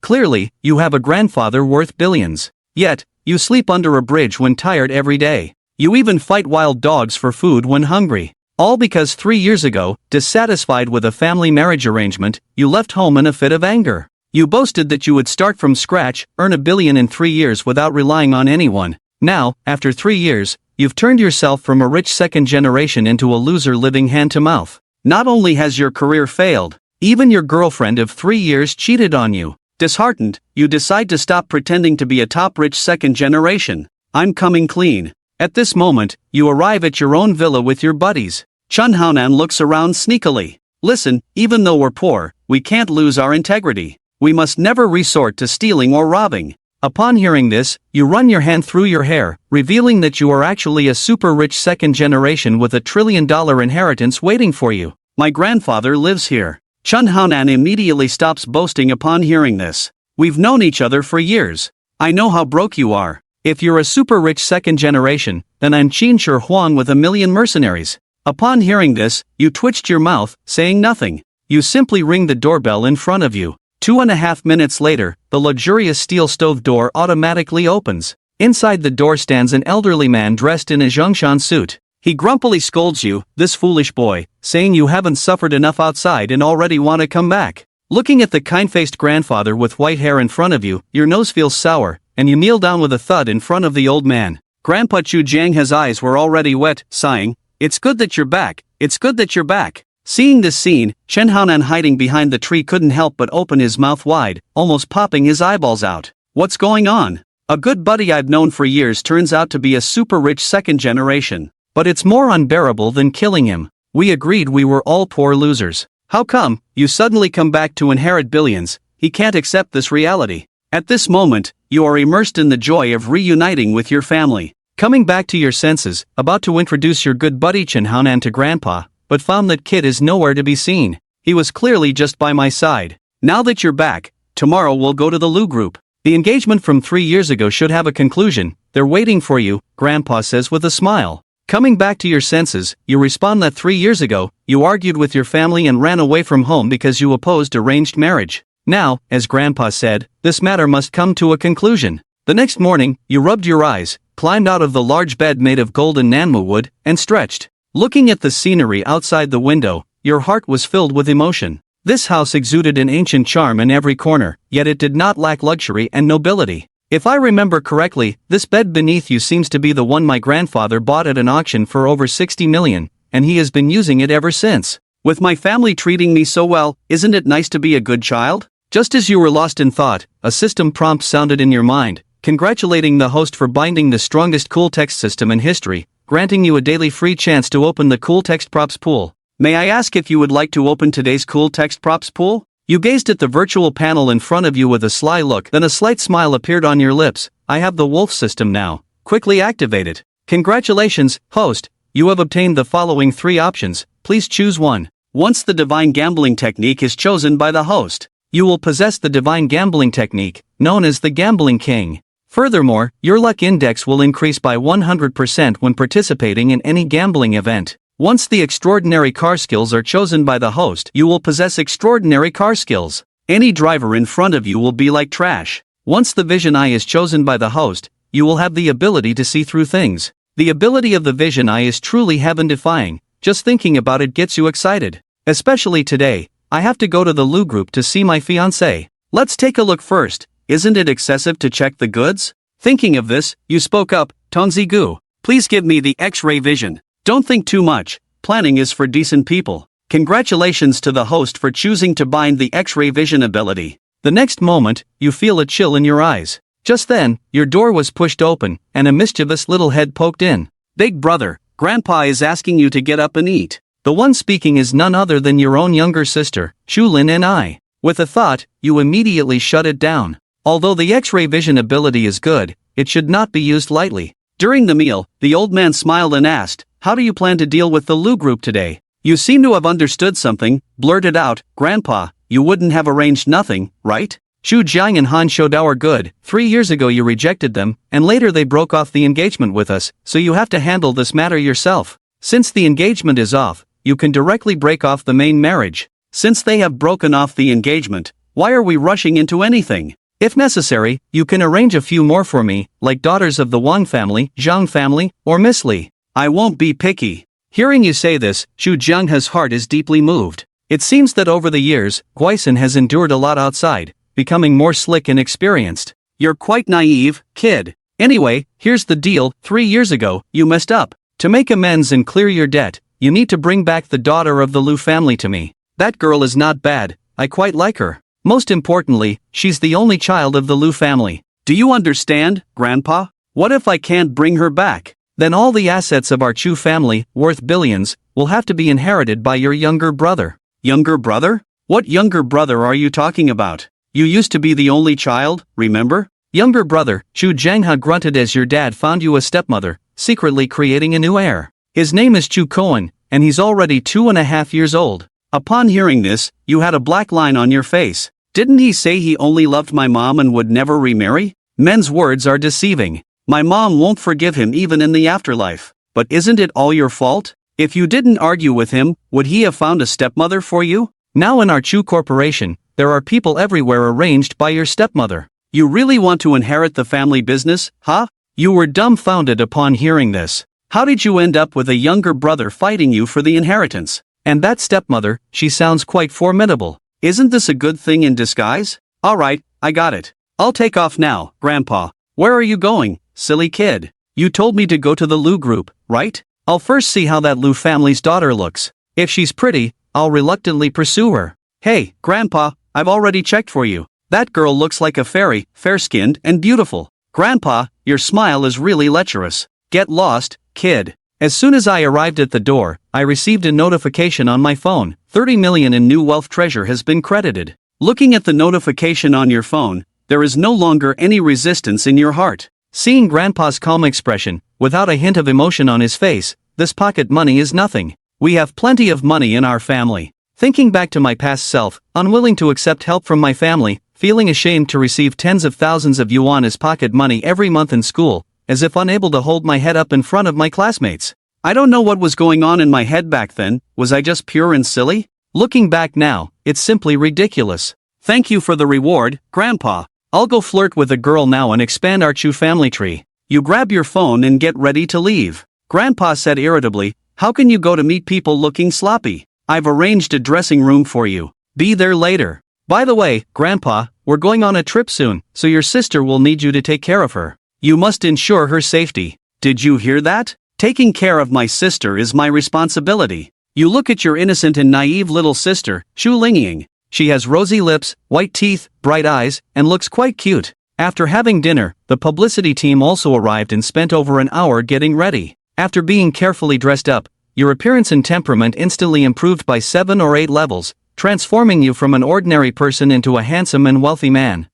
Clearly, you have a grandfather worth billions. Yet, you sleep under a bridge when tired every day. You even fight wild dogs for food when hungry. All because 3 years ago, dissatisfied with a family marriage arrangement, you left home in a fit of anger. You boasted that you would start from scratch, earn $1 billion in 3 years without relying on anyone. Now, after 3 years, you've turned yourself from a rich second generation into a loser living hand to mouth. Not only has your career failed, even your girlfriend of 3 years cheated on you. Disheartened, you decide to stop pretending to be a top rich second generation. I'm coming clean. At this moment, you arrive at your own villa with your buddies. Chun Haonan looks around sneakily. Listen, even though we're poor, we can't lose our integrity. We must never resort to stealing or robbing. Upon hearing this, you run your hand through your hair, revealing that you are actually a super rich second generation with $1 trillion inheritance waiting for you. My grandfather lives here. Chun Haonan immediately stops boasting upon hearing this. We've known each other for years. I know how broke you are. If you're a super rich second generation, then I'm Qin Shi Huang with 1 million mercenaries. Upon hearing this, you twitched your mouth, saying nothing. You simply ring the doorbell in front of you. 2.5 minutes later, the luxurious steel stove door automatically opens. Inside the door stands an elderly man dressed in a Zhongshan suit. He grumpily scolds you, this foolish boy, saying you haven't suffered enough outside and already want to come back. Looking at the kind-faced grandfather with white hair in front of you, your nose feels sour, and you kneel down with a thud in front of the old man. Grandpa Chu Jiang's eyes were already wet, sighing, "It's good that you're back, it's good that you're back." Seeing this scene, Chen Haonan hiding behind the tree couldn't help but open his mouth wide, almost popping his eyeballs out. What's going on? A good buddy I've known for years turns out to be a super rich second generation. But it's more unbearable than killing him. We agreed we were all poor losers. How come you suddenly come back to inherit billions? He can't accept this reality. At this moment, you are immersed in the joy of reuniting with your family. Coming back to your senses, about to introduce your good buddy Chen Haonan to Grandpa, but found that kid is nowhere to be seen. He was clearly just by my side. Now that you're back, tomorrow we'll go to the Lou group. The engagement from 3 years ago should have a conclusion. They're waiting for you, Grandpa says with a smile. Coming back to your senses, you respond that 3 years ago, you argued with your family and ran away from home because you opposed arranged marriage. Now, as Grandpa said, this matter must come to a conclusion. The next morning, you rubbed your eyes, climbed out of the large bed made of golden Nanmu wood, and stretched. Looking at the scenery outside the window, your heart was filled with emotion. This house exuded an ancient charm in every corner, yet it did not lack luxury and nobility. If I remember correctly, this bed beneath you seems to be the one my grandfather bought at an auction for over 60 million, and he has been using it ever since. With my family treating me so well, isn't it nice to be a good child? Just as you were lost in thought, a system prompt sounded in your mind, congratulating the host for binding the strongest cool text system in history, granting you a daily free chance to open the cool text props pool. May I ask if you would like to open today's cool text props pool? You gazed at the virtual panel in front of you with a sly look, then a slight smile appeared on your lips. I have the wolf system now. Quickly activate it. Congratulations, host. You have obtained the following 3 options. Please choose one. Once the divine gambling technique is chosen by the host, you will possess the divine gambling technique, known as the Gambling King. Furthermore, your luck index will increase by 100% when participating in any gambling event. Once the extraordinary car skills are chosen by the host, you will possess extraordinary car skills. Any driver in front of you will be like trash. Once the vision eye is chosen by the host, you will have the ability to see through things. The ability of the vision eye is truly heaven-defying. Just thinking about it gets you excited. Especially today, I have to go to the Lou group to see my fiancé. Let's take a look first. Isn't it excessive to check the goods? Thinking of this, you spoke up, Tongzi Gu. Please give me the X-ray vision. Don't think too much. Planning is for decent people. Congratulations to the host for choosing to bind the X-ray vision ability. The next moment, you feel a chill in your eyes. Just then, your door was pushed open, and a mischievous little head poked in. Big brother, Grandpa is asking you to get up and eat. The one speaking is none other than your own younger sister, Chulin and I. With a thought, you immediately shut it down. Although the X-ray vision ability is good, it should not be used lightly. During the meal, the old man smiled and asked, "How do you plan to deal with the Lou group today? You seem to have understood something," blurted out, "Grandpa, you wouldn't have arranged nothing, right? Chu Jiang and Han Shoudao are good. 3 years ago you rejected them, and later they broke off the engagement with us, so you have to handle this matter yourself. Since the engagement is off, you can directly break off the main marriage. Since they have broken off the engagement, Why are we rushing into anything? If necessary, you can arrange a few more for me, like daughters of the Wang family, Zhang family, or Miss Li. I won't be picky. Hearing you say this, Xu Jianghe's heart is deeply moved. It seems that over the years, Guisan has endured a lot outside, becoming more slick and experienced. You're quite naive, kid. Anyway, here's the deal. 3 years ago, you messed up. To make amends and clear your debt, you need to bring back the daughter of the Lou family to me. That girl is not bad, I quite like her. Most importantly, she's the only child of the Lou family. Do you understand, Grandpa? What if I can't bring her back? Then all the assets of our Chu family, worth billions, will have to be inherited by your younger brother. Younger brother? What younger brother are you talking about? You used to be the only child, remember? Younger brother, Xu Jianghe grunted as your dad found you a stepmother, secretly creating a new heir. His name is Chu Koan, and he's already 2.5 years old. Upon hearing this, you had a black line on your face. Didn't he say he only loved my mom and would never remarry? Men's words are deceiving. My mom won't forgive him even in the afterlife. But isn't it all your fault? If you didn't argue with him, would he have found a stepmother for you? Now in our Chu corporation, there are people everywhere arranged by your stepmother. You really want to inherit the family business, huh? You were dumbfounded upon hearing this. How did you end up with a younger brother fighting you for the inheritance? And that stepmother, she sounds quite formidable. Isn't this a good thing in disguise? Alright, I got it. I'll take off now, Grandpa. Where are you going, silly kid? You told me to go to the Lou group, right? I'll first see how that Lou family's daughter looks. If she's pretty, I'll reluctantly pursue her. Hey, Grandpa, I've already checked for you. That girl looks like a fairy, fair-skinned and beautiful. Grandpa, your smile is really lecherous. Get lost, kid. As soon as I arrived at the door, I received a notification on my phone. 30 million in new wealth treasure has been credited. Looking at the notification on your phone, there is no longer any resistance in your heart. Seeing Grandpa's calm expression, without a hint of emotion on his face, this pocket money is nothing. We have plenty of money in our family. Thinking back to my past self, unwilling to accept help from my family, feeling ashamed to receive tens of thousands of yuan as pocket money every month in school, as if unable to hold my head up in front of my classmates. I don't know what was going on in my head back then. Was I just pure and silly? Looking back now, it's simply ridiculous. Thank you for the reward, Grandpa. I'll go flirt with a girl now and expand our Chu family tree. You grab your phone and get ready to leave. Grandpa said irritably, how can you go to meet people looking sloppy? I've arranged a dressing room for you. Be there later. By the way, Grandpa, we're going on a trip soon, so your sister will need you to take care of her. You must ensure her safety. Did you hear that? Taking care of my sister is my responsibility. You look at your innocent and naive little sister, Xu Lingying. She has rosy lips, white teeth, bright eyes, and looks quite cute. After having dinner, the publicity team also arrived and spent over an hour getting ready. After being carefully dressed up, your appearance and temperament instantly improved by 7 or 8 levels, transforming you from an ordinary person into a handsome and wealthy man.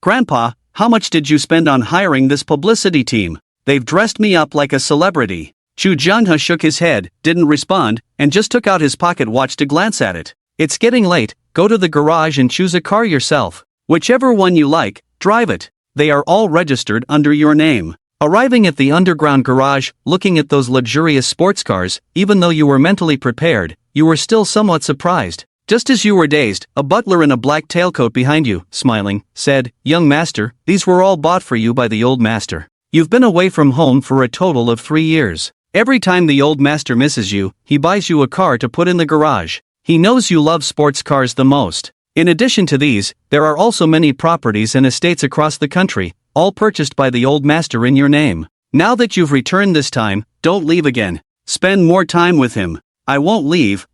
Grandpa, how much did you spend on hiring this publicity team? They've dressed me up like a celebrity. Xu Jianghe shook his head, didn't respond, and just took out his pocket watch to glance at it. It's getting late, go to the garage and choose a car yourself. Whichever one you like, drive it. They are all registered under your name. Arriving at the underground garage, looking at those luxurious sports cars, even though you were mentally prepared, you were still somewhat surprised. Just as you were dazed, a butler in a black tailcoat behind you, smiling, said, "Young master, these were all bought for you by the old master. You've been away from home for a total of 3 years. Every time the old master misses you, he buys you a car to put in the garage. He knows you love sports cars the most. In addition to these, there are also many properties and estates across the country, all purchased by the old master in your name. Now that you've returned this time, don't leave again. Spend more time with him." I won't leave.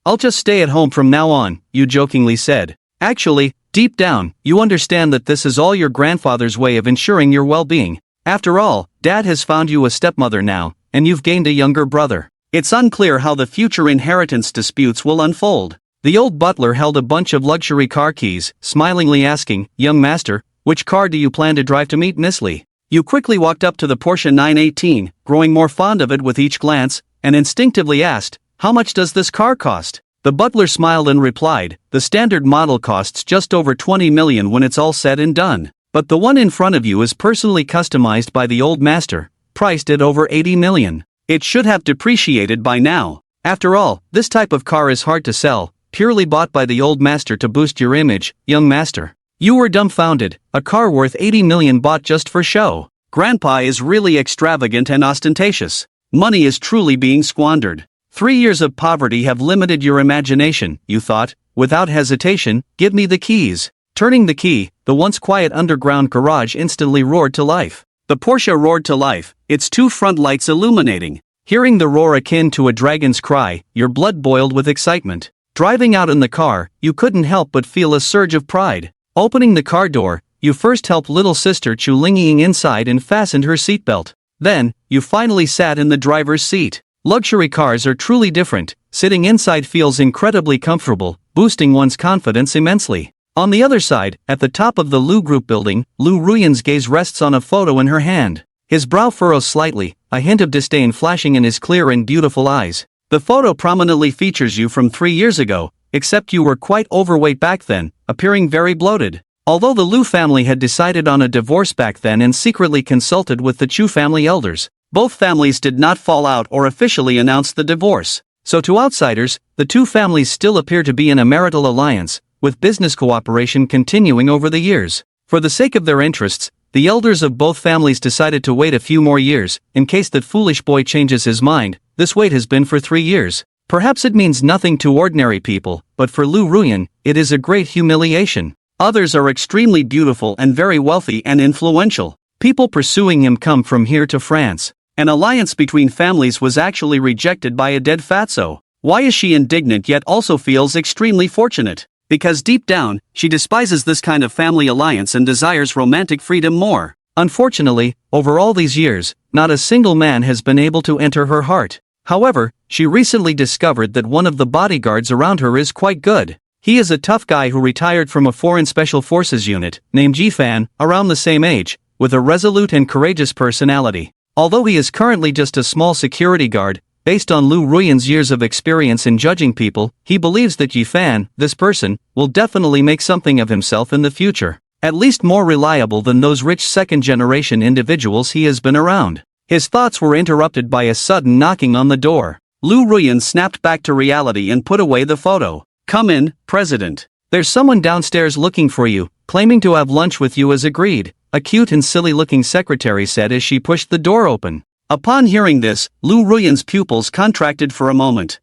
I'll just stay at home from now on," you jokingly said. Actually, deep down, you understand that this is all your grandfather's way of ensuring your well-being. After all, Dad has found you a stepmother now, and you've gained a younger brother. It's unclear how the future inheritance disputes will unfold. The old butler held a bunch of luxury car keys, smilingly asking, "Young master, which car do you plan to drive to meet Miss Li?" You quickly walked up to the Porsche 918, growing more fond of it with each glance, and instinctively asked, "How much does this car cost?" The butler smiled and replied, "The standard model costs just over 20 million when it's all said and done. But the one in front of you is personally customized by the old master, priced at over 80 million. It should have depreciated by now. After all, this type of car is hard to sell, purely bought by the old master to boost your image, young master. You were dumbfounded, a car worth 80 million bought just for show. Grandpa is really extravagant and ostentatious. Money is truly being squandered. 3 years of poverty have limited your imagination, you thought. Without hesitation, give me the keys. Turning the key, the once quiet underground garage instantly roared to life. The Porsche roared to life, its two front lights illuminating. Hearing the roar akin to a dragon's cry, your blood boiled with excitement. Driving out in the car, you couldn't help but feel a surge of pride. Opening the car door, you first helped little sister Chu-linging inside and fastened her seatbelt. Then, you finally sat in the driver's seat. Luxury cars are truly different. Sitting inside feels incredibly comfortable, boosting one's confidence immensely. On the other side, at the top of the Lou Group building, Lou Ruyan's gaze rests on a photo in her hand. His brow furrows slightly, a hint of disdain flashing in his clear and beautiful eyes. The photo prominently features you from 3 years ago, except you were quite overweight back then, appearing very bloated. Although the Lou family had decided on a divorce back then and secretly consulted with the Chu family elders, both families did not fall out or officially announce the divorce. So to outsiders, the two families still appear to be in a marital alliance, with business cooperation continuing over the years. For the sake of their interests, the elders of both families decided to wait a few more years, in case that foolish boy changes his mind. This wait has been for 3 years. Perhaps it means nothing to ordinary people, but for Lou Ruyan, it is a great humiliation. Others are extremely beautiful and very wealthy and influential. People pursuing him come from here to France. An alliance between families was actually rejected by a dead fatso. Why is she indignant yet also feels extremely fortunate? Because deep down, she despises this kind of family alliance and desires romantic freedom more. Unfortunately, over all these years, not a single man has been able to enter her heart. However, she recently discovered that one of the bodyguards around her is quite good. He is a tough guy who retired from a foreign special forces unit, named Ji-fan, around the same age, with a resolute and courageous personality. Although he is currently just a small security guard, based on Lou Ruyan's years of experience in judging people, he believes that Ji-fan, this person, will definitely make something of himself in the future. At least more reliable than those rich second-generation individuals he has been around. His thoughts were interrupted by a sudden knocking on the door. Lou Ruyan snapped back to reality and put away the photo. "Come in, President. There's someone downstairs looking for you, claiming to have lunch with you as agreed," a cute and silly-looking secretary said as she pushed the door open. Upon hearing this, Lou Ruyan's pupils contracted for a moment.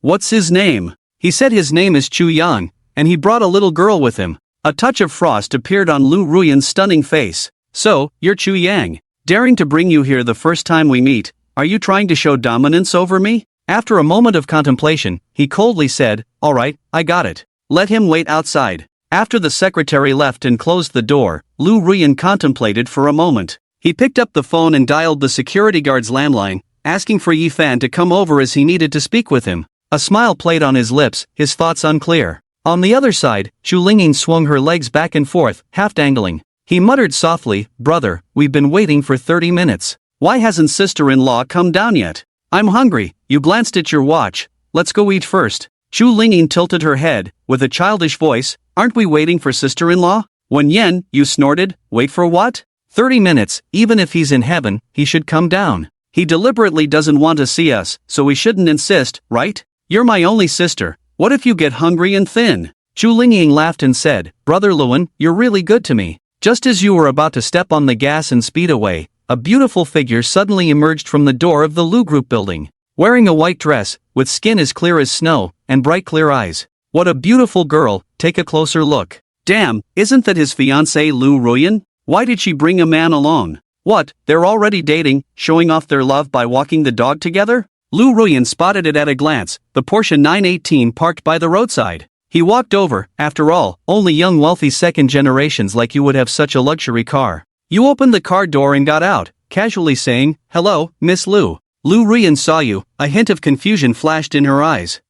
"What's his name?" He said his name is Chu Yang, and he brought a little girl with him. A touch of frost appeared on Lou Ruyan's stunning face. "So, you're Chu Yang. Daring to bring you here the first time we meet, are you trying to show dominance over me?" After a moment of contemplation, he coldly said, "All right, I got it. Let him wait outside." After the secretary left and closed the door, Lou Ruyan contemplated for a moment. He picked up the phone and dialed the security guard's landline, asking for Yi-fan to come over as he needed to speak with him. A smile played on his lips, his thoughts unclear. On the other side, Chu-linging swung her legs back and forth, half dangling. He muttered softly, "Brother, we've been waiting for 30 minutes. Why hasn't sister-in-law come down yet? I'm hungry." You glanced at your watch. "Let's go eat first." Chu-linging tilted her head, with a childish voice, "Aren't we waiting for sister-in-law?" "When yen," you snorted, "wait for what? 30 minutes, even if he's in heaven, he should come down. He deliberately doesn't want to see us, so we shouldn't insist, right? You're my only sister. What if you get hungry and thin?" Chu-linging laughed and said, "Brother Luan, you're really good to me." Just as you were about to step on the gas and speed away, a beautiful figure suddenly emerged from the door of the Lou Group building. Wearing a white dress, with skin as clear as snow, and bright clear eyes. What a beautiful girl, take a closer look. Damn, isn't that his fiancée Lou Ruyan? Why did she bring a man along? What, they're already dating, showing off their love by walking the dog together? Lou Ruyan spotted it at a glance, the Porsche 918 parked by the roadside. He walked over. After all, only young wealthy second generations like you would have such a luxury car. You opened the car door and got out, casually saying, "Hello, Miss Lou." Lou Ruyan saw you, a hint of confusion flashed in her eyes.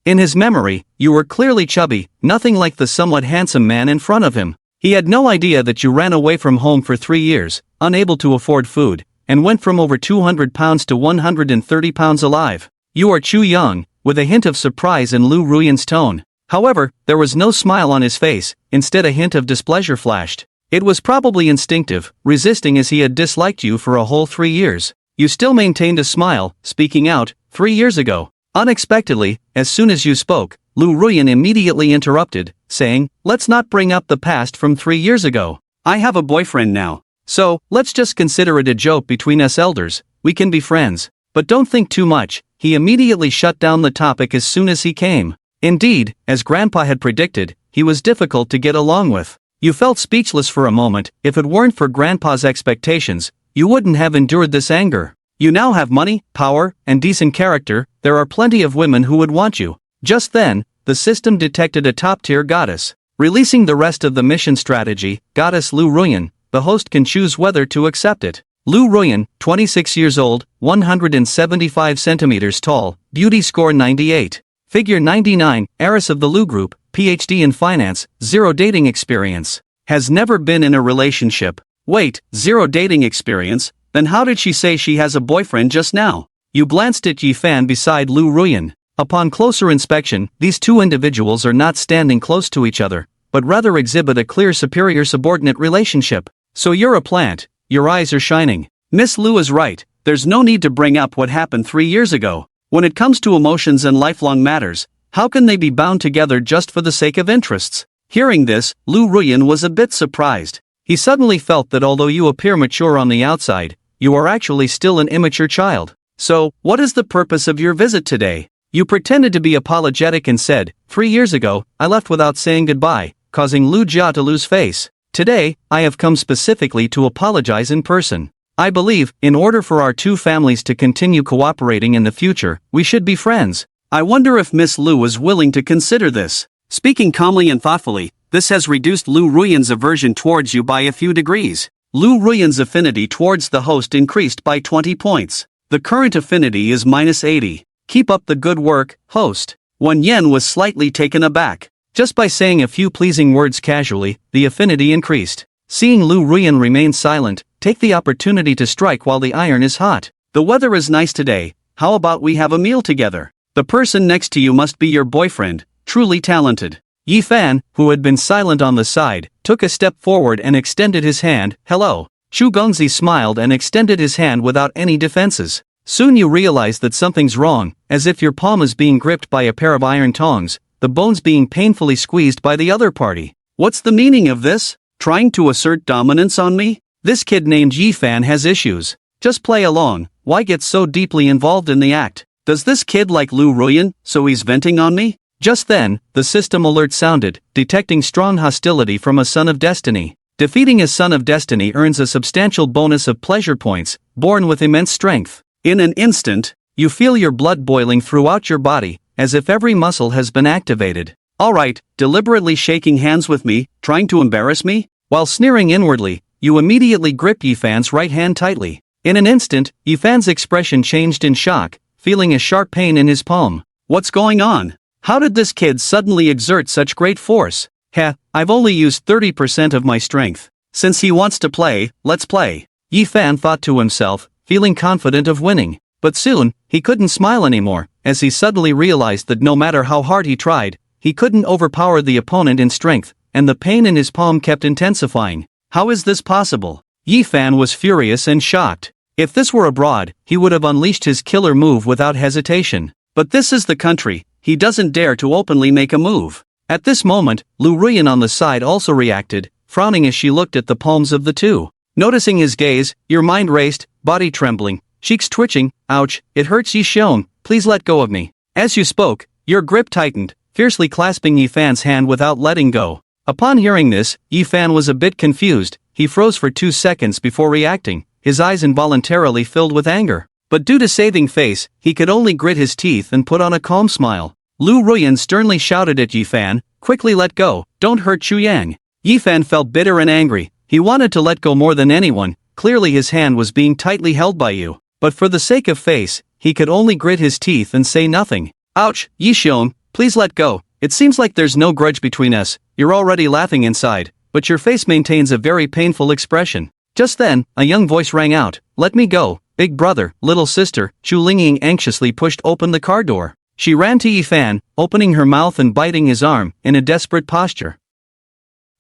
In his memory, you were clearly chubby, nothing like the somewhat handsome man in front of him. He had no idea that you ran away from home for 3 years, unable to afford food, and went from over 200 pounds to 130 pounds alive. "You are Chu Yang," with a hint of surprise in Lou Ruyan's tone. However, there was no smile on his face, instead a hint of displeasure flashed. It was probably instinctive, resisting as he had disliked you for a whole 3 years. You still maintained a smile, speaking out, 3 years ago. Unexpectedly, as soon as you spoke, Lu Ruyan immediately interrupted, saying, "Let's not bring up the past from 3 years ago. I have a boyfriend now. So, let's just consider it a joke between us elders. We can be friends. But don't think too much." He immediately shut down the topic as soon as he came. Indeed, as Grandpa had predicted, he was difficult to get along with. You felt speechless for a moment. If it weren't for Grandpa's expectations, you wouldn't have endured this anger. You now have money, power, and decent character. There are plenty of women who would want you. Just then, the system detected a top-tier goddess. Releasing the rest of the mission strategy, Goddess Lu Ruyan, the host can choose whether to accept it. Lu Ruyan, 26 years old, 175 centimeters tall, beauty score 98. Figure 99, heiress of the Lu Group, PhD in finance, zero dating experience. Has never been in a relationship. Wait, zero dating experience? Then how did she say she has a boyfriend just now? You glanced at Yi Fan beside Lu Ruyan. Upon closer inspection, these two individuals are not standing close to each other, but rather exhibit a clear superior-subordinate relationship. So you're a plant, your eyes are shining. Miss Lu is right, there's no need to bring up what happened 3 years ago. When it comes to emotions and lifelong matters, how can they be bound together just for the sake of interests? Hearing this, Lu Ruyan was a bit surprised. He suddenly felt that although you appear mature on the outside, you are actually still an immature child. So, what is the purpose of your visit today? You pretended to be apologetic and said, 3 years ago, I left without saying goodbye, causing Lu Jia to lose face. Today, I have come specifically to apologize in person. I believe, in order for our two families to continue cooperating in the future, we should be friends. I wonder if Miss Lu is willing to consider this. Speaking calmly and thoughtfully, this has reduced Lu Ruyan's aversion towards you by a few degrees. Lu Ruyan's affinity towards the host increased by 20 points. The current affinity is -80. Keep up the good work, host. Wen Yen was slightly taken aback. Just by saying a few pleasing words casually, the affinity increased. Seeing Lu Ruyan remain silent, take the opportunity to strike while the iron is hot. The weather is nice today, how about we have a meal together? The person next to you must be your boyfriend, truly talented. Yi Fan, who had been silent on the side, took a step forward and extended his hand. Hello. Chu Gongzi smiled and extended his hand without any defenses. Soon you realize that something's wrong, as if your palm is being gripped by a pair of iron tongs, the bones being painfully squeezed by the other party. What's the meaning of this? Trying to assert dominance on me? This kid named Yi Fan has issues. Just play along, why get so deeply involved in the act? Does this kid like Lu Ruyan, so he's venting on me? Just then, the system alert sounded, detecting strong hostility from a Son of Destiny. Defeating a Son of Destiny earns a substantial bonus of pleasure points, born with immense strength. In an instant, you feel your blood boiling throughout your body, as if every muscle has been activated. Alright, deliberately shaking hands with me, trying to embarrass me? While sneering inwardly, you immediately grip Yi Fan's right hand tightly. In an instant, Yi Fan's expression changed in shock, feeling a sharp pain in his palm. What's going on? How did this kid suddenly exert such great force? I've only used 30% of my strength. Since he wants to play, let's play. Yi Fan thought to himself, feeling confident of winning. But soon, he couldn't smile anymore, as he suddenly realized that no matter how hard he tried, he couldn't overpower the opponent in strength, and the pain in his palm kept intensifying. How is this possible? Yi Fan was furious and shocked. If this were abroad, he would have unleashed his killer move without hesitation. But this is the country, he doesn't dare to openly make a move. At this moment, Lu Ruyan on the side also reacted, frowning as she looked at the palms of the two. Noticing his gaze, your mind raced, body trembling, cheeks twitching. Ouch, it hurts. Yi Xiong, please let go of me. As you spoke, your grip tightened, fiercely clasping Yi Fan's hand without letting go. Upon hearing this, Yi Fan was a bit confused. He froze for 2 seconds before reacting, his eyes involuntarily filled with anger. But due to saving face, he could only grit his teeth and put on a calm smile. Lu Ruyan sternly shouted at Yi Fan, quickly let go, don't hurt Chu Yang. Yi Fan felt bitter and angry. He wanted to let go more than anyone, clearly his hand was being tightly held by you. But for the sake of face, he could only grit his teeth and say nothing. Ouch, Yi Xiong, please let go. It seems like there's no grudge between us, you're already laughing inside, but your face maintains a very painful expression. Just then, a young voice rang out, let me go, big brother, little sister. Chu Lingying anxiously pushed open the car door. She ran to Yi Fan, opening her mouth and biting his arm, in a desperate posture.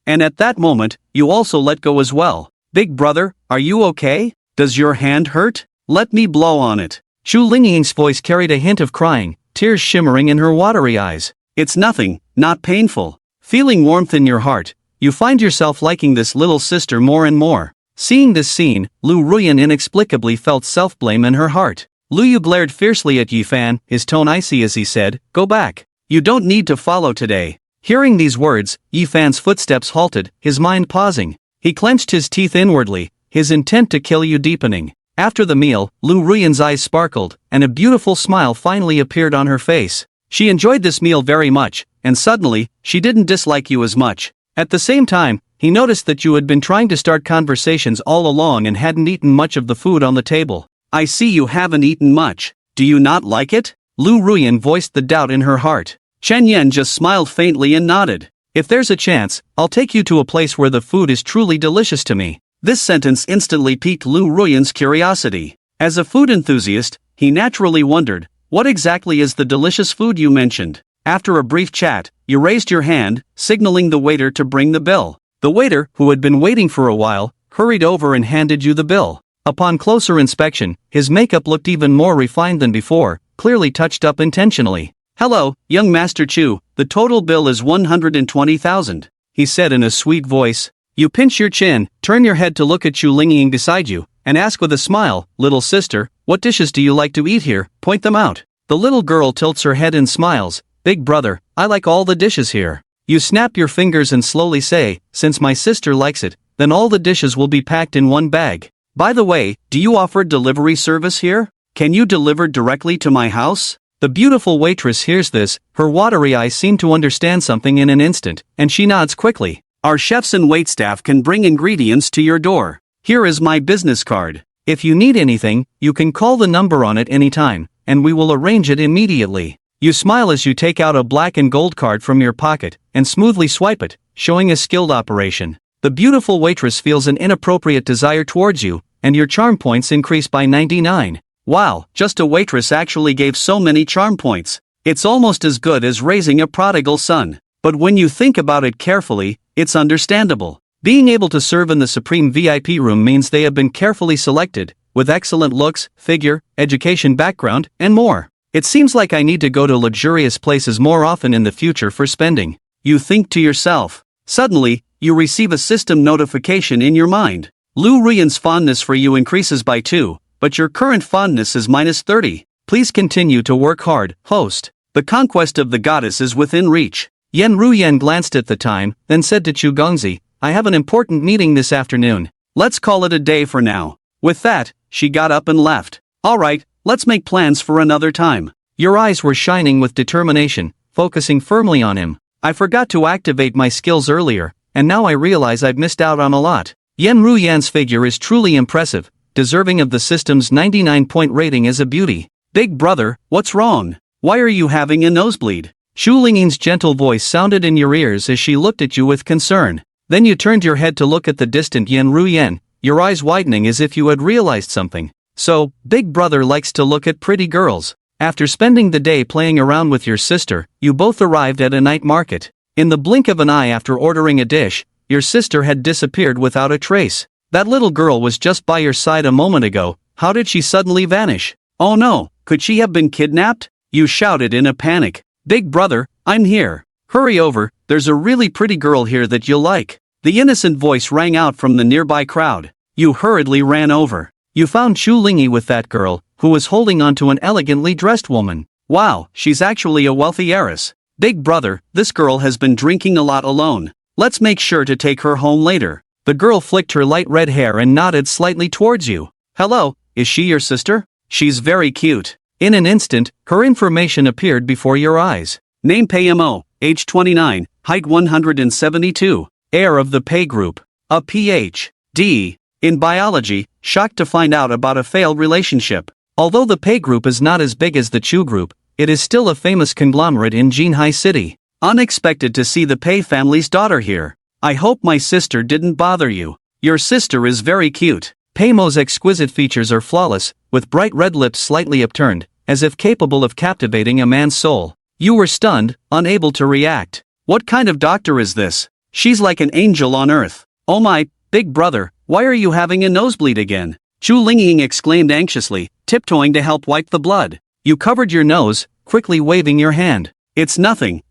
And at that moment, you also let go as well. Big brother, are you okay? Does your hand hurt? Let me blow on it. Chu Lingying's voice carried a hint of crying, tears shimmering in her watery eyes. It's nothing, not painful. Feeling warmth in your heart, you find yourself liking this little sister more and more. Seeing this scene, Lou Ruyan inexplicably felt self-blame in her heart. Lu Yu glared fiercely at Yifan, his tone icy as he said, "Go back. You don't need to follow today." Hearing these words, Yifan's footsteps halted, his mind pausing. He clenched his teeth inwardly, his intent to kill Yu deepening. After the meal, Lu Ruyan's eyes sparkled, and a beautiful smile finally appeared on her face. She enjoyed this meal very much, and suddenly, she didn't dislike you as much. At the same time, he noticed that you had been trying to start conversations all along and hadn't eaten much of the food on the table. "I see you haven't eaten much. Do you not like it?" Lu Ruyan voiced the doubt in her heart. Chen Yen just smiled faintly and nodded. "If there's a chance, I'll take you to a place where the food is truly delicious to me." This sentence instantly piqued Lu Ruyan's curiosity. As a food enthusiast, he naturally wondered, what exactly is the delicious food you mentioned? After a brief chat, you raised your hand, signaling the waiter to bring the bill. The waiter, who had been waiting for a while, hurried over and handed you the bill. Upon closer inspection, his makeup looked even more refined than before, clearly touched up intentionally. "Hello, young Master Chu, the total bill is 120,000, he said in a sweet voice. You pinch your chin, turn your head to look at Chu Lingying beside you, and ask with a smile, "Little sister, what dishes do you like to eat here? Point them out." The little girl tilts her head and smiles. "Big brother, I like all the dishes here." You snap your fingers and slowly say, "Since my sister likes it, then all the dishes will be packed in one bag. By the way, do you offer delivery service here? Can you deliver directly to my house?" The beautiful waitress hears this, her watery eyes seem to understand something in an instant, and she nods quickly. "Our chefs and waitstaff can bring ingredients to your door. Here is my business card. If you need anything, you can call the number on it anytime, and we will arrange it immediately." You smile as you take out a black and gold card from your pocket, and smoothly swipe it, showing a skilled operation. The beautiful waitress feels an inappropriate desire towards you, and your charm points increase by 99. Wow, just a waitress actually gave so many charm points. It's almost as good as raising a prodigal son. But when you think about it carefully, it's understandable. Being able to serve in the Supreme VIP room means they have been carefully selected, with excellent looks, figure, education background, and more. It seems like I need to go to luxurious places more often in the future for spending. You think to yourself. Suddenly, you receive a system notification in your mind. Lu Ruyan's fondness for you increases by 2, but your current fondness is -30. Please continue to work hard, host. The conquest of the goddess is within reach. Yen Ruyan glanced at the time, then said to Chu Gongzi, "I have an important meeting this afternoon. Let's call it a day for now." With that, she got up and left. "Alright, let's make plans for another time." Your eyes were shining with determination, focusing firmly on him. "I forgot to activate my skills earlier, and now I realize I've missed out on a lot." Yen Ruyan's figure is truly impressive, deserving of the system's 99-point rating as a beauty. "Big brother, what's wrong? Why are you having a nosebleed?" Shu Lingying's gentle voice sounded in your ears as she looked at you with concern. Then you turned your head to look at the distant Yen Ruyan, your eyes widening as if you had realized something. "So, big brother likes to look at pretty girls." After spending the day playing around with your sister, you both arrived at a night market. In the blink of an eye after ordering a dish, your sister had disappeared without a trace. That little girl was just by your side a moment ago. How did she suddenly vanish? "Oh no, could she have been kidnapped?" You shouted in a panic. "Big brother, I'm here. Hurry over, there's a really pretty girl here that you'll like." The innocent voice rang out from the nearby crowd. You hurriedly ran over. You found Chu Lingyi with that girl, who was holding onto an elegantly dressed woman. "Wow, she's actually a wealthy heiress. Big brother, this girl has been drinking a lot alone. Let's make sure to take her home later." The girl flicked her light red hair and nodded slightly towards you. "Hello, is she your sister? She's very cute." In an instant, her information appeared before your eyes. Name Paymo, age 29, height 172, heir of the Pei group. A Ph.D. in biology, shocked to find out about a failed relationship. Although the Pei group is not as big as the Chu group, it is still a famous conglomerate in Jinhai City. Unexpected to see the Pei family's daughter here. I hope my sister didn't bother you. Your sister is very cute. Paymo's exquisite features are flawless, with bright red lips slightly upturned, as if capable of captivating a man's soul. You were stunned, unable to react. What kind of doctor is this? She's like an angel on earth. "Oh my, big brother, why are you having a nosebleed again?" Chu Lingying exclaimed anxiously, tiptoeing to help wipe the blood. You covered your nose, quickly waving your hand. It's nothing.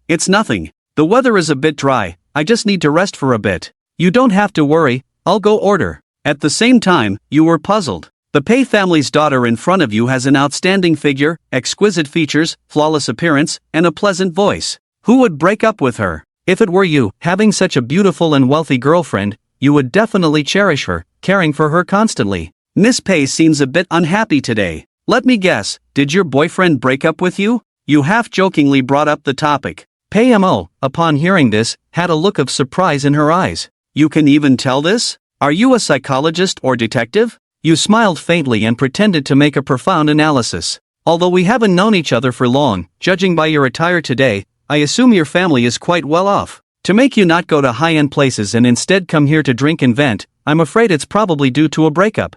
The weather is a bit dry, I just need to rest for a bit. You don't have to worry, I'll go order. At the same time, you were puzzled. The Pei family's daughter in front of you has an outstanding figure, exquisite features, flawless appearance, and a pleasant voice. Who would break up with her? If it were you, having such a beautiful and wealthy girlfriend, you would definitely cherish her, caring for her constantly. Miss Pei seems a bit unhappy today. Let me guess, did your boyfriend break up with you? You half-jokingly brought up the topic. Pei Mo, upon hearing this, had a look of surprise in her eyes. You can even tell this? Are you a psychologist or detective? You smiled faintly and pretended to make a profound analysis. Although we haven't known each other for long, judging by your attire today, I assume your family is quite well off. To make you not go to high-end places and instead come here to drink and vent, I'm afraid it's probably due to a breakup.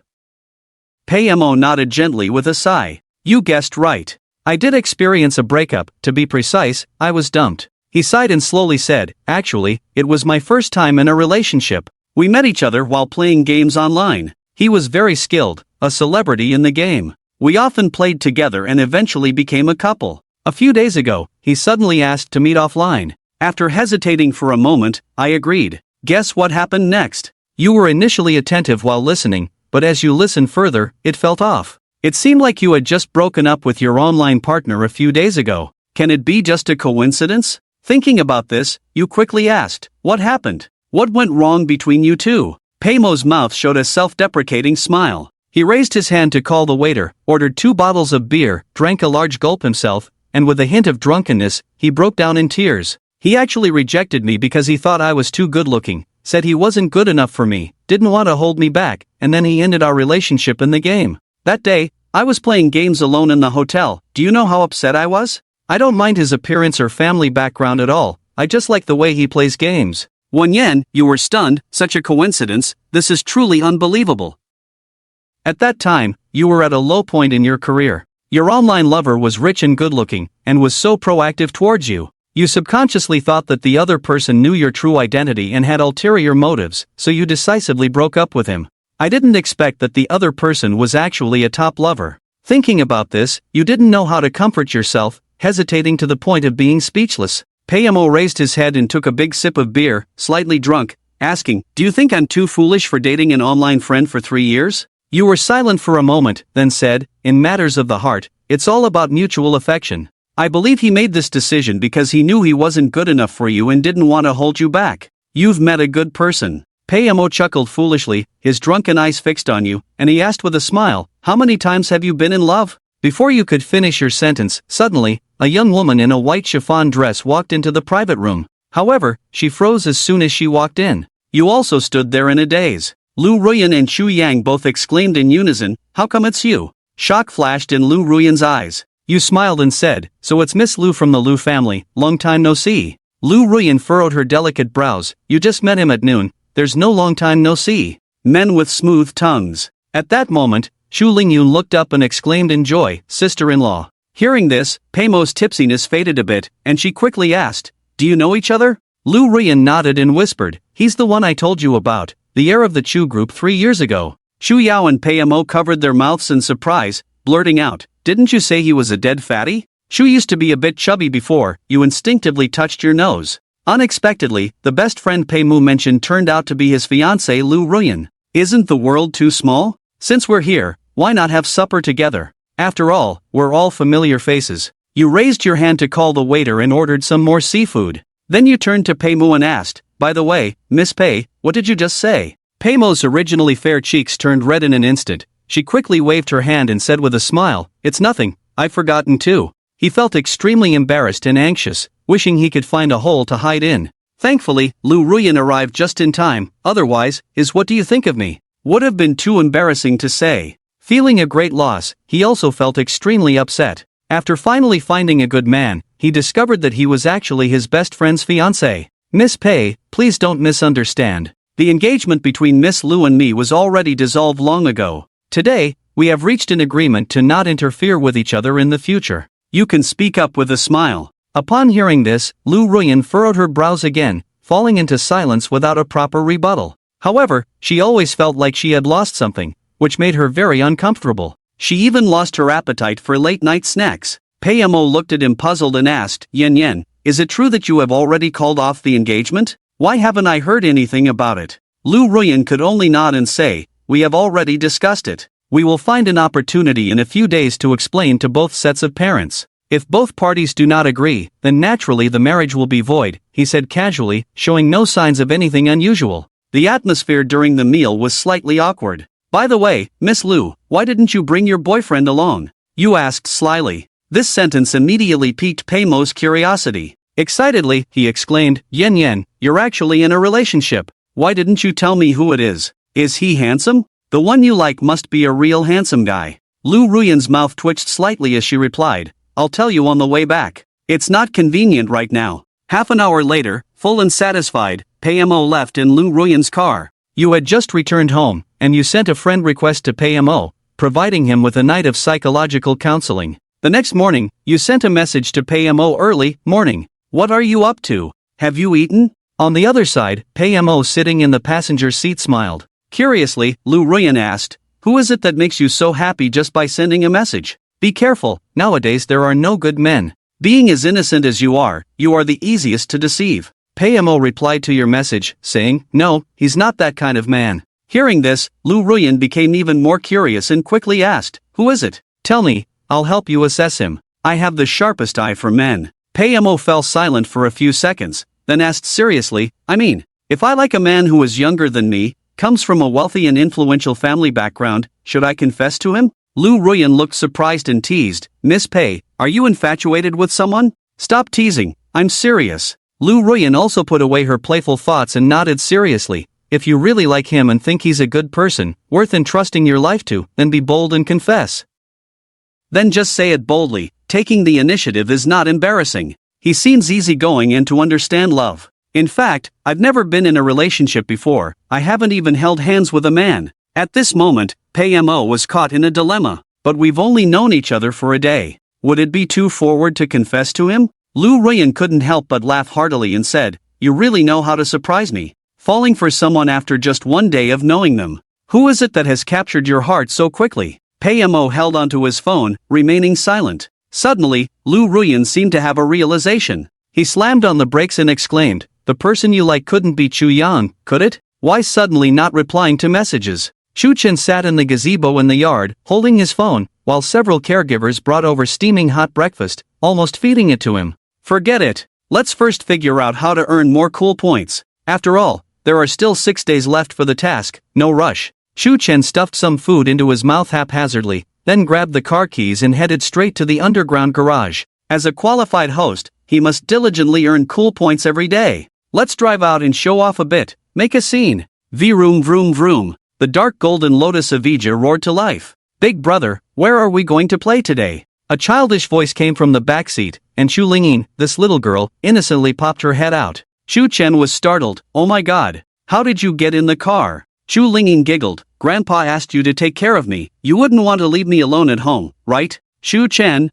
Pei Mo nodded gently with a sigh. You guessed right. I did experience a breakup, to be precise, I was dumped. He sighed and slowly said, actually, it was my first time in a relationship. We met each other while playing games online. He was very skilled, a celebrity in the game. We often played together and eventually became a couple. A few days ago, he suddenly asked to meet offline. After hesitating for a moment, I agreed. Guess what happened next? You were initially attentive while listening, but as you listened further, it felt off. It seemed like you had just broken up with your online partner a few days ago. Can it be just a coincidence? Thinking about this, you quickly asked, what happened? What went wrong between you two? Pei Mo's mouth showed a self-deprecating smile. He raised his hand to call the waiter, ordered 2 bottles of beer, drank a large gulp himself, and with a hint of drunkenness, he broke down in tears. He actually rejected me because he thought I was too good-looking, said he wasn't good enough for me, didn't want to hold me back, and then he ended our relationship in the game. That day, I was playing games alone in the hotel. Do you know how upset I was? I don't mind his appearance or family background at all, I just like the way he plays games. 1 yen, you were stunned, such a coincidence, this is truly unbelievable. At that time, you were at a low point in your career. Your online lover was rich and good-looking, and was so proactive towards you. You subconsciously thought that the other person knew your true identity and had ulterior motives, so you decisively broke up with him. I didn't expect that the other person was actually a top lover. Thinking about this, you didn't know how to comfort yourself, hesitating to the point of being speechless. Pei Mo raised his head and took a big sip of beer, slightly drunk, asking, do you think I'm too foolish for dating an online friend for 3 years? You were silent for a moment, then said, in matters of the heart, it's all about mutual affection. I believe he made this decision because he knew he wasn't good enough for you and didn't want to hold you back. You've met a good person. Pei Mo chuckled foolishly, his drunken eyes fixed on you, and he asked with a smile, how many times have you been in love? Before you could finish your sentence, suddenly, a young woman in a white chiffon dress walked into the private room. However, she froze as soon as she walked in. You also stood there in a daze. Lu Ruyan and Xu Yang both exclaimed in unison, how come it's you? Shock flashed in Lu Ruyan's eyes. You smiled and said, so it's Miss Lu from the Lu family, long time no see. Lu Ruyan furrowed her delicate brows, you just met him at noon, there's no long time no see. Men with smooth tongues. At that moment, Xu Lingyun looked up and exclaimed in joy, sister-in-law. Hearing this, Pei Mo's tipsiness faded a bit, and she quickly asked, do you know each other? Lu Ruyan nodded and whispered, he's the one I told you about, the heir of the Chu group 3 years ago. Xu Yao and Pei Mo covered their mouths in surprise, blurting out, didn't you say he was a dead fatty? Xu used to be a bit chubby before, you instinctively touched your nose. Unexpectedly, the best friend Pei Mu mentioned turned out to be his fiancée Lu Ruyan. Isn't the world too small? Since we're here, why not have supper together? After all, we're all familiar faces. You raised your hand to call the waiter and ordered some more seafood. Then you turned to Pei Mu and asked, by the way, Miss Pei, what did you just say? Pei Mo's originally fair cheeks turned red in an instant. She quickly waved her hand and said with a smile, it's nothing, I've forgotten too. He felt extremely embarrassed and anxious, wishing he could find a hole to hide in. Thankfully, Lu Ruyan arrived just in time, otherwise, his what do you think of me would have been too embarrassing to say. Feeling a great loss, he also felt extremely upset. After finally finding a good man, he discovered that he was actually his best friend's fiancée. Miss Pei, please don't misunderstand. The engagement between Miss Lu and me was already dissolved long ago. Today, we have reached an agreement to not interfere with each other in the future. You can speak up with a smile. Upon hearing this, Lu Ruyan furrowed her brows again, falling into silence without a proper rebuttal. However, she always felt like she had lost something, which made her very uncomfortable. She even lost her appetite for late-night snacks. Payamo looked at him puzzled and asked, Yen, is it true that you have already called off the engagement? Why haven't I heard anything about it? Lu Ruyan could only nod and say, we have already discussed it. We will find an opportunity in a few days to explain to both sets of parents. If both parties do not agree, then naturally the marriage will be void, he said casually, showing no signs of anything unusual. The atmosphere during the meal was slightly awkward. By the way, Miss Lu, why didn't you bring your boyfriend along? Yu asked slyly. This sentence immediately piqued Paimo's curiosity. Excitedly, he exclaimed, Yen, you're actually in a relationship. Why didn't you tell me who it is? Is he handsome? The one you like must be a real handsome guy. Lu Ruyan's mouth twitched slightly as she replied, I'll tell you on the way back. It's not convenient right now. Half an hour later, full and satisfied, Paimo left in Lu Ruyan's car. You had just returned home, and you sent a friend request to Paimo, providing him with a night of psychological counseling. The next morning, you sent a message to Paimo early morning. What are you up to? Have you eaten? On the other side, Paimo sitting in the passenger seat smiled. Curiously, Lu Ruyan asked, who is it that makes you so happy just by sending a message? Be careful, nowadays there are no good men. Being as innocent as you are the easiest to deceive. Paimo replied to your message, saying, no, he's not that kind of man. Hearing this, Lu Ruyan became even more curious and quickly asked, who is it? Tell me, I'll help you assess him. I have the sharpest eye for men. Paimo fell silent for a few seconds, then asked seriously, if I like a man who is younger than me, comes from a wealthy and influential family background, should I confess to him? Lu Ruyan looked surprised and teased, Miss Pei, are you infatuated with someone? Stop teasing, I'm serious. Lu Ruyan also put away her playful thoughts and nodded seriously. If you really like him and think he's a good person, worth entrusting your life to, then be bold and confess. Then just say it boldly. Taking the initiative is not embarrassing. He seems easygoing and to understand love. In fact, I've never been in a relationship before. I haven't even held hands with a man. At this moment, Paimo was caught in a dilemma. But we've only known each other for a day. Would it be too forward to confess to him? Lu Ruyan couldn't help but laugh heartily and said, you really know how to surprise me. Falling for someone after just one day of knowing them. Who is it that has captured your heart so quickly? Paimo held onto his phone, remaining silent. Suddenly, Lu Ruyan seemed to have a realization. He slammed on the brakes and exclaimed, the person you like couldn't be Chu Yang, could it? Why suddenly not replying to messages? Chu Chen sat in the gazebo in the yard, holding his phone, while several caregivers brought over steaming hot breakfast, almost feeding it to him. Forget it. Let's first figure out how to earn more cool points. After all, there are still 6 days left for the task, no rush. Chu Chen stuffed some food into his mouth haphazardly, then grabbed the car keys and headed straight to the underground garage. As a qualified host, he must diligently earn cool points every day. Let's drive out and show off a bit, make a scene. Vroom vroom vroom. The dark golden lotus of Ija roared to life. Big brother, where are we going to play today? A childish voice came from the back seat, and Chu Lingyin, this little girl, innocently popped her head out. Chu Chen was startled. Oh my god. How did you get in the car? Chu Lingyin giggled. Grandpa asked you to take care of me. You wouldn't want to leave me alone at home, right? Chu Chen,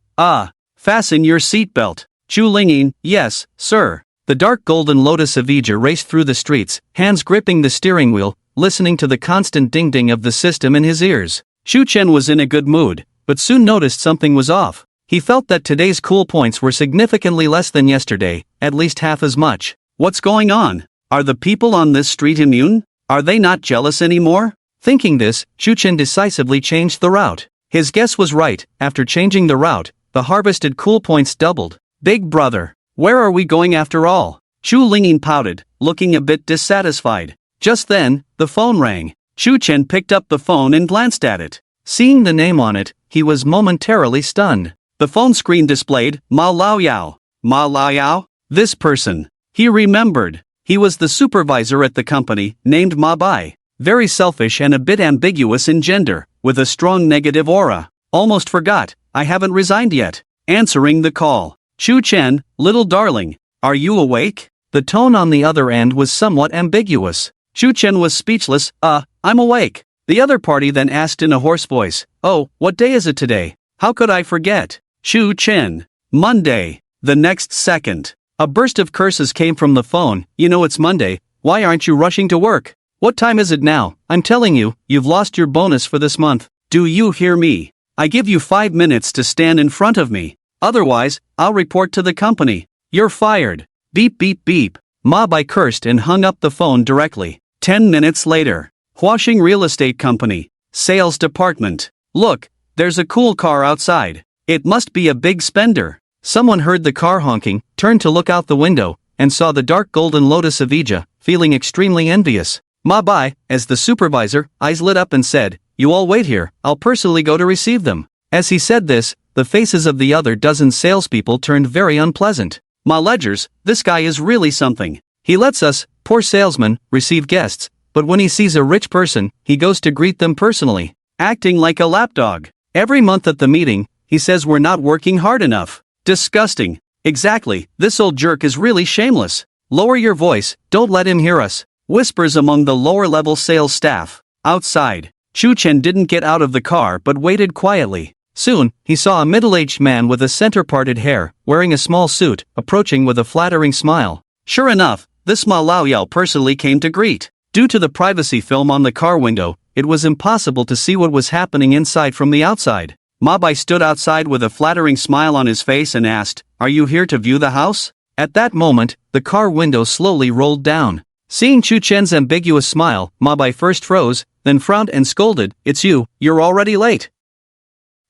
fasten your seatbelt. Chu Lingyin, yes, sir. The dark golden lotus of Ija raced through the streets, hands gripping the steering wheel, listening to the constant ding-ding of the system in his ears. Chu Chen was in a good mood, but soon noticed something was off. He felt that today's cool points were significantly less than yesterday, at least half as much. What's going on? Are the people on this street immune? Are they not jealous anymore? Thinking this, Chu Chen decisively changed the route. His guess was right. After changing the route, the harvested cool points doubled. Big brother, where are we going after all? Chu Lingyin pouted, looking a bit dissatisfied. Just then, the phone rang. Chu Chen picked up the phone and glanced at it. Seeing the name on it, he was momentarily stunned. The phone screen displayed, Ma Lao Yao. Ma Lao Yao? This person. He remembered. He was the supervisor at the company, named Ma Bai. Very selfish and a bit ambiguous in gender, with a strong negative aura. Almost forgot, I haven't resigned yet. Answering the call. Chu Chen, little darling, are you awake? The tone on the other end was somewhat ambiguous. Chu Chen was speechless. I'm awake. The other party then asked in a hoarse voice, oh, what day is it today? How could I forget? Chu Chen. Monday. The next second. A burst of curses came from the phone. You know it's Monday, why aren't you rushing to work? What time is it now? I'm telling you, you've lost your bonus for this month. Do you hear me? I give you 5 minutes to stand in front of me. Otherwise, I'll report to the company. You're fired. Beep beep beep. Ma Bai cursed and hung up the phone directly. 10 minutes later. Huaxing Real Estate Company. Sales Department. Look, there's a cool car outside. It must be a big spender. Someone heard the car honking, turned to look out the window, and saw the dark golden lotus of Ija, feeling extremely envious. Ma Bai, as the supervisor, eyes lit up and said, "You all wait here, I'll personally go to receive them." As he said this, the faces of the other dozen salespeople turned very unpleasant. Ma Ledgers, this guy is really something. He lets us, poor salesmen, receive guests, but when he sees a rich person, he goes to greet them personally, acting like a lapdog. Every month at the meeting, he says we're not working hard enough. Disgusting. Exactly, this old jerk is really shameless. Lower your voice, don't let him hear us. Whispers among the lower-level sales staff. Outside, Chu Chen didn't get out of the car but waited quietly. Soon, he saw a middle-aged man with a center-parted hair, wearing a small suit, approaching with a flattering smile. Sure enough, this Ma Lao Yao personally came to greet. Due to the privacy film on the car window, it was impossible to see what was happening inside from the outside. Ma Bai stood outside with a flattering smile on his face and asked, "Are you here to view the house?" At that moment, the car window slowly rolled down. Seeing Chu Chen's ambiguous smile, Ma Bai first froze, then frowned and scolded, "It's you, you're already late.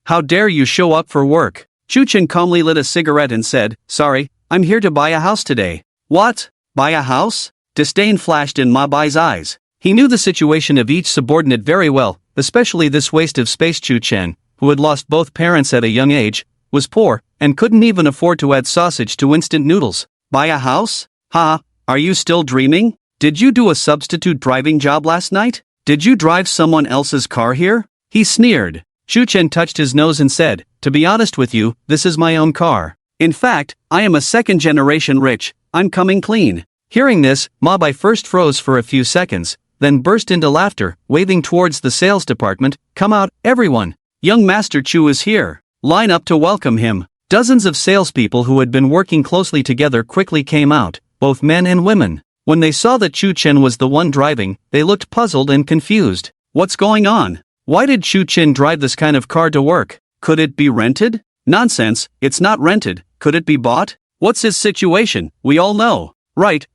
How dare you show up for work?" Chu Chen calmly lit a cigarette and said, "Sorry, I'm here to buy a house today." "What? Buy a house?" Disdain flashed in Ma Bai's eyes. He knew the situation of each subordinate very well, especially this waste of space. Chu Chen, who had lost both parents at a young age, was poor, and couldn't even afford to add sausage to instant noodles. Buy a house? Ha, are you still dreaming? Did you do a substitute driving job last night? Did you drive someone else's car here? He sneered. Chu Chen touched his nose and said, "To be honest with you, this is my own car. In fact, I am a second-generation rich, I'm coming clean." Hearing this, Ma Bai first froze for a few seconds, then burst into laughter, waving towards the sales department, "Come out, everyone. Young Master Chu is here. Line up to welcome him." Dozens of salespeople who had been working closely together quickly came out, both men and women. When they saw that Chu Chen was the one driving, they looked puzzled and confused. What's going on? Why did Chu Chen drive this kind of car to work? Could it be rented? Nonsense, it's not rented. Could it be bought? What's his situation? We all know. Right,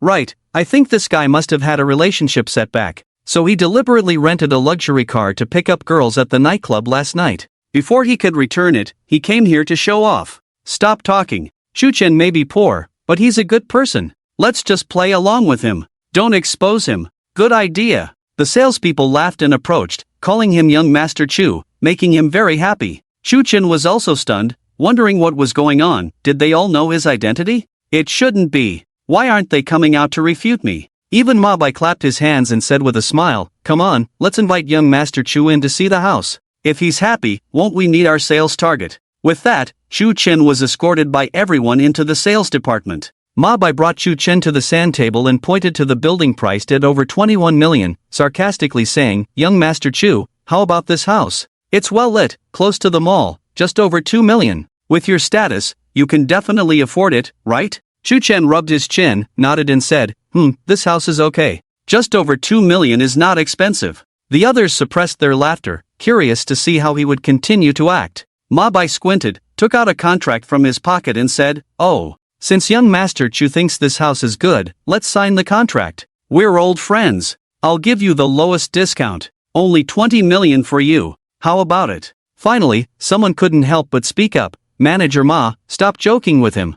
I think this guy must have had a relationship setback. So he deliberately rented a luxury car to pick up girls at the nightclub last night. Before he could return it, he came here to show off. Stop talking. Chu Chen may be poor, but he's a good person. Let's just play along with him. Don't expose him. Good idea. The salespeople laughed and approached, calling him Young Master Chu, making him very happy. Chu Chen was also stunned, wondering what was going on. Did they all know his identity? It shouldn't be. Why aren't they coming out to refute me? Even Ma Bai clapped his hands and said with a smile, "Come on, let's invite Young Master Chu in to see the house. If he's happy, won't we meet our sales target?" With that, Chu Chen was escorted by everyone into the sales department. Ma Bai brought Chu Chen to the sand table and pointed to the building priced at over 21 million, sarcastically saying, "Young Master Chu, how about this house? It's well lit, close to the mall, just over 2 million. With your status, you can definitely afford it, right?" Chu Chen rubbed his chin, nodded and said, This house is okay. Just over 2 million is not expensive." The others suppressed their laughter, curious to see how he would continue to act. Ma Bai squinted, took out a contract from his pocket and said, "Oh, since Young Master Chu thinks this house is good, let's sign the contract. We're old friends. I'll give you the lowest discount. Only 20 million for you. How about it?" Finally, someone couldn't help but speak up. "Manager Ma, stop joking with him.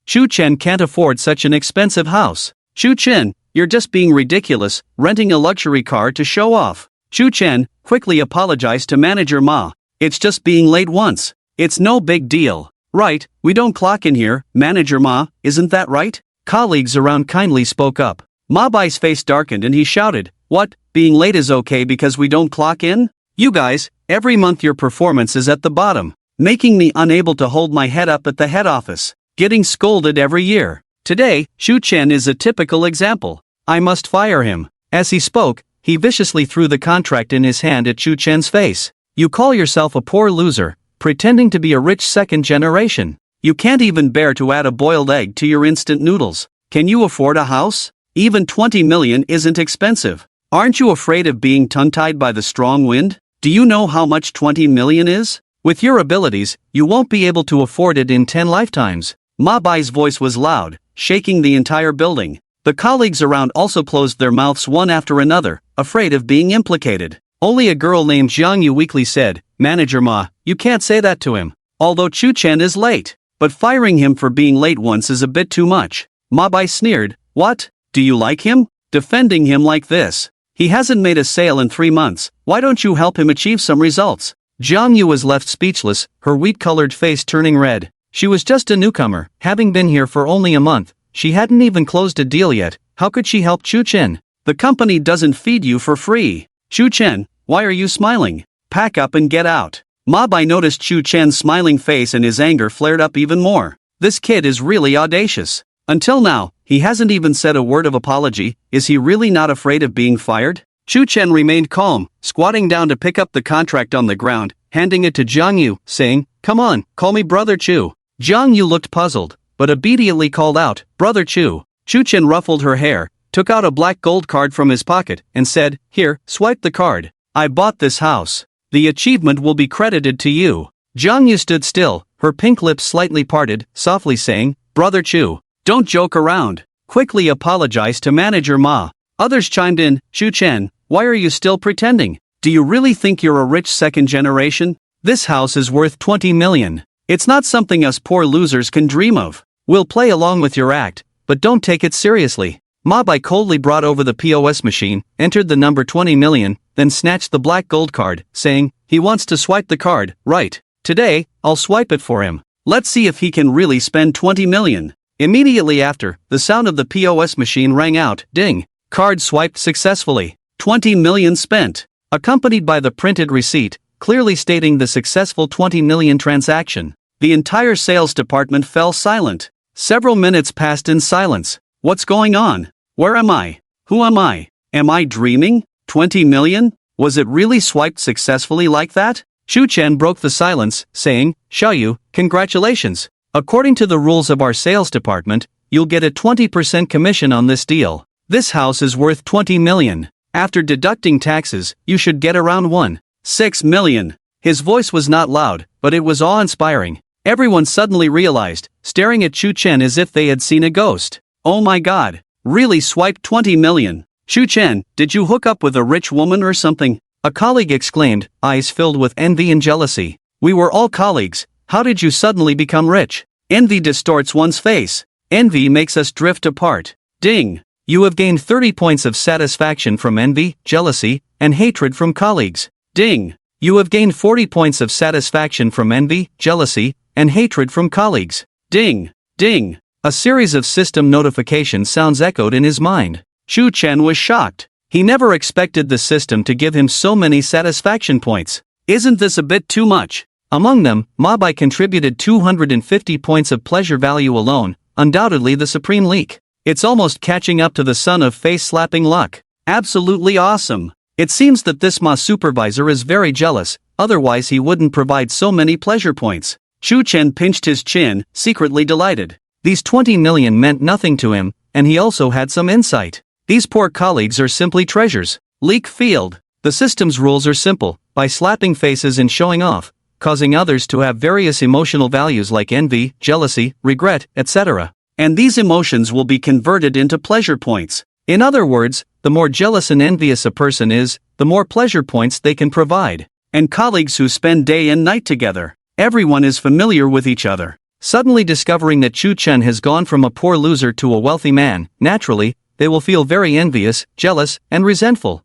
Chu Chen can't afford such an expensive house." "Chu Chen, you're just being ridiculous, renting a luxury car to show off." Chu Chen quickly apologized to Manager Ma. "It's just being late once. It's no big deal. Right, we don't clock in here, Manager Ma, isn't that right?" Colleagues around kindly spoke up. Ma Bai's face darkened and he shouted, "What, being late is okay because we don't clock in? You guys, every month your performance is at the bottom, making me unable to hold my head up at the head office. Getting scolded every year. Today, Chu Chen is a typical example. I must fire him." As he spoke, he viciously threw the contract in his hand at Chu Chen's face. "You call yourself a poor loser, pretending to be a rich second generation. You can't even bear to add a boiled egg to your instant noodles. Can you afford a house? Even 20 million isn't expensive. Aren't you afraid of being tongue-tied by the strong wind? Do you know how much 20 million is? With your abilities, you won't be able to afford it in 10 lifetimes. Ma Bai's voice was loud, shaking the entire building. The colleagues around also closed their mouths one after another, afraid of being implicated. Only a girl named Jiang Yu weakly said, "Manager Ma, you can't say that to him. Although Chu Chen is late. But firing him for being late once is a bit too much." Ma Bai sneered, "What? Do you like him? Defending him like this? He hasn't made a sale in 3 months, why don't you help him achieve some results?" Jiang Yu was left speechless, her wheat-colored face turning red. She was just a newcomer, having been here for only a month. She hadn't even closed a deal yet. How could she help Chu Chen? The company doesn't feed you for free. Chu Chen, why are you smiling? Pack up and get out. Ma Bai noticed Chu Chen's smiling face and his anger flared up even more. This kid is really audacious. Until now, he hasn't even said a word of apology. Is he really not afraid of being fired? Chu Chen remained calm, squatting down to pick up the contract on the ground, handing it to Jiang Yu, saying, "Come on, call me Brother Chu." Jiang Yu looked puzzled, but obediently called out, "Brother Chu." Chu Chen ruffled her hair, took out a black gold card from his pocket, and said, "Here, swipe the card. I bought this house. The achievement will be credited to you." Jiang Yu stood still, her pink lips slightly parted, softly saying, "Brother Chu, don't joke around. Quickly apologize to Manager Ma." Others chimed in, "Chu Chen, why are you still pretending? Do you really think you're a rich second generation? This house is worth 20 million. It's not something us poor losers can dream of. We'll play along with your act, but don't take it seriously." Ma Bai coldly brought over the POS machine, entered the number 20 million, then snatched the black gold card, saying, "He wants to swipe the card, right? Today, I'll swipe it for him. Let's see if he can really spend 20 million. Immediately after, the sound of the POS machine rang out, ding. Card swiped successfully. 20 million spent. Accompanied by the printed receipt, clearly stating the successful 20 million transaction. The entire sales department fell silent. Several minutes passed in silence. What's going on? Where am I? Who am I? Am I dreaming? 20 million? Was it really swiped successfully like that? Chu Chen broke the silence, saying, "Xiaoyu, congratulations. According to the rules of our sales department, you'll get a 20% commission on this deal. This house is worth 20 million. After deducting taxes, you should get around 1.6 million. His voice was not loud, but it was awe-inspiring. Everyone suddenly realized, staring at Chu Chen as if they had seen a ghost. Oh my god, really swiped 20 million. Chu Chen, did you hook up with a rich woman or something? A colleague exclaimed, eyes filled with envy and jealousy. We were all colleagues. How did you suddenly become rich? Envy distorts one's face. Envy makes us drift apart. Ding. You have gained 30 points of satisfaction from envy, jealousy, and hatred from colleagues. Ding. You have gained 40 points of satisfaction from envy, jealousy, and hatred from colleagues. Ding. Ding. A series of system notification sounds echoed in his mind. Chu Chen was shocked. He never expected the system to give him so many satisfaction points. Isn't this a bit too much? Among them, Ma Bai contributed 250 points of pleasure value alone, undoubtedly the supreme leak. It's almost catching up to the son of face-slapping luck. Absolutely awesome. It seems that this Ma supervisor is very jealous, otherwise he wouldn't provide so many pleasure points. Chu Chen pinched his chin, secretly delighted. These 20 million meant nothing to him, and he also had some insight. These poor colleagues are simply treasures. Leak field. The system's rules are simple, by slapping faces and showing off, causing others to have various emotional values like envy, jealousy, regret, etc. And these emotions will be converted into pleasure points. In other words, the more jealous and envious a person is, the more pleasure points they can provide. And colleagues who spend day and night together. Everyone is familiar with each other. Suddenly discovering that Chu Chen has gone from a poor loser to a wealthy man, naturally, they will feel very envious, jealous, and resentful.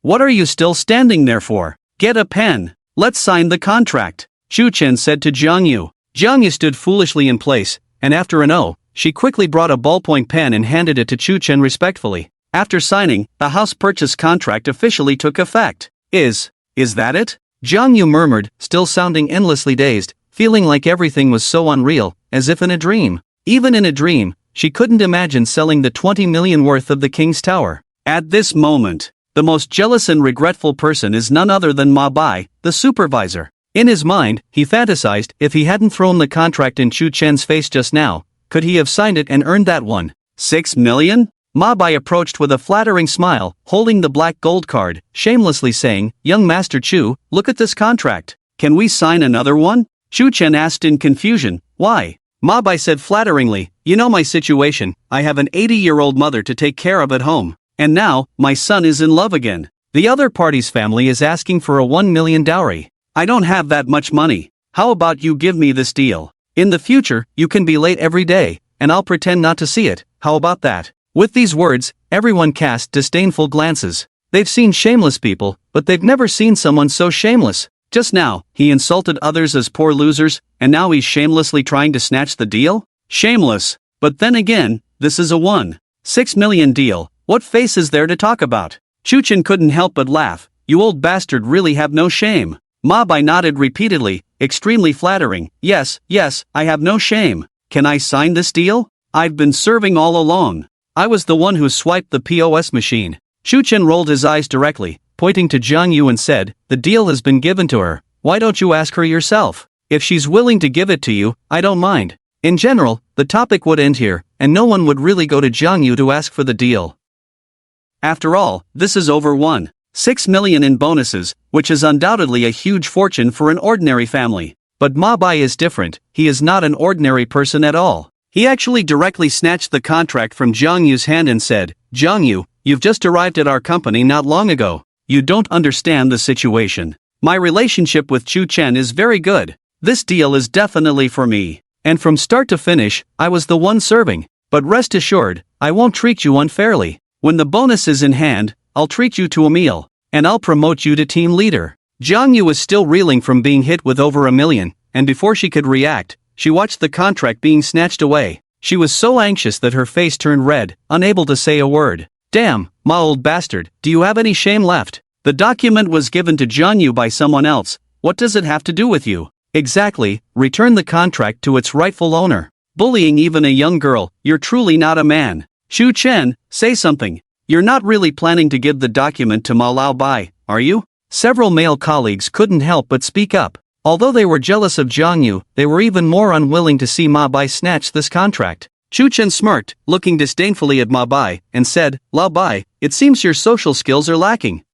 What are you still standing there for? Get a pen. Let's sign the contract, Chu Chen said to Jiang Yu. Jiang Yu stood foolishly in place, and after an "oh," she quickly brought a ballpoint pen and handed it to Chu Chen respectfully. After signing, the house purchase contract officially took effect. Is that it? Jiang Yu murmured, still sounding endlessly dazed, feeling like everything was so unreal, as if in a dream. Even in a dream, she couldn't imagine selling the 20 million worth of the King's Tower. At this moment, the most jealous and regretful person is none other than Ma Bai, the supervisor. In his mind, he fantasized, if he hadn't thrown the contract in Chu Chen's face just now, could he have signed it and earned that 1.6 million? Ma Bai approached with a flattering smile, holding the black gold card, shamelessly saying, "Young Master Chu, look at this contract. Can we sign another one? Chu Chen asked in confusion. Why? Ma Bai said flatteringly, you know my situation, I have an 80-year-old mother to take care of at home. And now, my son is in love again. The other party's family is asking for a 1 million dowry. I don't have that much money. How about you give me this deal? In the future, you can be late every day, and I'll pretend not to see it. How about that? With these words, everyone cast disdainful glances. They've seen shameless people, but they've never seen someone so shameless. Just now, he insulted others as poor losers, and now he's shamelessly trying to snatch the deal? Shameless. But then again, this is a 1.6 million deal. What face is there to talk about? Chu Chen couldn't help but laugh. You old bastard really have no shame. Ma Bai nodded repeatedly, extremely flattering. Yes, I have no shame. Can I sign this deal? I've been serving all along. I was the one who swiped the POS machine. Chu Chen rolled his eyes directly, pointing to Jiang Yu and said, the deal has been given to her. Why don't you ask her yourself? If she's willing to give it to you, I don't mind. In general, the topic would end here, and no one would really go to Jiang Yu to ask for the deal. After all, this is over 1.6 million in bonuses, which is undoubtedly a huge fortune for an ordinary family. But Ma Bai is different, he is not an ordinary person at all. He actually directly snatched the contract from Jiang Yu's hand and said, Jiang Yu, you've just arrived at our company not long ago. You don't understand the situation. My relationship with Chu Chen is very good. This deal is definitely for me. And from start to finish, I was the one serving. But rest assured, I won't treat you unfairly. When the bonus is in hand, I'll treat you to a meal. And I'll promote you to team leader. Jiang Yu was still reeling from being hit with over 1 million, and before she could react, she watched the contract being snatched away. She was so anxious that her face turned red, unable to say a word. Damn, ma old bastard, do you have any shame left? The document was given to Jiang Yu by someone else. What does it have to do with you? Exactly, return the contract to its rightful owner. Bullying even a young girl, you're truly not a man. Chu Chen, say something. You're not really planning to give the document to Ma Lao Bai, are you? Several male colleagues couldn't help but speak up. Although they were jealous of Jiang Yu, they were even more unwilling to see Ma Bai snatch this contract. Chu Chen smirked, looking disdainfully at Ma Bai, and said, Lao Bai, it seems your social skills are lacking.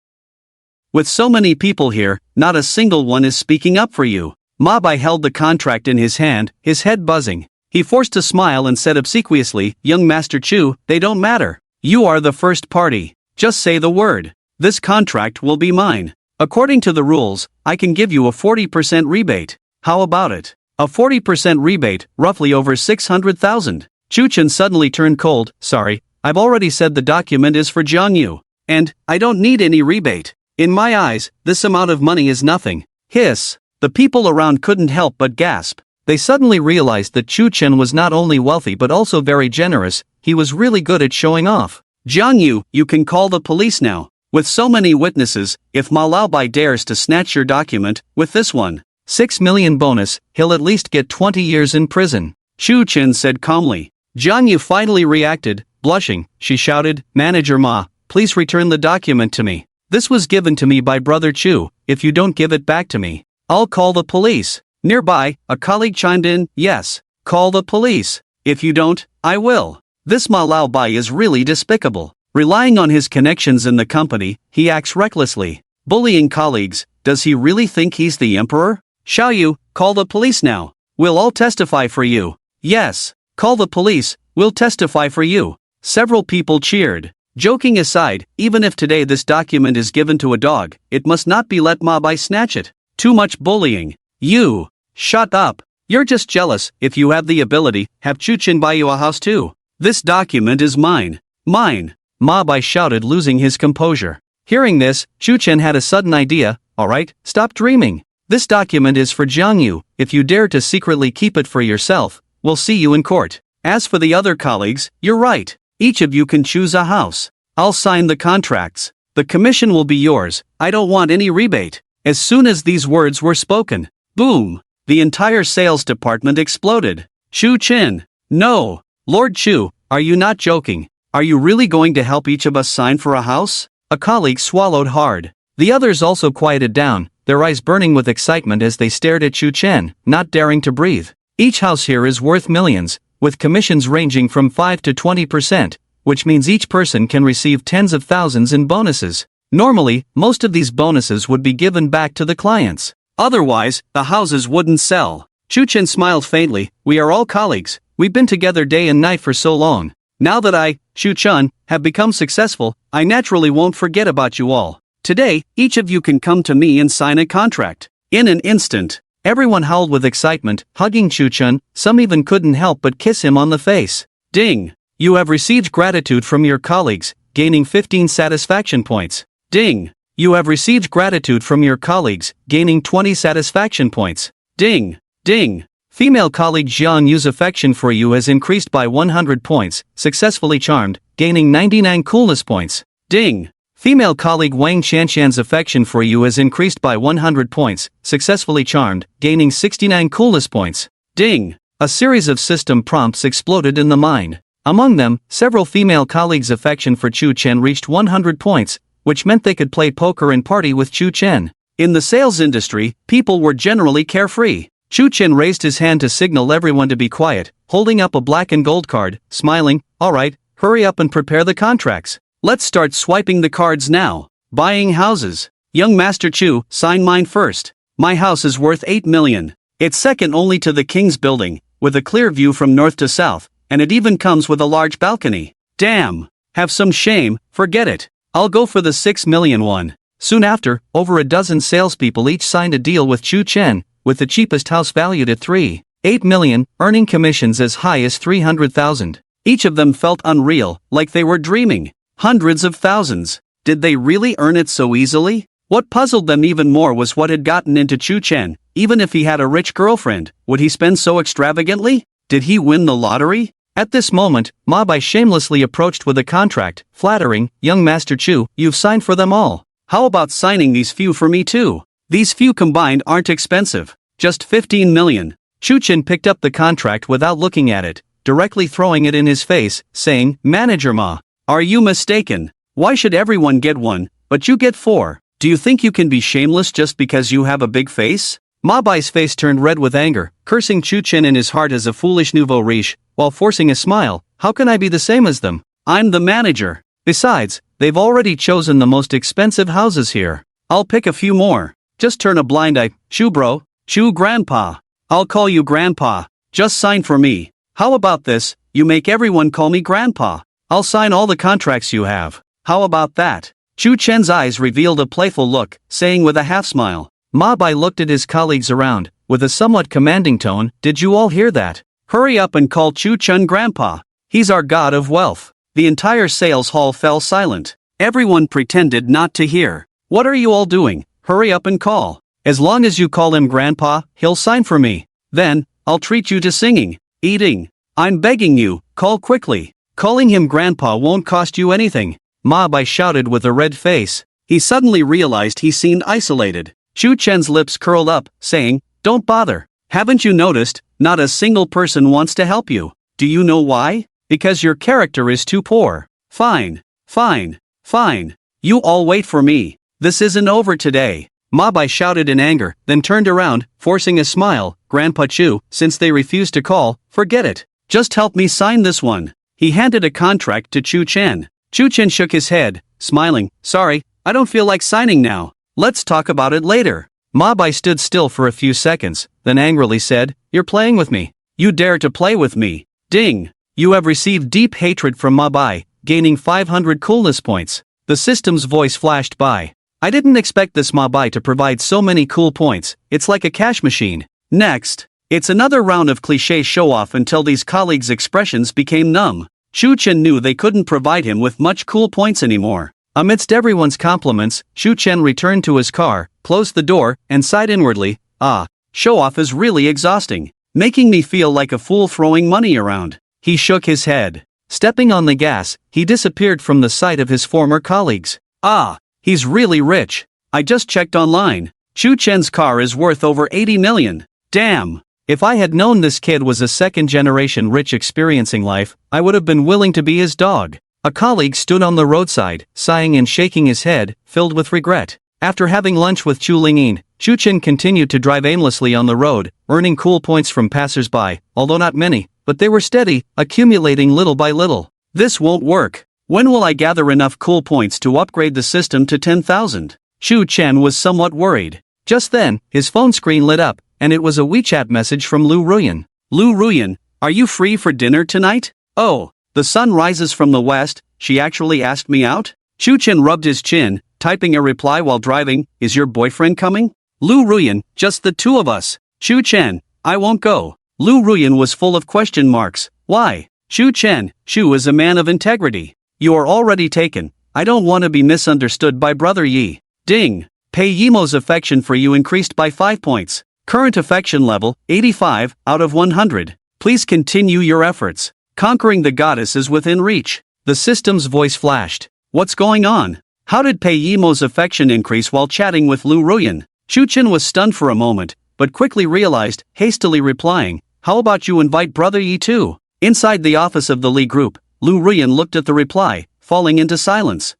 With so many people here, not a single one is speaking up for you. Ma Bai held the contract in his hand, his head buzzing. He forced a smile and said obsequiously, Young Master Chu, they don't matter. You are the first party. Just say the word. This contract will be mine. According to the rules, I can give you a 40% rebate. How about it? A 40% rebate, roughly over 600,000. Chu Chen suddenly turned cold. Sorry, I've already said the document is for Jiang Yu. And, I don't need any rebate. In my eyes, this amount of money is nothing. Hiss. The people around couldn't help but gasp. They suddenly realized that Chu Chen was not only wealthy but also very generous. He was really good at showing off. Jiang Yu, you can call the police now. With so many witnesses, if Ma Lao Bai dares to snatch your document, with this 1.6 million bonus, he'll at least get 20 years in prison. Chu Chen said calmly. Jiang Yu finally reacted, blushing. She shouted, Manager Ma, please return the document to me. This was given to me by Brother Chu. If you don't give it back to me, I'll call the police. Nearby, a colleague chimed in, yes, call the police. If you don't, I will. This Ma Lao Bai is really despicable. Relying on his connections in the company, he acts recklessly. Bullying colleagues, does he really think he's the emperor? Xiao Yu, call the police now. We'll all testify for you. Yes, call the police, we'll testify for you. Several people cheered. Joking aside, even if today this document is given to a dog, it must not be let Ma Bai snatch it. Too much bullying. You. Shut up. You're just jealous. If you have the ability, have Chu Chen buy you a house too. This document is mine. Mine. Ma Bai shouted, losing his composure. Hearing this, Chu Chen had a sudden idea. Alright, stop dreaming. This document is for Jiang Yu. If you dare to secretly keep it for yourself, we'll see you in court. As for the other colleagues, you're right. Each of you can choose a house. I'll sign the contracts. The commission will be yours. I don't want any rebate. As soon as these words were spoken, boom! The entire sales department exploded. Chu Chen. No. Lord Chu, are you not joking? Are you really going to help each of us sign for a house? A colleague swallowed hard. The others also quieted down, their eyes burning with excitement as they stared at Chu Chen, not daring to breathe. Each house here is worth millions, with commissions ranging from 5 to 20%, which means each person can receive tens of thousands in bonuses. Normally, most of these bonuses would be given back to the clients. Otherwise, the houses wouldn't sell. Chu Chen smiled faintly. We are all colleagues. We've been together day and night for so long. Now that I, Chu Chun, have become successful, I naturally won't forget about you all. Today, each of you can come to me and sign a contract. In an instant, everyone howled with excitement, hugging Chu Chun. Some even couldn't help but kiss him on the face. Ding! You have received gratitude from your colleagues, gaining 15 satisfaction points. Ding! You have received gratitude from your colleagues, gaining 20 satisfaction points. Ding! Ding! Female colleague Jian Yu's affection for you has increased by 100 points, successfully charmed, gaining 99 coolness points. Ding! Female colleague Wang Shanshan's affection for you has increased by 100 points, successfully charmed, gaining 69 coolness points. Ding! A series of system prompts exploded in the mind. Among them, several female colleagues' affection for Chu Chen reached 100 points, which meant they could play poker and party with Chu Chen. In the sales industry, people were generally carefree. Chu Chen raised his hand to signal everyone to be quiet, holding up a black and gold card, smiling. Alright, hurry up and prepare the contracts. Let's start swiping the cards now. Buying houses. Young Master Chu, sign mine first. My house is worth 8 million. It's second only to the king's building, with a clear view from north to south, and it even comes with a large balcony. Damn! Have some shame, forget it. I'll go for the 6 million one. Soon after, over a dozen salespeople each signed a deal with Chu Chen, with the cheapest house valued at 3.8 million, earning commissions as high as 300,000. Each of them felt unreal, like they were dreaming. Hundreds of thousands. Did they really earn it so easily? What puzzled them even more was what had gotten into Chu Chen. Even if he had a rich girlfriend, would he spend so extravagantly? Did he win the lottery? At this moment, Ma Bai shamelessly approached with a contract, flattering. Young Master Chu, you've signed for them all. How about signing these few for me too? These few combined aren't expensive. Just 15 million. Chu Chen picked up the contract without looking at it, directly throwing it in his face, saying, Manager Ma, are you mistaken? Why should everyone get one, but you get 4? Do you think you can be shameless just because you have a big face? Ma Bai's face turned red with anger, cursing Chu Chen in his heart as a foolish nouveau riche, while forcing a smile. How can I be the same as them? I'm the manager. Besides, they've already chosen the most expensive houses here. I'll pick a few more. Just turn a blind eye. Chu bro, Chu grandpa. I'll call you grandpa. Just sign for me. How about this? You make everyone call me grandpa. I'll sign all the contracts you have. How about that? Chu Chen's eyes revealed a playful look, saying with a half-smile. Ma Bai looked at his colleagues around, with a somewhat commanding tone. Did you all hear that? Hurry up and call Chu Chen grandpa. He's our god of wealth. The entire sales hall fell silent. Everyone pretended not to hear. What are you all doing? Hurry up and call. As long as you call him grandpa, he'll sign for me. Then, I'll treat you to singing, eating. I'm begging you, call quickly. Calling him grandpa won't cost you anything. Ma Bai shouted with a red face. He suddenly realized he seemed isolated. Chu Chen's lips curled up, saying, Don't bother. Haven't you noticed? Not a single person wants to help you. Do you know why? Because your character is too poor. Fine. Fine. Fine. You all wait for me. This isn't over today. Ma Bai shouted in anger, then turned around, forcing a smile. Grandpa Chu, since they refuse to call, forget it. Just help me sign this one. He handed a contract to Chu Chen. Chu Chen shook his head, smiling. Sorry, I don't feel like signing now. Let's talk about it later. Ma Bai stood still for a few seconds, then angrily said, You're playing with me. You dare to play with me. Ding. You have received deep hatred from Ma Bai, gaining 500 coolness points. The system's voice flashed by. I didn't expect this Ma Bai to provide so many cool points. It's like a cash machine. Next. It's another round of cliché show-off until these colleagues' expressions became numb. Chu Chen knew they couldn't provide him with much cool points anymore. Amidst everyone's compliments, Chu Chen returned to his car, closed the door, and sighed inwardly. Show-off is really exhausting, making me feel like a fool throwing money around. He shook his head. Stepping on the gas, he disappeared from the sight of his former colleagues. He's really rich. I just checked online. Chu Chen's car is worth over 80 million. Damn. If I had known this kid was a second-generation rich experiencing life, I would have been willing to be his dog. A colleague stood on the roadside, sighing and shaking his head, filled with regret. After having lunch with Chu Lingyin, Chu Chen continued to drive aimlessly on the road, earning cool points from passers-by, although not many, but they were steady, accumulating little by little. This won't work. When will I gather enough cool points to upgrade the system to 10,000? Chu Chen was somewhat worried. Just then, his phone screen lit up, and it was a WeChat message from Lou Ruyan. Lou Ruyan, are you free for dinner tonight? Oh, the sun rises from the west, she actually asked me out? Chu Chen rubbed his chin, typing a reply while driving, is your boyfriend coming? Lou Ruyan, just the two of us. Chu Chen, I won't go. Lou Ruyan was full of question marks. Why? Chu Chen, Chu is a man of integrity. You are already taken. I don't want to be misunderstood by Brother Yi. Ding. Pei Yimo's affection for you increased by 5 points. Current affection level, 85 out of 100. Please continue your efforts. Conquering the goddess is within reach. The system's voice flashed. What's going on? How did Pei Yimo's affection increase while chatting with Lou Ruyan? Chu Chen was stunned for a moment, but quickly realized, hastily replying, how about you invite Brother Yi too? Inside the office of the Li Group, Lou Ruyan looked at the reply, falling into silence.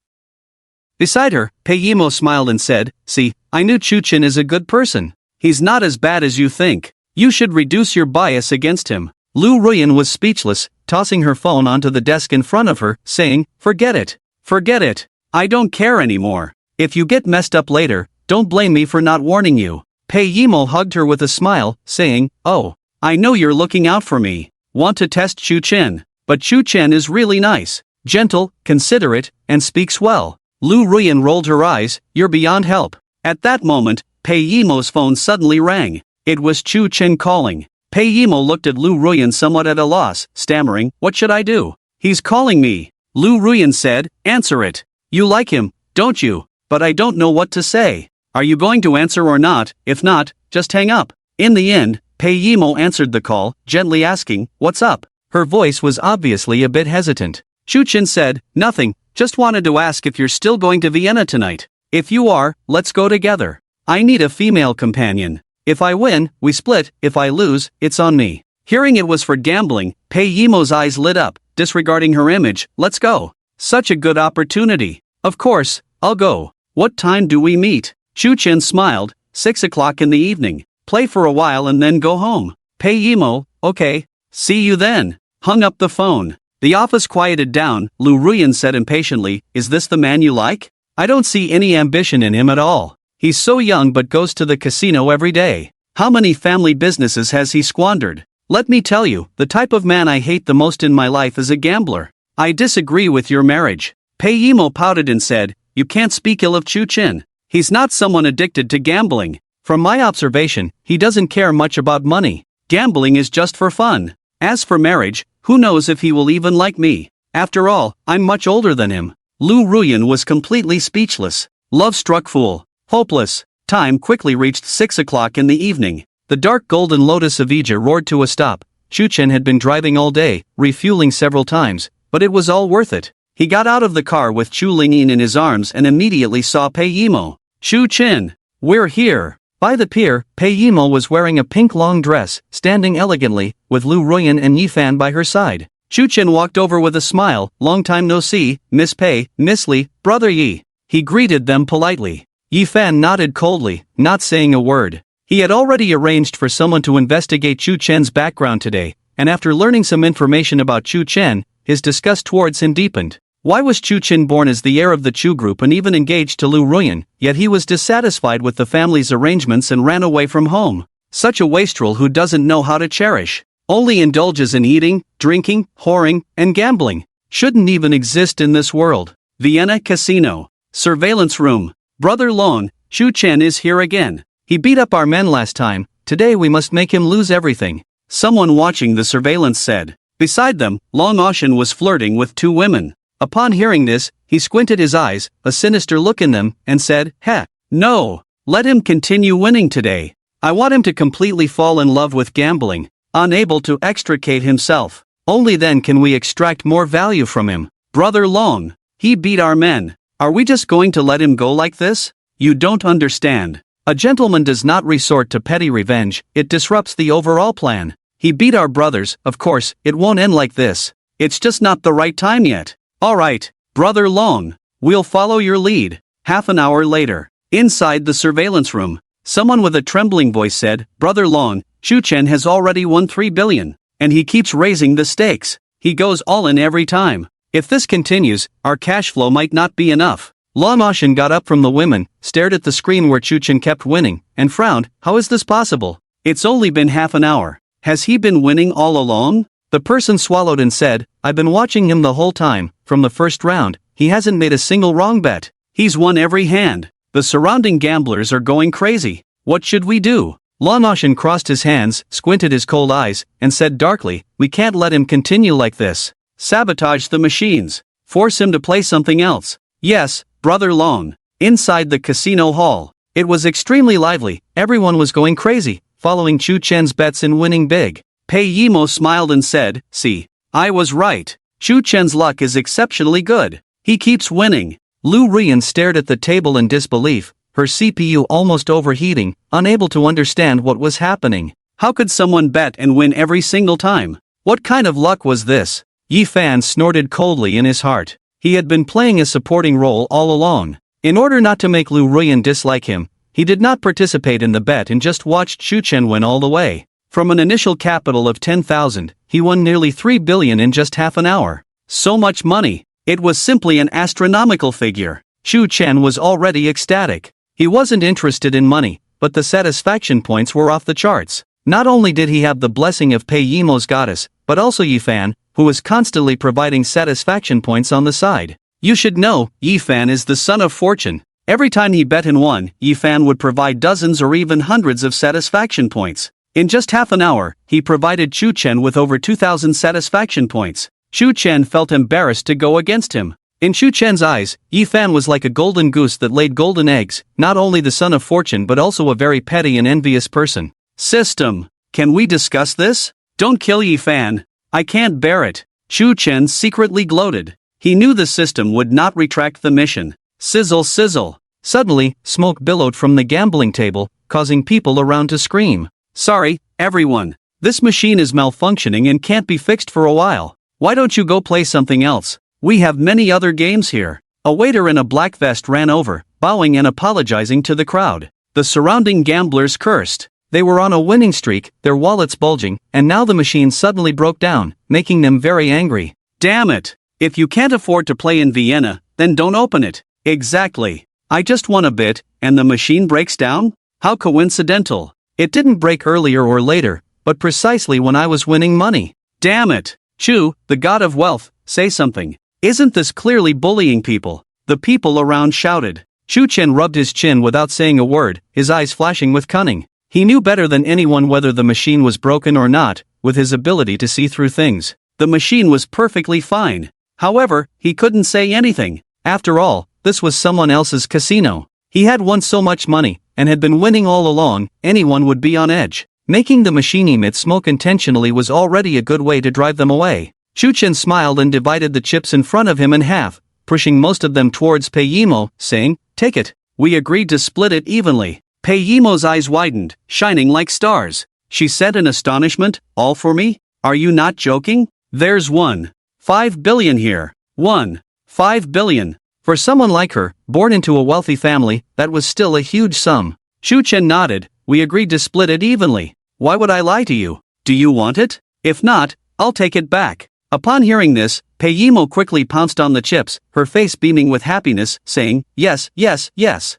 Beside her, Pei Yimo smiled and said, see, I knew Chu Chen is a good person. He's not as bad as you think. You should reduce your bias against him. Lou Ruyan was speechless, tossing her phone onto the desk in front of her, saying, forget it. Forget it. I don't care anymore. If you get messed up later, don't blame me for not warning you. Pei Yimo hugged her with a smile, saying, oh, I know you're looking out for me. Want to test Chu Chen. But Chu Chen is really nice, gentle, considerate, and speaks well. Lou Ruyan rolled her eyes, you're beyond help. At that moment, Pei Yimo's phone suddenly rang. It was Chu Chen calling. Pei Yimo looked at Lou Ruyan somewhat at a loss, stammering, what should I do? He's calling me. Lou Ruyan said, answer it. You like him, don't you? But I don't know what to say. Are you going to answer or not? If not, just hang up. In the end, Pei Yimo answered the call, gently asking, what's up? Her voice was obviously a bit hesitant. Chu Chen said, nothing, just wanted to ask if you're still going to Vienna tonight. If you are, let's go together. I need a female companion. If I win, we split, if I lose, it's on me. Hearing it was for gambling, Pei Yimo's eyes lit up, disregarding her image, let's go. Such a good opportunity. Of course, I'll go. What time do we meet? Chu Chen smiled, 6 o'clock in the evening. Play for a while and then go home. Pei Yimo, okay. See you then. Hung up the phone. The office quieted down. Lou Ruyan said impatiently, is this the man you like? I don't see any ambition in him at all. He's so young but goes to the casino every day. How many family businesses has he squandered? Let me tell you, the type of man I hate the most in my life is a gambler. I disagree with your marriage. Pei Yimo pouted and said, you can't speak ill of Chu Chen. He's not someone addicted to gambling. From my observation, he doesn't care much about money. Gambling is just for fun. As for marriage, who knows if he will even like me? After all, I'm much older than him. Lou Ruyan was completely speechless. Love-struck fool. Hopeless. Time quickly reached 6 o'clock in the evening. The dark golden lotus of Ija roared to a stop. Chu Chen had been driving all day, refueling several times, but it was all worth it. He got out of the car with Chu Lingyin in his arms and immediately saw Pei Yimo. Chu Chen, we're here. By the pier, Pei Yimo was wearing a pink long dress, standing elegantly, with Lou Ruyan and Yifan by her side. Chu Chen walked over with a smile, long time no see, Miss Pei, Miss Li, Brother Yi. He greeted them politely. Yifan nodded coldly, not saying a word. He had already arranged for someone to investigate Chu Chen's background today, and after learning some information about Chu Chen, his disgust towards him deepened. Why was Chu Chen born as the heir of the Chu group and even engaged to Lou Ruyan, yet he was dissatisfied with the family's arrangements and ran away from home? Such a wastrel who doesn't know how to cherish. Only indulges in eating, drinking, whoring, and gambling. Shouldn't even exist in this world. Vienna Casino. Surveillance room. Brother Lon, Chu Chen is here again. He beat up our men last time, today we must make him lose everything. Someone watching the surveillance said. Beside them, Long Ocean was flirting with 2 women. Upon hearing this, he squinted his eyes, a sinister look in them, and said, heh, no, let him continue winning today. I want him to completely fall in love with gambling, unable to extricate himself. Only then can we extract more value from him. Brother Long, he beat our men. Are we just going to let him go like this? You don't understand. A gentleman does not resort to petty revenge, it disrupts the overall plan. He beat our brothers, of course, it won't end like this. It's just not the right time yet. Alright, Brother Long, we'll follow your lead. Half an hour later, inside the surveillance room, someone with a trembling voice said, Brother Long, Chu Chen has already won 3 billion, and he keeps raising the stakes. He goes all in every time. If this continues, our cash flow might not be enough. Lamashin got up from the women, stared at the screen where Chuchen kept winning, and frowned. How is this possible? It's only been half an hour. Has he been winning all along? The person swallowed and said, I've been watching him the whole time. From the first round, he hasn't made a single wrong bet. He's won every hand. The surrounding gamblers are going crazy. What should we do? Lamashin crossed his hands, squinted his cold eyes, and said darkly, we can't let him continue like this. Sabotage the machines. Force him to play something else. Yes, Brother Long. Inside the casino hall. It was extremely lively. Everyone was going crazy, following Chu Chen's bets and winning big. Pei Yimo smiled and said, see, I was right. Chu Chen's luck is exceptionally good. He keeps winning. Lu Rian stared at the table in disbelief, her CPU almost overheating, unable to understand what was happening. How could someone bet and win every single time? What kind of luck was this? Yi Fan snorted coldly in his heart. He had been playing a supporting role all along. In order not to make Lu Rian dislike him, he did not participate in the bet and just watched Chu Chen win all the way. From an initial capital of 10,000, he won nearly 3 billion in just half an hour. So much money. It was simply an astronomical figure. Chu Chen was already ecstatic. He wasn't interested in money, but the satisfaction points were off the charts. Not only did he have the blessing of Pei Yimo's goddess, but also Yi Fan, who was constantly providing satisfaction points on the side. You should know, Yi Fan is the son of fortune. Every time he bet and won, Yi Fan would provide dozens or even hundreds of satisfaction points. In just half an hour, he provided Chu Chen with over 2,000 satisfaction points. Chu Chen felt embarrassed to go against him. In Chu Chen's eyes, Yi Fan was like a golden goose that laid golden eggs, not only the son of fortune but also a very petty and envious person. System. Can we discuss this? Don't kill Yi Fan. I can't bear it. Chu Chen secretly gloated. He knew the system would not retract the mission. Sizzle sizzle. Suddenly, smoke billowed from the gambling table, causing people around to scream. Sorry, everyone. This machine is malfunctioning and can't be fixed for a while. Why don't you go play something else? We have many other games here. A waiter in a black vest ran over, bowing and apologizing to the crowd. The surrounding gamblers cursed. They were on a winning streak, their wallets bulging, and now the machine suddenly broke down, making them very angry. Damn it! If you can't afford to play in Vienna, then don't open it. Exactly. I just won a bit, and the machine breaks down? How coincidental. It didn't break earlier or later, but precisely when I was winning money. Damn it! Chu, the god of wealth, say something. Isn't this clearly bullying people? The people around shouted. Chu Chen rubbed his chin without saying a word, his eyes flashing with cunning. He knew better than anyone whether the machine was broken or not, with his ability to see through things. The machine was perfectly fine. However, he couldn't say anything. After all, this was someone else's casino. He had won so much money, and had been winning all along, anyone would be on edge. Making the machine emit smoke intentionally was already a good way to drive them away. Chu Chen smiled and divided the chips in front of him in half, pushing most of them towards Pei Yimo, saying, take it. We agreed to split it evenly. Pei Yimo's eyes widened, shining like stars. She said in astonishment, all for me? Are you not joking? There's 1.5 billion here. 1.5 billion. For someone like her, born into a wealthy family, that was still a huge sum. Chu Chen nodded. We agreed to split it evenly. Why would I lie to you? Do you want it? If not, I'll take it back. Upon hearing this, Pei Yimo quickly pounced on the chips, her face beaming with happiness, saying, yes, yes, yes.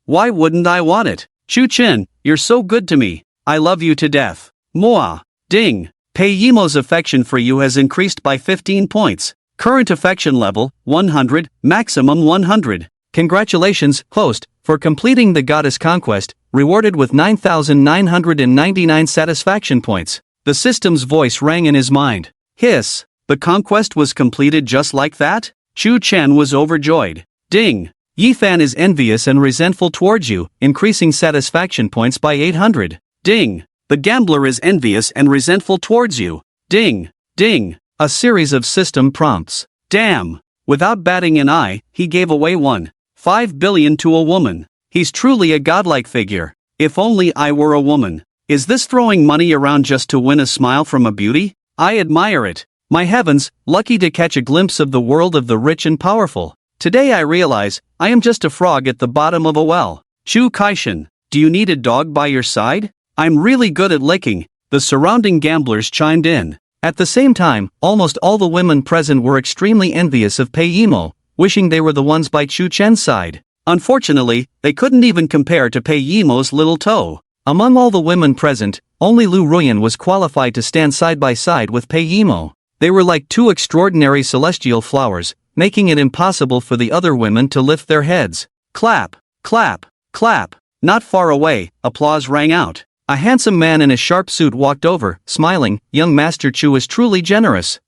Why wouldn't I want it? Chu Chen, you're so good to me. I love you to death. Mwah. Ding. Pei Yimo's affection for you has increased by 15 points. Current affection level, 100, maximum 100. Congratulations, host, for completing the goddess conquest, rewarded with 9,999 satisfaction points. The system's voice rang in his mind. Hiss. The conquest was completed just like that? Chu Chen was overjoyed. Ding. Yi Fan is envious and resentful towards you, increasing satisfaction points by 800. Ding. The gambler is envious and resentful towards you. Ding. Ding. A series of system prompts. Damn. Without batting an eye, he gave away 1.5 billion to a woman. He's truly a godlike figure. If only I were a woman. Is this throwing money around just to win a smile from a beauty? I admire it. My heavens, lucky to catch a glimpse of the world of the rich and powerful. Today I realize, I am just a frog at the bottom of a well. Chu Kaishan, do you need a dog by your side? I'm really good at licking. The surrounding gamblers chimed in. At the same time, almost all the women present were extremely envious of Pei Yimo, wishing they were the ones by Chu Chen's side. Unfortunately, they couldn't even compare to Pei Yimo's little toe. Among all the women present, only Lu Ruyan was qualified to stand side by side with Pei Yimo. They were like two extraordinary celestial flowers, making it impossible for the other women to lift their heads. Clap, clap, clap. Not far away, applause rang out. A handsome man in a sharp suit walked over, smiling. Young Master Chu is truly generous,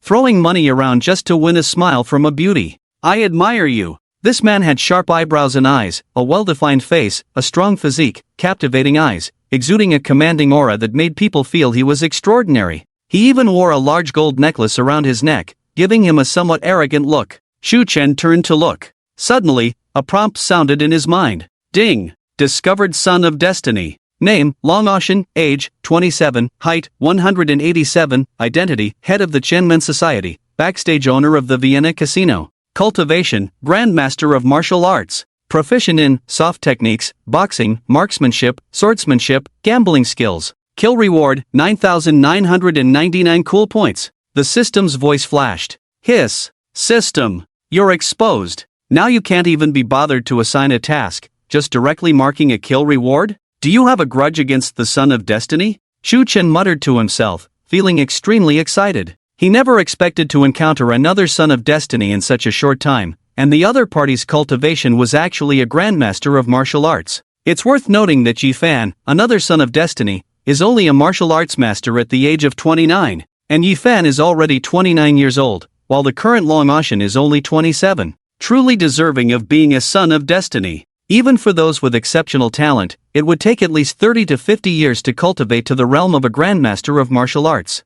throwing money around just to win a smile from a beauty. I admire you. This man had sharp eyebrows and eyes, a well-defined face, a strong physique, captivating eyes, exuding a commanding aura that made people feel he was extraordinary. He even wore a large gold necklace around his neck, giving him a somewhat arrogant look. Chu Chen turned to look. Suddenly, a prompt sounded in his mind. Ding! Discovered Son of Destiny. Name, Long Ocean, age, 27, height, 187, identity, head of the Chenmen Society, backstage owner of the Vienna Casino. Cultivation, Grandmaster of Martial Arts. Proficient in, soft techniques, boxing, marksmanship, swordsmanship, gambling skills. Kill reward, 9,999 cool points. The system's voice flashed. Hiss. System. You're exposed. Now you can't even be bothered to assign a task, just directly marking a kill reward? Do you have a grudge against the Son of Destiny? Chu Chen muttered to himself, feeling extremely excited. He never expected to encounter another Son of Destiny in such a short time, and the other party's cultivation was actually a Grandmaster of Martial Arts. It's worth noting that Yi Fan, another Son of Destiny, is only a martial arts master at the age of 29, and Yi Fan is already 29 years old, while the current Long Ocean is only 27. Truly deserving of being a Son of Destiny. Even for those with exceptional talent, it would take at least 30 to 50 years to cultivate to the realm of a Grandmaster of Martial Arts.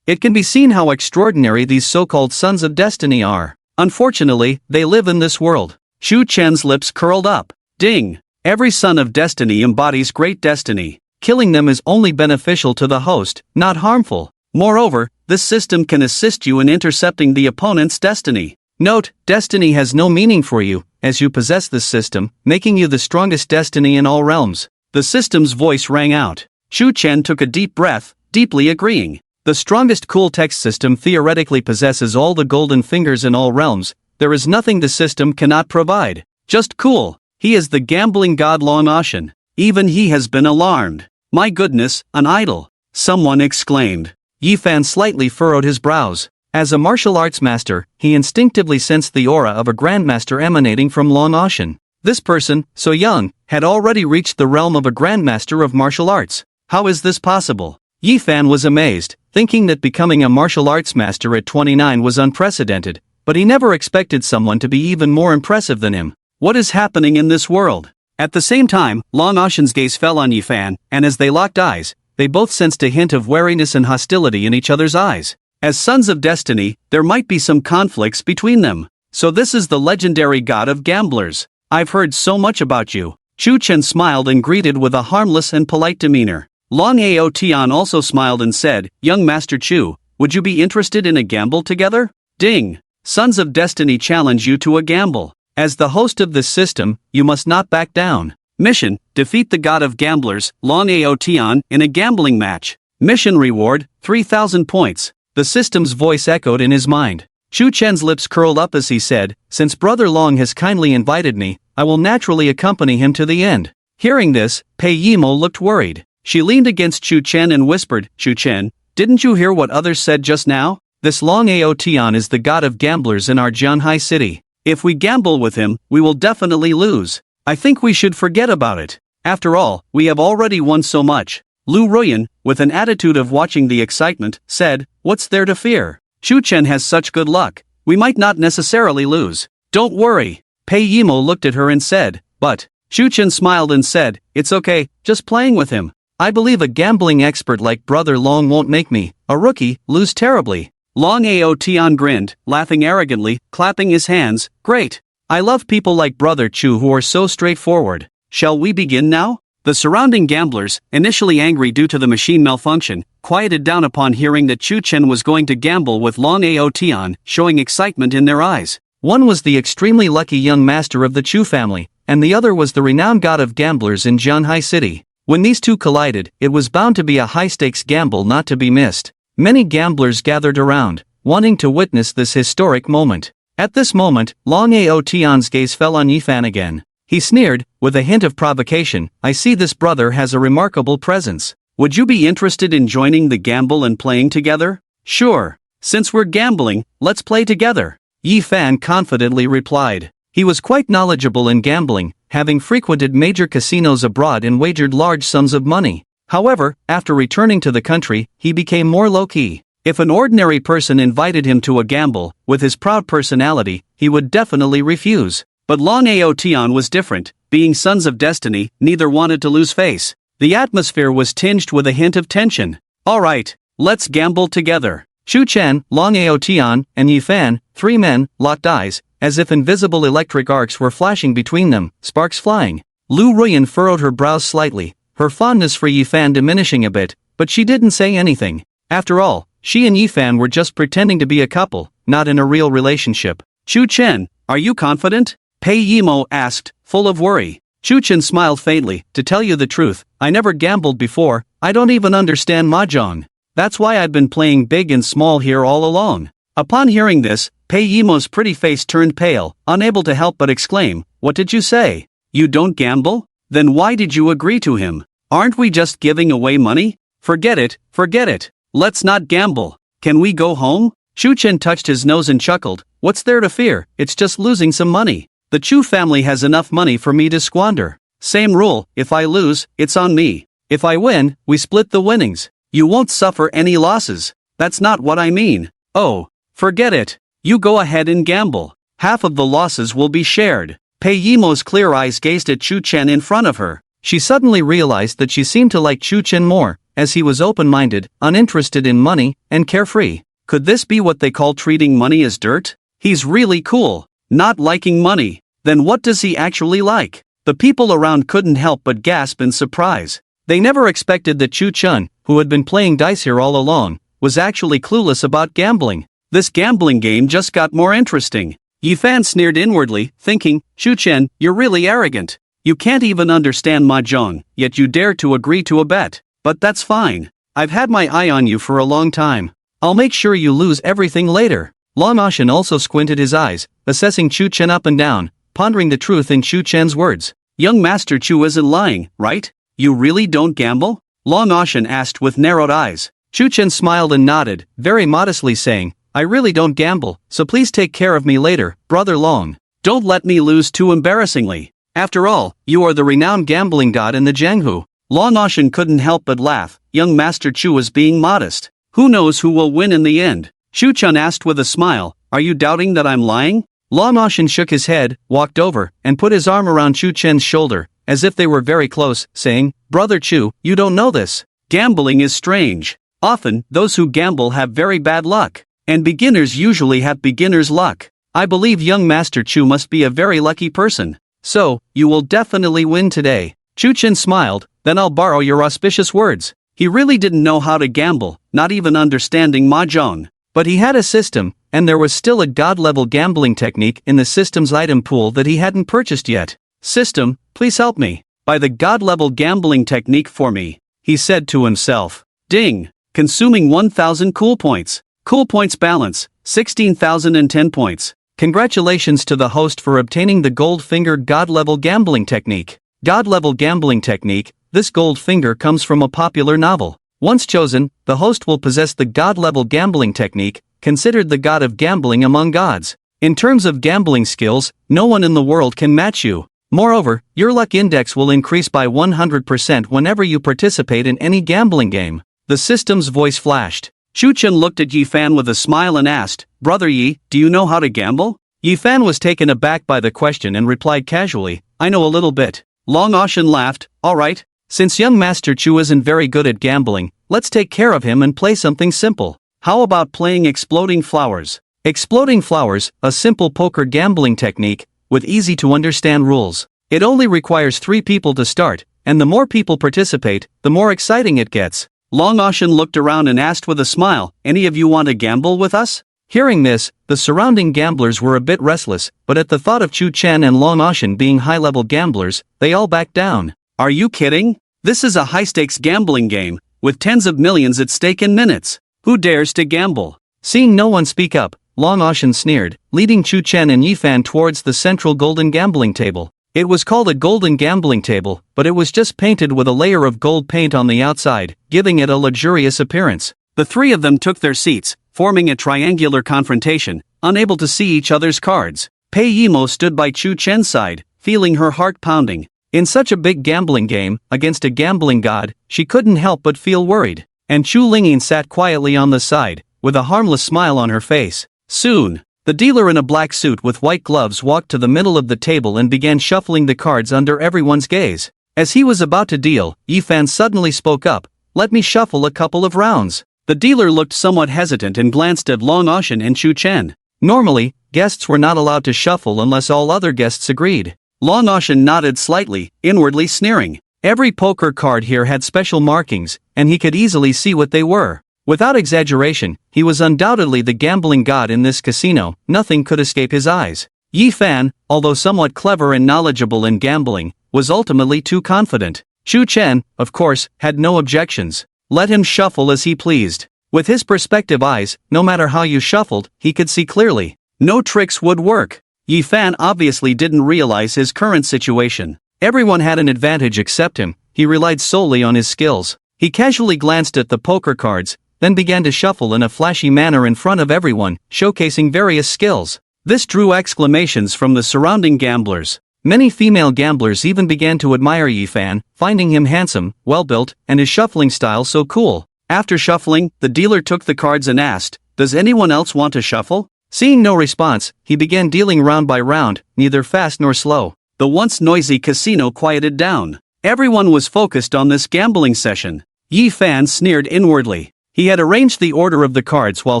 It can be seen how extraordinary these so-called Sons of Destiny are. Unfortunately, they live in this world. Chu Chen's lips curled up. Ding! Every Son of Destiny embodies great destiny. Killing them is only beneficial to the host, not harmful. Moreover, this system can assist you in intercepting the opponent's destiny. Note, destiny has no meaning for you, as you possess this system, making you the strongest destiny in all realms. The system's voice rang out. Chu Chen took a deep breath, deeply agreeing. The strongest cool text system theoretically possesses all the golden fingers in all realms. There is nothing the system cannot provide. Just cool. He is the gambling god Long Ocean. Even he has been alarmed. My goodness, an idol! Someone exclaimed. Yi Fan slightly furrowed his brows. As a martial arts master, he instinctively sensed the aura of a grandmaster emanating from Long Ocean. This person, so young, had already reached the realm of a grandmaster of martial arts. How is this possible? Yi Fan was amazed, thinking that becoming a martial arts master at 29 was unprecedented, but he never expected someone to be even more impressive than him. What is happening in this world? At the same time, Long Ocean's gaze fell on Yi Fan, and as they locked eyes, they both sensed a hint of wariness and hostility in each other's eyes. As Sons of Destiny, there might be some conflicts between them. So this is the legendary god of gamblers. I've heard so much about you. Chu Chen smiled and greeted with a harmless and polite demeanor. Long Ao Tian also smiled and said, Young Master Chu, would you be interested in a gamble together? Ding! Sons of Destiny challenge you to a gamble. As the host of this system, you must not back down. Mission, defeat the god of gamblers, Long Ao Tian, in a gambling match. Mission reward, 3,000 points. The system's voice echoed in his mind. Chu Chen's lips curled up as he said, Since Brother Long has kindly invited me, I will naturally accompany him to the end. Hearing this, Pei Yimo looked worried. She leaned against Chu Chen and whispered, Chu Chen, didn't you hear what others said just now? This Long Ao Tian is the god of gamblers in our Jianhai city. If we gamble with him, we will definitely lose. I think we should forget about it. After all, we have already won so much. Lu Ruyan, with an attitude of watching the excitement, said, What's there to fear? Chu Chen has such good luck. We might not necessarily lose. Don't worry. Pei Yimo looked at her and said, But. Chu Chen smiled and said, It's okay, just playing with him. I believe a gambling expert like Brother Long won't make me, a rookie, lose terribly. Long Ao Tian grinned, laughing arrogantly, clapping his hands. Great. I love people like Brother Chu who are so straightforward. Shall we begin now? The surrounding gamblers, initially angry due to the machine malfunction, quieted down upon hearing that Chu Chen was going to gamble with Long Ao Tian, showing excitement in their eyes. One was the extremely lucky young master of the Chu family, and the other was the renowned god of gamblers in Jianhai City. When these two collided, it was bound to be a high-stakes gamble not to be missed. Many gamblers gathered around, wanting to witness this historic moment. At this moment, Long Ao Tian's gaze fell on Yifan again. He sneered, with a hint of provocation, I see this brother has a remarkable presence. Would you be interested in joining the gamble and playing together? Sure. Since we're gambling, let's play together. Yifan confidently replied. He was quite knowledgeable in gambling, having frequented major casinos abroad and wagered large sums of money. However, after returning to the country, he became more low-key. If an ordinary person invited him to a gamble, with his proud personality, he would definitely refuse. But Long Ao Tian was different. Being sons of destiny, neither wanted to lose face. The atmosphere was tinged with a hint of tension. Alright, let's gamble together. Chu Chen, Long Ao Tian, and Yifan, three men, locked eyes, as if invisible electric arcs were flashing between them, sparks flying. Lu Ruyan furrowed her brows slightly, her fondness for Yifan diminishing a bit, but she didn't say anything. After all, she and Yifan were just pretending to be a couple, not in a real relationship. Chu Chen, are you confident? Pei Yimo asked, full of worry. Chu Chen smiled faintly, to tell you the truth, I never gambled before, I don't even understand mahjong. That's why I've been playing big and small here all along. Upon hearing this, Pei Yimo's pretty face turned pale, unable to help but exclaim, what did you say? You don't gamble? Then why did you agree to him? Aren't we just giving away money? Forget it, forget it. Let's not gamble. Can we go home? Chu Chen touched his nose and chuckled, what's there to fear, it's just losing some money. The Chu family has enough money for me to squander. Same rule, if I lose, it's on me. If I win, we split the winnings. You won't suffer any losses. That's not what I mean. Oh, forget it. You go ahead and gamble. Half of the losses will be shared. Pei Yimo's clear eyes gazed at Chu Chen in front of her. She suddenly realized that she seemed to like Chu Chen more, as he was open-minded, uninterested in money, and carefree. Could this be what they call treating money as dirt? He's really cool. Not liking money. Then what does he actually like? The people around couldn't help but gasp in surprise. They never expected that Chu Chen, who had been playing dice here all along, was actually clueless about gambling. This gambling game just got more interesting. Yifan sneered inwardly, thinking, Chu Chen, you're really arrogant. You can't even understand mahjong, yet you dare to agree to a bet. But that's fine. I've had my eye on you for a long time. I'll make sure you lose everything later. Long Ashen also squinted his eyes, assessing Chu Chen up and down, pondering the truth in Chu Chen's words. Young Master Chu isn't lying, right? You really don't gamble? Long Ashen asked with narrowed eyes. Chu Chen smiled and nodded, very modestly saying, I really don't gamble, so please take care of me later, Brother Long. Don't let me lose too embarrassingly. After all, you are the renowned gambling god in the Jianghu. Long Ashen couldn't help but laugh. Young Master Chu was being modest. Who knows who will win in the end? Chu Chen asked with a smile, are you doubting that I'm lying? Long Ashen shook his head, walked over, and put his arm around Chu Chen's shoulder, as if they were very close, saying, Brother Chu, you don't know this. Gambling is strange. Often, those who gamble have very bad luck. And beginners usually have beginner's luck. I believe young Master Chu must be a very lucky person. So, you will definitely win today. Chu Chen smiled, then I'll borrow your auspicious words. He really didn't know how to gamble, not even understanding mahjong. But he had a system, and there was still a god-level gambling technique in the system's item pool that he hadn't purchased yet. System, please help me. Buy the god-level gambling technique for me, he said to himself. Ding! Consuming 1,000 cool points. Cool points balance, 16,010 points. Congratulations to the host for obtaining the gold-fingered god-level gambling technique. God-level gambling technique, this gold finger comes from a popular novel. Once chosen, the host will possess the god-level gambling technique, considered the god of gambling among gods. In terms of gambling skills, no one in the world can match you. Moreover, your luck index will increase by 100% whenever you participate in any gambling game. The system's voice flashed. Chu Chen looked at Yifan with a smile and asked, Brother Yi, do you know how to gamble? Yifan was taken aback by the question and replied casually, I know a little bit. Long Ashen laughed, alright. Since young Master Chu isn't very good at gambling, let's take care of him and play something simple. How about playing Exploding Flowers? Exploding Flowers, a simple poker gambling technique, with easy-to-understand rules. It only requires 3 people to start, and the more people participate, the more exciting it gets. Long Ashen looked around and asked with a smile, any of you want to gamble with us? Hearing this, the surrounding gamblers were a bit restless, but at the thought of Chu Chen and Long Ashen being high-level gamblers, they all backed down. Are you kidding? This is a high-stakes gambling game, with tens of millions at stake in minutes. Who dares to gamble? Seeing no one speak up, Long Ocean sneered, leading Chu Chen and Yifan towards the central golden gambling table. It was called a golden gambling table, but it was just painted with a layer of gold paint on the outside, giving it a luxurious appearance. The three of them took their seats, forming a triangular confrontation, unable to see each other's cards. Pei Yimo stood by Chu Chen's side, feeling her heart pounding. In such a big gambling game, against a gambling god, she couldn't help but feel worried. And Chu Lingyin sat quietly on the side, with a harmless smile on her face. Soon, the dealer in a black suit with white gloves walked to the middle of the table and began shuffling the cards under everyone's gaze. As he was about to deal, Yifan suddenly spoke up, "Let me shuffle a couple of rounds." The dealer looked somewhat hesitant and glanced at Long Ocean and Chu Chen. Normally, guests were not allowed to shuffle unless all other guests agreed. Long Ocean nodded slightly, inwardly sneering. Every poker card here had special markings, and he could easily see what they were. Without exaggeration, he was undoubtedly the gambling god in this casino. Nothing could escape his eyes. Yifan, although somewhat clever and knowledgeable in gambling, was ultimately too confident. Chu Chen, of course, had no objections. Let him shuffle as he pleased. With his perspective eyes, no matter how you shuffled, he could see clearly. No tricks would work. Yifan obviously didn't realize his current situation. Everyone had an advantage except him. He relied solely on his skills. He casually glanced at the poker cards, then began to shuffle in a flashy manner in front of everyone, showcasing various skills. This drew exclamations from the surrounding gamblers. Many female gamblers even began to admire Yifan, finding him handsome, well-built, and his shuffling style so cool. After shuffling, the dealer took the cards and asked, "Does anyone else want to shuffle?" Seeing no response, he began dealing round by round, neither fast nor slow. The once noisy casino quieted down. Everyone was focused on this gambling session. Yifan sneered inwardly. He had arranged the order of the cards while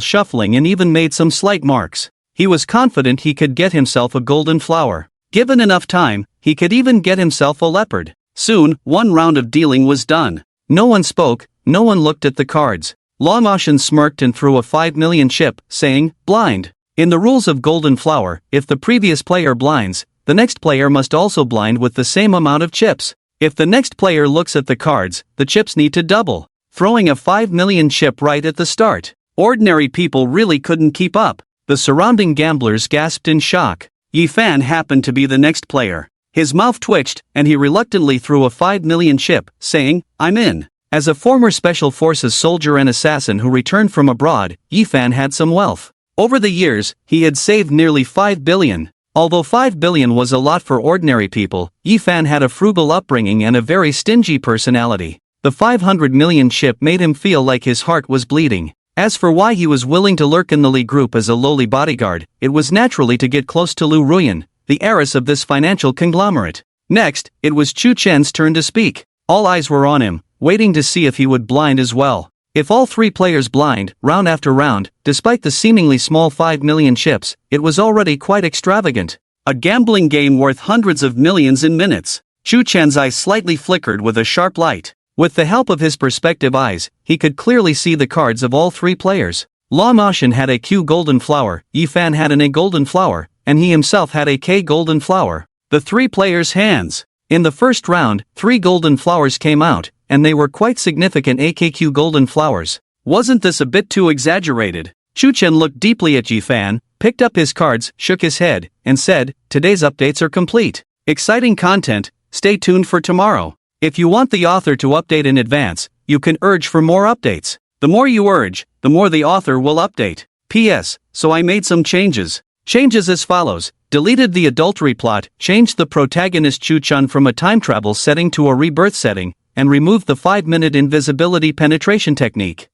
shuffling and even made some slight marks. He was confident he could get himself a golden flower. Given enough time, he could even get himself a leopard. Soon, one round of dealing was done. No one spoke, no one looked at the cards. Long Ocean smirked and threw a 5 million chip, saying, "Blind." In the rules of Golden Flower, if the previous player blinds, the next player must also blind with the same amount of chips. If the next player looks at the cards, the chips need to double, throwing a 5 million chip right at the start. Ordinary people really couldn't keep up. The surrounding gamblers gasped in shock. Yifan happened to be the next player. His mouth twitched, and he reluctantly threw a 5 million chip, saying, "I'm in." As a former Special Forces soldier and assassin who returned from abroad, Yifan had some wealth. Over the years, he had saved nearly 5 billion. Although 5 billion was a lot for ordinary people, Yifan had a frugal upbringing and a very stingy personality. The 500 million chip made him feel like his heart was bleeding. As for why he was willing to lurk in the Li group as a lowly bodyguard, it was naturally to get close to Lu Ruyan, the heiress of this financial conglomerate. Next, it was Chu Chen's turn to speak. All eyes were on him, waiting to see if he would blind as well. If all three players blind, round after round, despite the seemingly small 5 million chips, it was already quite extravagant. A gambling game worth hundreds of millions in minutes. Chu Chen's eyes slightly flickered with a sharp light. With the help of his perspective eyes, he could clearly see the cards of all three players. Long Ocean had a Q golden flower, Yifan had an A golden flower, and he himself had a K golden flower. The three players' hands. In the first round, 3 golden flowers came out, and they were quite significant AKQ golden flowers. Wasn't this a bit too exaggerated? Chu Chen looked deeply at Yifan, picked up his cards, shook his head, and said, "Today's updates are complete. Exciting content, stay tuned for tomorrow. If you want the author to update in advance, you can urge for more updates. The more you urge, the more the author will update. P.S. So I made some changes. Changes as follows. Deleted the adultery plot, changed the protagonist Chu Chun from a time travel setting to a rebirth setting, and removed the 5-minute invisibility penetration technique.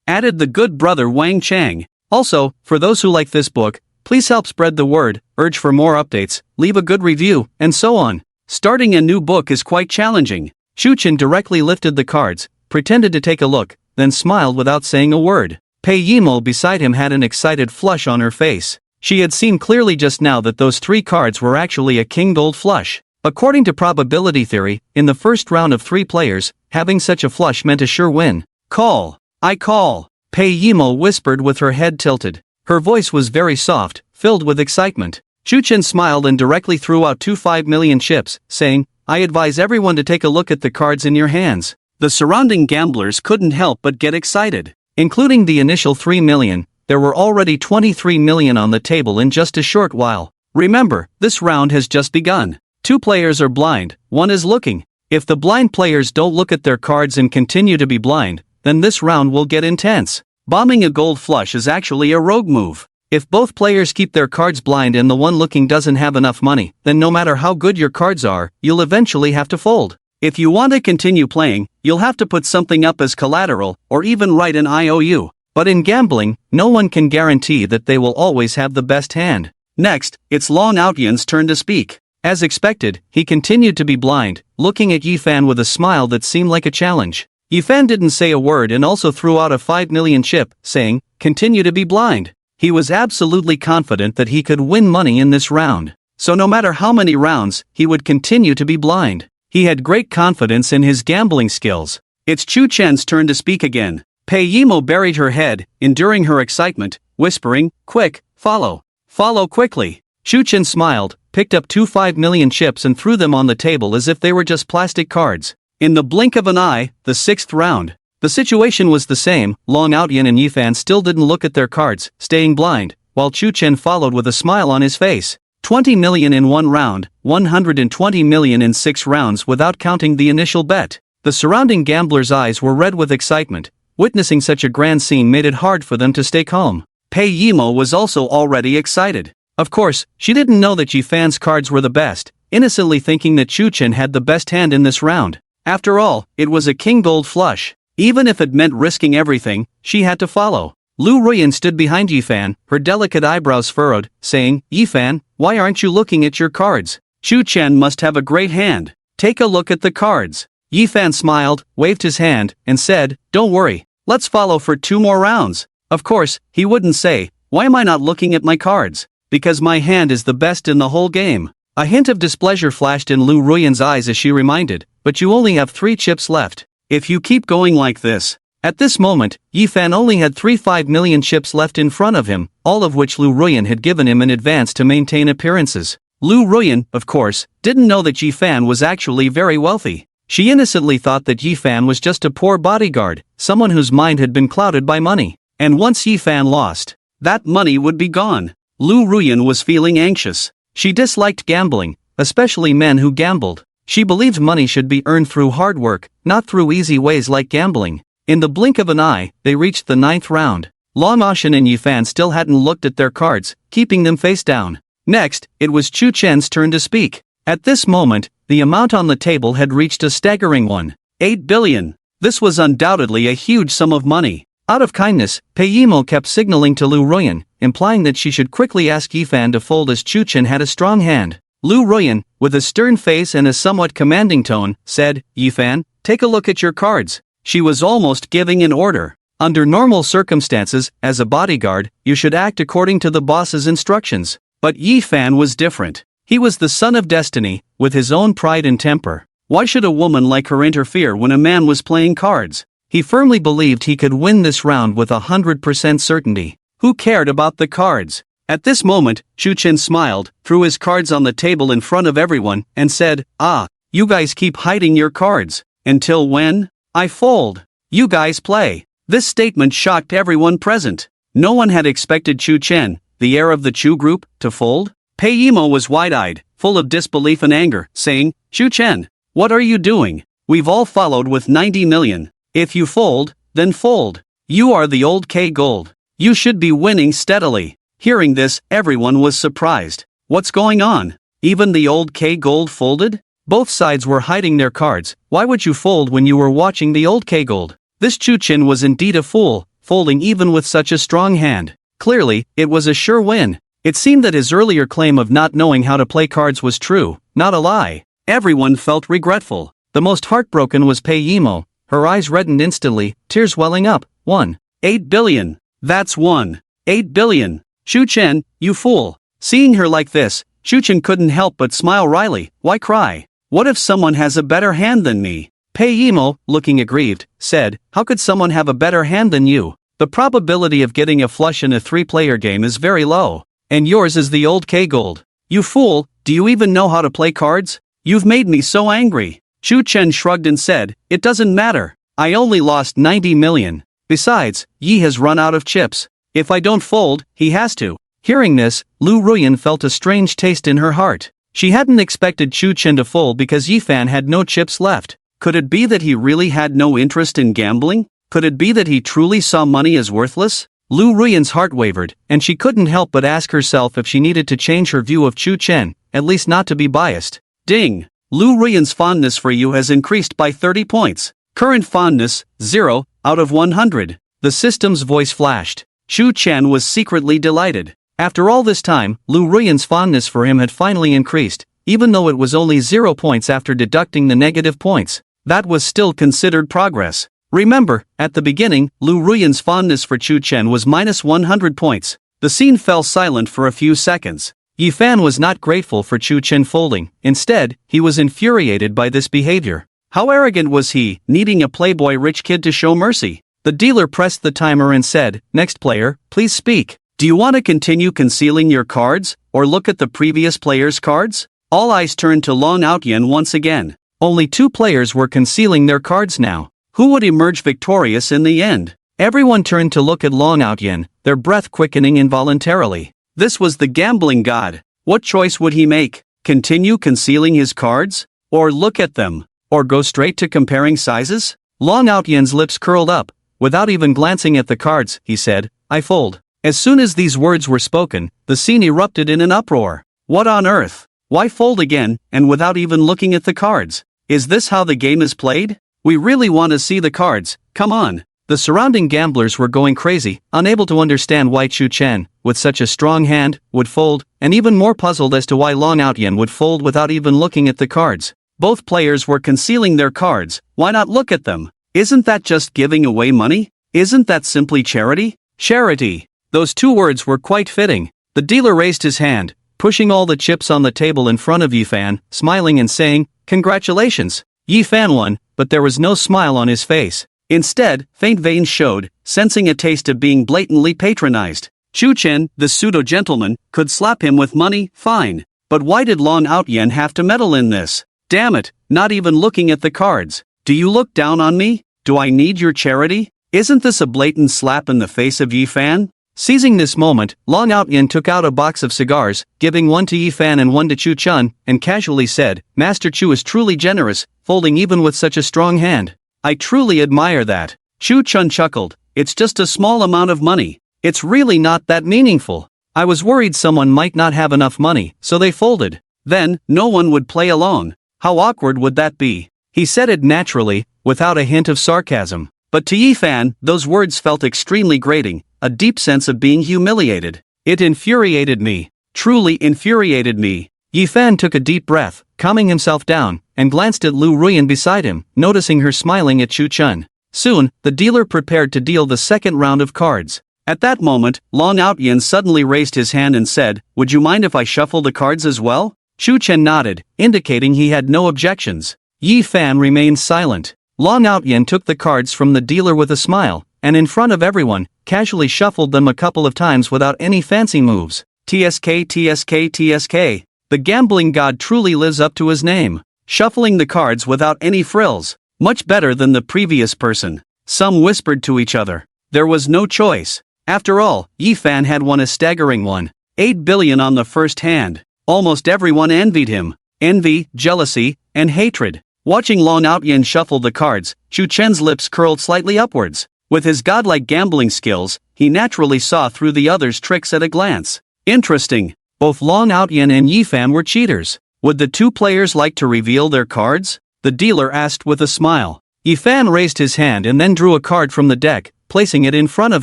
Added the good brother Wang Chang. Also, for those who like this book, please help spread the word, urge for more updates, leave a good review, and so on. Starting a new book is quite challenging." Chu Chen directly lifted the cards, pretended to take a look, then smiled without saying a word. Pei Yimo beside him had an excited flush on her face. She had seen clearly just now that those 3 cards were actually a king gold flush. According to probability theory, in the first round of 3 players, having such a flush meant a sure win. "Call. I call." Pei Yimo whispered with her head tilted. Her voice was very soft, filled with excitement. Chu Chen smiled and directly threw out 2 5 million chips, saying, "I advise everyone to take a look at the cards in your hands." The surrounding gamblers couldn't help but get excited. Including the initial 3 million, there were already 23 million on the table in just a short while. Remember, this round has just begun. 2 players are blind, 1 is looking. If the blind players don't look at their cards and continue to be blind, then this round will get intense. Bombing a gold flush is actually a rogue move. If both players keep their cards blind and the one looking doesn't have enough money, then no matter how good your cards are, you'll eventually have to fold. If you want to continue playing, you'll have to put something up as collateral, or even write an IOU. But in gambling, no one can guarantee that they will always have the best hand. Next, it's Long Outyan's turn to speak. As expected, he continued to be blind, looking at Yifan with a smile that seemed like a challenge. Yifan didn't say a word and also threw out a 5 million chip, saying, "Continue to be blind." He was absolutely confident that he could win money in this round. So no matter how many rounds, he would continue to be blind. He had great confidence in his gambling skills. It's Chu Chen's turn to speak again. Pei Yimo buried her head, enduring her excitement, whispering, "Quick, follow. Follow quickly." Chu Chen smiled, picked up 2 5 million chips and threw them on the table as if they were just plastic cards. In the blink of an eye, the 6th round. The situation was the same. Long Outyan and Yifan still didn't look at their cards, staying blind, while Chu Chen followed with a smile on his face. 20 million in 1 round, 120 million in 6 rounds without counting the initial bet. The surrounding gamblers' eyes were red with excitement. Witnessing such a grand scene made it hard for them to stay calm. Pei Yimo was also already excited. Of course, she didn't know that Yifan's cards were the best, innocently thinking that Chu Chen had the best hand in this round. After all, it was a king gold flush. Even if it meant risking everything, she had to follow. Lu Ruyan stood behind Yifan, her delicate eyebrows furrowed, saying, "Yifan, why aren't you looking at your cards? Chu Chen must have a great hand. Take a look at the cards." Yifan smiled, waved his hand, and said, "Don't worry, let's follow for 2 more rounds." Of course, he wouldn't say, "Why am I not looking at my cards? Because my hand is the best in the whole game." A hint of displeasure flashed in Lu Ruyan's eyes as she reminded, "But you only have 3 chips left. If you keep going like this." At this moment, Yifan only had 3 5 million chips left in front of him, all of which Lu Ruyan had given him in advance to maintain appearances. Lu Ruyan, of course, didn't know that Yifan was actually very wealthy. She innocently thought that Yifan was just a poor bodyguard, someone whose mind had been clouded by money. And once Yifan lost, that money would be gone. Lu Ruyan was feeling anxious. She disliked gambling, especially men who gambled. She believed money should be earned through hard work, not through easy ways like gambling. In the blink of an eye, they reached the 9th round. Long Ocean and Yifan still hadn't looked at their cards, keeping them face down. Next, it was Chu Chen's turn to speak. At this moment, the amount on the table had reached a staggering 1.8 billion. This was undoubtedly a huge sum of money. Out of kindness, Pei Yimo kept signaling to Lu Ruyan, implying that she should quickly ask Yifan to fold as Chu Chen had a strong hand. Lu Ruyan, with a stern face and a somewhat commanding tone, said, "Yifan, take a look at your cards." She was almost giving an order. Under normal circumstances, as a bodyguard, you should act according to the boss's instructions. But Yifan was different. He was the son of destiny, with his own pride and temper. Why should a woman like her interfere when a man was playing cards? He firmly believed he could win this round with 100% certainty. Who cared about the cards? At this moment, Chu Chen smiled, threw his cards on the table in front of everyone, and said, "Ah, you guys keep hiding your cards. Until when? I fold. You guys play." This statement shocked everyone present. No one had expected Chu Chen, the heir of the Chu group, to fold. Pei Yimo was wide-eyed, full of disbelief and anger, saying, "Chu Chen, what are you doing? We've all followed with 90 million. If you fold, then fold. You are the old K Gold. You should be winning steadily." Hearing this, everyone was surprised. What's going on? Even the old K Gold folded? Both sides were hiding their cards. Why would you fold when you were watching the old K Gold? This Chu Chen was indeed a fool, folding even with such a strong hand. Clearly, it was a sure win. It seemed that his earlier claim of not knowing how to play cards was true, not a lie. Everyone felt regretful. The most heartbroken was Pei Yimo. Her eyes reddened instantly, tears welling up. 1.8 billion. That's 1.8 billion. Chu Chen, you fool. Seeing her like this, Chu Chen couldn't help but smile wryly. Why cry? What if someone has a better hand than me? Pei Yimo, looking aggrieved, said, "How could someone have a better hand than you? The probability of getting a flush in a 3-player game is very low. And yours is the old K Gold. You fool, do you even know how to play cards? You've made me so angry." Chu Chen shrugged and said, "It doesn't matter. I only lost 90 million. Besides, Yi has run out of chips. If I don't fold, he has to. Hearing this, Lu Ruyan felt a strange taste in her heart. She hadn't expected Chu Chen to fold because Yifan had no chips left. Could it be that he really had no interest in gambling? Could it be that he truly saw money as worthless? Lu Ruyan's heart wavered, and she couldn't help but ask herself if she needed to change her view of Chu Chen, at least not to be biased. Ding! Lu Ruyan's fondness for you has increased by 30 points. Current fondness, 0 out of 100. The system's voice flashed. Chu Chen was secretly delighted. After all this time, Lu Ruyan's fondness for him had finally increased, even though it was only 0 points after deducting the negative points. That was still considered progress. Remember, at the beginning, Lu Ruyan's fondness for Chu Chen was minus 100 points. The scene fell silent for a few seconds. Yifan was not grateful for Chu Chen folding. Instead, he was infuriated by this behavior. How arrogant was he, needing a playboy rich kid to show mercy? The dealer pressed the timer and said, "Next player, please speak. Do you want to continue concealing your cards, or look at the previous player's cards?" All eyes turned to Long Outyen once again. Only 2 players were concealing their cards now. Who would emerge victorious in the end? Everyone turned to look at Long Outyen, their breath quickening involuntarily. This was the gambling god. What choice would he make? Continue concealing his cards? Or look at them? Or go straight to comparing sizes? Long Outyen's lips curled up. Without even glancing at the cards, he said, "I fold." As soon as these words were spoken, the scene erupted in an uproar. What on earth? Why fold again, and without even looking at the cards? Is this how the game is played? We really want to see the cards, come on. The surrounding gamblers were going crazy, unable to understand why Chu Chen, with such a strong hand, would fold, and even more puzzled as to why Long Outyen would fold without even looking at the cards. Both players were concealing their cards, why not look at them? Isn't that just giving away money? Isn't that simply charity? Charity. Those 2 words were quite fitting. The dealer raised his hand, pushing all the chips on the table in front of Yifan, smiling and saying, "Congratulations." Yifan won, but there was no smile on his face. Instead, faint veins showed, sensing a taste of being blatantly patronized. Chu Chen, the pseudo-gentleman, could slap him with money, fine. But why did Long Outyen have to meddle in this? Damn it, not even looking at the cards. Do you look down on me? Do I need your charity? Isn't this a blatant slap in the face of Yifan? Seizing this moment, Long Outyen took out a box of cigars, giving one to Yifan and one to Chu Chen, and casually said, "Master Chu is truly generous, folding even with such a strong hand. I truly admire that." Chu Chen chuckled, "It's just a small amount of money. It's really not that meaningful. I was worried someone might not have enough money, so they folded. Then, no one would play along. How awkward would that be?" He said it naturally, without a hint of sarcasm. But to Yifan, those words felt extremely grating, a deep sense of being humiliated. It infuriated me. Truly infuriated me. Yifan took a deep breath, calming himself down, and glanced at Lu Ruyan beside him, noticing her smiling at Chu Chen. Soon, the dealer prepared to deal the second round of cards. At that moment, Long Outyen suddenly raised his hand and said, "Would you mind if I shuffle the cards as well?" Chu Chen nodded, indicating he had no objections. Yifan remained silent. Long Outyen took the cards from the dealer with a smile, and in front of everyone, casually shuffled them a couple of times without any fancy moves. TSK TSK TSK. The gambling god truly lives up to his name. Shuffling the cards without any frills. Much better than the previous person. Some whispered to each other. There was no choice. After all, Yifan had won a staggering 1.8 billion on the first hand. Almost everyone envied him. Envy, jealousy, and hatred. Watching Long Outyen shuffle the cards, Chu Chen's lips curled slightly upwards. With his godlike gambling skills, he naturally saw through the others' tricks at a glance. Interesting. Both Long Outyen and Yifan were cheaters. Would the 2 players like to reveal their cards? The dealer asked with a smile. Yifan raised his hand and then drew a card from the deck, placing it in front of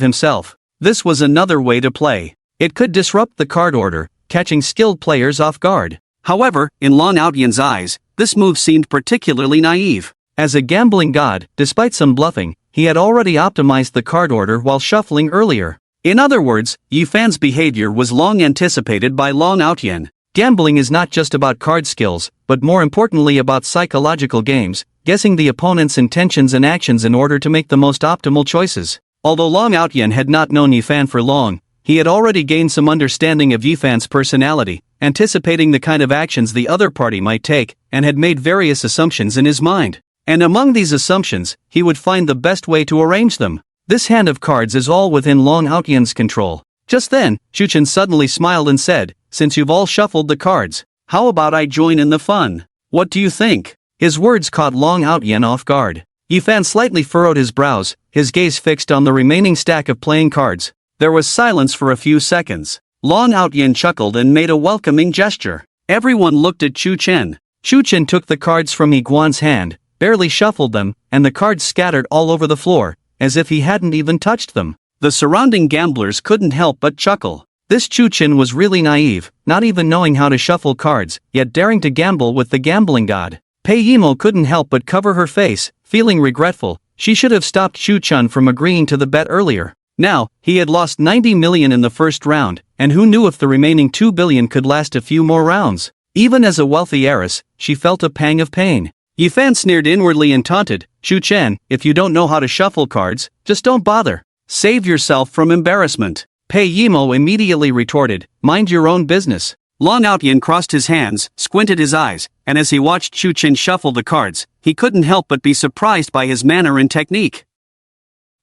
himself. This was another way to play. It could disrupt the card order, catching skilled players off guard. However, in Long Outyen's eyes, this move seemed particularly naive. As a gambling god, despite some bluffing, he had already optimized the card order while shuffling earlier. In other words, Yifan's behavior was long anticipated by Long Outyen. Gambling is not just about card skills, but more importantly about psychological games, guessing the opponent's intentions and actions in order to make the most optimal choices. Although Long Outyen had not known Yifan for long, he had already gained some understanding of Yifan's personality, anticipating the kind of actions the other party might take, and had made various assumptions in his mind. And among these assumptions, he would find the best way to arrange them. This hand of cards is all within Long Outyan's control. Just then, Chuchen suddenly smiled and said, "Since you've all shuffled the cards, how about I join in the fun? What do you think?" His words caught Long Outyan off guard. Yifan slightly furrowed his brows, his gaze fixed on the remaining stack of playing cards. There was silence for a few seconds. Long Outyan chuckled and made a welcoming gesture. Everyone looked at Chuchen. Chuchen took the cards from Iguan's hand, barely shuffled them, and the cards scattered all over the floor, as if he hadn't even touched them. The surrounding gamblers couldn't help but chuckle. This Chuchen was really naive, not even knowing how to shuffle cards, yet daring to gamble with the gambling god. Pei Yimo couldn't help but cover her face, feeling regretful. She should have stopped Chuchen from agreeing to the bet earlier. Now, he had lost 90 million in the first round, and who knew if the remaining 2 billion could last a few more rounds. Even as a wealthy heiress, she felt a pang of pain. Yifan sneered inwardly and taunted, "Chuchen, if you don't know how to shuffle cards, just don't bother. Save yourself from embarrassment." Pei Yimo immediately retorted, "Mind your own business." Long Outyan crossed his hands, squinted his eyes, and as he watched Chuchen shuffle the cards, he couldn't help but be surprised by his manner and technique.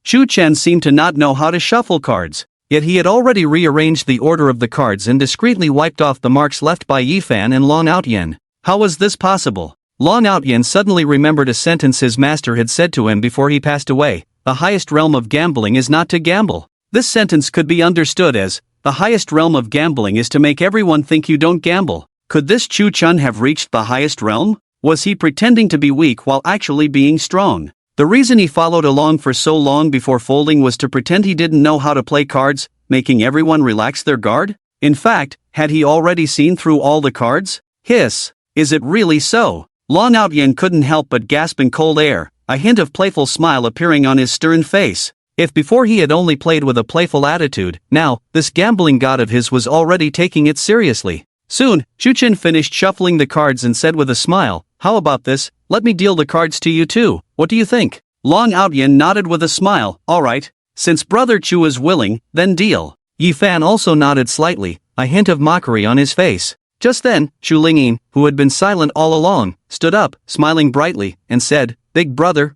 Chuchen seemed to not know how to shuffle cards, yet he had already rearranged the order of the cards and discreetly wiped off the marks left by Yifan and Long Outyan. How was this possible? Long Outyan suddenly remembered a sentence his master had said to him before he passed away: "The highest realm of gambling is not to gamble." This sentence could be understood as, the highest realm of gambling is to make everyone think you don't gamble. Could this Chuchen have reached the highest realm? Was he pretending to be weak while actually being strong? The reason he followed along for so long before folding was to pretend he didn't know how to play cards, making everyone relax their guard? In fact, had he already seen through all the cards? Hiss. Is it really so? Long Outyan couldn't help but gasp in cold air, a hint of playful smile appearing on his stern face. If before he had only played with a playful attitude, now, this gambling god of his was already taking it seriously. Soon, Chuchen finished shuffling the cards and said with a smile, "How about this? Let me deal the cards to you too. What do you think?" Long Outyan nodded with a smile, "All right. Since Brother Chu is willing, then deal." Yifan also nodded slightly, a hint of mockery on his face. Just then, Chu Lingyin, who had been silent all along, stood up, smiling brightly, and said, Big brother,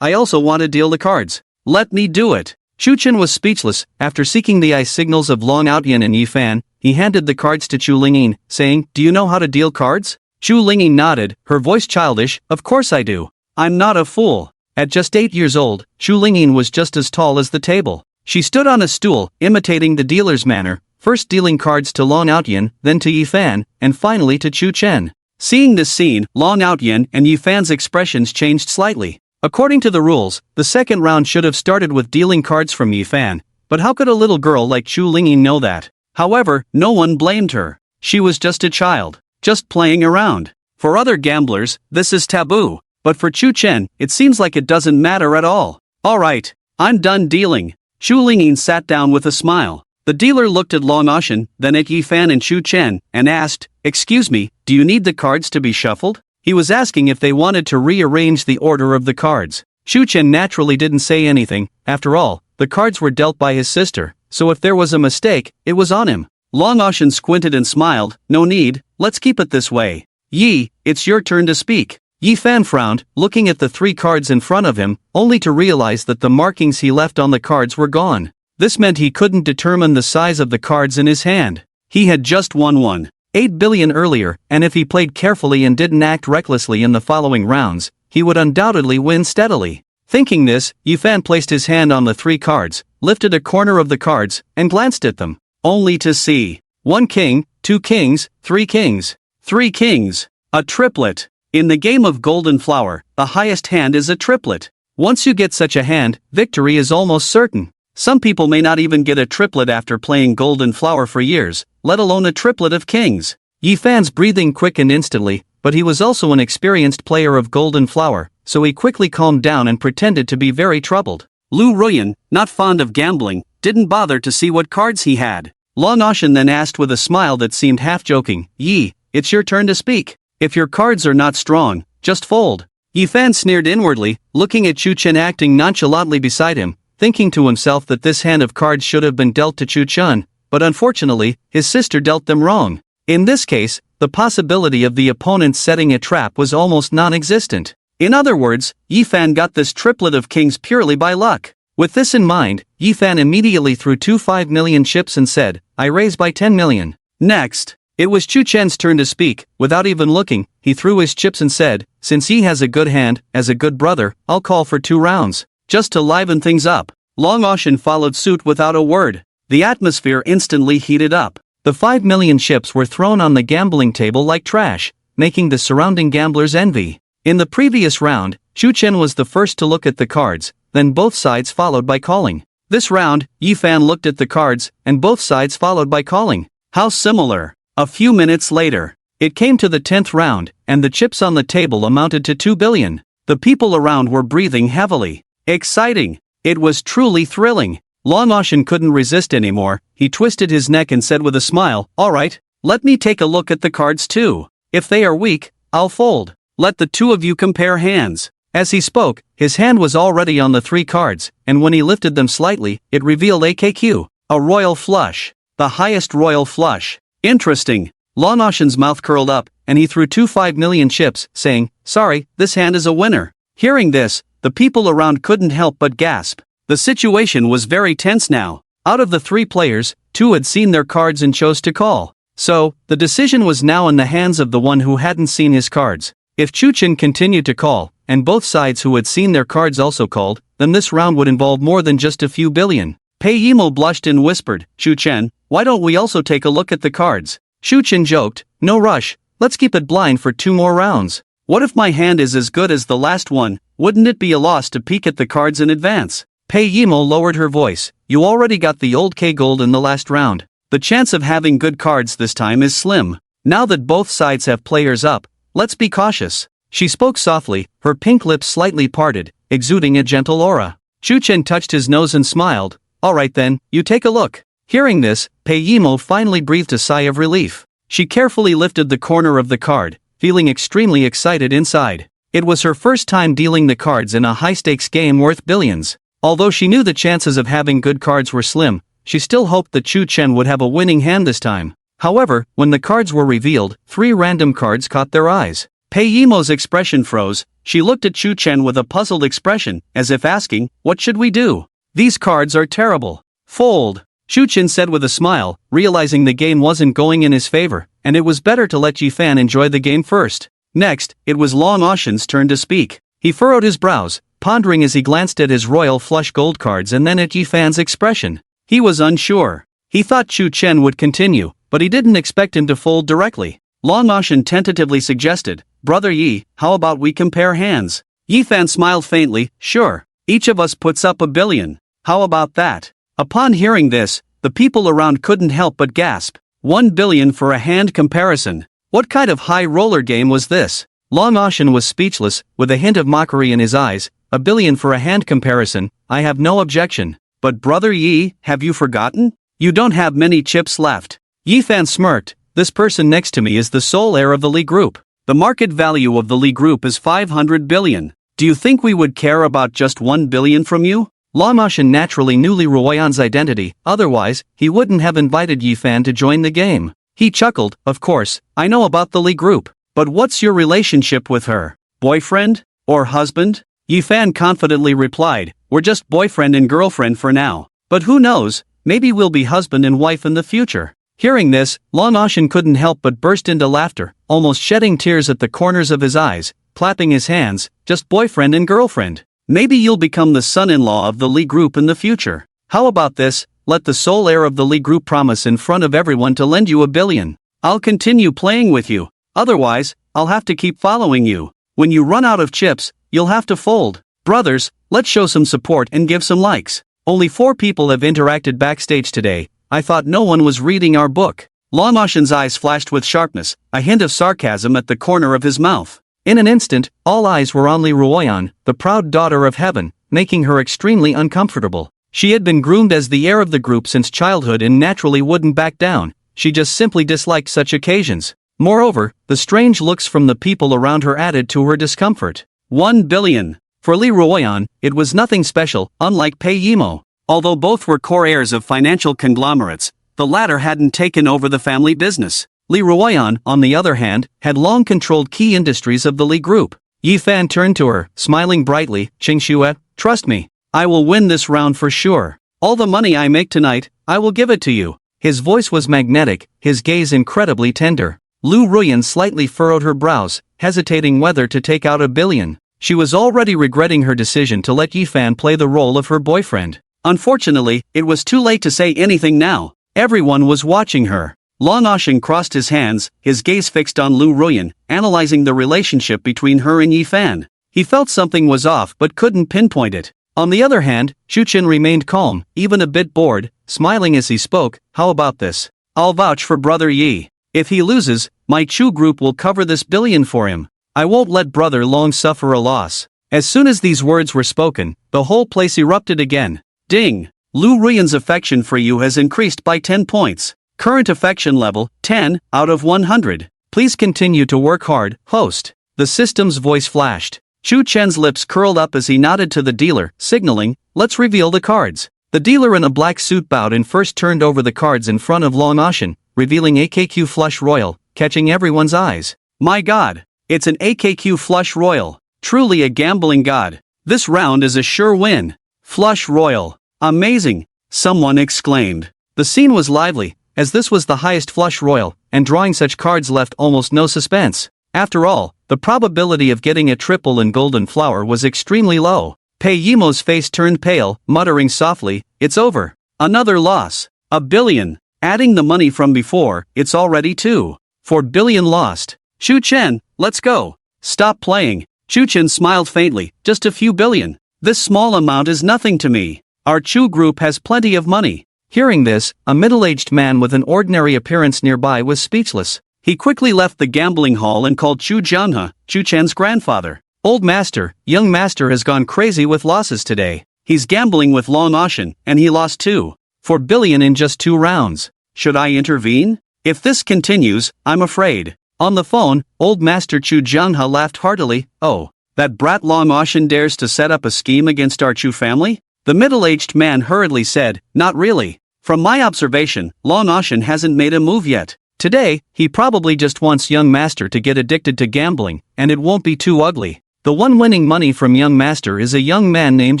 I also want to deal the cards. Let me do it." Chuchen was speechless. After seeking the eye signals of Long Outyan and Yifan, he handed the cards to Chu Lingyin, saying, "Do you know how to deal cards?" Chu Lingyin nodded, her voice childish, "Of course I do. I'm not a fool." At just 8 years old, Chu Lingyin was just as tall as the table. She stood on a stool, imitating the dealer's manner, first dealing cards to Long Outyan, then to Yifan, and finally to Chuchen. Seeing this scene, Long Outyan and Yifan's expressions changed slightly. According to the rules, the second round should have started with dealing cards from Yifan, but how could a little girl like Chu Lingyin know that? However, no one blamed her. She was just a child, just playing around. For other gamblers, this is taboo, but for Chuchen, it seems like it doesn't matter at all. "All right, I'm done dealing." Chu Lingyin sat down with a smile. The dealer looked at Long Outyan, then at Yifan and Chuchen, and asked, "Excuse me, do you need the cards to be shuffled?" He was asking if they wanted to rearrange the order of the cards. Chuchen naturally didn't say anything. After all, the cards were dealt by his sister, so if there was a mistake, it was on him. Long Outyan squinted and smiled, "No need, let's keep it this way. Yi, it's your turn to speak." Yifan frowned, looking at the 3 cards in front of him, only to realize that the markings he left on the cards were gone. This meant he couldn't determine the size of the cards in his hand. He had just won 1.8 billion earlier, and if he played carefully and didn't act recklessly in the following rounds, he would undoubtedly win steadily. Thinking this, Yifan placed his hand on the 3 cards, lifted a corner of the cards, and glanced at them, only to see 1 king, 2 kings, 3 kings. 3 kings. A triplet. In the game of Golden Flower, the highest hand is a triplet. Once you get such a hand, victory is almost certain. Some people may not even get a triplet after playing Golden Flower for years, let alone a triplet of kings. Yifan's breathing quickened instantly, but he was also an experienced player of Golden Flower, so he quickly calmed down and pretended to be very troubled. Lu Ruyan, not fond of gambling, didn't bother to see what cards he had. Long Outyan then asked with a smile that seemed half-joking, "Yi, it's your turn to speak. If your cards are not strong, just fold." Yifan sneered inwardly, looking at Chuchen acting nonchalantly beside him, thinking to himself that this hand of cards should have been dealt to Chuchen, but unfortunately, his sister dealt them wrong. In this case, the possibility of the opponent setting a trap was almost non-existent. In other words, Yifan got this triplet of kings purely by luck. With this in mind, Yifan immediately threw two 5 million chips and said, I raise by 10 million. Next, it was Chu Chen's turn to speak. Without even looking, he threw his chips and said, since he has a good hand, as a good brother, I'll call for 2 rounds. Just to liven things up. Long Ocean followed suit without a word. The atmosphere instantly heated up. The 5 million chips were thrown on the gambling table like trash, making the surrounding gamblers envy. In the previous round, Chu Chen was the first to look at the cards, then both sides followed by calling. This round, Yifan looked at the cards, and both sides followed by calling. How similar. A few minutes later, it came to the 10th round, and the chips on the table amounted to 2 billion. The people around were breathing heavily. Exciting. It was truly thrilling. Long Ocean couldn't resist anymore. He twisted his neck and said with a smile, alright, let me take a look at the cards too. If they are weak, I'll fold. Let the two of you compare hands. As he spoke, his hand was already on the 3 cards, and when he lifted them slightly, it revealed AKQ, a royal flush. The highest royal flush. Interesting. Long Ocean's mouth curled up, and he threw 2 5 million chips, saying, sorry, this hand is a winner. Hearing this, the people around couldn't help but gasp. The situation was very tense now. Out of the 3 players, 2 had seen their cards and chose to call. So, the decision was now in the hands of the one who hadn't seen his cards. If Chu Chen continued to call, and both sides who had seen their cards also called, then this round would involve more than just a few billion. Pei Yimo blushed and whispered, Chu Chen, why don't we also take a look at the cards? Chu Chen joked, no rush, let's keep it blind for 2 more rounds. What if my hand is as good as the last one? Wouldn't it be a loss to peek at the cards in advance? Pei Yimo lowered her voice, you already got the old K gold in the last round. The chance of having good cards this time is slim. Now that both sides have players up, let's be cautious. She spoke softly, her pink lips slightly parted, exuding a gentle aura. Chu Chen touched his nose and smiled. Alright then, you take a look. Hearing this, Pei Yimo finally breathed a sigh of relief. She carefully lifted the corner of the card, feeling extremely excited inside. It was her first time dealing the cards in a high-stakes game worth billions. Although she knew the chances of having good cards were slim, she still hoped that Chu Chen would have a winning hand this time. However, when the cards were revealed, 3 random cards caught their eyes. Pei Yimo's expression froze. She looked at Chu Chen with a puzzled expression, as if asking, what should we do? These cards are terrible. Fold. Chu Chen said with a smile, realizing the game wasn't going in his favor, and it was better to let Yifan enjoy the game first. Next, it was Long Ocean's turn to speak. He furrowed his brows, pondering as he glanced at his royal flush gold cards and then at Yifan's expression. He was unsure. He thought Chu Chen would continue, but he didn't expect him to fold directly. Long Ocean tentatively suggested, Brother Yi, how about we compare hands? Yifan smiled faintly, sure. Each of us puts up 1 billion. How about that? Upon hearing this, the people around couldn't help but gasp. 1 billion for a hand comparison. What kind of high roller game was this? Long Ocean was speechless, with a hint of mockery in his eyes. 1 billion for a hand comparison, I have no objection. But Brother Yi, have you forgotten? You don't have many chips left. Yifan smirked, this person next to me is the sole heir of the Li Group. The market value of the Li Group is 500 billion. Do you think we would care about just 1 billion from you? Long Ocean naturally knew Li Ruoyan's identity, otherwise, he wouldn't have invited Yifan to join the game. He chuckled, of course, I know about the Li Group. But what's your relationship with her? Boyfriend? Or husband? Yifan confidently replied, we're just boyfriend and girlfriend for now. But who knows, maybe we'll be husband and wife in the future. Hearing this, Long Ocean couldn't help but burst into laughter, almost shedding tears at the corners of his eyes, clapping his hands, just boyfriend and girlfriend. Maybe you'll become the son-in-law of the Li Group in the future. How about this, let the sole heir of the Li Group promise in front of everyone to lend you 1 billion. I'll continue playing with you. Otherwise, I'll have to keep following you. When you run out of chips, you'll have to fold. Brothers, let's show some support and give some likes. Only 4 people have interacted backstage today. I thought no one was reading our book. Long Ocean's eyes flashed with sharpness, a hint of sarcasm at the corner of his mouth. In an instant, all eyes were on Li Ruoyan, the proud daughter of heaven, making her extremely uncomfortable. She had been groomed as the heir of the group since childhood and naturally wouldn't back down. She just simply disliked such occasions. Moreover, the strange looks from the people around her added to her discomfort. 1 billion. For Li Ruoyan, it was nothing special, unlike Pei Yimo. Although both were core heirs of financial conglomerates, the latter hadn't taken over the family business. Li Ruoyan, on the other hand, had long controlled key industries of the Li Group. Yifan turned to her, smiling brightly, Qingxue, trust me. I will win this round for sure. All the money I make tonight, I will give it to you." His voice was magnetic, his gaze incredibly tender. Lou Ruyan slightly furrowed her brows, hesitating whether to take out $1 billion. She was already regretting her decision to let Yifan play the role of her boyfriend. Unfortunately, it was too late to say anything now. Everyone was watching her. Long Ocean crossed his hands, his gaze fixed on Lou Ruyan, analyzing the relationship between her and Yifan. He felt something was off but couldn't pinpoint it. On the other hand, Shuchen remained calm, even a bit bored, smiling as he spoke. "How about this? I'll vouch for Brother Yi. If he loses, my Chu group will cover this $1 billion for him. I won't let Brother Long suffer a loss." As soon as these words were spoken, the whole place erupted again. Ding! Lou Ruyan's affection for you has increased by 10 points. Current affection level, 10 out of 100. Please continue to work hard, host. The system's voice flashed. Chu Chen's lips curled up as he nodded to the dealer, signaling, "Let's reveal the cards." The dealer in a black suit bowed and first turned over the cards in front of Long Ocean, revealing AKQ Flush Royal, catching everyone's eyes. My god! It's an AKQ Flush Royal. Truly a gambling god. This round is a sure win. Flush Royal. Amazing! Someone exclaimed. The scene was lively, as this was the highest Flush Royal, and drawing such cards left almost no suspense. After all, the probability of getting a triple in Golden Flower was extremely low. Pei Yimo's face turned pale, muttering softly, "It's over. Another loss. $1 billion. Adding the money from before, it's already $2.4 billion lost. Shu Chen, let's go. Stop playing." Chu Chen smiled faintly, "Just a few billion. This small amount is nothing to me. Our Chu group has plenty of money." Hearing this, a middle-aged man with an ordinary appearance nearby was speechless. He quickly left the gambling hall and called Chu Jianhe, Chu Chen's grandfather. "Old master, young master has gone crazy with losses today. He's gambling with Long Ocean, and he lost $2.4 billion in just 2 rounds. Should I intervene? If this continues, I'm afraid." On the phone, old master Chu Jianhe laughed heartily. "Oh, that brat Long Ocean dares to set up a scheme against our Chu family?" The middle-aged man hurriedly said, "Not really. From my observation, Long Ocean hasn't made a move yet. Today, he probably just wants young master to get addicted to gambling, and it won't be too ugly. The one winning money from young master is a young man named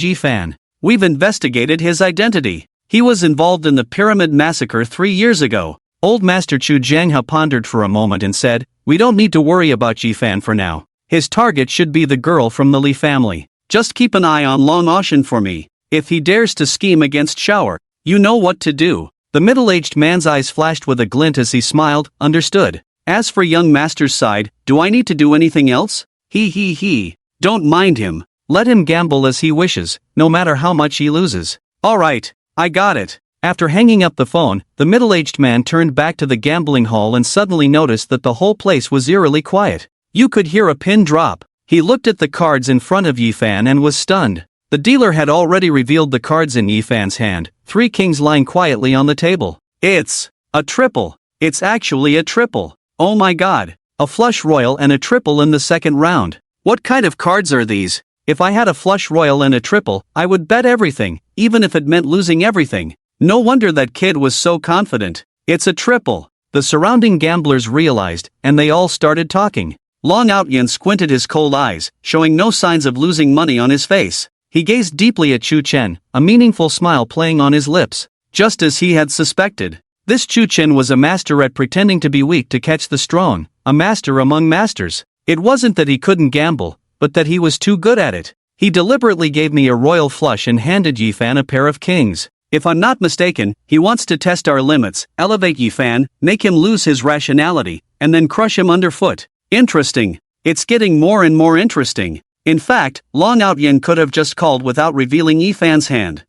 Yifan. We've investigated his identity. He was involved in the Pyramid Massacre 3 years ago." Old master Chu Jianhe pondered for a moment and said, "We don't need to worry about Yifan for now. His target should be the girl from the Li family. Just keep an eye on Long Ocean for me. If he dares to scheme against Shower, you know what to do." The middle-aged man's eyes flashed with a glint as he smiled. "Understood. As for young master's side, do I need to do anything else? He. Don't mind him. Let him gamble as he wishes, no matter how much he loses." "All right, I got it." After hanging up the phone, the middle-aged man turned back to the gambling hall and suddenly noticed that the whole place was eerily quiet. You could hear a pin drop. He looked at the cards in front of Yifan and was stunned. The dealer had already revealed the cards in Yifan's hand, 3 kings lying quietly on the table. "It's a triple. It's actually a triple. Oh my god. A flush royal and a triple in the second round. What kind of cards are these? If I had a flush royal and a triple, I would bet everything, even if it meant losing everything. No wonder that kid was so confident. It's a triple." The surrounding gamblers realized, and they all started talking. Long Outyan squinted his cold eyes, showing no signs of losing money on his face. He gazed deeply at Chu Chen, a meaningful smile playing on his lips. Just as he had suspected. This Chu Chen was a master at pretending to be weak to catch the strong, a master among masters. It wasn't that he couldn't gamble, but that he was too good at it. He deliberately gave me a royal flush and handed Yifan a pair of kings. If I'm not mistaken, he wants to test our limits, elevate Yifan, make him lose his rationality, and then crush him underfoot. Interesting. It's getting more and more interesting. In fact, Long Outyan could have just called without revealing Yifan's hand.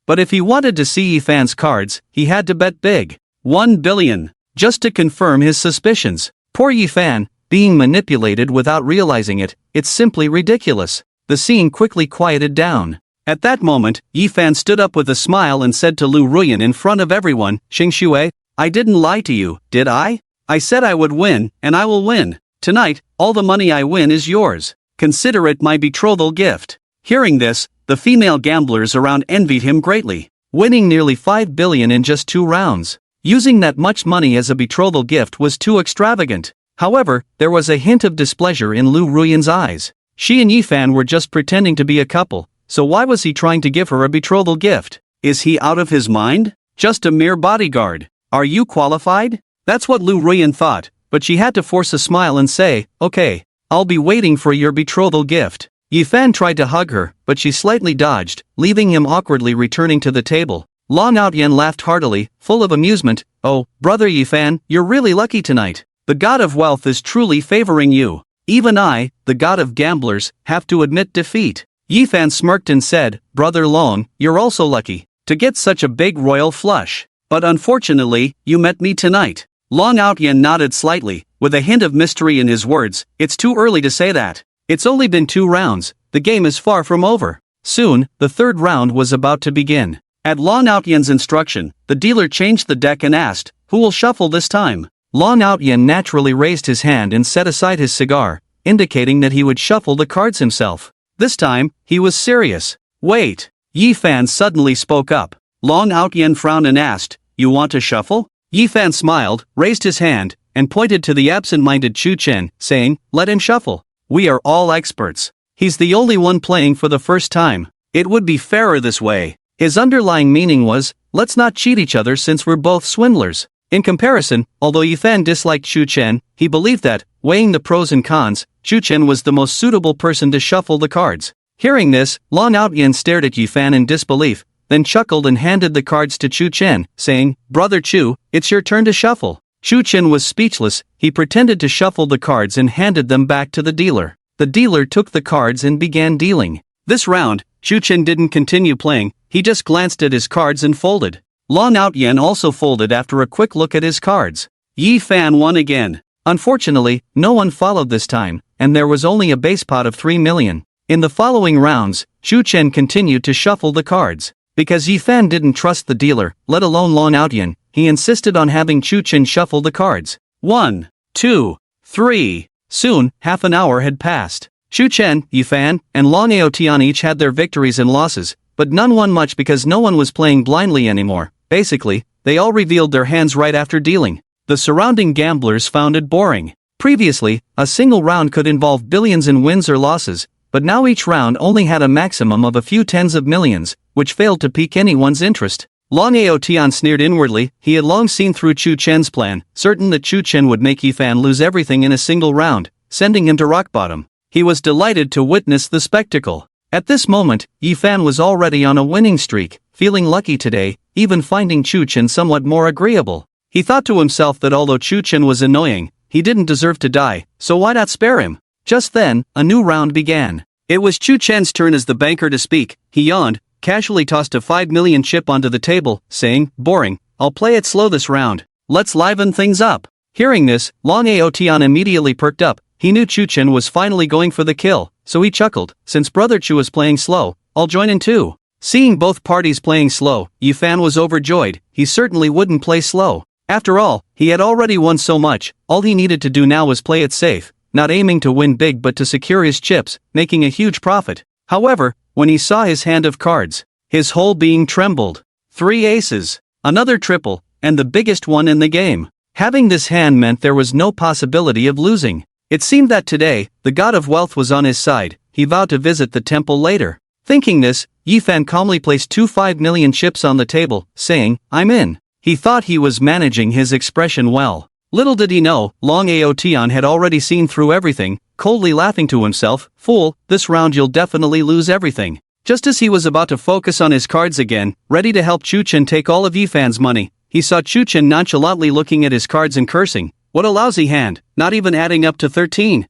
But if he wanted to see Yifan's cards, he had to bet big. $1 billion. Just to confirm his suspicions. Poor Yifan, being manipulated without realizing it, it's simply ridiculous. The scene quickly quieted down. At that moment, Yifan stood up with a smile and said to Lou Ruyan in front of everyone, "Xingxue, I didn't lie to you, did I? I said I would win, and I will win. Tonight, all the money I win is yours. Consider it my betrothal gift." Hearing this, the female gamblers around envied him greatly. Winning nearly $5 billion in just 2 rounds. Using that much money as a betrothal gift was too extravagant. However, there was a hint of displeasure in Lou Ruyan's eyes. She and Yifan were just pretending to be a couple, so why was he trying to give her a betrothal gift? Is he out of his mind? Just a mere bodyguard. Are you qualified? That's what Lu Ruyan thought, but she had to force a smile and say, okay, I'll be waiting for your betrothal gift. Yifan tried to hug her, but she slightly dodged, leaving him awkwardly returning to the table. Long Outyen laughed heartily, full of amusement. Oh, brother Yifan, you're really lucky tonight. The god of wealth is truly favoring you. Even I, the god of gamblers, have to admit defeat. Yifan smirked and said, Brother Long, you're also lucky to get such a big royal flush. But unfortunately, you met me tonight. Long Outyen nodded slightly, with a hint of mystery in his words. It's too early to say that. It's only been 2 rounds, the game is far from over. Soon, the 3rd round was about to begin. At Long Outyen's instruction, the dealer changed the deck and asked, who will shuffle this time? Long Outyen naturally raised his hand and set aside his cigar, indicating that he would shuffle the cards himself. This time, he was serious. Wait. Yifan suddenly spoke up. Long Outyen frowned and asked, you want to shuffle? Yifan smiled, raised his hand, and pointed to the absent-minded Chu Chen, saying, let him shuffle. We are all experts. He's the only one playing for the first time. It would be fairer this way. His underlying meaning was, let's not cheat each other since we're both swindlers. In comparison, although Yifan disliked Chu Chen, he believed that, weighing the pros and cons, Chu Chen was the most suitable person to shuffle the cards. Hearing this, Long Outyen stared at Yifan in disbelief, then chuckled and handed the cards to Chu Chen, saying, Brother Chu, it's your turn to shuffle. Chu Chen was speechless. He pretended to shuffle the cards and handed them back to the dealer. The dealer took the cards and began dealing. This round, Chu Chen didn't continue playing, he just glanced at his cards and folded. Long Outyen also folded after a quick look at his cards. Yifan won again. Unfortunately, no one followed this time, and there was only a base pot of 3 million. In the following rounds, Chu Chen continued to shuffle the cards. Because Yifan didn't trust the dealer, let alone Long Outyen, he insisted on having Chu Chen shuffle the cards. 1, 2, 3. Soon, half an hour had passed. Chu Chen, Yifan, and Long Aotian each had their victories and losses, but none won much because no one was playing blindly anymore. Basically, they all revealed their hands right after dealing. The surrounding gamblers found it boring. Previously, a single round could involve billions in wins or losses, but now each round only had a maximum of a few tens of millions, which failed to pique anyone's interest. Long Aotian sneered inwardly. He had long seen through Chu Chen's plan, certain that Chu Chen would make Yifan lose everything in a single round, sending him to rock bottom. He was delighted to witness the spectacle. At this moment, Yifan was already on a winning streak, feeling lucky today, even finding Chu Chen somewhat more agreeable. He thought to himself that although Chu Chen was annoying, he didn't deserve to die, so why not spare him? Just then, a new round began. It was Chu Chen's turn as the banker to speak. He yawned, casually tossed a 5 million chip onto the table, saying, boring, I'll play it slow this round. Let's liven things up. Hearing this, Long Aotian immediately perked up. He knew Chu Chen was finally going for the kill, so he chuckled, since Brother Chu is playing slow, I'll join in too. Seeing both parties playing slow, Yifan was overjoyed. He certainly wouldn't play slow. After all, he had already won so much, all he needed to do now was play it safe, not aiming to win big but to secure his chips, making a huge profit. However, when he saw his hand of cards, his whole being trembled. 3 aces, another triple, and the biggest one in the game. Having this hand meant there was no possibility of losing. It seemed that today, the god of wealth was on his side. He vowed to visit the temple later. Thinking this, Yifan calmly placed 2 5 million chips on the table, saying, I'm in. He thought he was managing his expression well. Little did he know, Long Aotian had already seen through everything, coldly laughing to himself, fool, this round you'll definitely lose everything. Just as he was about to focus on his cards again, ready to help Chu Chen take all of Yifan's money, he saw Chu Chen nonchalantly looking at his cards and cursing. What a lousy hand, not even adding up to 13.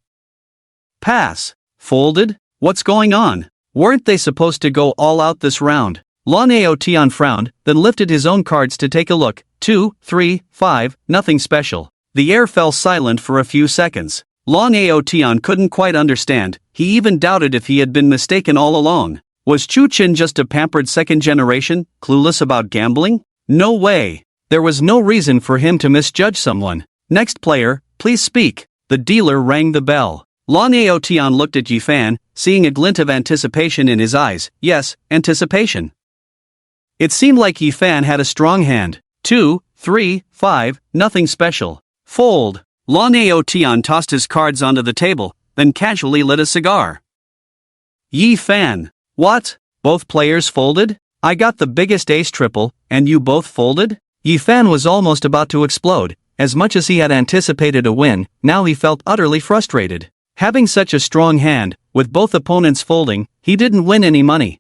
Pass. Folded? What's going on? Weren't they supposed to go all out this round? Long Aotian frowned, then lifted his own cards to take a look. 2, 3, 5, nothing special. The air fell silent for a few seconds. Long Aotian couldn't quite understand. He even doubted if he had been mistaken all along. Was Chu Chen just a pampered second generation, clueless about gambling? No way. There was no reason for him to misjudge someone. Next player, please speak. The dealer rang the bell. Long Aotian looked at Yifan, seeing a glint of anticipation in his eyes. Yes, anticipation. It seemed like Yifan had a strong hand. 2, 3, 5, nothing special. Fold. Long Aotian tossed his cards onto the table, then casually lit a cigar. Yifan. What? Both players folded? I got the biggest ace triple, and you both folded? Yifan was almost about to explode. As much as he had anticipated a win, now he felt utterly frustrated. Having such a strong hand, with both opponents folding, he didn't win any money.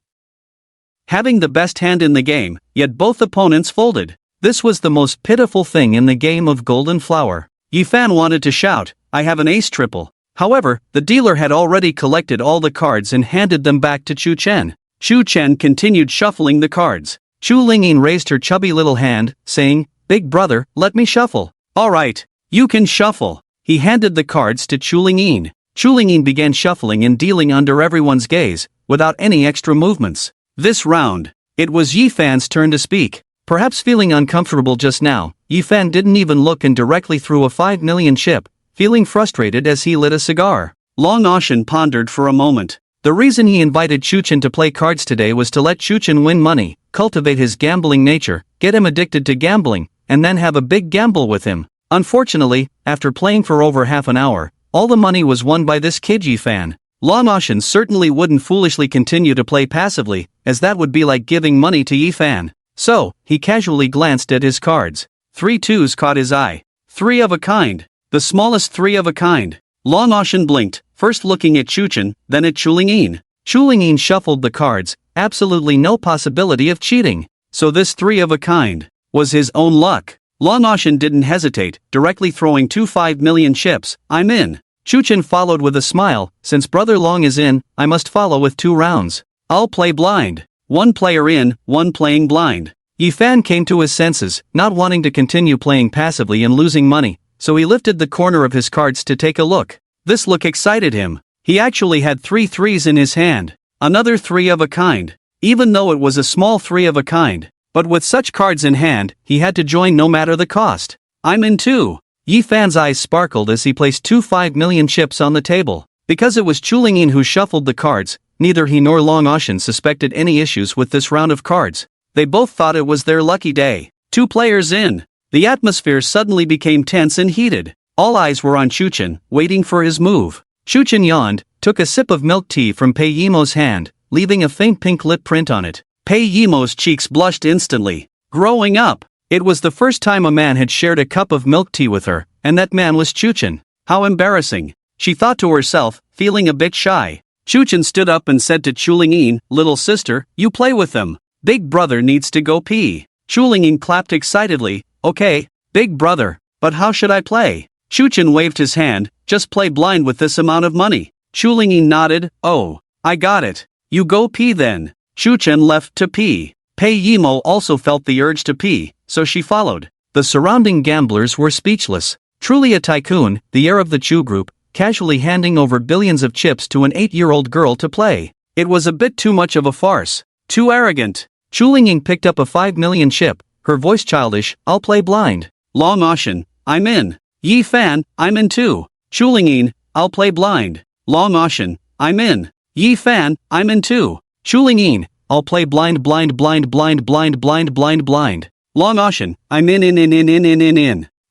Having the best hand in the game, yet both opponents folded. This was the most pitiful thing in the game of Golden Flower. Yifan wanted to shout, "I have an ace triple." However, the dealer had already collected all the cards and handed them back to Chu Chen. Chu Chen continued shuffling the cards. Chu Lingyin raised her chubby little hand, saying, "Big brother, let me shuffle." "Alright, you can shuffle." He handed the cards to Chu Lingyin. Chu Lingyin began shuffling and dealing under everyone's gaze, without any extra movements. This round, it was Yifan's turn to speak. Perhaps feeling uncomfortable just now, Yifan didn't even look and directly threw a 5 million chip, feeling frustrated as he lit a cigar. Long Ocean pondered for a moment. The reason he invited Chu Chen to play cards today was to let Chu Chen win money, cultivate his gambling nature, get him addicted to gambling, and then have a big gamble with him. Unfortunately, after playing for over half an hour, all the money was won by this kid Yifan. Long Ocean certainly wouldn't foolishly continue to play passively, as that would be like giving money to Yifan. So, he casually glanced at his cards. 3 twos caught his eye. 3 of a kind. The smallest 3 of a kind. Long Ocean blinked, first looking at Chu Chen, then at Chu Lingyin. Chu Lingyin shuffled the cards, absolutely no possibility of cheating. So this 3 of a kind was his own luck. Long Ocean didn't hesitate, directly throwing 2 5 million chips. "I'm in." Chu Chen followed with a smile, "Since Brother Long is in, I must follow with 2 rounds. I'll play blind." 1 player in, 1 playing blind. Yifan came to his senses, not wanting to continue playing passively and losing money, so he lifted the corner of his cards to take a look. This look excited him. He actually had 3 threes in his hand. Another 3 of a kind. Even though it was a small 3 of a kind. But with such cards in hand, he had to join no matter the cost. "I'm in too." Yifan's eyes sparkled as he placed 2 5 million chips on the table. Because it was Chu Lingyin who shuffled the cards, neither he nor Long Ocean suspected any issues with this round of cards. They both thought it was their lucky day. 2 players in. The atmosphere suddenly became tense and heated. All eyes were on Chu Chen, waiting for his move. Chu Chen yawned, took a sip of milk tea from Pei Yimo's hand, leaving a faint pink lip print on it. Pei Yimo's cheeks blushed instantly. Growing up, it was the first time a man had shared a cup of milk tea with her, and that man was Chu Chen. How embarrassing, she thought to herself, feeling a bit shy. Chu Chen stood up and said to Chu Lingyin, "Little sister, you play with them. Big brother needs to go pee." Chu Lingyin clapped excitedly, "Okay, big brother, but how should I play?" Chu Chen waved his hand, "Just play blind with this amount of money." Chu Lingyin nodded, "Oh, I got it. You go pee then." Chu Chen left to pee. Pei Yimo also felt the urge to pee, so she followed. The surrounding gamblers were speechless. Truly a tycoon, the heir of the Chu group, casually handing over billions of chips to an 8-year-old girl to play. It was a bit too much of a farce. Too arrogant. Chu Lingyin picked up a 5 million chip, her voice childish, "I'll play blind." Long Ocean, "I'm in." Yifan, "I'm in too." Chu Lingyin, "I'll play blind." Long Ocean, "I'm in." Yifan, "I'm in too." Chu Lingyin, "I'll play blind blind blind blind blind blind blind blind." Long Ocean, "I'm in.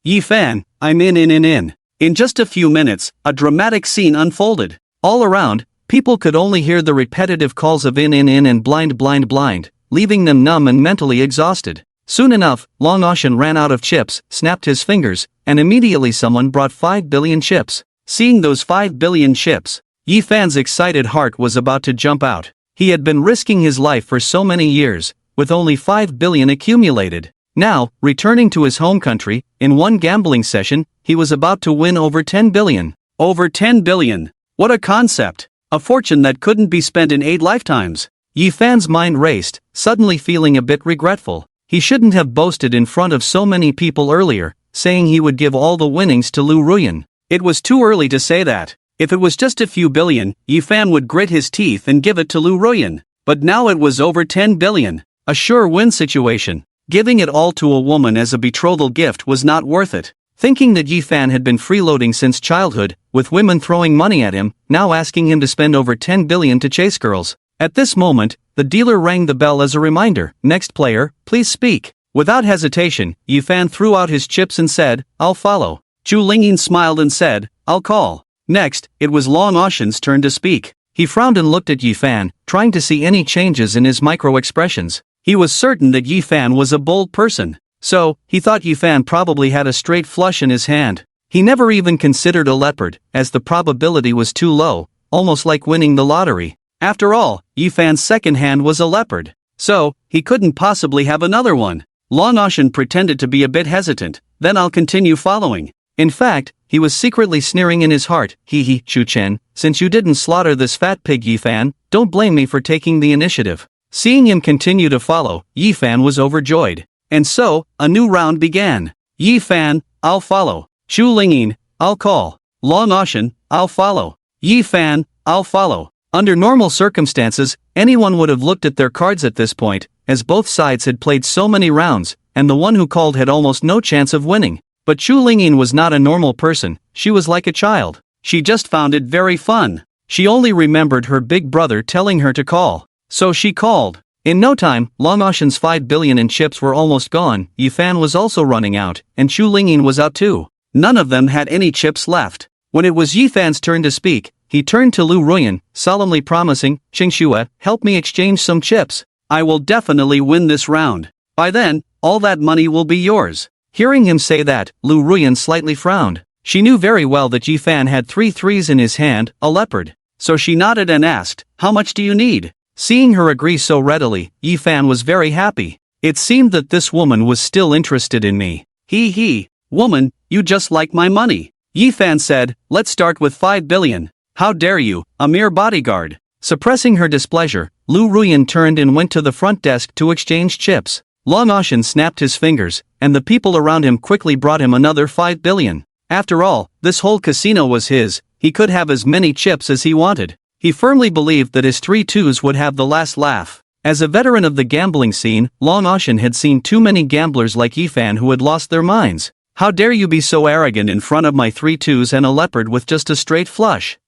Yifan, "I'm in. In just a few minutes, a dramatic scene unfolded. All around, people could only hear the repetitive calls of in and blind blind blind, leaving them numb and mentally exhausted. Soon enough, Long Ocean ran out of chips, snapped his fingers, and immediately someone brought 5 billion chips. Seeing those 5 billion chips, Yifan's excited heart was about to jump out. He had been risking his life for so many years, with only 5 billion accumulated. Now, returning to his home country, in one gambling session, he was about to win over 10 billion. Over 10 billion. What a concept. A fortune that couldn't be spent in 8 lifetimes. Yifan's mind raced, suddenly feeling a bit regretful. He shouldn't have boasted in front of so many people earlier, saying he would give all the winnings to Lu Ruyan. It was too early to say that. If it was just a few billion, Yifan would grit his teeth and give it to Lu Ruyan. But now it was over 10 billion. A sure win situation. Giving it all to a woman as a betrothal gift was not worth it. Thinking that Yifan had been freeloading since childhood, with women throwing money at him, now asking him to spend over 10 billion to chase girls. At this moment, the dealer rang the bell as a reminder. "Next player, please speak." Without hesitation, Yifan threw out his chips and said, "I'll follow." Chu Lingyin smiled and said, "I'll call." Next, it was Long Ocean's turn to speak. He frowned and looked at Yi Fan, trying to see any changes in his micro-expressions. He was certain that Yi Fan was a bold person. So, he thought Yi Fan probably had a straight flush in his hand. He never even considered a leopard, as the probability was too low, almost like winning the lottery. After all, Yi Fan's second hand was a leopard. So, he couldn't possibly have another one. Long Ocean pretended to be a bit hesitant, then I'll continue following. In fact, he was secretly sneering in his heart, hee, Chu Chen, since you didn't slaughter this fat pig Yi Fan, don't blame me for taking the initiative. Seeing him continue to follow, Yi Fan was overjoyed. And so, a new round began. Yi Fan, I'll follow. Chu Lingyin, I'll call. Long Ocean, I'll follow. Yi Fan, I'll follow. Under normal circumstances, anyone would have looked at their cards at this point, as both sides had played so many rounds, and the one who called had almost no chance of winning. But Chu Lingyin was not a normal person, she was like a child. She just found it very fun. She only remembered her big brother telling her to call. So she called. In no time, Long Ocean's 5 billion in chips were almost gone, Yi Fan was also running out, and Chu Lingyin was out too. None of them had any chips left. When it was Yi Fan's turn to speak, he turned to Lu Ruyan, solemnly promising, Qingxue, help me exchange some chips. I will definitely win this round. By then, all that money will be yours. Hearing him say that, Lu Ruyan slightly frowned. She knew very well that Yi Fan had 3 threes in his hand, a leopard. So she nodded and asked, how much do you need? Seeing her agree so readily, Yi Fan was very happy. It seemed that this woman was still interested in me. He, woman, you just like my money. Yi Fan said, let's start with 5 billion. How dare you, a mere bodyguard. Suppressing her displeasure, Lu Ruyan turned and went to the front desk to exchange chips. Long Ocean snapped his fingers, and the people around him quickly brought him another 5 billion. After all, this whole casino was his, he could have as many chips as he wanted. He firmly believed that his 3 twos would have the last laugh. As a veteran of the gambling scene, Long Ocean had seen too many gamblers like Yi Fan who had lost their minds. How dare you be so arrogant in front of my 3 twos and a leopard with just a straight flush?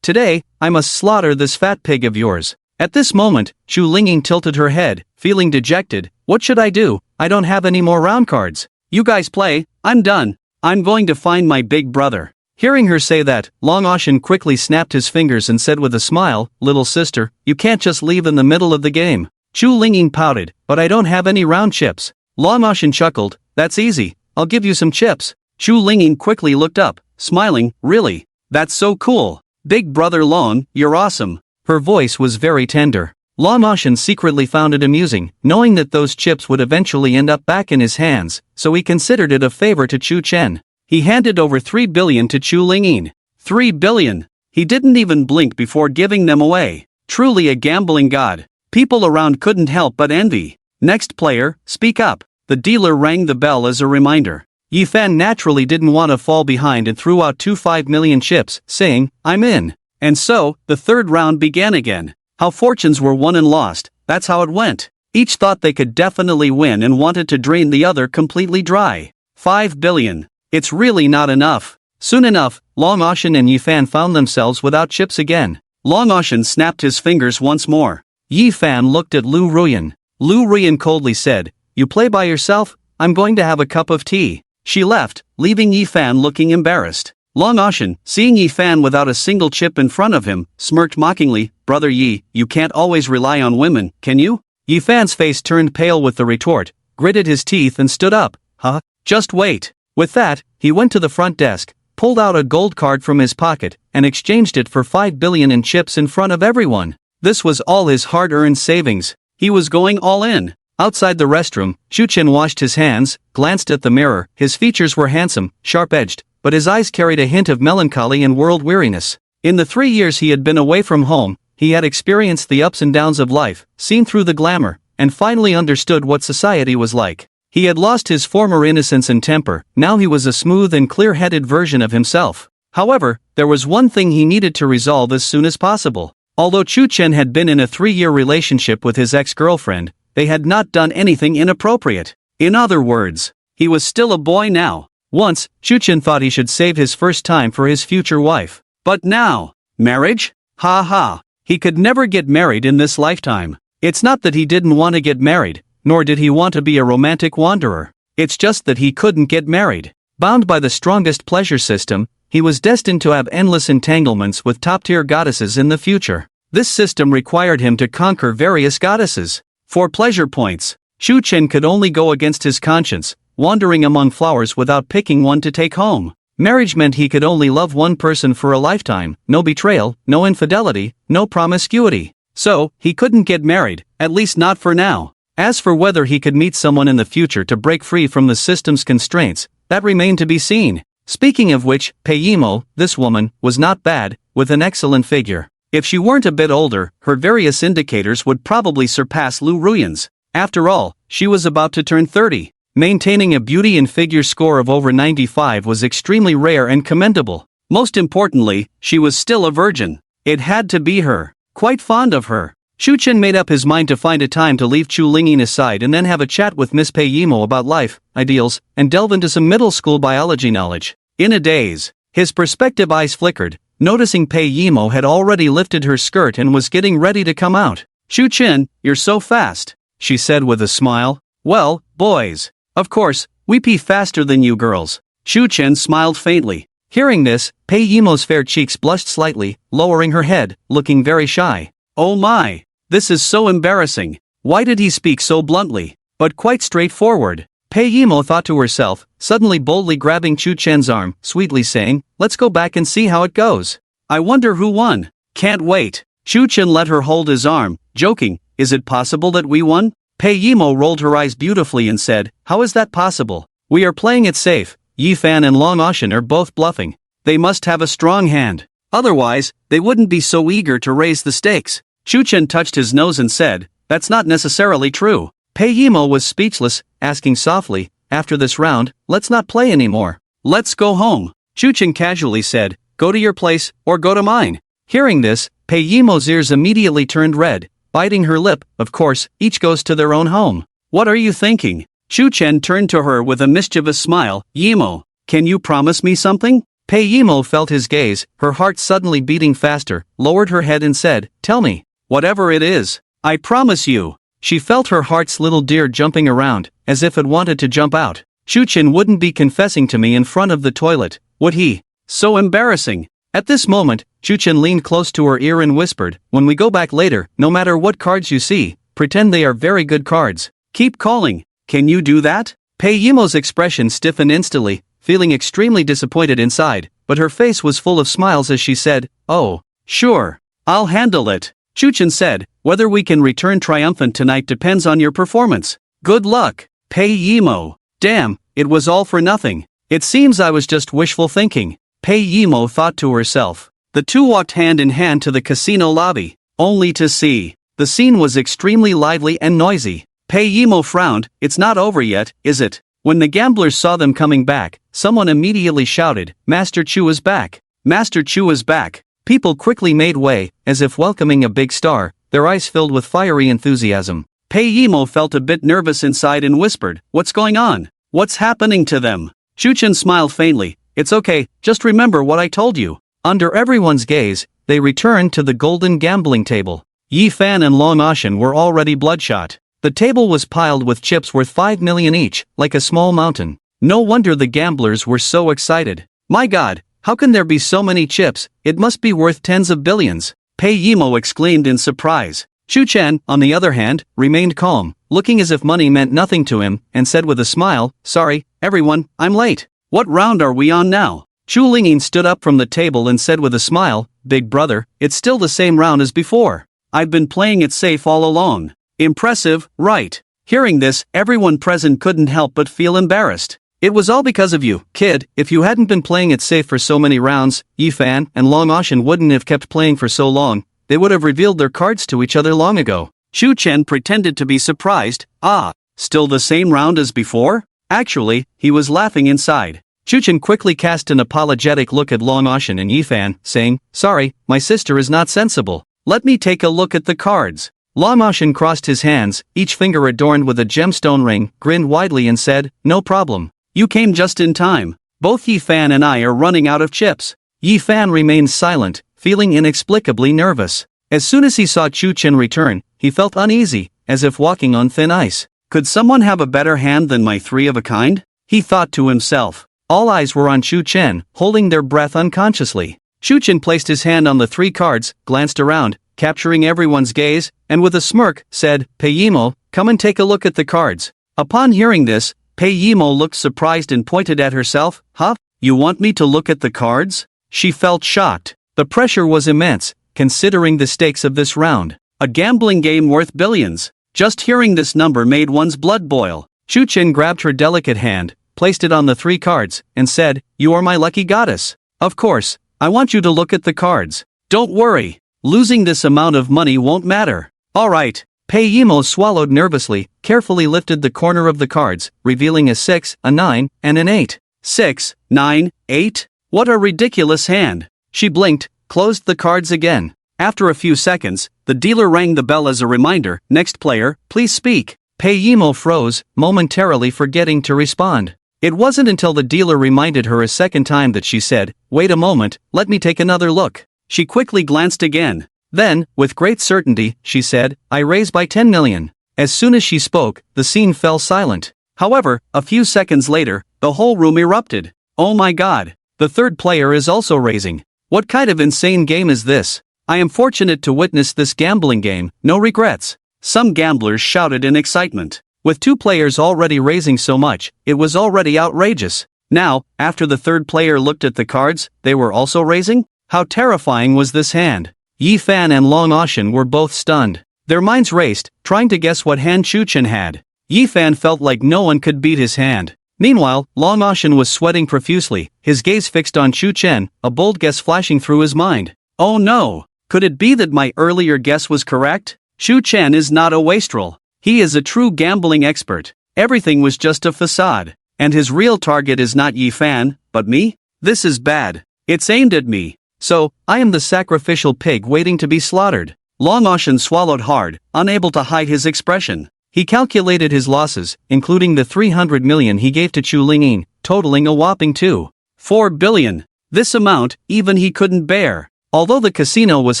Today, I must slaughter this fat pig of yours. At this moment, Chu Lingyin tilted her head, feeling dejected. What should I do? I don't have any more round cards. You guys play, I'm done. I'm going to find my big brother. Hearing her say that, Long Ocean quickly snapped his fingers and said with a smile, little sister, you can't just leave in the middle of the game. Chu Lingyin pouted, but I don't have any round chips. Long Ocean chuckled, that's easy, I'll give you some chips. Chu Lingyin quickly looked up, smiling, really? That's so cool. Big brother Long, you're awesome. Her voice was very tender. Long Ocean secretly found it amusing, knowing that those chips would eventually end up back in his hands, so he considered it a favor to Chu Chen. He handed over 3 billion to Chu Lingyin. 3 billion! He didn't even blink before giving them away. Truly a gambling god. People around couldn't help but envy. Next player, speak up. The dealer rang the bell as a reminder. Yi Fan naturally didn't want to fall behind and threw out 2 5 million chips, saying, I'm in. And so, the third round began again. How fortunes were won and lost, that's how it went. Each thought they could definitely win and wanted to drain the other completely dry. 5 billion. It's really not enough. Soon enough, Long Ocean and Yi Fan found themselves without chips again. Long Ocean snapped his fingers once more. Yi Fan looked at Lu Ruyan. Lu Ruyan coldly said, you play by yourself? I'm going to have a cup of tea. She left, leaving Yi Fan looking embarrassed. Long Ocean, seeing Yi Fan without a single chip in front of him, smirked mockingly, Brother Yi, you can't always rely on women, can you? Yi Fan's face turned pale with the retort, gritted his teeth and stood up. Huh? Just wait. With that, he went to the front desk, pulled out a gold card from his pocket, and exchanged it for 5 billion in chips in front of everyone. This was all his hard-earned savings. He was going all in. Outside the restroom, Chu Chen washed his hands, glanced at the mirror. His features were handsome, sharp-edged, but his eyes carried a hint of melancholy and world-weariness. In the 3 years he had been away from home, he had experienced the ups and downs of life, seen through the glamour, and finally understood what society was like. He had lost his former innocence and temper, now he was a smooth and clear-headed version of himself. However, there was one thing he needed to resolve as soon as possible. Although Chu Chen had been in a 3-year relationship with his ex-girlfriend, they had not done anything inappropriate. In other words, he was still a boy now. Once, Chu Chen thought he should save his first time for his future wife. But now, marriage? Ha ha. He could never get married in this lifetime. It's not that he didn't want to get married, nor did he want to be a romantic wanderer. It's just that he couldn't get married. Bound by the strongest pleasure system, he was destined to have endless entanglements with top-tier goddesses in the future. This system required him to conquer various goddesses. For pleasure points, Shu Chen could only go against his conscience, wandering among flowers without picking one to take home. Marriage meant he could only love one person for a lifetime, no betrayal, no infidelity, no promiscuity. So, he couldn't get married, at least not for now. As for whether he could meet someone in the future to break free from the system's constraints, that remained to be seen. Speaking of which, Peiyimo, this woman, was not bad, with an excellent figure. If she weren't a bit older, her various indicators would probably surpass Lu Ruyan's. After all, she was about to turn 30. Maintaining a beauty and figure score of over 95 was extremely rare and commendable. Most importantly, she was still a virgin. It had to be her. Quite fond of her. Shu Chen made up his mind to find a time to leave Chu Lingyin aside and then have a chat with Miss Peiyimo about life, ideals, and delve into some middle school biology knowledge. In a daze, his perspective eyes flickered, noticing Peiyimo had already lifted her skirt and was getting ready to come out. "Shu Chen, you're so fast," she said with a smile. "Well, boys. Of course, we pee faster than you girls." Shu Chen smiled faintly. Hearing this, Peiyimo's fair cheeks blushed slightly, lowering her head, looking very shy. Oh my! This is so embarrassing. Why did he speak so bluntly, but quite straightforward? Peiyimo thought to herself, suddenly boldly grabbing Shu Chen's arm, sweetly saying, "Let's go back and see how it goes. I wonder who won. Can't wait." Shu Chen let her hold his arm, joking, "Is it possible that we won?" Peiyimo rolled her eyes beautifully and said, "How is that possible? We are playing it safe. Yi Fan and Long Ocean are both bluffing. They must have a strong hand. Otherwise, they wouldn't be so eager to raise the stakes." Shu Chen touched his nose and said, "That's not necessarily true." Peiyimo was speechless, asking softly, "After this round, let's not play anymore. Let's go home." Shu Chen casually said, "Go to your place, or go to mine." Hearing this, Peiyimo's ears immediately turned red, biting her lip. "Of course, each goes to their own home. What are you thinking?" Shu Chen turned to her with a mischievous smile. "Yimo, can you promise me something?" Peiyimo felt his gaze, her heart suddenly beating faster, lowered her head and said, "Tell me. Whatever it is. I promise you." She felt her heart's little deer jumping around, as if it wanted to jump out. Shu Chen wouldn't be confessing to me in front of the toilet, would he? So embarrassing. At this moment, Shu Chen leaned close to her ear and whispered, "When we go back later, no matter what cards you see, pretend they are very good cards. Keep calling. Can you do that?" Peiyimo's expression stiffened instantly, feeling extremely disappointed inside, but her face was full of smiles as she said, "Oh, sure. I'll handle it." Shu Chen said, "Whether we can return triumphant tonight depends on your performance. Good luck, Peiyimo." Damn, it was all for nothing. It seems I was just wishful thinking, Peiyimo thought to herself. The two walked hand in hand to the casino lobby, only to see. The scene was extremely lively and noisy. Peiyimo frowned. "It's not over yet, is it?" When the gamblers saw them coming back, someone immediately shouted, "Master Chu is back! Master Chu is back!" People quickly made way, as if welcoming a big star, their eyes filled with fiery enthusiasm. Peiyimo felt a bit nervous inside and whispered, "What's going on? What's happening to them?" Shu Chen smiled faintly. "It's okay, just remember what I told you." Under everyone's gaze, they returned to the golden gambling table. Yi Fan and Long Ocean were already bloodshot. The table was piled with chips worth 5 million each, like a small mountain. No wonder the gamblers were so excited. "My god, how can there be so many chips? It must be worth tens of billions." Peiyimo exclaimed in surprise. Shu Chen, on the other hand, remained calm, looking as if money meant nothing to him, and said with a smile, "Sorry, everyone, I'm late. What round are we on now?" Chu Lingyin stood up from the table and said with a smile, "Big brother, it's still the same round as before. I've been playing it safe all along." Impressive, right? Hearing this, everyone present couldn't help but feel embarrassed. "It was all because of you, kid. If you hadn't been playing it safe for so many rounds, Yi Fan and Long Ocean wouldn't have kept playing for so long. They would have revealed their cards to each other long ago." Shu Chen pretended to be surprised. "Ah, still the same round as before?" Actually, he was laughing inside. Shu Chen quickly cast an apologetic look at Long Ocean and Yi Fan, saying, "Sorry, my sister is not sensible. Let me take a look at the cards." Long Ocean crossed his hands, each finger adorned with a gemstone ring, grinned widely and said, "No problem. You came just in time. Both Yi Fan and I are running out of chips." Yi Fan remained silent, feeling inexplicably nervous. As soon as he saw Shu Chen return, he felt uneasy, as if walking on thin ice. "Could someone have a better hand than my three of a kind?" he thought to himself. All eyes were on Shu Chen, holding their breath unconsciously. Shu Chen placed his hand on the 3 cards, glanced around, capturing everyone's gaze, and with a smirk, said, Pei Yimo, come and take a look at the cards. Upon hearing this, Pei Yimo looked surprised and pointed at herself. Huh? You want me to look at the cards? She felt shocked. The pressure was immense, considering the stakes of this round. A gambling game worth billions. Just hearing this number made one's blood boil. Shu Chen grabbed her delicate hand, placed it on the 3 cards, and said, You are my lucky goddess. Of course, I want you to look at the cards. Don't worry. Losing this amount of money won't matter. Alright. Pei Yimo swallowed nervously, carefully lifted the corner of the cards, revealing a 6, a 9, and an 8. 6, 9, 8? What a ridiculous hand. She blinked, closed the cards again. After a few seconds, the dealer rang the bell as a reminder. Next player, please speak. Pei Yimo froze, momentarily forgetting to respond. It wasn't until the dealer reminded her a second time that she said, Wait a moment, let me take another look. She quickly glanced again. Then, with great certainty, she said, I raise by 10 million. As soon as she spoke, the scene fell silent. However, a few seconds later, the whole room erupted. Oh my god, the third player is also raising. What kind of insane game is this? I am fortunate to witness this gambling game, no regrets. Some gamblers shouted in excitement. With 2 players already raising so much, it was already outrageous. Now, after the third player looked at the cards, they were also raising? How terrifying was this hand? Yi Fan and Long Ocean were both stunned. Their minds raced, trying to guess what hand Shu Chen had. Yi Fan felt like no one could beat his hand. Meanwhile, Long Ocean was sweating profusely, his gaze fixed on Shu Chen, a bold guess flashing through his mind. Oh no! Could it be that my earlier guess was correct? Shu Chen is not a wastrel. He is a true gambling expert. Everything was just a facade. And his real target is not Yi Fan, but me? This is bad. It's aimed at me. So, I am the sacrificial pig waiting to be slaughtered. Long Ocean swallowed hard, unable to hide his expression. He calculated his losses, including the 300 million he gave to Chu Lingyin, totaling a whopping 2.4 billion. This amount, even he couldn't bear. Although the casino was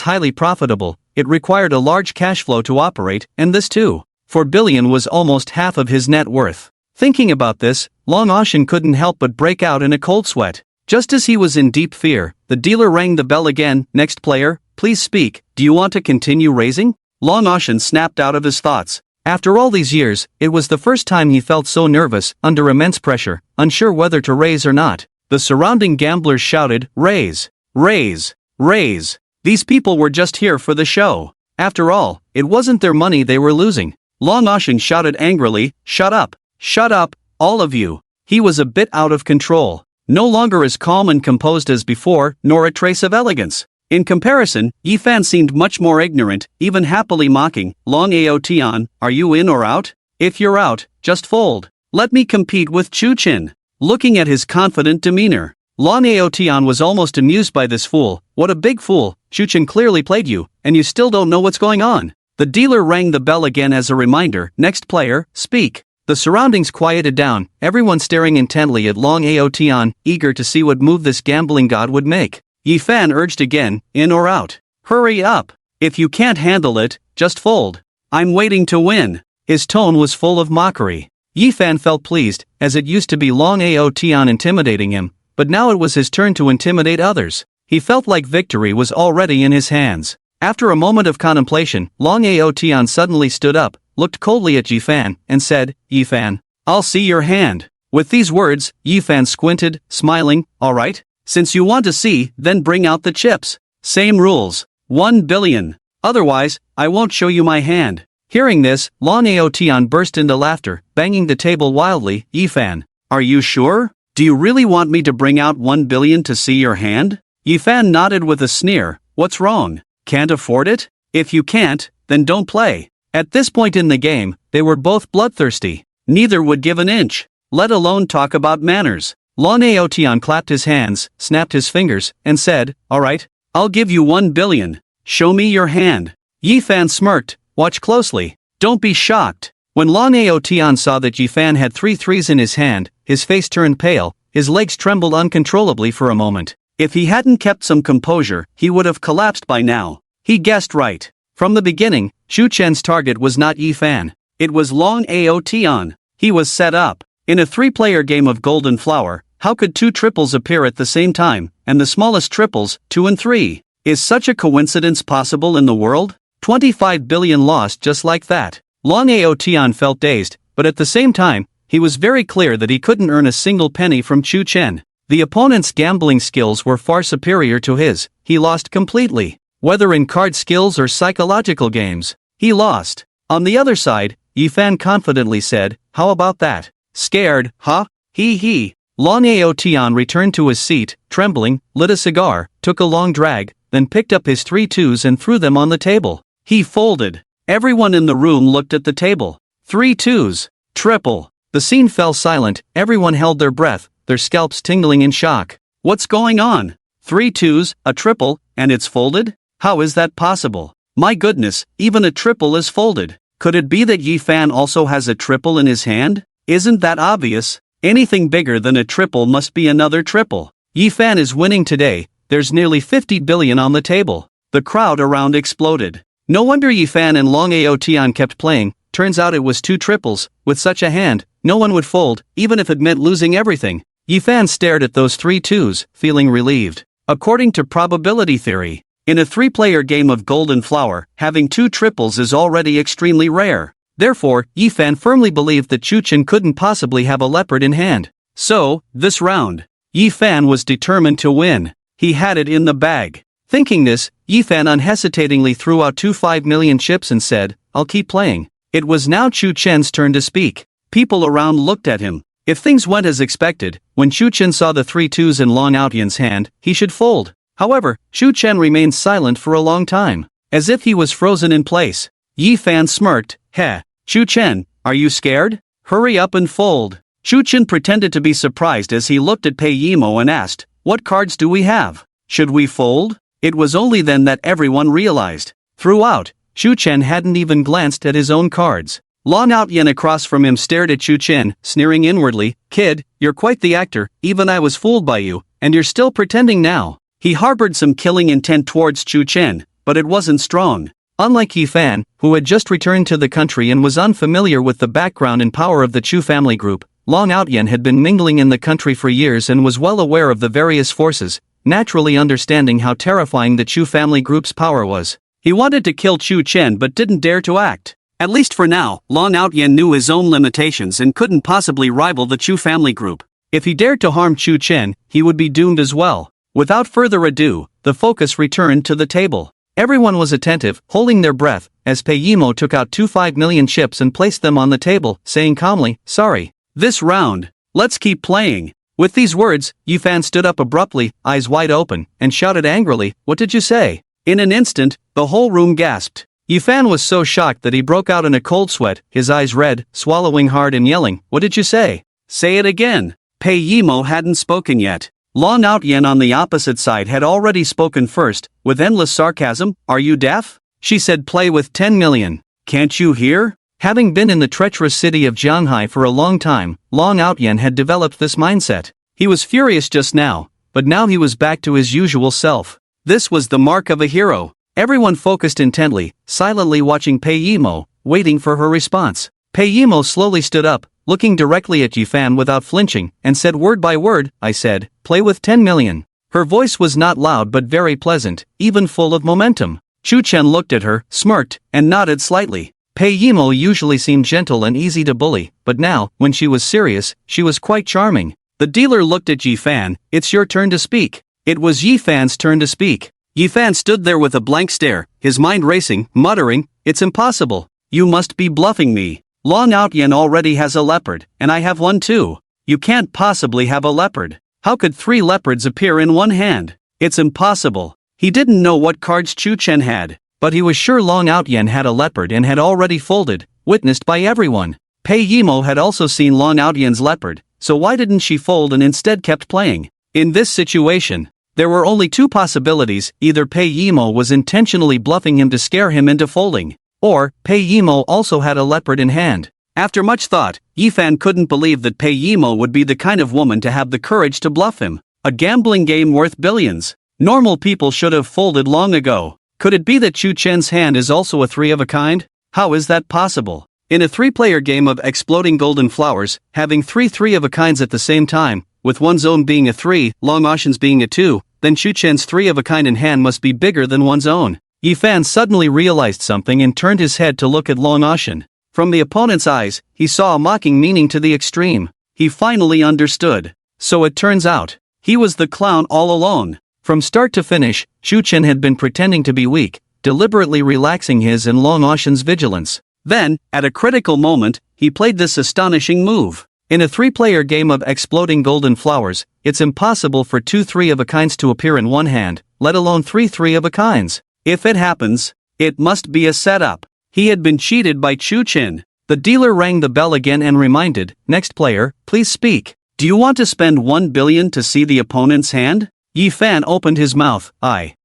highly profitable, it required a large cash flow to operate, and this 2.4 billion was almost half of his net worth. Thinking about this, Long Ocean couldn't help but break out in a cold sweat. Just as he was in deep fear, the dealer rang the bell again. Next player, please speak. Do you want to continue raising? Long Ocean snapped out of his thoughts. After all these years, it was the first time he felt so nervous, under immense pressure, unsure whether to raise or not. The surrounding gamblers shouted, Raise! Raise! Raise! These people were just here for the show. After all, it wasn't their money they were losing. Long Ocean shouted angrily, Shut up! Shut up, all of you! He was a bit out of control. No longer as calm and composed as before, nor a trace of elegance. In comparison, Yi Fan seemed much more ignorant, even happily mocking. Long Aotian, are you in or out? If you're out, just fold. Let me compete with Chu Chen. Looking at his confident demeanor, Long Aotian was almost amused by this fool. What a big fool. Chu Chen clearly played you, and you still don't know what's going on. The dealer rang the bell again as a reminder. Next player, speak. The surroundings quieted down, everyone staring intently at Long Aotian, eager to see what move this gambling god would make. Yi Fan urged again, in or out? Hurry up! If you can't handle it, just fold. I'm waiting to win. His tone was full of mockery. Yi Fan felt pleased, as it used to be Long Aotian intimidating him, but now it was his turn to intimidate others. He felt like victory was already in his hands. After a moment of contemplation, Long Aotian suddenly stood up, looked coldly at Yi Fan, and said, Yi Fan, I'll see your hand. With these words, Yi Fan squinted, smiling, Alright, since you want to see, then bring out the chips. Same rules. 1 billion. Otherwise, I won't show you my hand. Hearing this, Long Aotian burst into laughter, banging the table wildly. Yi Fan, are you sure? Do you really want me to bring out 1 billion to see your hand? Yi Fan nodded with a sneer. What's wrong? Can't afford it? If you can't, then don't play. At this point in the game, they were both bloodthirsty. Neither would give an inch, let alone talk about manners. Long Aotian clapped his hands, snapped his fingers, and said, Alright, I'll give you 1 billion. Show me your hand. Yi Fan smirked, watch closely. Don't be shocked. When Long Aotian saw that Yi Fan had 3 threes in his hand, his face turned pale, his legs trembled uncontrollably for a moment. If he hadn't kept some composure, he would have collapsed by now. He guessed right. From the beginning, Shu Chen's target was not Yi Fan. It was Long Aotian. He was set up. In a 3-player game of Golden Flower, How could two triples appear at the same time, and the smallest triples, 2 and 3? Is such a coincidence possible in the world? 25 billion lost just like that. Long Aotian felt dazed, but at the same time, he was very clear that he couldn't earn a single penny from Chu Chen. The opponent's gambling skills were far superior to his. He lost completely. Whether in card skills or psychological games, he lost. On the other side, Yifan confidently said, "How about that? Scared, huh? He. Long Aotian returned to his seat, trembling, lit a cigar, took a long drag, then picked up his 3 twos and threw them on the table. He folded. Everyone in the room looked at the table. 3 twos. Triple. The scene fell silent, everyone held their breath, their scalps tingling in shock. What's going on? 3 twos, a triple, and it's folded? How is that possible? My goodness, even a triple is folded. Could it be that Yifan also has a triple in his hand? Isn't that obvious? Anything bigger than a triple must be another triple. Yifan is winning today, there's nearly 50 billion on the table. The crowd around exploded. No wonder Yifan and Long Aotian kept playing, turns out it was 2 triples. With such a hand, no one would fold, even if it meant losing everything. Yifan stared at those 3 twos, feeling relieved. According to probability theory, in a 3-player game of Golden Flower, having 2 triples is already extremely rare. Therefore, Yifan firmly believed that Chu Chen couldn't possibly have a leopard in hand. So, this round, Yifan was determined to win. He had it in the bag. Thinking this, Yifan unhesitatingly threw out 2 5 million chips and said, "I'll keep playing." It was now Chu Chen's turn to speak. People around looked at him. If things went as expected, when Chu Chen saw the 3 twos in Long Aotian's hand, he should fold. However, Chu Chen remained silent for a long time, as if he was frozen in place. Yifan smirked, "Heh, Chu Chen, are you scared? Hurry up and fold." Chu Chen pretended to be surprised as he looked at Pei Yimo and asked, "What cards do we have? Should we fold?" It was only then that everyone realized. Throughout, Chu Chen hadn't even glanced at his own cards. Long Aotian across from him stared at Chu Chen, sneering inwardly, "Kid, you're quite the actor, even I was fooled by you, and you're still pretending now." He harbored some killing intent towards Chu Chen, but it wasn't strong. Unlike Yifan, who had just returned to the country and was unfamiliar with the background and power of the Chu family group, Long Aotian had been mingling in the country for years and was well aware of the various forces, naturally understanding how terrifying the Chu family group's power was. He wanted to kill Chu Chen but didn't dare to act. At least for now, Long Aotian knew his own limitations and couldn't possibly rival the Chu family group. If he dared to harm Chu Chen, he would be doomed as well. Without further ado, the focus returned to the table. Everyone was attentive, holding their breath, as Pei Yimo took out 2 5 million chips and placed them on the table, saying calmly, "Sorry. This round, let's keep playing." With these words, Yifan stood up abruptly, eyes wide open, and shouted angrily, "What did you say?" In an instant, the whole room gasped. Yifan was so shocked that he broke out in a cold sweat, his eyes red, swallowing hard and yelling, "What did you say? Say it again." Pei Yimo hadn't spoken yet. Long Aotian on the opposite side had already spoken first, with endless sarcasm, "Are you deaf?" She said, "Play with 10 million. Can't you hear?" Having been in the treacherous city of Jianghai for a long time, Long Aotian had developed this mindset. He was furious just now, but now he was back to his usual self. This was the mark of a hero. Everyone focused intently, silently watching Pei Yimo, waiting for her response. Pei Yimo slowly stood up, looking directly at Yifan without flinching, and said word by word, "I said, play with 10 million. Her voice was not loud but very pleasant, even full of momentum. Chu Chen looked at her, smirked, and nodded slightly. Pei Yimo usually seemed gentle and easy to bully, but now, when she was serious, she was quite charming. The dealer looked at Yifan, "It's your turn to speak." It was Yifan's turn to speak. Yifan stood there with a blank stare, his mind racing, muttering, "It's impossible. You must be bluffing me. Long Aotian already has a leopard, and I have one too. You can't possibly have a leopard. How could 3 leopards appear in one hand? It's impossible." He didn't know what cards Chu Chen had, but he was sure Long Aotian had a leopard and had already folded, witnessed by everyone. Pei Yimo had also seen Long Aotian's leopard, so why didn't she fold and instead kept playing? In this situation, there were only 2 possibilities: either Pei Yimo was intentionally bluffing him to scare him into folding, or Pei Yimo also had a leopard in hand. After much thought, Yifan couldn't believe that Pei Yimo would be the kind of woman to have the courage to bluff him. A gambling game worth billions. Normal people should have folded long ago. Could it be that Chu Chen's hand is also a 3 of a kind? How is that possible? In a 3-player game of exploding golden flowers, having 3 3 of a kinds at the same time, with one's own being a 3, Long Ocean's being a 2, then Chu Chen's 3 of a kind in hand must be bigger than one's own. Yi Fan suddenly realized something and turned his head to look at Long Ocean. From the opponent's eyes, he saw a mocking meaning to the extreme. He finally understood. So it turns out, he was the clown all along. From start to finish, Chu Chen had been pretending to be weak, deliberately relaxing his and Long Ocean's vigilance. Then, at a critical moment, he played this astonishing move. In a 3-player game of exploding golden flowers, it's impossible for 2 3-of-a-kinds to appear in one hand, let alone 3 3-of-a-kinds. If it happens, it must be a setup. He had been cheated by Chu Chen. The dealer rang the bell again and reminded, "Next player, please speak. Do you want to spend 1 billion to see the opponent's hand?" Yi Fan opened his mouth. I.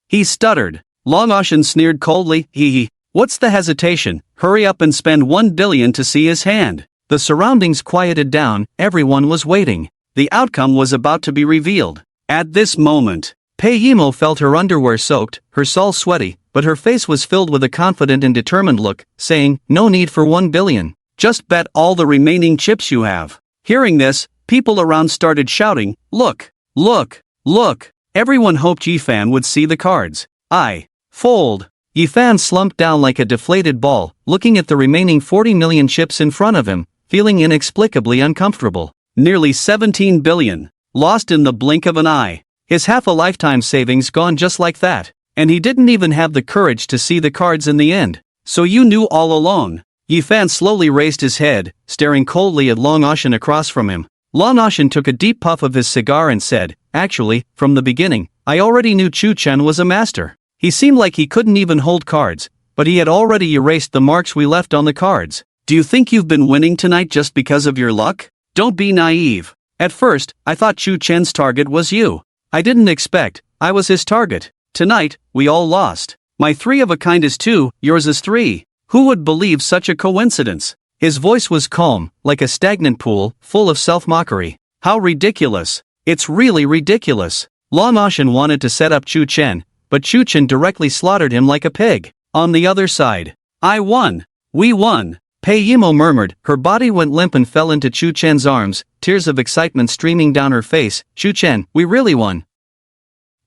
He stuttered. Long Ocean sneered coldly, "Hee. What's the hesitation? Hurry up and spend 1 billion to see his hand." The surroundings quieted down, everyone was waiting. The outcome was about to be revealed. At this moment, Pei Yimo felt her underwear soaked, her soul sweaty, but her face was filled with a confident and determined look, saying, "No need for 1 billion. Just bet all the remaining chips you have." Hearing this, people around started shouting, "Look! Look! Look!" Everyone hoped Yi Fan would see the cards. I. Fold. Yi Fan slumped down like a deflated ball, looking at the remaining 40 million chips in front of him, feeling inexplicably uncomfortable. Nearly 17 billion. Lost in the blink of an eye. His half-a-lifetime savings gone just like that. And he didn't even have the courage to see the cards in the end. "So you knew all along." Yi Fan slowly raised his head, staring coldly at Long Ocean across from him. Long Ocean took a deep puff of his cigar and said, "Actually, from the beginning, I already knew Chu Chen was a master. He seemed like he couldn't even hold cards, but he had already erased the marks we left on the cards. Do you think you've been winning tonight just because of your luck? Don't be naive. At first, I thought Chu Chen's target was you. I didn't expect I was his target. Tonight, we all lost. My 3-of-a-kind is 2, yours is 3. Who would believe such a coincidence?" His voice was calm, like a stagnant pool, full of self-mockery. "How ridiculous. It's really ridiculous." Long Ocean wanted to set up Chu Chen, but Chu Chen directly slaughtered him like a pig. On the other side, "I won. We won." Pei Yimo murmured, her body went limp and fell into Chu Chen's arms, tears of excitement streaming down her face. "Chu Chen, we really won."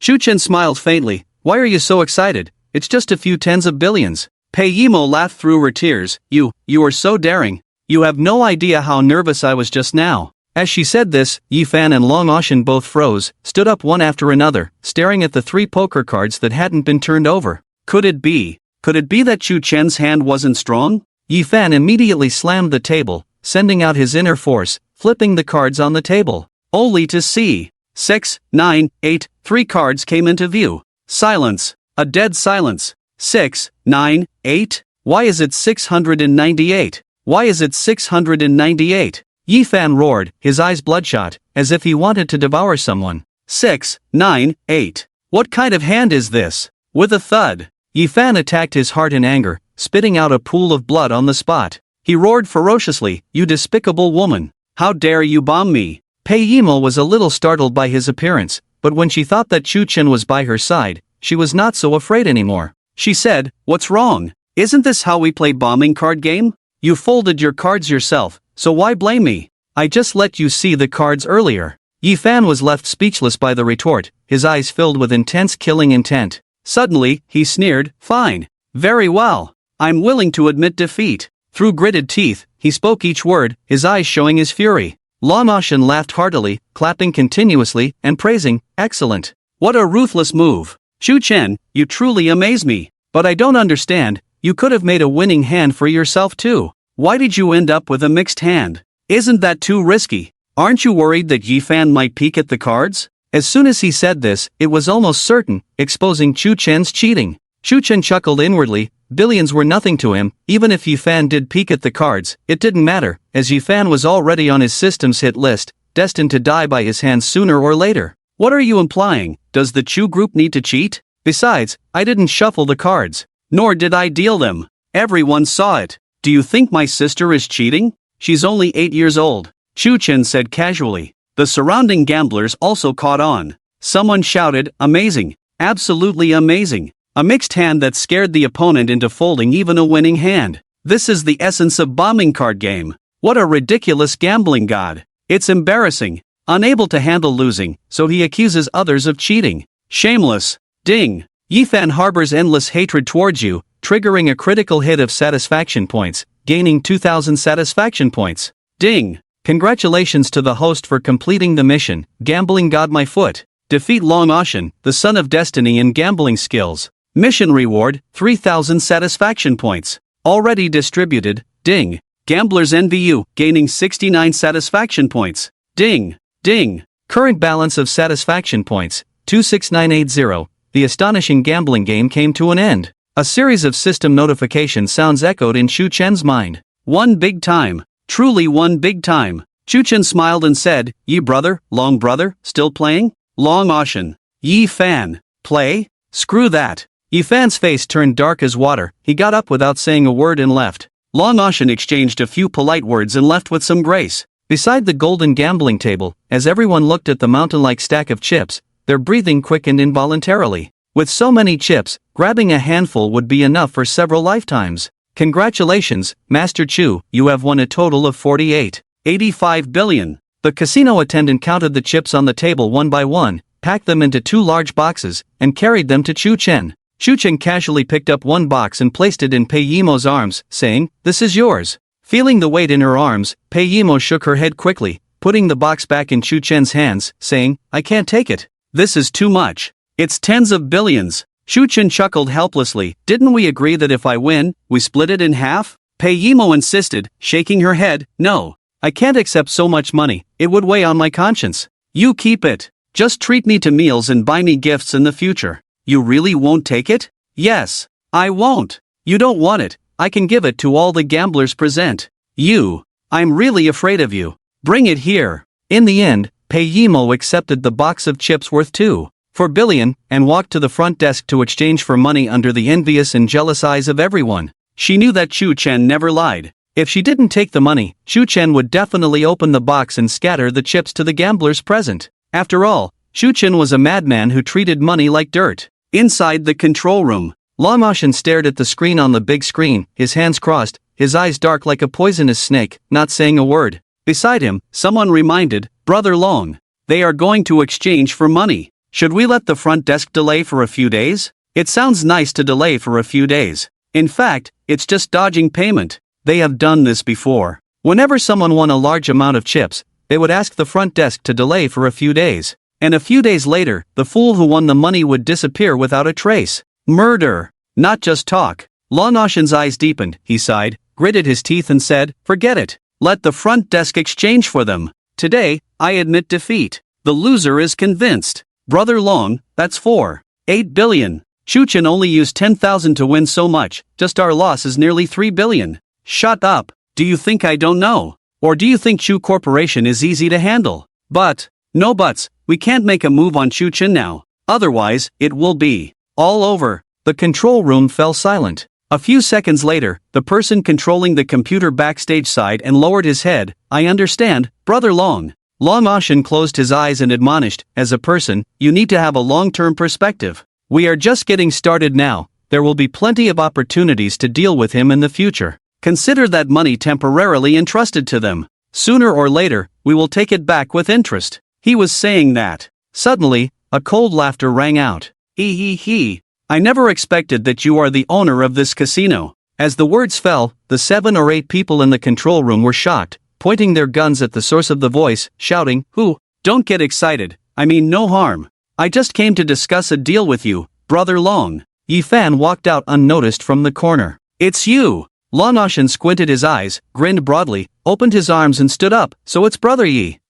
Chu Chen smiled faintly. "Why are you so excited? It's just a few tens of billions." Pei Yimo laughed through her tears. You are so daring. You have no idea how nervous I was just now." As she said this, Yi Fan and Long Ocean both froze, stood up one after another, staring at the 3 poker cards that hadn't been turned over. Could it be that Chu Chen's hand wasn't strong? Yi Fan immediately slammed the table, sending out his inner force, flipping the cards on the table. Only to see 6, 9, 8, 3 cards came into view. Silence. A dead silence. 6, 9, 8? Why is it 698? Why is it 698? Yi Fan roared, his eyes bloodshot, as if he wanted to devour someone. 6, 9, 8. What kind of hand is this? With a thud, Yi Fan attacked his heart in anger, spitting out a pool of blood on the spot. He roared ferociously, "You despicable woman! How dare you bomb me!" Pei Yimo was a little startled by his appearance, but when she thought that Chu Chen was by her side, she was not so afraid anymore. She said, "What's wrong? Isn't this how we play bombing card game? You folded your cards yourself, so why blame me? I just let you see the cards earlier." Yi Fan was left speechless by the retort, his eyes filled with intense killing intent. Suddenly, he sneered, "Fine. Very well. I'm willing to admit defeat." Through gritted teeth, he spoke each word, his eyes showing his fury. Long Ocean laughed heartily, clapping continuously, and praising, "Excellent. What a ruthless move. Chu Chen, you truly amaze me. But I don't understand, you could have made a winning hand for yourself too. Why did you end up with a mixed hand? Isn't that too risky? Aren't you worried that Yi Fan might peek at the cards?" As soon as he said this, it was almost certain, exposing Chu Chen's cheating. Chu Chen chuckled inwardly. Billions were nothing to him. Even if Yi Fan did peek at the cards, it didn't matter, as Yi Fan was already on his system's hit list, destined to die by his hands sooner or later. What are you implying? Does the Chu group need to cheat? Besides, I didn't shuffle the cards. Nor did I deal them. Everyone saw it. Do you think my sister is cheating? She's only 8 years old, Chu Chen said casually. The surrounding gamblers also caught on. Someone shouted, "Amazing. Absolutely amazing. A mixed hand that scared the opponent into folding even a winning hand. This is the essence of bombing card game. What a ridiculous gambling god. It's embarrassing." unable to handle losing, so he accuses others of cheating. Shameless. Ding. Yifan harbors endless hatred towards you, triggering a critical hit of satisfaction points, gaining 2000 satisfaction points. Ding. Congratulations to the host for completing the mission, Gambling God My Foot. Defeat Long Ocean, the son of destiny in gambling skills. Mission reward, 3000 satisfaction points. Already distributed. Ding. Gamblers envy you, gaining 69 satisfaction points. Ding. Ding. Current balance of satisfaction points, 26980. The astonishing gambling game came to an end. A series of system notification sounds echoed in Chu Chen's mind. One big time. Truly one big time. Chu Chen smiled and said, Yi brother, Long brother, still playing? Long Ocean. Yi Fan. Play? Screw that. Yi Fan's face turned dark as water. He got up without saying a word and left. Long Ocean exchanged a few polite words and left with some grace. Beside the golden gambling table, as everyone looked at the mountain-like stack of chips, their breathing quickened involuntarily. With so many chips, grabbing a handful would be enough for several lifetimes. Congratulations, Master Chu, you have won a total of 48.85 billion. The casino attendant counted the chips on the table one by one, packed them into 2 large boxes, and carried them to Chu Chen. Chu Chen casually picked up one box and placed it in Pei Yimo's arms, saying, This is yours. Feeling the weight in her arms, Pei Yimo shook her head quickly, putting the box back in Chu Chen's hands, saying, I can't take it. This is too much. It's tens of billions. Chu Chen chuckled helplessly. Didn't we agree that if I win, we split it in half? Pei Yimo insisted, shaking her head. No. I can't accept so much money, it would weigh on my conscience. You keep it. Just treat me to meals and buy me gifts in the future. You really won't take it? Yes. I won't. You don't want it. I can give it to all the gamblers present. You. I'm really afraid of you. Bring it here. In the end, Pei Yimo accepted the box of chips worth 2.4 billion, and walked to the front desk to exchange for money under the envious and jealous eyes of everyone. She knew that Chu Chen never lied. If she didn't take the money, Chu Chen would definitely open the box and scatter the chips to the gamblers present. After all, Chu Chen was a madman who treated money like dirt. Inside the control room, Long Ocean stared at the screen on the big screen, his hands crossed, his eyes dark like a poisonous snake, not saying a word. Beside him, someone reminded, Brother Long. They are going to exchange for money. Should we let the front desk delay for a few days? It sounds nice to delay for a few days. In fact, it's just dodging payment. They have done this before. Whenever someone won a large amount of chips, they would ask the front desk to delay for a few days. And a few days later, the fool who won the money would disappear without a trace. Murder. Not just talk. Long Ocean's eyes deepened, he sighed, gritted his teeth and said, Forget it. Let the front desk exchange for them. Today, I admit defeat. The loser is convinced. Brother Long, that's 4.8 billion. Chu Chen only used 10,000 to win so much, just our loss is nearly 3 billion. Shut up. Do you think I don't know? Or do you think Chu Corporation is easy to handle? But, no buts, we can't make a move on Chu Chen now. Otherwise, it will be all over. The control room fell silent. A few seconds later, the person controlling the computer backstage sighed and lowered his head. I understand, Brother Long. Long Ocean closed his eyes and admonished, as a person, you need to have a long-term perspective. We are just getting started now. There will be plenty of opportunities to deal with him in the future. Consider that money temporarily entrusted to them. Sooner or later, we will take it back with interest. He was saying that. Suddenly, a cold laughter rang out. Hee hee hee. I never expected that you are the owner of this casino. As the words fell, the 7 or 8 people in the control room were shocked, pointing their guns at the source of the voice, shouting, Who? Don't get excited. I mean no harm. I just came to discuss a deal with you, Brother Long. Yi Fan walked out unnoticed from the corner. It's you. Long Ocean squinted his eyes, grinned broadly, opened his arms and stood up. So it's Brother Yi.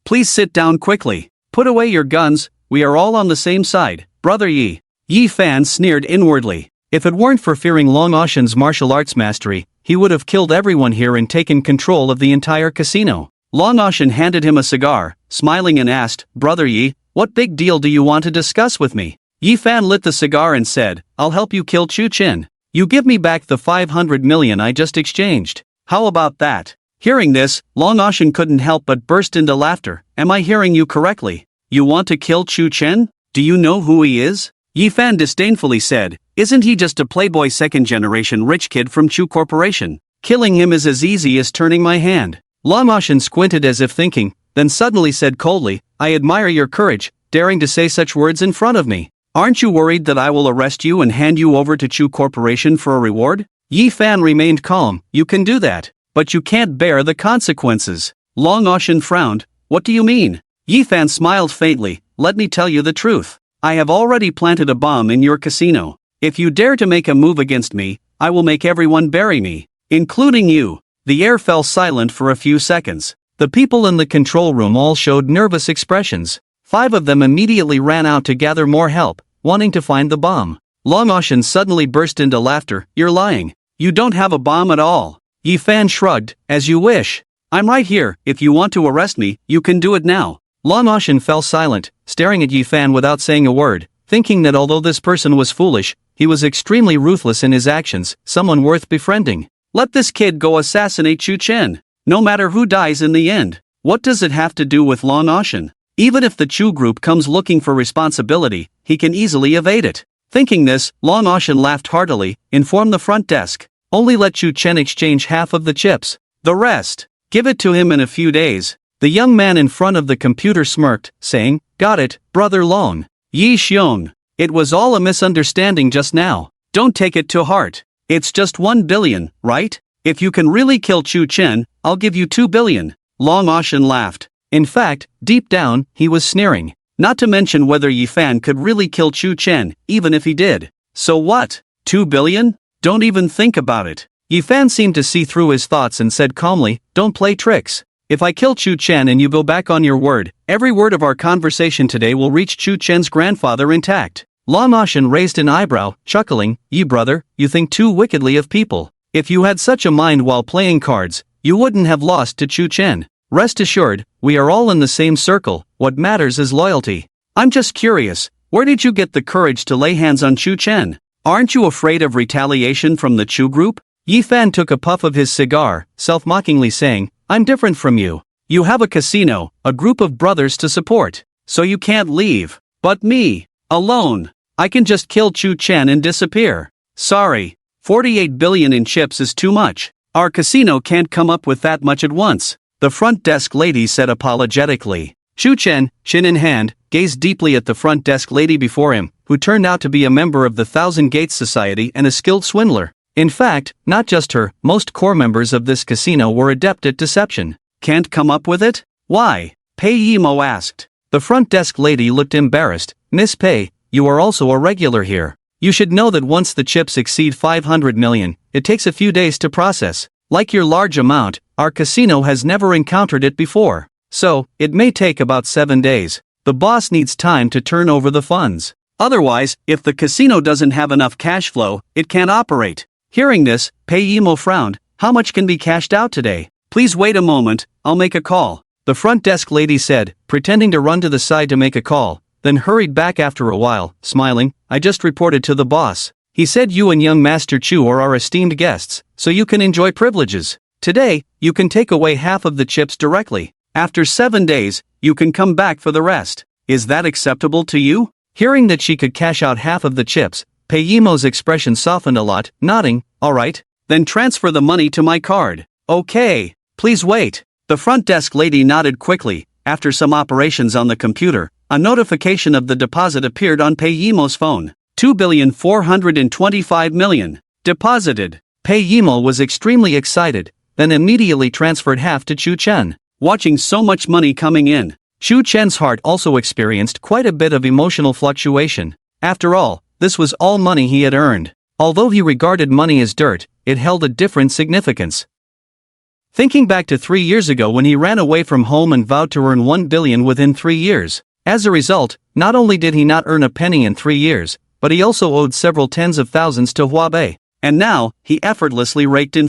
Please sit down quickly. Put away your guns. We are all on the same side, Brother Yi. Yi Fan sneered inwardly. If it weren't for fearing Long Ocean's martial arts mastery, he would have killed everyone here and taken control of the entire casino. Long Ocean handed him a cigar, smiling and asked, Brother Yi, what big deal do you want to discuss with me? Yi Fan lit the cigar and said, I'll help you kill Chu Chen. You give me back the 500 million I just exchanged. How about that? Hearing this, Long Ocean couldn't help but burst into laughter. Am I hearing you correctly? You want to kill Chu Chen? Do you know who he is? Yi Fan disdainfully said, Isn't he just a playboy second-generation rich kid from Chu Corporation? Killing him is as easy as turning my hand. Long Ocean squinted as if thinking, then suddenly said coldly, I admire your courage, daring to say such words in front of me. Aren't you worried that I will arrest you and hand you over to Chu Corporation for a reward? Yi Fan remained calm. You can do that, but you can't bear the consequences. Long Ocean frowned. What do you mean? Yi Fan smiled faintly. Let me tell you the truth. I have already planted a bomb in your casino. If you dare to make a move against me, I will make everyone bury me, including you. The air fell silent for a few seconds. The people in the control room all showed nervous expressions. 5 of them immediately ran out to gather more help, wanting to find the bomb. Long Ocean suddenly burst into laughter. You're lying. You don't have a bomb at all. Yi Fan shrugged. As you wish. I'm right here. If you want to arrest me, you can do it now. Long Ocean fell silent, staring at Yi Fan without saying a word, thinking that although this person was foolish, he was extremely ruthless in his actions, someone worth befriending. Let this kid go assassinate Chu Chen. No matter who dies in the end. What does it have to do with Long Ocean? Even if the Chu group comes looking for responsibility, he can easily evade it. Thinking this, Long Ocean laughed heartily. Inform the front desk. Only let Chu Chen exchange half of the chips. The rest, give it to him in a few days. The young man in front of the computer smirked, saying, Got it, Brother Long. Yi Xiong. It was all a misunderstanding just now. Don't take it to heart. It's just 1 billion, right? If you can really kill Chu Chen, I'll give you 2 billion. Long Ocean laughed. In fact, deep down, he was sneering. Not to mention whether Yi Fan could really kill Chu Chen, even if he did. So what? 2 billion? Don't even think about it. Yi Fan seemed to see through his thoughts and said calmly, Don't play tricks. If I kill Chu Chen and you go back on your word, every word of our conversation today will reach Chu Chen's grandfather intact. Long Ocean raised an eyebrow, chuckling, Yi brother, you think too wickedly of people. If you had such a mind while playing cards, you wouldn't have lost to Chu Chen. Rest assured, we are all in the same circle, what matters is loyalty. I'm just curious, where did you get the courage to lay hands on Chu Chen? Aren't you afraid of retaliation from the Chu group? Yi Fan took a puff of his cigar, self-mockingly saying, I'm different from you. You have a casino, a group of brothers to support, so you can't leave. But me, alone, I can just kill Chu Chen and disappear. Sorry, 48 billion in chips is too much. Our casino can't come up with that much at once. The front desk lady said apologetically. Chu Chen, chin in hand, gazed deeply at the front desk lady before him, who turned out to be a member of the Thousand Gates Society and a skilled swindler. In fact, not just her, most core members of this casino were adept at deception. Can't come up with it? Why? Pei Yimo asked. The front desk lady looked embarrassed. Miss Pei, you are also a regular here. You should know that once the chips exceed 500 million, it takes a few days to process. Like your large amount, our casino has never encountered it before. So, it may take about 7 days. The boss needs time to turn over the funds. Otherwise, if the casino doesn't have enough cash flow, it can't operate. Hearing this, Pei Yimo frowned. How much can be cashed out today? Please wait a moment, I'll make a call. The front desk lady said, pretending to run to the side to make a call, then hurried back after a while, smiling. I just reported to the boss. He said you and young Master Chu are our esteemed guests, so you can enjoy privileges. Today, you can take away half of the chips directly. After 7 days, you can come back for the rest. Is that acceptable to you? Hearing that she could cash out half of the chips, Pei Yimo's expression softened a lot, nodding. Alright, then transfer the money to my card. Okay, please wait. The front desk lady nodded quickly. After some operations on the computer, a notification of the deposit appeared on Pei Yimo's phone. 2,425 million. Deposited. Pei Yimo was extremely excited, then immediately transferred half to Chu Chen. Watching so much money coming in, Chu Chen's heart also experienced quite a bit of emotional fluctuation. After all, this was all money he had earned. Although he regarded money as dirt, it held a different significance. Thinking back to 3 years ago when he ran away from home and vowed to earn 1 billion within 3 years. As a result, not only did he not earn a penny in 3 years, but he also owed several tens of thousands to Huabei. And now, he effortlessly raked in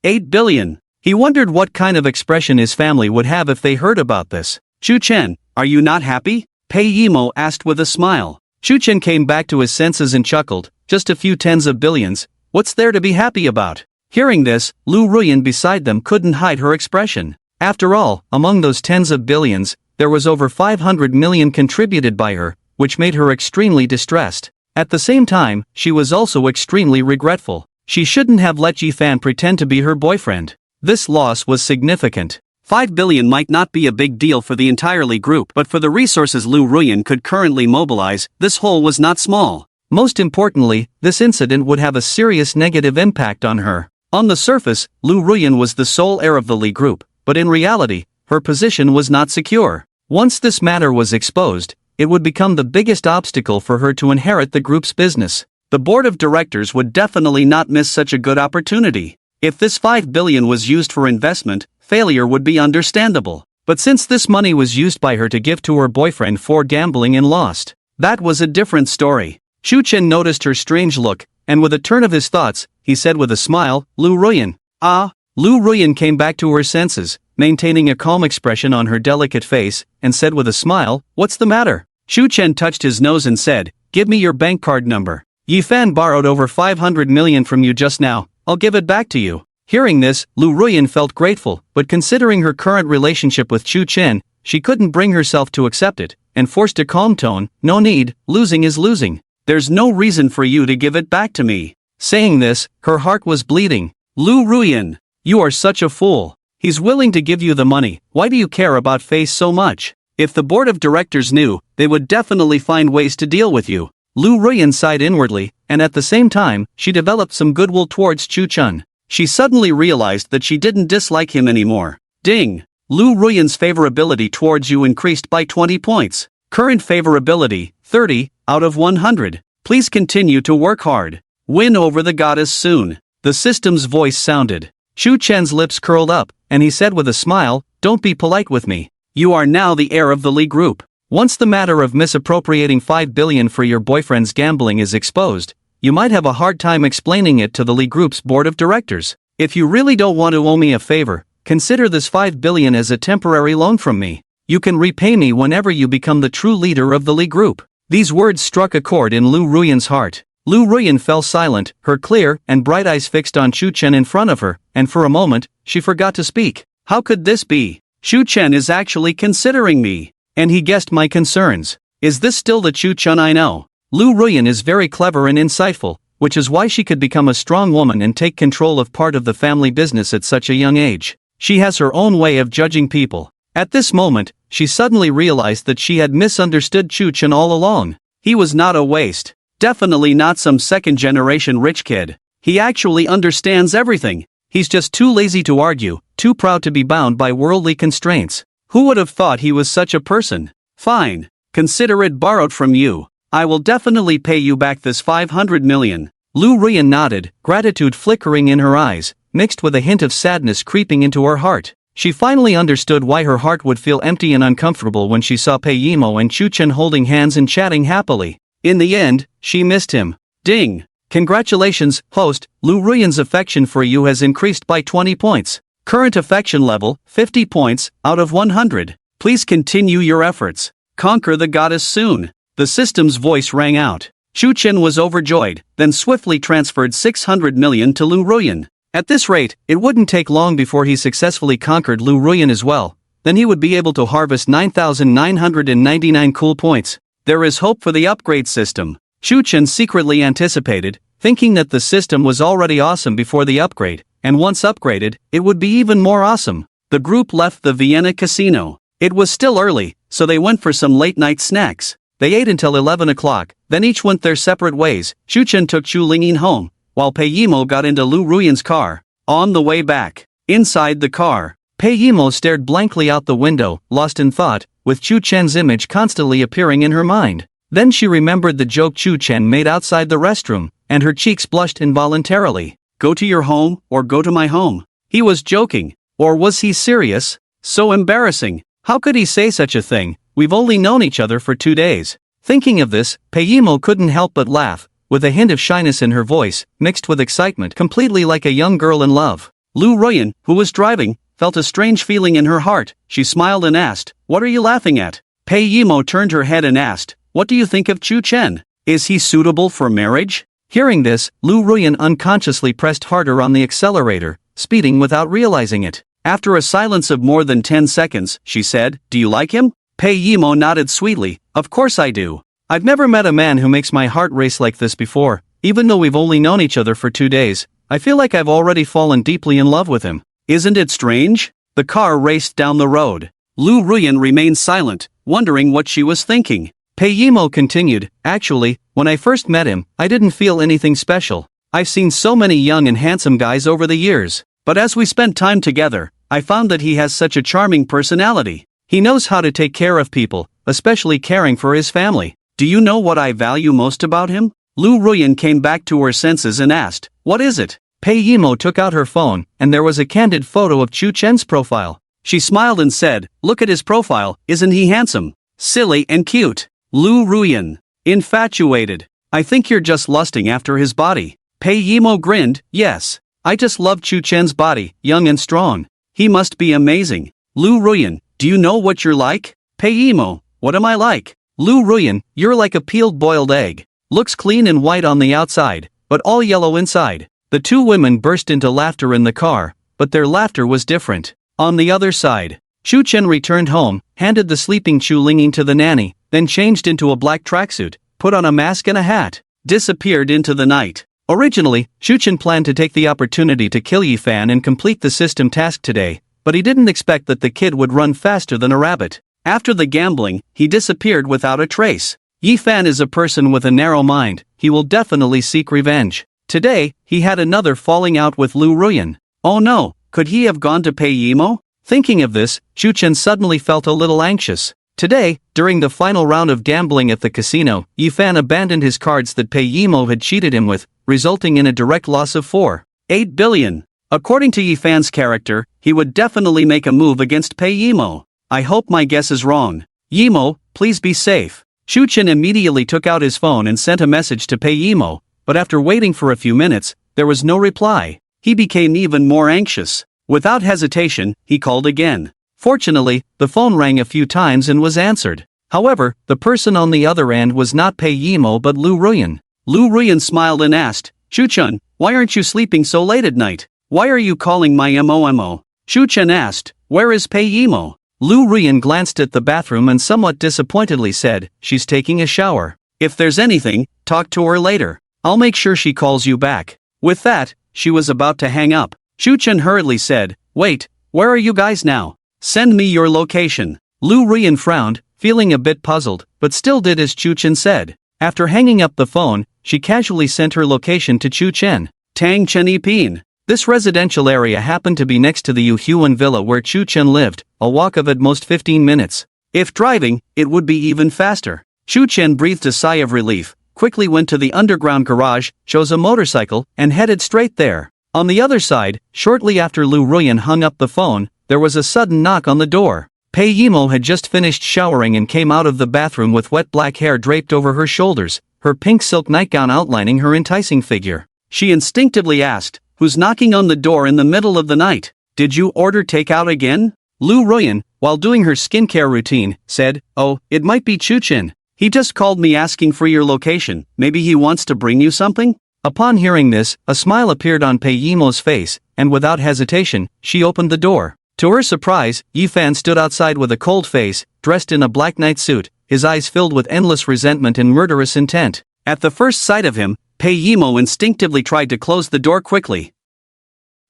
8 billion. He wondered what kind of expression his family would have if they heard about this. Chu Chen, are you not happy? Pei Yimo asked with a smile. Chu Chen came back to his senses and chuckled. Just a few tens of billions, what's there to be happy about? Hearing this, Lu Ruyan beside them couldn't hide her expression. After all, among those tens of billions, there was over 500 million contributed by her, which made her extremely distressed. At the same time, she was also extremely regretful. She shouldn't have let Yi Fan pretend to be her boyfriend. This loss was significant. 5 billion might not be a big deal for the entire Lee group, but for the resources Lu Ruyan could currently mobilize, this hole was not small. Most importantly, this incident would have a serious negative impact on her. On the surface, Lu Ruyan was the sole heir of the Lee group, but in reality, her position was not secure. Once this matter was exposed, it would become the biggest obstacle for her to inherit the group's business. The board of directors would definitely not miss such a good opportunity. If this 5 billion was used for investment, failure would be understandable. But since this money was used by her to give to her boyfriend for gambling and lost, that was a different story. Chu Chen noticed her strange look, and with a turn of his thoughts, he said with a smile, Lu Ruyan. Ah. Lu Ruyan came back to her senses, maintaining a calm expression on her delicate face, and said with a smile, what's the matter? Chu Chen touched his nose and said, give me your bank card number. Yi Fan borrowed over 500 million from you just now, I'll give it back to you. Hearing this, Lu Ruyan felt grateful, but considering her current relationship with Chu Chen, she couldn't bring herself to accept it, and forced a calm tone, no need, losing is losing. There's no reason for you to give it back to me. Saying this, her heart was bleeding. Lu Ruyan, you are such a fool. He's willing to give you the money, why do you care about face so much? If the board of directors knew, they would definitely find ways to deal with you. Lu Ruyan sighed inwardly, and at the same time, she developed some goodwill towards Chu Chen. She suddenly realized that she didn't dislike him anymore. Ding! Lu Ruyan's favorability towards you increased by 20 points. Current favorability, 30 out of 100. Please continue to work hard. Win over the goddess soon. The system's voice sounded. Chu Chen's lips curled up, and he said with a smile, don't be polite with me. You are now the heir of the Lee group. Once the matter of misappropriating 5 billion for your boyfriend's gambling is exposed, you might have a hard time explaining it to the Lee group's board of directors. If you really don't want to owe me a favor, consider this 5 billion as a temporary loan from me. You can repay me whenever you become the true leader of the Lee group. These words struck a chord in Lu Ruyan's heart. Lu Ruyan fell silent, her clear and bright eyes fixed on Chu Chen in front of her, and for a moment, she forgot to speak. How could this be? Chu Chen is actually considering me. And he guessed my concerns. Is this still the Chu Chen I know? Lu Ruyan is very clever and insightful, which is why she could become a strong woman and take control of part of the family business at such a young age. She has her own way of judging people. At this moment, she suddenly realized that she had misunderstood Chu Chen all along. He was not a waste. Definitely not some second-generation rich kid. He actually understands everything. He's just too lazy to argue, too proud to be bound by worldly constraints. Who would have thought he was such a person? Fine. Consider it borrowed from you. I will definitely pay you back this 500 million. Lu Ruyan nodded, gratitude flickering in her eyes, mixed with a hint of sadness creeping into her heart. She finally understood why her heart would feel empty and uncomfortable when she saw Pei Yimo and Chu Chen holding hands and chatting happily. In the end, she missed him. Ding! Congratulations, host, Lu Ruyan's affection for you has increased by 20 points. Current affection level, 50 points, out of 100. Please continue your efforts. Conquer the goddess soon. The system's voice rang out. Chu Chen was overjoyed, then swiftly transferred 600 million to Lu Ruyan. At this rate, it wouldn't take long before he successfully conquered Lu Ruyan as well. Then he would be able to harvest 9,999 cool points. There is hope for the upgrade system. Chu Chen secretly anticipated, thinking that the system was already awesome before the upgrade, and once upgraded, it would be even more awesome. The group left the Vienna casino. It was still early, so they went for some late-night snacks. They ate until 11 o'clock, then each went their separate ways. Chu Chen took Chu Lingyin home, while Pei Yimo got into Lu Ruyan's car. On the way back, inside the car, Pei Yimo stared blankly out the window, lost in thought, with Chu Chen's image constantly appearing in her mind. Then she remembered the joke Chu Chen made outside the restroom, and her cheeks blushed involuntarily. Go to your home, or go to my home. He was joking. Or was he serious? So embarrassing. How could he say such a thing? We've only known each other for 2 days. Thinking of this, Pei Yimo couldn't help but laugh, with a hint of shyness in her voice, mixed with excitement, completely like a young girl in love. Lu Ruyan, who was driving, felt a strange feeling in her heart. She smiled and asked, "What are you laughing at?" Pei Yimo turned her head and asked, "What do you think of Chu Chen? Is he suitable for marriage?" Hearing this, Lu Ruyan unconsciously pressed harder on the accelerator, speeding without realizing it. After a silence of more than 10 seconds, she said, "Do you like him?" Pei Yimo nodded sweetly, "Of course I do. I've never met a man who makes my heart race like this before. Even though we've only known each other for 2 days, I feel like I've already fallen deeply in love with him. Isn't it strange? The car raced down the road. Lu Ruyan remained silent, wondering what she was thinking. Pei Yimo continued, actually, when I first met him, I didn't feel anything special. I've seen so many young and handsome guys over the years, but as we spent time together, I found that he has such a charming personality. He knows how to take care of people, especially caring for his family. Do you know what I value most about him? Lu Ruyan came back to her senses and asked, what is it? Pei Yimo took out her phone, and there was a candid photo of Chu Chen's profile. She smiled and said, look at his profile, isn't he handsome? Silly and cute. Lu Ruyan. Infatuated. I think you're just lusting after his body. Pei Yimo grinned, yes. I just love Chu Chen's body, young and strong. He must be amazing. Lu Ruyan, do you know what you're like? Pei Yimo, what am I like? Lu Ruyan, you're like a peeled boiled egg. Looks clean and white on the outside, but all yellow inside. The two women burst into laughter in the car, but their laughter was different. On the other side, Chu Chen returned home, handed the sleeping Chu Linging to the nanny, then changed into a black tracksuit, put on a mask and a hat, disappeared into the night. Originally, Chu Chen planned to take the opportunity to kill Yi Fan and complete the system task today, but he didn't expect that the kid would run faster than a rabbit. After the gambling, he disappeared without a trace. Yi Fan is a person with a narrow mind, he will definitely seek revenge. Today, he had another falling out with Lu Ruyan. Oh no, could he have gone to Pei Yimo? Thinking of this, Chu Chen suddenly felt a little anxious. Today, during the final round of gambling at the casino, Yi Fan abandoned his cards that Pei Yimo had cheated him with, resulting in a direct loss of 4.8 billion. According to Yi Fan's character, he would definitely make a move against Pei Yimo. I hope my guess is wrong. Yimo, please be safe. Chu Chen immediately took out his phone and sent a message to Pei Yimo, but after waiting for a few minutes, there was no reply. He became even more anxious. Without hesitation, he called again. Fortunately, the phone rang a few times and was answered. However, the person on the other end was not Pei Yimo but Lu Ruyan. Lu Ruyan smiled and asked, Chu Chen, why aren't you sleeping so late at night? Why are you calling my MOMO? Chu Chen asked, where is Pei Yimo? Lu Ruyan glanced at the bathroom and somewhat disappointedly said, she's taking a shower. If there's anything, talk to her later. I'll make sure she calls you back. With that, she was about to hang up. Chu Chen hurriedly said, wait, where are you guys now? Send me your location. Lu Ruyan frowned, feeling a bit puzzled, but still did as Chu Chen said. After hanging up the phone, she casually sent her location to Chu Chen. Tang Chen Ipin. This residential area happened to be next to the Yu Huan villa where Chu Chen lived, a walk of at most 15 minutes. If driving, it would be even faster. Chu Chen breathed a sigh of relief, quickly went to the underground garage, chose a motorcycle, and headed straight there. On the other side, shortly after Lu Ruyan hung up the phone, there was a sudden knock on the door. Pei Yimo had just finished showering and came out of the bathroom with wet black hair draped over her shoulders, her pink silk nightgown outlining her enticing figure. She instinctively asked, who's knocking on the door in the middle of the night? Did you order takeout again? Lu Ruyan, while doing her skincare routine, said, oh, it might be Chu Chen. He just called me asking for your location, maybe he wants to bring you something? Upon hearing this, a smile appeared on Pei Yimo's face, and without hesitation, she opened the door. To her surprise, Yi Fan stood outside with a cold face, dressed in a black night suit, his eyes filled with endless resentment and murderous intent. At the first sight of him, Pei Yimo instinctively tried to close the door quickly.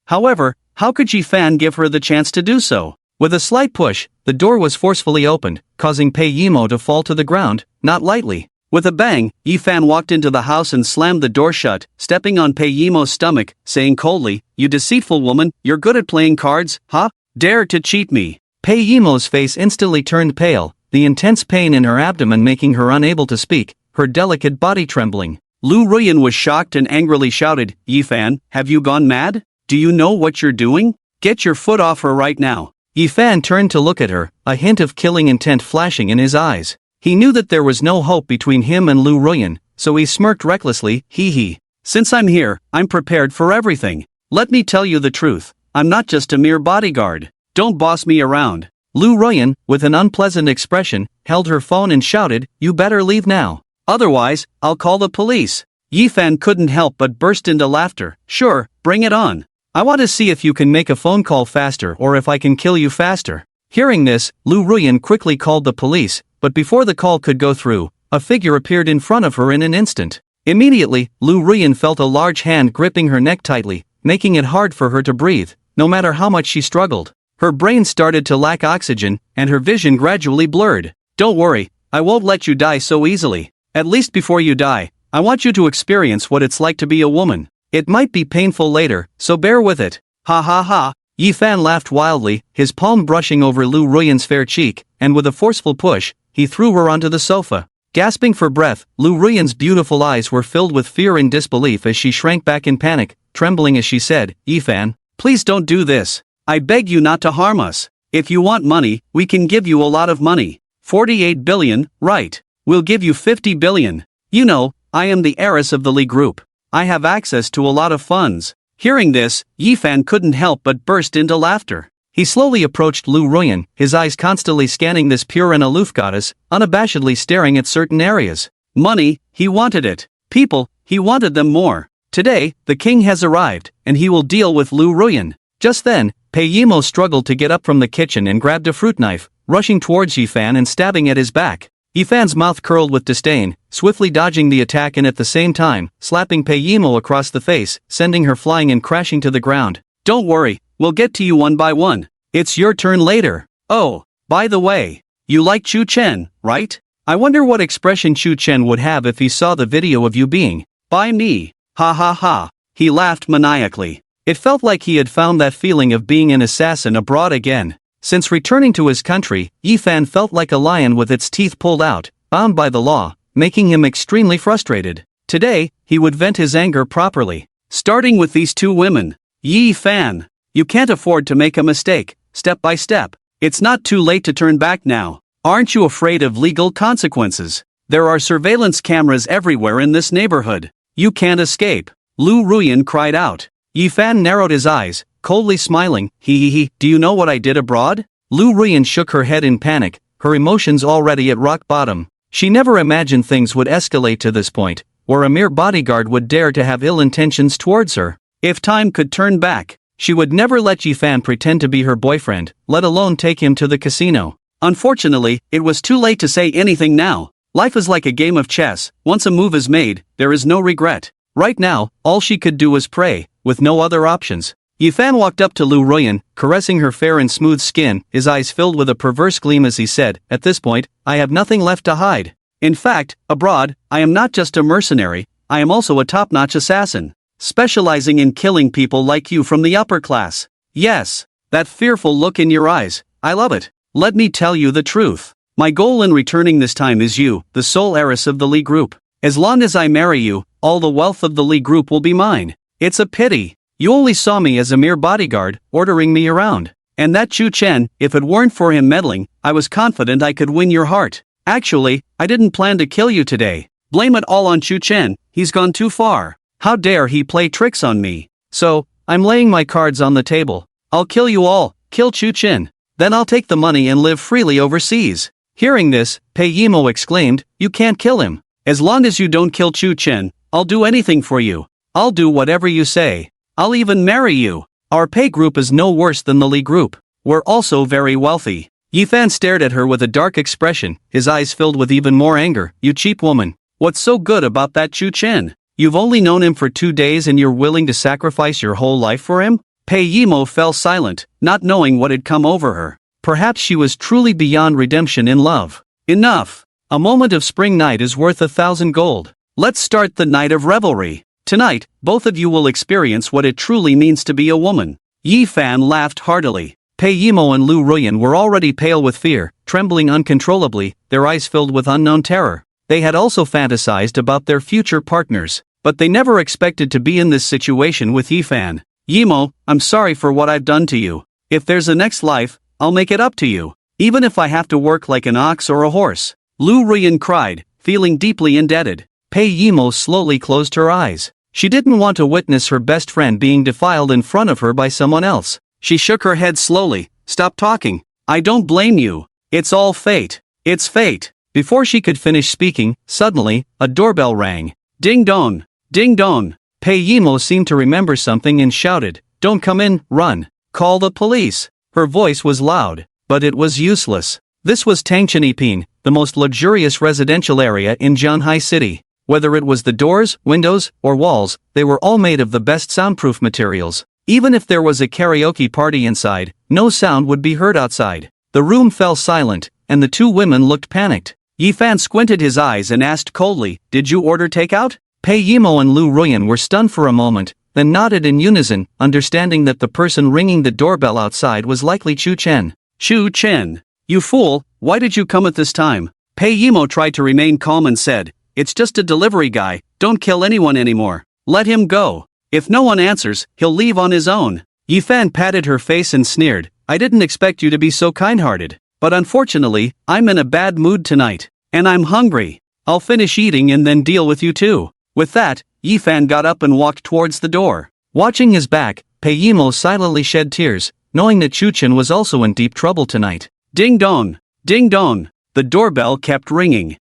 However, how could Yi Fan give her the chance to do so? With a slight push, the door was forcefully opened, causing Pei Yimo to fall to the ground, not lightly. With a bang, Yi Fan walked into the house and slammed the door shut, stepping on Pei Yimo's stomach, saying coldly, you deceitful woman, you're good at playing cards, huh? Dare to cheat me. Pei Yimo's face instantly turned pale, the intense pain in her abdomen making her unable to speak, her delicate body trembling. Lu Ruyan was shocked and angrily shouted, Yi Fan, have you gone mad? Do you know what you're doing? Get your foot off her right now. Yi Fan turned to look at her, a hint of killing intent flashing in his eyes. He knew that there was no hope between him and Lu Ruyan, so he smirked recklessly, hee. Since I'm here, I'm prepared for everything. Let me tell you the truth, I'm not just a mere bodyguard. Don't boss me around. Lu Ruyan, with an unpleasant expression, held her phone and shouted, you better leave now. Otherwise, I'll call the police. Yi Fan couldn't help but burst into laughter. Sure, bring it on. I want to see if you can make a phone call faster or if I can kill you faster. Hearing this, Lu Ruyan quickly called the police, but before the call could go through, a figure appeared in front of her in an instant. Immediately, Lu Ruyan felt a large hand gripping her neck tightly, making it hard for her to breathe, no matter how much she struggled. Her brain started to lack oxygen, and her vision gradually blurred. Don't worry, I won't let you die so easily. At least before you die, I want you to experience what it's like to be a woman. It might be painful later, so bear with it. Ha ha ha. Yi Fan laughed wildly, his palm brushing over Lu Ruyan's fair cheek, and with a forceful push, he threw her onto the sofa. Gasping for breath, Lu Ruyan's beautiful eyes were filled with fear and disbelief as she shrank back in panic, trembling as she said, Yi Fan, please don't do this. I beg you not to harm us. If you want money, we can give you a lot of money. 48 billion, right? We'll give you 50 billion. You know, I am the heiress of the Lee Group. I have access to a lot of funds. Hearing this, Yi Fan couldn't help but burst into laughter. He slowly approached Lu Ruyan, his eyes constantly scanning this pure and aloof goddess, unabashedly staring at certain areas. Money, he wanted it. People, he wanted them more. Today, the king has arrived, and he will deal with Lu Ruyan. Just then, Pei Yimo struggled to get up from the kitchen and grabbed a fruit knife, rushing towards Yi Fan and stabbing at his back. Yi Fan's mouth curled with disdain, swiftly dodging the attack and at the same time, slapping Pei Yimo across the face, sending her flying and crashing to the ground. Don't worry, we'll get to you one by one. It's your turn later. Oh, by the way, you like Chu Chen, right? I wonder what expression Chu Chen would have if he saw the video of you being by me. Ha ha ha. He laughed maniacally. It felt like he had found that feeling of being an assassin abroad again. Since returning to his country, Yi Fan felt like a lion with its teeth pulled out, bound by the law, making him extremely frustrated. Today, he would vent his anger properly. Starting with these two women. Yi Fan, you can't afford to make a mistake, step by step. It's not too late to turn back now. Aren't you afraid of legal consequences? There are surveillance cameras everywhere in this neighborhood. You can't escape. Lu Ruyan cried out. Yi Fan narrowed his eyes, coldly smiling. He, do you know what I did abroad? Lu Ruyan shook her head in panic, her emotions already at rock bottom. She never imagined things would escalate to this point, where a mere bodyguard would dare to have ill intentions towards her. If time could turn back, she would never let Yi Fan pretend to be her boyfriend, let alone take him to the casino. Unfortunately, it was too late to say anything now. Life is like a game of chess. Once a move is made, there is no regret. Right now, all she could do was pray, with no other options. Yi Fan walked up to Lu Ruyan, caressing her fair and smooth skin, his eyes filled with a perverse gleam as he said, at this point, I have nothing left to hide. In fact, abroad, I am not just a mercenary, I am also a top-notch assassin, specializing in killing people like you from the upper class. Yes, that fearful look in your eyes, I love it. Let me tell you the truth. My goal in returning this time is you, the sole heiress of the Lee Group. As long as I marry you, all the wealth of the Lee Group will be mine. It's a pity. You only saw me as a mere bodyguard, ordering me around. And that Chu Chen, if it weren't for him meddling, I was confident I could win your heart. Actually, I didn't plan to kill you today. Blame it all on Chu Chen, he's gone too far. How dare he play tricks on me? So, I'm laying my cards on the table. I'll kill you all, kill Chu Chen. Then I'll take the money and live freely overseas. Hearing this, Pei Yimo exclaimed, you can't kill him. As long as you don't kill Chu Chen, I'll do anything for you. I'll do whatever you say. I'll even marry you. Our Pei group is no worse than the Lee group. We're also very wealthy. Yi Fan stared at her with a dark expression, his eyes filled with even more anger. You cheap woman. What's so good about that Chu Chen? You've only known him for 2 days and you're willing to sacrifice your whole life for him? Pei Yimo fell silent, not knowing what had come over her. Perhaps she was truly beyond redemption in love. Enough. A moment of spring night is worth 1,000 gold. Let's start the night of revelry. Tonight, both of you will experience what it truly means to be a woman. Yi Fan laughed heartily. Pei Yimo and Lu Ruyan were already pale with fear, trembling uncontrollably, their eyes filled with unknown terror. They had also fantasized about their future partners, but they never expected to be in this situation with Yi Fan. Yimo, I'm sorry for what I've done to you. If there's a next life, I'll make it up to you, even if I have to work like an ox or a horse. Lu Ruyan cried, feeling deeply indebted. Pei Yimo slowly closed her eyes. She didn't want to witness her best friend being defiled in front of her by someone else. She shook her head slowly. Stop talking. I don't blame you. It's all fate. It's fate. Before she could finish speaking, suddenly, a doorbell rang. Ding dong. Ding dong. Pei Yimo seemed to remember something and shouted, don't come in, run. Call the police. Her voice was loud, but it was useless. This was Tangchenipin, the most luxurious residential area in Zhanghai City. Whether it was the doors, windows, or walls, they were all made of the best soundproof materials. Even if there was a karaoke party inside, no sound would be heard outside. The room fell silent, and the two women looked panicked. Yifan squinted his eyes and asked coldly, "Did you order takeout?" Pei Yimo and Lu Ruyan were stunned for a moment, then nodded in unison, understanding that the person ringing the doorbell outside was likely Chu Chen. "Chu Chen, you fool, why did you come at this time?" Pei Yimo tried to remain calm and said, "It's just a delivery guy, don't kill anyone anymore. Let him go. If no one answers, he'll leave on his own." Yifan patted her face and sneered, "I didn't expect you to be so kind-hearted. But unfortunately, I'm in a bad mood tonight. And I'm hungry. I'll finish eating and then deal with you too." With that, Yifan got up and walked towards the door. Watching his back, Pei Yimo silently shed tears, knowing that Chu Chen was also in deep trouble tonight. Ding dong! Ding dong! The doorbell kept ringing.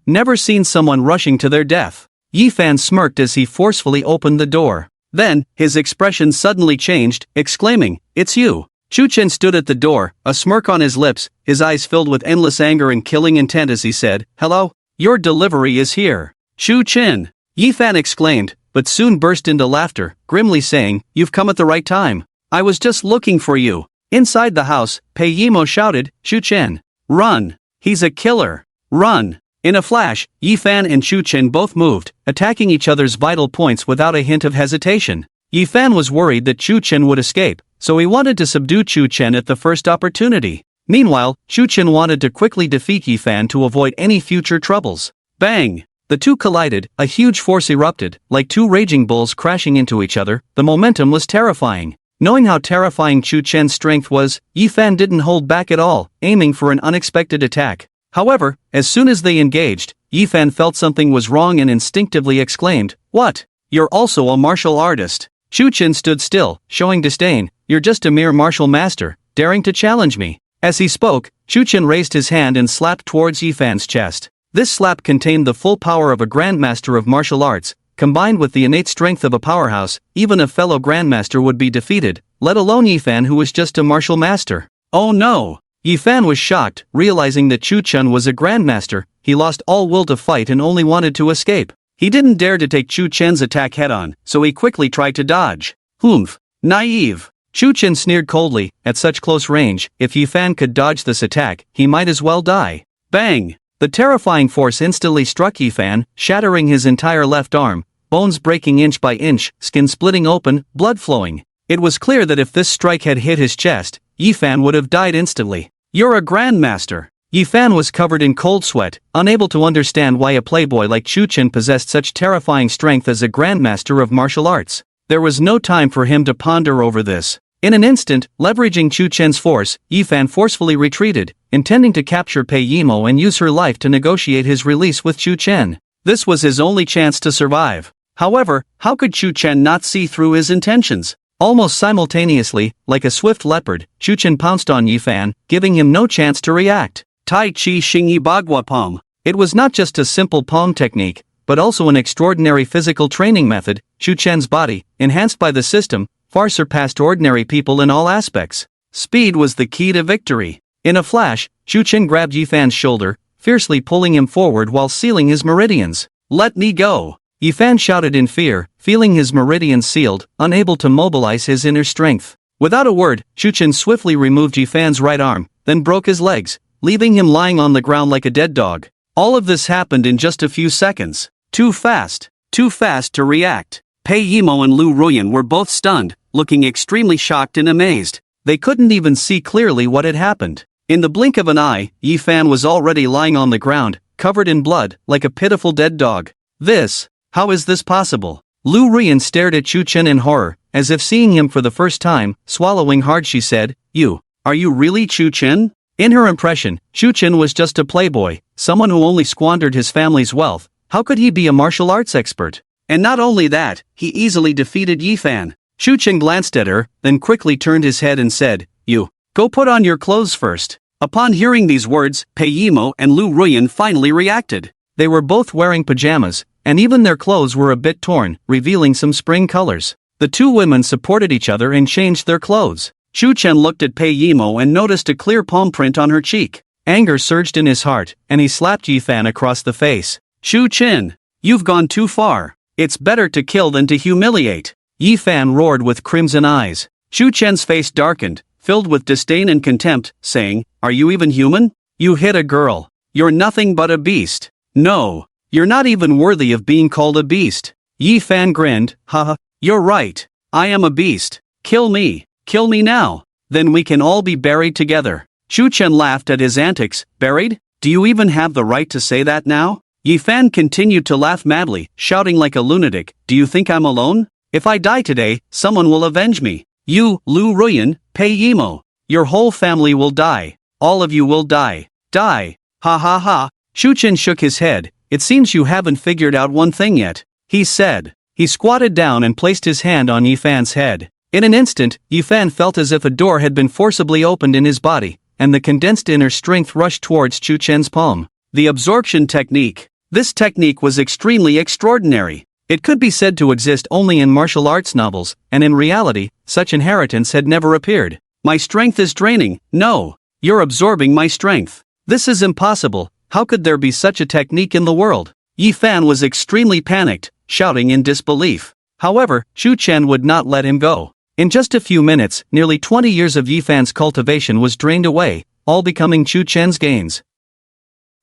Never seen someone rushing to their death. Yifan smirked as he forcefully opened the door. Then, his expression suddenly changed, exclaiming, "It's you." Chu Chen stood at the door, a smirk on his lips, his eyes filled with endless anger and killing intent as he said, "Hello? Your delivery is here." "Chu Chen!" Yifan exclaimed, but soon burst into laughter, grimly saying, "You've come at the right time. I was just looking for you." Inside the house, Pei Yimo shouted, "Chu Chen! Run! He's a killer! Run!" In a flash, Yifan and Chu Chen both moved, attacking each other's vital points without a hint of hesitation. Yifan was worried that Chu Chen would escape, so he wanted to subdue Chu Chen at the first opportunity. Meanwhile, Chu Chen wanted to quickly defeat Yifan to avoid any future troubles. Bang! The two collided, a huge force erupted, like two raging bulls crashing into each other. The momentum was terrifying. Knowing how terrifying Chu Chen's strength was, Yifan didn't hold back at all, aiming for an unexpected attack. However, as soon as they engaged, Yifan felt something was wrong and instinctively exclaimed, "What? You're also a martial artist?" Chu Chen stood still, showing disdain. "You're just a mere martial master, daring to challenge me." As he spoke, Chu Chen raised his hand and slapped towards Yifan's chest. This slap contained the full power of a grandmaster of martial arts, combined with the innate strength of a powerhouse. Even a fellow grandmaster would be defeated, let alone Yifan, who was just a martial master. Oh no! Yifan was shocked, realizing that Chu Chen was a grandmaster. He lost all will to fight and only wanted to escape. He didn't dare to take Chu Chen's attack head-on, so he quickly tried to dodge. Humph! Naive! Chu Chen sneered coldly. At such close range, if Yifan could dodge this attack, he might as well die. Bang! The terrifying force instantly struck Yifan, shattering his entire left arm, bones breaking inch by inch, skin splitting open, blood flowing. It was clear that if this strike had hit his chest, Yifan would have died instantly. "You're a grandmaster!" Yifan was covered in cold sweat, unable to understand why a playboy like Chu Chen possessed such terrifying strength as a grandmaster of martial arts. There was no time for him to ponder over this. In an instant, leveraging Chu Chen's force, Yifan forcefully retreated, intending to capture Pei Yimo and use her life to negotiate his release with Chu Chen. This was his only chance to survive. However, how could Chu Chen not see through his intentions? Almost simultaneously, like a swift leopard, Chu Chen pounced on Yifan, giving him no chance to react. Tai Chi Xingyi Bagua Palm. It was not just a simple palm technique, but also an extraordinary physical training method. Chu Chen's body, enhanced by the system, far surpassed ordinary people in all aspects. Speed was the key to victory. In a flash, Chu Chen grabbed Yifan's shoulder, fiercely pulling him forward while sealing his meridians. "Let me go!" Yifan shouted in fear, feeling his meridians sealed, unable to mobilize his inner strength. Without a word, Chu Chen swiftly removed Yifan's right arm, then broke his legs, leaving him lying on the ground like a dead dog. All of this happened in just a few seconds. Too fast to react. Pei Yimo and Lu Ruyan were both stunned, looking extremely shocked and amazed. They couldn't even see clearly what had happened. In the blink of an eye, Yifan was already lying on the ground, covered in blood, like a pitiful dead dog. How is this possible? Lu Ruyan stared at Chu Chen in horror, as if seeing him for the first time. Swallowing hard, she said, Are you really Chu Chen?" In her impression, Chu Chen was just a playboy, someone who only squandered his family's wealth. How could he be a martial arts expert? And not only that, he easily defeated Yifan. Chu Chen glanced at her, then quickly turned his head and said, Go put on your clothes first." Upon hearing these words, Pei Yimo and Lu Ruyan finally reacted. They were both wearing pajamas, and even their clothes were a bit torn, revealing some spring colors. The two women supported each other and changed their clothes. Chu Chen looked at Pei Yimo and noticed a clear palm print on her cheek. Anger surged in his heart, and he slapped Yifan across the face. "Chu Chen, you've gone too far. It's better to kill than to humiliate." Yi Fan roared with crimson eyes. Chu Chen's face darkened, filled with disdain and contempt, saying, "Are you even human? You hit a girl. You're nothing but a beast. No, you're not even worthy of being called a beast." Yi Fan grinned, "Haha, you're right. I am a beast. Kill me now. Then we can all be buried together." Chu Chen laughed at his antics. "Buried? Do you even have the right to say that now?" Yi Fan continued to laugh madly, shouting like a lunatic, "Do you think I'm alone? If I die today, someone will avenge me. You, Lu Ruyan, Pei Yimo. Your whole family will die. All of you will die. Die. Ha ha ha." Chu Chen shook his head. "It seems you haven't figured out one thing yet," he said. He squatted down and placed his hand on Yi Fan's head. In an instant, Yi Fan felt as if a door had been forcibly opened in his body, and the condensed inner strength rushed towards Chu Chen's palm. The absorption technique. This technique was extremely extraordinary. It could be said to exist only in martial arts novels, and in reality, such inheritance had never appeared. "My strength is draining." "No. You're absorbing my strength. This is impossible. How could there be such a technique in the world?" Yi Fan was extremely panicked, shouting in disbelief. However, Chu Chen would not let him go. In just a few minutes, nearly 20 years of Yi Fan's cultivation was drained away, all becoming Chu Chen's gains.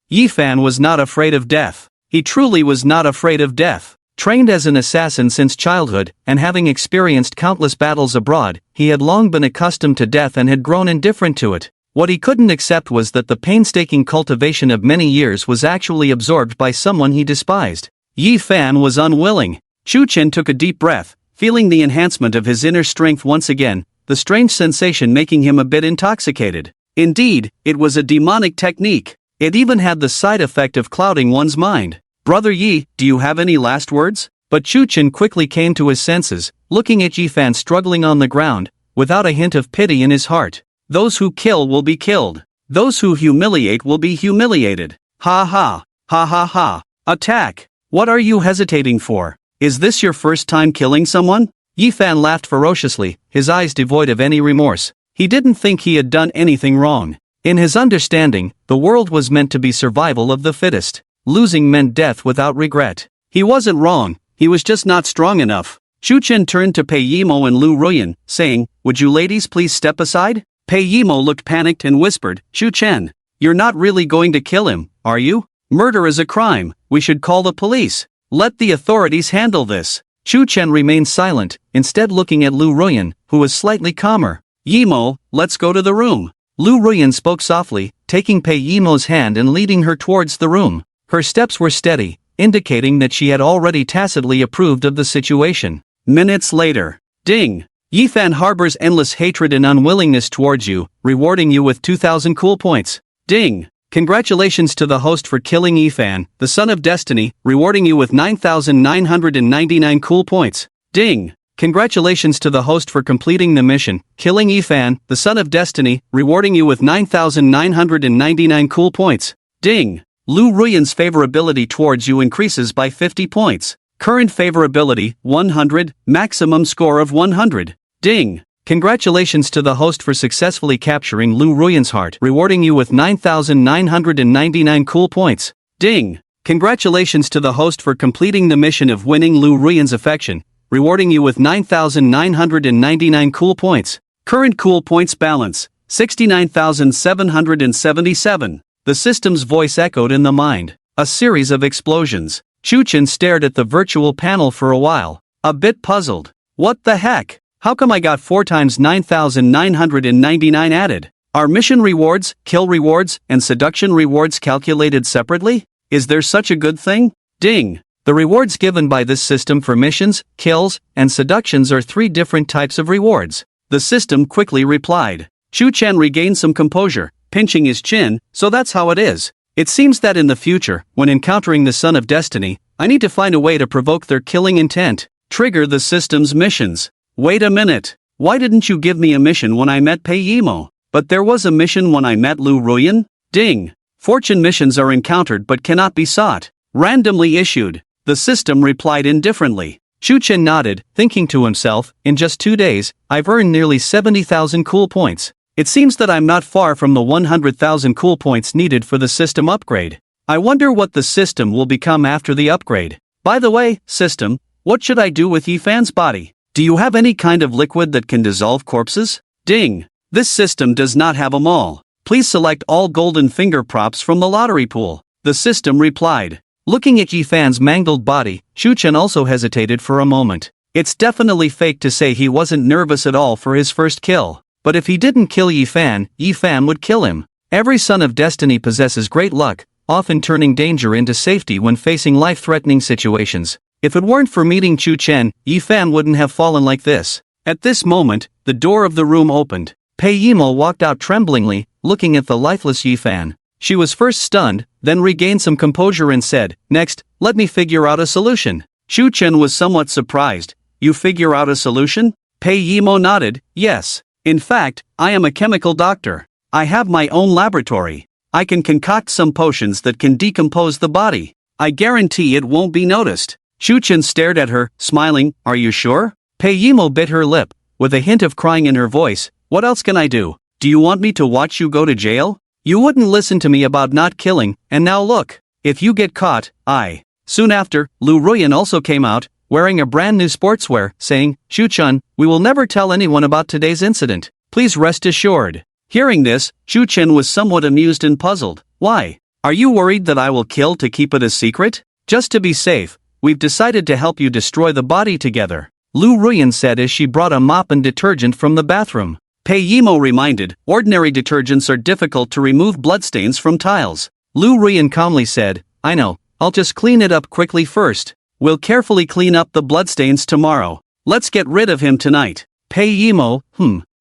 Yi Fan was not afraid of death. He truly was not afraid of death. Trained as an assassin since childhood, and having experienced countless battles abroad, he had long been accustomed to death and had grown indifferent to it. What he couldn't accept was that the painstaking cultivation of many years was actually absorbed by someone he despised. Yi Fan was unwilling. Chu Chen took a deep breath, feeling the enhancement of his inner strength once again, the strange sensation making him a bit intoxicated. Indeed, it was a demonic technique. It even had the side effect of clouding one's mind. "Brother Yi, do you have any last words?" But Chu Chen quickly came to his senses, looking at Yi Fan struggling on the ground, without a hint of pity in his heart. "Those who kill will be killed. Those who humiliate will be humiliated. Ha ha, ha ha ha. Attack! What are you hesitating for? Is this your first time killing someone?" Yi Fan laughed ferociously, his eyes devoid of any remorse. He didn't think he had done anything wrong. In his understanding, the world was meant to be survival of the fittest. Losing meant death without regret. He wasn't wrong, he was just not strong enough. Chu Chen turned to Pei Yimo and Lu Ruyan, saying, "Would you ladies please step aside?" Pei Yimo looked panicked and whispered, "Chu Chen, you're not really going to kill him, are you? Murder is a crime, we should call the police. Let the authorities handle this." Chu Chen remained silent, instead looking at Lu Ruyan, who was slightly calmer. "Yimo, let's go to the room." Lu Ruyan spoke softly, taking Pei Yimo's hand and leading her towards the room. Her steps were steady, indicating that she had already tacitly approved of the situation. Minutes later. Ding! Yi Fan harbors endless hatred and unwillingness towards you, rewarding you with 2,000 cool points. Ding! Congratulations to the host for killing Yi Fan, the son of destiny, rewarding you with 9,999 cool points. Ding! Congratulations to the host for completing the mission, killing Yi Fan, the son of destiny, rewarding you with 9,999 cool points. Ding! Lu Ruyan's favorability towards you increases by 50 points. Current favorability, 100, maximum score of 100. Ding! Congratulations to the host for successfully capturing Lu Ruyan's heart, rewarding you with 9,999 cool points. Ding! Congratulations to the host for completing the mission of winning Lu Ruyan's affection, rewarding you with 9,999 cool points. Current cool points balance, 69,777. The system's voice echoed in the mind. A series of explosions. Chu Chen stared at the virtual panel for a while, a bit puzzled. What the heck? How come I got 4 times 9,999 added? Are mission rewards, kill rewards, and seduction rewards calculated separately? Is there such a good thing? Ding! The rewards given by this system for missions, kills, and seductions are 3 different types of rewards. The system quickly replied. Chu Chen regained some composure, pinching his chin, so that's how it is. It seems that in the future, when encountering the Son of Destiny, I need to find a way to provoke their killing intent. Trigger the system's missions. Wait a minute. Why didn't you give me a mission when I met Pei Yimo? But there was a mission when I met Lu Ruyan? Ding! Fortune missions are encountered but cannot be sought. Randomly issued. The system replied indifferently. Chu Chen nodded, thinking to himself, in just 2 days, I've earned nearly 70,000 cool points. It seems that I'm not far from the 100,000 cool points needed for the system upgrade. I wonder what the system will become after the upgrade. By the way, system, what should I do with Yi Fan's body? Do you have any kind of liquid that can dissolve corpses? Ding. This system does not have them all. Please select all golden finger props from the lottery pool. The system replied. Looking at Yifan's mangled body, Shu-chen also hesitated for a moment. It's definitely fake to say he wasn't nervous at all for his first kill. But if he didn't kill Yifan, Yifan would kill him. Every son of destiny possesses great luck, often turning danger into safety when facing life-threatening situations. If it weren't for meeting Chu-chen, Yifan wouldn't have fallen like this. At this moment, the door of the room opened. Pei Yimo walked out tremblingly, looking at the lifeless Yifan. She was first stunned, then regained some composure and said, "Next, let me figure out a solution." Chu-chen was somewhat surprised. "You figure out a solution?" Pei Yimo nodded, "Yes. In fact, I am a chemical doctor. I have my own laboratory. I can concoct some potions that can decompose the body. I guarantee it won't be noticed." Chu-chen stared at her, smiling, "Are you sure?" Pei Yimo bit her lip, with a hint of crying in her voice. "What else can I do? Do you want me to watch you go to jail? You wouldn't listen to me about not killing, and now look. If you get caught, I..." Soon after, Lu Ruyan also came out, wearing a brand new sportswear, saying, "Shu-chen, we will never tell anyone about today's incident. Please rest assured." Hearing this, Shu-chen was somewhat amused and puzzled. "Why? Are you worried that I will kill to keep it a secret? Just to be safe, we've decided to help you destroy the body together," Lu Ruyan said as she brought a mop and detergent from the bathroom. Pei Yimo reminded, "Ordinary detergents are difficult to remove bloodstains from tiles." Lu Ruyan calmly said, "I know, I'll just clean it up quickly first. We'll carefully clean up the bloodstains tomorrow. Let's get rid of him tonight." Pei Yimo,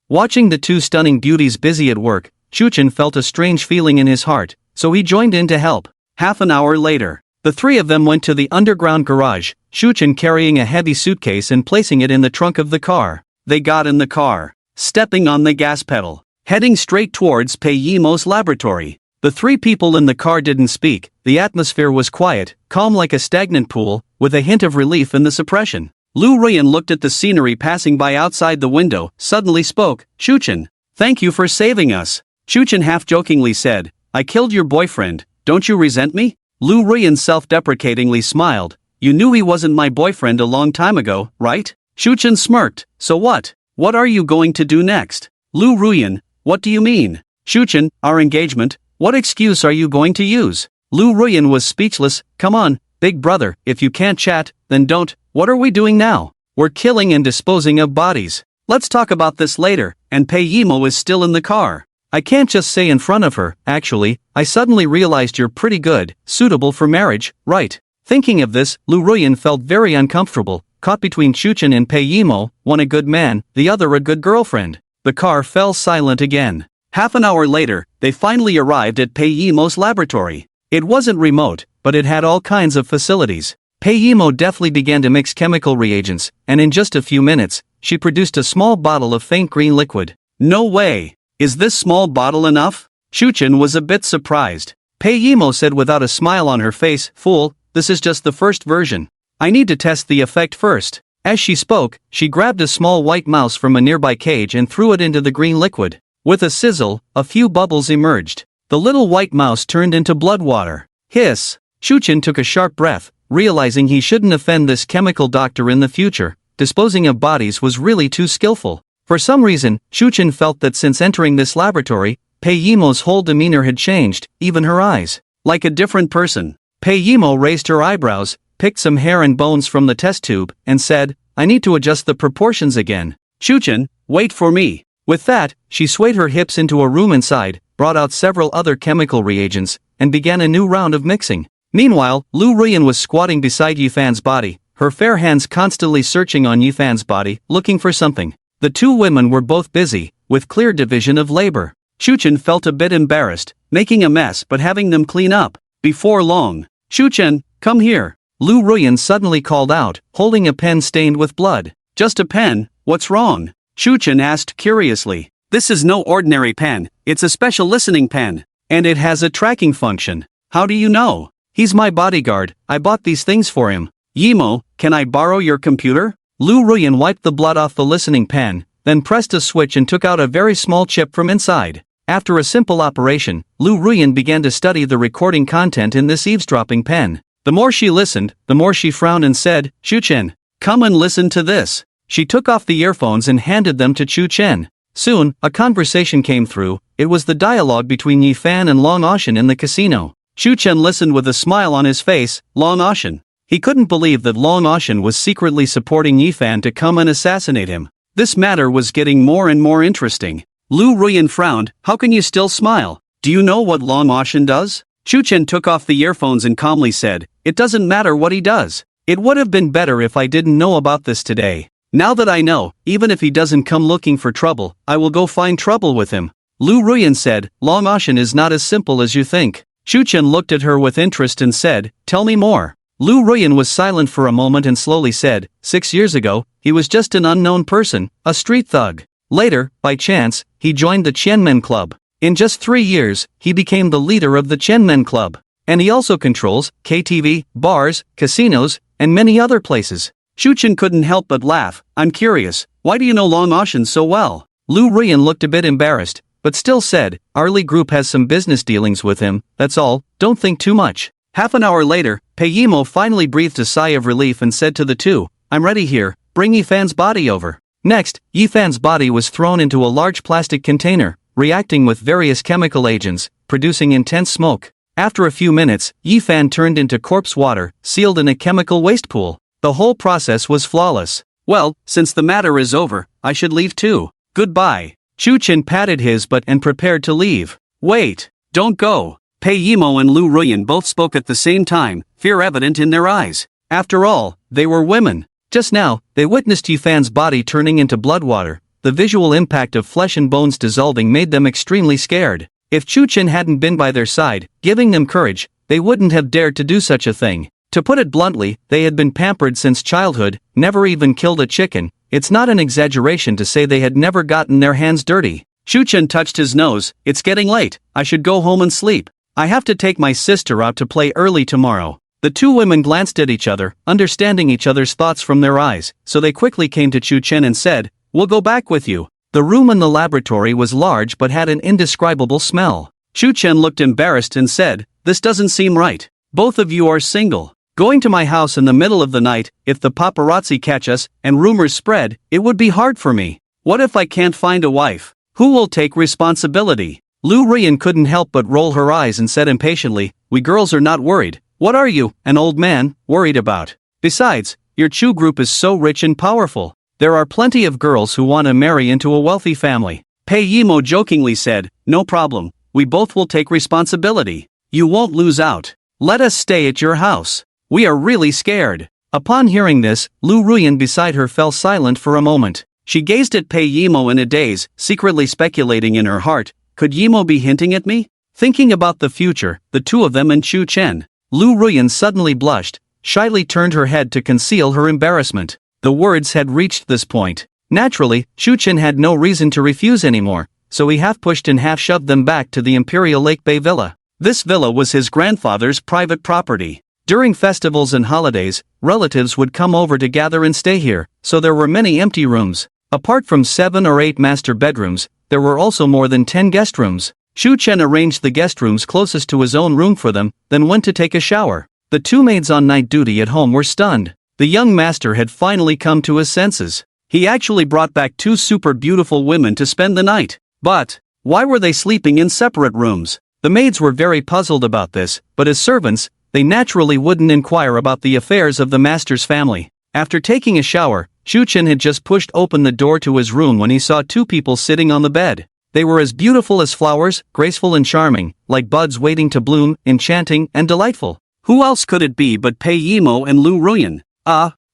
Watching the two stunning beauties busy at work, Shu-chen felt a strange feeling in his heart, so he joined in to help. Half an hour later, the three of them went to the underground garage, Shu-chen carrying a heavy suitcase and placing it in the trunk of the car. They got in the car, stepping on the gas pedal, heading straight towards Pei Yimo's laboratory. The three people in the car didn't speak. The atmosphere was quiet, calm like a stagnant pool, with a hint of relief in the suppression. Lu Ruyan looked at the scenery passing by outside the window, suddenly spoke, "Shu-chen, thank you for saving us." Shu-chen half-jokingly said, "I killed your boyfriend, don't you resent me?" Lu Ruyan self-deprecatingly smiled, "You knew he wasn't my boyfriend a long time ago, right?" Shu-chen smirked, "So what? What are you going to do next?" Lu Ruyan, "What do you mean?" Shu-chen, "Our engagement. What excuse are you going to use?" Lu Ruyan was speechless. "Come on, big brother, if you can't chat, then don't. What are we doing now? We're killing and disposing of bodies. Let's talk about this later," and Pei Yimo is still in the car. "I can't just say in front of her, actually, I suddenly realized you're pretty good, suitable for marriage, right?" Thinking of this, Lu Ruyan felt very uncomfortable, caught between Shu-chen and Pei Yimo, one a good man, the other a good girlfriend. The car fell silent again. Half an hour later, they finally arrived at Pei Yimo's laboratory. It wasn't remote, but it had all kinds of facilities. Pei Yimo deftly began to mix chemical reagents, and in just a few minutes, she produced a small bottle of faint green liquid. "No way! Is this small bottle enough?" Shu-chen was a bit surprised. Pei Yimo said without a smile on her face, "Fool, this is just the first version. I need to test the effect first." As she spoke, she grabbed a small white mouse from a nearby cage and threw it into the green liquid. With a sizzle, a few bubbles emerged. The little white mouse turned into blood water. Hiss! Shu-chen took a sharp breath, realizing he shouldn't offend this chemical doctor in the future. Disposing of bodies was really too skillful. For some reason, Shu-chen felt that since entering this laboratory, Pei Yimo's whole demeanor had changed, even her eyes. Like a different person. Pei Yimo raised her eyebrows, picked some hair and bones from the test tube, and said, "I need to adjust the proportions again. Shu-chen, wait for me." With that, she swayed her hips into a room inside, brought out several other chemical reagents, and began a new round of mixing. Meanwhile, Lu Ruyan was squatting beside Yifan's body, her fair hands constantly searching on Yifan's body, looking for something. The two women were both busy, with clear division of labor. Shu-chen felt a bit embarrassed, making a mess but having them clean up. Before long, "Shu-chen, come here." Lu Ruyan suddenly called out, holding a pen stained with blood. "Just a pen, what's wrong?" Shu-chen asked curiously. "This is no ordinary pen, it's a special listening pen. And it has a tracking function." "How do you know?" "He's my bodyguard, I bought these things for him." "Yimo, can I borrow your computer?" Lu Ruyan wiped the blood off the listening pen, then pressed a switch and took out a very small chip from inside. After a simple operation, Lu Ruyan began to study the recording content in this eavesdropping pen. The more she listened, the more she frowned and said, "Shu-chen, come and listen to this." She took off the earphones and handed them to Chu Chen. Soon, a conversation came through. It was the dialogue between Yi Fan and Long Ocean in the casino. Chu Chen listened with a smile on his face. Long Ocean. He couldn't believe that Long Ocean was secretly supporting Yi Fan to come and assassinate him. This matter was getting more and more interesting. Lu Ruyan frowned. How can you still smile? Do you know what Long Ocean does? Chu Chen took off the earphones and calmly said, it doesn't matter what he does. It would have been better if I didn't know about this today. Now that I know, even if he doesn't come looking for trouble, I will go find trouble with him. Lu Ruyan said, Long Ocean is not as simple as you think. Chu Chen looked at her with interest and said, tell me more. Lu Ruyan was silent for a moment and slowly said, 6 years ago, he was just an unknown person, a street thug. Later, by chance, he joined the Qianmen Club. In just 3 years, he became the leader of the Qianmen Club. And he also controls KTV, bars, casinos, and many other places. Chu Chen couldn't help but laugh. I'm curious, why do you know Long Ocean so well? Lu Ruyan looked a bit embarrassed, but still said, our Li Group has some business dealings with him, that's all, don't think too much. Half an hour later, Pei Yimo finally breathed a sigh of relief and said to the two, I'm ready here, bring Yi Fan's body over. Next, Yi Fan's body was thrown into a large plastic container, reacting with various chemical agents, producing intense smoke. After a few minutes, Yi Fan turned into corpse water, sealed in a chemical waste pool. The whole process was flawless. Well, since the matter is over, I should leave too. Goodbye. Chu Chen patted his butt and prepared to leave. Wait, don't go. Pei Yimo and Lu Ruyan both spoke at the same time, fear evident in their eyes. After all, they were women. Just now, they witnessed Yi Fan's body turning into blood water. The visual impact of flesh and bones dissolving made them extremely scared. If Chu Chen hadn't been by their side, giving them courage, they wouldn't have dared to do such a thing. To put it bluntly, they had been pampered since childhood, never even killed a chicken. It's not an exaggeration to say they had never gotten their hands dirty. Chu Chen touched his nose. It's getting late, I should go home and sleep. I have to take my sister out to play early tomorrow. The two women glanced at each other, understanding each other's thoughts from their eyes, so they quickly came to Chu Chen and said, we'll go back with you. The room in the laboratory was large but had an indescribable smell. Chu Chen looked embarrassed and said, this doesn't seem right. Both of you are single. Going to my house in the middle of the night, if the paparazzi catch us, and rumors spread, it would be hard for me. What if I can't find a wife? Who will take responsibility? Lu Ruyan couldn't help but roll her eyes and said impatiently, we girls are not worried. What are you, an old man, worried about? Besides, your Chu group is so rich and powerful. There are plenty of girls who want to marry into a wealthy family. Pei Yimo jokingly said, no problem, we both will take responsibility. You won't lose out. Let us stay at your house. We are really scared. Upon hearing this, Lu Ruyan beside her fell silent for a moment. She gazed at Pei Yimo in a daze, secretly speculating in her heart, could Yimo be hinting at me? Thinking about the future, the two of them and Chu Chen. Lu Ruyan suddenly blushed, shyly turned her head to conceal her embarrassment. The words had reached this point. Naturally, Chu Chen had no reason to refuse anymore, so he half pushed and half shoved them back to the Imperial Lake Bay Villa. This villa was his grandfather's private property. During festivals and holidays, relatives would come over to gather and stay here, so there were many empty rooms. Apart from 7 or 8 master bedrooms, there were also more than 10 guest rooms. Chu Chen arranged the guest rooms closest to his own room for them, then went to take a shower. The two maids on night duty at home were stunned. The young master had finally come to his senses. He actually brought back 2 super beautiful women to spend the night. But why were they sleeping in separate rooms? The maids were very puzzled about this, but as servants, they naturally wouldn't inquire about the affairs of the master's family. After taking a shower, Chu Chen had just pushed open the door to his room when he saw 2 people sitting on the bed. They were as beautiful as flowers, graceful and charming, like buds waiting to bloom, enchanting and delightful. Who else could it be but Pei Yimo and Lu Ruyan?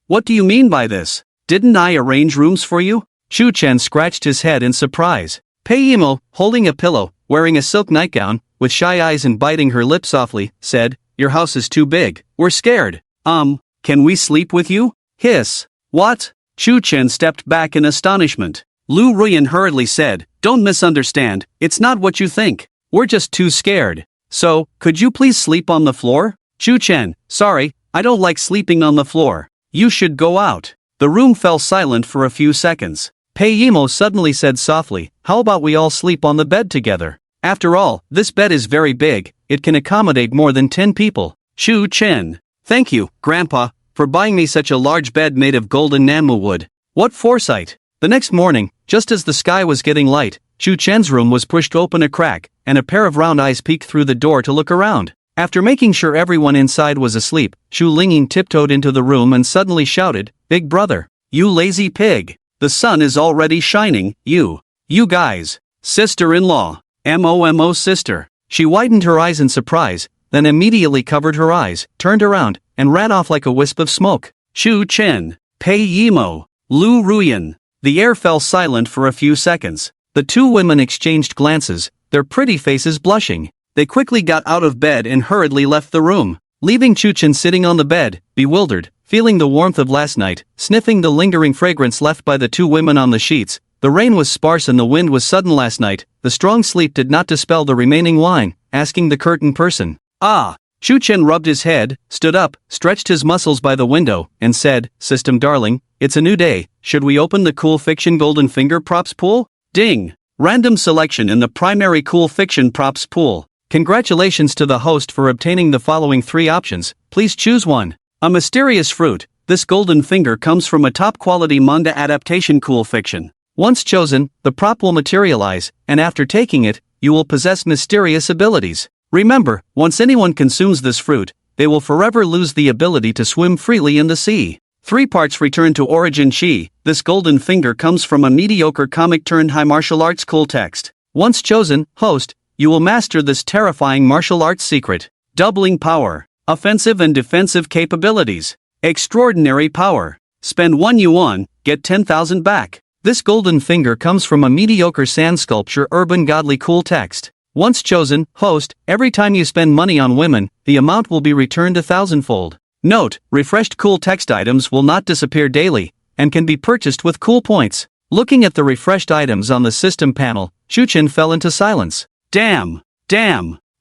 What do you mean by this? Didn't I arrange rooms for you? Chu Chen scratched his head in surprise. Pei Yimo, holding a pillow, wearing a silk nightgown, with shy eyes and biting her lip softly, said, your house is too big, we're scared. Can we sleep with you? Hiss. What? Chu Chen stepped back in astonishment. Lu Ruyan hurriedly said, don't misunderstand, it's not what you think. We're just too scared. So, could you please sleep on the floor? Chu Chen, sorry, I don't like sleeping on the floor. You should go out. The room fell silent for a few seconds. Pei Yimo suddenly said softly, how about we all sleep on the bed together? After all, this bed is very big, it can accommodate more than 10 people. Chu Chen. Thank you, Grandpa, for buying me such a large bed made of golden Nanmu wood. What foresight! The next morning, just as the sky was getting light, Shu Chen's room was pushed open a crack, and a pair of round eyes peeked through the door to look around. After making sure everyone inside was asleep, Shu Lingyin tiptoed into the room and suddenly shouted, "Big brother! You lazy pig! The sun is already shining, you guys! Sister-in-law! MOMO sister!" She widened her eyes in surprise, then immediately covered her eyes, turned around, and ran off like a wisp of smoke. Shu Chen, Pei Yimo, Lu Ruyan. The air fell silent for a few seconds. The two women exchanged glances, their pretty faces blushing. They quickly got out of bed and hurriedly left the room, leaving Shu Chen sitting on the bed, bewildered, feeling the warmth of last night, sniffing the lingering fragrance left by the two women on the sheets. The rain was sparse and the wind was sudden last night. The strong sleep did not dispel the remaining wine, asking the curtain person. "Ah." Shu Chen rubbed his head, stood up, stretched his muscles by the window, and said, "System darling, it's a new day, should we open the Cool Fiction Golden Finger props pool?" Ding! Random selection in the primary Cool Fiction props pool. Congratulations to the host for obtaining the following 3 options, please choose one. A mysterious fruit. This golden finger comes from a top-quality manga adaptation Cool Fiction. Once chosen, the prop will materialize, and after taking it, you will possess mysterious abilities. Remember, once anyone consumes this fruit, they will forever lose the ability to swim freely in the sea. 3 parts return to origin chi. This golden finger comes from a mediocre comic-turned-high martial arts cool text. Once chosen, host, you will master this terrifying martial arts secret. Doubling power. Offensive and defensive capabilities. Extraordinary power. Spend 1 yuan, get 10,000 back. This golden finger comes from a mediocre sand sculpture urban godly cool text. Once chosen, host, every time you spend money on women, the amount will be returned 1,000-fold. Note, refreshed cool text items will not disappear daily, and can be purchased with cool points. Looking at the refreshed items on the system panel, Shu Chen fell into silence. Damn!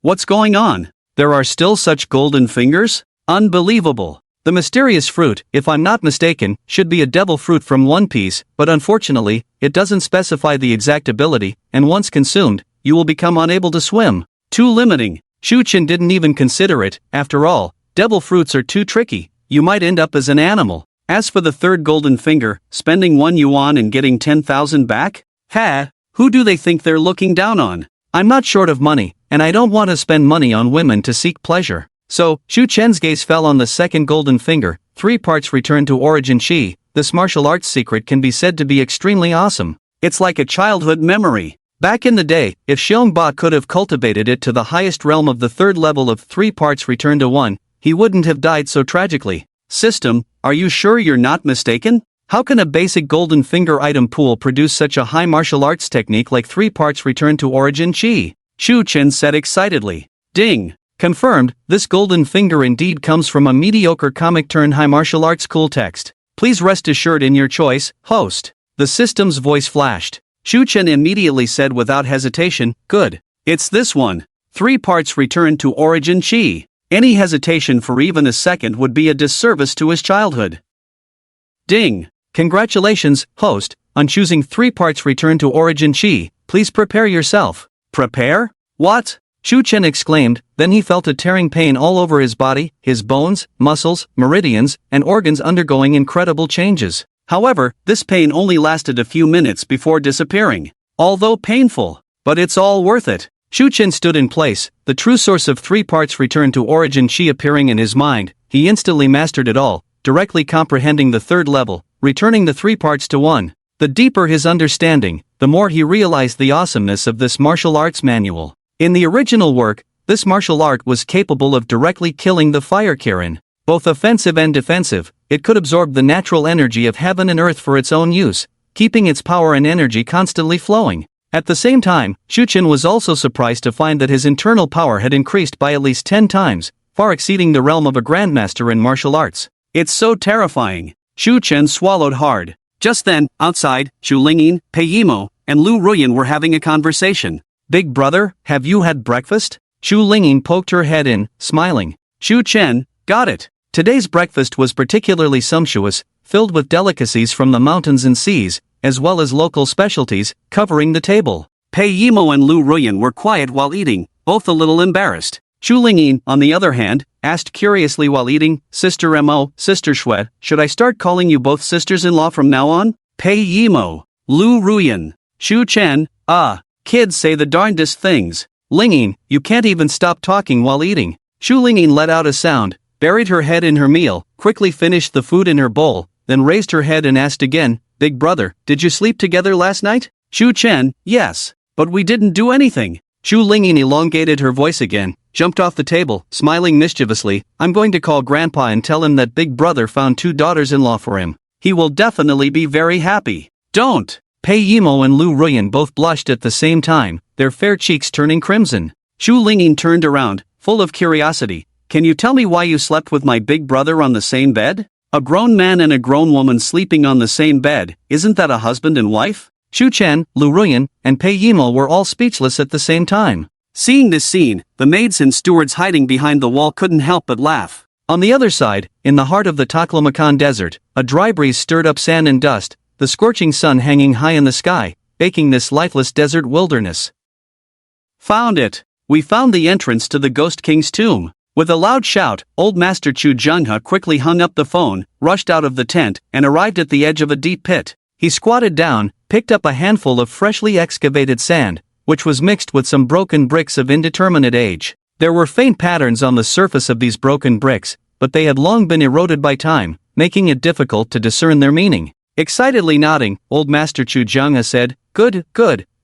What's going on? There are still such golden fingers? Unbelievable! The mysterious fruit, if I'm not mistaken, should be a devil fruit from One Piece, but unfortunately, it doesn't specify the exact ability, and once consumed, you will become unable to swim. Too limiting. Shu Chen didn't even consider it. After all, devil fruits are too tricky. You might end up as an animal. As for the third golden finger, spending 1 yuan and getting 10,000 back? Who do they think they're looking down on? I'm not short of money, and I don't want to spend money on women to seek pleasure. So, Shu Chen's gaze fell on the second golden finger. 3 parts return to origin chi. This martial arts secret can be said to be extremely awesome. It's like a childhood memory. Back in the day, if Xiongba could have cultivated it to the highest realm of the 3rd level of 3 parts return to 1, he wouldn't have died so tragically. System, are you sure you're not mistaken? How can a basic golden finger item pool produce such a high martial arts technique like 3 parts return to origin chi? Shu Chen said excitedly. Ding! Confirmed, this golden finger indeed comes from a mediocre comic-turned-high martial arts cool text. Please rest assured in your choice, host. The system's voice flashed. Shu Chen immediately said without hesitation, good. It's this one. 3 parts return to origin chi. Any hesitation for even a second would be a disservice to his childhood. Ding! Congratulations, host, on choosing 3 parts return to origin chi. Please prepare yourself. Prepare? What? Shu Chen exclaimed, then he felt a tearing pain all over his body, his bones, muscles, meridians, and organs undergoing incredible changes. However, this pain only lasted a few minutes before disappearing. Although painful, but it's all worth it. Shu Chen stood in place, the true source of 3 parts return to origin chi appearing in his mind. He instantly mastered it all, directly comprehending the 3rd level, returning the 3 parts to 1. The deeper his understanding, the more he realized the awesomeness of this martial arts manual. In the original work, this martial art was capable of directly killing the fire Kirin. Both offensive and defensive, it could absorb the natural energy of heaven and earth for its own use, keeping its power and energy constantly flowing. At the same time, Shu Chen was also surprised to find that his internal power had increased by at least 10 times, far exceeding the realm of a grandmaster in martial arts. It's so terrifying. Shu Chen swallowed hard. Just then, outside, Shu Lingyin, Pei Yimo, and Lu Ruyan were having a conversation. Big brother, have you had breakfast? Shu Lingyin poked her head in, smiling. Shu Chen, got it. Today's breakfast was particularly sumptuous, filled with delicacies from the mountains and seas, as well as local specialties, covering the table. Pei Yimo and Lu Ruyan were quiet while eating, both a little embarrassed. Shu Lingyin, on the other hand, asked curiously while eating, Sister Mo, Sister Shue, should I start calling you both sisters-in-law from now on? Pei Yimo, Lu Ruyan, Shu Chen. Kids say the darndest things. Lingyin, you can't even stop talking while eating. Shu Lingyin let out a sound, buried her head in her meal, quickly finished the food in her bowl, then raised her head and asked again, "Big brother, did you sleep together last night?" Shu Chen, yes. But we didn't do anything. Shu Lingyin elongated her voice again, jumped off the table, smiling mischievously. I'm going to call Grandpa and tell him that Big Brother found 2 daughters-in-law for him. He will definitely be very happy. Don't! Pei Yimo and Lu Ruyan both blushed at the same time, their fair cheeks turning crimson. Shu Lingyin turned around, full of curiosity. Can you tell me why you slept with my big brother on the same bed? A grown man and a grown woman sleeping on the same bed, isn't that a husband and wife? Shu Chen, Lu Ruyan, and Pei Yimo were all speechless at the same time. Seeing this scene, the maids and stewards hiding behind the wall couldn't help but laugh. On the other side, in the heart of the Taklamakan desert, a dry breeze stirred up sand and dust, the scorching sun hanging high in the sky, baking this lifeless desert wilderness. Found it! We found the entrance to the Ghost King's tomb. With a loud shout, old Master Chu Junha quickly hung up the phone, rushed out of the tent, and arrived at the edge of a deep pit. He squatted down, picked up a handful of freshly excavated sand, which was mixed with some broken bricks of indeterminate age. There were faint patterns on the surface of these broken bricks, but they had long been eroded by time, making it difficult to discern their meaning. Excitedly nodding, old Master Chu Junha said, Good,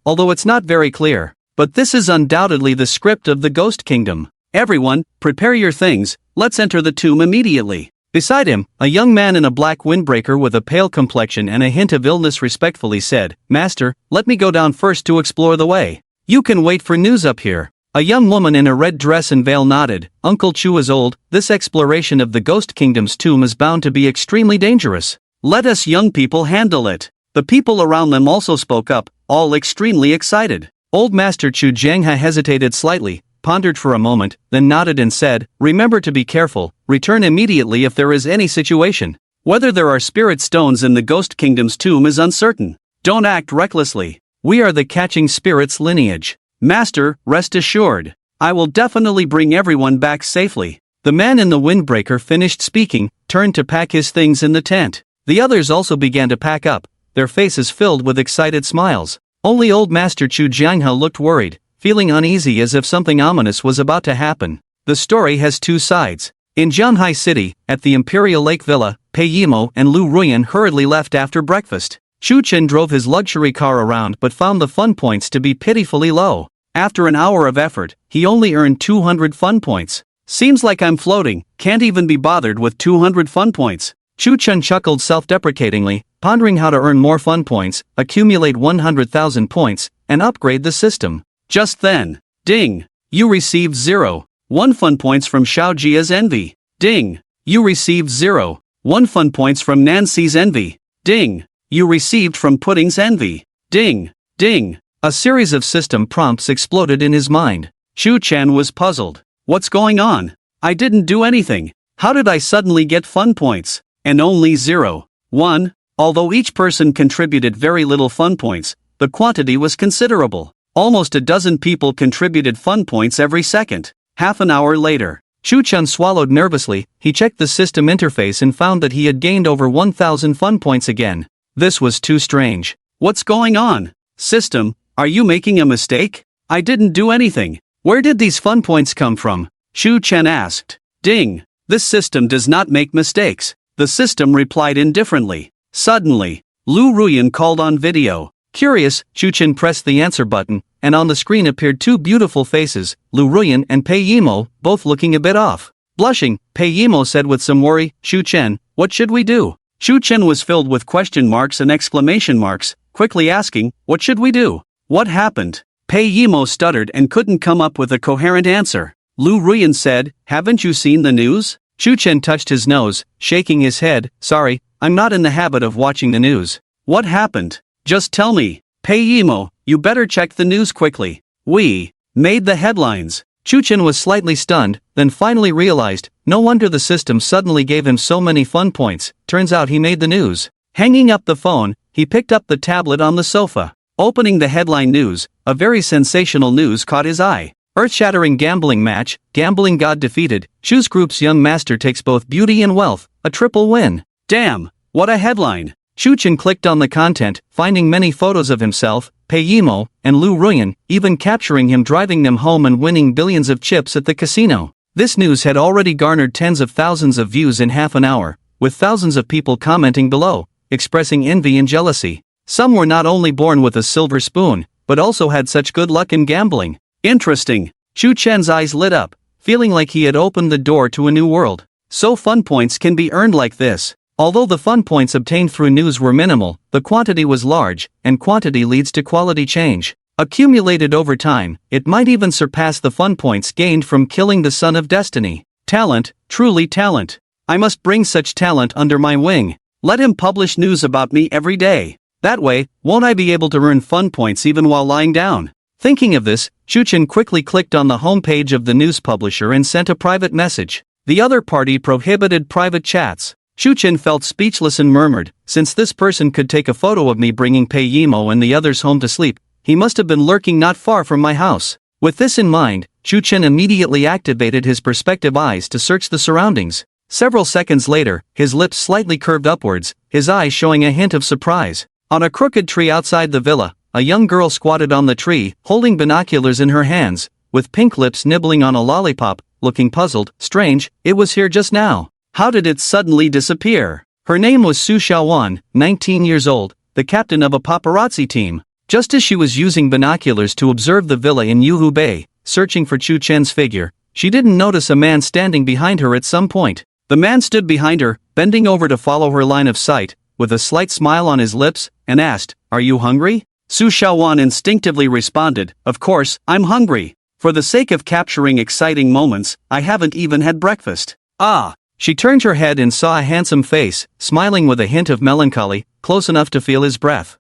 although it's not very clear. But this is undoubtedly the script of the Ghost Kingdom. Everyone, prepare your things, let's enter the tomb immediately. Beside him, a young man in a black windbreaker with a pale complexion and a hint of illness respectfully said, Master, let me go down first to explore the way. You can wait for news up here. A young woman in a red dress and veil nodded. Uncle Chu is old, this exploration of the Ghost Kingdom's tomb is bound to be extremely dangerous. Let us young people handle it. The people around them also spoke up, all extremely excited. Old Master Chu Jianghe hesitated slightly, pondered for a moment, then nodded and said, Remember to be careful, return immediately if there is any situation. Whether there are spirit stones in the Ghost Kingdom's tomb is uncertain. Don't act recklessly. We are the Catching Spirits lineage. Master, rest assured. I will definitely bring everyone back safely. The man in the windbreaker finished speaking, turned to pack his things in the tent. The others also began to pack up, their faces filled with excited smiles. Only old Master Chu Jianghe looked worried, feeling uneasy as if something ominous was about to happen. The story has 2 sides. In Jianhai City, at the Imperial Lake Villa, Pei Yimo and Lu Ruyan hurriedly left after breakfast. Shu Chen drove his luxury car around but found the fun points to be pitifully low. After an hour of effort, he only earned 200 fun points. Seems like I'm floating, can't even be bothered with 200 fun points. Shu Chen chuckled self-deprecatingly, pondering how to earn more fun points, accumulate 100,000 points, and upgrade the system. Just then, ding! You received 0.1 fun points from Xiao Jia's envy. Ding! You received 0.1 fun points from Nancy's envy. Ding! You received from Pudding's envy. Ding! Ding! A series of system prompts exploded in his mind. Shu Chen was puzzled. What's going on? I didn't do anything. How did I suddenly get fun points? And only 0.1? Although each person contributed very little fun points, the quantity was considerable. Almost a dozen people contributed fun points every second. Half an hour later, Shu Chen swallowed nervously. He checked the system interface and found that he had gained over 1,000 fun points again. This was too strange. What's going on? System, are you making a mistake? I didn't do anything. Where did these fun points come from? Shu Chen asked. Ding! This system does not make mistakes. The system replied indifferently. Suddenly, Lu Ruyan called on video. Curious, Shu Chen pressed the answer button, and on the screen appeared 2 beautiful faces, Lu Ruyan and Pei Yimo, both looking a bit off. Blushing, Pei Yimo said with some worry, Shu Chen, what should we do? Shu Chen was filled with question marks and exclamation marks, quickly asking, what should we do? What happened? Pei Yimo stuttered and couldn't come up with a coherent answer. Lu Ruyan said, haven't you seen the news? Shu Chen touched his nose, shaking his head, sorry, I'm not in the habit of watching the news. What happened? Just tell me. Pei Yimo, you better check the news quickly. We made the headlines. Shu Chen was slightly stunned, then finally realized, no wonder the system suddenly gave him so many fun points, turns out he made the news. Hanging up the phone, he picked up the tablet on the sofa. Opening the headline news, a very sensational news caught his eye. Earth-shattering gambling match, gambling god defeated, Shu's group's young master takes both beauty and wealth, a triple win. Damn, what a headline. Shuchen clicked on the content, finding many photos of himself, Peiyimo, and Lou Ruyan, even capturing him driving them home and winning billions of chips at the casino. This news had already garnered tens of thousands of views in half an hour, with thousands of people commenting below, expressing envy and jealousy. Some were not only born with a silver spoon, but also had such good luck in gambling. Interesting. Shu Chen's eyes lit up, feeling like he had opened the door to a new world. So fun points can be earned like this. Although the fun points obtained through news were minimal, the quantity was large, and quantity leads to quality change. Accumulated over time, it might even surpass the fun points gained from killing the Son of Destiny. Talent, truly talent. I must bring such talent under my wing. Let him publish news about me every day. That way, won't I be able to earn fun points even while lying down? Thinking of this, Shuchen quickly clicked on the homepage of the news publisher and sent a private message. The other party prohibited private chats. Shuchen felt speechless and murmured, since this person could take a photo of me bringing Peiyimo and the others home to sleep, he must have been lurking not far from my house. With this in mind, Shuchen immediately activated his perspective eyes to search the surroundings. Several seconds later, his lips slightly curved upwards, his eyes showing a hint of surprise. On a crooked tree outside the villa, a young girl squatted on the tree, holding binoculars in her hands, with pink lips nibbling on a lollipop, looking puzzled. Strange, it was here just now. How did it suddenly disappear? Her name was Su Xiaowan, 19 years old, the captain of a paparazzi team. Just as she was using binoculars to observe the villa in Yuhu Bay, searching for Chu Chen's figure, she didn't notice a man standing behind her at some point. The man stood behind her, bending over to follow her line of sight, with a slight smile on his lips, and asked, "Are you hungry?" Su Xiaowan instinctively responded, "Of course, I'm hungry. For the sake of capturing exciting moments, I haven't even had breakfast." Ah! She turned her head and saw a handsome face, smiling with a hint of melancholy, close enough to feel his breath.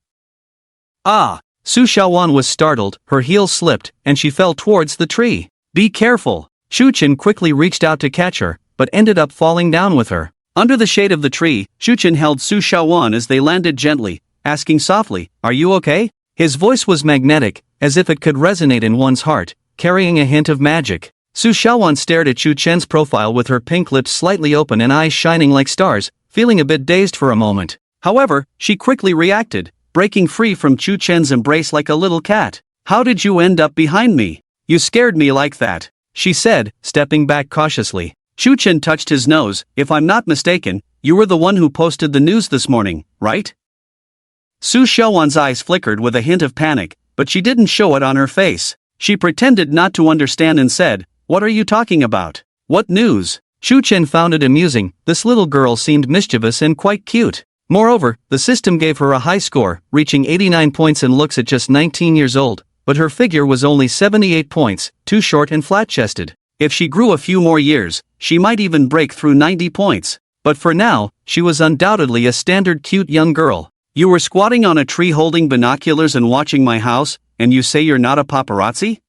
Ah! Su Xiaowan was startled, her heels slipped, and she fell towards the tree. "Be careful!" Shu Chen quickly reached out to catch her, but ended up falling down with her. Under the shade of the tree, Shu Chen held Su Xiaowan as they landed gently, asking softly, "Are you okay?" His voice was magnetic, as if it could resonate in one's heart, carrying a hint of magic. Su Xiaowan stared at Chu Chen's profile with her pink lips slightly open and eyes shining like stars, feeling a bit dazed for a moment. However, she quickly reacted, breaking free from Chu Chen's embrace like a little cat. "How did you end up behind me? You scared me like that," she said, stepping back cautiously. Chu Chen touched his nose. "If I'm not mistaken, you were the one who posted the news this morning, right?" Su Xiaowan's eyes flickered with a hint of panic, but she didn't show it on her face. She pretended not to understand and said, "What are you talking about? What news?" Shu Chen found it amusing. This little girl seemed mischievous and quite cute. Moreover, the system gave her a high score, reaching 89 points in looks at just 19 years old, but her figure was only 78 points, too short and flat-chested. If she grew a few more years, she might even break through 90 points. But for now, she was undoubtedly a standard cute young girl. "You were squatting on a tree holding binoculars and watching my house, and you say you're not a paparazzi?"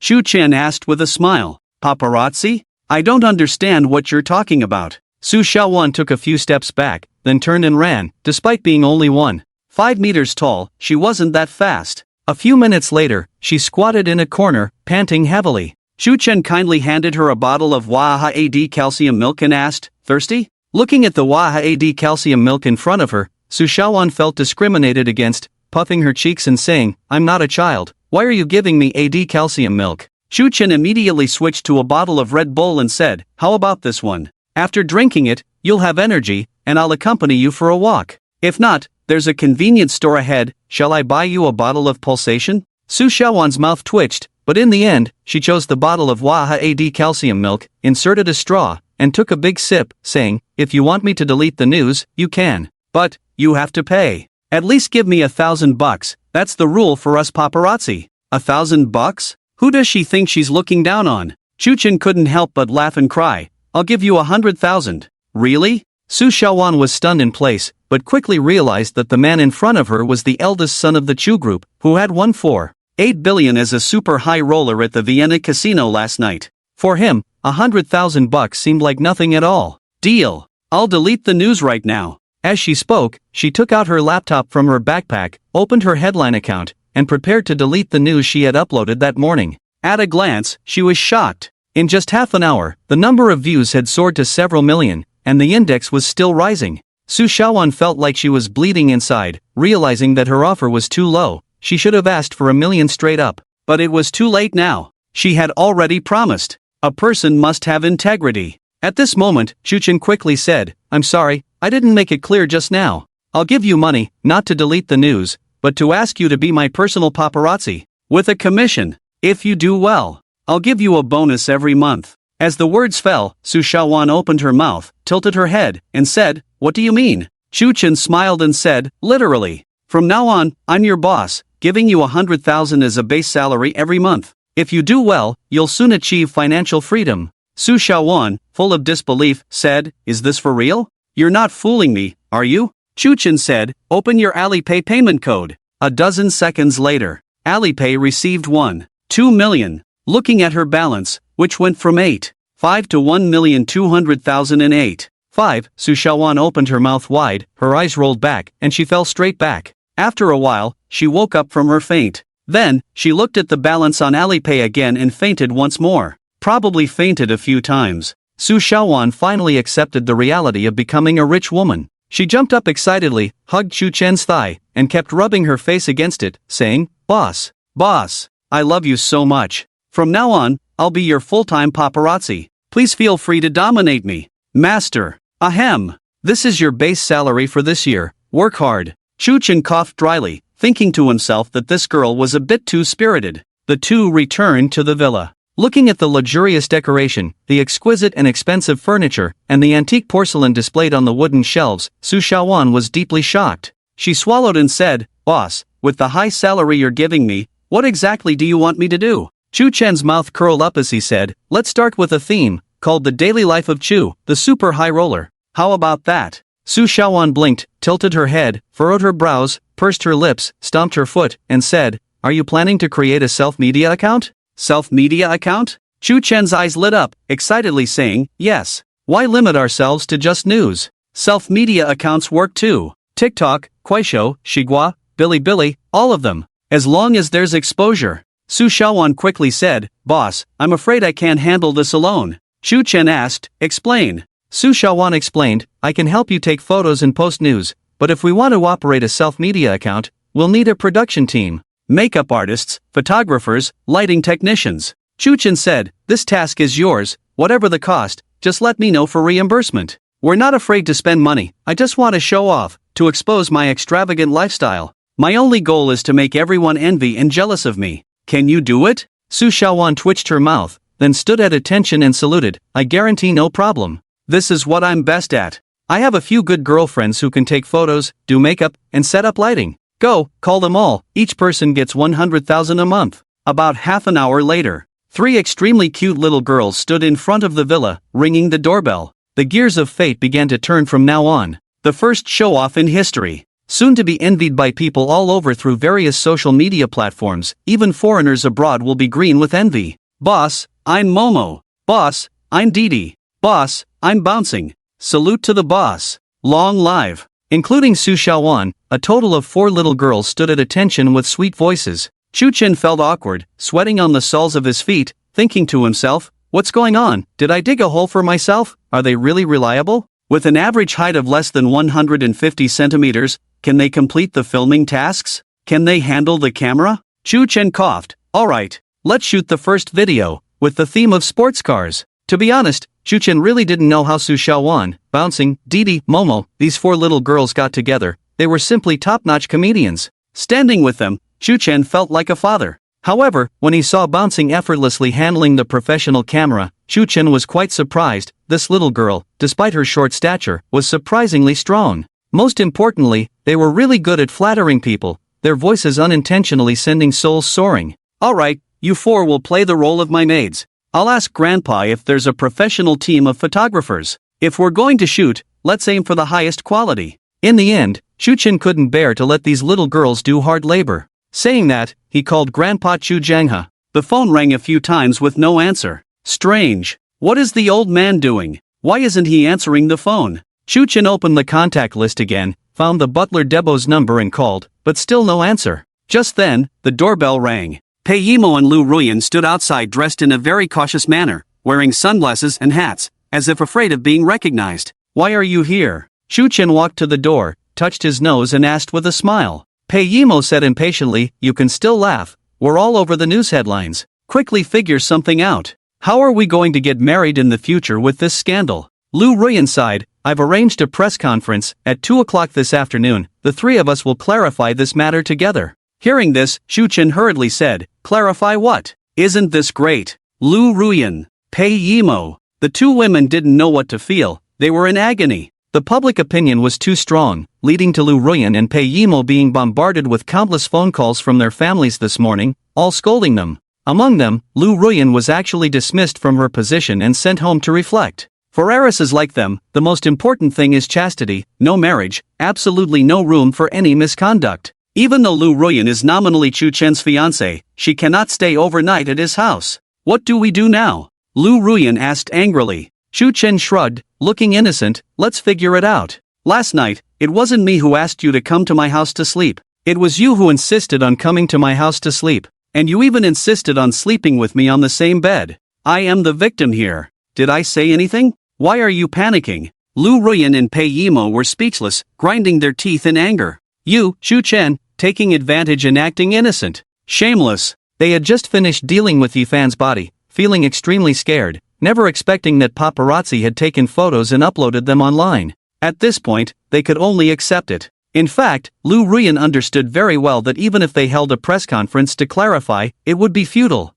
Shu Chen asked with a smile. "Paparazzi? I don't understand what you're talking about." Su Xiaowan took a few steps back, then turned and ran. Despite being only 1.5 meters tall, she wasn't that fast. A few minutes later, she squatted in a corner, panting heavily. Shu Chen kindly handed her a bottle of WAHA-AD calcium milk and asked, "Thirsty?" Looking at the WAHA-AD calcium milk in front of her, Su Xiaowan felt discriminated against, puffing her cheeks and saying, "I'm not a child. Why are you giving me AD calcium milk?" Shu Chen immediately switched to a bottle of Red Bull and said, "How about this one? After drinking it, you'll have energy, and I'll accompany you for a walk. If not, there's a convenience store ahead. Shall I buy you a bottle of pulsation?" Su Xiaowan's mouth twitched, but in the end, she chose the bottle of WAHA-AD calcium milk, inserted a straw, and took a big sip, saying, "If you want me to delete the news, you can. But, you have to pay. At least give me $1,000, that's the rule for us paparazzi." $1,000? Who does she think she's looking down on? Chu Chen couldn't help but laugh and cry. "I'll give you 100,000. Really? Su Xiaowan was stunned in place, but quickly realized that the man in front of her was the eldest son of the Chu group, who had won 4.8 billion as a super high roller at the Vienna casino last night. For him, $100,000 seemed like nothing at all. "Deal. I'll delete the news right now." As she spoke, she took out her laptop from her backpack, opened her headline account, and prepared to delete the news she had uploaded that morning. At a glance, she was shocked. In just half an hour, the number of views had soared to several million, and the index was still rising. Su Shaoan felt like she was bleeding inside, realizing that her offer was too low. She should have asked for 1 million straight up. But it was too late now. She had already promised. A person must have integrity. At this moment, Chuchen quickly said, "I'm sorry, I didn't make it clear just now. I'll give you money, not to delete the news, but to ask you to be my personal paparazzi. With a commission. If you do well, I'll give you a bonus every month." As the words fell, Su Shaoan opened her mouth, tilted her head, and said, "What do you mean?" Chuchen smiled and said, "Literally. From now on, I'm your boss, giving you 100,000 as a base salary every month. If you do well, you'll soon achieve financial freedom." Su Shaoan, full of disbelief, said, "Is this for real? You're not fooling me, are you?" Chuchen said, "Open your Alipay payment code." A dozen seconds later, Alipay received 1.2 million. Looking at her balance, which went from 8.5 to 1,200,000 in 8.5, Su Shaoan opened her mouth wide, her eyes rolled back, and she fell straight back. After a while, she woke up from her faint. Then, she looked at the balance on Alipay again and fainted once more. Probably fainted a few times. Su Shaoan finally accepted the reality of becoming a rich woman. She jumped up excitedly, hugged Chuchen's thigh, and kept rubbing her face against it, saying, "Boss, boss, I love you so much. From now on, I'll be your full-time paparazzi. Please feel free to dominate me. Master, ahem. This is your base salary for this year. Work hard." Chuchen coughed dryly, thinking to himself that this girl was a bit too spirited. The two returned to the villa. Looking at the luxurious decoration, the exquisite and expensive furniture, and the antique porcelain displayed on the wooden shelves, Su Shaoan was deeply shocked. She swallowed and said, "Boss, with the high salary you're giving me, what exactly do you want me to do?" Chu Chen's mouth curled up as he said, "Let's start with a theme, called The Daily Life of Chu, the Super High Roller. How about that?" Su Shaoan blinked, tilted her head, furrowed her brows, pursed her lips, stomped her foot, and said, "Are you planning to create a self-media account?" "Self-media account?" Chu Chen's eyes lit up, excitedly saying, "Yes. Why limit ourselves to just news? Self-media accounts work too. TikTok, Kuaishou, Shigua, Bilibili, all of them. As long as there's exposure." Su Shaoan quickly said, "Boss, I'm afraid I can't handle this alone." Chu Chen asked, "Explain." Su Shaoan explained, "I can help you take photos and post news, but if we want to operate a self-media account, we'll need a production team. Makeup artists, photographers, lighting technicians." Chu Chen said, "This task is yours, whatever the cost, just let me know for reimbursement. We're not afraid to spend money, I just want to show off, to expose my extravagant lifestyle. My only goal is to make everyone envy and jealous of me. Can you do it?" Su Shaoan twitched her mouth, then stood at attention and saluted, "I guarantee no problem. This is what I'm best at. I have a few good girlfriends who can take photos, do makeup, and set up lighting. Go, call them all, each person gets 100,000 a month." About half an hour later, 3 extremely cute little girls stood in front of the villa, ringing the doorbell. The gears of fate began to turn from now on. The first show-off in history. Soon to be envied by people all over through various social media platforms, even foreigners abroad will be green with envy. "Boss, I'm Momo. Boss, I'm Didi. Boss, I'm bouncing. Salute to the boss. Long live." Including Su Shaoan, a total of 4 little girls stood at attention with sweet voices. Chu Chen felt awkward, sweating on the soles of his feet, thinking to himself, "What's going on? Did I dig a hole for myself? Are they really reliable? With an average height of less than 150 centimeters, can they complete the filming tasks? Can they handle the camera?" Chu Chen coughed. "Alright, let's shoot the first video, with the theme of sports cars." To be honest, Chu Chen really didn't know how Su Shaoan, Bouncing, Didi, Momo, these 4 little girls got together. They were simply top-notch comedians. Standing with them, Chu Chen felt like a father. However, when he saw Bouncing effortlessly handling the professional camera, Chu Chen was quite surprised. This little girl, despite her short stature, was surprisingly strong. Most importantly, they were really good at flattering people, their voices unintentionally sending souls soaring. "Alright, you 4 will play the role of my maids. I'll ask Grandpa if there's a professional team of photographers. If we're going to shoot, let's aim for the highest quality." In the end, Chu Chen couldn't bear to let these little girls do hard labor. Saying that, he called Grandpa Chu Jianghe. The phone rang a few times with no answer. Strange. What is the old man doing? Why isn't he answering the phone? Chu Chen opened the contact list again, found the butler Debo's number and called, but still no answer. Just then, the doorbell rang. Pei Yimo and Lu Ruyan stood outside dressed in a very cautious manner, wearing sunglasses and hats, as if afraid of being recognized. "Why are you here?" Shu Chen walked to the door, touched his nose and asked with a smile. Pei Yimo said impatiently, "You can still laugh, we're all over the news headlines. Quickly figure something out. How are we going to get married in the future with this scandal?" Lu Ruyan sighed, "I've arranged a press conference at 2 o'clock this afternoon. The three of us will clarify this matter together." Hearing this, Shu Chen hurriedly said, "Clarify what? Isn't this great?" Lu Ruyan, Pei Yimo. The two women didn't know what to feel, they were in agony. The public opinion was too strong, leading to Lu Ruyan and Pei Yimo being bombarded with countless phone calls from their families this morning, all scolding them. Among them, Lu Ruyan was actually dismissed from her position and sent home to reflect. For heiresses like them, the most important thing is chastity, no marriage, absolutely no room for any misconduct. Even though Lu Ruyan is nominally Shu Chen's fiancée, she cannot stay overnight at his house. What do we do now? Lu Ruyan asked angrily. Shu Chen shrugged, looking innocent, "Let's figure it out. Last night, it wasn't me who asked you to come to my house to sleep. It was you who insisted on coming to my house to sleep. And you even insisted on sleeping with me on the same bed. I am the victim here. Did I say anything? Why are you panicking?" Lu Ruyan and Pei Yimo were speechless, grinding their teeth in anger. You, Shu Chen, taking advantage and acting innocent. Shameless. They had just finished dealing with Yifan's body, feeling extremely scared, never expecting that paparazzi had taken photos and uploaded them online. At this point, they could only accept it. In fact, Lu Ruyan understood very well that even if they held a press conference to clarify, it would be futile.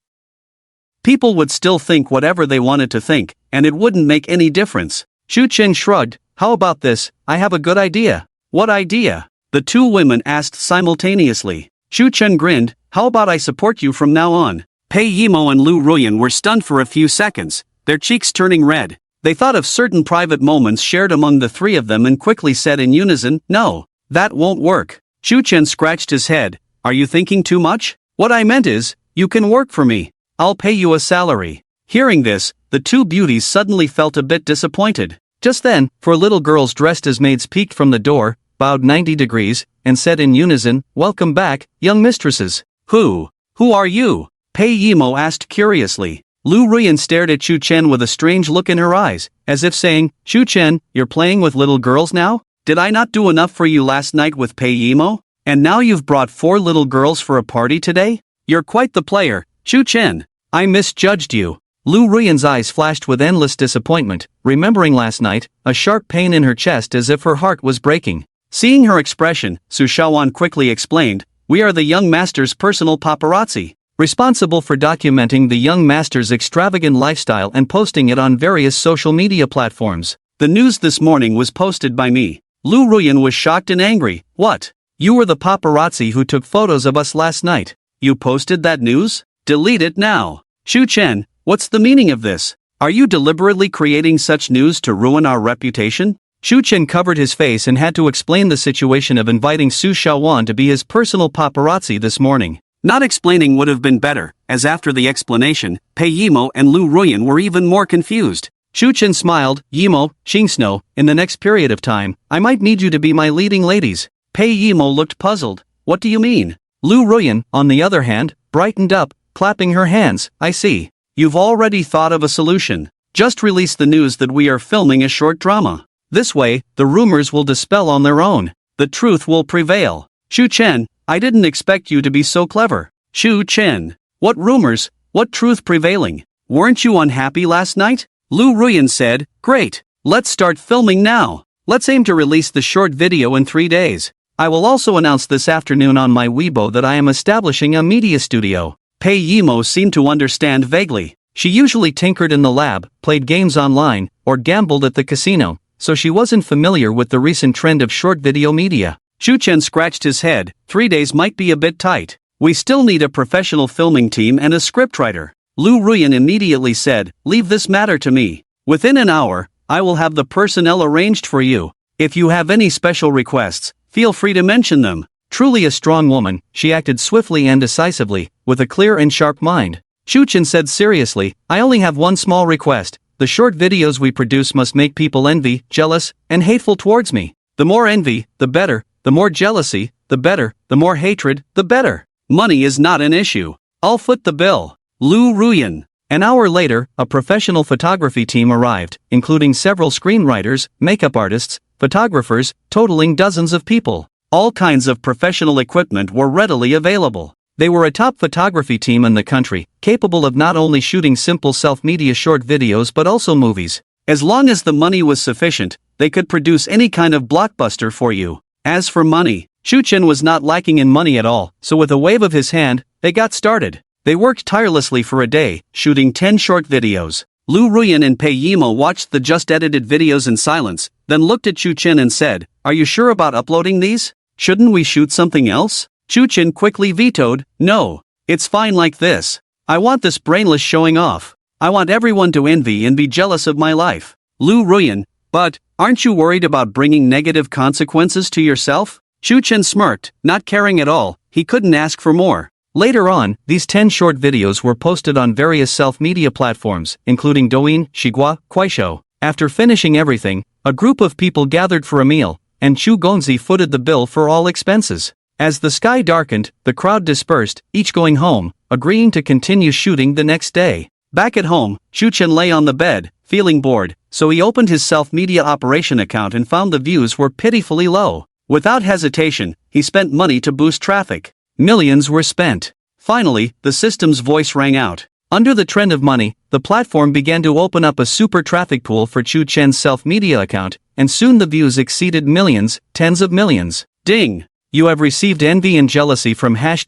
People would still think whatever they wanted to think, and it wouldn't make any difference. Shu Chen shrugged, "How about this? I have a good idea." "What idea?" the two women asked simultaneously. Shu Chen grinned, "How about I support you from now on?" Pei Yimo and Lu Ruyan were stunned for a few seconds, their cheeks turning red. They thought of certain private moments shared among the three of them and quickly said in unison, "No, that won't work." Shu Chen scratched his head, "Are you thinking too much? What I meant is, you can work for me. I'll pay you a salary." Hearing this, the two beauties suddenly felt a bit disappointed. Just then, four little girls dressed as maids peeked from the door, bowed 90 degrees, and said in unison, "Welcome back, young mistresses." Who are you?" Pei Yimo asked curiously. Lu Ruyan stared at Shu Chen with a strange look in her eyes, as if saying, "Shu Chen, you're playing with little girls now? Did I not do enough for you last night with Pei Yimo? And now you've brought 4 little girls for a party today? You're quite the player, Shu Chen. I misjudged you." Lu Ruyan's eyes flashed with endless disappointment, remembering last night, a sharp pain in her chest as if her heart was breaking. Seeing her expression, Su Shaoan quickly explained, "We are the young master's personal paparazzi, responsible for documenting the young master's extravagant lifestyle and posting it on various social media platforms. The news this morning was posted by me." Lu Ruyan was shocked and angry. "What? You were the paparazzi who took photos of us last night? You posted that news? Delete it now." "Shu Chen, what's the meaning of this? Are you deliberately creating such news to ruin our reputation?" Shu Chen covered his face and had to explain the situation of inviting Su Shaoan to be his personal paparazzi this morning. Not explaining would have been better, as after the explanation, Pei Yimo and Lu Ruyan were even more confused. Shu Chen smiled, "Yimo, Xingsno, in the next period of time, I might need you to be my leading ladies." Pei Yimo looked puzzled. "What do you mean?" Lu Ruyan, on the other hand, brightened up, clapping her hands. "I see. You've already thought of a solution. Just release the news that we are filming a short drama. This way, the rumors will dispel on their own. The truth will prevail." "Shu Chen, I didn't expect you to be so clever." "Shu Chen, what rumors, what truth prevailing? Weren't you unhappy last night?" Lu Ruyan said, "Great, let's start filming now. Let's aim to release the short video in 3 days. I will also announce this afternoon on my Weibo that I am establishing a media studio." Pei Yimo seemed to understand vaguely. She usually tinkered in the lab, played games online, or gambled at the casino, so she wasn't familiar with the recent trend of short video media. Shu Chen scratched his head. 3 days might be a bit tight. We still need a professional filming team and a scriptwriter. Lu Ruyan immediately said, "Leave this matter to me. Within an hour, I will have the personnel arranged for you. If you have any special requests, feel free to mention them." Truly a strong woman, she acted swiftly and decisively, with a clear and sharp mind. Shu Chen said seriously, "I only have one small request. The short videos we produce must make people envy, jealous, and hateful towards me. The more envy, the better. The more jealousy, the better. The more hatred, the better. Money is not an issue. I'll foot the bill." Lu Ruyan. An hour later, a professional photography team arrived, including several screenwriters, makeup artists, photographers, totaling dozens of people. All kinds of professional equipment were readily available. They were a top photography team in the country, capable of not only shooting simple self-media short videos but also movies. As long as the money was sufficient, they could produce any kind of blockbuster for you. As for money, Shu-chen was not lacking in money at all, so with a wave of his hand, they got started. They worked tirelessly for a day, shooting 10 short videos. Lou Ruyan and Pei Yimo watched the just-edited videos in silence, then looked at Shu-chen and said, "Are you sure about uploading these? Shouldn't we shoot something else?" Shu-chen quickly vetoed, "No. It's fine like this. I want this brainless showing off. I want everyone to envy and be jealous of my life." Lou Ruyan, "But, aren't you worried about bringing negative consequences to yourself?" Shu-chen smirked, not caring at all. He couldn't ask for more. Later on, these 10 short videos were posted on various self-media platforms, including Douyin, Xigua, Kuaishou. After finishing everything, a group of people gathered for a meal, and Chu Gongzi footed the bill for all expenses. As the sky darkened, the crowd dispersed, each going home, agreeing to continue shooting the next day. Back at home, Shu-chen lay on the bed, feeling bored, so he opened his self-media operation account and found the views were pitifully low. Without hesitation, he spent money to boost traffic. Millions were spent. Finally, the system's voice rang out. Under the trend of money, the platform began to open up a super traffic pool for Chu Chen's self-media account, and soon the views exceeded millions, tens of millions. Ding! You have received envy and jealousy from ####,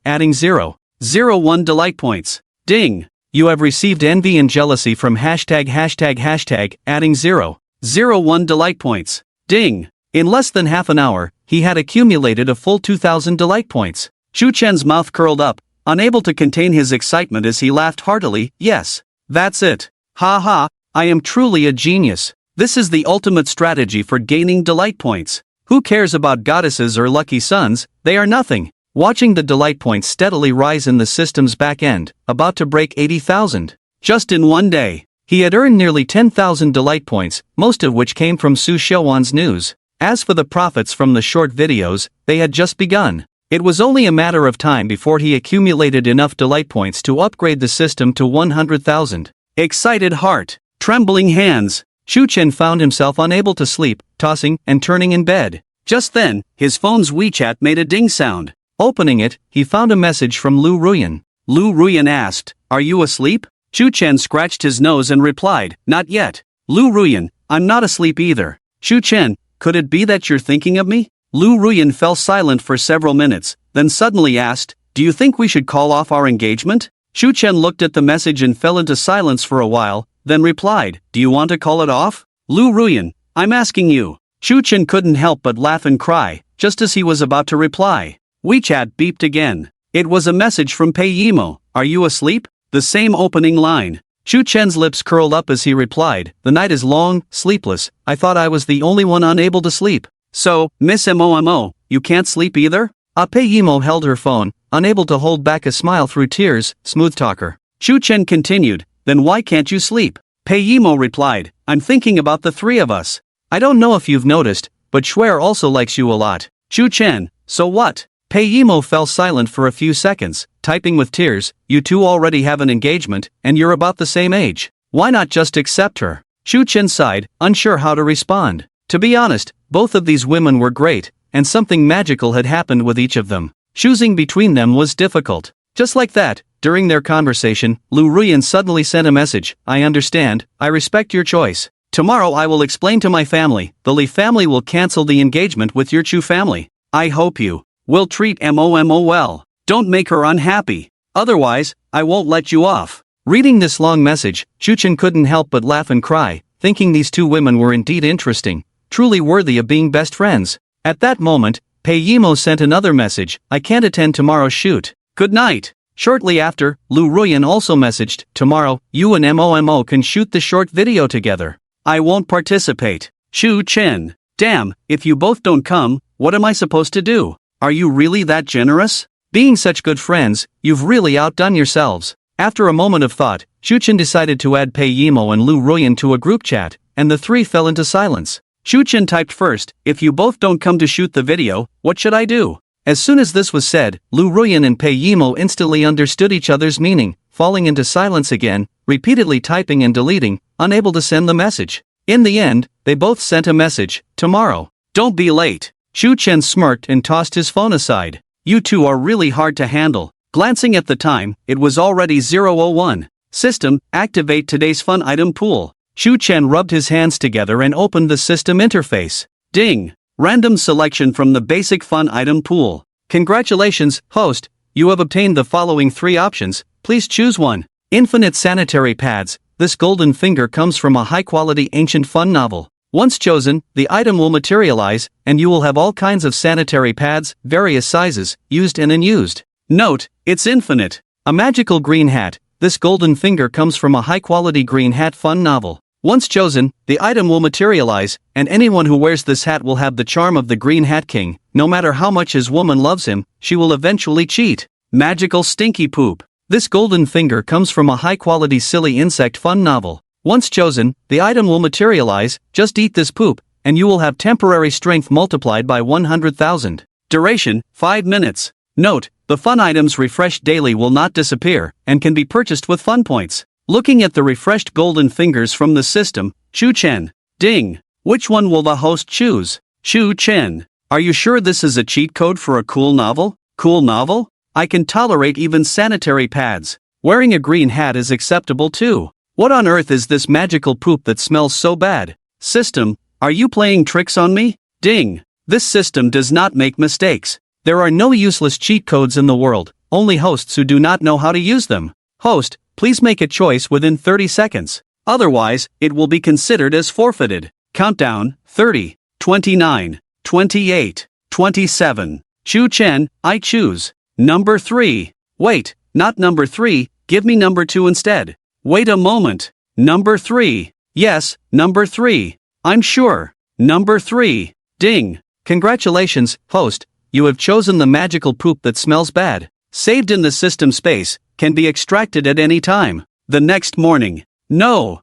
adding 0.01 delight points. Ding! You have received envy and jealousy from ####, adding 0.01 delight points. Ding! In less than half an hour, he had accumulated a full 2,000 delight points. Shu Chen's mouth curled up, unable to contain his excitement as he laughed heartily. "Yes, that's it. Ha ha, I am truly a genius. This is the ultimate strategy for gaining delight points. Who cares about goddesses or lucky sons? They are nothing." Watching the delight points steadily rise in the system's back end, about to break 80,000. Just in one day, he had earned nearly 10,000 delight points, most of which came from Su Xiaowan's news. As for the profits from the short videos, they had just begun. It was only a matter of time before he accumulated enough delight points to upgrade the system to 100,000. Excited heart, trembling hands, Shu Chen found himself unable to sleep, tossing and turning in bed. Just then, his phone's WeChat made a ding sound. Opening it, he found a message from Lou Ruyan. Lou Ruyan asked, "Are you asleep?" Shu Chen scratched his nose and replied, "Not yet." Lou Ruyan, "I'm not asleep either." Shu Chen, "Could it be that you're thinking of me?" Lou Ruyan fell silent for several minutes, then suddenly asked, "Do you think we should call off our engagement?" Shu Chen looked at the message and fell into silence for a while, then replied, "Do you want to call it off?" Lou Ruyan, "I'm asking you." Shu Chen couldn't help but laugh and cry, just as he was about to reply. WeChat beeped again. It was a message from Pei Yimo. "Are you asleep?" The same opening line. Shu Chen's lips curled up as he replied, "The night is long, sleepless. I thought I was the only one unable to sleep." "So, Miss Momo, you can't sleep either?" Pei Yimo held her phone, unable to hold back a smile through tears. Smooth talker. Shu Chen continued, "Then why can't you sleep?" Pei Yimo replied, "I'm thinking about the three of us. I don't know if you've noticed, but Schwer also likes you a lot." Shu Chen, "So what?" Pei Yimo fell silent for a few seconds, typing with tears, "You two already have an engagement, and you're about the same age. Why not just accept her?" Shu Chen sighed, unsure how to respond. To be honest, both of these women were great, and something magical had happened with each of them. Choosing between them was difficult. Just like that, during their conversation, Lou Ruyan suddenly sent a message, "I understand, I respect your choice. Tomorrow I will explain to my family. The Li family will cancel the engagement with your Chu family. I hope you will treat Momo well. Don't make her unhappy. Otherwise, I won't let you off." Reading this long message, Shu Chen couldn't help but laugh and cry, thinking these two women were indeed interesting, truly worthy of being best friends. At that moment, Pei Yimo sent another message, "I can't attend tomorrow's shoot. Good night." Shortly after, Lou Ruyan also messaged, "Tomorrow, you and Momo can shoot the short video together. I won't participate." Shu Chen, "Damn, if you both don't come, what am I supposed to do? Are you really that generous? Being such good friends, you've really outdone yourselves." After a moment of thought, Shu Chen decided to add Pei Yimo and Lou Ruyan to a group chat, and the three fell into silence. Shu Chen typed first, "If you both don't come to shoot the video, what should I do?" As soon as this was said, Lou Ruyan and Pei Yimo instantly understood each other's meaning, falling into silence again, repeatedly typing and deleting, unable to send the message. In the end, they both sent a message, tomorrow. Don't be late. Shu Chen smirked and tossed his phone aside. You two are really hard to handle. Glancing at the time, it was already 0:01. System, activate today's fun item pool. Shu Chen rubbed his hands together and opened the system interface. Ding! Random selection from the basic fun item pool. Congratulations, host, you have obtained the following 3 options, please choose one. Infinite sanitary pads. This golden finger comes from a high-quality ancient fun novel. Once chosen, the item will materialize, and you will have all kinds of sanitary pads, various sizes, used and unused. Note, it's infinite. A magical green hat. This golden finger comes from a high-quality green hat fun novel. Once chosen, the item will materialize, and anyone who wears this hat will have the charm of the Green Hat King. No matter how much his woman loves him, she will eventually cheat. Magical stinky poop. This golden finger comes from a high-quality silly insect fun novel. Once chosen, the item will materialize, just eat this poop, and you will have temporary strength multiplied by 100,000. Duration, 5 minutes. Note, the fun items refreshed daily will not disappear, and can be purchased with fun points. Looking at the refreshed golden fingers from the system, Shu Chen. Ding! Which one will the host choose? Shu Chen. Are you sure this is a cheat code for a cool novel? Cool novel? I can tolerate even sanitary pads. Wearing a green hat is acceptable too. What on earth is this magical poop that smells so bad? System, are you playing tricks on me? Ding! This system does not make mistakes. There are no useless cheat codes in the world, only hosts who do not know how to use them. Host, please make a choice within 30 seconds. Otherwise, it will be considered as forfeited. Countdown, 30, 29, 28, 27. Shu Chen, I choose. Number 3. Wait, not number 3, give me number 2 instead. Wait a moment. Number 3. Yes, number 3. I'm sure. Number 3. Ding. Congratulations, host, you have chosen the magical poop that smells bad. Saved in the system space, can be extracted at any time. The next morning. No.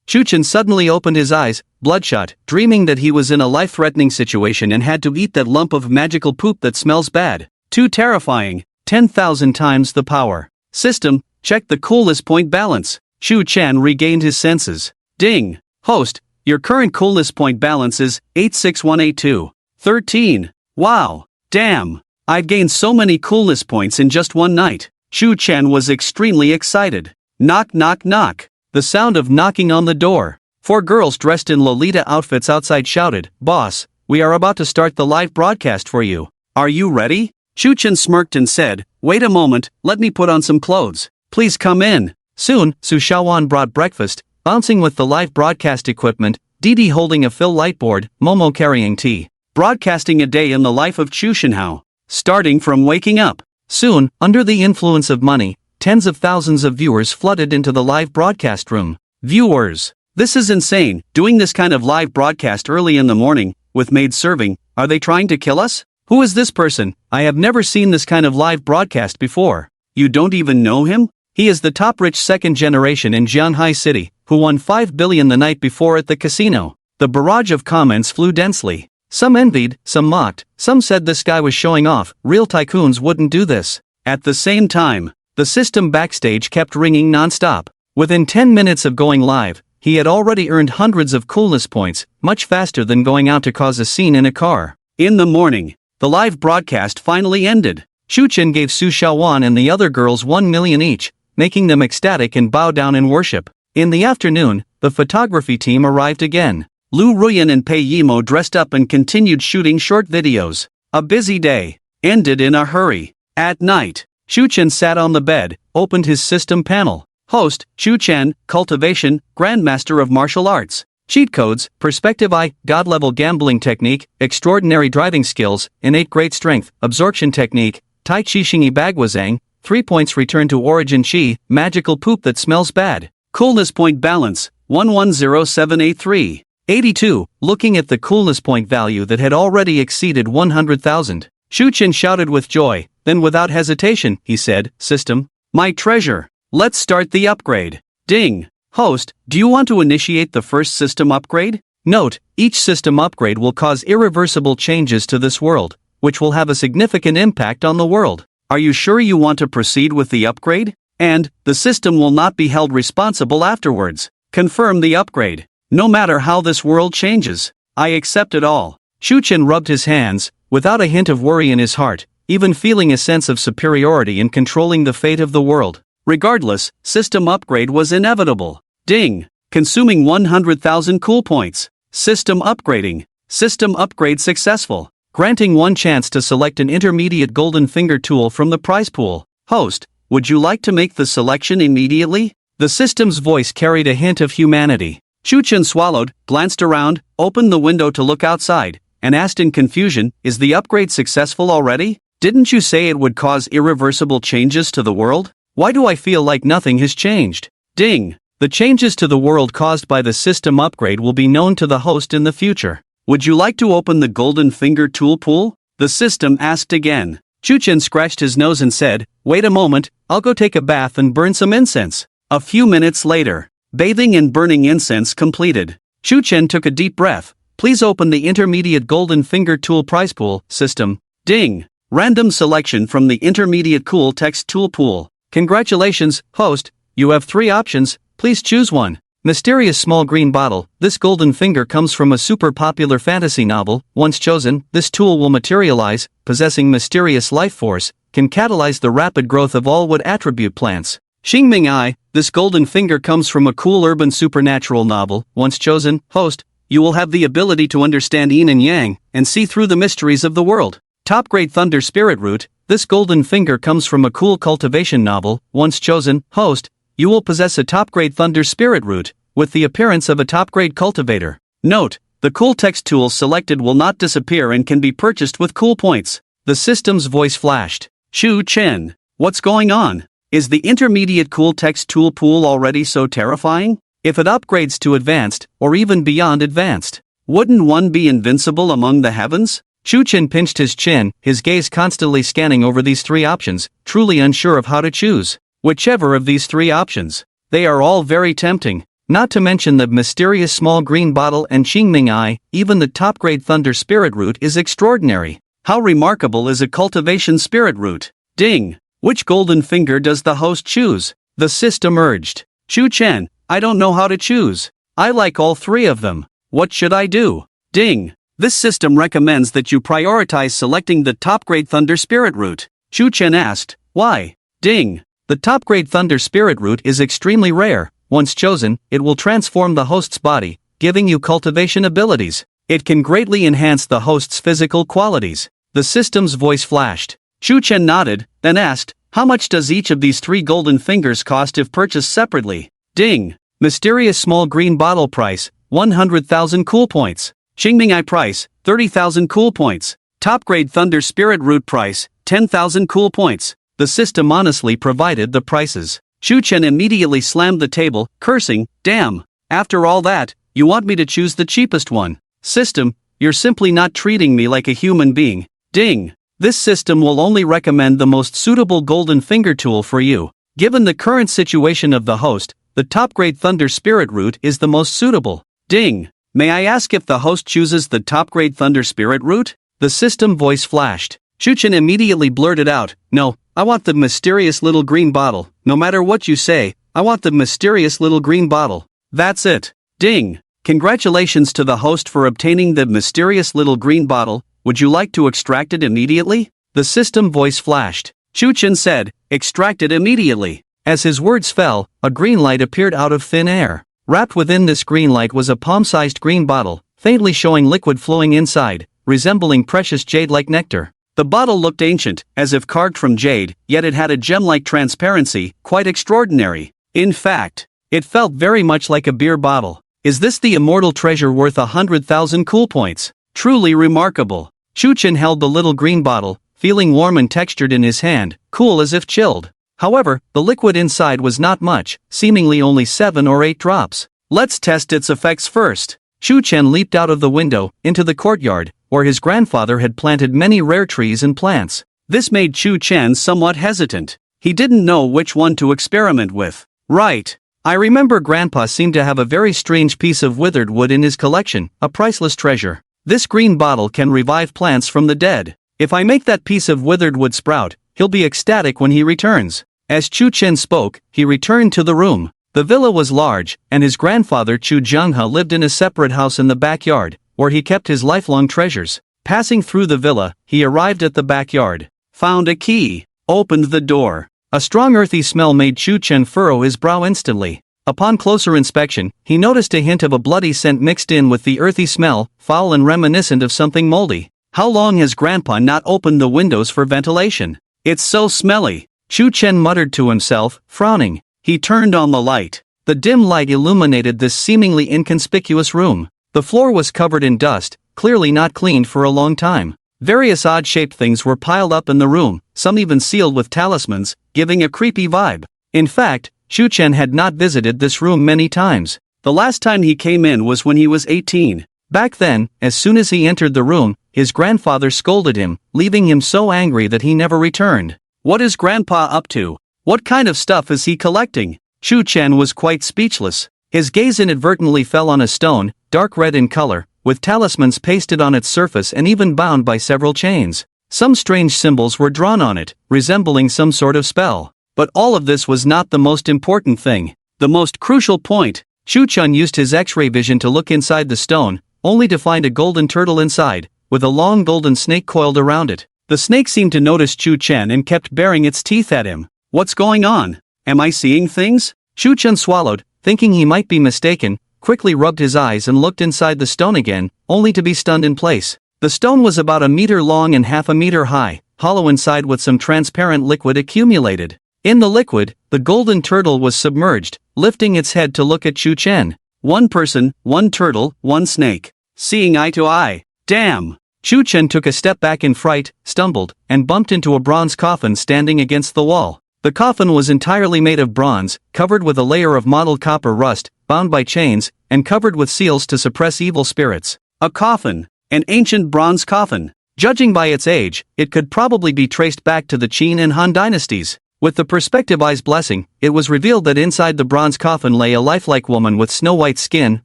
Shu Chen suddenly opened his eyes, bloodshot, dreaming that he was in a life-threatening situation and had to eat that lump of magical poop that smells bad. Too terrifying. 10,000 times the power. System, check the coolness point balance. Shu Chen regained his senses. Ding. Host, your current coolness point balance is 86182. 13. Wow. Damn. I've gained so many coolness points in just one night. Shu Chen was extremely excited. Knock knock knock. The sound of knocking on the door. 4 girls dressed in Lolita outfits outside shouted, "Boss, we are about to start the live broadcast for you. Are you ready?" Shu Chen smirked and said, "Wait a moment, let me put on some clothes. Please come in." Soon, Su Xiaowan brought breakfast, bouncing with the live broadcast equipment, Didi holding a fill light board, Momo carrying tea. Broadcasting a day in the life of Chu Shenhao. Starting from waking up. Soon, under the influence of money, tens of thousands of viewers flooded into the live broadcast room. Viewers. This is insane, doing this kind of live broadcast early in the morning, with maids serving, are they trying to kill us? Who is this person? I have never seen this kind of live broadcast before. You don't even know him? He is the top rich second generation in Jianhai City, who won 5 billion the night before at the casino. The barrage of comments flew densely. Some envied, some mocked, some said this guy was showing off, real tycoons wouldn't do this. At the same time, the system backstage kept ringing non-stop. Within 10 minutes of going live, he had already earned hundreds of coolness points, much faster than going out to cause a scene in a car. In the morning, the live broadcast finally ended. Shu Chen gave Su Xiaowan and the other girls 1 million each, making them ecstatic and bow down in worship. In the afternoon, the photography team arrived again. Lu Ruyan and Pei Yimo dressed up and continued shooting short videos. A busy day ended in a hurry. At night, Shu Chen sat on the bed, opened his system panel. Host, Shu Chen, Cultivation, Grandmaster of Martial Arts. Cheat codes, Perspective I, God-level gambling technique, extraordinary driving skills, innate great strength, absorption technique, Tai Chi Xingyi Bagwazang, 3 points return to origin Chi, magical poop that smells bad. Coolness point balance, 110783. 82. Looking at the coolness point value that had already exceeded 100,000, Shu Chen shouted with joy, then without hesitation, he said, "System, my treasure. Let's start the upgrade." Ding. Host, do you want to initiate the first system upgrade? Note, each system upgrade will cause irreversible changes to this world, which will have a significant impact on the world. Are you sure you want to proceed with the upgrade? And, the system will not be held responsible afterwards. Confirm the upgrade. No matter how this world changes, I accept it all. Chu Chen rubbed his hands, without a hint of worry in his heart, even feeling a sense of superiority in controlling the fate of the world. Regardless, system upgrade was inevitable. Ding! Consuming 100,000 cool points. System upgrading. System upgrade successful. Granting one chance to select an intermediate golden finger tool from the prize pool. Host, would you like to make the selection immediately? The system's voice carried a hint of humanity. Chu Chen swallowed, glanced around, opened the window to look outside, and asked in confusion, is the upgrade successful already? Didn't you say it would cause irreversible changes to the world? Why do I feel like nothing has changed? Ding! The changes to the world caused by the system upgrade will be known to the host in the future. Would you like to open the golden finger tool pool? The system asked again. Chu Chen scratched his nose and said, wait a moment, I'll go take a bath and burn some incense. A few minutes later, bathing and burning incense completed. Chu Chen took a deep breath. Please open the intermediate golden finger tool prize pool, system. Ding! Random selection from the intermediate cool text tool pool. Congratulations, host, you have 3 options, please choose one. Mysterious small green bottle. This golden finger comes from a super popular fantasy novel. Once chosen, this tool will materialize, possessing mysterious life force, can catalyze the rapid growth of all wood attribute plants. Xingming Eye. This golden finger comes from a cool urban supernatural novel. Once chosen, host, you will have the ability to understand yin and yang, and see through the mysteries of the world. Top grade thunder spirit root. This golden finger comes from a cool cultivation novel. Once chosen, host, you will possess a top-grade thunder spirit root, with the appearance of a top-grade cultivator. Note, the cool text tool selected will not disappear and can be purchased with cool points. The system's voice flashed. Chu Chen, what's going on? Is the intermediate cool text tool pool already so terrifying? If it upgrades to advanced, or even beyond advanced, wouldn't one be invincible among the heavens? Chu Chen pinched his chin, his gaze constantly scanning over these 3 options, truly unsure of how to choose. Whichever of these 3 options, they are all very tempting, not to mention the mysterious small green bottle and Qingming Eye. Even the top-grade thunder spirit root is extraordinary. How remarkable is a cultivation spirit root? Ding! Which golden finger does the host choose? The system urged. Chu Chen, I don't know how to choose. I like all 3 of them. What should I do? Ding! This system recommends that you prioritize selecting the top-grade thunder spirit root. Chu Chen asked, why? Ding! The top-grade thunder spirit root is extremely rare. Once chosen, it will transform the host's body, giving you cultivation abilities. It can greatly enhance the host's physical qualities. The system's voice flashed. Chu Chen nodded, then asked, how much does each of these 3 golden fingers cost if purchased separately? Ding! Mysterious small green bottle price, 100,000 cool points. Qingming Eye price, 30,000 cool points. Top-grade thunder spirit root price, 10,000 cool points. The system honestly provided the prices. Chu Chen immediately slammed the table, cursing, damn, after all that, you want me to choose the cheapest one. System, you're simply not treating me like a human being. Ding! This system will only recommend the most suitable golden finger tool for you. Given the current situation of the host, the top-grade thunder spirit root is the most suitable. Ding! May I ask if the host chooses the top-grade thunder spirit root? The system voice flashed. Chu Chen immediately blurted out, no, I want the mysterious little green bottle. No matter what you say, I want the mysterious little green bottle. That's it. Ding! Congratulations to the host for obtaining the mysterious little green bottle. Would you like to extract it immediately? The system voice flashed. Chu Chen said, extract it immediately. As his words fell, a green light appeared out of thin air. Wrapped within this green light was a palm-sized green bottle, faintly showing liquid flowing inside, resembling precious jade-like nectar. The bottle looked ancient, as if carved from jade, yet it had a gem-like transparency, quite extraordinary. In fact, it felt very much like a beer bottle. Is this the immortal treasure worth 100,000 cool points? Truly remarkable. Chu Chen held the little green bottle, feeling warm and textured in his hand, cool as if chilled. However, the liquid inside was not much, seemingly only 7 or 8 drops. Let's test its effects first. Chu Chen leaped out of the window, into the courtyard, where his grandfather had planted many rare trees and plants. This made Chu Chen somewhat hesitant. He didn't know which one to experiment with. Right. I remember Grandpa seemed to have a very strange piece of withered wood in his collection, a priceless treasure. This green bottle can revive plants from the dead. If I make that piece of withered wood sprout, he'll be ecstatic when he returns. As Chu Chen spoke, he returned to the room. The villa was large, and his grandfather Chu Jungha lived in a separate house in the backyard, where he kept his lifelong treasures. Passing through the villa, he arrived at the backyard, found a key, opened the door. A strong earthy smell made Chu Chen furrow his brow instantly. Upon closer inspection, he noticed a hint of a bloody scent mixed in with the earthy smell, foul and reminiscent of something moldy. How long has Grandpa not opened the windows for ventilation? It's so smelly. Chu Chen muttered to himself, frowning. He turned on the light. The dim light illuminated this seemingly inconspicuous room. The floor was covered in dust, clearly not cleaned for a long time. Various odd-shaped things were piled up in the room, some even sealed with talismans, giving a creepy vibe. In fact, Chu Chen had not visited this room many times. The last time he came in was when he was 18. Back then, as soon as he entered the room, his grandfather scolded him, leaving him so angry that he never returned. What is Grandpa up to? What kind of stuff is he collecting? Chu Chen was quite speechless. His gaze inadvertently fell on a stone, dark red in color, with talismans pasted on its surface and even bound by several chains. Some strange symbols were drawn on it, resembling some sort of spell. But all of this was not the most important thing. The most crucial point. Chu Chen used his X-ray vision to look inside the stone, only to find a golden turtle inside, with a long golden snake coiled around it. The snake seemed to notice Chu Chen and kept baring its teeth at him. What's going on? Am I seeing things? Chu Chen swallowed, thinking he might be mistaken, quickly rubbed his eyes and looked inside the stone again, only to be stunned in place. The stone was about a meter long and half a meter high, hollow inside with some transparent liquid accumulated. In the liquid, the golden turtle was submerged, lifting its head to look at Chu Chen. One person, one turtle, one snake. Seeing eye to eye. Damn! Chu Chen took a step back in fright, stumbled, and bumped into a bronze coffin standing against the wall. The coffin was entirely made of bronze, covered with a layer of mottled copper rust, bound by chains, and covered with seals to suppress evil spirits. A coffin. An ancient bronze coffin. Judging by its age, it could probably be traced back to the Qin and Han dynasties. With the perspective eye's blessing, it was revealed that inside the bronze coffin lay a lifelike woman with snow-white skin,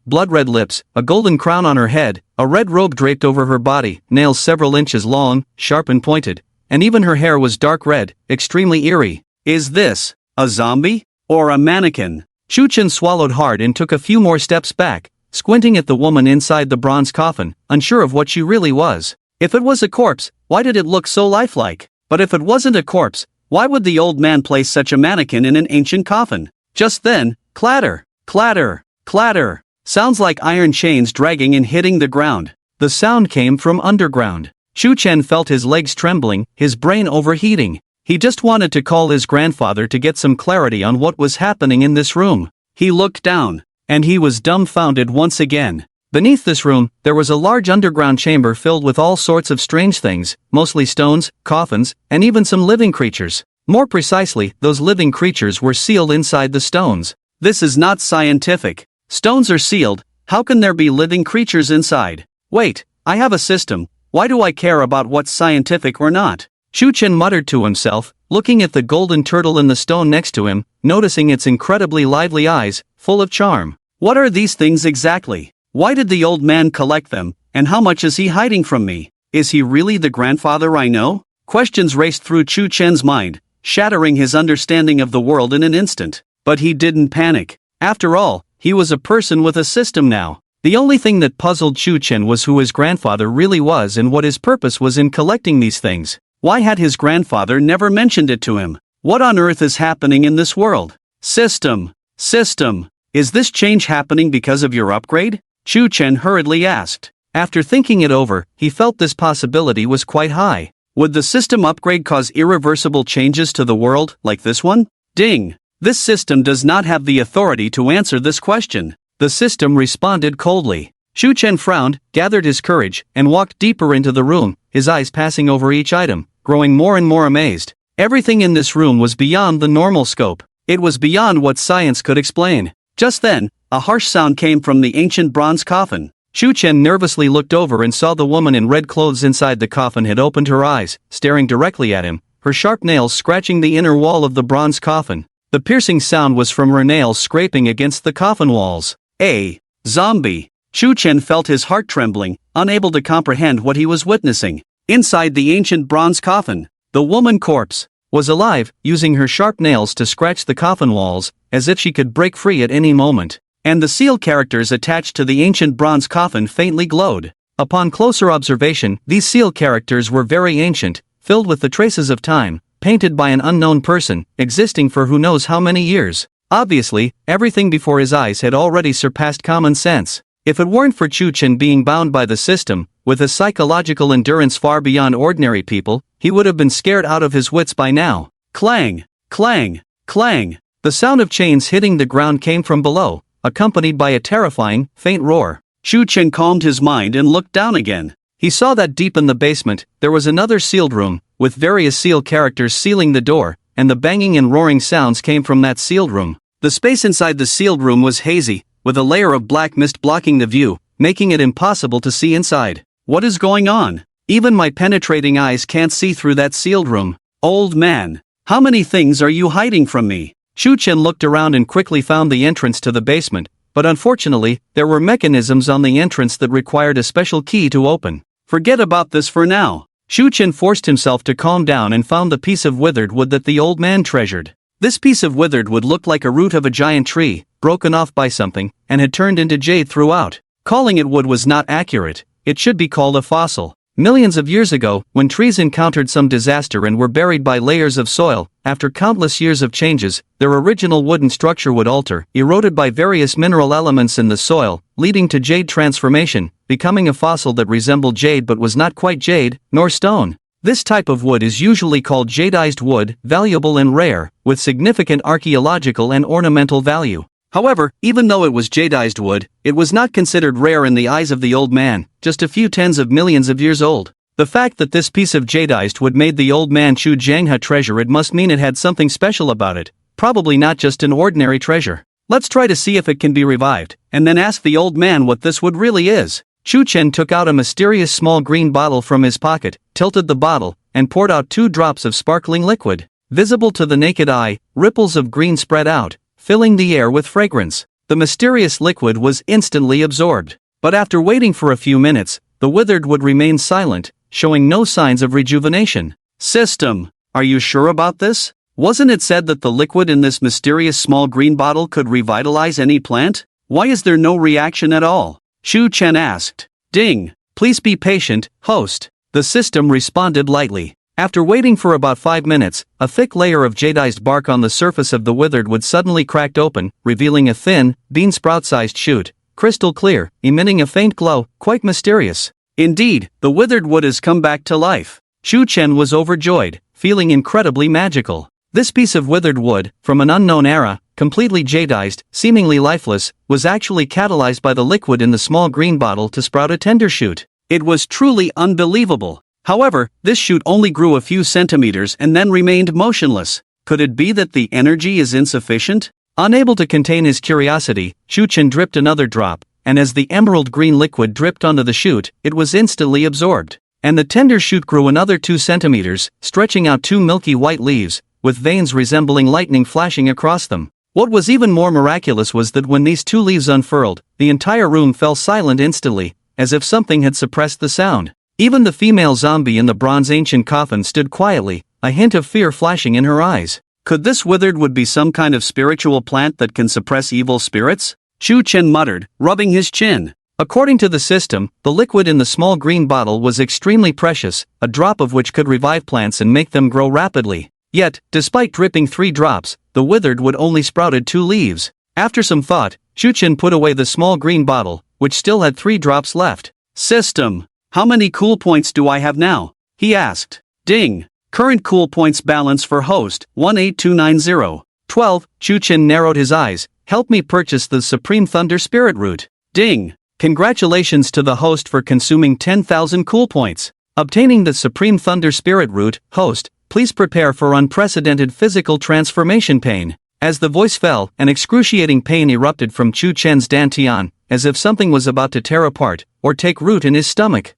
blood-red lips, a golden crown on her head, a red robe draped over her body, nails several inches long, sharp and pointed, and even her hair was dark red, extremely eerie. Is this a zombie? Or a mannequin? Chu Chen swallowed hard and took a few more steps back, squinting at the woman inside the bronze coffin, unsure of what she really was. If it was a corpse, why did it look so lifelike? But if it wasn't a corpse, why would the old man place such a mannequin in an ancient coffin? Just then, clatter, clatter, clatter. Sounds like iron chains dragging and hitting the ground. The sound came from underground. Chu Chen felt his legs trembling, his brain overheating. He just wanted to call his grandfather to get some clarity on what was happening in this room. He looked down, and he was dumbfounded once again. Beneath this room, there was a large underground chamber filled with all sorts of strange things, mostly stones, coffins, and even some living creatures. More precisely, those living creatures were sealed inside the stones. This is not scientific. Stones are sealed, how can there be living creatures inside? Wait, I have a system, why do I care about what's scientific or not? Chu Chen muttered to himself, looking at the golden turtle in the stone next to him, noticing its incredibly lively eyes, full of charm. What are these things exactly? Why did the old man collect them, and how much is he hiding from me? Is he really the grandfather I know? Questions raced through Chu Chen's mind, shattering his understanding of the world in an instant. But he didn't panic. After all, he was a person with a system now. The only thing that puzzled Chu Chen was who his grandfather really was and what his purpose was in collecting these things. Why had his grandfather never mentioned it to him? What on earth is happening in this world? System. System. Is this change happening because of your upgrade? Chu Chen hurriedly asked. After thinking it over, he felt this possibility was quite high. Would the system upgrade cause irreversible changes to the world, like this one? Ding! This system does not have the authority to answer this question. The system responded coldly. Chu Chen frowned, gathered his courage, and walked deeper into the room, his eyes passing over each item, growing more and more amazed. Everything in this room was beyond the normal scope. It was beyond what science could explain. Just then, a harsh sound came from the ancient bronze coffin. Chu Chen nervously looked over and saw the woman in red clothes inside the coffin had opened her eyes, staring directly at him, her sharp nails scratching the inner wall of the bronze coffin. The piercing sound was from her nails scraping against the coffin walls. A zombie. Chu Chen felt his heart trembling, unable to comprehend what he was witnessing. Inside the ancient bronze coffin, the woman corpse was alive, using her sharp nails to scratch the coffin walls, as if she could break free at any moment. And the seal characters attached to the ancient bronze coffin faintly glowed. Upon closer observation, these seal characters were very ancient, filled with the traces of time, painted by an unknown person, existing for who knows how many years. Obviously, everything before his eyes had already surpassed common sense. If it weren't for Chu Chen being bound by the system, with a psychological endurance far beyond ordinary people, he would have been scared out of his wits by now. Clang! Clang! Clang! The sound of chains hitting the ground came from below, accompanied by a terrifying, faint roar. Chu Chen calmed his mind and looked down again. He saw that deep in the basement, there was another sealed room, with various seal characters sealing the door, and the banging and roaring sounds came from that sealed room. The space inside the sealed room was hazy, with a layer of black mist blocking the view, making it impossible to see inside. What is going on? Even my penetrating eyes can't see through that sealed room. Old man, how many things are you hiding from me? Chu Chen looked around and quickly found the entrance to the basement, but unfortunately, there were mechanisms on the entrance that required a special key to open. Forget about this for now. Chu Chen forced himself to calm down and found the piece of withered wood that the old man treasured. This piece of withered wood looked like a root of a giant tree, broken off by something, and had turned into jade throughout. Calling it wood was not accurate, it should be called a fossil. Millions of years ago, when trees encountered some disaster and were buried by layers of soil, after countless years of changes, their original wooden structure would alter, eroded by various mineral elements in the soil, leading to jade transformation, becoming a fossil that resembled jade but was not quite jade, nor stone. This type of wood is usually called jadeized wood, valuable and rare, with significant archaeological and ornamental value. However, even though it was jadeized wood, it was not considered rare in the eyes of the old man, just a few tens of millions of years old. The fact that this piece of jadeized wood made the old man Chu Jianghe treasure it must mean it had something special about it, probably not just an ordinary treasure. Let's try to see if it can be revived, and then ask the old man what this wood really is. Chu Chen took out a mysterious small green bottle from his pocket, tilted the bottle, and poured out 2 drops of sparkling liquid. Visible to the naked eye, ripples of green spread out, filling the air with fragrance. The mysterious liquid was instantly absorbed. But after waiting for a few minutes, the withered wood remained silent, showing no signs of rejuvenation. System, are you sure about this? Wasn't it said that the liquid in this mysterious small green bottle could revitalize any plant? Why is there no reaction at all? Chu Chen asked. Ding, please be patient, host. The system responded lightly. After waiting for about 5 minutes, a thick layer of jadeized bark on the surface of the withered wood suddenly cracked open, revealing a thin, bean sprout-sized shoot, crystal clear, emitting a faint glow, quite mysterious. Indeed, the withered wood has come back to life. Chu Chen was overjoyed, feeling incredibly magical. This piece of withered wood, from an unknown era, completely jadeized, seemingly lifeless, was actually catalyzed by the liquid in the small green bottle to sprout a tender shoot. It was truly unbelievable. However, this shoot only grew a few centimeters and then remained motionless. Could it be that the energy is insufficient? Unable to contain his curiosity, Chu Chen dripped another drop, and as the emerald green liquid dripped onto the shoot, it was instantly absorbed. And the tender shoot grew another 2 centimeters, stretching out 2 milky white leaves, with veins resembling lightning flashing across them. What was even more miraculous was that when these 2 leaves unfurled, the entire room fell silent instantly, as if something had suppressed the sound. Even the female zombie in the bronze ancient coffin stood quietly, a hint of fear flashing in her eyes. Could this withered wood be some kind of spiritual plant that can suppress evil spirits? Chu Chen muttered, rubbing his chin. According to the system, the liquid in the small green bottle was extremely precious, a drop of which could revive plants and make them grow rapidly. Yet, despite dripping 3 drops, the withered wood only sprouted 2 leaves. After some thought, Chu Chen put away the small green bottle, which still had 3 drops left. System, how many cool points do I have now? He asked. Ding. Current cool points balance for host, 18290. 12. Chu Chen narrowed his eyes. Help me purchase the Supreme Thunder Spirit Root. Ding. Congratulations to the host for consuming 10,000 cool points. Obtaining the Supreme Thunder Spirit Root, host, please prepare for unprecedented physical transformation pain. As the voice fell, an excruciating pain erupted from Chu Chen's dantian, as if something was about to tear apart, or take root in his stomach.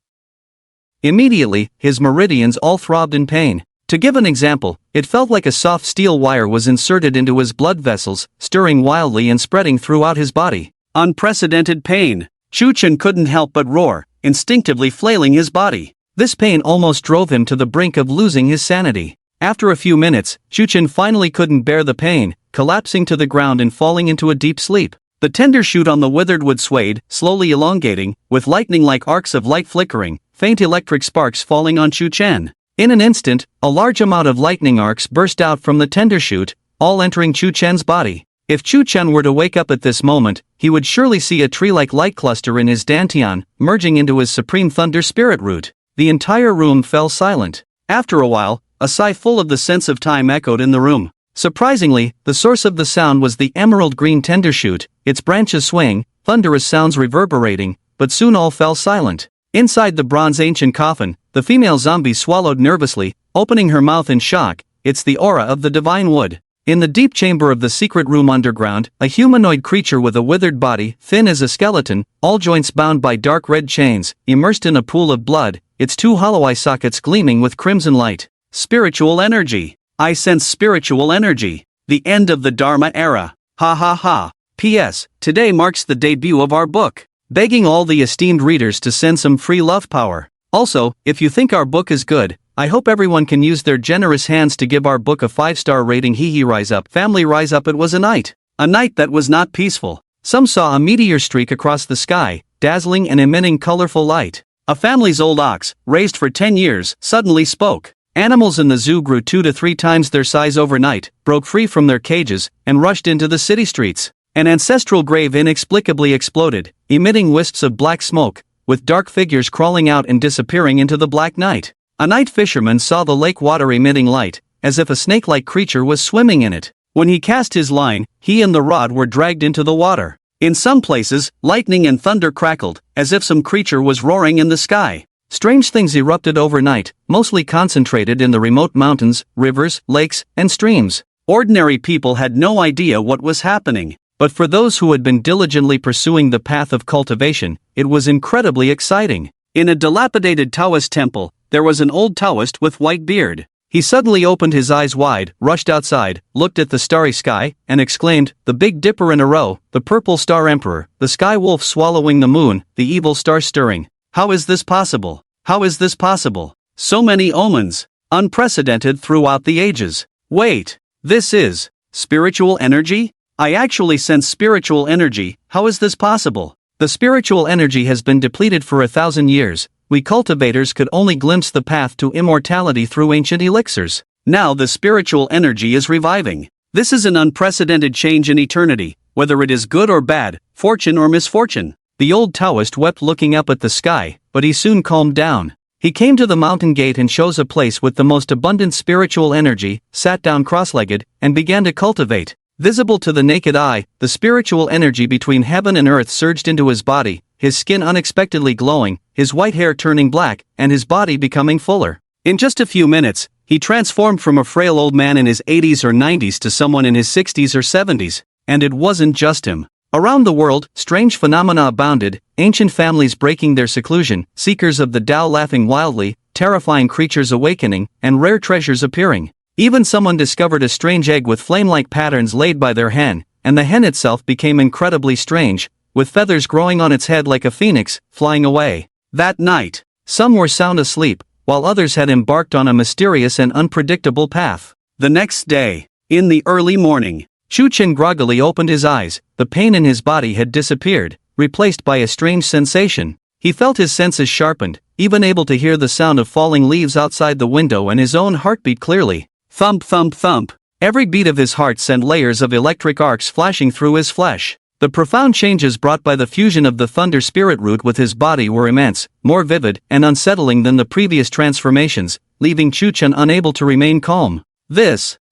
Immediately, his meridians all throbbed in pain. To give an example, it felt like a soft steel wire was inserted into his blood vessels, stirring wildly and spreading throughout his body. Unprecedented pain. Chu Chen couldn't help but roar, instinctively flailing his body. This pain almost drove him to the brink of losing his sanity. After a few minutes, Chuchen finally couldn't bear the pain, collapsing to the ground and falling into a deep sleep. The tender shoot on the withered wood swayed, slowly elongating, with lightning-like arcs of light flickering, faint electric sparks falling on Chuchen. In an instant, a large amount of lightning arcs burst out from the tender shoot, all entering Chuchen's body. If Chuchen were to wake up at this moment, he would surely see a tree-like light cluster in his dantian, merging into his supreme thunder spirit root. The entire room fell silent. After a while, a sigh full of the sense of time echoed in the room. Surprisingly, the source of the sound was the emerald-green tender shoot, its branches swaying, thunderous sounds reverberating, but soon all fell silent. Inside the bronze ancient coffin, the female zombie swallowed nervously, opening her mouth in shock. It's the aura of the divine wood. In the deep chamber of the secret room underground, a humanoid creature with a withered body, thin as a skeleton, all joints bound by dark red chains, immersed in a pool of blood, its two hollow eye sockets gleaming with crimson light. Spiritual energy. I sense spiritual energy. The end of the Dharma era. Ha ha ha. P.S. Today marks the debut of our book. Begging all the esteemed readers to send some free love power. Also, if you think our book is good, I hope everyone can use their generous hands to give our book a 5-star rating. Hee hee, rise up. Family, rise up. It was a night. A night that was not peaceful. Some saw a meteor streak across the sky, dazzling and emitting colorful light. A family's old ox, raised for 10 years, suddenly spoke. Animals in the zoo grew 2 to 3 times their size overnight, broke free from their cages, and rushed into the city streets. An ancestral grave inexplicably exploded, emitting wisps of black smoke, with dark figures crawling out and disappearing into the black night. A night fisherman saw the lake water emitting light, as if a snake-like creature was swimming in it. When he cast his line, he and the rod were dragged into the water. In some places, lightning and thunder crackled, as if some creature was roaring in the sky. Strange things erupted overnight, mostly concentrated in the remote mountains, rivers, lakes, and streams. Ordinary people had no idea what was happening, but for those who had been diligently pursuing the path of cultivation, it was incredibly exciting. In a dilapidated Taoist temple, there was an old Taoist with white beard. He suddenly opened his eyes wide, rushed outside, looked at the starry sky, and exclaimed, "The Big Dipper in a row, the purple star emperor, the sky wolf swallowing the moon, the evil star stirring. How is this possible? How is this possible? So many omens. Unprecedented throughout the ages. Wait, this is spiritual energy? I actually sense spiritual energy. How is this possible? The spiritual energy has been depleted for 1,000 years. We cultivators could only glimpse the path to immortality through ancient elixirs. Now the spiritual energy is reviving. This is an unprecedented change in eternity, whether it is good or bad, fortune or misfortune." The old Taoist wept looking up at the sky, but he soon calmed down. He came to the mountain gate and chose a place with the most abundant spiritual energy, sat down cross-legged, and began to cultivate. Visible to the naked eye, the spiritual energy between heaven and earth surged into his body, his skin unexpectedly glowing, his white hair turning black, and his body becoming fuller. In just a few minutes, he transformed from a frail old man in his 80s or 90s to someone in his 60s or 70s. And it wasn't just him. Around the world, strange phenomena abounded, ancient families breaking their seclusion, seekers of the Tao laughing wildly, terrifying creatures awakening, and rare treasures appearing. Even someone discovered a strange egg with flame-like patterns laid by their hen, and the hen itself became incredibly strange, with feathers growing on its head like a phoenix, flying away. That night, some were sound asleep, while others had embarked on a mysterious and unpredictable path. The next day, in the early morning, Chuchen groggily opened his eyes. The pain in his body had disappeared, replaced by a strange sensation. He felt his senses sharpened, even able to hear the sound of falling leaves outside the window and his own heartbeat clearly. Thump thump thump. Every beat of his heart sent layers of electric arcs flashing through his flesh. The profound changes brought by the fusion of the thunder spirit root with his body were immense, more vivid and unsettling than the previous transformations, leaving Chuchen unable to remain calm.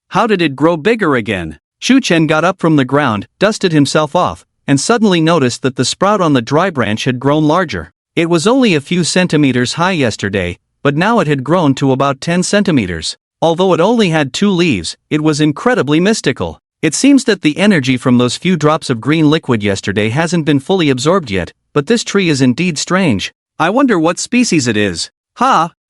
How did it grow bigger again? Chuchen got up from the ground, dusted himself off, and suddenly noticed that the sprout on the dry branch had grown larger. It was only a few centimeters high yesterday, but now it had grown to about 10 centimeters. Although it only had 2 leaves, it was incredibly mystical. It seems that the energy from those few drops of green liquid yesterday hasn't been fully absorbed yet, but this tree is indeed strange. I wonder what species it is.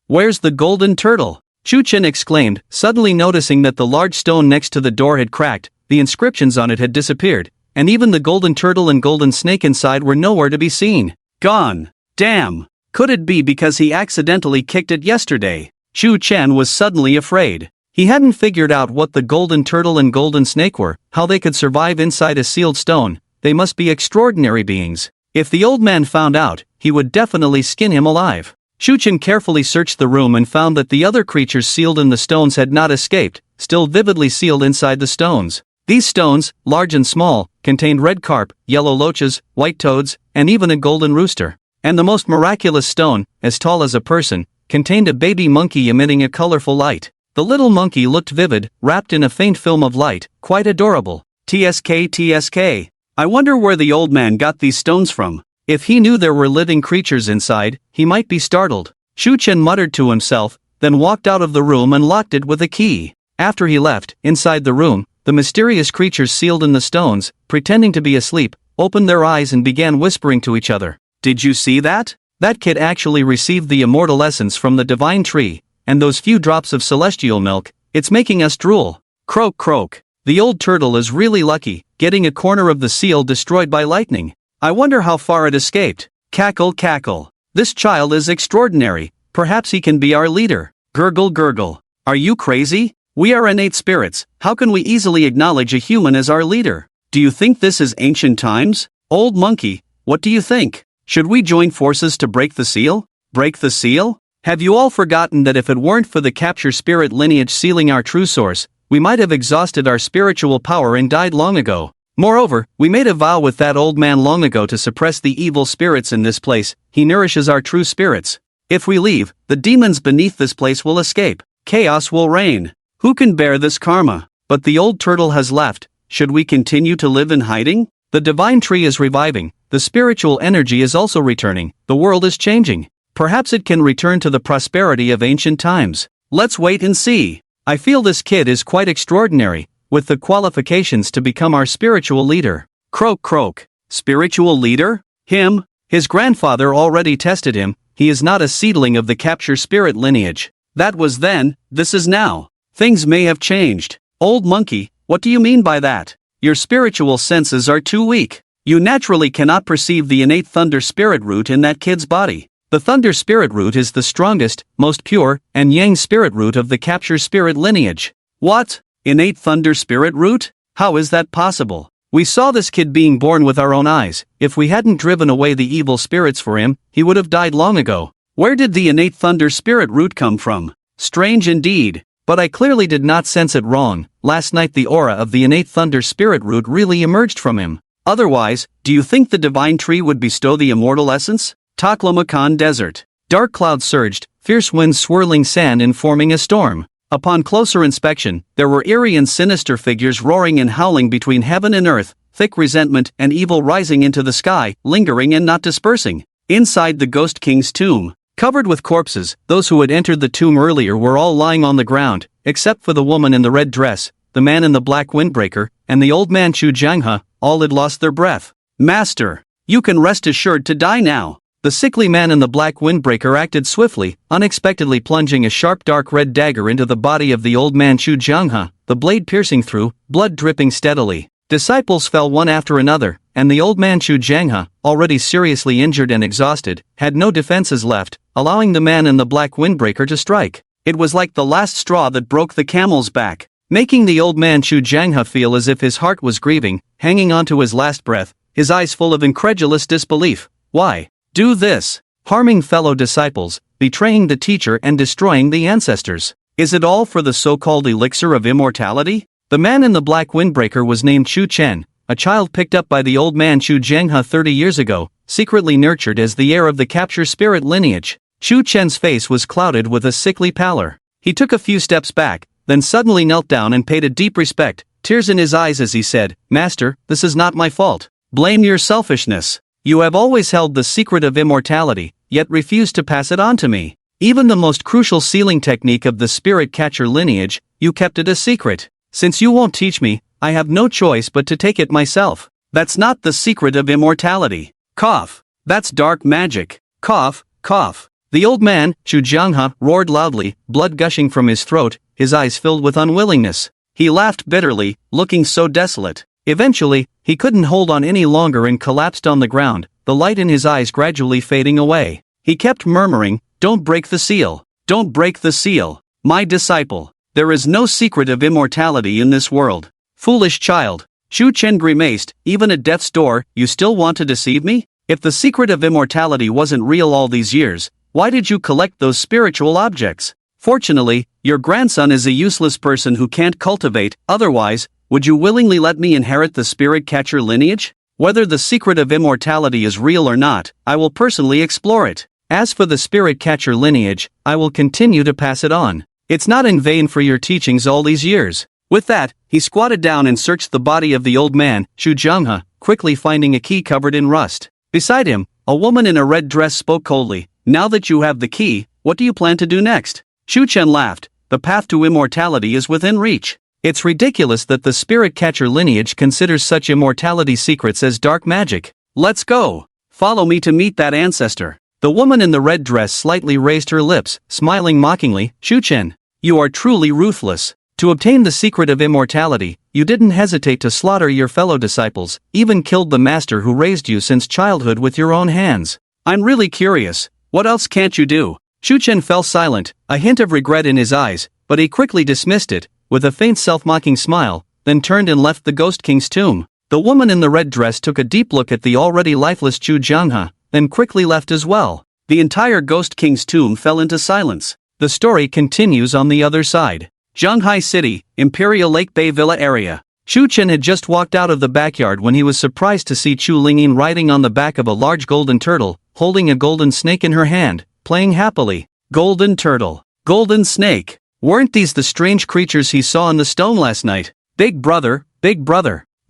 Where's the golden turtle? Chuchen exclaimed, suddenly noticing that the large stone next to the door had cracked, the inscriptions on it had disappeared, and even the golden turtle and golden snake inside were nowhere to be seen. Gone. Damn. Could it be because he accidentally kicked it yesterday? Chuchen was suddenly afraid. He hadn't figured out what the golden turtle and golden snake were, how they could survive inside a sealed stone. They must be extraordinary beings. If the old man found out, he would definitely skin him alive. Shuchen carefully searched the room and found that the other creatures sealed in the stones had not escaped, still vividly sealed inside the stones. These stones, large and small, contained red carp, yellow loaches, white toads, and even a golden rooster. And the most miraculous stone, as tall as a person, contained a baby monkey emitting a colorful light. The little monkey looked vivid, wrapped in a faint film of light, quite adorable. TSK. I wonder where the old man got these stones from. If he knew there were living creatures inside, he might be startled. Shuchen muttered to himself, then walked out of the room and locked it with a key. After he left, inside the room, the mysterious creatures sealed in the stones, pretending to be asleep, opened their eyes and began whispering to each other. Did you see that? That kid actually received the immortal essence from the divine tree, and those few drops of celestial milk, it's making us drool. Croak croak. The old turtle is really lucky, getting a corner of the seal destroyed by lightning. I wonder how far it escaped. Cackle cackle. This child is extraordinary, perhaps he can be our leader. Gurgle gurgle. Are you crazy? We are innate spirits, how can we easily acknowledge a human as our leader? Do you think this is ancient times? Old monkey, what do you think? Should we join forces to break the seal? Break the seal? Have you all forgotten that if it weren't for the capture spirit lineage sealing our true source, we might have exhausted our spiritual power and died long ago? Moreover, we made a vow with that old man long ago to suppress the evil spirits in this place. He nourishes our true spirits. If we leave, the demons beneath this place will escape. Chaos will reign. Who can bear this karma? But the old turtle has left. Should we continue to live in hiding? The divine tree is reviving. The spiritual energy is also returning. The world is changing. Perhaps it can return to the prosperity of ancient times. Let's wait and see. I feel this kid is quite extraordinary, with the qualifications to become our spiritual leader. Croak croak. Spiritual leader? Him? His grandfather already tested him. He is not a seedling of the capture spirit lineage. That was then, this is now. Things may have changed. Old monkey, what do you mean by that? Your spiritual senses are too weak. You naturally cannot perceive the innate thunder spirit root in that kid's body. The thunder spirit root is the strongest, most pure, and yang spirit root of the capture spirit lineage. What? Innate thunder spirit root? How is that possible? We saw this kid being born with our own eyes. If we hadn't driven away the evil spirits for him, he would have died long ago. Where did the innate thunder spirit root come from? Strange indeed. But I clearly did not sense it wrong. Last night the aura of the innate thunder spirit root really emerged from him. Otherwise, do you think the divine tree would bestow the immortal essence? Taklamakan Desert. Dark clouds surged, fierce winds swirling sand and forming a storm. Upon closer inspection, there were eerie and sinister figures roaring and howling between heaven and earth, thick resentment and evil rising into the sky, lingering and not dispersing. Inside the Ghost King's tomb, covered with corpses, those who had entered the tomb earlier were all lying on the ground, except for the woman in the red dress, the man in the black windbreaker, and the old man Chu Jianghe. All had lost their breath. Master, you can rest assured to die now. The sickly man in the black windbreaker acted swiftly, unexpectedly plunging a sharp dark red dagger into the body of the old man Chu Jianghe, the blade piercing through, blood dripping steadily. Disciples fell one after another, and the old man Chu Jianghe, already seriously injured and exhausted, had no defenses left, allowing the man in the black windbreaker to strike. It was like the last straw that broke the camel's back, making the old man Chu Jianghe feel as if his heart was grieving, hanging on to his last breath, his eyes full of incredulous disbelief. Why do this? Harming fellow disciples, betraying the teacher and destroying the ancestors. Is it all for the so-called elixir of immortality? The man in the black windbreaker was named Chu Chen, a child picked up by the old man Chu Jianghe 30 years ago, secretly nurtured as the heir of the capture spirit lineage. Chu Chen's face was clouded with a sickly pallor. He took a few steps back, then suddenly knelt down and paid a deep respect, tears in his eyes as he said, "Master, this is not my fault. Blame your selfishness. You have always held the secret of immortality, yet refused to pass it on to me. Even the most crucial sealing technique of the spirit catcher lineage, you kept it a secret. Since you won't teach me, I have no choice but to take it myself. That's not the secret of immortality. Cough. That's dark magic. Cough, cough." The old man, Chu Jianghe, roared loudly, blood gushing from his throat, his eyes filled with unwillingness. He laughed bitterly, looking so desolate. Eventually, he couldn't hold on any longer and collapsed on the ground, the light in his eyes gradually fading away. He kept murmuring, "Don't break the seal. Don't break the seal. My disciple. There is no secret of immortality in this world. Foolish child. Shu Chen grimaced, even at death's door, you still want to deceive me? If the secret of immortality wasn't real all these years, why did you collect those spiritual objects? Fortunately, your grandson is a useless person who can't cultivate, otherwise, would you willingly let me inherit the spirit catcher lineage? Whether the secret of immortality is real or not, I will personally explore it. As for the spirit catcher lineage, I will continue to pass it on. It's not in vain for your teachings all these years. With that, he squatted down and searched the body of the old man, Shu Jianghe, quickly finding a key covered in rust. Beside him, a woman in a red dress spoke coldly. Now that you have the key, what do you plan to do next? Shu Chen laughed. The path to immortality is within reach. It's ridiculous that the spirit catcher lineage considers such immortality secrets as dark magic. Let's go. Follow me to meet that ancestor. The woman in the red dress slightly raised her lips, smiling mockingly. Shu Chen, you are truly ruthless. To obtain the secret of immortality, you didn't hesitate to slaughter your fellow disciples, even killed the master who raised you since childhood with your own hands. I'm really curious, what else can't you do? Shu Chen fell silent, a hint of regret in his eyes, but he quickly dismissed it, with a faint self-mocking smile, then turned and left the Ghost King's tomb. The woman in the red dress took a deep look at the already lifeless Shu Jianghe, then quickly left as well. The entire Ghost King's tomb fell into silence. The story continues on the other side. Zhanghai City, Imperial Lake Bay Villa area. Shu Chen had just walked out of the backyard when he was surprised to see Chu Lingyin riding on the back of a large golden turtle, holding a golden snake in her hand, playing happily. Golden turtle. Golden snake. Weren't these the strange creatures he saw in the stone last night? Big brother,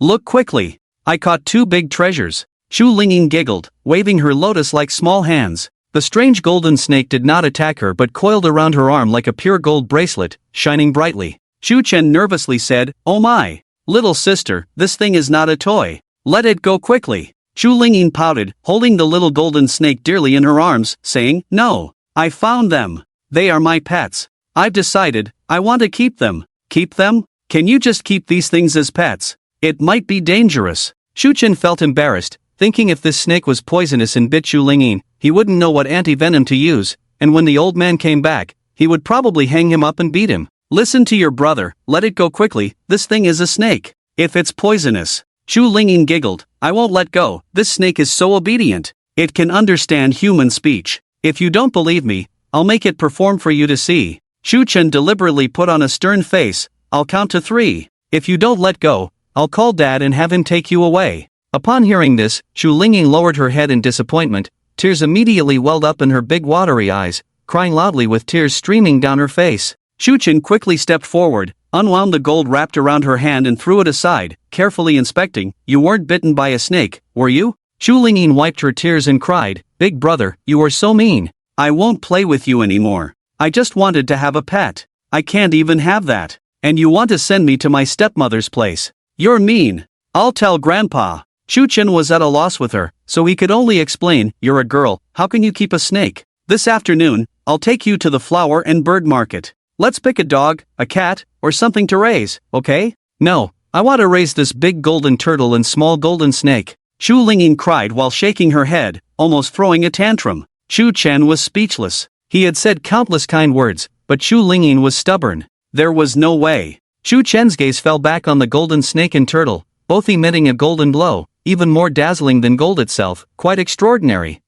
look quickly. I caught two big treasures. Chu Lingyin giggled, waving her lotus-like small hands. The strange golden snake did not attack her but coiled around her arm like a pure gold bracelet, shining brightly. Shu Chen nervously said, "Oh my! Little sister, this thing is not a toy. Let it go quickly." Chu Lingyin pouted, holding the little golden snake dearly in her arms, saying, "No. I found them. They are my pets. I've decided, I want to keep them." "Keep them? Can you just keep these things as pets? It might be dangerous." Shu Chen felt embarrassed, thinking if this snake was poisonous and bit Chu Lingyin, he wouldn't know what anti-venom to use, and when the old man came back, he would probably hang him up and beat him. "Listen to your brother, let it go quickly, this thing is a snake. If it's poisonous." Chu Lingyin giggled, "I won't let go, this snake is so obedient. It can understand human speech. If you don't believe me, I'll make it perform for you to see." Shu Chen deliberately put on a stern face. "I'll count to 3. If you don't let go, I'll call Dad and have him take you away." Upon hearing this, Chu Lingyin lowered her head in disappointment. Tears immediately welled up in her big watery eyes, crying loudly with tears streaming down her face. Shu Chen quickly stepped forward, unwound the gold wrapped around her hand and threw it aside, carefully inspecting. "You weren't bitten by a snake, were you?" Chu Lingyin wiped her tears and cried, "Big brother, you are so mean. I won't play with you anymore. I just wanted to have a pet. I can't even have that. And you want to send me to my stepmother's place. You're mean. I'll tell Grandpa." Shu Chen was at a loss with her, so he could only explain, "You're a girl, how can you keep a snake? This afternoon, I'll take you to the flower and bird market. Let's pick a dog, a cat, or something to raise, okay?" "No, I want to raise this big golden turtle and small golden snake," Chu Lingyin cried while shaking her head, almost throwing a tantrum. Shu Chen was speechless. He had said countless kind words, but Chu Lingyin was stubborn. There was no way. Shu Chen's gaze fell back on the golden snake and turtle, both emitting a golden glow, even more dazzling than gold itself, quite extraordinary.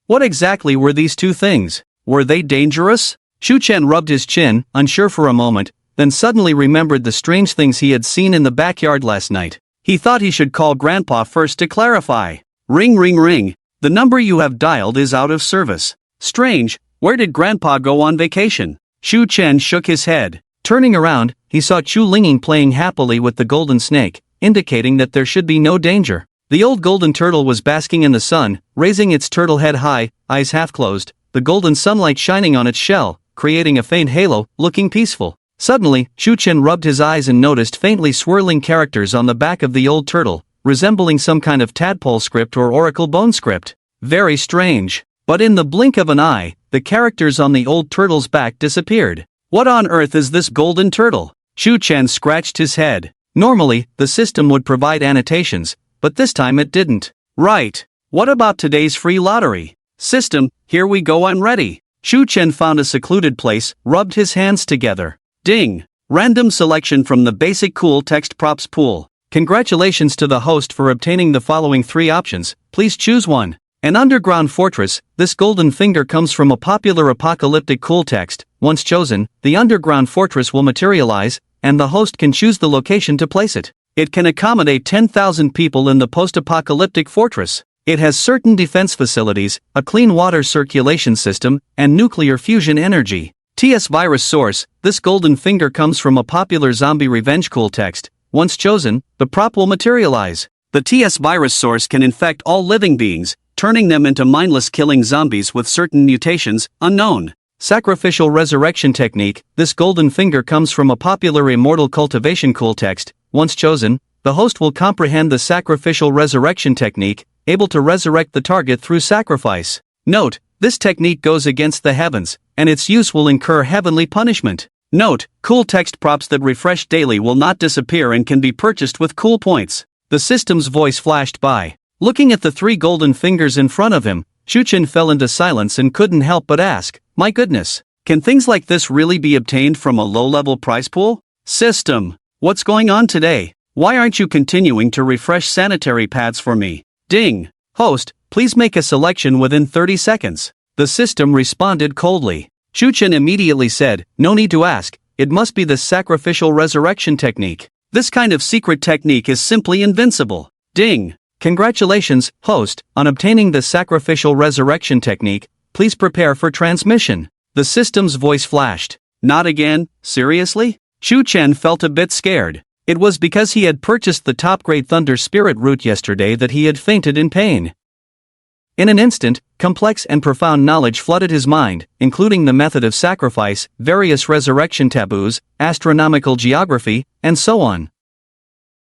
What exactly were these two things? Were they dangerous? Shu Chen rubbed his chin, unsure for a moment, then suddenly remembered the strange things he had seen in the backyard last night. He thought he should call Grandpa first to clarify. "Ring ring ring. The number you have dialed is out of service." "Strange, where did Grandpa go on vacation?" Shu Chen shook his head. Turning around, he saw Chu Lingyin playing happily with the golden snake, indicating that there should be no danger. The old golden turtle was basking in the sun, raising its turtle head high, eyes half closed, the golden sunlight shining on its shell, creating a faint halo, looking peaceful. Suddenly, Shu Chen rubbed his eyes and noticed faintly swirling characters on the back of the old turtle, resembling some kind of tadpole script or oracle bone script. Very strange. But in the blink of an eye, the characters on the old turtle's back disappeared. What on earth is this golden turtle? Shu Chen scratched his head. Normally, the system would provide annotations, but this time it didn't. Right. What about today's free lottery? System, here we go, I'm ready. Shu Chen found a secluded place, rubbed his hands together. Ding! Random selection from the basic cool text props pool. Congratulations to the host for obtaining the following 3 options, please choose one. An underground fortress. This golden finger comes from a popular apocalyptic cool text. Once chosen, the underground fortress will materialize, and the host can choose the location to place it. It can accommodate 10,000 people in the post-apocalyptic fortress. It has certain defense facilities, a clean water circulation system, and nuclear fusion energy. TS virus source. This golden finger comes from a popular zombie revenge cool text. Once chosen, the prop will materialize. The TS virus source can infect all living beings, turning them into mindless killing zombies with certain mutations, unknown. Sacrificial resurrection technique. This golden finger comes from a popular immortal cultivation cool text. Once chosen, the host will comprehend the sacrificial resurrection technique, able to resurrect the target through sacrifice. Note, this technique goes against the heavens, and its use will incur heavenly punishment. Note, cool text props that refresh daily will not disappear and can be purchased with cool points. The system's voice flashed by. Looking at the 3 golden fingers in front of him, Shuchen fell into silence and couldn't help but ask, my goodness, can things like this really be obtained from a low-level prize pool? System, what's going on today? Why aren't you continuing to refresh sanitary pads for me? Ding! Host, please make a selection within 30 seconds. The system responded coldly. Shuchen immediately said, no need to ask, it must be the sacrificial resurrection technique. This kind of secret technique is simply invincible. Ding! Congratulations, host, on obtaining the sacrificial resurrection technique. Please prepare for transmission. The system's voice flashed. Not again, seriously? Shuchen felt a bit scared. It was because he had purchased the top-grade Thunder Spirit root yesterday that he had fainted in pain. In an instant, complex and profound knowledge flooded his mind, including the method of sacrifice, various resurrection taboos, astronomical geography, and so on.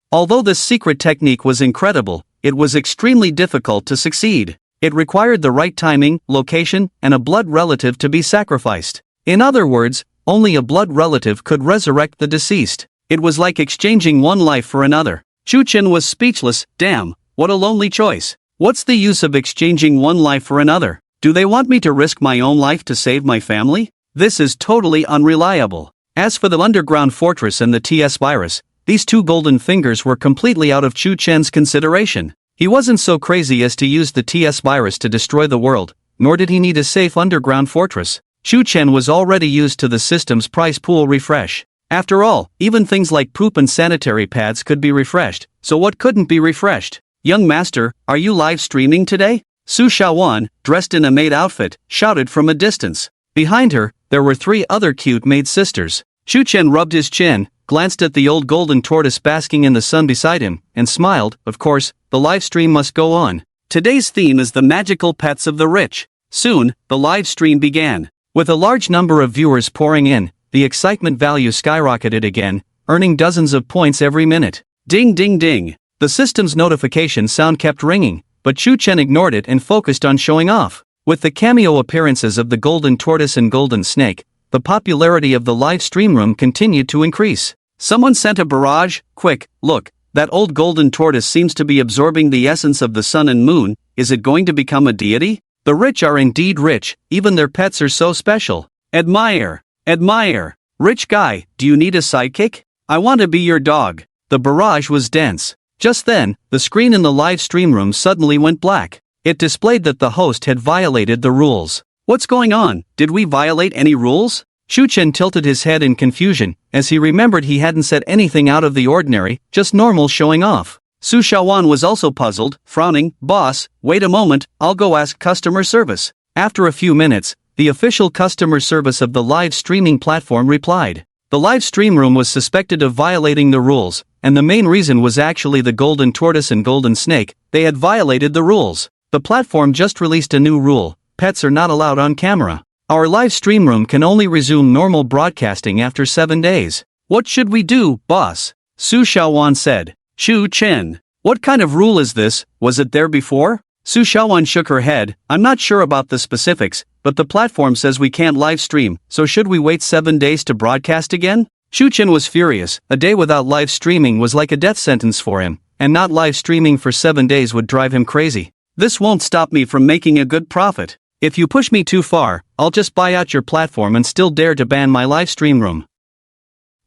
Although this secret technique was incredible, it was extremely difficult to succeed. It required the right timing, location, and a blood relative to be sacrificed. In other words, only a blood relative could resurrect the deceased. It was like exchanging one life for another. Shuchen was speechless. Damn, what a lonely choice. What's the use of exchanging one life for another? Do they want me to risk my own life to save my family? This is totally unreliable. As for the underground fortress and the TS virus, these 2 golden fingers were completely out of Shuchen's consideration. He wasn't so crazy as to use the TS virus to destroy the world, nor did he need a safe underground fortress. Shuchen was already used to the system's prize pool refresh. After all, even things like poop and sanitary pads could be refreshed, so what couldn't be refreshed? Young master, are you live streaming today? Su Xiaowan, dressed in a maid outfit, shouted from a distance. Behind her, there were 3 other cute maid sisters. Shuchen rubbed his chin, glanced at the old golden tortoise basking in the sun beside him, and smiled. Of course, the live stream must go on. Today's theme is the magical pets of the rich. Soon, the live stream began. With a large number of viewers pouring in, the excitement value skyrocketed again, earning dozens of points every minute. Ding ding ding. The system's notification sound kept ringing, but Shuchen ignored it and focused on showing off. With the cameo appearances of the golden tortoise and golden snake, the popularity of the live stream room continued to increase. Someone sent a barrage. Quick, look, that old golden tortoise seems to be absorbing the essence of the sun and moon. Is it going to become a deity? The rich are indeed rich, even their pets are so special. Admire, admire. Rich guy, do you need a sidekick? I want to be your dog. The barrage was dense. Just then, the screen in the live stream room suddenly went black. It displayed that the host had violated the rules. What's going on? Did we violate any rules? Shuchen tilted his head in confusion, as he remembered he hadn't said anything out of the ordinary, just normal showing off. Su Xiaowan was also puzzled, frowning. Boss, wait a moment, I'll go ask customer service. After a few minutes, the official customer service of the live streaming platform replied. The live stream room was suspected of violating the rules, and the main reason was actually the golden tortoise and golden snake. They had violated the rules. The platform just released a new rule: pets are not allowed on camera. Our live stream room can only resume normal broadcasting after 7 days. What should we do, boss? Su Xiaowan said. Shu Chen, what kind of rule is this? Was it there before? Su Xiaowan shook her head. I'm not sure about the specifics, but the platform says we can't live stream, so should we wait 7 days to broadcast again? Shu Chen was furious. A day without live streaming was like a death sentence for him, and not live streaming for 7 days would drive him crazy. This won't stop me from making a good profit. If you push me too far, I'll just buy out your platform and still dare to ban my live stream room.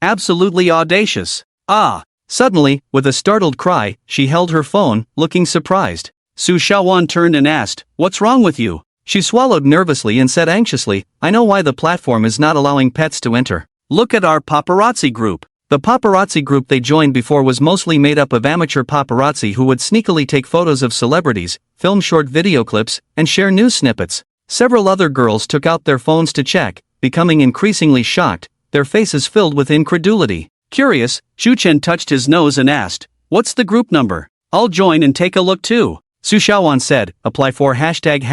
Absolutely audacious. Ah! Suddenly, with a startled cry, she held her phone, looking surprised. Su Xiaowan turned and asked, "What's wrong with you?" She swallowed nervously and said anxiously, "I know why the platform is not allowing pets to enter. Look at our paparazzi group." The paparazzi group they joined before was mostly made up of amateur paparazzi who would sneakily take photos of celebrities, film short video clips, and share news snippets. Several other girls took out their phones to check, becoming increasingly shocked, their faces filled with incredulity. Curious, Xu Chen touched his nose and asked, "What's the group number? I'll join and take a look too." Su Xiaowan said, "Apply for hashtag.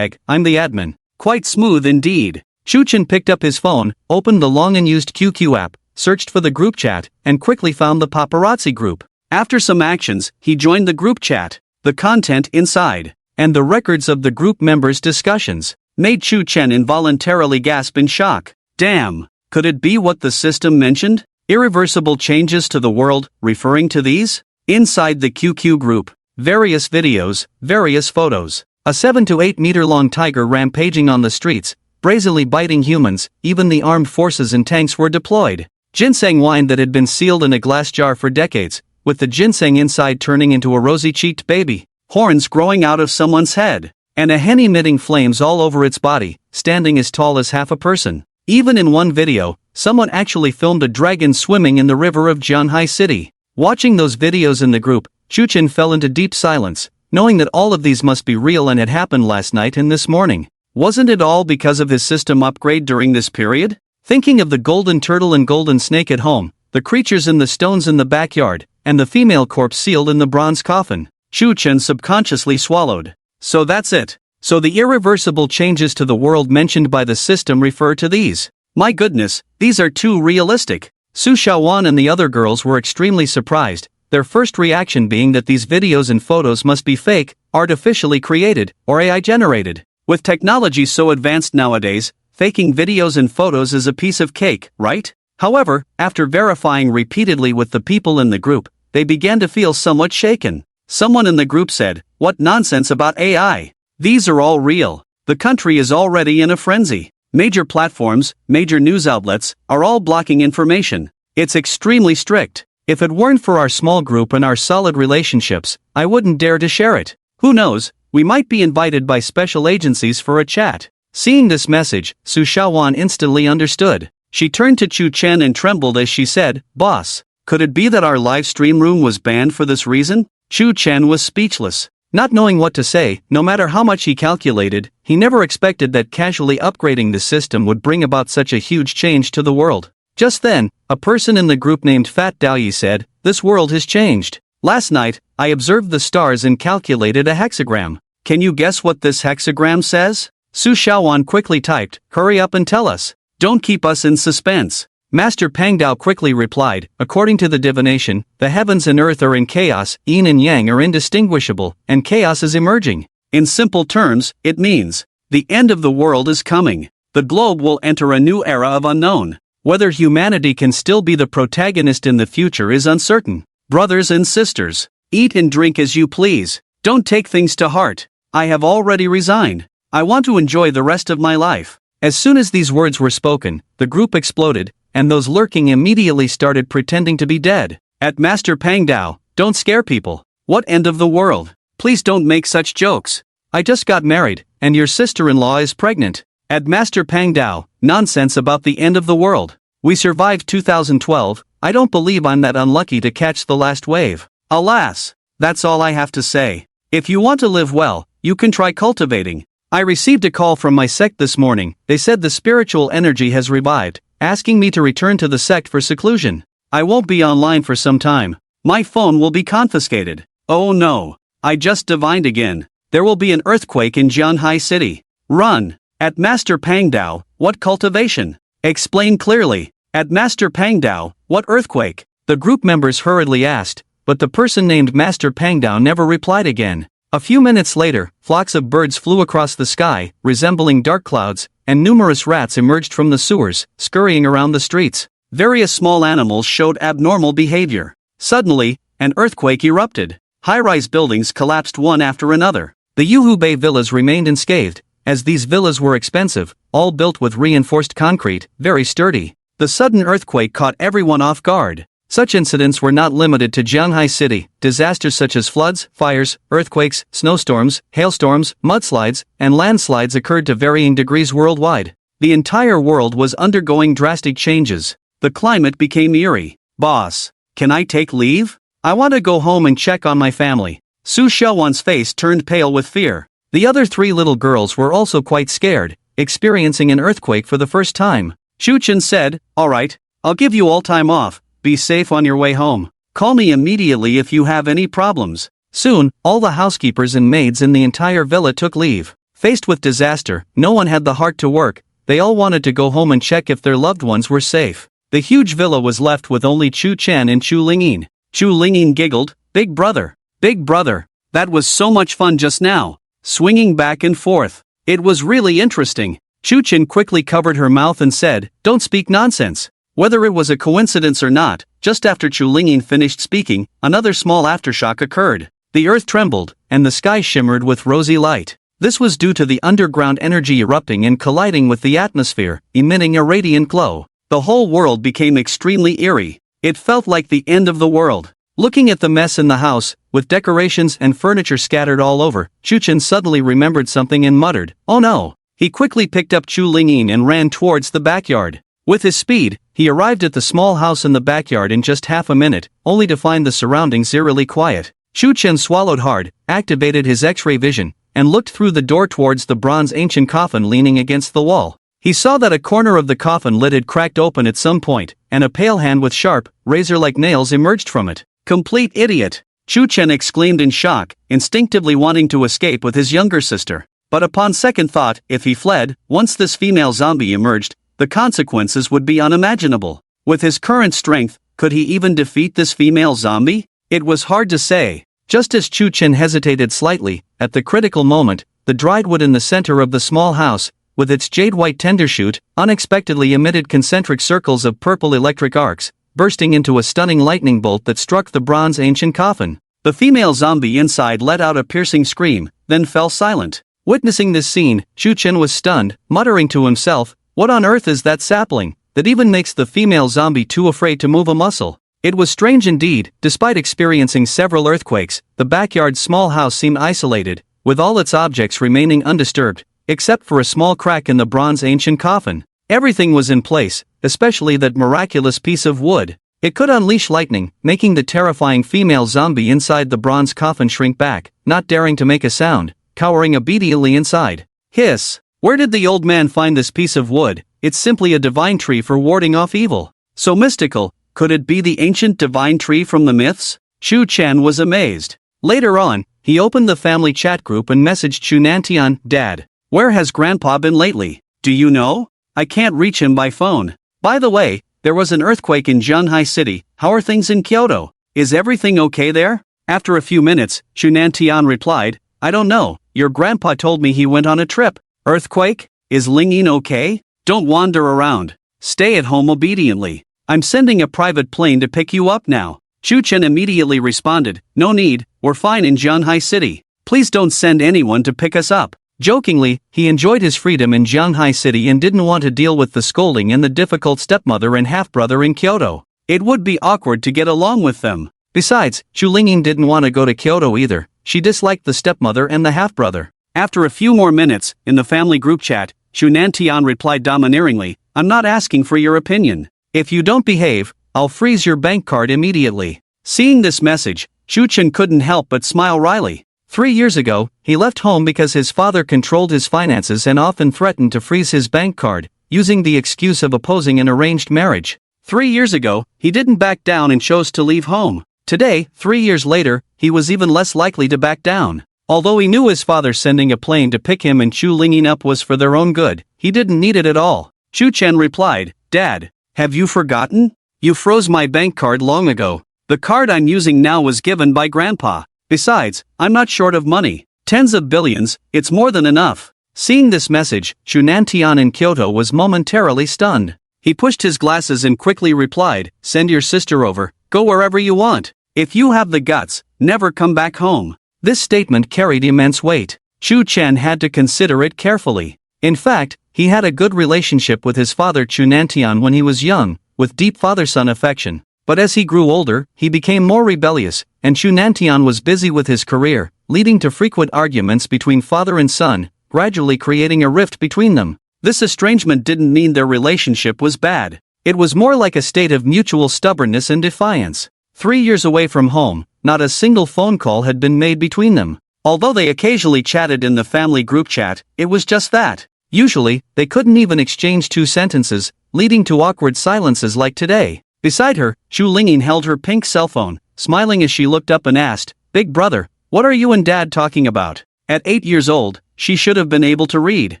I'm the admin." Quite smooth indeed. Xu Chen picked up his phone, opened the long-unused QQ app, searched for the group chat, and quickly found the paparazzi group. After some actions, he joined the group chat. The content inside, and the records of the group members' discussions, made Xu Chen involuntarily gasp in shock. Damn! Could it be what the system mentioned? Irreversible changes to the world, referring to these? Inside the QQ group, various videos, various photos. A 7 to 8 meter long tiger rampaging on the streets, brazenly biting humans, even the armed forces and tanks were deployed. Ginseng wine that had been sealed in a glass jar for decades, with the ginseng inside turning into a rosy-cheeked baby. Horns growing out of someone's head. And a hen emitting flames all over its body, standing as tall as half a person. Even in one video, someone actually filmed a dragon swimming in the river of Jianhai City. Watching those videos in the group, Xu Chen fell into deep silence, knowing that all of these must be real and had happened last night and this morning. Wasn't it all because of his system upgrade during this period? Thinking of the golden turtle and golden snake at home, the creatures in the stones in the backyard, and the female corpse sealed in the bronze coffin, Xu Chen subconsciously swallowed. So that's it. So the irreversible changes to the world mentioned by the system refer to these. My goodness, these are too realistic. Su Xiaowan and the other girls were extremely surprised, their first reaction being that these videos and photos must be fake, artificially created, or AI generated. With technology so advanced nowadays, faking videos and photos is a piece of cake, right? However, after verifying repeatedly with the people in the group, they began to feel somewhat shaken. Someone in the group said, "What nonsense about AI? These are all real. The country is already in a frenzy. Major platforms, major news outlets, are all blocking information. It's extremely strict. If it weren't for our small group and our solid relationships, I wouldn't dare to share it. Who knows, we might be invited by special agencies for a chat." Seeing this message, Su Xiaowan instantly understood. She turned to Xu Chen and trembled as she said, "Boss, could it be that our live stream room was banned for this reason?" Xu Chen was speechless. Not knowing what to say, no matter how much he calculated, he never expected that casually upgrading the system would bring about such a huge change to the world. Just then, a person in the group named Fat Daoyi said, "This world has changed. Last night, I observed the stars and calculated a hexagram. Can you guess what this hexagram says?" Su Xiaowan quickly typed, "Hurry up and tell us. Don't keep us in suspense." Master Pang Dao quickly replied, "According to the divination, the heavens and earth are in chaos, yin and yang are indistinguishable, and chaos is emerging. In simple terms, it means, the end of the world is coming. The globe will enter a new era of unknown. Whether humanity can still be the protagonist in the future is uncertain. Brothers and sisters, eat and drink as you please. Don't take things to heart. I have already resigned. I want to enjoy the rest of my life." As soon as these words were spoken, the group exploded, and those lurking immediately started pretending to be dead. At Master Pang Dao, "Don't scare people. What end of the world? Please don't make such jokes. I just got married, and your sister-in-law is pregnant." At Master Pang Dao, "Nonsense about the end of the world. We survived 2012, I don't believe I'm that unlucky to catch the last wave. Alas, that's all I have to say. If you want to live well, you can try cultivating. I received a call from my sect this morning. They said the spiritual energy has revived, asking me to return to the sect for seclusion. I won't be online for some time. My phone will be confiscated. Oh no, I just divined again. There will be an earthquake in Jianhai City. Run." At Master Pang Dao, "What cultivation? Explain clearly." At Master Pang Dao, "What earthquake?" the group members hurriedly asked, but the person named Master Pang Dao never replied again. A few minutes later, flocks of birds flew across the sky, resembling dark clouds, and numerous rats emerged from the sewers, scurrying around the streets. Various small animals showed abnormal behavior. Suddenly, an earthquake erupted. High-rise buildings collapsed one after another. The Yuhubei villas remained unscathed, as these villas were expensive, all built with reinforced concrete, very sturdy. The sudden earthquake caught everyone off guard. Such incidents were not limited to Shanghai City. Disasters such as floods, fires, earthquakes, snowstorms, hailstorms, mudslides, and landslides occurred to varying degrees worldwide. The entire world was undergoing drastic changes. The climate became eerie. "Boss, can I take leave? I want to go home and check on my family." Su Xiaowan's face turned pale with fear. The other 3 little girls were also quite scared, experiencing an earthquake for the first time. Shu Chen said, "All right, I'll give you all time off. Be safe on your way home. Call me immediately if you have any problems." Soon, all the housekeepers and maids in the entire villa took leave. Faced with disaster, no one had the heart to work. They all wanted to go home and check if their loved ones were safe. The huge villa was left with only Chu Chen and Chu Lingyin. Chu Lingyin giggled, "Big brother, big brother, that was so much fun just now, swinging back and forth. It was really interesting." Chu Chen quickly covered her mouth and said, "Don't speak nonsense." Whether it was a coincidence or not, just after Chu Lingyin finished speaking, another small aftershock occurred. The earth trembled, and the sky shimmered with rosy light. This was due to the underground energy erupting and colliding with the atmosphere, emitting a radiant glow. The whole world became extremely eerie. It felt like the end of the world. Looking at the mess in the house, with decorations and furniture scattered all over, Chu Chen suddenly remembered something and muttered, "Oh no." He quickly picked up Chu Lingyin and ran towards the backyard. With his speed, he arrived at the small house in the backyard in just half a minute, only to find the surroundings eerily quiet. Chu Chen swallowed hard, activated his X-ray vision, and looked through the door towards the bronze ancient coffin leaning against the wall. He saw that a corner of the coffin lid had cracked open at some point, and a pale hand with sharp, razor-like nails emerged from it. "Complete idiot!" Chu Chen exclaimed in shock, instinctively wanting to escape with his younger sister. But upon second thought, if he fled, once this female zombie emerged, the consequences would be unimaginable. With his current strength, could he even defeat this female zombie? It was hard to say. Just as Chu Chen hesitated slightly, at the critical moment, the dried wood in the center of the small house, with its jade-white tendershoot, unexpectedly emitted concentric circles of purple electric arcs, bursting into a stunning lightning bolt that struck the bronze ancient coffin. The female zombie inside let out a piercing scream, then fell silent. Witnessing this scene, Chu Chen was stunned, muttering to himself, "What on earth is that sapling, that even makes the female zombie too afraid to move a muscle?" It was strange indeed. Despite experiencing several earthquakes, the backyard's small house seemed isolated, with all its objects remaining undisturbed, except for a small crack in the bronze ancient coffin. Everything was in place, especially that miraculous piece of wood. It could unleash lightning, making the terrifying female zombie inside the bronze coffin shrink back, not daring to make a sound, cowering obediently inside. Hiss! Where did the old man find this piece of wood? It's simply a divine tree for warding off evil. So mystical, could it be the ancient divine tree from the myths? Chu Chen was amazed. Later on, he opened the family chat group and messaged Chu Nantian, "Dad, where has Grandpa been lately? Do you know? I can't reach him by phone. By the way, there was an earthquake in Shanghai City. How are things in Kyoto? Is everything okay there?" After a few minutes, Chu Nantian replied, "I don't know. Your grandpa told me he went on a trip." "Earthquake? Is Lingyin okay? Don't wander around. Stay at home obediently. I'm sending a private plane to pick you up now." Chu Chen immediately responded, "No need, we're fine in Shanghai City. Please don't send anyone to pick us up." Jokingly, he enjoyed his freedom in Shanghai City and didn't want to deal with the scolding and the difficult stepmother and half-brother in Kyoto. It would be awkward to get along with them. Besides, Chu Lingyin didn't want to go to Kyoto either. She disliked the stepmother and the half-brother. After a few more minutes, in the family group chat, Chu Nantian replied domineeringly, "I'm not asking for your opinion. If you don't behave, I'll freeze your bank card immediately." Seeing this message, Chu Chen couldn't help but smile wryly. 3 years ago, he left home because his father controlled his finances and often threatened to freeze his bank card, using the excuse of opposing an arranged marriage. 3 years ago, he didn't back down and chose to leave home. Today, 3 years later, he was even less likely to back down. Although he knew his father sending a plane to pick him and Chu Lingyin up was for their own good, he didn't need it at all. Chu Chen replied, "Dad, have you forgotten? You froze my bank card long ago. The card I'm using now was given by Grandpa. Besides, I'm not short of money. Tens of billions, it's more than enough." Seeing this message, Chu Nantian in Kyoto was momentarily stunned. He pushed his glasses and quickly replied, "Send your sister over, go wherever you want. If you have the guts, never come back home." This statement carried immense weight. Chu Chen had to consider it carefully. In fact, he had a good relationship with his father Chunantian when he was young, with deep father-son affection. But as he grew older, he became more rebellious, and Chunantian was busy with his career, leading to frequent arguments between father and son, gradually creating a rift between them. This estrangement didn't mean their relationship was bad. It was more like a state of mutual stubbornness and defiance. 3 years away from home, not a single phone call had been made between them. Although they occasionally chatted in the family group chat, it was just that. Usually, they couldn't even exchange 2 sentences, leading to awkward silences like today. Beside her, Shu Lingyin held her pink cell phone, smiling as she looked up and asked, "Big brother, what are you and Dad talking about?" At 8 years old, she should have been able to read.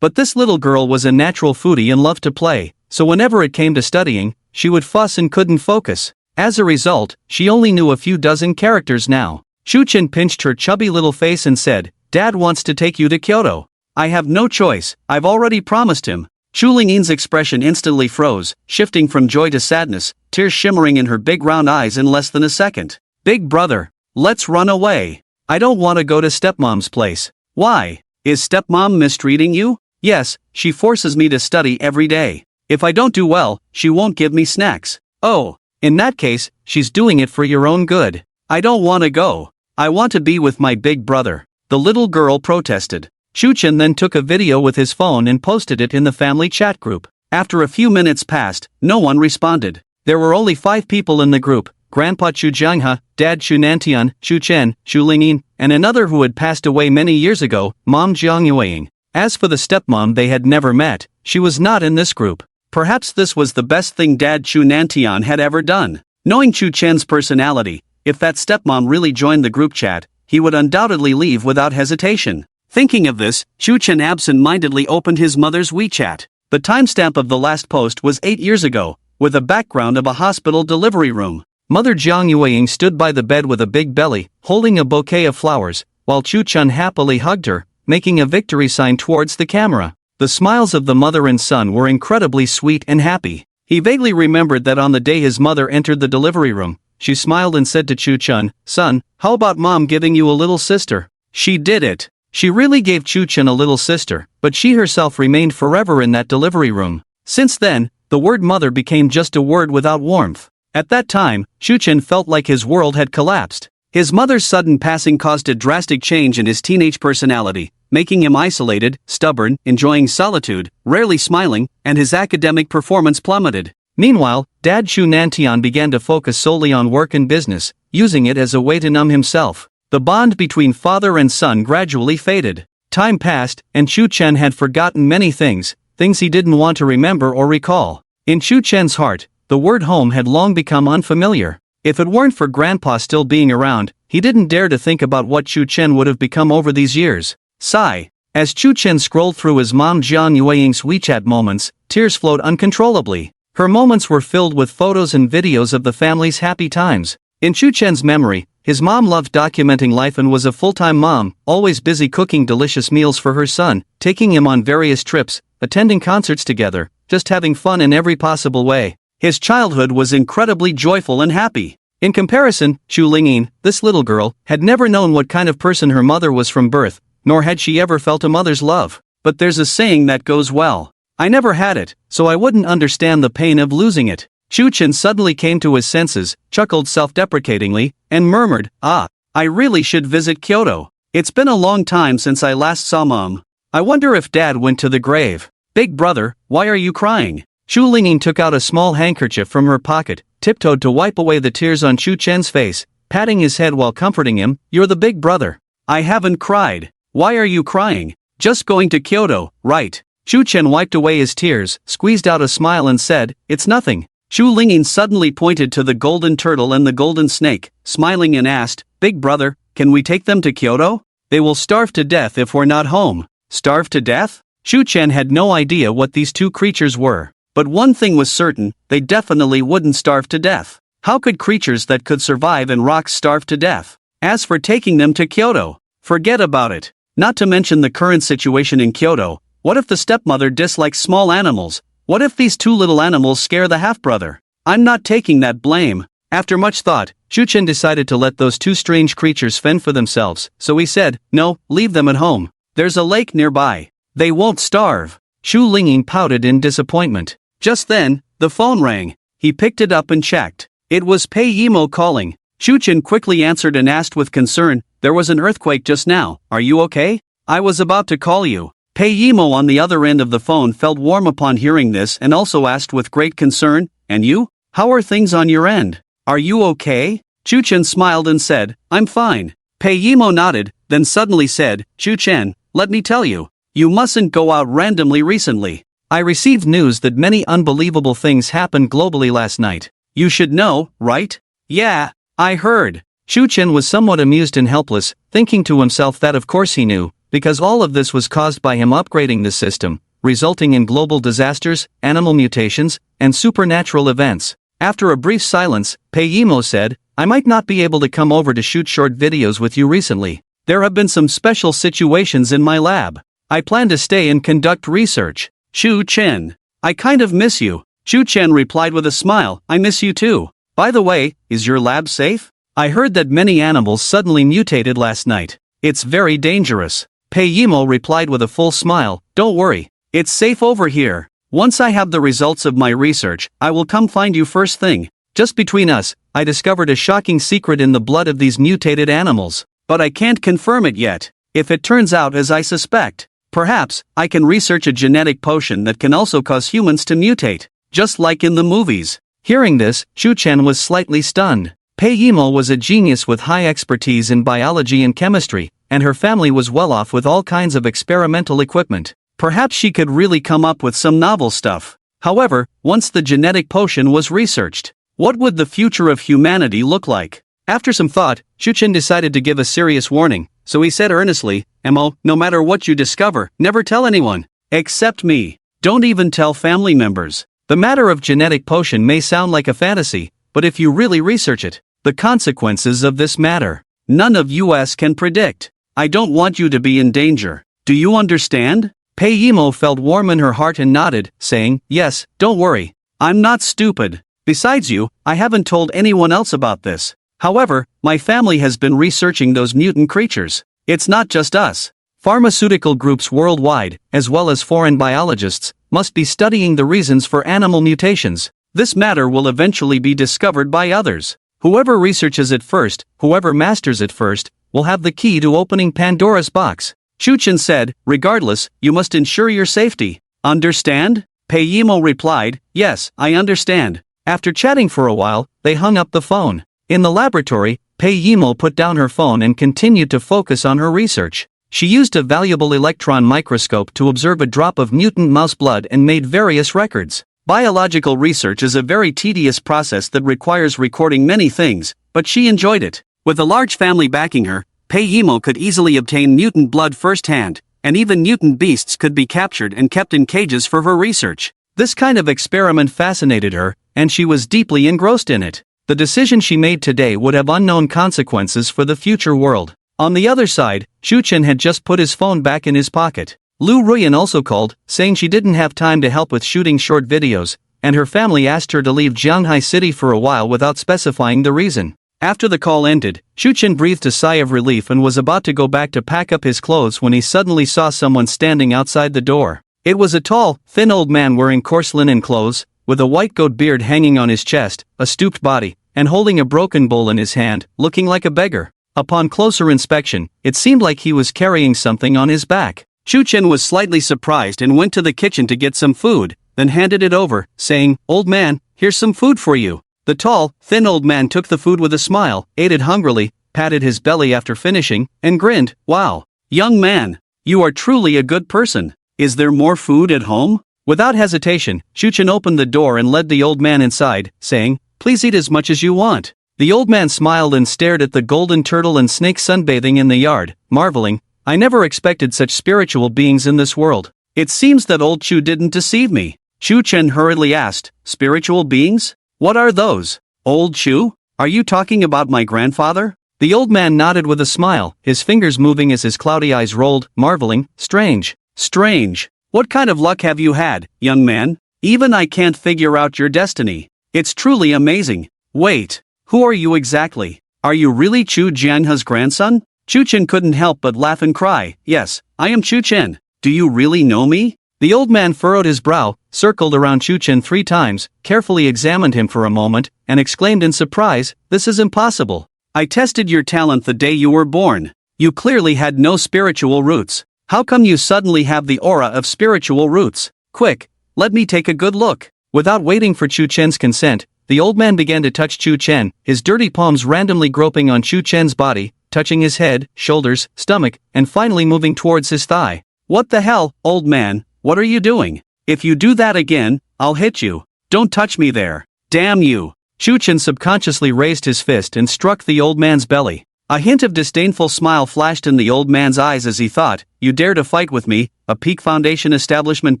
But this little girl was a natural foodie and loved to play, so whenever it came to studying, she would fuss and couldn't focus. As a result, she only knew a few dozen characters now. Shu Qin pinched her chubby little face and said, "Dad wants to take you to Kyoto. I have no choice, I've already promised him." Shu Lingyin's expression instantly froze, shifting from joy to sadness, tears shimmering in her big round eyes in less than a second. "Big brother, let's run away. I don't want to go to stepmom's place." "Why? Is stepmom mistreating you?" "Yes, she forces me to study every day. If I don't do well, she won't give me snacks." "Oh, in that case, she's doing it for your own good." "I don't want to go. I want to be with my big brother," the little girl protested. Shu Qin then took a video with his phone and posted it in the family chat group. After a few minutes passed, no one responded. There were only 5 people in the group: Grandpa Chu Jianghe, Dad Chunantian, Shu Chen, Shu Lingyin, and another who had passed away many years ago, Mom Jiang Yueying. As for the stepmom they had never met, she was not in this group. Perhaps this was the best thing Dad Chunantian had ever done. Knowing Chu Chen's personality, if that stepmom really joined the group chat, he would undoubtedly leave without hesitation. Thinking of this, Chu Chen absent-mindedly opened his mother's WeChat. The timestamp of the last post was 8 years ago, with a background of a hospital delivery room. Mother Jiang Yueying stood by the bed with a big belly, holding a bouquet of flowers, while Chu Chen happily hugged her, making a victory sign towards the camera. The smiles of the mother and son were incredibly sweet and happy. He vaguely remembered that on the day his mother entered the delivery room, she smiled and said to Chu Chen, "Son, how about Mom giving you a little sister?" She did it. She really gave Chu Chen a little sister, but she herself remained forever in that delivery room. Since then, the word mother became just a word without warmth. At that time, Chu Chen felt like his world had collapsed. His mother's sudden passing caused a drastic change in his teenage personality, making him isolated, stubborn, enjoying solitude, rarely smiling, and his academic performance plummeted. Meanwhile, Dad Chunantian began to focus solely on work and business, using it as a way to numb himself. The bond between father and son gradually faded. Time passed, and Chu Chen had forgotten many things he didn't want to remember or recall. In Chu Chen's heart, the word home had long become unfamiliar. If it weren't for Grandpa still being around, he didn't dare to think about what Chu Chen would have become over these years. Sigh. As Chu Chen scrolled through his mom Jiang Yueying's WeChat moments, tears flowed uncontrollably. Her moments were filled with photos and videos of the family's happy times. In Chu Chen's memory, his mom loved documenting life and was a full-time mom, always busy cooking delicious meals for her son, taking him on various trips, attending concerts together, just having fun in every possible way. His childhood was incredibly joyful and happy. In comparison, Shu Lingyin, this little girl, had never known what kind of person her mother was from birth, nor had she ever felt a mother's love. But there's a saying that goes well. I never had it, so I wouldn't understand the pain of losing it. Chu Chen suddenly came to his senses, chuckled self-deprecatingly, and murmured, "Ah, I really should visit Kyoto. It's been a long time since I last saw Mom. I wonder if Dad went to the grave." "Big brother, why are you crying?" Shu Lingyin took out a small handkerchief from her pocket, tiptoed to wipe away the tears on Chu Chen's face, patting his head while comforting him. "You're the big brother." "I haven't cried. Why are you crying?" "Just going to Kyoto, right?" Chu Chen wiped away his tears, squeezed out a smile and said, "It's nothing." Shu Lingyin suddenly pointed to the golden turtle and the golden snake, smiling and asked, "Big brother, can we take them to Kyoto? They will starve to death if we're not home." Starve to death? Chu Chen had no idea what these two creatures were. But one thing was certain, they definitely wouldn't starve to death. How could creatures that could survive in rocks starve to death? As for taking them to Kyoto, forget about it. Not to mention the current situation in Kyoto, what if the stepmother dislikes small animals? What if these two little animals scare the half-brother? I'm not taking that blame. After much thought, Chu Chen decided to let those two strange creatures fend for themselves, so he said, "No, leave them at home. There's a lake nearby. They won't starve. Shu Linging pouted in disappointment. Just then, the phone rang. He picked it up and checked. It was Pei Yimo calling. Shu Chen quickly answered and asked with concern, "There was an earthquake just now, are you okay? I was about to call you." Pei Yimo on the other end of the phone felt warm upon hearing this and also asked with great concern, "And you? How are things on your end? Are you okay?" Shu Chen smiled and said, "I'm fine." Pei Yimo nodded, then suddenly said, "Shu Chen, let me tell you, you mustn't go out randomly recently. I received news that many unbelievable things happened globally last night. You should know, right?" "Yeah, I heard." Shu Chen was somewhat amused and helpless, thinking to himself that of course he knew, because all of this was caused by him upgrading the system, resulting in global disasters, animal mutations, and supernatural events. After a brief silence, Pei Yimo said, "I might not be able to come over to shoot short videos with you recently. There have been some special situations in my lab. I plan to stay and conduct research." "Shu Chen, I kind of miss you." Shu Chen replied with a smile, "I miss you too. By the way, is your lab safe? I heard that many animals suddenly mutated last night. It's very dangerous." Pei Yimo replied with a full smile, "Don't worry, it's safe over here. Once I have the results of my research, I will come find you first thing. Just between us, I discovered a shocking secret in the blood of these mutated animals, but I can't confirm it yet. If it turns out as I suspect, perhaps I can research a genetic potion that can also cause humans to mutate, just like in the movies." Hearing this, Shu Chen was slightly stunned. Pei Yimo was a genius with high expertise in biology and chemistry, and her family was well off with all kinds of experimental equipment. Perhaps she could really come up with some novel stuff. However, once the genetic potion was researched, what would the future of humanity look like? After some thought, Shu Chen decided to give a serious warning, so he said earnestly, "Mo, no matter what you discover, never tell anyone. Except me. Don't even tell family members. The matter of genetic potion may sound like a fantasy, but if you really research it, the consequences of this matter, none of us can predict. I don't want you to be in danger. Do you understand?" Pei Yimo felt warm in her heart and nodded, saying, "Yes, don't worry. I'm not stupid. Besides you, I haven't told anyone else about this. However, my family has been researching those mutant creatures. It's not just us. Pharmaceutical groups worldwide, as well as foreign biologists, must be studying the reasons for animal mutations. This matter will eventually be discovered by others. Whoever researches it first, whoever masters it first, will have the key to opening Pandora's box." Shu Chen said, "Regardless, you must ensure your safety. Understand?" Pei Yimo replied, "Yes, I understand." After chatting for a while, they hung up the phone. In the laboratory, Pei Yimo put down her phone and continued to focus on her research. She used a valuable electron microscope to observe a drop of mutant mouse blood and made various records. Biological research is a very tedious process that requires recording many things, but she enjoyed it. With a large family backing her, Pei Yimo could easily obtain mutant blood firsthand, and even mutant beasts could be captured and kept in cages for her research. This kind of experiment fascinated her, and she was deeply engrossed in it. The decision she made today would have unknown consequences for the future world. On the other side, Shu Chen had just put his phone back in his pocket. Lu Ruyan also called, saying she didn't have time to help with shooting short videos, and her family asked her to leave Jianghai City for a while without specifying the reason. After the call ended, Shu Chen breathed a sigh of relief and was about to go back to pack up his clothes when he suddenly saw someone standing outside the door. It was a tall, thin old man wearing coarse linen clothes, with a white goat beard hanging on his chest, a stooped body, and holding a broken bowl in his hand, looking like a beggar. Upon closer inspection, it seemed like he was carrying something on his back. Shu Chen was slightly surprised and went to the kitchen to get some food, then handed it over, saying, "Old man, here's some food for you." The tall, thin old man took the food with a smile, ate it hungrily, patted his belly after finishing, and grinned, "Wow, young man, you are truly a good person. Is there more food at home?" Without hesitation, Shu Chen opened the door and led the old man inside, saying, "Please eat as much as you want." The old man smiled and stared at the golden turtle and snake sunbathing in the yard, marveling, "I never expected such spiritual beings in this world. It seems that old Chu didn't deceive me." Shu Chen hurriedly asked, "Spiritual beings? What are those?" "Old Chu? Are you talking about my grandfather?" The old man nodded with a smile, his fingers moving as his cloudy eyes rolled, marveling, "Strange. Strange. What kind of luck have you had, young man? Even I can't figure out your destiny. It's truly amazing. Wait, who are you exactly? Are you really Chu Jianhe's grandson?" Chu Chen couldn't help but laugh and cry, "Yes, I am Chu Chen. Do you really know me? The old man furrowed his brow, circled around Chu Chen 3 times, carefully examined him for a moment, and exclaimed in surprise, "This is impossible. I tested your talent the day you were born. You clearly had no spiritual roots. How come you suddenly have the aura of spiritual roots? Quick, let me take a good look." Without waiting for Chu Chen's consent, the old man began to touch Chu Chen, his dirty palms randomly groping on Chu Chen's body, touching his head, shoulders, stomach, and finally moving towards his thigh. "What the hell, old man, what are you doing? If you do that again, I'll hit you. Don't touch me there. Damn you." Chu Chen subconsciously raised his fist and struck the old man's belly. A hint of disdainful smile flashed in the old man's eyes as he thought, "You dare to fight with me, a Peak Foundation establishment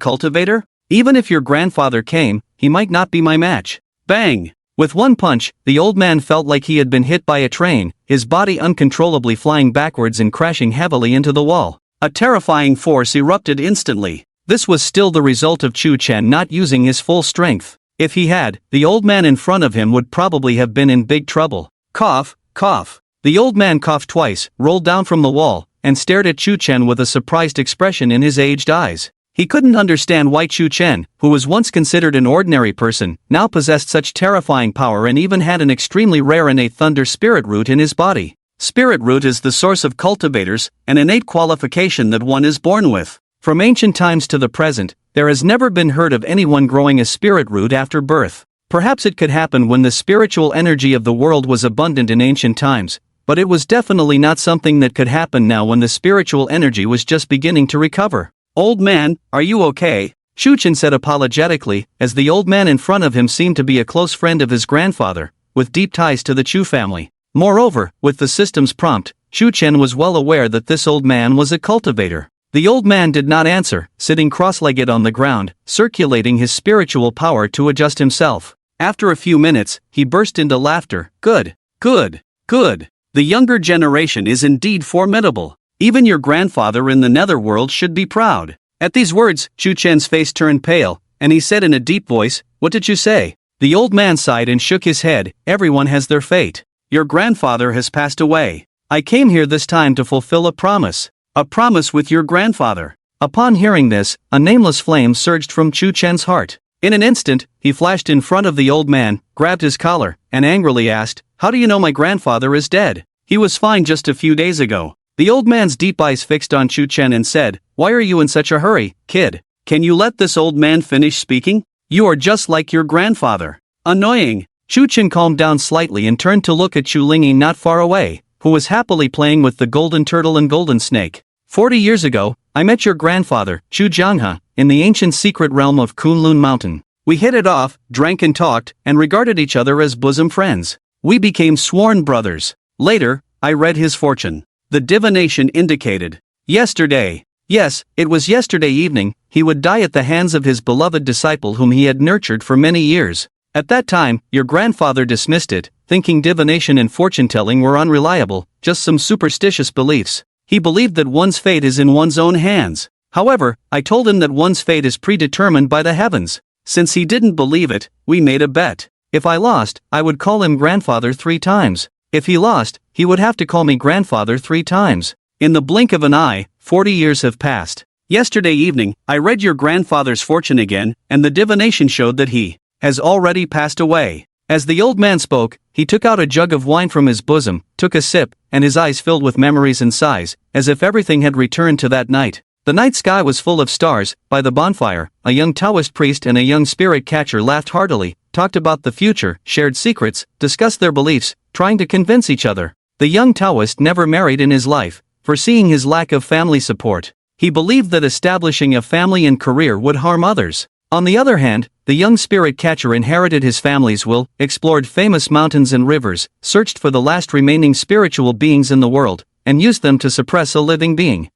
cultivator? Even if your grandfather came, he might not be my match." Bang! With one punch, the old man felt like he had been hit by a train, his body uncontrollably flying backwards and crashing heavily into the wall. A terrifying force erupted instantly. This was still the result of Chu Chen not using his full strength. If he had, the old man in front of him would probably have been in big trouble. Cough, cough. The old man coughed twice, rolled down from the wall, and stared at Chu Chen with a surprised expression in his aged eyes. He couldn't understand why Chu Chen, who was once considered an ordinary person, now possessed such terrifying power and even had an extremely rare innate thunder spirit root in his body. Spirit root is the source of cultivators, an innate qualification that one is born with. From ancient times to the present, there has never been heard of anyone growing a spirit root after birth. Perhaps it could happen when the spiritual energy of the world was abundant in ancient times, but it was definitely not something that could happen now when the spiritual energy was just beginning to recover. "Old man, are you okay?" Chu Chen said apologetically, as the old man in front of him seemed to be a close friend of his grandfather, with deep ties to the Chu family. Moreover, with the system's prompt, Chu Chen was well aware that this old man was a cultivator. The old man did not answer, sitting cross-legged on the ground, circulating his spiritual power to adjust himself. After a few minutes, he burst into laughter. "Good, good, good. The younger generation is indeed formidable. Even your grandfather in the netherworld should be proud." At these words, Chu Chen's face turned pale, and he said in a deep voice, "What did you say?" The old man sighed and shook his head. "Everyone has their fate. Your grandfather has passed away. I came here this time to fulfill a promise. A promise with your grandfather." Upon hearing this, a nameless flame surged from Chu Chen's heart. In an instant, he flashed in front of the old man, grabbed his collar, and angrily asked, "How do you know my grandfather is dead? He was fine just a few days ago." The old man's deep eyes fixed on Chu Chen and said, "Why are you in such a hurry, kid? Can you let this old man finish speaking? You are just like your grandfather. Annoying." Chu Chen calmed down slightly and turned to look at Chu Lingyi not far away, who was happily playing with the golden turtle and golden snake. 40 years ago, I met your grandfather, Chu Jianghe, in the ancient secret realm of Kunlun Mountain. We hit it off, drank and talked, and regarded each other as bosom friends. We became sworn brothers. Later, I read his fortune. The divination indicated. Yesterday. Yes, it was yesterday evening, he would die at the hands of his beloved disciple whom he had nurtured for many years. At that time, your grandfather dismissed it, thinking divination and fortune-telling were unreliable, just some superstitious beliefs. He believed that one's fate is in one's own hands. However, I told him that one's fate is predetermined by the heavens. Since he didn't believe it, we made a bet. If I lost, I would call him grandfather 3 times. If he lost, he would have to call me grandfather 3 times. In the blink of an eye, 40 years have passed. Yesterday evening, I read your grandfather's fortune again, and the divination showed that he has already passed away. As the old man spoke, he took out a jug of wine from his bosom, took a sip, and his eyes filled with memories and sighs, as if everything had returned to that night. The night sky was full of stars. By the bonfire, a young Taoist priest and a young spirit catcher laughed heartily, talked about the future, shared secrets, discussed their beliefs, trying to convince each other. The young Taoist never married in his life, foreseeing his lack of family support. He believed that establishing a family and career would harm others. On the other hand, the young spirit catcher inherited his family's will, explored famous mountains and rivers, searched for the last remaining spiritual beings in the world, and used them to suppress a living being.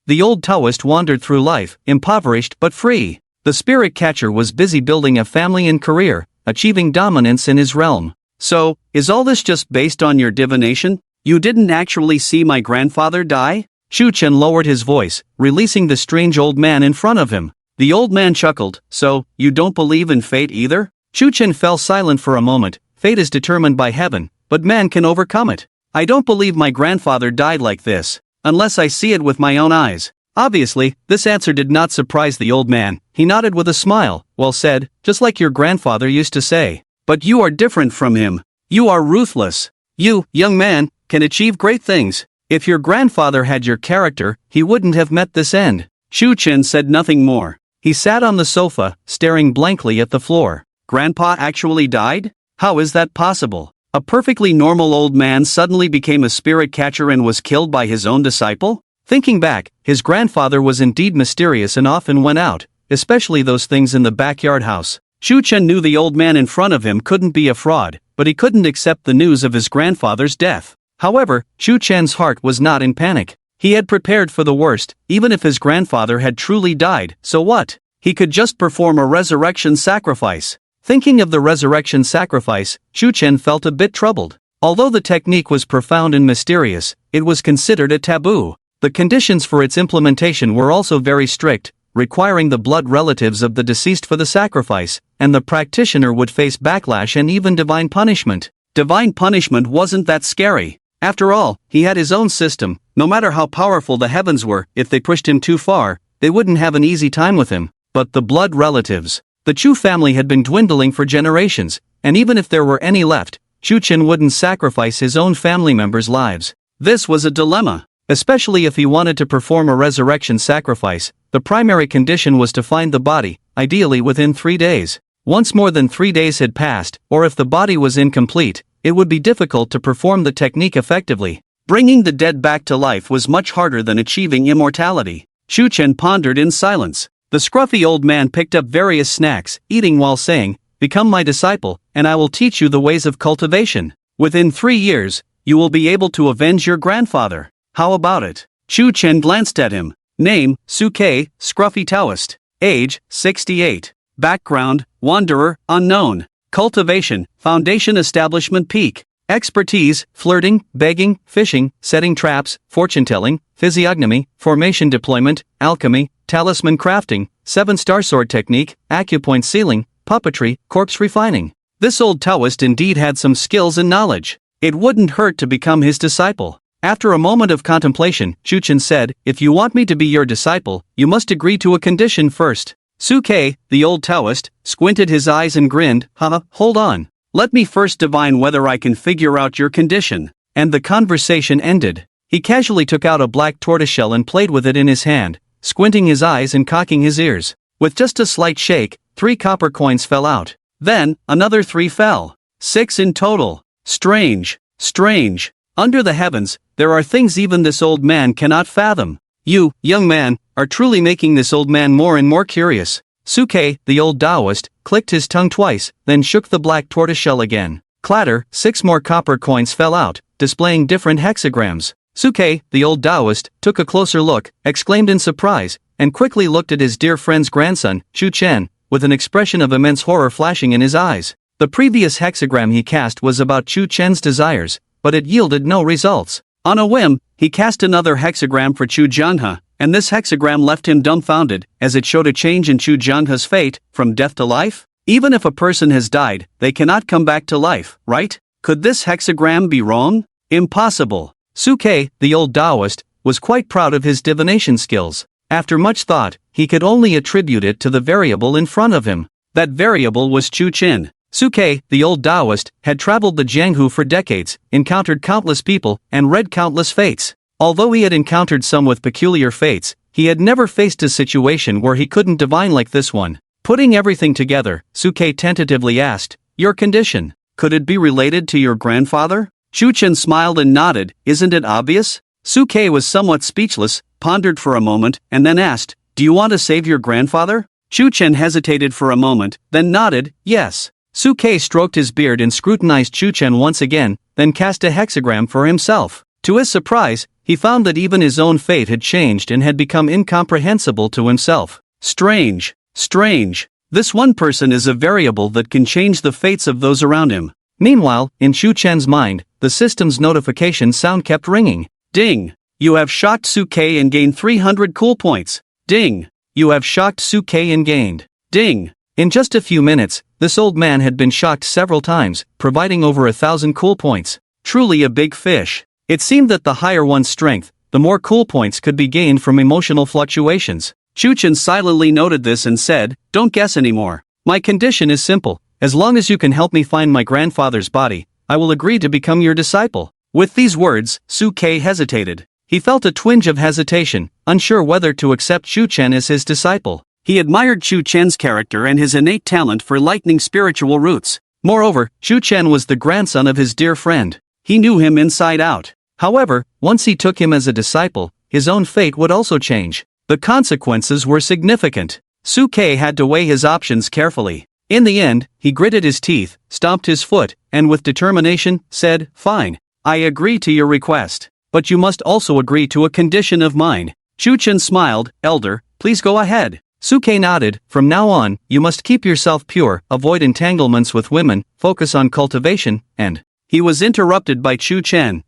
The old Taoist wandered through life, impoverished but free. The spirit catcher was busy building a family and career, achieving dominance in his realm. So, is all this just based on your divination? You didn't actually see my grandfather die? Chu Chen lowered his voice, releasing the strange old man in front of him. The old man chuckled. "So, you don't believe in fate either?" Chu Chen fell silent for a moment. "Fate is determined by heaven, but man can overcome it. I don't believe my grandfather died like this, unless I see it with my own eyes. Obviously, this answer did not surprise the old man. He nodded with a smile. Well said, just like your grandfather used to say. But you are different from him. You are ruthless. You, young man, can achieve great things. If your grandfather had your character, he wouldn't have met this end. Shu Chen said nothing more. He sat on the sofa, staring blankly at the floor. Grandpa actually died? How is that possible? A perfectly normal old man suddenly became a spirit catcher and was killed by his own disciple? Thinking back, his grandfather was indeed mysterious and often went out, especially those things in the backyard house. Shu Chen knew the old man in front of him couldn't be a fraud, but he couldn't accept the news of his grandfather's death. However, Shu Chen's heart was not in panic. He had prepared for the worst. Even if his grandfather had truly died, so what? He could just perform a resurrection sacrifice. Thinking of the resurrection sacrifice, Shu Chen felt a bit troubled. Although the technique was profound and mysterious, it was considered a taboo. The conditions for its implementation were also very strict, requiring the blood relatives of the deceased for the sacrifice, and the practitioner would face backlash and even divine punishment. Divine punishment wasn't that scary. After all, he had his own system. No matter how powerful the heavens were, if they pushed him too far, they wouldn't have an easy time with him. But the blood relatives. The Chu family had been dwindling for generations, and even if there were any left, Shu Chen wouldn't sacrifice his own family members' lives. This was a dilemma. Especially if he wanted to perform a resurrection sacrifice, the primary condition was to find the body, ideally within 3 days. Once more than 3 days had passed, or if the body was incomplete, it would be difficult to perform the technique effectively. Bringing the dead back to life was much harder than achieving immortality. Shu Chen pondered in silence. The scruffy old man picked up various snacks, eating while saying, "Become my disciple, and I will teach you the ways of cultivation. Within 3 years, you will be able to avenge your grandfather. How about it?" Shu Chen glanced at him. Name, Suke, Scruffy Taoist. Age, 68. Background, Wanderer, Unknown. Cultivation, Foundation Establishment Peak. Expertise, Flirting, Begging, Fishing, Setting Traps, Fortune-telling, Physiognomy, Formation Deployment, Alchemy, Talisman Crafting, 7-star Sword Technique, Acupoint Sealing, Puppetry, Corpse Refining. This old Taoist indeed had some skills and knowledge. It wouldn't hurt to become his disciple. After a moment of contemplation, Shu Chen said, "If you want me to be your disciple, you must agree to a condition first." Suke, the old Taoist, squinted his eyes and grinned, "Haha, hold on. Let me first divine whether I can figure out your condition." And the conversation ended. He casually took out a black tortoiseshell and played with it in his hand, squinting his eyes and cocking his ears. With just a slight shake, 3 copper coins fell out. Then, another 3 fell. 6 in total. Strange. Strange. Under the heavens, there are things even this old man cannot fathom. You, young man, are truly making this old man more and more curious. Suke, the old Taoist, clicked his tongue twice, then shook the black tortoiseshell again. Clatter, 6 more copper coins fell out, displaying different hexagrams. Suke, the old Taoist, took a closer look, exclaimed in surprise, and quickly looked at his dear friend's grandson, Shu Chen, with an expression of immense horror flashing in his eyes. The previous hexagram he cast was about Shu Chen's desires, but it yielded no results. On a whim, he cast another hexagram for Chu Jianghe, and this hexagram left him dumbfounded, as it showed a change in Chu Jianghe's fate, from death to life? Even if a person has died, they cannot come back to life, right? Could this hexagram be wrong? Impossible. Suke, the old Taoist, was quite proud of his divination skills. After much thought, he could only attribute it to the variable in front of him. That variable was Chu Chen. Suke, the old Taoist, had traveled the Jianghu for decades, encountered countless people, and read countless fates. Although he had encountered some with peculiar fates, he had never faced a situation where he couldn't divine like this one. Putting everything together, Suke tentatively asked, "Your condition, could it be related to your grandfather?" Shu Chen smiled and nodded. "Isn't it obvious?" Suke was somewhat speechless, pondered for a moment, and then asked, "Do you want to save your grandfather?" Shu Chen hesitated for a moment, then nodded, "Yes." Suke stroked his beard and scrutinized Shu Chen once again, then cast a hexagram for himself. To his surprise, he found that even his own fate had changed and had become incomprehensible to himself. Strange. Strange. This one person is a variable that can change the fates of those around him. Meanwhile, in Shu Chen's mind, the system's notification sound kept ringing. Ding. You have shocked Suke and gained 300 cool points. Ding. You have shocked Suke and gained. Ding. In just a few minutes, this old man had been shocked several times, providing over 1,000 cool points. Truly a big fish. It seemed that the higher one's strength, the more cool points could be gained from emotional fluctuations. Chu-chan silently noted this and said, "Don't guess anymore. My condition is simple. As long as you can help me find my grandfather's body, I will agree to become your disciple." With these words, Suke hesitated. He felt a twinge of hesitation, unsure whether to accept Chu-chan as his disciple. He admired Chu-chan's character and his innate talent for lightening spiritual roots. Moreover, Chu-chan was the grandson of his dear friend. He knew him inside out. However, once he took him as a disciple, his own fate would also change. The consequences were significant. Suke had to weigh his options carefully. In the end, he gritted his teeth, stomped his foot, and with determination, said, "Fine. I agree to your request. But you must also agree to a condition of mine." Chu-chan smiled, "Elder, please go ahead." Suke nodded, "From now on, you must keep yourself pure, avoid entanglements with women, focus on cultivation, and..." He was interrupted by Chu-chan.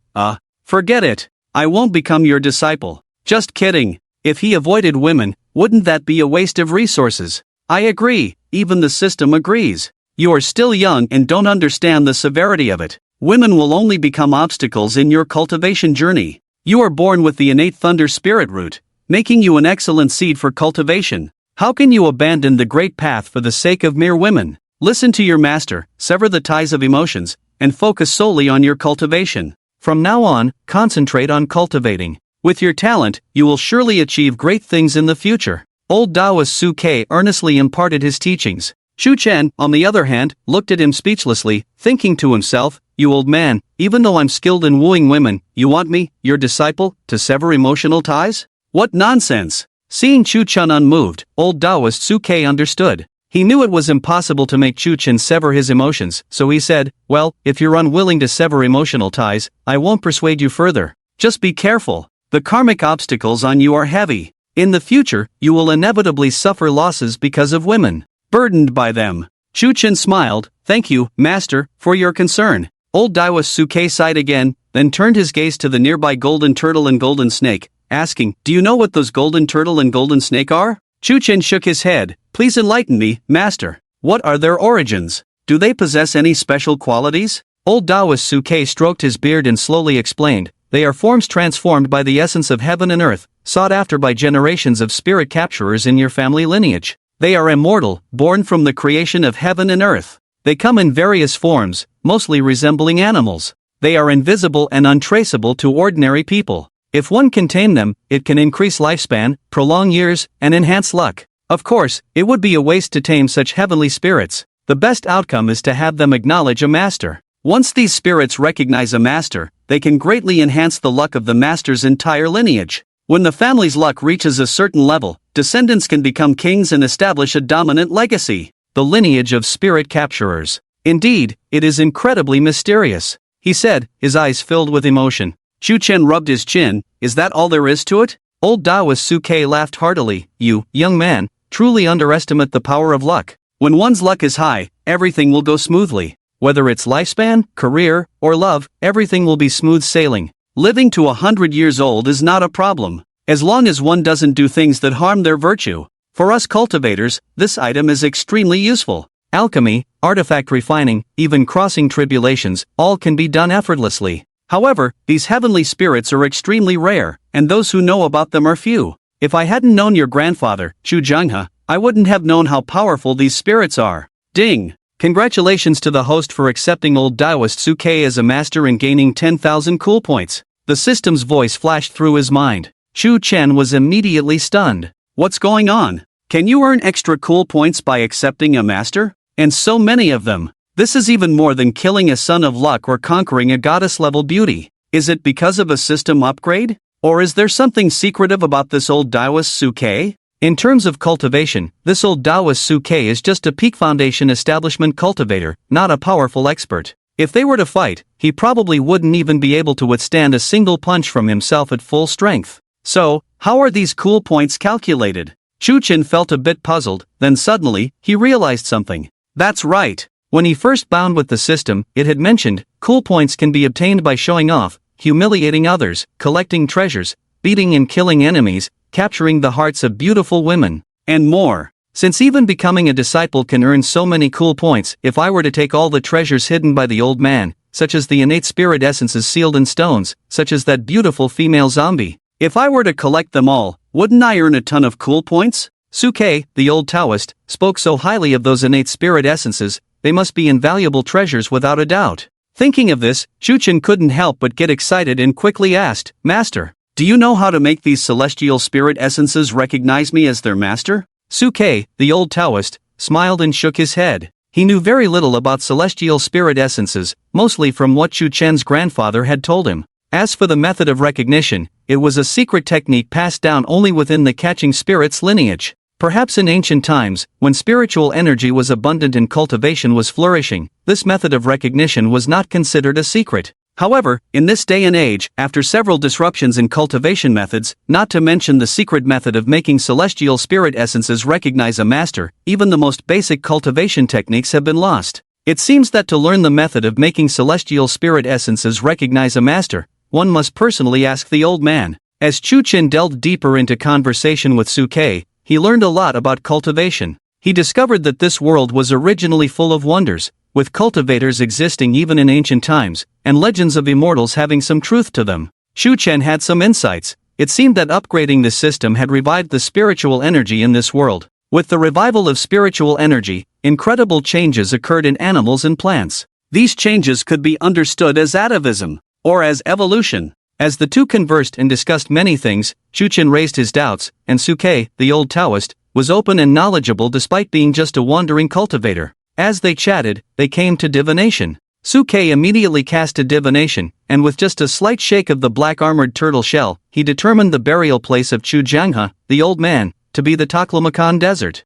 Forget it. I won't become your disciple." "Just kidding. If he avoided women, wouldn't that be a waste of resources?" "I agree, even the system agrees. You are still young and don't understand the severity of it. Women will only become obstacles in your cultivation journey. You are born with the innate thunder spirit root, making you an excellent seed for cultivation. How can you abandon the great path for the sake of mere women? Listen to your master, sever the ties of emotions, and focus solely on your cultivation. From now on, concentrate on cultivating. With your talent, you will surely achieve great things in the future." Old Taoist Suke earnestly imparted his teachings. Chu-chan, on the other hand, looked at him speechlessly, thinking to himself, "You old man, even though I'm skilled in wooing women, you want me, your disciple, to sever emotional ties? What nonsense!" Seeing Chu-chan unmoved, old Taoist Suke understood. He knew it was impossible to make Chu-chan sever his emotions, so he said, "Well, if you're unwilling to sever emotional ties, I won't persuade you further. Just be careful. The karmic obstacles on you are heavy. In the future, you will inevitably suffer losses because of women. Burdened by them." Chu-chan smiled, "Thank you, master, for your concern." Old Taoist Suke sighed again, then turned his gaze to the nearby golden turtle and golden snake, asking, "Do you know what those golden turtle and golden snake are?" Chu-chan shook his head. "Please enlighten me, master. What are their origins? Do they possess any special qualities?" Old Taoist Suke stroked his beard and slowly explained, "They are forms transformed by the essence of heaven and earth, sought after by generations of spirit capturers in your family lineage. They are immortal, born from the creation of heaven and earth. They come in various forms, mostly resembling animals. They are invisible and untraceable to ordinary people. If one can tame them, it can increase lifespan, prolong years, and enhance luck. Of course, it would be a waste to tame such heavenly spirits. The best outcome is to have them acknowledge a master. Once these spirits recognize a master, they can greatly enhance the luck of the master's entire lineage. When the family's luck reaches a certain level, descendants can become kings and establish a dominant legacy. The lineage of spirit capturers. Indeed, it is incredibly mysterious," he said, his eyes filled with emotion. Chu-chan rubbed his chin. "Is that all there is to it?" Old Taoist Suke laughed heartily. "You, young man, truly underestimate the power of luck. When one's luck is high, everything will go smoothly. Whether it's lifespan, career, or love, everything will be smooth sailing. Living to 100 years old is not a problem, as long as one doesn't do things that harm their virtue. For us cultivators, this item is extremely useful. Alchemy, artifact refining, even crossing tribulations, all can be done effortlessly. However, these heavenly spirits are extremely rare, and those who know about them are few. If I hadn't known your grandfather, Chu Jungha, I wouldn't have known how powerful these spirits are." Ding! Congratulations to the host for accepting old Taoist Suke as a master and gaining 10,000 cool points. The system's voice flashed through his mind. Chu-chan was immediately stunned. What's going on? Can you earn extra cool points by accepting a master? And so many of them. This is even more than killing a son of luck or conquering a goddess-level beauty. Is it because of a system upgrade? Or is there something secretive about this old Taoist Suke? In terms of cultivation, this old Taoist Suke is just a peak foundation establishment cultivator, not a powerful expert. If they were to fight, he probably wouldn't even be able to withstand a single punch from himself at full strength. So, how are these cool points calculated? Chu-chan felt a bit puzzled, then suddenly, he realized something. That's right. When he first bound with the system, it had mentioned, cool points can be obtained by showing off, humiliating others, collecting treasures, beating and killing enemies, capturing the hearts of beautiful women, and more. Since even becoming a disciple can earn so many cool points, if I were to take all the treasures hidden by the old man, such as the innate spirit essences sealed in stones, such as that beautiful female zombie, If I were to collect them all, wouldn't I earn a ton of cool points? Suke, the old Taoist, spoke so highly of those innate spirit essences, they must be invaluable treasures without a doubt. Thinking of this, Chuchen couldn't help but get excited and quickly asked, Master, do you know how to make these celestial spirit essences recognize me as their master? Suke, the old Taoist, smiled and shook his head. He knew very little about celestial spirit essences, mostly from what Chuchen's grandfather had told him. As for the method of recognition, it was a secret technique passed down only within the catching spirits lineage. Perhaps in ancient times, when spiritual energy was abundant and cultivation was flourishing, this method of recognition was not considered a secret. However, in this day and age, after several disruptions in cultivation methods, not to mention the secret method of making celestial spirit essences recognize a master, even the most basic cultivation techniques have been lost. It seems that to learn the method of making celestial spirit essences recognize a master, one must personally ask the old man. As Chuchen delved deeper into conversation with Suke, he learned a lot about cultivation. He discovered that this world was originally full of wonders, with cultivators existing even in ancient times, and legends of immortals having some truth to them. Chuchen had some insights. It seemed that upgrading this system had revived the spiritual energy in this world. With the revival of spiritual energy, incredible changes occurred in animals and plants. These changes could be understood as atavism, or as evolution. As the two conversed and discussed many things, Chuchen raised his doubts, and Suke, the old Taoist, was open and knowledgeable despite being just a wandering cultivator. As they chatted, they came to divination. Suke immediately cast a divination, and with just a slight shake of the black armored turtle shell, he determined the burial place of Chu Jianghe, the old man, to be the Taklamakan Desert.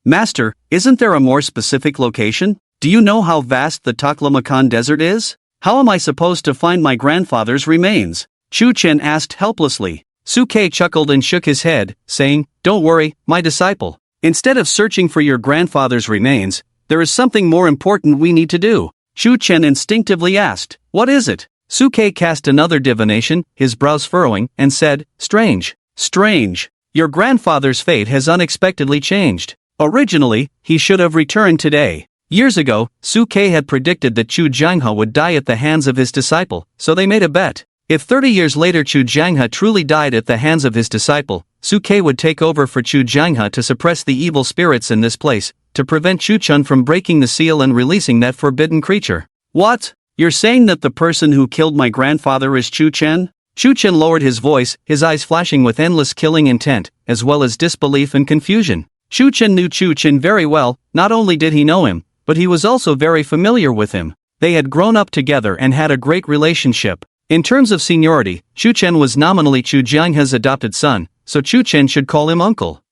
Master, isn't there a more specific location? Do you know how vast the Taklamakan Desert is? How am I supposed to find my grandfather's remains? Chuchen asked helplessly. Suke chuckled and shook his head, saying, Don't worry, my disciple. Instead of searching for your grandfather's remains, there is something more important we need to do. Chuchen instinctively asked, What is it? Suke cast another divination, his brows furrowing, and said, Strange. Strange. Your grandfather's fate has unexpectedly changed. Originally, he should have returned today. Years ago, Suke had predicted that Chu Jianghe would die at the hands of his disciple, so they made a bet. If 30 years later Chu Jianghe truly died at the hands of his disciple, Suke would take over for Chu Jianghe to suppress the evil spirits in this place, to prevent Chuchen from breaking the seal and releasing that forbidden creature. What? You're saying that the person who killed my grandfather is Chuchen? Chuchen lowered his voice, his eyes flashing with endless killing intent, as well as disbelief and confusion. Chuchen knew Chuchen very well. Not only did he know him, but he was also very familiar with him. They had grown up together and had a great relationship. In terms of seniority, Chuchen was nominally Chu Jianghe's adopted son, so Chuchen should call him uncle.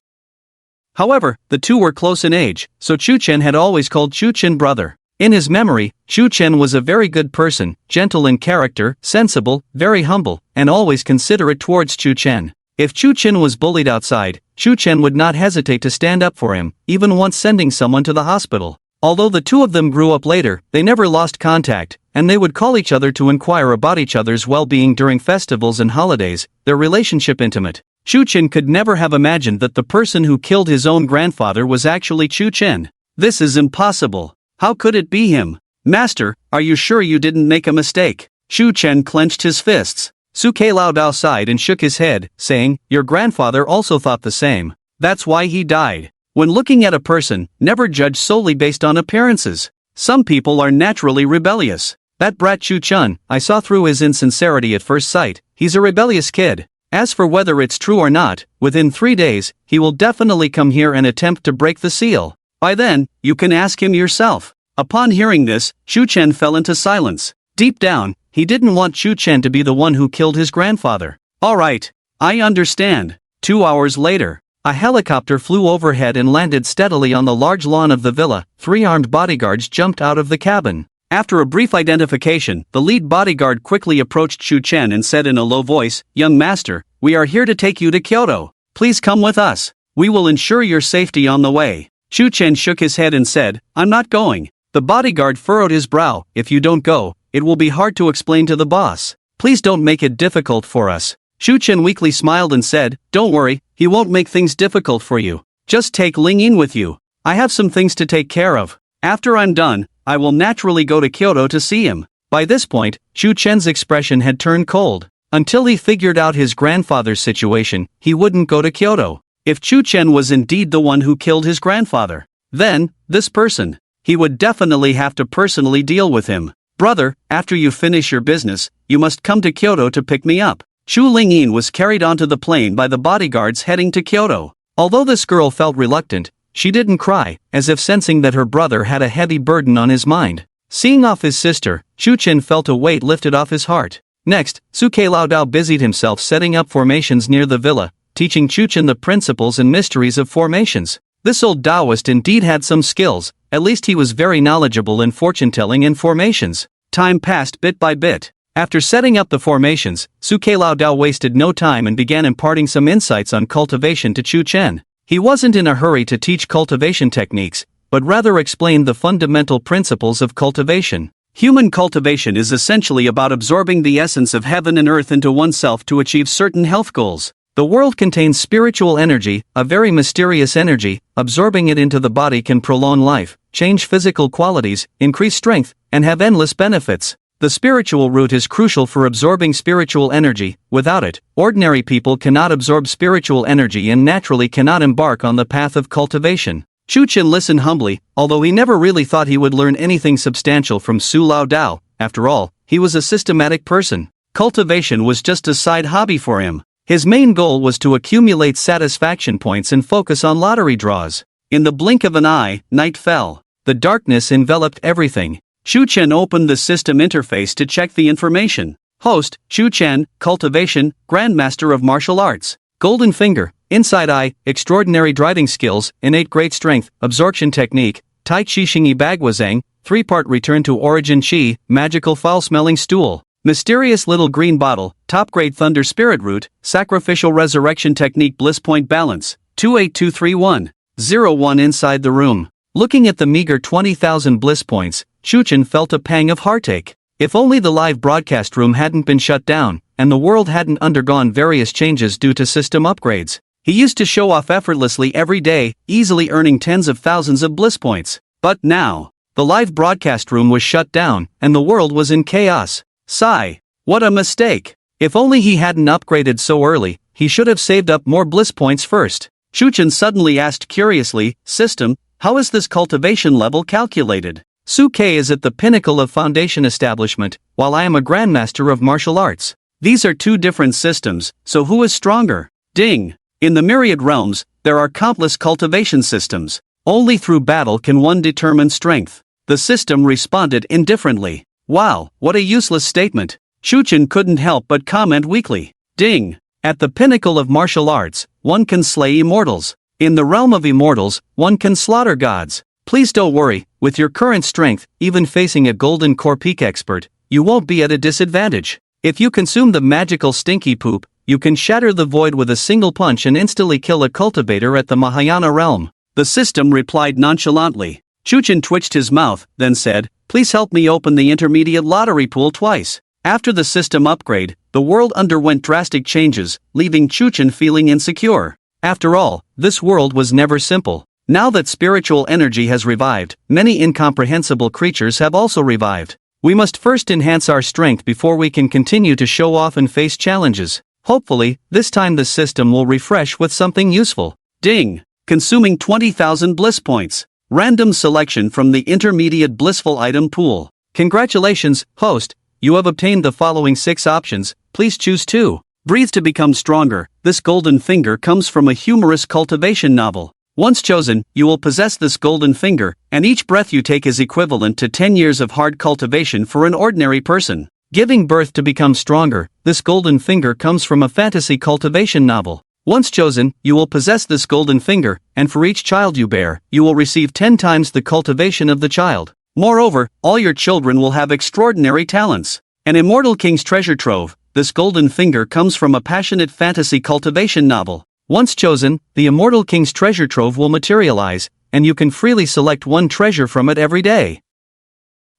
However, the two were close in age, so Chuchen had always called Chuchen brother. In his memory, Chuchen was a very good person, gentle in character, sensible, very humble, and always considerate towards Chuchen. If Chuchen was bullied outside, Chuchen would not hesitate to stand up for him, even once sending someone to the hospital. Although the two of them grew up later, they never lost contact, and they would call each other to inquire about each other's well-being during festivals and holidays, their relationship intimate. Chuchen could never have imagined that the person who killed his own grandfather was actually Chuchen. This is impossible. How could it be him? Master, are you sure you didn't make a mistake? Chuchen clenched his fists. Suke Lao Dao sighed and shook his head, saying, Your grandfather also thought the same. That's why he died. When looking at a person, never judge solely based on appearances. Some people are naturally rebellious. That brat Chuchen, I saw through his insincerity at first sight. He's a rebellious kid. As for whether it's true or not, within 3 days, he will definitely come here and attempt to break the seal. By then, you can ask him yourself. Upon hearing this, Chuchen fell into silence. Deep down, he didn't want Chuchen to be the one who killed his grandfather. Alright, I understand. 2 hours later, a helicopter flew overhead and landed steadily on the large lawn of the villa. 3 armed bodyguards jumped out of the cabin. After a brief identification, the lead bodyguard quickly approached Chuchen and said in a low voice, Young master, we are here to take you to Kyoto. Please come with us. We will ensure your safety on the way. Chuchen shook his head and said, I'm not going. The bodyguard furrowed his brow. If you don't go, it will be hard to explain to the boss. Please don't make it difficult for us. Chuchen weakly smiled and said, Don't worry, he won't make things difficult for you. Just take Ling Yin with you. I have some things to take care of. After I'm done, I will naturally go to Kyoto to see him. By this point, Chuchen's expression had turned cold. Until he figured out his grandfather's situation, he wouldn't go to Kyoto. If Chu Chen was indeed the one who killed his grandfather, then, this person, he would definitely have to personally deal with him. Brother, after you finish your business, you must come to Kyoto to pick me up. Chu Lingyin was carried onto the plane by the bodyguards heading to Kyoto. Although this girl felt reluctant, she didn't cry, as if sensing that her brother had a heavy burden on his mind. Seeing off his sister, Chu Chen felt a weight lifted off his heart. Next, Suke Laodao busied himself setting up formations near the villa, teaching Chu Chen the principles and mysteries of formations. This old Taoist indeed had some skills, at least he was very knowledgeable in fortune-telling and formations. Time passed bit by bit. After setting up the formations, Suke Laodao wasted no time and began imparting some insights on cultivation to Chu Chen. He wasn't in a hurry to teach cultivation techniques, but rather explained the fundamental principles of cultivation. Human cultivation is essentially about absorbing the essence of heaven and earth into oneself to achieve certain health goals. The world contains spiritual energy, a very mysterious energy. Absorbing it into the body can prolong life, change physical qualities, increase strength, and have endless benefits. The spiritual root is crucial for absorbing spiritual energy. Without it, ordinary people cannot absorb spiritual energy and naturally cannot embark on the path of cultivation. Chu Chen listened humbly, although he never really thought he would learn anything substantial from Su Laodao. After all, he was a systematic person. Cultivation was just a side hobby for him. His main goal was to accumulate satisfaction points and focus on lottery draws. In the blink of an eye, night fell. The darkness enveloped everything. Chu Chen opened the system interface to check the information. Host, Chu Chen, Cultivation, Grandmaster of Martial Arts. Golden Finger, Inside Eye, Extraordinary Driving Skills, Innate Great Strength, Absorption Technique, Tai Chi Xingyi Bagwazang, 3-part Return to Origin Chi, Magical Foul-Smelling Stool. Mysterious Little Green Bottle, Top-Grade Thunder Spirit Root, Sacrificial Resurrection Technique Bliss Point Balance, 28231-01 Inside the room. Looking at the meager 20,000 bliss points, Chu Chen felt a pang of heartache. If only the live broadcast room hadn't been shut down, and the world hadn't undergone various changes due to system upgrades. He used to show off effortlessly every day, easily earning tens of thousands of bliss points. But now, the live broadcast room was shut down, and the world was in chaos. Sigh. What a mistake. If only he hadn't upgraded so early, he should have saved up more bliss points first. Chu Chen suddenly asked curiously, System, how is this cultivation level calculated? Suke is at the pinnacle of foundation establishment, while I am a grandmaster of martial arts. These are two different systems, so who is stronger? Ding. In the myriad realms, there are countless cultivation systems. Only through battle can one determine strength. The system responded indifferently. Wow, what a useless statement. Chu Chen couldn't help but comment weakly. Ding. At the pinnacle of martial arts, one can slay immortals. In the realm of immortals, one can slaughter gods. Please don't worry, with your current strength, even facing a golden core peak expert, you won't be at a disadvantage. If you consume the magical stinky poop, you can shatter the void with a single punch and instantly kill a cultivator at the Mahayana realm. The system replied nonchalantly. Chu Chen twitched his mouth, then said, Please help me open the intermediate lottery pool twice. After the system upgrade, the world underwent drastic changes, leaving Chu Chen feeling insecure. After all, this world was never simple. Now that spiritual energy has revived, many incomprehensible creatures have also revived. We must first enhance our strength before we can continue to show off and face challenges. Hopefully, this time the system will refresh with something useful. Ding! Consuming 20,000 bliss points. Random selection from the intermediate blissful item pool. Congratulations, host, you have obtained the following 6 options, please choose 2. Breathe to become stronger. This golden finger comes from a humorous cultivation novel. Once chosen, you will possess this golden finger, and each breath you take is equivalent to 10 years of hard cultivation for an ordinary person. Giving birth to become stronger. This golden finger comes from a fantasy cultivation novel. Once chosen, you will possess this golden finger, and for each child you bear, you will receive 10 times the cultivation of the child. Moreover, all your children will have extraordinary talents. An immortal king's treasure trove. This golden finger comes from a passionate fantasy cultivation novel. Once chosen, the immortal king's treasure trove will materialize, and you can freely select one treasure from it every day.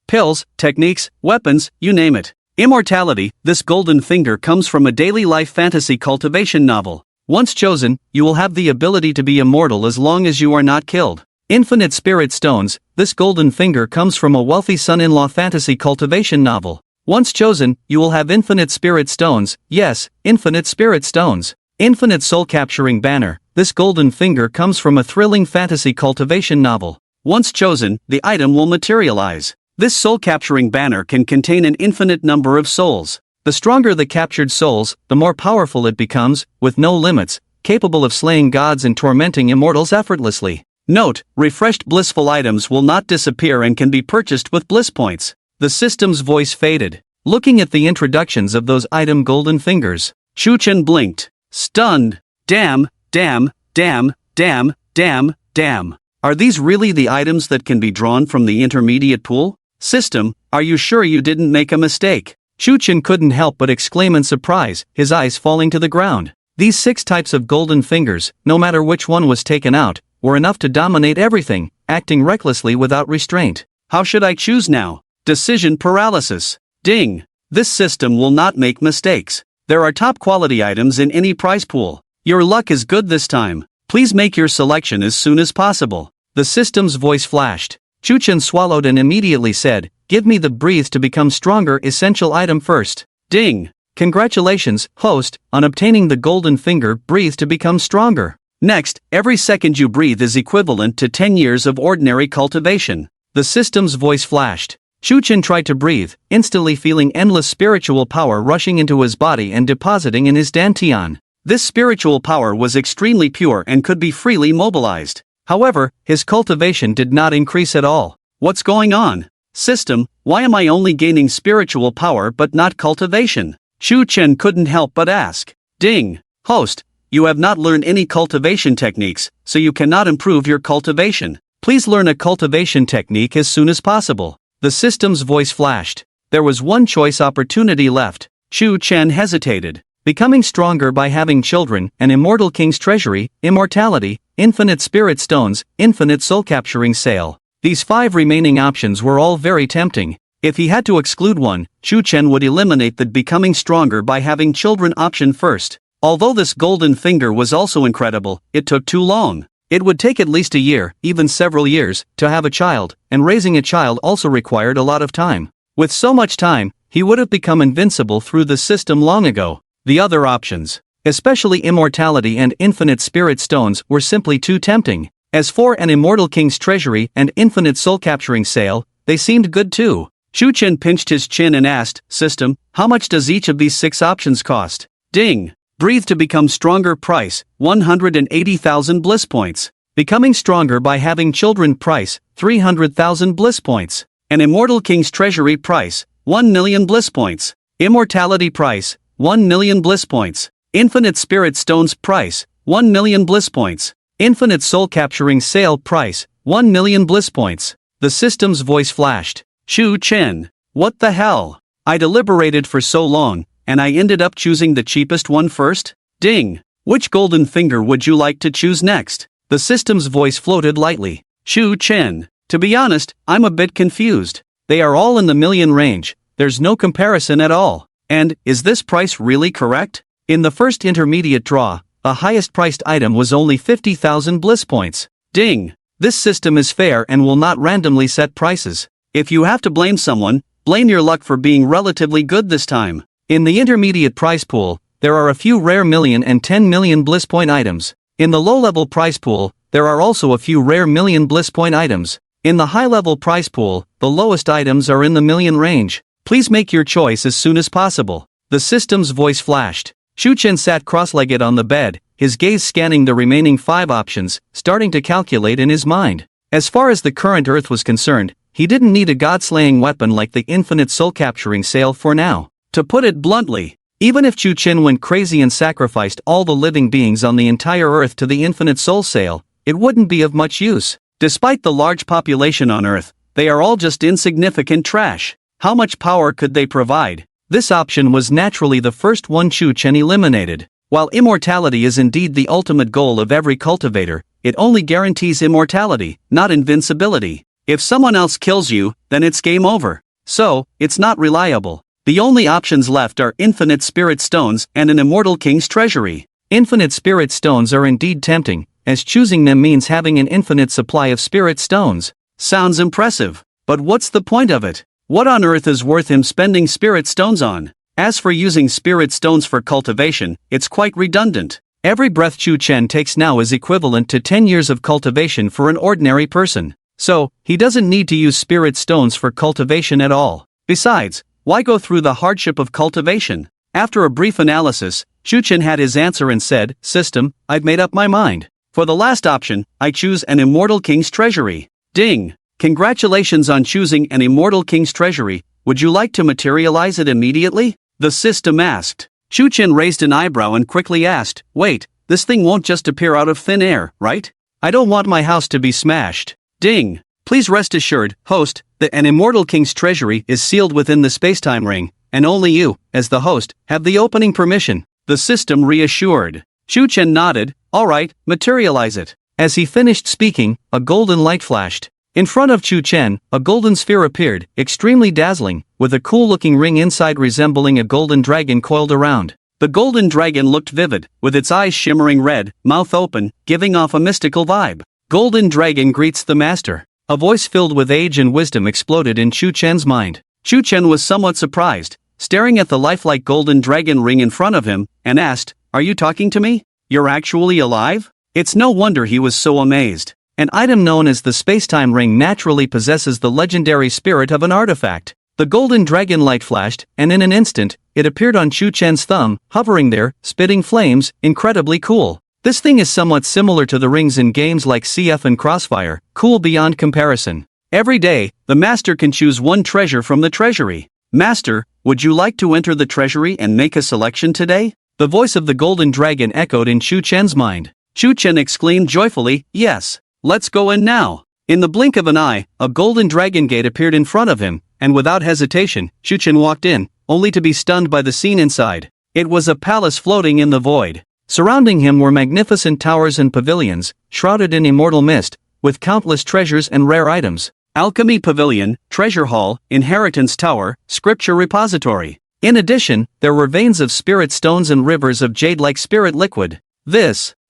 Pills, techniques, weapons, you name it. Immortality. This golden finger comes from a daily life fantasy cultivation novel. Once chosen, you will have the ability to be immortal as long as you are not killed. Infinite Spirit Stones. This golden finger comes from a wealthy son-in-law fantasy cultivation novel. Once chosen, you will have infinite spirit stones. Yes, infinite spirit stones. Infinite soul-capturing banner. This golden finger comes from a thrilling fantasy cultivation novel. Once chosen, the item will materialize. This soul-capturing banner can contain an infinite number of souls. The stronger the captured souls, the more powerful it becomes, with no limits, capable of slaying gods and tormenting immortals effortlessly. Note: refreshed blissful items will not disappear and can be purchased with bliss points. The system's voice faded. Looking at the introductions of those item golden fingers, Chu-Chen blinked, stunned. Damn, damn, damn, damn, damn, damn. Are these really the items that can be drawn from the intermediate pool? System, are you sure you didn't make a mistake? Chu-Chen couldn't help but exclaim in surprise, his eyes falling to the ground. These 6 types of golden fingers, no matter which one was taken out, were enough to dominate everything, acting recklessly without restraint. How should I choose now? Decision paralysis. Ding. This system will not make mistakes. There are top quality items in any prize pool. Your luck is good this time. Please make your selection as soon as possible. The system's voice flashed. Chu-Chen swallowed and immediately said, "Give me the breathe to become stronger essential item first." Ding. Congratulations, host, on obtaining the golden finger breathe to become stronger. Next, every second you breathe is equivalent to 10 years of ordinary cultivation. The system's voice flashed. Chu-Chen tried to breathe, instantly feeling endless spiritual power rushing into his body and depositing in his dantian. This spiritual power was extremely pure and could be freely mobilized. However, his cultivation did not increase at all. What's going on? System, why am I only gaining spiritual power but not cultivation? Chu-Chen couldn't help but ask. Ding. Host, you have not learned any cultivation techniques, so you cannot improve your cultivation. Please learn a cultivation technique as soon as possible. The system's voice flashed. There was one choice opportunity left. Chu-Chen hesitated. Becoming stronger by having children, an immortal king's treasury, immortality, infinite spirit stones, infinite soul-capturing sale. These 5 remaining options were all very tempting. If he had to exclude one, Chu-Chen would eliminate the becoming stronger by having children option first. Although this golden finger was also incredible, it took too long. It would take at least a year, even several years, to have a child, and raising a child also required a lot of time. With so much time, he would have become invincible through the system long ago. The other options, especially immortality and infinite spirit stones, were simply too tempting. As for an immortal king's treasury and infinite soul-capturing sale, they seemed good too. Chu-Chen pinched his chin and asked, System, how much does each of these 6 options cost? Ding. Breathe to become stronger price, 180,000 bliss points. Becoming stronger by having children price, 300,000 bliss points. An immortal king's treasury price, 1 million bliss points. Immortality price, 1 million bliss points. Infinite spirit stones price, 1 million bliss points. Infinite soul capturing sale price, 1 million bliss points. The system's voice flashed. Chu-Chen, what the hell? I deliberated for so long, and I ended up choosing the cheapest one first? Ding. Which golden finger would you like to choose next? The system's voice floated lightly. Chu-Chen, to be honest, I'm a bit confused. They are all in the million range, there's no comparison at all. And, is this price really correct? In the first intermediate draw, the highest priced item was only 50,000 bliss points. Ding. This system is fair and will not randomly set prices. If you have to blame someone, blame your luck for being relatively good this time. In the intermediate prize pool, there are a few rare million and 10 million bliss point items. In the low-level prize pool, there are also a few rare million bliss point items. In the high-level prize pool, the lowest items are in the million range. Please make your choice as soon as possible. The system's voice flashed. Chu-Chen sat cross-legged on the bed, his gaze scanning the remaining 5 options, starting to calculate in his mind. As far as the current Earth was concerned, he didn't need a god-slaying weapon like the infinite soul-capturing sail for now. To put it bluntly, even if Chu-Chen went crazy and sacrificed all the living beings on the entire Earth to the infinite soul sail, it wouldn't be of much use. Despite the large population on Earth, they are all just insignificant trash. How much power could they provide? This option was naturally the first one Chu-Chen eliminated. While immortality is indeed the ultimate goal of every cultivator, it only guarantees immortality, not invincibility. If someone else kills you, then it's game over. So, it's not reliable. The only options left are infinite spirit stones and an immortal king's treasury. Infinite spirit stones are indeed tempting, as choosing them means having an infinite supply of spirit stones. Sounds impressive, but what's the point of it? What on earth is worth him spending spirit stones on? As for using spirit stones for cultivation, it's quite redundant. Every breath Chu Chen takes now is equivalent to 10 years of cultivation for an ordinary person. So, he doesn't need to use spirit stones for cultivation at all. Besides, why go through the hardship of cultivation? After a brief analysis, Chu Chen had his answer and said, "System, I've made up my mind. For the last option, I choose an immortal king's treasury." Ding! Congratulations on choosing an immortal king's treasury. Would you like to materialize it immediately? The system asked. Chu Chen raised an eyebrow and quickly asked, "Wait, this thing won't just appear out of thin air, right? I don't want my house to be smashed." Ding! Please rest assured, host, that an immortal king's treasury is sealed within the spacetime ring, and only you, as the host, have the opening permission. The system reassured. Chu Chen nodded. "Alright, materialize it." As he finished speaking, a golden light flashed. In front of Chu Chen, a golden sphere appeared, extremely dazzling, with a cool-looking ring inside resembling a golden dragon coiled around. The golden dragon looked vivid, with its eyes shimmering red, mouth open, giving off a mystical vibe. Golden dragon greets the master. A voice filled with age and wisdom exploded in Chu Chen's mind. Chu Chen was somewhat surprised, staring at the lifelike golden dragon ring in front of him, and asked, "Are you talking to me? You're actually alive?" It's no wonder he was so amazed. An item known as the spacetime ring naturally possesses the legendary spirit of an artifact. The golden dragon light flashed, and in an instant, it appeared on Chu Chen's thumb, hovering there, spitting flames, incredibly cool. This thing is somewhat similar to the rings in games like CF and Crossfire, cool beyond comparison. Every day, the master can choose one treasure from the treasury. "Master, would you like to enter the treasury and make a selection today?" The voice of the golden dragon echoed in Chu Chen's mind. Chu Chen exclaimed joyfully, "Yes. Let's go in now." In the blink of an eye, a golden dragon gate appeared in front of him, and without hesitation, Chu Chen walked in, only to be stunned by the scene inside. It was a palace floating in the void. Surrounding him were magnificent towers and pavilions, shrouded in immortal mist, with countless treasures and rare items. Alchemy Pavilion, Treasure Hall, Inheritance Tower, Scripture Repository. In addition, there were veins of spirit stones and rivers of jade-like spirit liquid.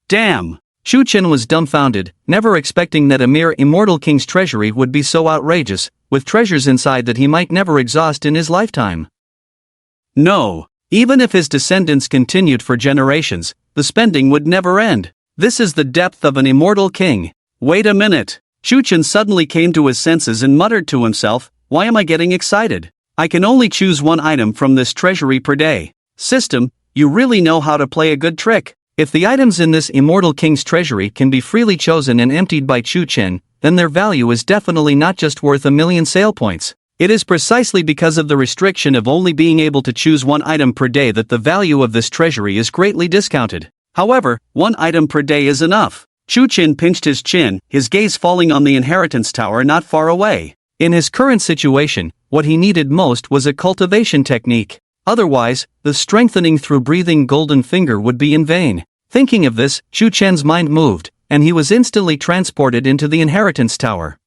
Damn! Chu Chen was dumbfounded, never expecting that a mere immortal king's treasury would be so outrageous, with treasures inside that he might never exhaust in his lifetime. No, even if his descendants continued for generations, the spending would never end. This is the depth of an immortal king. Wait a minute. Chu Chen suddenly came to his senses and muttered to himself, "Why am I getting excited? I can only choose one item from this treasury per day. System, you really know how to play a good trick." If the items in this immortal king's treasury can be freely chosen and emptied by Chu Chen, then their value is definitely not just worth 1,000,000 sale points. It is precisely because of the restriction of only being able to choose one item per day that the value of this treasury is greatly discounted. However, one item per day is enough. Chu Chen pinched his chin, his gaze falling on the inheritance tower not far away. In his current situation, what he needed most was a cultivation technique. Otherwise, the strengthening through breathing golden finger would be in vain. Thinking of this, Chu Chen's mind moved, and he was instantly transported into the inheritance tower.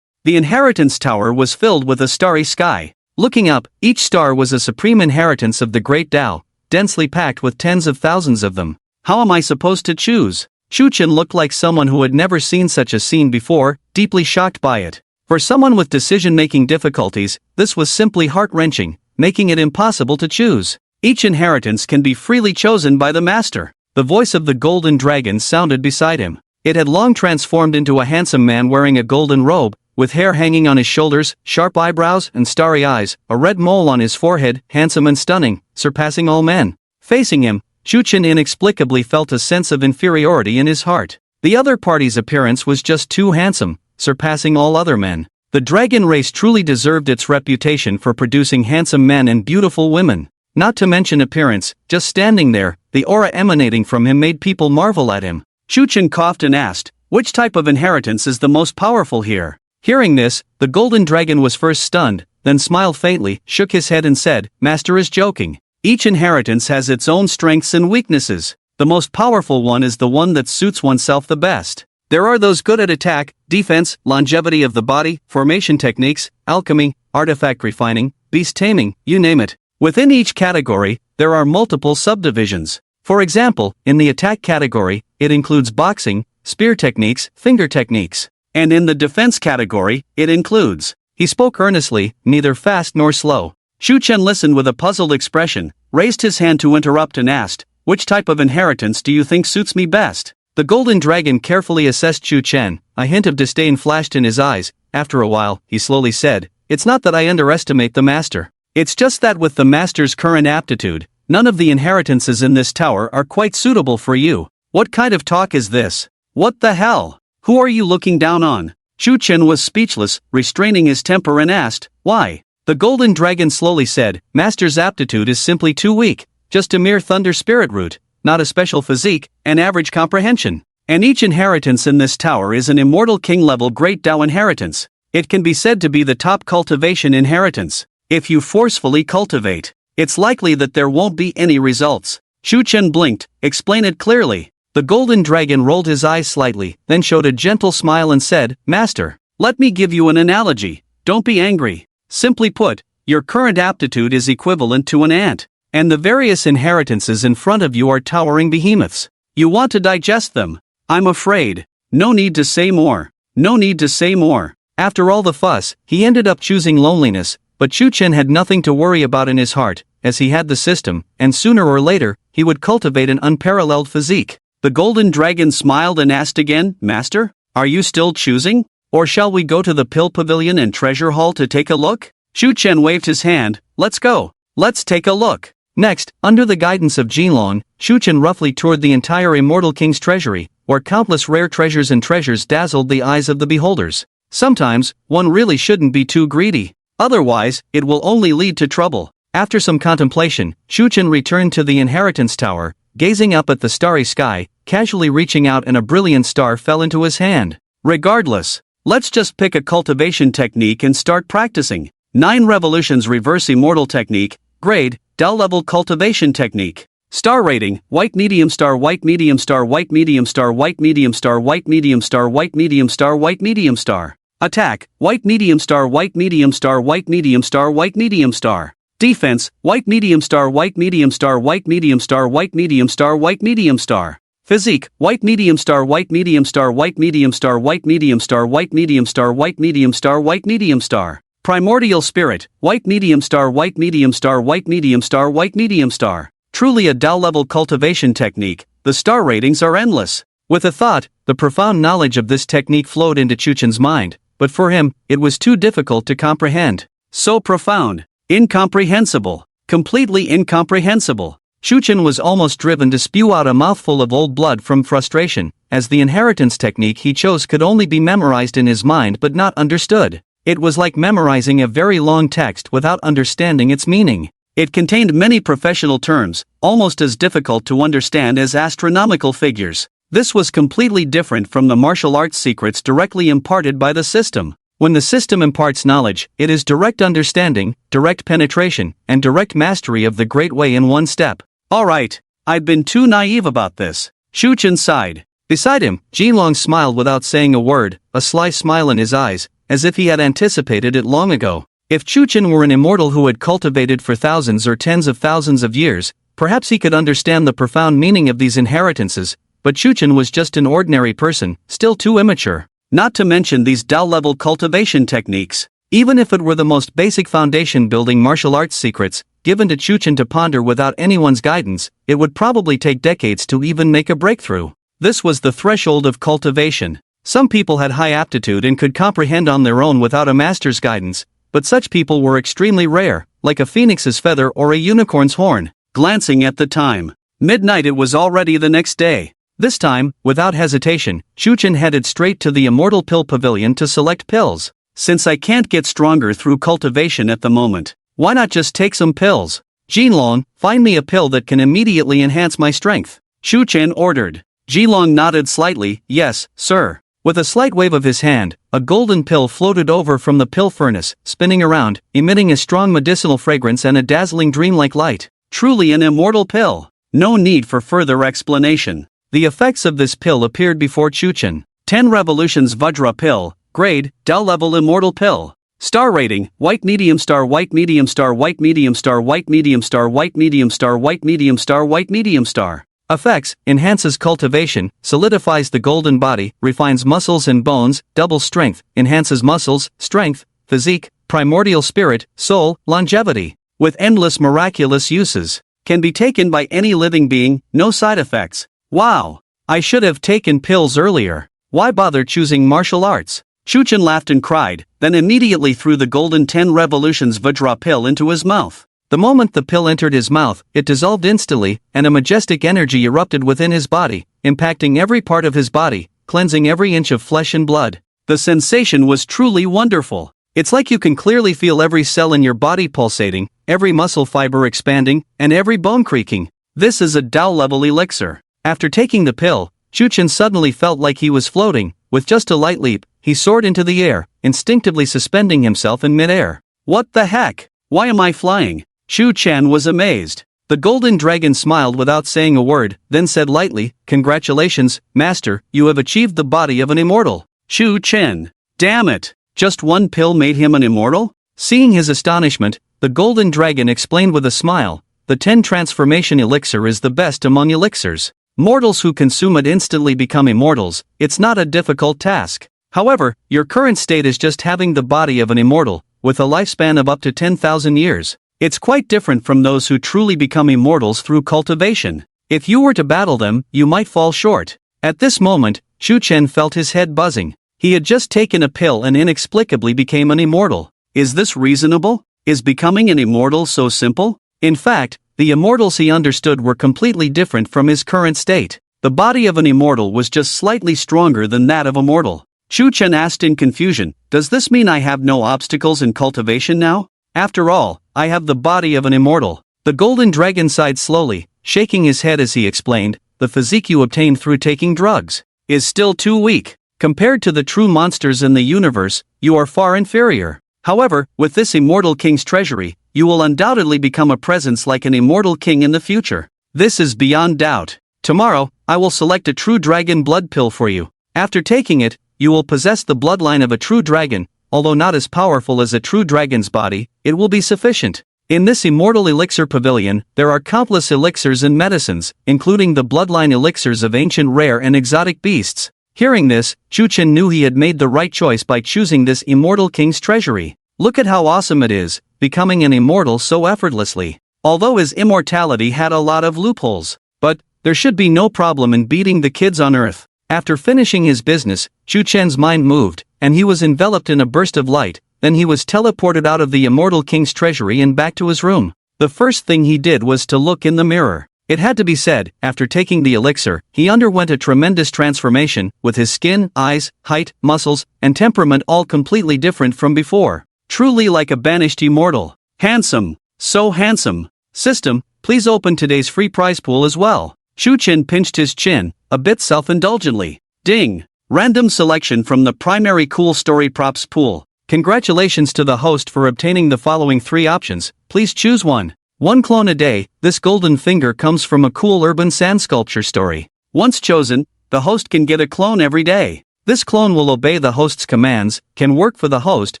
The inheritance tower was filled with a starry sky. Looking up, each star was a supreme inheritance of the great Tao, densely packed with tens of thousands of them. How am I supposed to choose? Chu Chen looked like someone who had never seen such a scene before, deeply shocked by it. For someone with decision-making difficulties, this was simply heart-wrenching, making it impossible to choose. Each inheritance can be freely chosen by the master. The voice of the golden dragon sounded beside him. It had long transformed into a handsome man wearing a golden robe, with hair hanging on his shoulders, sharp eyebrows and starry eyes, a red mole on his forehead, handsome and stunning, surpassing all men. Facing him, Chu Chen inexplicably felt a sense of inferiority in his heart. The other party's appearance was just too handsome, surpassing all other men. The dragon race truly deserved its reputation for producing handsome men and beautiful women. Not to mention appearance, just standing there, the aura emanating from him made people marvel at him. Chu Chen coughed and asked, "Which type of inheritance is the most powerful here?" Hearing this, the golden dragon was first stunned, then smiled faintly, shook his head and said, "Master is joking. Each inheritance has its own strengths and weaknesses. The most powerful one is the one that suits oneself the best. There are those good at attack, defense, longevity of the body, formation techniques, alchemy, artifact refining, beast taming, you name it. Within each category, there are multiple subdivisions. For example, in the attack category, it includes boxing, spear techniques, finger techniques. And in the defense category, it includes He spoke earnestly, neither fast nor slow. Shu Chen listened with a puzzled expression, raised his hand to interrupt and asked, "Which type of inheritance do you think suits me best?" The golden dragon carefully assessed Shu Chen, a hint of disdain flashed in his eyes. After a while, he slowly said, "It's not that I underestimate the master. It's just that with the master's current aptitude, none of the inheritances in this tower are quite suitable for you." "What kind of talk is this? What the hell? Who are you looking down on?" Shu Chen was speechless, restraining his temper and asked, "Why?" The golden dragon slowly said, "Master's aptitude is simply too weak, just a mere thunder spirit root, not a special physique, and average comprehension. And each inheritance in this tower is an immortal king-level great Dao inheritance. It can be said to be the top cultivation inheritance. If you forcefully cultivate, it's likely that there won't be any results." Shu Chen blinked, "Explain it clearly." The golden dragon rolled his eyes slightly, then showed a gentle smile and said, "Master, let me give you an analogy. Don't be angry. Simply put, your current aptitude is equivalent to an ant, and the various inheritances in front of you are towering behemoths. You want to digest them. I'm afraid. No need to say more. No need to say more." After all the fuss, he ended up choosing loneliness, but Shu Chen had nothing to worry about in his heart, as he had the system, and sooner or later, he would cultivate an unparalleled physique. The golden dragon smiled and asked again, "Master, are you still choosing? Or shall we go to the Pill Pavilion and Treasure Hall to take a look?" Shu Chen waved his hand, "Let's go. Let's take a look." Next, under the guidance of Jinlong, Shu Chen roughly toured the entire Immortal King's treasury, where countless rare treasures and treasures dazzled the eyes of the beholders. Sometimes, one really shouldn't be too greedy. Otherwise, it will only lead to trouble. After some contemplation, Shu Chen returned to the Inheritance Tower, gazing up at the starry sky, casually reaching out and a brilliant star fell into his hand. "Regardless, let's just pick a cultivation technique and start practicing." 9 Revolutions Reverse Immortal Technique, Grade, Dao Level Cultivation Technique. Star Rating, White Medium Star White Medium Star White Medium Star White Medium Star White Medium Star White Medium Star White Medium Star. Attack, White Medium Star White Medium Star White Medium Star White Medium Star. Defense, White Medium Star White Medium Star White Medium Star White Medium Star White Medium Star. Physique, White Medium Star White Medium Star White Medium Star White Medium Star White Medium Star White Medium Star White Medium Star. Primordial Spirit, White Medium Star White Medium Star White Medium Star White Medium Star. Truly a Dao level cultivation technique, the star ratings are endless. With a thought, the profound knowledge of this technique flowed into Shu Chen's mind, but for him, it was too difficult to comprehend. So profound. Incomprehensible. Completely incomprehensible. Shu Chen was almost driven to spew out a mouthful of old blood from frustration, as the inheritance technique he chose could only be memorized in his mind but not understood. It was like memorizing a very long text without understanding its meaning. It contained many professional terms, almost as difficult to understand as astronomical figures. This was completely different from the martial arts secrets directly imparted by the system. When the system imparts knowledge, it is direct understanding, direct penetration, and direct mastery of the great way in one step. "Alright, I've been too naive about this." Shu Chen sighed. Beside him, Jinlong smiled without saying a word, a sly smile in his eyes, as if he had anticipated it long ago. If Shu Chen were an immortal who had cultivated for thousands or tens of thousands of years, perhaps he could understand the profound meaning of these inheritances, but Shu Chen was just an ordinary person, still too immature. Not to mention these Dao-level cultivation techniques. Even if it were the most basic foundation-building martial arts secrets, given to Shu Chen to ponder without anyone's guidance, it would probably take decades to even make a breakthrough. This was the threshold of cultivation. Some people had high aptitude and could comprehend on their own without a master's guidance, but such people were extremely rare, like a phoenix's feather or a unicorn's horn. Glancing at the time. Midnight. It was already the next day. This time, without hesitation, Shu Chen headed straight to the Immortal Pill Pavilion to select pills. Since I can't get stronger through cultivation at the moment, why not just take some pills? Jinlong, find me a pill that can immediately enhance my strength. Shu Chen ordered. Jinlong nodded slightly, yes, sir. With a slight wave of his hand, a golden pill floated over from the pill furnace, spinning around, emitting a strong medicinal fragrance and a dazzling dreamlike light. Truly an immortal pill. No need for further explanation. The effects of this pill appeared before Shu Chen. 10 Revolutions Vajra Pill, Grade, Dao Level Immortal Pill. Star Rating, White Medium Star White Medium Star White Medium Star White Medium Star White Medium Star White Medium Star White Medium Star. Effects, enhances cultivation, solidifies the golden body, refines muscles and bones, doubles strength, enhances muscles, strength, physique, primordial spirit, soul, longevity. With endless miraculous uses. Can be taken by any living being, no side effects. Wow! I should have taken pills earlier. Why bother choosing martial arts? Chuchen laughed and cried, then immediately threw the golden 10 revolutions Vajra pill into his mouth. The moment the pill entered his mouth, it dissolved instantly, and a majestic energy erupted within his body, impacting every part of his body, cleansing every inch of flesh and blood. The sensation was truly wonderful. It's like you can clearly feel every cell in your body pulsating, every muscle fiber expanding, and every bone creaking. This is a Tao-level elixir. After taking the pill, Chuchen suddenly felt like he was floating. With just a light leap, he soared into the air, instinctively suspending himself in midair. What the heck? Why am I flying? Chu Chen was amazed. The golden dragon smiled without saying a word, then said lightly, "Congratulations, master, you have achieved the body of an immortal." Chu Chen. Damn it! Just one pill made him an immortal? Seeing his astonishment, the golden dragon explained with a smile, "The 10 transformation elixir is the best among elixirs. Mortals who consume it instantly become immortals. It's not a difficult task. However, your current state is just having the body of an immortal, with a lifespan of up to 10,000 years. It's quite different from those who truly become immortals through cultivation. If you were to battle them, you might fall short." At this moment, Chu Chen felt his head buzzing. He had just taken a pill and inexplicably became an immortal. Is this reasonable? Is becoming an immortal so simple? In fact, the immortals he understood were completely different from his current state. The body of an immortal was just slightly stronger than that of a mortal. Chu Chen asked in confusion, "Does this mean I have no obstacles in cultivation now? After all, I have the body of an immortal." The golden dragon sighed slowly, shaking his head as he explained, "The physique you obtained through taking drugs is still too weak. Compared to the true monsters in the universe, you are far inferior. However, with this immortal king's treasury, you will undoubtedly become a presence like an immortal king in the future. This is beyond doubt. Tomorrow, I will select a true dragon blood pill for you. After taking it, you will possess the bloodline of a true dragon. Although not as powerful as a true dragon's body, it will be sufficient. In this immortal elixir pavilion, there are countless elixirs and medicines, including the bloodline elixirs of ancient rare and exotic beasts." Hearing this, Chu Chen knew he had made the right choice by choosing this immortal king's treasury. Look at how awesome it is, becoming an immortal so effortlessly. Although his immortality had a lot of loopholes. But, there should be no problem in beating the kids on Earth. After finishing his business, Chu Chen's mind moved, and he was enveloped in a burst of light. Then he was teleported out of the immortal king's treasury and back to his room. The first thing he did was to look in the mirror. It had to be said, after taking the elixir, he underwent a tremendous transformation, with his skin, eyes, height, muscles, and temperament all completely different from before. Truly like a banished immortal. Handsome. So handsome. System, please open today's free prize pool as well. Chu Chen pinched his chin, a bit self-indulgently. Ding. Random selection from the primary cool story props pool. Congratulations to the host for obtaining the following 3 options. Please choose one. 1 clone a day. This golden finger comes from a cool urban sand sculpture story. Once chosen, the host can get a clone every day. This clone will obey the host's commands, can work for the host,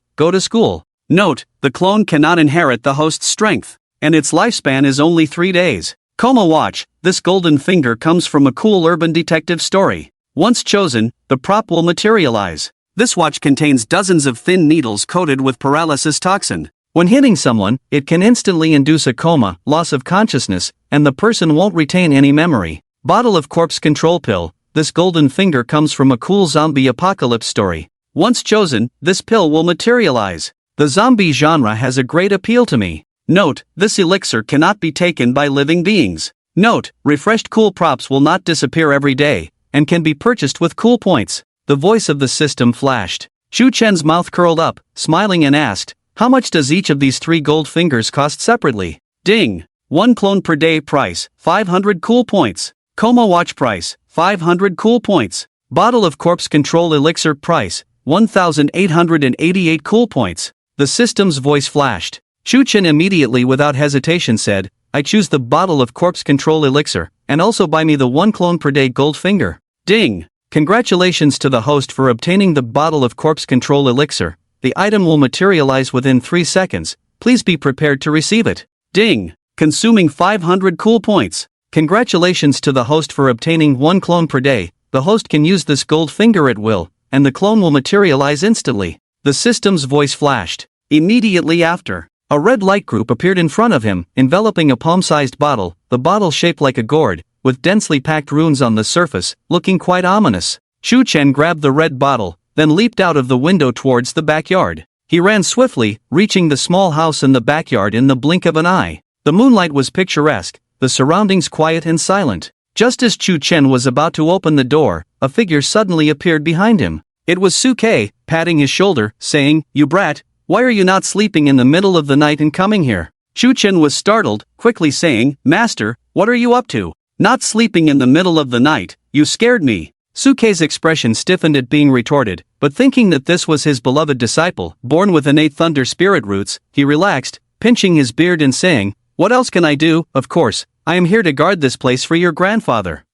go to school. Note, the clone cannot inherit the host's strength, and its lifespan is only 3 days. Coma watch. This golden finger comes from a cool urban detective story. Once chosen, the prop will materialize. This watch contains dozens of thin needles coated with paralysis toxin. When hitting someone, it can instantly induce a coma, loss of consciousness, and the person won't retain any memory. Bottle of corpse control pill. This golden finger comes from a cool zombie apocalypse story. Once chosen, this pill will materialize. The zombie genre has a great appeal to me. Note, this elixir cannot be taken by living beings. Note, refreshed cool props will not disappear every day, and can be purchased with cool points. The voice of the system flashed. Chu Chen's mouth curled up, smiling and asked, "How much does each of these 3 gold fingers cost separately?" Ding. 1 clone per day price, 500 cool points. Coma watch price, 500 cool points. Bottle of corpse control elixir price, 1,888 cool points. The system's voice flashed. Chu Chen immediately without hesitation said, "I choose the bottle of corpse control elixir, and also buy me the 1 clone per day gold finger." Ding. Congratulations to the host for obtaining the bottle of corpse control elixir. The item will materialize within 3 seconds. Please be prepared to receive it. Ding. Consuming 500 cool points. Congratulations to the host for obtaining 1 clone per day. The host can use this gold finger at will, and the clone will materialize instantly. the system's voice flashed. Immediately after, a red light group appeared in front of him, enveloping a palm-sized bottle, the bottle shaped like a gourd, with densely packed runes on the surface, looking quite ominous. Shu Chen grabbed the red bottle, then leaped out of the window towards the backyard. He ran swiftly, reaching the small house in the backyard in the blink of an eye. The moonlight was picturesque, the surroundings quiet and silent. Just as Chu Chen was about to open the door, a figure suddenly appeared behind him. It was Suke, patting his shoulder, saying, "You brat, why are you not sleeping in the middle of the night and coming here?" Chu Chen was startled, quickly saying, "Master, what are you up to?" "Not sleeping in the middle of the night, you scared me." Suke's expression stiffened at being retorted, but thinking that this was his beloved disciple, born with innate thunder spirit roots, he relaxed, pinching his beard and saying, "What else can I do? Of course, I am here to guard this place for your grandfather.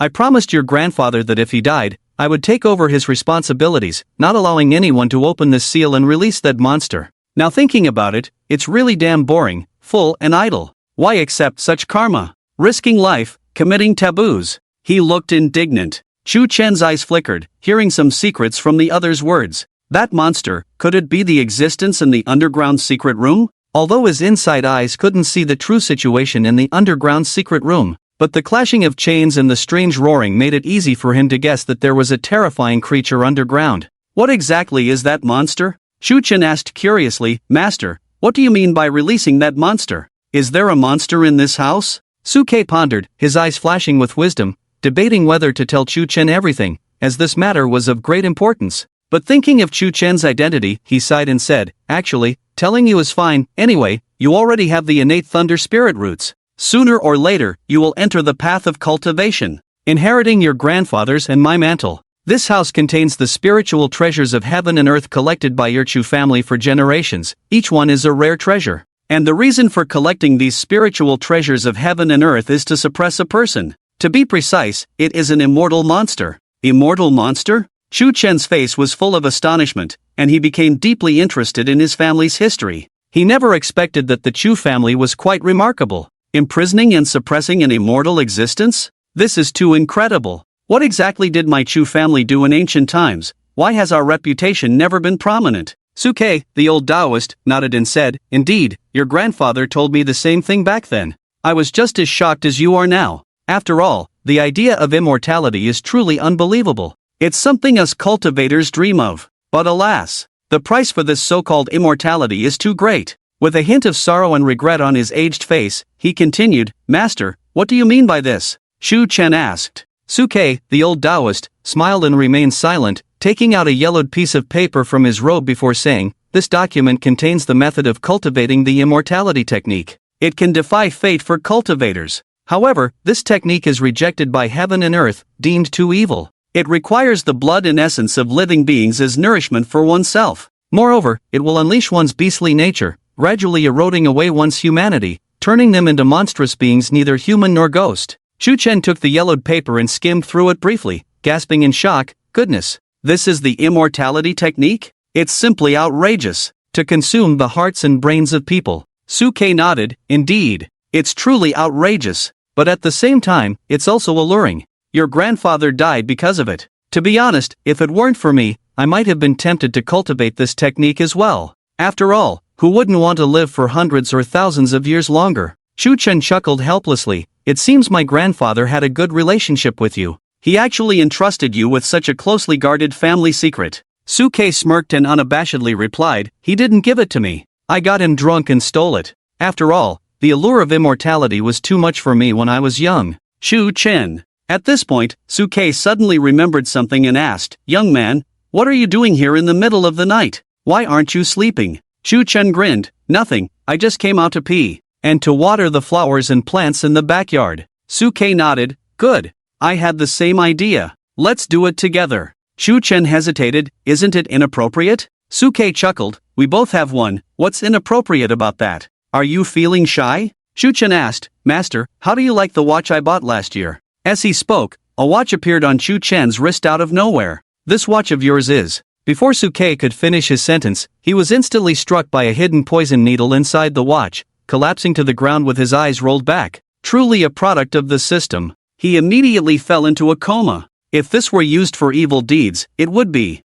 I promised your grandfather that if he died, I would take over his responsibilities, not allowing anyone to open this seal and release that monster. Now thinking about it, it's really damn boring, full and idle. Why accept such karma? Risking life, committing taboos." He looked indignant. Chu Chen's eyes flickered, hearing some secrets from the other's words. That monster, could it be the existence in the underground secret room? Although his inside eyes couldn't see the true situation in the underground secret room, but the clashing of chains and the strange roaring made it easy for him to guess that there was a terrifying creature underground. "What exactly is that monster?" Chu Chen asked curiously. "Master, what do you mean by releasing that monster? Is there a monster in this house?" Suke pondered, his eyes flashing with wisdom, debating whether to tell Chu Chen everything, as this matter was of great importance. But thinking of Chu Chen's identity, he sighed and said, "Actually, telling you is fine. Anyway, you already have the innate thunder spirit roots. Sooner or later, you will enter the path of cultivation, inheriting your grandfather's and my mantle. This house contains the spiritual treasures of heaven and earth collected by your Chu family for generations. Each one is a rare treasure. And the reason for collecting these spiritual treasures of heaven and earth is to suppress a person. To be precise, it is an immortal monster." "Immortal monster?" Chu Chen's face was full of astonishment, and he became deeply interested in his family's history. He never expected that the Chu family was quite remarkable. Imprisoning and suppressing an immortal existence? This is too incredible. What exactly did my Chu family do in ancient times? Why has our reputation never been prominent? Suke, the old Taoist, nodded and said, "Indeed, your grandfather told me the same thing back then. I was just as shocked as you are now. After all, the idea of immortality is truly unbelievable. It's something us cultivators dream of. But alas, the price for this so-called immortality is too great." With a hint of sorrow and regret on his aged face, he continued, "Master, what do you mean by this?" Chu Chen asked. Suke, the old Taoist, smiled and remained silent, taking out a yellowed piece of paper from his robe before saying, "This document contains the method of cultivating the immortality technique. It can defy fate for cultivators. However, this technique is rejected by heaven and earth, deemed too evil. It requires the blood and essence of living beings as nourishment for oneself. Moreover, it will unleash one's beastly nature, gradually eroding away one's humanity, turning them into monstrous beings neither human nor ghost." Chu Chen took the yellowed paper and skimmed through it briefly, gasping in shock, "Goodness, this is the immortality technique? It's simply outrageous. To consume the hearts and brains of people." Suke nodded, "Indeed. It's truly outrageous, but at the same time, it's also alluring. Your grandfather died because of it. To be honest, if it weren't for me, I might have been tempted to cultivate this technique as well. After all, who wouldn't want to live for hundreds or thousands of years longer?" Chu Chen chuckled helplessly. "It seems my grandfather had a good relationship with you. He actually entrusted you with such a closely guarded family secret." Suke smirked and unabashedly replied, "He didn't give it to me. I got him drunk and stole it. After all, the allure of immortality was too much for me when I was young." Chu Chen. At this point, Suke suddenly remembered something and asked, "Young man, what are you doing here in the middle of the night? Why aren't you sleeping?" Chu Chen grinned, "Nothing, I just came out to pee. And to water the flowers and plants in the backyard." Suke nodded, "Good. I had the same idea. Let's do it together." Chu Chen hesitated, "Isn't it inappropriate?" Suke chuckled, "We both have one. What's inappropriate about that? Are you feeling shy?" Chu Chen asked, "Master, how do you like the watch I bought last year?" As he spoke, a watch appeared on Chu Chen's wrist out of nowhere. "This watch of yours is..." Before Suke could finish his sentence, he was instantly struck by a hidden poison needle inside the watch, collapsing to the ground with his eyes rolled back. Truly a product of the system. He immediately fell into a coma. If this were used for evil deeds, it would be.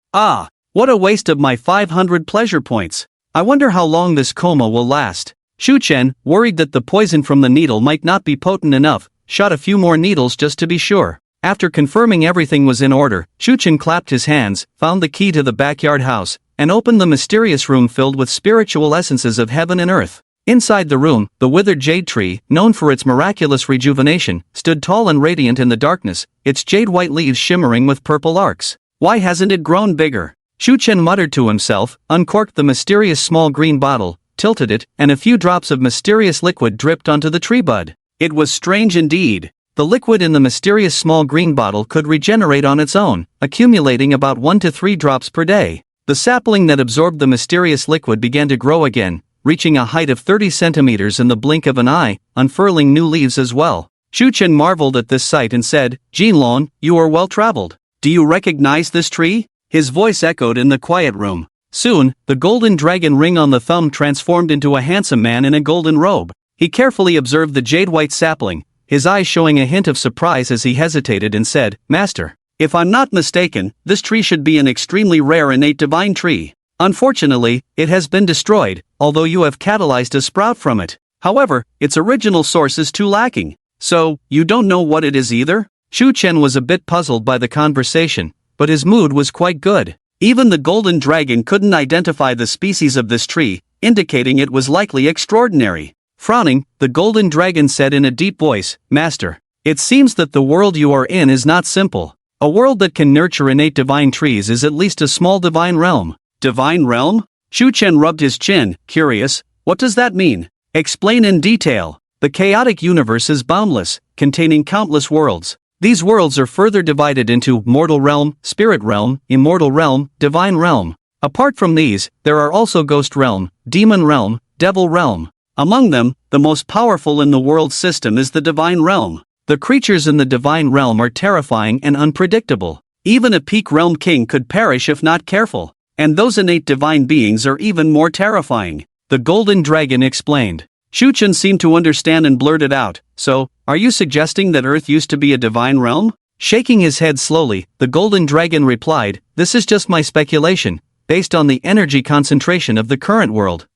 What a waste of my 500 pleasure points. I wonder how long this coma will last. Shu Chen, worried that the poison from the needle might not be potent enough, shot a few more needles just to be sure. After confirming everything was in order, Shu Chen clapped his hands, found the key to the backyard house, and opened the mysterious room filled with spiritual essences of heaven and earth. Inside the room, the withered jade tree, known for its miraculous rejuvenation, stood tall and radiant in the darkness, its jade-white leaves shimmering with purple arcs. Why hasn't it grown bigger? Shu Chen muttered to himself, uncorked the mysterious small green bottle, tilted it, and a few drops of mysterious liquid dripped onto the tree bud. It was strange indeed. The liquid in the mysterious small green bottle could regenerate on its own, accumulating about 1 to 3 drops per day. The sapling that absorbed the mysterious liquid began to grow again, reaching a height of 30 centimeters in the blink of an eye, unfurling new leaves as well. Shu Chen marveled at this sight and said, "Jinlong, you are well traveled. Do you recognize this tree?" His voice echoed in the quiet room. Soon, the golden dragon ring on the thumb transformed into a handsome man in a golden robe. He carefully observed the jade-white sapling, his eyes showing a hint of surprise as he hesitated and said, "Master, if I'm not mistaken, this tree should be an extremely rare innate divine tree. Unfortunately, it has been destroyed, although you have catalyzed a sprout from it. However, its original source is too lacking. So, you don't know what it is either?" Shu Chen was a bit puzzled by the conversation, but his mood was quite good. Even the golden dragon couldn't identify the species of this tree, indicating it was likely extraordinary. Frowning, the golden dragon said in a deep voice, "Master, it seems that the world you are in is not simple. A world that can nurture innate divine trees is at least a small divine realm." Divine realm? Shu Chen rubbed his chin, curious. What does that mean? Explain in detail. The chaotic universe is boundless, containing countless worlds. These worlds are further divided into mortal realm, spirit realm, immortal realm, divine realm. Apart from these, there are also ghost realm, demon realm, devil realm. Among them, the most powerful in the world system is the divine realm. The creatures in the divine realm are terrifying and unpredictable. Even a peak realm king could perish if not careful. And those innate divine beings are even more terrifying. The golden dragon explained. Shu Chen seemed to understand and blurted out, "So, are you suggesting that Earth used to be a divine realm?" Shaking his head slowly, the golden dragon replied, "This is just my speculation, based on the energy concentration of the current world.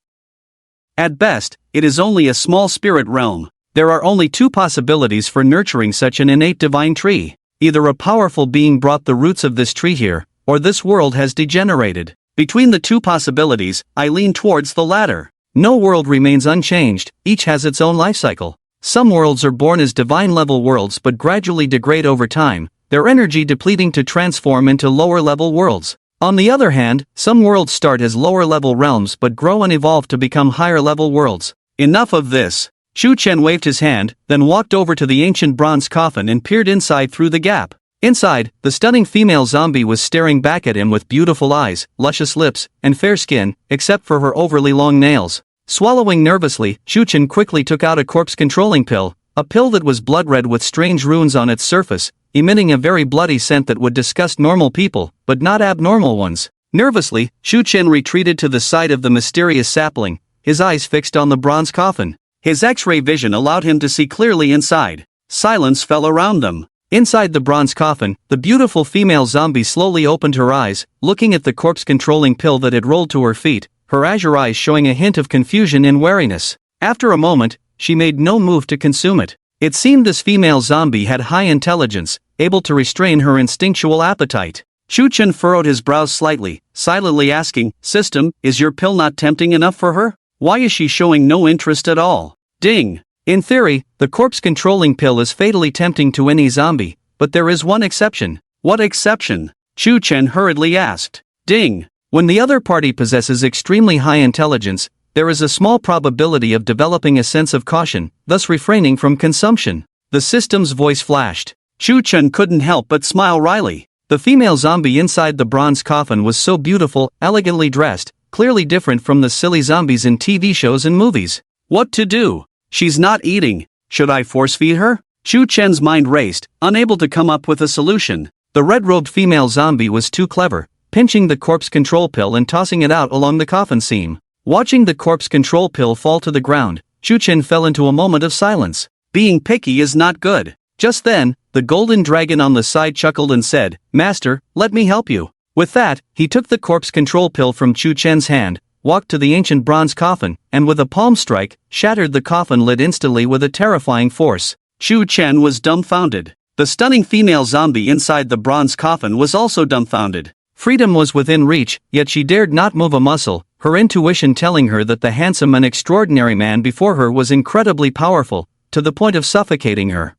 At best, it is only a small spirit realm. There are only 2 possibilities for nurturing such an innate divine tree. Either a powerful being brought the roots of this tree here, or this world has degenerated. Between the 2 possibilities, I lean towards the latter. No world remains unchanged, each has its own life cycle. Some worlds are born as divine-level worlds but gradually degrade over time, their energy depleting to transform into lower-level worlds. On the other hand, some worlds start as lower-level realms but grow and evolve to become higher-level worlds. Enough of this." Shu Chen waved his hand, then walked over to the ancient bronze coffin and peered inside through the gap. Inside, the stunning female zombie was staring back at him with beautiful eyes, luscious lips, and fair skin, except for her overly long nails. Swallowing nervously, Shu Chen quickly took out a corpse-controlling pill, a pill that was blood-red with strange runes on its surface, emitting a very bloody scent that would disgust normal people, but not abnormal ones. Nervously, Shu Chen retreated to the side of the mysterious sapling, his eyes fixed on the bronze coffin. His X-ray vision allowed him to see clearly inside. Silence fell around them. Inside the bronze coffin, the beautiful female zombie slowly opened her eyes, looking at the corpse-controlling pill that had rolled to her feet, her azure eyes showing a hint of confusion and wariness. After a moment, she made no move to consume it. It seemed this female zombie had high intelligence, able to restrain her instinctual appetite. Shu Chen furrowed his brows slightly, silently asking, "System, is your pill not tempting enough for her? Why is she showing no interest at all?" Ding! In theory, the corpse-controlling pill is fatally tempting to any zombie, but there is one exception. What exception? Shu Chen hurriedly asked. Ding! When the other party possesses extremely high intelligence, there is a small probability of developing a sense of caution, thus refraining from consumption. The system's voice flashed. Shu Chen couldn't help but smile wryly. The female zombie inside the bronze coffin was so beautiful, elegantly dressed, clearly different from the silly zombies in TV shows and movies. What to do? She's not eating. Should I force-feed her? Shu Chen's mind raced, unable to come up with a solution. The red-robed female zombie was too clever, pinching the corpse control pill and tossing it out along the coffin seam. Watching the corpse control pill fall to the ground, Shu Chen fell into a moment of silence. Being picky is not good. Just then, the golden dragon on the side chuckled and said, "Master, let me help you." With that, he took the corpse control pill from Chu Chen's hand, walked to the ancient bronze coffin, and with a palm strike, shattered the coffin lid instantly with a terrifying force. Chu Chen was dumbfounded. The stunning female zombie inside the bronze coffin was also dumbfounded. Freedom was within reach, yet she dared not move a muscle, her intuition telling her that the handsome and extraordinary man before her was incredibly powerful, to the point of suffocating her.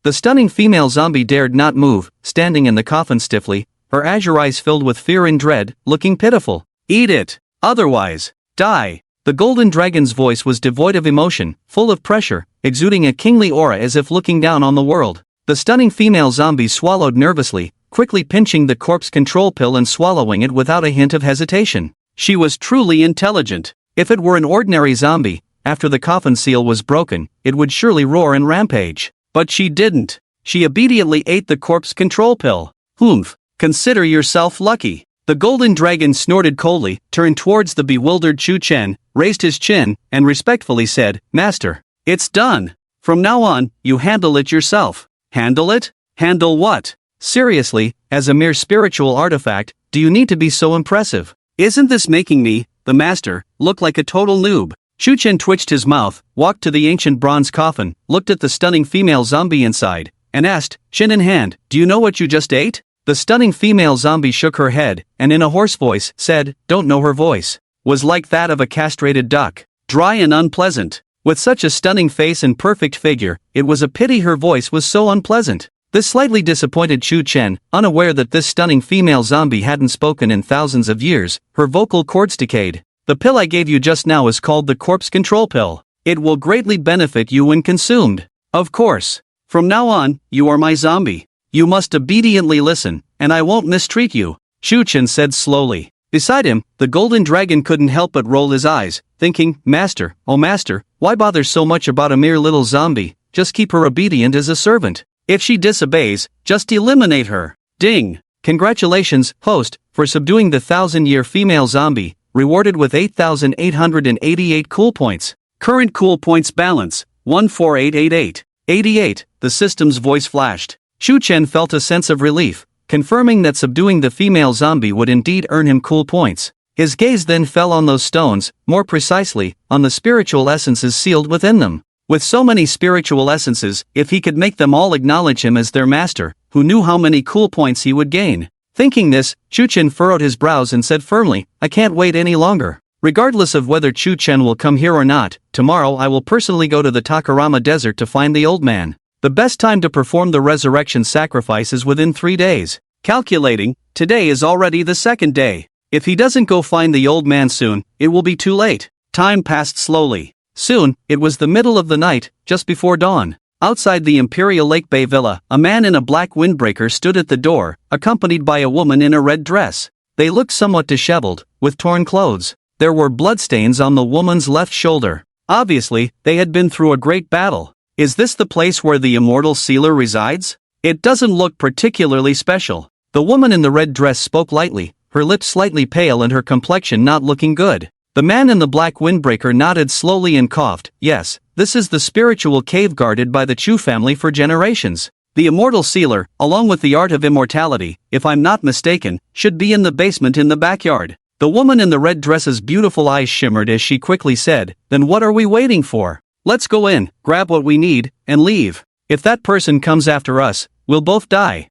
The stunning female zombie dared not move, standing in the coffin stiffly, her azure eyes filled with fear and dread, looking pitiful. "Eat it! Otherwise, die!" The golden dragon's voice was devoid of emotion, full of pressure, exuding a kingly aura as if looking down on the world. The stunning female zombie swallowed nervously, quickly pinching the corpse control pill and swallowing it without a hint of hesitation. She was truly intelligent. If it were an ordinary zombie, after the coffin seal was broken, it would surely roar and rampage. But she didn't. She obediently ate the corpse control pill. "Humph, consider yourself lucky." The golden dragon snorted coldly, turned towards the bewildered Chu Chen, raised his chin, and respectfully said, "Master, it's done. From now on, you handle it yourself." "Handle it? Handle what?" "Seriously, as a mere spiritual artifact, do you need to be so impressive? Isn't this making me, the master, look like a total noob?" Chu Chen twitched his mouth, walked to the ancient bronze coffin, looked at the stunning female zombie inside, and asked, chin in hand, "Do you know what you just ate?" The stunning female zombie shook her head, and in a hoarse voice, said, "Don't know." Her voice was like that of a castrated duck, dry and unpleasant. With such a stunning face and perfect figure, it was a pity her voice was so unpleasant. This slightly disappointed Chu Chen, unaware that this stunning female zombie hadn't spoken in thousands of years, her vocal cords decayed. "The pill I gave you just now is called the corpse control pill. It will greatly benefit you when consumed. Of course. From now on, you are my zombie. You must obediently listen, and I won't mistreat you," Chu Chen said slowly. Beside him, the golden dragon couldn't help but roll his eyes, thinking, "Master, oh master, why bother so much about a mere little zombie? Just keep her obedient as a servant. If she disobeys, just eliminate her." Ding! Congratulations, host, for subduing the 1,000-year female zombie, rewarded with 8,888 cool points. Current cool points balance, 14888. 88, the system's voice flashed. Chu Chen felt a sense of relief, confirming that subduing the female zombie would indeed earn him cool points. His gaze then fell on those stones, more precisely, on the spiritual essences sealed within them. With so many spiritual essences, if he could make them all acknowledge him as their master, who knew how many cool points he would gain? Thinking this, Chu Chen furrowed his brows and said firmly, "I can't wait any longer. Regardless of whether Chu Chen will come here or not, tomorrow I will personally go to the Takarama Desert to find the old man. The best time to perform the resurrection sacrifice is within 3 days. Calculating, today is already the 2nd day. If he doesn't go find the old man soon, it will be too late." Time passed slowly. Soon, it was the middle of the night, just before dawn. Outside the Imperial Lake Bay Villa, a man in a black windbreaker stood at the door, accompanied by a woman in a red dress. They looked somewhat disheveled, with torn clothes. There were bloodstains on the woman's left shoulder. Obviously, they had been through a great battle. Is this the place where the immortal sealer resides? It doesn't look particularly special. The woman in the red dress spoke lightly, her lips slightly pale and her complexion not looking good. The man in the black windbreaker nodded slowly and coughed. "Yes, this is the spiritual cave guarded by the Chu family for generations. The immortal sealer, along with the art of immortality, if I'm not mistaken, should be in the basement in the backyard." The woman in the red dress's beautiful eyes shimmered as she quickly said, "Then what are we waiting for? Let's go in, grab what we need, and leave. If that person comes after us, we'll both die."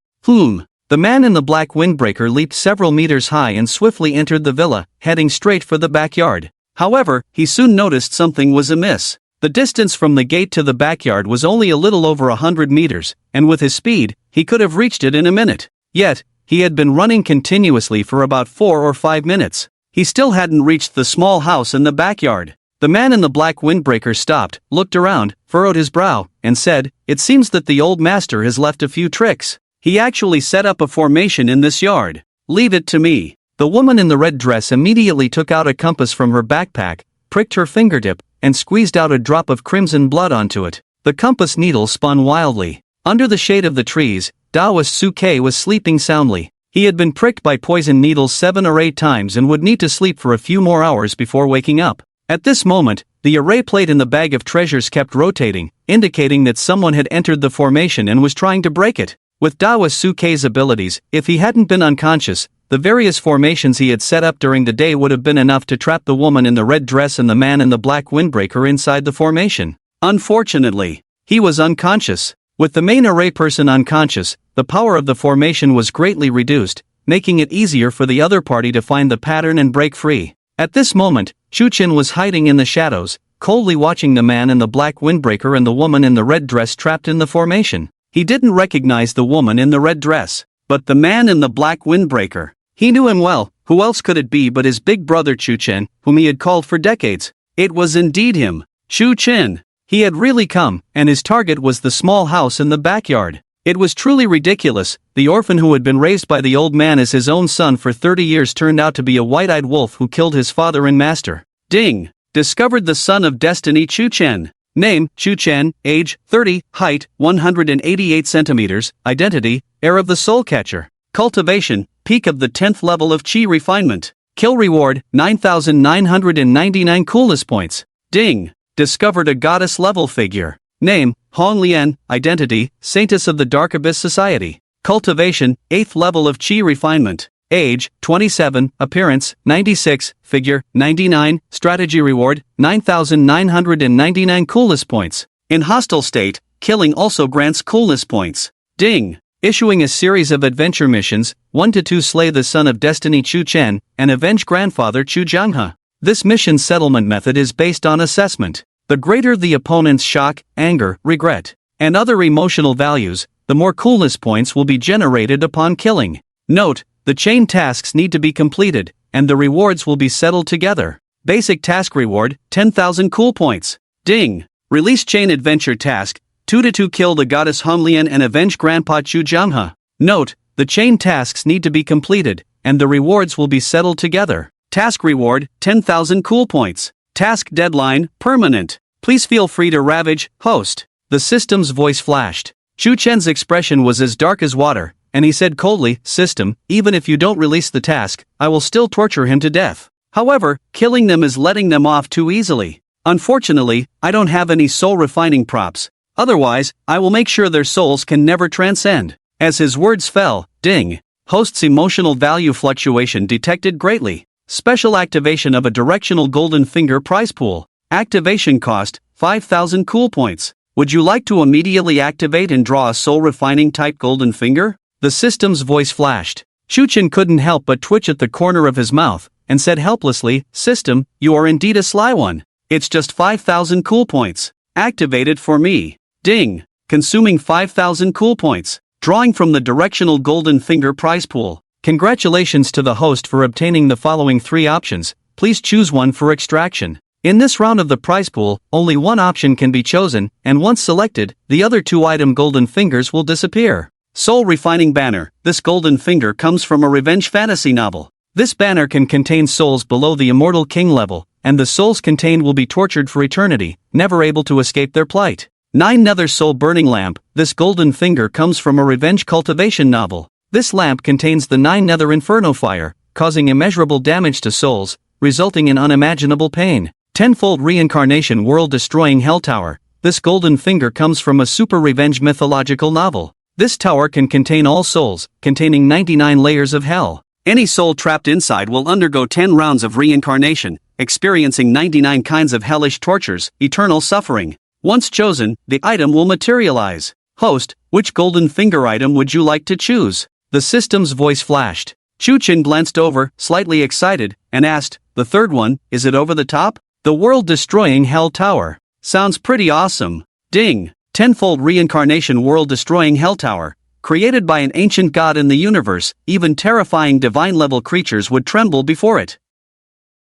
The man in the black windbreaker leaped several meters high and swiftly entered the villa, heading straight for the backyard. However, he soon noticed something was amiss. The distance from the gate to the backyard was only a little over 100 meters, and with his speed, he could have reached it in a minute. Yet, he had been running continuously for about 4 or 5 minutes. He still hadn't reached the small house in the backyard. The man in the black windbreaker stopped, looked around, furrowed his brow, and said, "It seems that the old master has left a few tricks. He actually set up a formation in this yard. Leave it to me." The woman in the red dress immediately took out a compass from her backpack, pricked her fingertip, and squeezed out a drop of crimson blood onto it. The compass needle spun wildly. Under the shade of the trees, Taoist Suke was sleeping soundly. He had been pricked by poison needles 7 or 8 times and would need to sleep for a few more hours before waking up. At this moment, the array plate in the bag of treasures kept rotating, indicating that someone had entered the formation and was trying to break it. With Dawa-suke's abilities, if he hadn't been unconscious, the various formations he had set up during the day would have been enough to trap the woman in the red dress and the man in the black windbreaker inside the formation. Unfortunately, he was unconscious. With the main array person unconscious, the power of the formation was greatly reduced, making it easier for the other party to find the pattern and break free. At this moment, Chu-Chin was hiding in the shadows, coldly watching the man in the black windbreaker and the woman in the red dress trapped in the formation. He didn't recognize the woman in the red dress, but the man in the black windbreaker. He knew him well. Who else could it be but his big brother Chu-Chin, whom he had called for decades? It was indeed him, Chu-Chin. He had really come, and his target was the small house in the backyard. It was truly ridiculous. The orphan who had been raised by the old man as his own son for 30 years turned out to be a white-eyed wolf who killed his father and master. Ding! Discovered the son of destiny Chu-Chen. Name, Chu-Chen, age, 30, height, 188 centimeters, identity, heir of the soul catcher. Cultivation, peak of the 10th level of Chi refinement. Kill reward, 9,999 coolness points. Ding! Discovered a goddess level figure. Name, Hong Lian, identity, saintess of the Dark Abyss Society. Cultivation, 8th level of Chi refinement. Age, 27, appearance, 96, figure, 99, strategy reward, 9,999 coolness points. In hostile state, killing also grants coolness points. Ding! Issuing a series of adventure missions, 1 to 2 slay the son of destiny Chu-Chen, and avenge grandfather Chu-Jianghe. This mission settlement method is based on assessment. The greater the opponent's shock, anger, regret, and other emotional values, the more coolness points will be generated upon killing. Note, the chain tasks need to be completed, and the rewards will be settled together. Basic task reward, 10,000 cool points. Ding! Release chain adventure task, 2 to 2 kill the goddess Honglian and avenge grandpa Chu-Jianghe. Note, the chain tasks need to be completed, and the rewards will be settled together. Task reward, 10,000 cool points. Task deadline, permanent. Please feel free to ravage, host. The system's voice flashed. Chu-Chen's expression was as dark as water, and he said coldly, System, even if you don't release the task, I will still torture him to death. However, killing them is letting them off too easily. Unfortunately, I don't have any soul refining props. Otherwise, I will make sure their souls can never transcend. As his words fell, ding! Host's emotional value fluctuation detected greatly. Special activation of a directional golden finger prize pool. Activation cost, 5,000 cool points. Would you like to immediately activate and draw a soul refining type golden finger? The system's voice flashed. Chu-Chen couldn't help but twitch at the corner of his mouth, and said helplessly, System, you are indeed a sly one. It's just 5,000 cool points. Activated for me. Ding! Consuming 5,000 cool points. Drawing from the directional golden finger prize pool. Congratulations to the host for obtaining the following 3 options. Please choose one for extraction. In this round of the prize pool, only one option can be chosen, and once selected, the other 2 item golden fingers will disappear. Soul Refining Banner. This golden finger comes from a revenge fantasy novel. This banner can contain souls below the Immortal King level, and the souls contained will be tortured for eternity, never able to escape their plight. 9 Nether Soul Burning Lamp. This golden finger comes from a revenge cultivation novel. This lamp contains the 9 Nether Inferno Fire, causing immeasurable damage to souls, resulting in unimaginable pain. Tenfold Reincarnation World-Destroying Hell Tower. This golden finger comes from a super revenge mythological novel. This tower can contain all souls, containing 99 layers of hell. Any soul trapped inside will undergo 10 rounds of reincarnation, experiencing 99 kinds of hellish tortures, eternal suffering. Once chosen, the item will materialize. Host, which golden finger item would you like to choose? The system's voice flashed. Chu-Chen glanced over, slightly excited, and asked, the third one, is it over the top? The world-destroying hell tower. Sounds pretty awesome. Ding! Tenfold Reincarnation World-Destroying Hell Tower. Created by an ancient god in the universe, even terrifying divine-level creatures would tremble before it.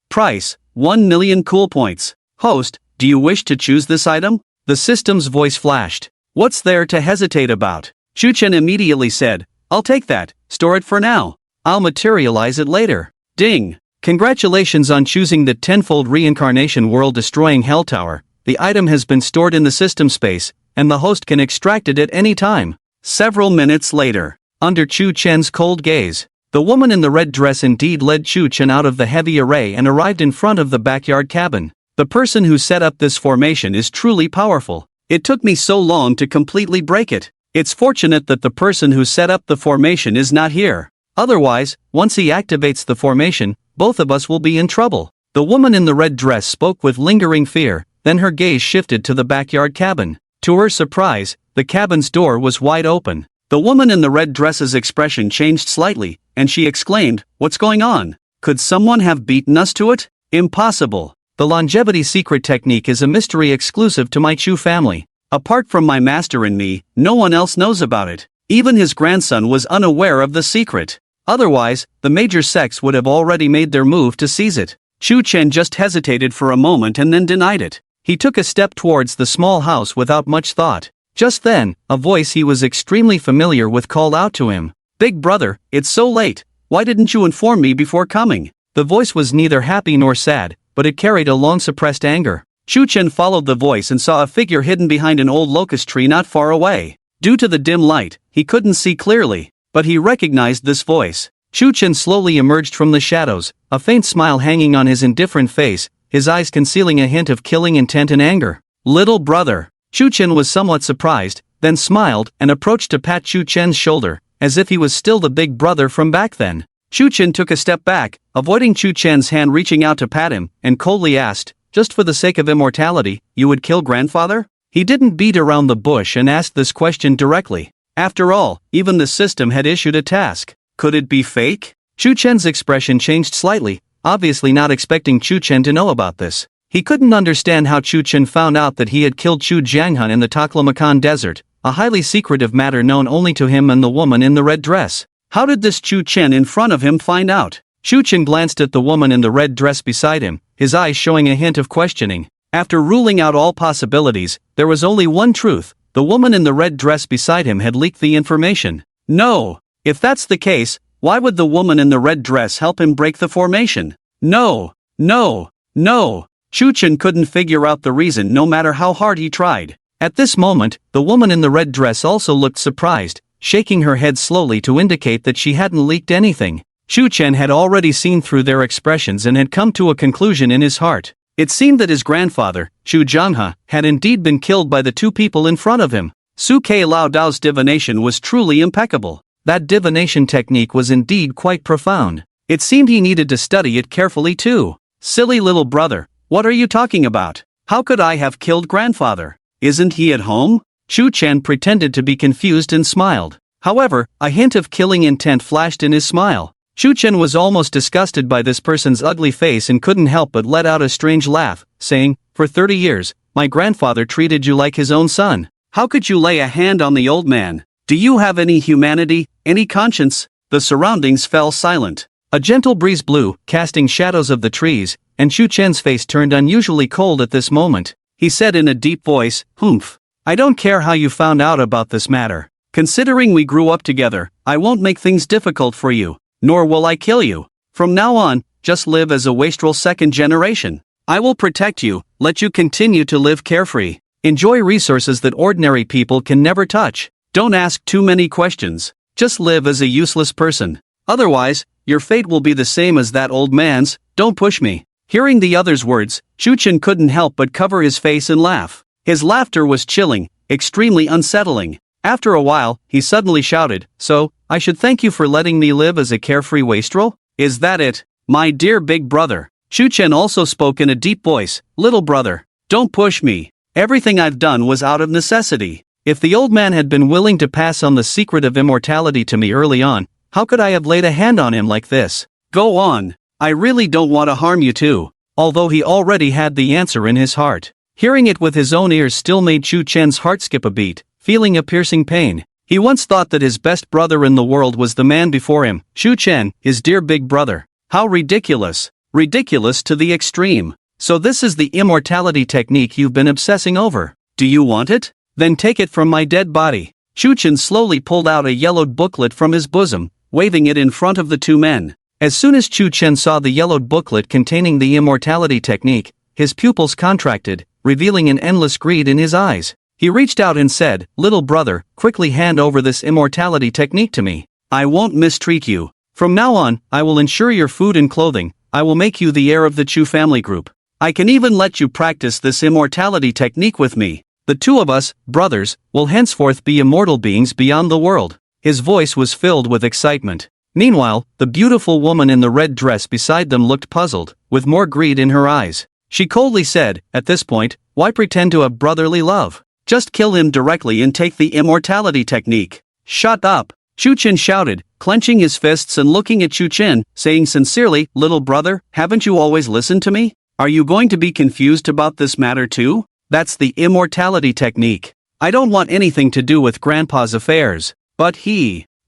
Price, 1 million cool points. Host, do you wish to choose this item? The system's voice flashed. What's there to hesitate about? Chu-Chen immediately said, I'll take that, store it for now. I'll materialize it later. Ding! Congratulations on choosing the Tenfold Reincarnation World-Destroying Hell Tower. The item has been stored in the system space, and the host can extract it at any time. Several minutes later, under Chu-Chen's cold gaze, the woman in the red dress indeed led Chu-Chen out of the heavy array and arrived in front of the backyard cabin. The person who set up this formation is truly powerful. It took me so long to completely break it. It's fortunate that the person who set up the formation is not here. Otherwise, once he activates the formation, both of us will be in trouble. The woman in the red dress spoke with lingering fear, then her gaze shifted to the backyard cabin. To her surprise, the cabin's door was wide open. The woman in the red dress's expression changed slightly, and she exclaimed, "What's going on? Could someone have beaten us to it? Impossible. The longevity secret technique is a mystery exclusive to my Chu family. Apart from my master and me, no one else knows about it. Even his grandson was unaware of the secret. Otherwise, the major sects would have already made their move to seize it." Chu Chen just hesitated for a moment and then denied it. He took a step towards the small house without much thought. Just then, a voice he was extremely familiar with called out to him. "Big brother, it's so late. Why didn't you inform me before coming?" The voice was neither happy nor sad, but it carried a long-suppressed anger. Chu Chen followed the voice and saw a figure hidden behind an old locust tree not far away. Due to the dim light, he couldn't see clearly, but he recognized this voice. Chu Chen slowly emerged from the shadows, a faint smile hanging on his indifferent face, his eyes concealing a hint of killing intent and anger. "Little brother." Chu Chen was somewhat surprised, then smiled and approached to pat Chu Chen's shoulder, as if he was still the big brother from back then. Chu Chen took a step back, avoiding Chu Chen's hand reaching out to pat him, and coldly asked, "Just for the sake of immortality, you would kill grandfather?" He didn't beat around the bush and asked this question directly. After all, even the system had issued a task. Could it be fake? Chu Chen's expression changed slightly, obviously not expecting Chu Chen to know about this. He couldn't understand how Chu Chen found out that he had killed Chu Jianghan in the Taklamakan desert, a highly secretive matter known only to him and the woman in the red dress. How did this Chu Chen in front of him find out? Chu Chen glanced at the woman in the red dress beside him, his eyes showing a hint of questioning. After ruling out all possibilities, there was only one truth: the woman in the red dress beside him had leaked the information. No! If that's the case, why would the woman in the red dress help him break the formation? No! No! No! Chu Chen couldn't figure out the reason no matter how hard he tried. At this moment, the woman in the red dress also looked surprised, shaking her head slowly to indicate that she hadn't leaked anything. Chu Chen had already seen through their expressions and had come to a conclusion in his heart. It seemed that his grandfather, Chu Jianghe, had indeed been killed by the two people in front of him. Su Ke Lao Dao's divination was truly impeccable. That divination technique was indeed quite profound. It seemed he needed to study it carefully too. Silly little brother, what are you talking about? How could I have killed grandfather? Isn't he at home? Chu Chen pretended to be confused and smiled. However, a hint of killing intent flashed in his smile. Chu Chen was almost disgusted by this person's ugly face and couldn't help but let out a strange laugh, saying, "For 30 years, my grandfather treated you like his own son. How could you lay a hand on the old man? Do you have any humanity, any conscience?" The surroundings fell silent. A gentle breeze blew, casting shadows of the trees, and Chu Chen's face turned unusually cold at this moment. He said in a deep voice, "Humph. I don't care how you found out about this matter. Considering we grew up together, I won't make things difficult for you, nor will I kill you. From now on, just live as a wastrel second generation. I will protect you, let you continue to live carefree. Enjoy resources that ordinary people can never touch. Don't ask too many questions. Just live as a useless person. Otherwise, your fate will be the same as that old man's. Don't push me." Hearing the other's words, Chu Chen couldn't help but cover his face and laugh. His laughter was chilling, extremely unsettling. After a while, he suddenly shouted, "So, I should thank you for letting me live as a carefree wastrel? Is that it? My dear big brother." Chu Chen also spoke in a deep voice, "Little brother, don't push me. Everything I've done was out of necessity. If the old man had been willing to pass on the secret of immortality to me early on, how could I have laid a hand on him like this? Go on. I really don't want to harm you too." Although he already had the answer in his heart. Hearing it with his own ears still made Chu Chen's heart skip a beat, feeling a piercing pain. He once thought that his best brother in the world was the man before him, Chu Chen, his dear big brother. How ridiculous. Ridiculous to the extreme. So this is the immortality technique you've been obsessing over. Do you want it? Then take it from my dead body. Chu Chen slowly pulled out a yellowed booklet from his bosom, waving it in front of the two men. As soon as Chu Chen saw the yellowed booklet containing the immortality technique, his pupils contracted, revealing an endless greed in his eyes. He reached out and said, "Little brother, quickly hand over this immortality technique to me. I won't mistreat you. From now on, I will ensure your food and clothing. I will make you the heir of the Chu family group. I can even let you practice this immortality technique with me." The two of us, brothers, will henceforth be immortal beings beyond the world. His voice was filled with excitement. Meanwhile, the beautiful woman in the red dress beside them looked puzzled, with more greed in her eyes. She coldly said, at this point, why pretend to have brotherly love? Just kill him directly and take the immortality technique. Shut up! Shu Chen shouted, clenching his fists and looking at Shu Chen, saying sincerely, little brother, haven't you always listened to me? Are you going to be confused about this matter too? That's the immortality technique. I don't want anything to do with Grandpa's affairs. But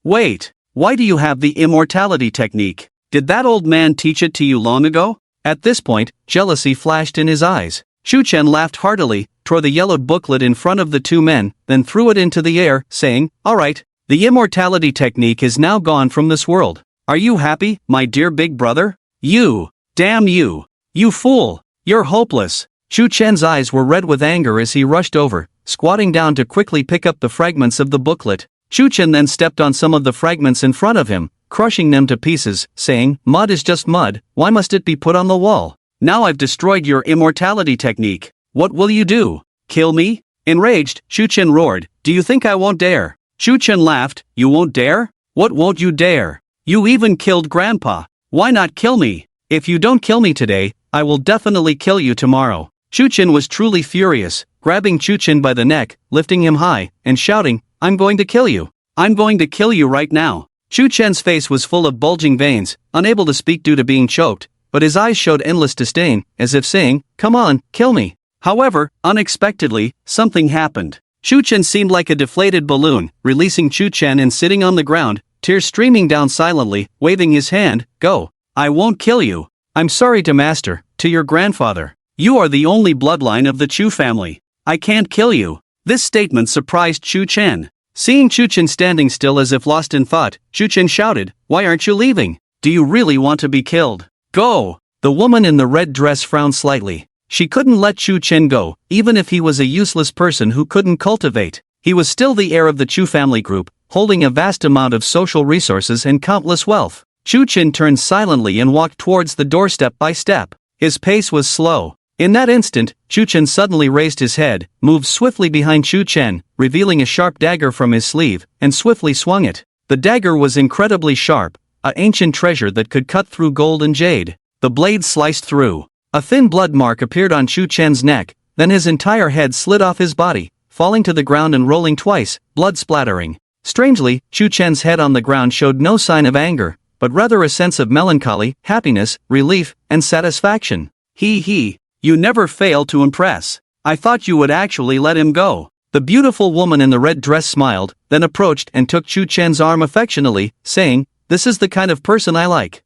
wait, why do you have the immortality technique? Did that old man teach it to you long ago? At this point, jealousy flashed in his eyes. Shu Chen laughed heartily, tore the yellowed booklet in front of the two men, then threw it into the air, saying, all right, the immortality technique is now gone from this world. Are you happy, my dear big brother? You! Damn you! You fool! You're hopeless! Shu Chen's eyes were red with anger as he rushed over, squatting down to quickly pick up the fragments of the booklet. Shu Chen then stepped on some of the fragments in front of him, crushing them to pieces, saying, mud is just mud, why must it be put on the wall? Now I've destroyed your immortality technique. What will you do? Kill me? Enraged, Shu Chen roared, do you think I won't dare? Shu Chen laughed, you won't dare? What won't you dare? You even killed Grandpa. Why not kill me? If you don't kill me today, I will definitely kill you tomorrow. Shu Chen was truly furious, grabbing Shu Chen by the neck, lifting him high, and shouting, I'm going to kill you. I'm going to kill you right now. Shu Chen's face was full of bulging veins, unable to speak due to being choked, but his eyes showed endless disdain, as if saying, come on, kill me. However, unexpectedly, something happened. Shu Chen seemed like a deflated balloon, releasing Shu Chen and sitting on the ground, tears streaming down silently, waving his hand, go. I won't kill you. I'm sorry to master, to your grandfather. You are the only bloodline of the Chu family. I can't kill you. This statement surprised Shu Chen. Seeing Shu Chen standing still as if lost in thought, Shu Chen shouted, why aren't you leaving? Do you really want to be killed? Go! The woman in the red dress frowned slightly. She couldn't let Shu Chen go, even if he was a useless person who couldn't cultivate. He was still the heir of the Chu family group, holding a vast amount of social resources and countless wealth. Shu Chen turned silently and walked towards the door step by step. His pace was slow. In that instant, Shu Chen suddenly raised his head, moved swiftly behind Shu Chen, revealing a sharp dagger from his sleeve, and swiftly swung it. The dagger was incredibly sharp, an ancient treasure that could cut through gold and jade. The blade sliced through. A thin blood mark appeared on Shu Chen's neck, then his entire head slid off his body, falling to the ground and rolling twice, blood splattering. Strangely, Shu Chen's head on the ground showed no sign of anger, but rather a sense of melancholy, happiness, relief, and satisfaction. You never fail to impress. I thought you would actually let him go. The beautiful woman in the red dress smiled, then approached and took Shu Chen's arm affectionately, saying, this is the kind of person I like.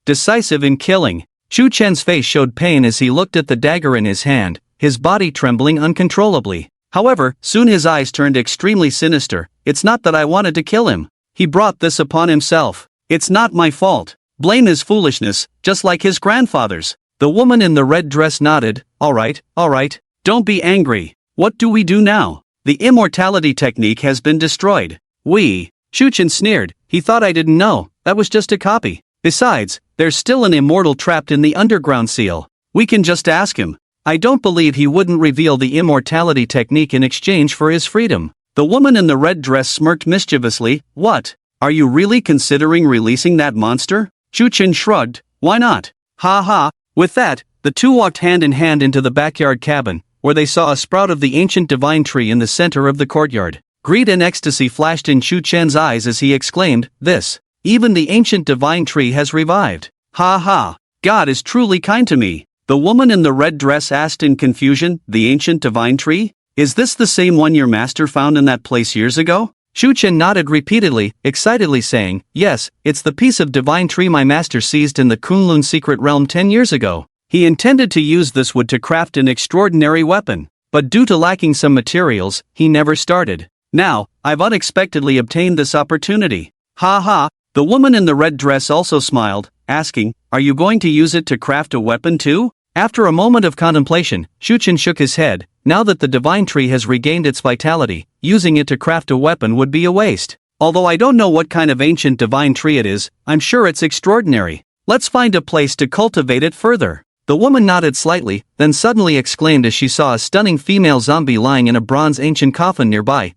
Decisive in killing. Shu Chen's face showed pain as he looked at the dagger in his hand, his body trembling uncontrollably. However, soon his eyes turned extremely sinister. It's not that I wanted to kill him. He brought this upon himself. It's not my fault. Blame his foolishness, just like his grandfather's. The woman in the red dress nodded, all right, don't be angry. What do we do now? The immortality technique has been destroyed. Shu Chen sneered, he thought I didn't know, that was just a copy. Besides, there's still an immortal trapped in the underground seal. We can just ask him. I don't believe he wouldn't reveal the immortality technique in exchange for his freedom. The woman in the red dress smirked mischievously, what? Are you really considering releasing that monster? Shu Chen shrugged, why not? Ha. With that, the two walked hand in hand into the backyard cabin, where they saw a sprout of the ancient divine tree in the center of the courtyard. Greed and ecstasy flashed in Shu Chen's eyes as he exclaimed, even the ancient divine tree has revived. Ha. God is truly kind to me. The woman in the red dress asked in confusion, the ancient divine tree? Is this the same one your master found in that place years ago? Shu Chen nodded repeatedly, excitedly saying, yes, it's the piece of divine tree my master seized in the Kunlun secret realm 10 years ago. He intended to use this wood to craft an extraordinary weapon, but due to lacking some materials, he never started. Now, I've unexpectedly obtained this opportunity. Ha. The woman in the red dress also smiled, asking, are you going to use it to craft a weapon too? After a moment of contemplation, Shu Chen shook his head. Now that the divine tree has regained its vitality, using it to craft a weapon would be a waste. Although I don't know what kind of ancient divine tree it is, I'm sure it's extraordinary. Let's find a place to cultivate it further. The The woman nodded slightly, then suddenly exclaimed as she saw a stunning female zombie lying in a bronze ancient coffin nearby.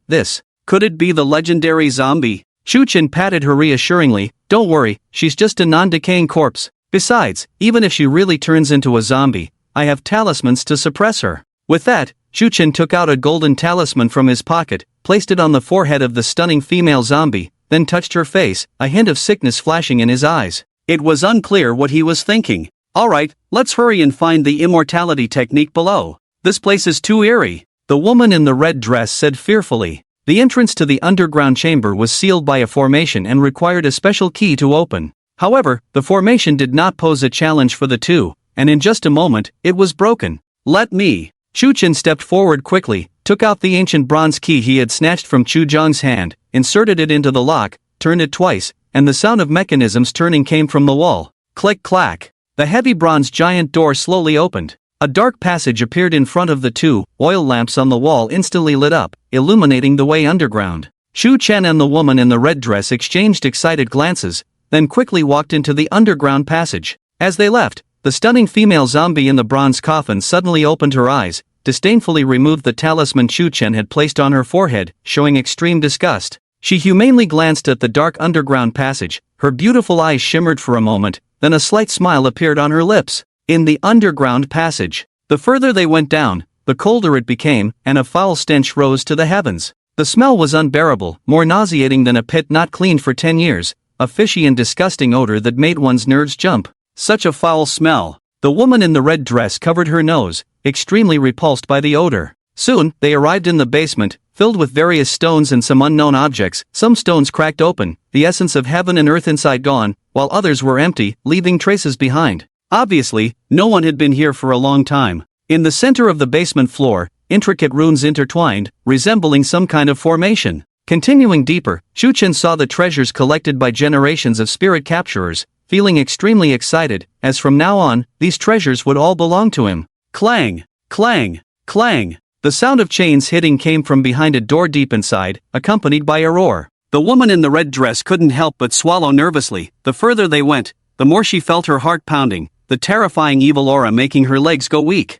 Could it be the legendary zombie? Shu-Chen patted her reassuringly. Don't worry, she's just a non-decaying corpse. Besides, even if she really turns into a zombie, I have talismans to suppress her. With that, Shu-Chen took out a golden talisman from his pocket, placed it on the forehead of the stunning female zombie, then touched her face, a hint of sickness flashing in his eyes. It was unclear what he was thinking. Alright, let's hurry and find the immortality technique below. This place is too eerie, the woman in the red dress said fearfully. The entrance to the underground chamber was sealed by a formation and required a special key to open. However, the formation did not pose a challenge for the two, and in just a moment, it was broken. Let me. Shu-Chen stepped forward quickly, took out the ancient bronze key he had snatched from Chu Zhang's hand, inserted it into the lock, turned it twice, and the sound of mechanisms turning came from the wall. Click-clack. The heavy bronze giant door slowly opened. A dark passage appeared in front of the two. Oil lamps on the wall instantly lit up, illuminating the way underground. Shu-Chen and the woman in the red dress exchanged excited glances, then quickly walked into the underground passage. As they left, the stunning female zombie in the bronze coffin suddenly opened her eyes, disdainfully removed the talisman Shu-Chen had placed on her forehead, showing extreme disgust. She humanely glanced at the dark underground passage, her beautiful eyes shimmered for a moment, then a slight smile appeared on her lips. In the underground passage, the further they went down, the colder it became, and a foul stench rose to the heavens. The smell was unbearable, more nauseating than a pit not cleaned for 10 years, a fishy and disgusting odor that made one's nerves jump. Such a foul smell. The woman in the red dress covered her nose, extremely repulsed by the odor. Soon, they arrived in the basement, filled with various stones and some unknown objects. Some stones cracked open, the essence of heaven and earth inside gone, while others were empty, leaving traces behind. Obviously, no one had been here for a long time. In the center of the basement floor, intricate runes intertwined, resembling some kind of formation. Continuing deeper, Shu-Chen saw the treasures collected by generations of spirit capturers, feeling extremely excited, as from now on, these treasures would all belong to him. Clang! Clang! Clang! The sound of chains hitting came from behind a door deep inside, accompanied by a roar. The woman in the red dress couldn't help but swallow nervously. The further they went, the more she felt her heart pounding, the terrifying evil aura making her legs go weak.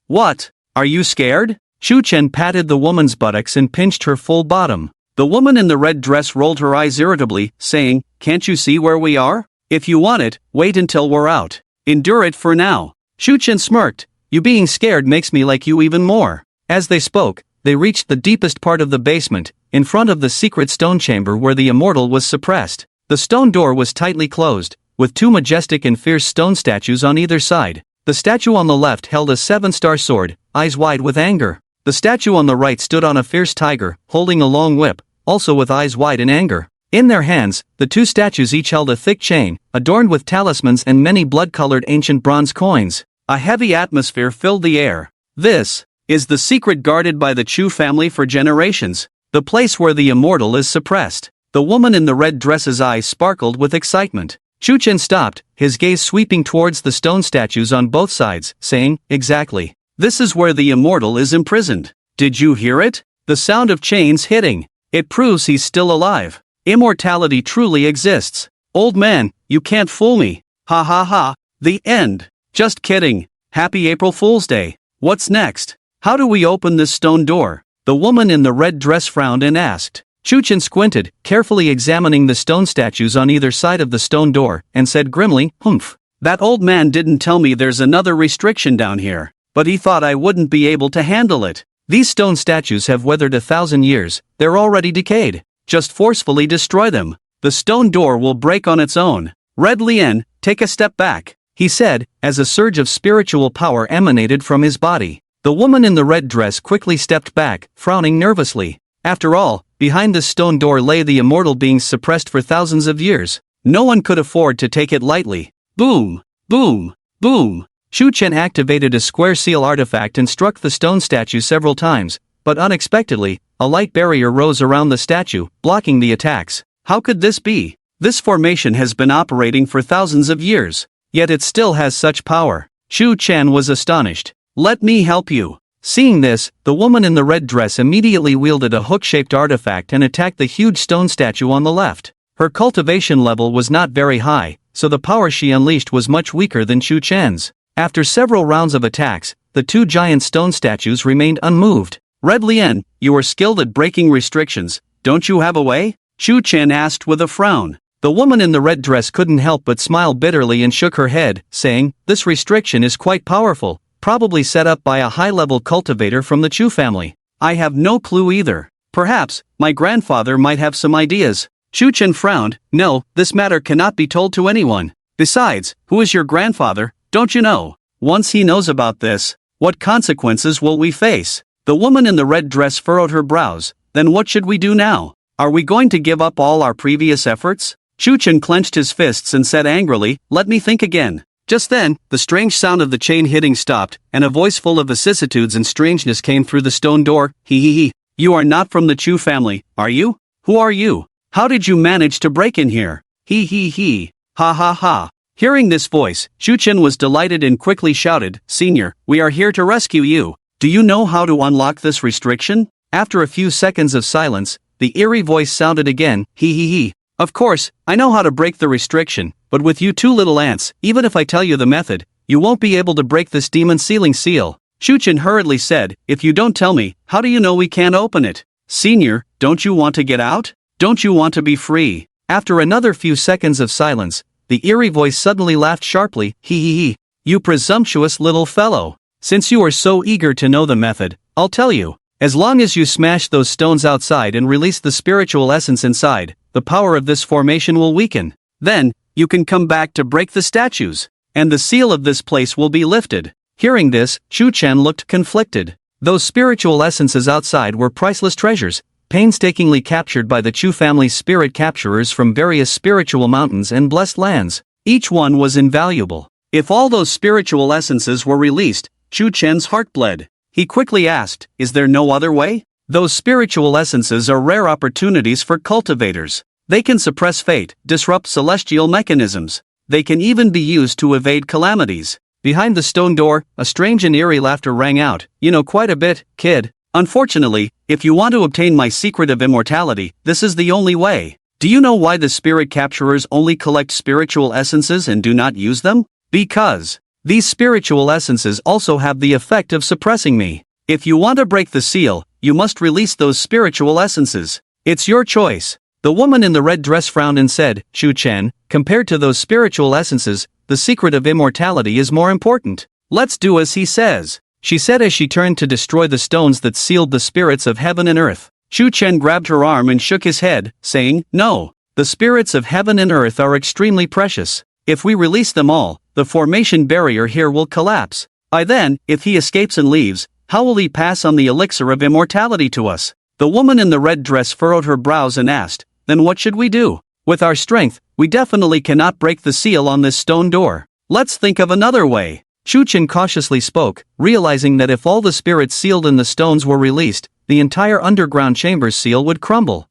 What? Are you scared? Shu-Chen patted the woman's buttocks and pinched her full bottom. The woman in the red dress rolled her eyes irritably, saying, "Can't you see where we are? If you want it, wait until we're out. Endure it for now." Shu-Chen smirked. You being scared makes me like you even more. As they spoke, they reached the deepest part of the basement, in front of the secret stone chamber where the immortal was suppressed. The stone door was tightly closed, with two majestic and fierce stone statues on either side. The statue on the left held a 7-star sword, eyes wide with anger. The statue on the right stood on a fierce tiger, holding a long whip, also with eyes wide in anger. In their hands, the two statues each held a thick chain, adorned with talismans and many blood-colored ancient bronze coins. A heavy atmosphere filled the air. This is the secret guarded by the Chu family for generations, the place where the immortal is suppressed. The woman in the red dress's eyes sparkled with excitement. Shu-Chen stopped, his gaze sweeping towards the stone statues on both sides, saying, "Exactly. This is where the immortal is imprisoned. Did you hear it? The sound of chains hitting. It proves he's still alive. Immortality truly exists. Old man, you can't fool me. Ha ha ha. The end. Just kidding. Happy April Fool's Day. What's next? How do we open this stone door?" The woman in the red dress frowned and asked. Shu-Chen squinted, carefully examining the stone statues on either side of the stone door, and said grimly, "Humph. That old man didn't tell me there's another restriction down here, but he thought I wouldn't be able to handle it. These stone statues have weathered 1,000 years, they're already decayed. Just forcefully destroy them. The stone door will break on its own. Red Lien, take a step back," he said, as a surge of spiritual power emanated from his body. The woman in the red dress quickly stepped back, frowning nervously. After all, behind this stone door lay the immortal being suppressed for thousands of years. No one could afford to take it lightly. Boom! Boom! Boom! Shu-Chen activated a square seal artifact and struck the stone statue several times, but unexpectedly, a light barrier rose around the statue, blocking the attacks. How could this be? This formation has been operating for thousands of years, yet it still has such power. Shu-Chen was astonished. "Let me help you." Seeing this, the woman in the red dress immediately wielded a hook-shaped artifact and attacked the huge stone statue on the left. Her cultivation level was not very high, so the power she unleashed was much weaker than Shu-Chen's. After several rounds of attacks, the two giant stone statues remained unmoved. Red Lien, you are skilled at breaking restrictions, don't you have a way? Chu Chen asked with a frown. The woman in the red dress couldn't help but smile bitterly and shook her head, saying, this restriction is quite powerful, probably set up by a high-level cultivator from the Chu family. I have no clue either. Perhaps, my grandfather might have some ideas. Chu Chen frowned. No, this matter cannot be told to anyone. Besides, who is your grandfather, don't you know? Once he knows about this, what consequences will we face? The woman in the red dress furrowed her brows. Then what should we do now? Are we going to give up all our previous efforts? Chu Chen clenched his fists and said angrily, let me think again. Just then, the strange sound of the chain hitting stopped, and a voice full of vicissitudes and strangeness came through the stone door. He. You are not from the Chu family, are you? Who are you? How did you manage to break in here? He. Ha ha ha. Hearing this voice, Chu Chen was delighted and quickly shouted, Senior, we are here to rescue you. Do you know how to unlock this restriction? After a few seconds of silence, the eerie voice sounded again. He. Of course, I know how to break the restriction, but with you two little ants, even if I tell you the method, you won't be able to break this demon sealing seal. Chu Chen hurriedly said, if you don't tell me, how do you know we can't open it? Senior, don't you want to get out? Don't you want to be free? After another few seconds of silence, the eerie voice suddenly laughed sharply. He. You presumptuous little fellow. Since you are so eager to know the method, I'll tell you. As long as you smash those stones outside and release the spiritual essence inside, the power of this formation will weaken. Then, you can come back to break the statues, and the seal of this place will be lifted. Hearing this, Chu Chen looked conflicted. Those spiritual essences outside were priceless treasures, painstakingly captured by the Chu family's spirit capturers from various spiritual mountains and blessed lands. Each one was invaluable. If all those spiritual essences were released, Chu Chen's heart bled. He quickly asked, is there no other way? Those spiritual essences are rare opportunities for cultivators. They can suppress fate, disrupt celestial mechanisms. They can even be used to evade calamities. Behind the stone door, a strange and eerie laughter rang out. You know quite a bit, kid. Unfortunately, if you want to obtain my secret of immortality, this is the only way. Do you know why the spirit capturers only collect spiritual essences and do not use them? Because these spiritual essences also have the effect of suppressing me. If you want to break the seal, you must release those spiritual essences. It's your choice. The woman in the red dress frowned and said, Chu Chen, compared to those spiritual essences, the secret of immortality is more important. Let's do as he says, she said as she turned to destroy the stones that sealed the spirits of heaven and earth. Chu Chen grabbed her arm and shook his head, saying, no, the spirits of heaven and earth are extremely precious. If we release them all, the formation barrier here will collapse. By then, if he escapes and leaves, how will he pass on the elixir of immortality to us? The woman in the red dress furrowed her brows and asked, then what should we do? With our strength, we definitely cannot break the seal on this stone door. Let's think of another way. Chu Chen cautiously spoke, realizing that if all the spirits sealed in the stones were released, the entire underground chamber's seal would crumble.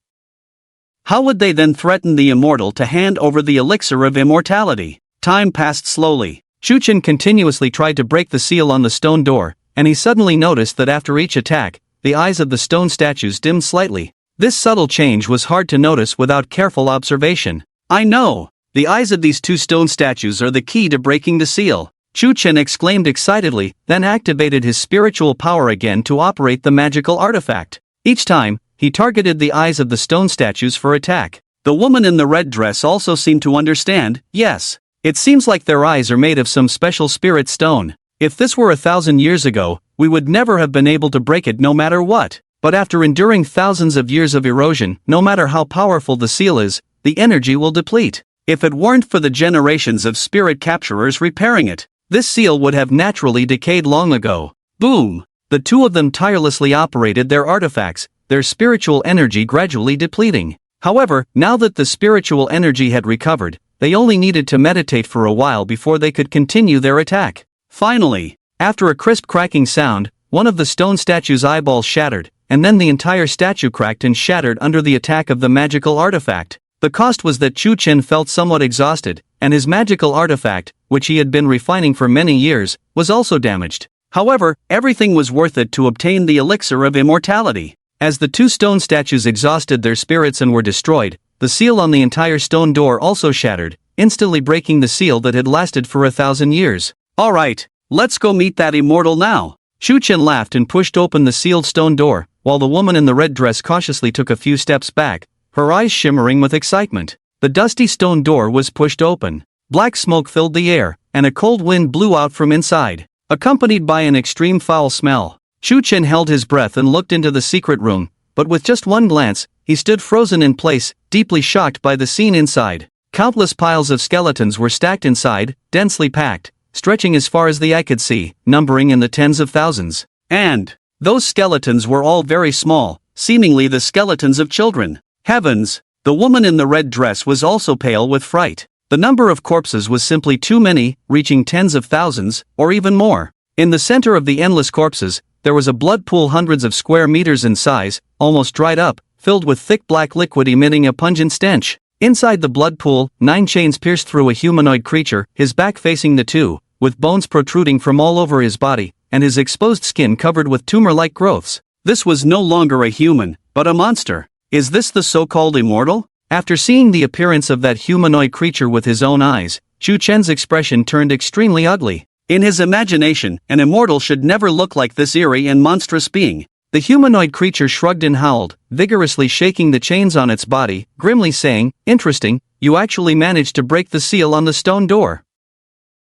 How would they then threaten the immortal to hand over the elixir of immortality? Time passed slowly. Chu Chen continuously tried to break the seal on the stone door, and he suddenly noticed that after each attack, the eyes of the stone statues dimmed slightly. This subtle change was hard to notice without careful observation. I know! The eyes of these two stone statues are the key to breaking the seal. Chu Chen exclaimed excitedly, then activated his spiritual power again to operate the magical artifact. Each time, he targeted the eyes of the stone statues for attack. The woman in the red dress also seemed to understand. Yes, it seems like their eyes are made of some special spirit stone. If this were 1,000 years ago, we would never have been able to break it no matter what. But after enduring thousands of years of erosion, no matter how powerful the seal is, the energy will deplete. If it weren't for the generations of spirit capturers repairing it, this seal would have naturally decayed long ago. Boom! The two of them tirelessly operated their artifacts, their spiritual energy gradually depleting. However, now that the spiritual energy had recovered, they only needed to meditate for a while before they could continue their attack. Finally, after a crisp cracking sound, one of the stone statue's eyeballs shattered, and then the entire statue cracked and shattered under the attack of the magical artifact. The cost was that Chu Chen felt somewhat exhausted, and his magical artifact, which he had been refining for many years, was also damaged. However, everything was worth it to obtain the elixir of immortality. As the two stone statues exhausted their spirits and were destroyed, the seal on the entire stone door also shattered, instantly breaking the seal that had lasted for 1,000 years. Alright, Let's go meet that immortal now. Shu Chen laughed and pushed open the sealed stone door, while the woman in the red dress cautiously took a few steps back, her eyes shimmering with excitement. The dusty stone door was pushed open. Black smoke filled the air, and a cold wind blew out from inside, accompanied by an extreme foul smell. Shu Chen held his breath and looked into the secret room, but with just one glance, he stood frozen in place, deeply shocked by the scene inside. Countless piles of skeletons were stacked inside, densely packed, stretching as far as the eye could see, numbering in the tens of thousands. And those skeletons were all very small, seemingly the skeletons of children. Heavens! The woman in the red dress was also pale with fright. The number of corpses was simply too many, reaching tens of thousands, or even more. In the center of the endless corpses, there was a blood pool hundreds of square meters in size, almost dried up, filled with thick black liquid emitting a pungent stench. Inside the blood pool, 9 chains pierced through a humanoid creature, his back facing the two, with bones protruding from all over his body, and his exposed skin covered with tumor-like growths. This was no longer a human, but a monster. Is this the so-called immortal? After seeing the appearance of that humanoid creature with his own eyes, Shu Chen's expression turned extremely ugly. In his imagination, an immortal should never look like this eerie and monstrous being. The humanoid creature shrugged and howled, vigorously shaking the chains on its body, grimly saying, "Interesting, you actually managed to break the seal on the stone door.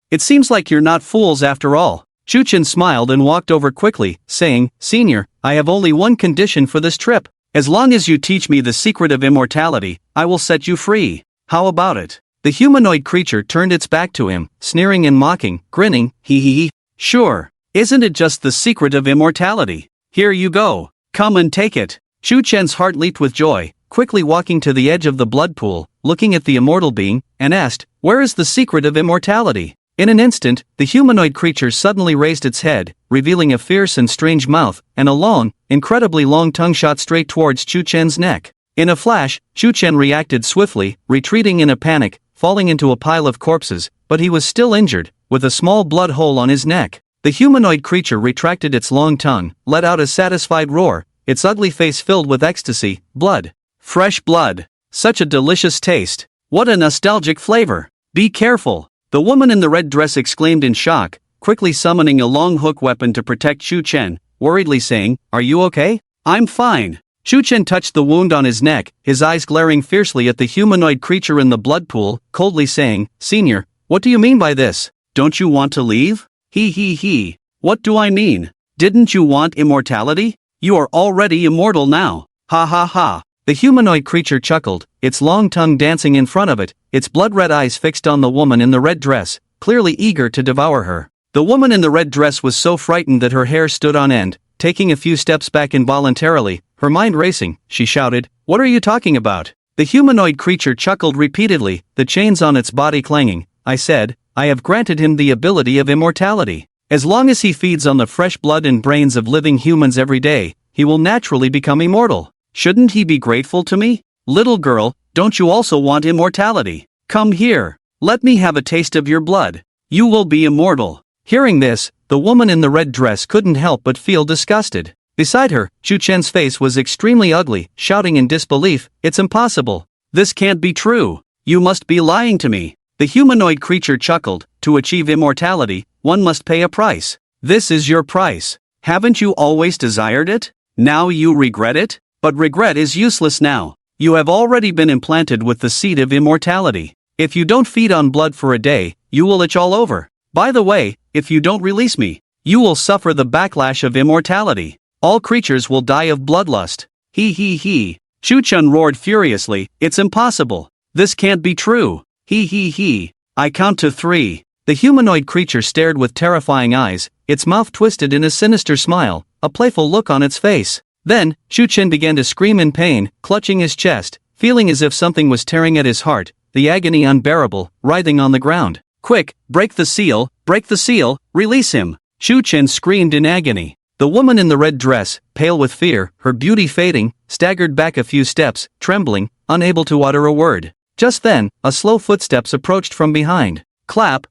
It seems like you're not fools after all." Shu Chen smiled and walked over quickly, saying, "Senior, I have only one condition for this trip. As long as you teach me the secret of immortality, I will set you free. How about it?" The humanoid creature turned its back to him, sneering and mocking, grinning, "Hee. Sure. Isn't it just the secret of immortality? Here you go. Come and take it." Shu Chen's heart leaped with joy, quickly walking to the edge of the blood pool, looking at the immortal being, and asked, "Where is the secret of immortality?" In an instant, the humanoid creature suddenly raised its head, revealing a fierce and strange mouth, and a long, incredibly long tongue shot straight towards Shu Chen's neck. In a flash, Shu Chen reacted swiftly, retreating in a panic, falling into a pile of corpses, but he was still injured, with a small blood hole on his neck. The humanoid creature retracted its long tongue, let out a satisfied roar, its ugly face filled with ecstasy. Blood. Fresh blood. Such a delicious taste. What a nostalgic flavor. Be careful. The woman in the red dress exclaimed in shock, quickly summoning a long hook weapon to protect Shu Chen, worriedly saying, "Are you okay?" "I'm fine." Shu Chen touched the wound on his neck, his eyes glaring fiercely at the humanoid creature in the blood pool, coldly saying, "Senior, what do you mean by this? Don't you want to leave?" He. What do I mean? Didn't you want immortality? You are already immortal now. Ha. The humanoid creature chuckled, its long tongue dancing in front of it, its blood-red eyes fixed on the woman in the red dress, clearly eager to devour her. The woman in the red dress was so frightened that her hair stood on end. Taking a few steps back involuntarily, her mind racing, she shouted, "What are you talking about?" The humanoid creature chuckled repeatedly, the chains on its body clanging. "I said, I have granted him the ability of immortality. As long as he feeds on the fresh blood and brains of living humans every day, he will naturally become immortal. Shouldn't he be grateful to me? Little girl, don't you also want immortality? Come here. Let me have a taste of your blood. You will be immortal." Hearing this, the woman in the red dress couldn't help but feel disgusted. Beside her, Shu Chen's face was extremely ugly, shouting in disbelief, "It's impossible. This can't be true. You must be lying to me." The humanoid creature chuckled, "To achieve immortality, one must pay a price. This is your price. Haven't you always desired it? Now you regret it? But regret is useless now. You have already been implanted with the seed of immortality. If you don't feed on blood for a day, you will itch all over. By the way, if you don't release me, you will suffer the backlash of immortality. All creatures will die of bloodlust." He. Shu Chen roared furiously, "It's impossible. This can't be true. He. I count to 3. The humanoid creature stared with terrifying eyes, its mouth twisted in a sinister smile, a playful look on its face. Then, Shu Chen began to scream in pain, clutching his chest, feeling as if something was tearing at his heart, the agony unbearable, writhing on the ground. "Quick, break the seal, release him!" Shu Chen screamed in agony. The woman in the red dress, pale with fear, her beauty fading, staggered back a few steps, trembling, unable to utter a word. Just then, a slow footsteps approached from behind. Clap.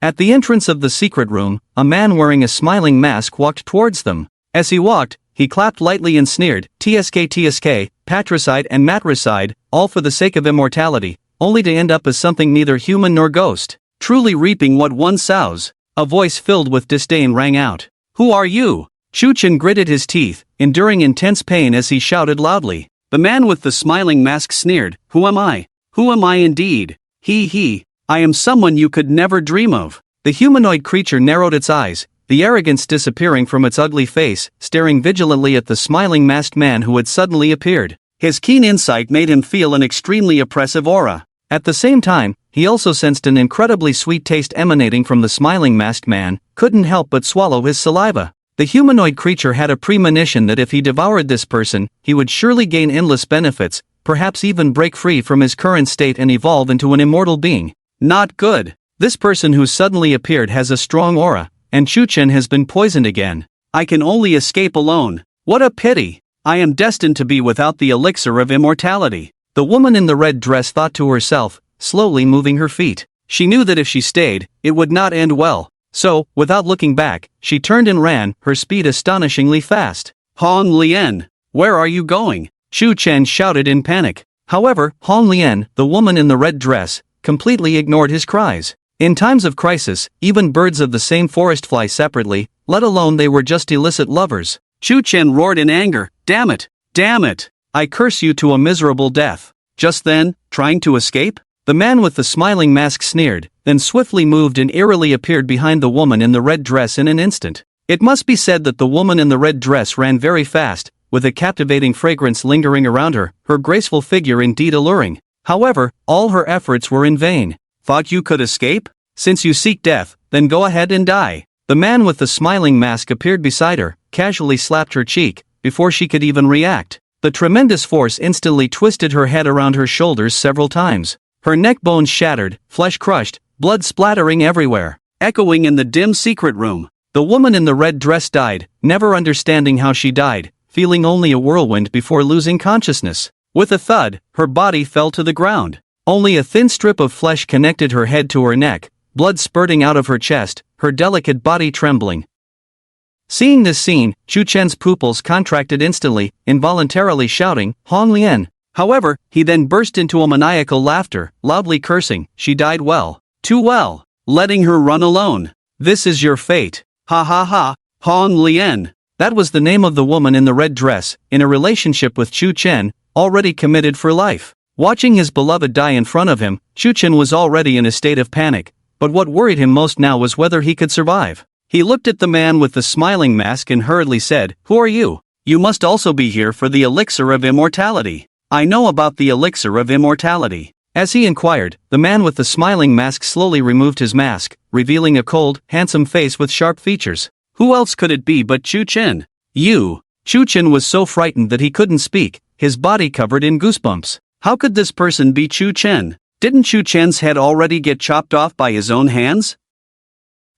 At the entrance of the secret room, a man wearing a smiling mask walked towards them. As he walked, he clapped lightly and sneered, TSK, patricide and matricide, all for the sake of immortality, only to end up as something neither human nor ghost, truly reaping what one sows. A voice filled with disdain rang out. "Who are you?" Chu Chen gritted his teeth, enduring intense pain as he shouted loudly. The man with the smiling mask sneered, "Who am I? Who am I indeed? He. I am someone you could never dream of." The humanoid creature narrowed its eyes, the arrogance disappearing from its ugly face, staring vigilantly at the smiling masked man who had suddenly appeared. His keen insight made him feel an extremely oppressive aura. At the same time, he also sensed an incredibly sweet taste emanating from the smiling masked man, couldn't help but swallow his saliva. The humanoid creature had a premonition that if he devoured this person, he would surely gain endless benefits, perhaps even break free from his current state and evolve into an immortal being. Not good. This person who suddenly appeared has a strong aura, and Chu Chen has been poisoned again. I can only escape alone. What a pity. I am destined to be without the elixir of immortality. The woman in the red dress thought to herself, slowly moving her feet. She knew that if she stayed, it would not end well. So, without looking back, she turned and ran, her speed astonishingly fast. "Hong Lian, where are you going?" Chu Chen shouted in panic. However, Hong Lian, the woman in the red dress, completely ignored his cries. In times of crisis, even birds of the same forest fly separately, let alone they were just illicit lovers. Chu Chen roared in anger, "Damn it! Damn it! I curse you to a miserable death." Just then, trying to escape? The man with the smiling mask sneered, then swiftly moved and eerily appeared behind the woman in the red dress in an instant. It must be said that the woman in the red dress ran very fast, with a captivating fragrance lingering around her graceful figure indeed alluring. However, all her efforts were in vain. "Thought you could escape? Since you seek death, then go ahead and die." The man with the smiling mask appeared beside her, casually slapped her cheek, before she could even react. The tremendous force instantly twisted her head around her shoulders several times. Her neck bones shattered, flesh crushed, blood splattering everywhere. Echoing in the dim secret room, the woman in the red dress died, never understanding how she died, feeling only a whirlwind before losing consciousness. With a thud, her body fell to the ground. Only a thin strip of flesh connected her head to her neck, blood spurting out of her chest, her delicate body trembling. Seeing this scene, Chu Chen's pupils contracted instantly, involuntarily shouting, "Hong Lian." However, he then burst into a maniacal laughter, loudly cursing, "She died well. Too well. Letting her run alone. This is your fate. Ha ha ha, Hong Lian." That was the name of the woman in the red dress, in a relationship with Chu Chen, already committed for life. Watching his beloved die in front of him, Chu Chen was already in a state of panic, but what worried him most now was whether he could survive. He looked at the man with the smiling mask and hurriedly said, "Who are you? You must also be here for the elixir of immortality." "I know about the elixir of immortality." As he inquired, the man with the smiling mask slowly removed his mask, revealing a cold, handsome face with sharp features. Who else could it be but Chu Chen? "You." Chu Chen was so frightened that he couldn't speak, his body covered in goosebumps. How could this person be Chu Chen? Didn't Chu Chen's head already get chopped off by his own hands?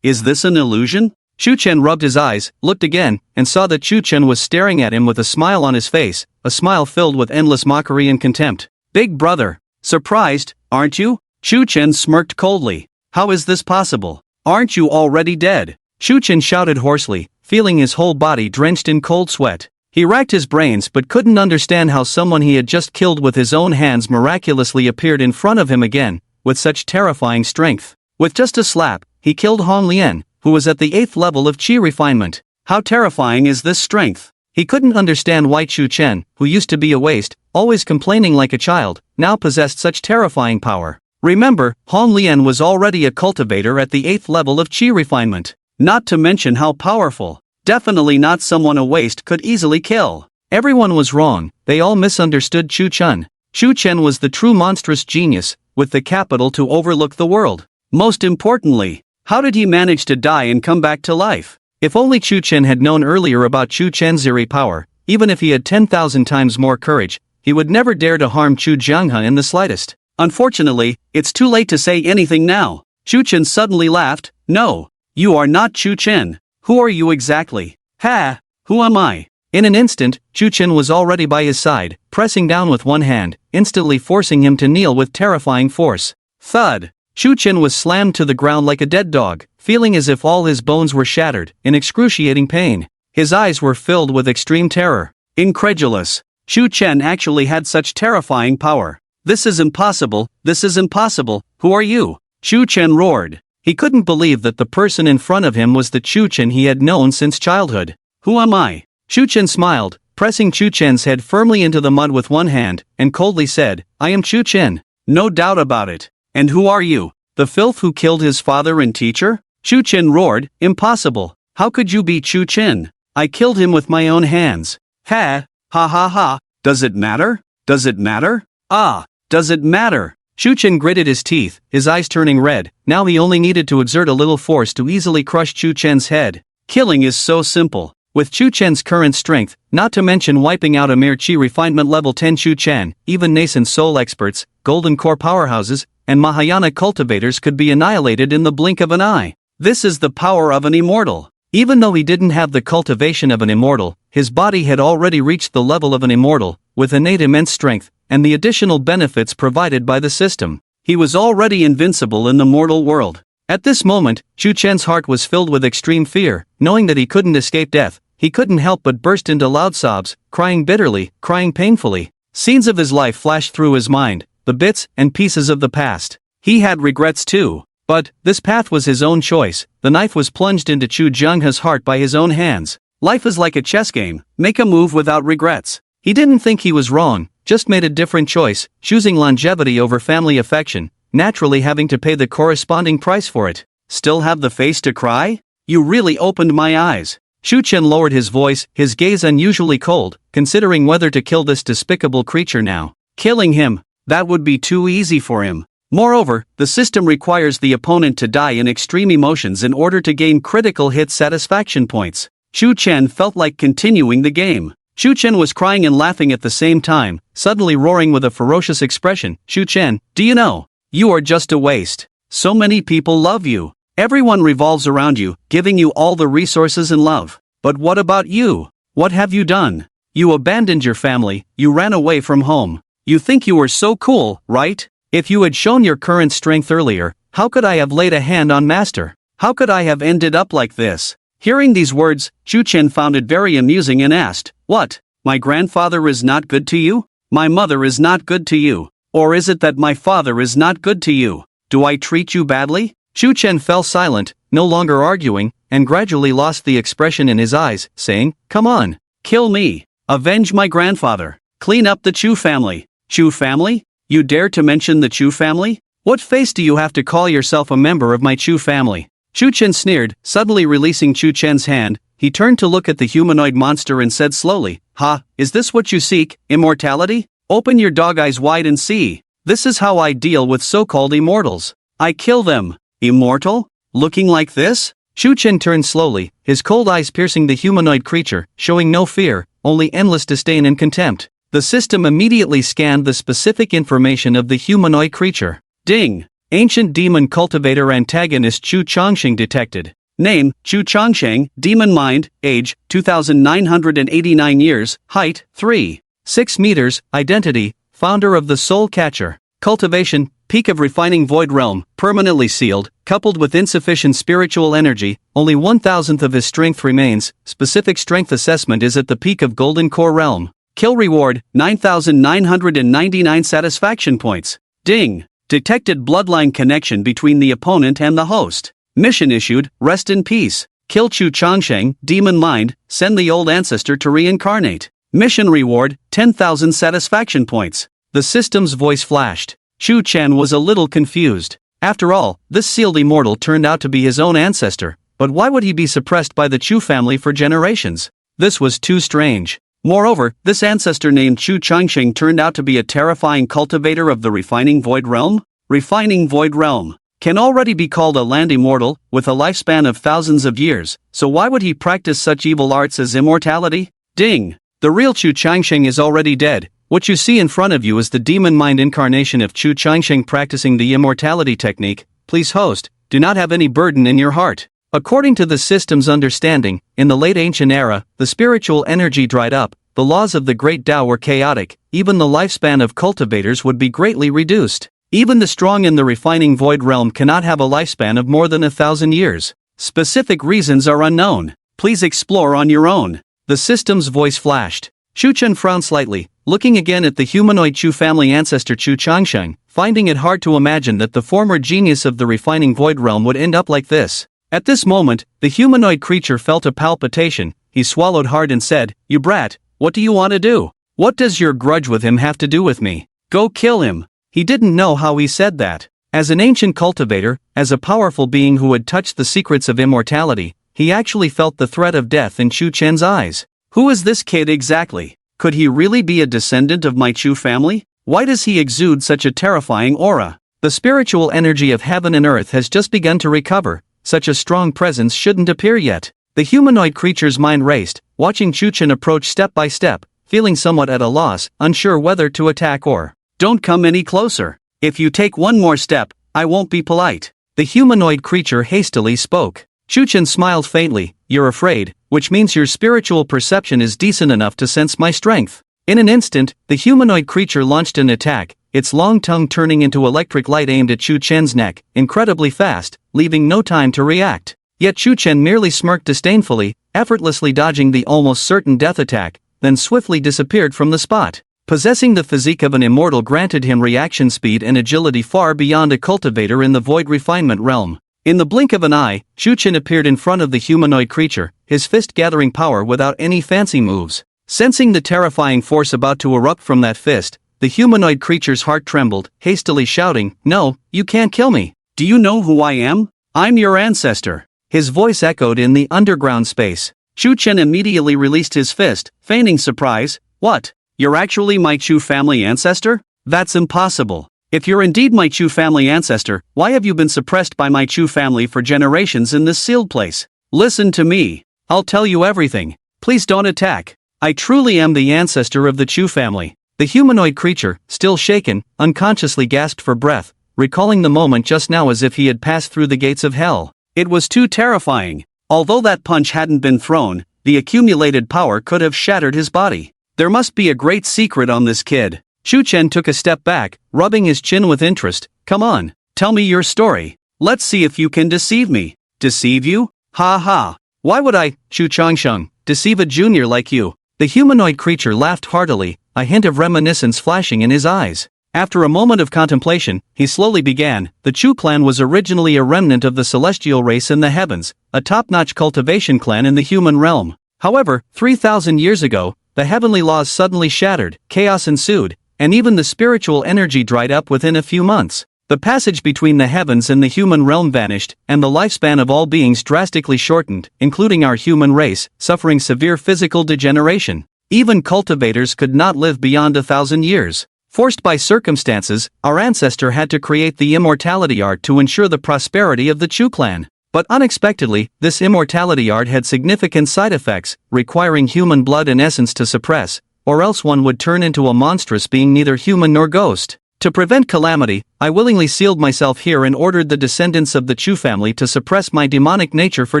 Is this an illusion? Chu Chen rubbed his eyes, looked again, and saw that Chu Chen was staring at him with a smile on his face, a smile filled with endless mockery and contempt. "Big brother. Surprised, aren't you?" Chu Chen smirked coldly. "How is this possible? Aren't you already dead?" Chu Chen shouted hoarsely, feeling his whole body drenched in cold sweat. He racked his brains but couldn't understand how someone he had just killed with his own hands miraculously appeared in front of him again, with such terrifying strength. With just a slap, he killed Hong Lian, who was at the 8th level of Qi refinement. How terrifying is this strength? He couldn't understand why Chu Chen, who used to be a waste, always complaining like a child, now possessed such terrifying power. Remember, Hong Lian was already a cultivator at the 8th level of Qi refinement. Not to mention how powerful. Definitely not someone a waste could easily kill. Everyone was wrong, they all misunderstood Chu Chen. Chu Chen was the true monstrous genius, with the capital to overlook the world. Most importantly, how did he manage to die and come back to life? If only Chu Chen had known earlier about Chu Chen's eerie power, even if he had 10,000 times more courage, he would never dare to harm Chu Jianghe in the slightest. Unfortunately, it's too late to say anything now. Chu Chen suddenly laughed. "No, you are not Chu Chen. Who are you exactly?" "Ha! Who am I?" In an instant, Chu Chen was already by his side, pressing down with one hand, instantly forcing him to kneel with terrifying force. Thud! Chu Chen was slammed to the ground like a dead dog, feeling as if all his bones were shattered, in excruciating pain. His eyes were filled with extreme terror. Incredulous. Chu Chen actually had such terrifying power. "This is impossible, this is impossible, who are you?" Chu Chen roared. He couldn't believe that the person in front of him was the Chu-Chen he had known since childhood. Who am I? Chu-Chen smiled, pressing Chu-Chen's head firmly into the mud with one hand, and coldly said, I am Chu-Chen. No doubt about it. And who are you? The filth who killed his father and teacher? Chu-Chen roared, impossible. How could you be Chu-Chen? I killed him with my own hands. Ha ha. Does it matter? Does it matter? Ah, does it matter? Chu-Chen gritted his teeth, his eyes turning red. Now he only needed to exert a little force to easily crush Chu-Chen's head. Killing is so simple. With Chu-Chen's current strength, not to mention wiping out a mere chi refinement level 10 Chu-Chen, even nascent soul experts, golden core powerhouses, and Mahayana cultivators could be annihilated in the blink of an eye. This is the power of an immortal. Even though he didn't have the cultivation of an immortal, his body had already reached the level of an immortal, with innate immense strength, and the additional benefits provided by the system. He was already invincible in the mortal world. At this moment, Chu-Chen's heart was filled with extreme fear, knowing that he couldn't escape death. He couldn't help but burst into loud sobs, crying bitterly, crying painfully. Scenes of his life flashed through his mind, the bits and pieces of the past. He had regrets too. But this path was his own choice. The knife was plunged into Chu Jianghe's heart by his own hands. Life is like a chess game. Make a move without regrets. He didn't think he was wrong, just made a different choice, choosing longevity over family affection, naturally having to pay the corresponding price for it. Still have the face to cry? You really opened my eyes. Chu-Chen lowered his voice, his gaze unusually cold, considering whether to kill this despicable creature now. Killing him, that would be too easy for him. Moreover, the system requires the opponent to die in extreme emotions in order to gain critical hit satisfaction points. Chu-Chen felt like continuing the game. Chu-Chen was crying and laughing at the same time, suddenly roaring with a ferocious expression. Chu-Chen, do you know? You are just a waste. So many people love you. Everyone revolves around you, giving you all the resources and love. But what about you? What have you done? You abandoned your family, you ran away from home. You think you were so cool, right? If you had shown your current strength earlier, how could I have laid a hand on Master? How could I have ended up like this? Hearing these words, Chu-Chen found it very amusing and asked, What? My grandfather is not good to you? My mother is not good to you? Or is it that my father is not good to you? Do I treat you badly? Chu-Chen fell silent, no longer arguing, and gradually lost the expression in his eyes, saying, Come on, kill me. Avenge my grandfather. Clean up the Chu family. Chu family? You dare to mention the Chu family? What face do you have to call yourself a member of my Chu family? Chu-Chen sneered, suddenly releasing Chu-Chen's hand. He turned to look at the humanoid monster and said slowly, Ha, is this what you seek, immortality? Open your dog eyes wide and see. This is how I deal with so-called immortals. I kill them. Immortal? Looking like this? Chu-Chen turned slowly, his cold eyes piercing the humanoid creature, showing no fear, only endless disdain and contempt. The system immediately scanned the specific information of the humanoid creature. Ding! Ancient demon cultivator antagonist Chu Changsheng detected. Name, Chu Changsheng, demon mind, age, 2,989 years, height, 3.6 meters, identity, founder of the Soul Catcher. Cultivation, peak of refining void realm, permanently sealed, coupled with insufficient spiritual energy, only 1,000th of his strength remains, specific strength assessment is at the peak of golden core realm. Kill reward, 9,999 satisfaction points. Ding! Detected bloodline connection between the opponent and the host. Mission issued, rest in peace. Kill Chu Changsheng, demon mind, send the old ancestor to reincarnate. Mission reward, 10,000 satisfaction points. The system's voice flashed. Chu-Chen was a little confused. After all, this sealed immortal turned out to be his own ancestor, but why would he be suppressed by the Chu family for generations? This was too strange. Moreover, this ancestor named Chu Changsheng turned out to be a terrifying cultivator of the refining void realm? Refining void realm can already be called a land immortal, with a lifespan of thousands of years, so why would he practice such evil arts as immortality? Ding! The real Chu Changsheng is already dead. What you see in front of you is the demon mind incarnation of Chu Changsheng practicing the immortality technique. Please host, do not have any burden in your heart. According to the system's understanding, in the late ancient era, the spiritual energy dried up, the laws of the great Tao were chaotic, even the lifespan of cultivators would be greatly reduced. Even the strong in the refining void realm cannot have a lifespan of more than 1,000 years. Specific reasons are unknown. Please explore on your own. The system's voice flashed. Chu Chen frowned slightly, looking again at the humanoid Chu family ancestor Chu Changsheng, finding it hard to imagine that the former genius of the refining void realm would end up like this. At this moment, the humanoid creature felt a palpitation. He swallowed hard and said, "You brat, what do you want to do? What does your grudge with him have to do with me? Go kill him." He didn't know how he said that. As an ancient cultivator, as a powerful being who had touched the secrets of immortality, he actually felt the threat of death in Chu Chen's eyes. Who is this kid exactly? Could he really be a descendant of my Chu family? Why does he exude such a terrifying aura? The spiritual energy of heaven and earth has just begun to recover. Such a strong presence shouldn't appear yet. The humanoid creature's mind raced, watching Chu Chen approach step by step, feeling somewhat at a loss, unsure whether to attack or "Don't come any closer. If you take one more step, I won't be polite." The humanoid creature hastily spoke. Chu Chen smiled faintly. "You're afraid, which means your spiritual perception is decent enough to sense my strength." In an instant, the humanoid creature launched an attack, its long tongue turning into electric light aimed at Chu Chen's neck, incredibly fast, leaving no time to react. Yet Chu Chen merely smirked disdainfully, effortlessly dodging the almost certain death attack, then swiftly disappeared from the spot. Possessing the physique of an immortal granted him reaction speed and agility far beyond a cultivator in the void refinement realm. In the blink of an eye, Chu Chen appeared in front of the humanoid creature, his fist gathering power without any fancy moves. Sensing the terrifying force about to erupt from that fist, the humanoid creature's heart trembled, hastily shouting, "No, you can't kill me. Do you know who I am? I'm your ancestor." His voice echoed in the underground space. Chu Chen immediately released his fist, feigning surprise. "What? You're actually my Chu family ancestor? That's impossible. If you're indeed my Chu family ancestor, why have you been suppressed by my Chu family for generations in this sealed place? Listen to me. I'll tell you everything. Please don't attack. I truly am the ancestor of the Chu family." The humanoid creature, still shaken, unconsciously gasped for breath, recalling the moment just now as if he had passed through the gates of hell. It was too terrifying. Although that punch hadn't been thrown, the accumulated power could have shattered his body. There must be a great secret on this kid. Chu Chen took a step back, rubbing his chin with interest. "Come on, tell me your story. Let's see if you can deceive me." "Deceive you? Ha ha. Why would I, Chu Changsheng, deceive a junior like you?" The humanoid creature laughed heartily, a hint of reminiscence flashing in his eyes. After a moment of contemplation, he slowly began. "The Chu clan was originally a remnant of the celestial race in the heavens, a top-notch cultivation clan in the human realm. However, 3,000 years ago, the heavenly laws suddenly shattered, chaos ensued, and even the spiritual energy dried up within a few months. The passage between the heavens and the human realm vanished, and the lifespan of all beings drastically shortened, including our human race, suffering severe physical degeneration. Even cultivators could not live beyond 1,000 years. Forced by circumstances, our ancestor had to create the immortality art to ensure the prosperity of the Chu clan. But unexpectedly, this immortality art had significant side effects, requiring human blood and essence to suppress, or else one would turn into a monstrous being neither human nor ghost. To prevent calamity, I willingly sealed myself here and ordered the descendants of the Chu family to suppress my demonic nature for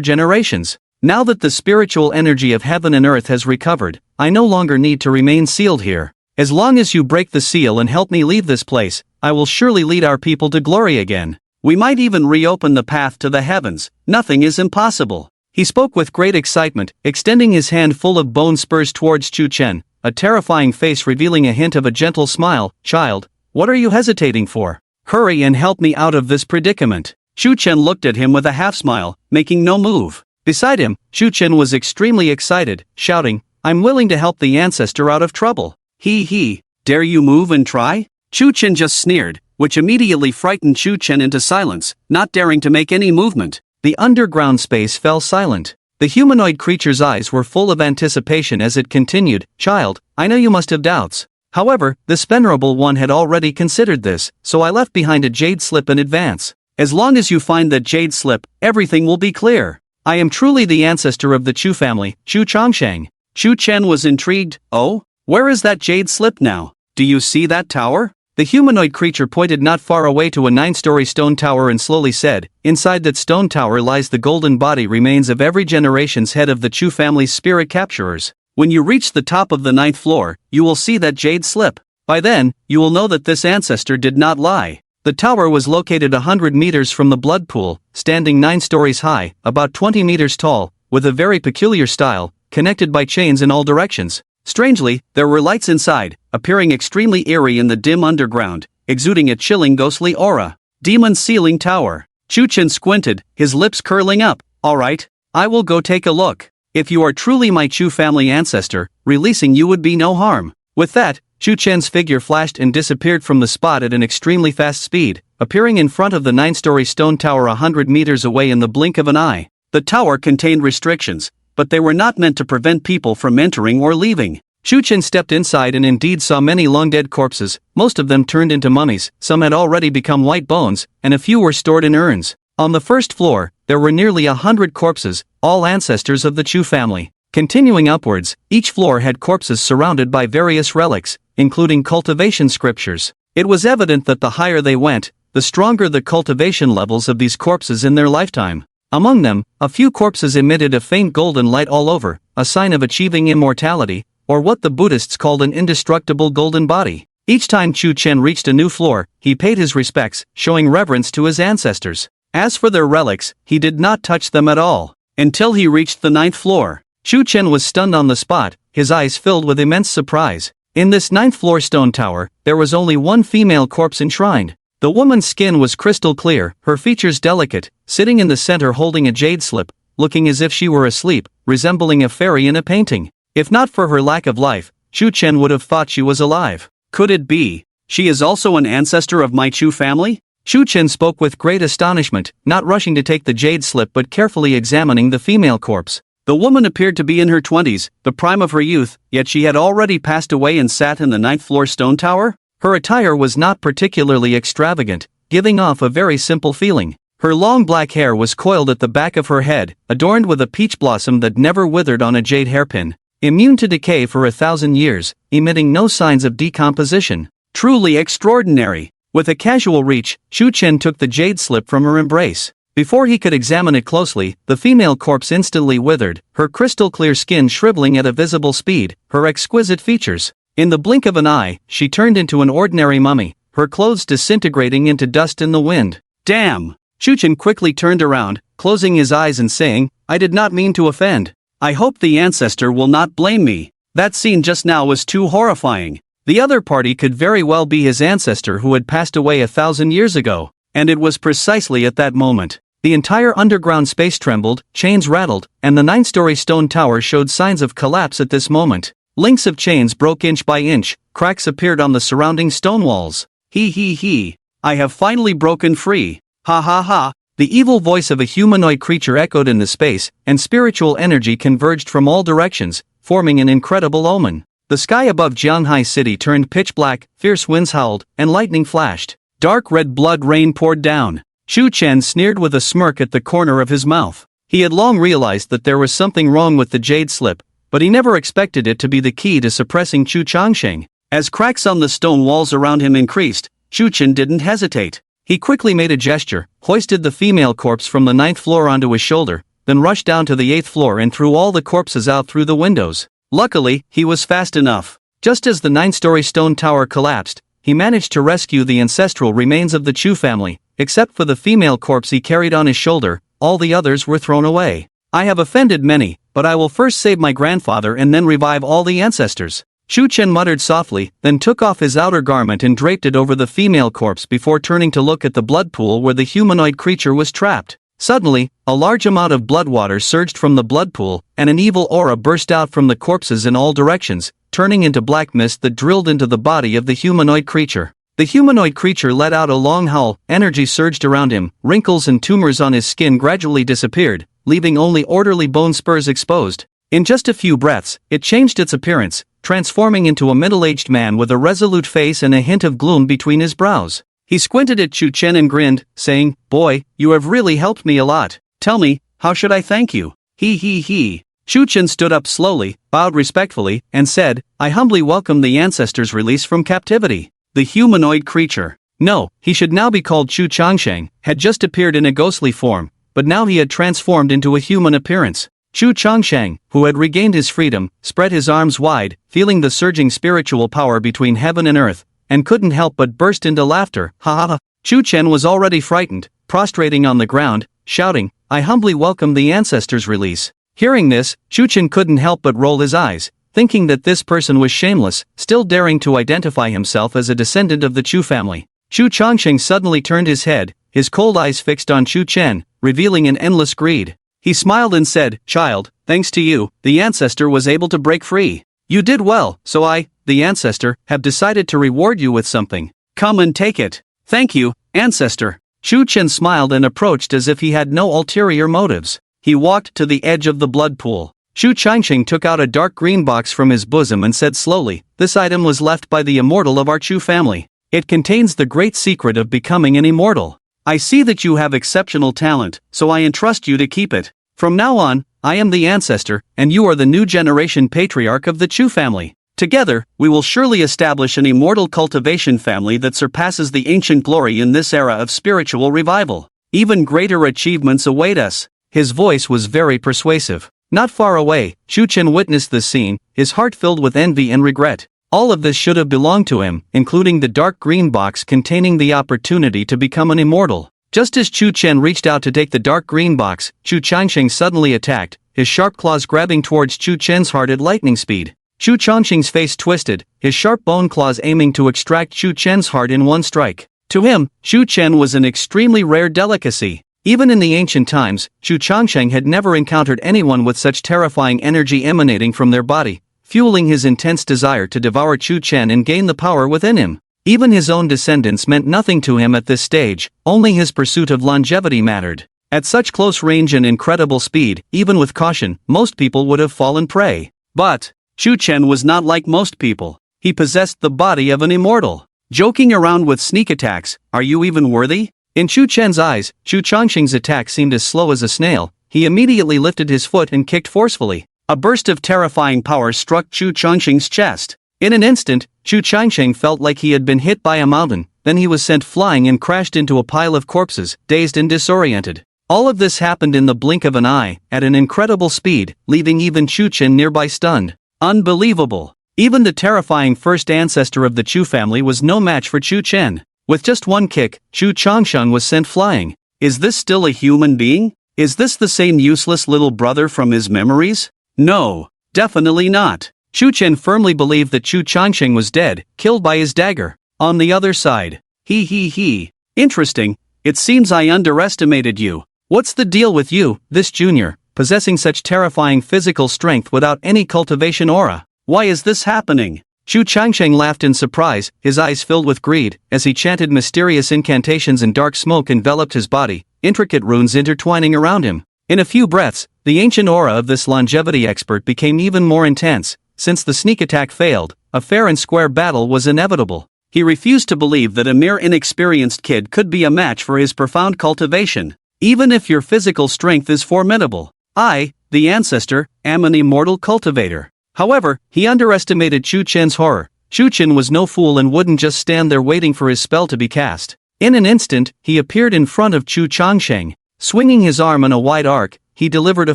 generations. Now that the spiritual energy of heaven and earth has recovered, I no longer need to remain sealed here. As long as you break the seal and help me leave this place, I will surely lead our people to glory again. We might even reopen the path to the heavens. Nothing is impossible." He spoke with great excitement, extending his hand full of bone spurs towards Chu Chen, a terrifying face revealing a hint of a gentle smile. "Child, what are you hesitating for? Hurry and help me out of this predicament." Chu Chen looked at him with a half-smile, making no move. Beside him, Chu Chen was extremely excited, shouting, "I'm willing to help the ancestor out of trouble." He, dare you move and try?" Chu Chen just sneered, which immediately frightened Chu Chen into silence, not daring to make any movement. The underground space fell silent. The humanoid creature's eyes were full of anticipation as it continued, "Child, I know you must have doubts. However, this venerable one had already considered this, so I left behind a jade slip in advance. As long as you find that jade slip, everything will be clear. I am truly the ancestor of the Chu family, Chu Changsheng." Chu Chen was intrigued. "Oh? Where is that jade slip now? Do you see that tower?" The humanoid creature pointed not far away to a 9-story stone tower and slowly said, "Inside that stone tower lies the golden body remains of every generation's head of the Chu family's spirit capturers. When you reach the top of the 9th floor, you will see that jade slip. By then, you will know that this ancestor did not lie." The tower was located 100 meters from the blood pool, standing 9 stories high, about 20 meters tall, with a very peculiar style, connected by chains in all directions. Strangely, there were lights inside, appearing extremely eerie in the dim underground, exuding a chilling ghostly aura. Demon Ceiling Tower. Chu Chen squinted, his lips curling up. Alright, I will go take a look. If you are truly my Chu family ancestor, releasing you would be no harm. With that, Chu Chen's figure flashed and disappeared from the spot at an extremely fast speed, appearing in front of the 9-story stone tower 100 meters away in the blink of an eye. The tower contained restrictions, but they were not meant to prevent people from entering or leaving. Chu Chen stepped inside and indeed saw many long-dead corpses, most of them turned into mummies, some had already become white bones, and a few were stored in urns. On the first floor, there were nearly 100 corpses, all ancestors of the Chu family. Continuing upwards, each floor had corpses surrounded by various relics, including cultivation scriptures. It was evident that the higher they went, the stronger the cultivation levels of these corpses in their lifetime. Among them, a few corpses emitted a faint golden light all over, a sign of achieving immortality, or what the Buddhists called an indestructible golden body. Each time Chu Chen reached a new floor, he paid his respects, showing reverence to his ancestors. As for their relics, he did not touch them at all, until he reached the 9th floor. Chu Chen was stunned on the spot, his eyes filled with immense surprise. In this 9th floor stone tower, there was only one female corpse enshrined. The woman's skin was crystal clear, her features delicate, sitting in the center holding a jade slip, looking as if she were asleep, resembling a fairy in a painting. If not for her lack of life, Chu Chen would have thought she was alive. Could it be? She is also an ancestor of my Chu family? Chu Chen spoke with great astonishment, not rushing to take the jade slip but carefully examining the female corpse. The woman appeared to be in her 20s, the prime of her youth, yet she had already passed away and sat in the 9th floor stone tower? Her attire was not particularly extravagant, giving off a very simple feeling. Her long black hair was coiled at the back of her head, adorned with a peach blossom that never withered on a jade hairpin. Immune to decay for 1,000 years, emitting no signs of decomposition. Truly extraordinary. With a casual reach, Chu Chen took the jade slip from her embrace. Before he could examine it closely, the female corpse instantly withered, her crystal-clear skin shriveling at a visible speed, her exquisite features. In the blink of an eye, she turned into an ordinary mummy, her clothes disintegrating into dust in the wind. Damn! Chu Chen quickly turned around, closing his eyes and saying, I did not mean to offend. I hope the ancestor will not blame me. That scene just now was too horrifying. The other party could very well be his ancestor who had passed away 1,000 years ago. And it was precisely at that moment. The entire underground space trembled, chains rattled, and the 9-story stone tower showed signs of collapse at this moment. Links of chains broke inch by inch, cracks appeared on the surrounding stone walls. He. I have finally broken free. Ha ha ha. The evil voice of a humanoid creature echoed in the space, and spiritual energy converged from all directions, forming an incredible omen. The sky above Jianghai City turned pitch black, fierce winds howled, and lightning flashed. Dark red blood rain poured down. Chu Chen sneered with a smirk at the corner of his mouth. He had long realized that there was something wrong with the jade slip, but he never expected it to be the key to suppressing Chu Changsheng. As cracks on the stone walls around him increased, Chu Chen didn't hesitate. He quickly made a gesture, hoisted the female corpse from the 9th floor onto his shoulder, then rushed down to the 8th floor and threw all the corpses out through the windows. Luckily, he was fast enough. Just as the 9-story stone tower collapsed, he managed to rescue the ancestral remains of the Chu family. Except for the female corpse he carried on his shoulder, all the others were thrown away. I have offended many, but I will first save my grandfather and then revive all the ancestors. Chu Chen muttered softly, then took off his outer garment and draped it over the female corpse before turning to look at the blood pool where the humanoid creature was trapped. Suddenly, a large amount of blood water surged from the blood pool, and an evil aura burst out from the corpses in all directions, turning into black mist that drilled into the body of the humanoid creature. The humanoid creature let out a long howl, energy surged around him, wrinkles and tumors on his skin gradually disappeared, leaving only orderly bone spurs exposed. In just a few breaths, it changed its appearance, transforming into a middle-aged man with a resolute face and a hint of gloom between his brows. He squinted at Chu Chen and grinned, saying, Boy, you have really helped me a lot. Tell me, how should I thank you? He. Chu Chen stood up slowly, bowed respectfully, and said, I humbly welcome the ancestors' release from captivity. The humanoid creature. No, he should now be called Chu Changsheng, had just appeared in a ghostly form, but now he had transformed into a human appearance. Chu Changsheng, who had regained his freedom, spread his arms wide, feeling the surging spiritual power between heaven and earth, and couldn't help but burst into laughter. Ha ha ha. Chu Chen was already frightened, prostrating on the ground, shouting, I humbly welcome the ancestors' release. Hearing this, Chu Chen couldn't help but roll his eyes. thinking that this person was shameless, still daring to identify himself as a descendant of the Chu family. Chu Changsheng suddenly turned his head, his cold eyes fixed on Chu Chen, revealing an endless greed. He smiled and said, "Child, thanks to you, the ancestor was able to break free. You did well, so I, the ancestor, have decided to reward you with something. Come and take it." "Thank you, ancestor." Chu Chen smiled and approached as if he had no ulterior motives. He walked to the edge of the blood pool. Chu Changsheng took out a dark green box from his bosom and said slowly, "This item was left by the immortal of our Chu family. It contains the great secret of becoming an immortal. I see that you have exceptional talent, so I entrust you to keep it. From now on, I am the ancestor, and you are the new generation patriarch of the Chu family. Together, we will surely establish an immortal cultivation family that surpasses the ancient glory in this era of spiritual revival. Even greater achievements await us." His voice was very persuasive. Not far away, Chu Chen witnessed this scene, his heart filled with envy and regret. All of this should have belonged to him, including the dark green box containing the opportunity to become an immortal. Just as Chu Chen reached out to take the dark green box, Chu Changsheng suddenly attacked, his sharp claws grabbing towards Chu Chen's heart at lightning speed. Chu Changsheng's face twisted, his sharp bone claws aiming to extract Chu Chen's heart in one strike. To him, Chu Chen was an extremely rare delicacy. Even in the ancient times, Chu Changsheng had never encountered anyone with such terrifying energy emanating from their body, fueling his intense desire to devour Chu Chen and gain the power within him. Even his own descendants meant nothing to him at this stage, only his pursuit of longevity mattered. At such close range and incredible speed, even with caution, most people would have fallen prey. But Chu Chen was not like most people. He possessed the body of an immortal. Joking around with sneak attacks, are you even worthy? In Chu Chen's eyes, Chu Changsheng's attack seemed as slow as a snail. He immediately lifted his foot and kicked forcefully. A burst of terrifying power struck Chu Changsheng's chest. In an instant, Chu Changsheng felt like he had been hit by a mountain, then he was sent flying and crashed into a pile of corpses, dazed and disoriented. All of this happened in the blink of an eye, at an incredible speed, leaving even Chu Chen nearby stunned. Unbelievable! Even the terrifying first ancestor of the Chu family was no match for Chu Chen. With just one kick, Chu Changsheng was sent flying. Is this still a human being? Is this the same useless little brother from his memories? No, definitely not. Chu Chen firmly believed that Chu Changsheng was dead, killed by his dagger. On the other side. He. Interesting, it seems I underestimated you. What's the deal with you, this junior, possessing such terrifying physical strength without any cultivation aura? Why is this happening? Chu Changsheng laughed in surprise, his eyes filled with greed, as he chanted mysterious incantations and dark smoke enveloped his body, intricate runes intertwining around him. In a few breaths, the ancient aura of this longevity expert became even more intense. Since the sneak attack failed, a fair and square battle was inevitable. He refused to believe that a mere inexperienced kid could be a match for his profound cultivation. Even if your physical strength is formidable, I, the ancestor, am an immortal cultivator. However, he underestimated Chu Chen's horror. Chu Chen was no fool and wouldn't just stand there waiting for his spell to be cast. In an instant, he appeared in front of Chu Changsheng. Swinging his arm in a wide arc, he delivered a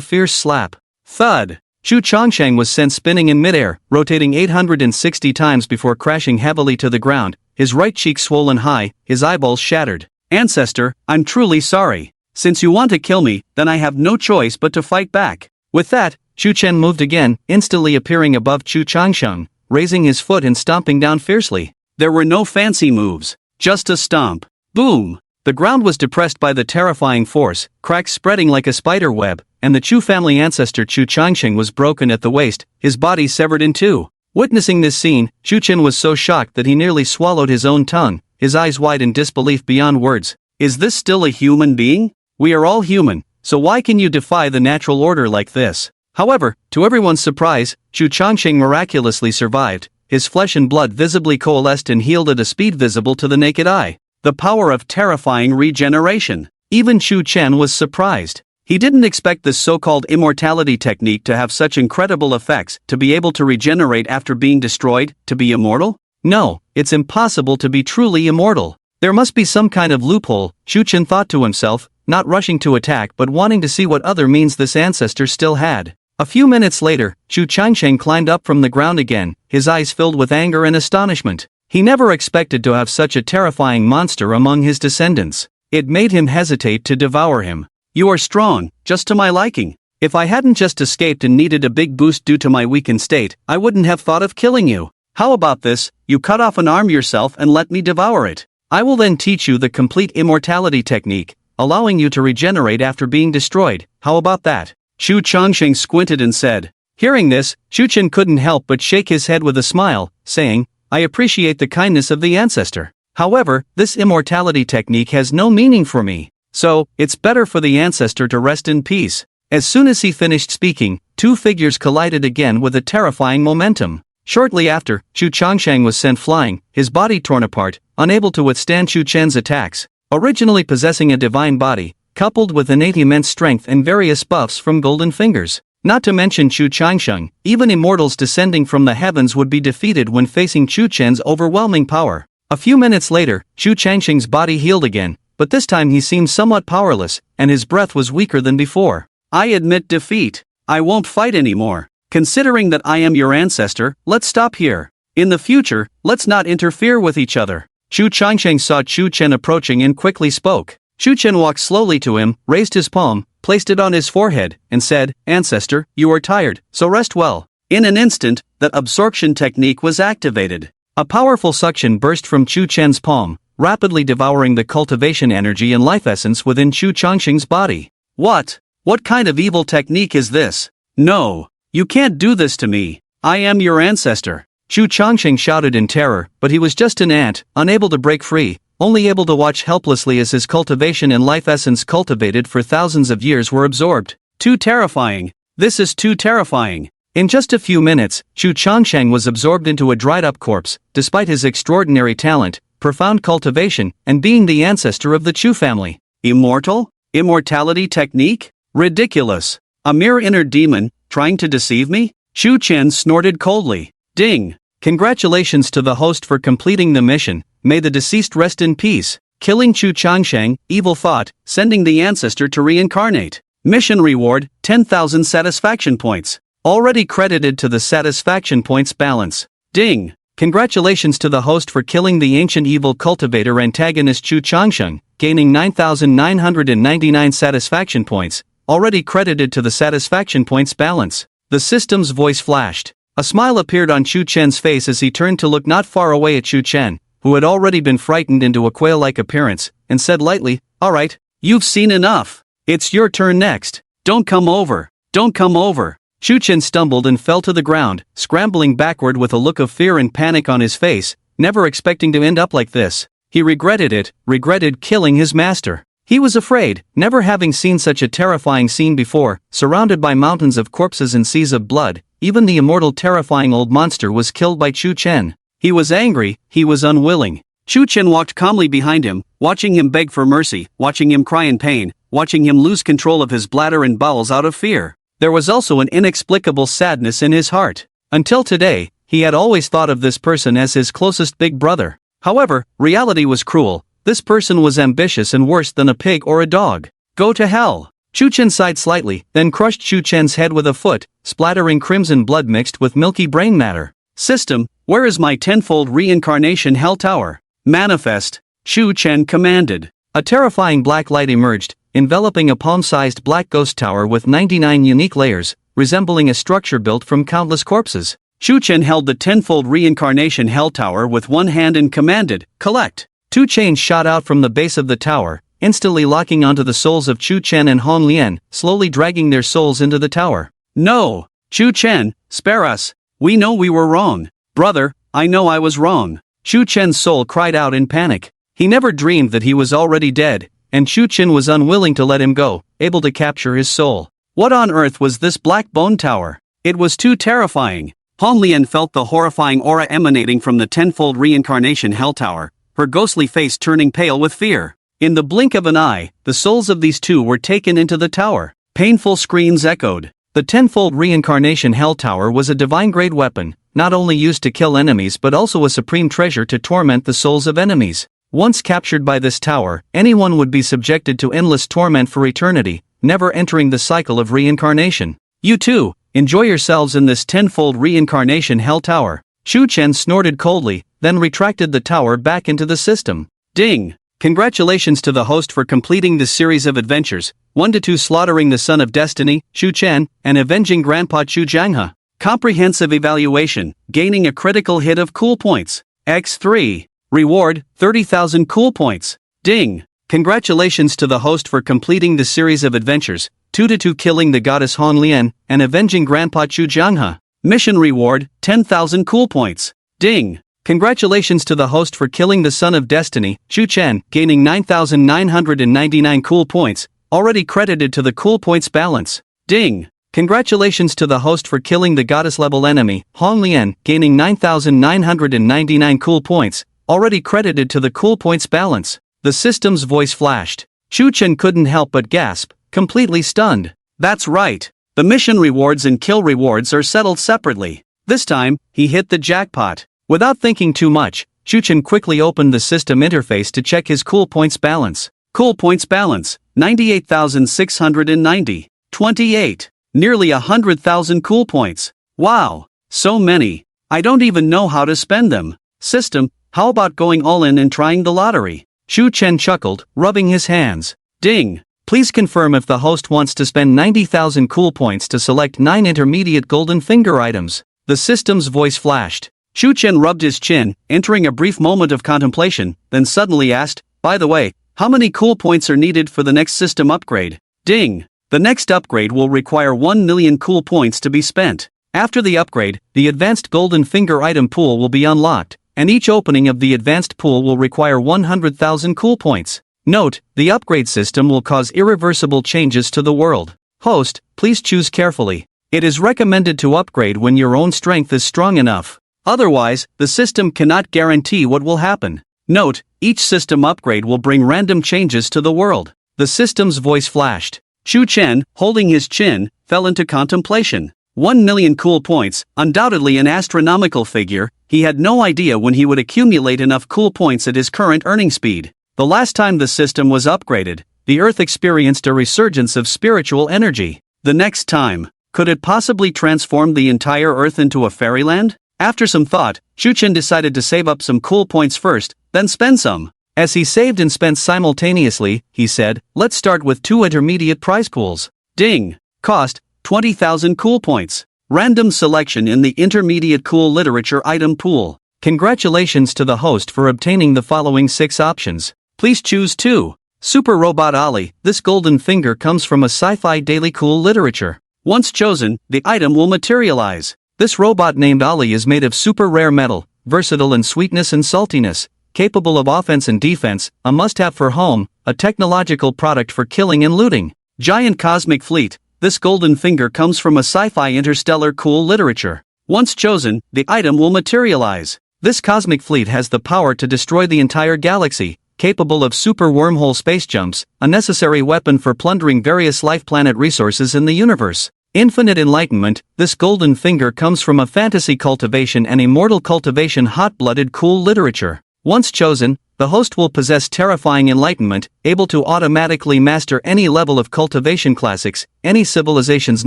fierce slap. Thud! Chu Changsheng was sent spinning in midair, rotating 860 times before crashing heavily to the ground, his right cheek swollen high, his eyeballs shattered. Ancestor, I'm truly sorry. Since you want to kill me, then I have no choice but to fight back. With that, Chu Chen moved again, instantly appearing above Chu Changsheng, raising his foot and stomping down fiercely. There were no fancy moves, just a stomp. Boom! The ground was depressed by the terrifying force, cracks spreading like a spider web, and the Chu family ancestor Chu Changsheng was broken at the waist, his body severed in two. Witnessing this scene, Chu Chen was so shocked that he nearly swallowed his own tongue, his eyes wide in disbelief beyond words. Is this still a human being? We are all human, so why can you defy the natural order like this? However, to everyone's surprise, Chu Changsheng miraculously survived, his flesh and blood visibly coalesced and healed at a speed visible to the naked eye. The power of terrifying regeneration. Even Chu Chen was surprised. He didn't expect this so-called immortality technique to have such incredible effects, to be able to regenerate after being destroyed, to be immortal? No, it's impossible to be truly immortal. There must be some kind of loophole, Chu Chen thought to himself, not rushing to attack but wanting to see what other means this ancestor still had. A few minutes later, Chu Changsheng climbed up from the ground again, his eyes filled with anger and astonishment. He never expected to have such a terrifying monster among his descendants. It made him hesitate to devour him. You are strong, just to my liking. If I hadn't just escaped and needed a big boost due to my weakened state, I wouldn't have thought of killing you. How about this, you cut off an arm yourself and let me devour it. I will then teach you the complete immortality technique, allowing you to regenerate after being destroyed. How about that? Shu Changsheng squinted and said. Hearing this, Shu Chen couldn't help but shake his head with a smile, saying, I appreciate the kindness of the ancestor. However, this immortality technique has no meaning for me. So, it's better for the ancestor to rest in peace. As soon as he finished speaking, two figures collided again with a terrifying momentum. Shortly after, Shu Changsheng was sent flying, his body torn apart, unable to withstand Shu Chen's attacks. Originally possessing a divine body, coupled with innate immense strength and various buffs from golden fingers. Not to mention Shu Changsheng, even immortals descending from the heavens would be defeated when facing Shu Chen's overwhelming power. A few minutes later, Shu Changsheng's body healed again, but this time he seemed somewhat powerless, and his breath was weaker than before. I admit defeat. I won't fight anymore. Considering that I am your ancestor, let's stop here. In the future, let's not interfere with each other. Shu Changsheng saw Shu Chen approaching and quickly spoke. Shu Chen walked slowly to him, raised his palm, placed it on his forehead, and said, Ancestor, you are tired, so rest well. In an instant, that absorption technique was activated. A powerful suction burst from Shu Chen's palm, rapidly devouring the cultivation energy and life essence within Shu Changsheng's body. What? What kind of evil technique is this? No, you can't do this to me. I am your ancestor. Shu Changsheng shouted in terror, but he was just an ant, unable to break free, only able to watch helplessly as his cultivation and life essence cultivated for thousands of years were absorbed. Too terrifying. This is too terrifying. In just a few minutes, Shu Changsheng was absorbed into a dried-up corpse, despite his extraordinary talent, profound cultivation, and being the ancestor of the Chu family. Immortal? Immortality technique? Ridiculous. A mere inner demon, trying to deceive me? Shu Chen snorted coldly. Ding! Congratulations to the host for completing the mission. May the deceased rest in peace. Killing Shu Changsheng, evil thought, sending the ancestor to reincarnate. Mission reward, 10,000 satisfaction points. Already credited to the satisfaction points balance. Ding! Congratulations to the host for killing the ancient evil cultivator antagonist Shu Changsheng, gaining 9,999 satisfaction points. Already credited to the satisfaction points balance. The system's voice flashed. A smile appeared on Shu Chen's face as he turned to look not far away at Shu Chen, who had already been frightened into a quail-like appearance, and said lightly, Alright, you've seen enough. It's your turn next. Don't come over. Don't come over. Shu Chen stumbled and fell to the ground, scrambling backward with a look of fear and panic on his face, never expecting to end up like this. He regretted it, regretted killing his master. He was afraid, never having seen such a terrifying scene before, surrounded by mountains of corpses and seas of blood. Even the immortal terrifying old monster was killed by Shu Chen. He was angry, he was unwilling. Shu Chen walked calmly behind him, watching him beg for mercy, watching him cry in pain, watching him lose control of his bladder and bowels out of fear. There was also an inexplicable sadness in his heart. Until today, he had always thought of this person as his closest big brother. However, reality was cruel. This person was ambitious and worse than a pig or a dog. Go to hell. Shu Chen sighed slightly, then crushed Shu Chen's head with a foot, splattering crimson blood mixed with milky brain matter. System, where is my tenfold reincarnation hell tower? Manifest. Shu Chen commanded. A terrifying black light emerged, enveloping a palm-sized black ghost tower with 99 unique layers, resembling a structure built from countless corpses. Shu Chen held the tenfold reincarnation hell tower with one hand and commanded, collect. Two chains shot out from the base of the tower, instantly locking onto the souls of Shu Chen and Hong Lian, slowly dragging their souls into the tower. No! Shu Chen, spare us! We know we were wrong. Brother, I know I was wrong. Shu Chen's soul cried out in panic. He never dreamed that he was already dead, and Shu Chen was unwilling to let him go, able to capture his soul. What on earth was this black bone tower? It was too terrifying. Hong Lian felt the horrifying aura emanating from the tenfold reincarnation hell tower, her ghostly face turning pale with fear. In the blink of an eye, the souls of these two were taken into the tower. Painful screams echoed. The tenfold reincarnation hell tower was a divine-grade weapon, not only used to kill enemies but also a supreme treasure to torment the souls of enemies. Once captured by this tower, anyone would be subjected to endless torment for eternity, never entering the cycle of reincarnation. You too, enjoy yourselves in this tenfold reincarnation hell tower. Shu Chen snorted coldly, then retracted the tower back into the system. Ding! Congratulations to the host for completing this series of adventures. 1-2 slaughtering the son of destiny, Shu Chen, and avenging grandpa Chu Jianghe. Comprehensive evaluation, gaining a critical hit of cool points. X3. Reward, 30,000 cool points. Ding! Congratulations to the host for completing the series of adventures, 2-2 killing the goddess Hong Lian, and avenging grandpa Chu Jianghe. Mission reward, 10,000 cool points. Ding! Congratulations to the host for killing the son of destiny, Shu Chen, gaining 9,999 cool points, already credited to the cool points balance. Ding! Congratulations to the host for killing the goddess-level enemy, Hong Lian, gaining 9,999 cool points, already credited to the cool points balance. The system's voice flashed. Shu Chen couldn't help but gasp, completely stunned. That's right. The mission rewards and kill rewards are settled separately. This time, he hit the jackpot. Without thinking too much, Shu Chen quickly opened the system interface to check his cool points balance. Cool points balance, 98,690. 28. Nearly 100,000 cool points. Wow, so many. I don't even know how to spend them. System, how about going all in and trying the lottery? Shu Chen chuckled, rubbing his hands. Ding! Please confirm if the host wants to spend 90,000 cool points to select 9 intermediate golden finger items. The system's voice flashed. Shu Chen rubbed his chin, entering a brief moment of contemplation, then suddenly asked, by the way, how many cool points are needed for the next system upgrade? Ding! The next upgrade will require 1 million cool points to be spent. After the upgrade, the advanced golden finger item pool will be unlocked, and each opening of the advanced pool will require 100,000 cool points. Note, the upgrade system will cause irreversible changes to the world. Host, please choose carefully. It is recommended to upgrade when your own strength is strong enough. Otherwise, the system cannot guarantee what will happen. Note, each system upgrade will bring random changes to the world. The system's voice flashed. Shu Chen, holding his chin, fell into contemplation. 1 million cool points, undoubtedly an astronomical figure. He had no idea when he would accumulate enough cool points at his current earning speed. The last time the system was upgraded, the Earth experienced a resurgence of spiritual energy. The next time, could it possibly transform the entire Earth into a fairyland? After some thought, Shu Chen decided to save up some cool points first, then spend some. As he saved and spent simultaneously, he said, let's start with 2 intermediate prize pools. Ding! Cost, 20,000 cool points. Random selection in the intermediate cool literature item pool. Congratulations to the host for obtaining the following 6 options. Please choose 2. Super Robot Ali. This golden finger comes from a sci-fi daily cool literature. Once chosen, the item will materialize. This robot named Ali is made of super rare metal, versatile in sweetness and saltiness, capable of offense and defense, a must-have for home, a technological product for killing and looting. Giant Cosmic Fleet. This golden finger comes from a sci-fi interstellar cool literature. Once chosen, the item will materialize. This cosmic fleet has the power to destroy the entire galaxy, capable of super wormhole space jumps, a necessary weapon for plundering various life planet resources in the universe. Infinite enlightenment. This golden finger comes from a fantasy cultivation and immortal cultivation hot-blooded cool literature. Once chosen, the host will possess terrifying enlightenment, able to automatically master any level of cultivation classics, any civilization's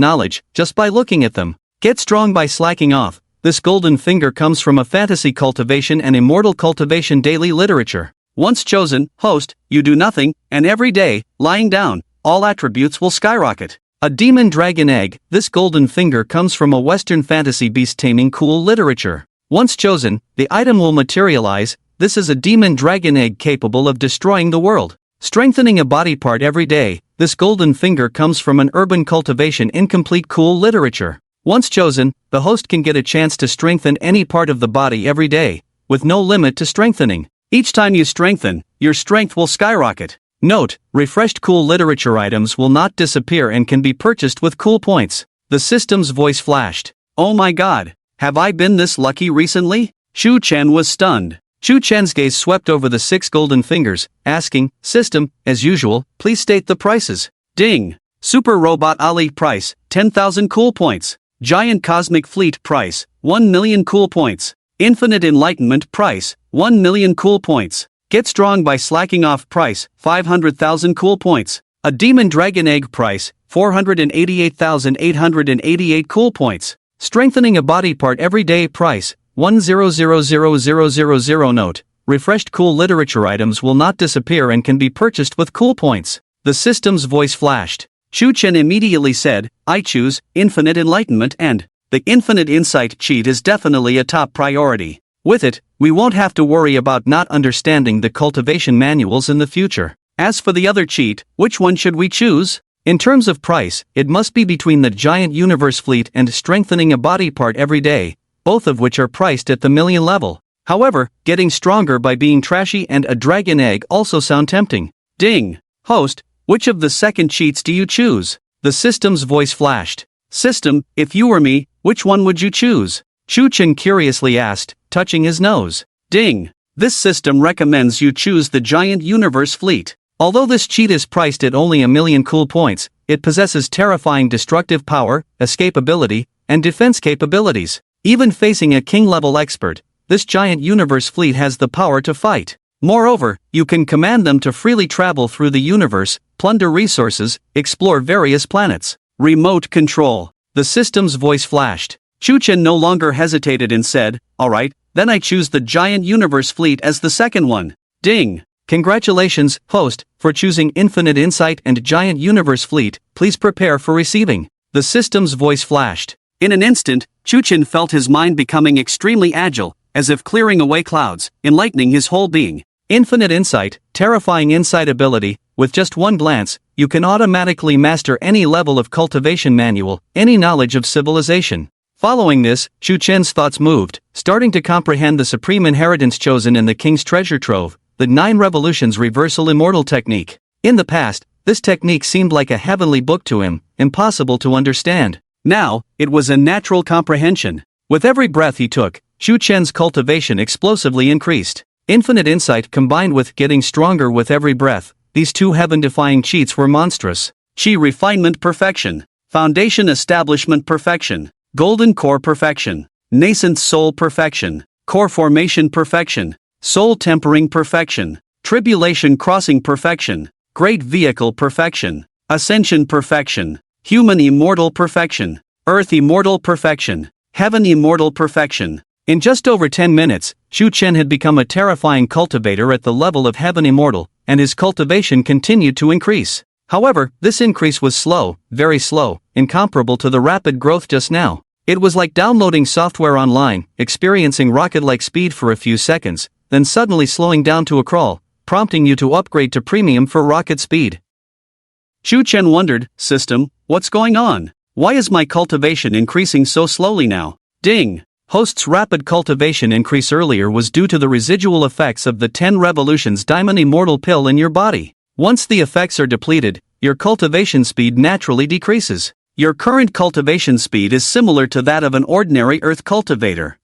knowledge, just by looking at them. Get strong by slacking off. This golden finger comes from a fantasy cultivation and immortal cultivation daily literature. Once chosen, host, you do nothing, and every day, lying down, all attributes will skyrocket. A demon dragon egg. This golden finger comes from a western fantasy beast taming cool literature. Once chosen, the item will materialize. This is a demon dragon egg capable of destroying the world. Strengthening a body part every day. This golden finger comes from an urban cultivation incomplete cool literature. Once chosen, the host can get a chance to strengthen any part of the body every day, with no limit to strengthening. Each time you strengthen, your strength will skyrocket. Note, refreshed cool literature items will not disappear and can be purchased with cool points. The system's voice flashed. Oh my god, have I been this lucky recently? Shu Chen was stunned. Shu Chen's gaze swept over the 6 golden fingers, asking, System, as usual, please state the prices. Ding! Super Robot Ali price, 10,000 cool points. Giant Cosmic Fleet price, 1 million cool points. Infinite Enlightenment price, 1 million cool points. Get strong by slacking off price, 500,000 cool points. A Demon Dragon Egg price, 488,888 cool points. Strengthening a body part every day price, 1000000. Note, refreshed cool literature items will not disappear and can be purchased with cool points. The system's voice flashed. Chu Chen immediately said, I choose infinite enlightenment, and the infinite insight cheat is definitely a top priority. With it, we won't have to worry about not understanding the cultivation manuals in the future. As for the other cheat, which one should we choose? In terms of price, it must be between the giant universe fleet and strengthening a body part every day, both of which are priced at the million level. However, getting stronger by being trashy and a dragon egg also sound tempting. Ding! Host, which of the second cheats do you choose? The system's voice flashed. System, if you were me, which one would you choose? Chu Chen curiously asked, touching his nose. Ding! This system recommends you choose the giant universe fleet. Although this cheat is priced at only 1,000,000 cool points, it possesses terrifying destructive power, escapability, and defense capabilities. Even facing a king-level expert, this giant universe fleet has the power to fight. Moreover, you can command them to freely travel through the universe, plunder resources, explore various planets. Remote control. The system's voice flashed. Chu Chen no longer hesitated and said, alright, then I choose the giant universe fleet as the second one. Ding! Congratulations, host, for choosing infinite insight and giant universe fleet. Please prepare for receiving. The system's voice flashed. In an instant, Chu Chen felt his mind becoming extremely agile, as if clearing away clouds, enlightening his whole being. Infinite insight, terrifying insight ability. With just one glance, you can automatically master any level of cultivation manual, any knowledge of civilization. Following this, Chu Chen's thoughts moved, starting to comprehend the supreme inheritance chosen in the king's treasure trove, the 9 revolutions reversal immortal technique. In the past, this technique seemed like a heavenly book to him, impossible to understand. Now, it was a natural comprehension. With every breath he took, Chu Chen's cultivation explosively increased. Infinite insight combined with getting stronger with every breath, these two heaven-defying cheats were monstrous. Chi refinement perfection. Foundation establishment perfection. Golden core perfection. Nascent soul perfection. Core formation perfection. Soul tempering perfection. Tribulation crossing perfection. Great vehicle perfection. Ascension perfection. Human immortal perfection. Earth immortal perfection. Heaven immortal perfection. In just over 10 minutes, Chu Chen had become a terrifying cultivator at the level of Heaven Immortal, and his cultivation continued to increase. However, this increase was slow, very slow, incomparable to the rapid growth just now. It was like downloading software online, experiencing rocket-like speed for a few seconds, then suddenly slowing down to a crawl, prompting you to upgrade to premium for rocket speed. Chu Chen wondered, system, what's going on? Why is my cultivation increasing so slowly now? Ding! Host's rapid cultivation increase earlier was due to the residual effects of the 10 Revolutions Diamond Immortal pill in your body. Once the effects are depleted, your cultivation speed naturally decreases. Your current cultivation speed is similar to that of an ordinary earth cultivator.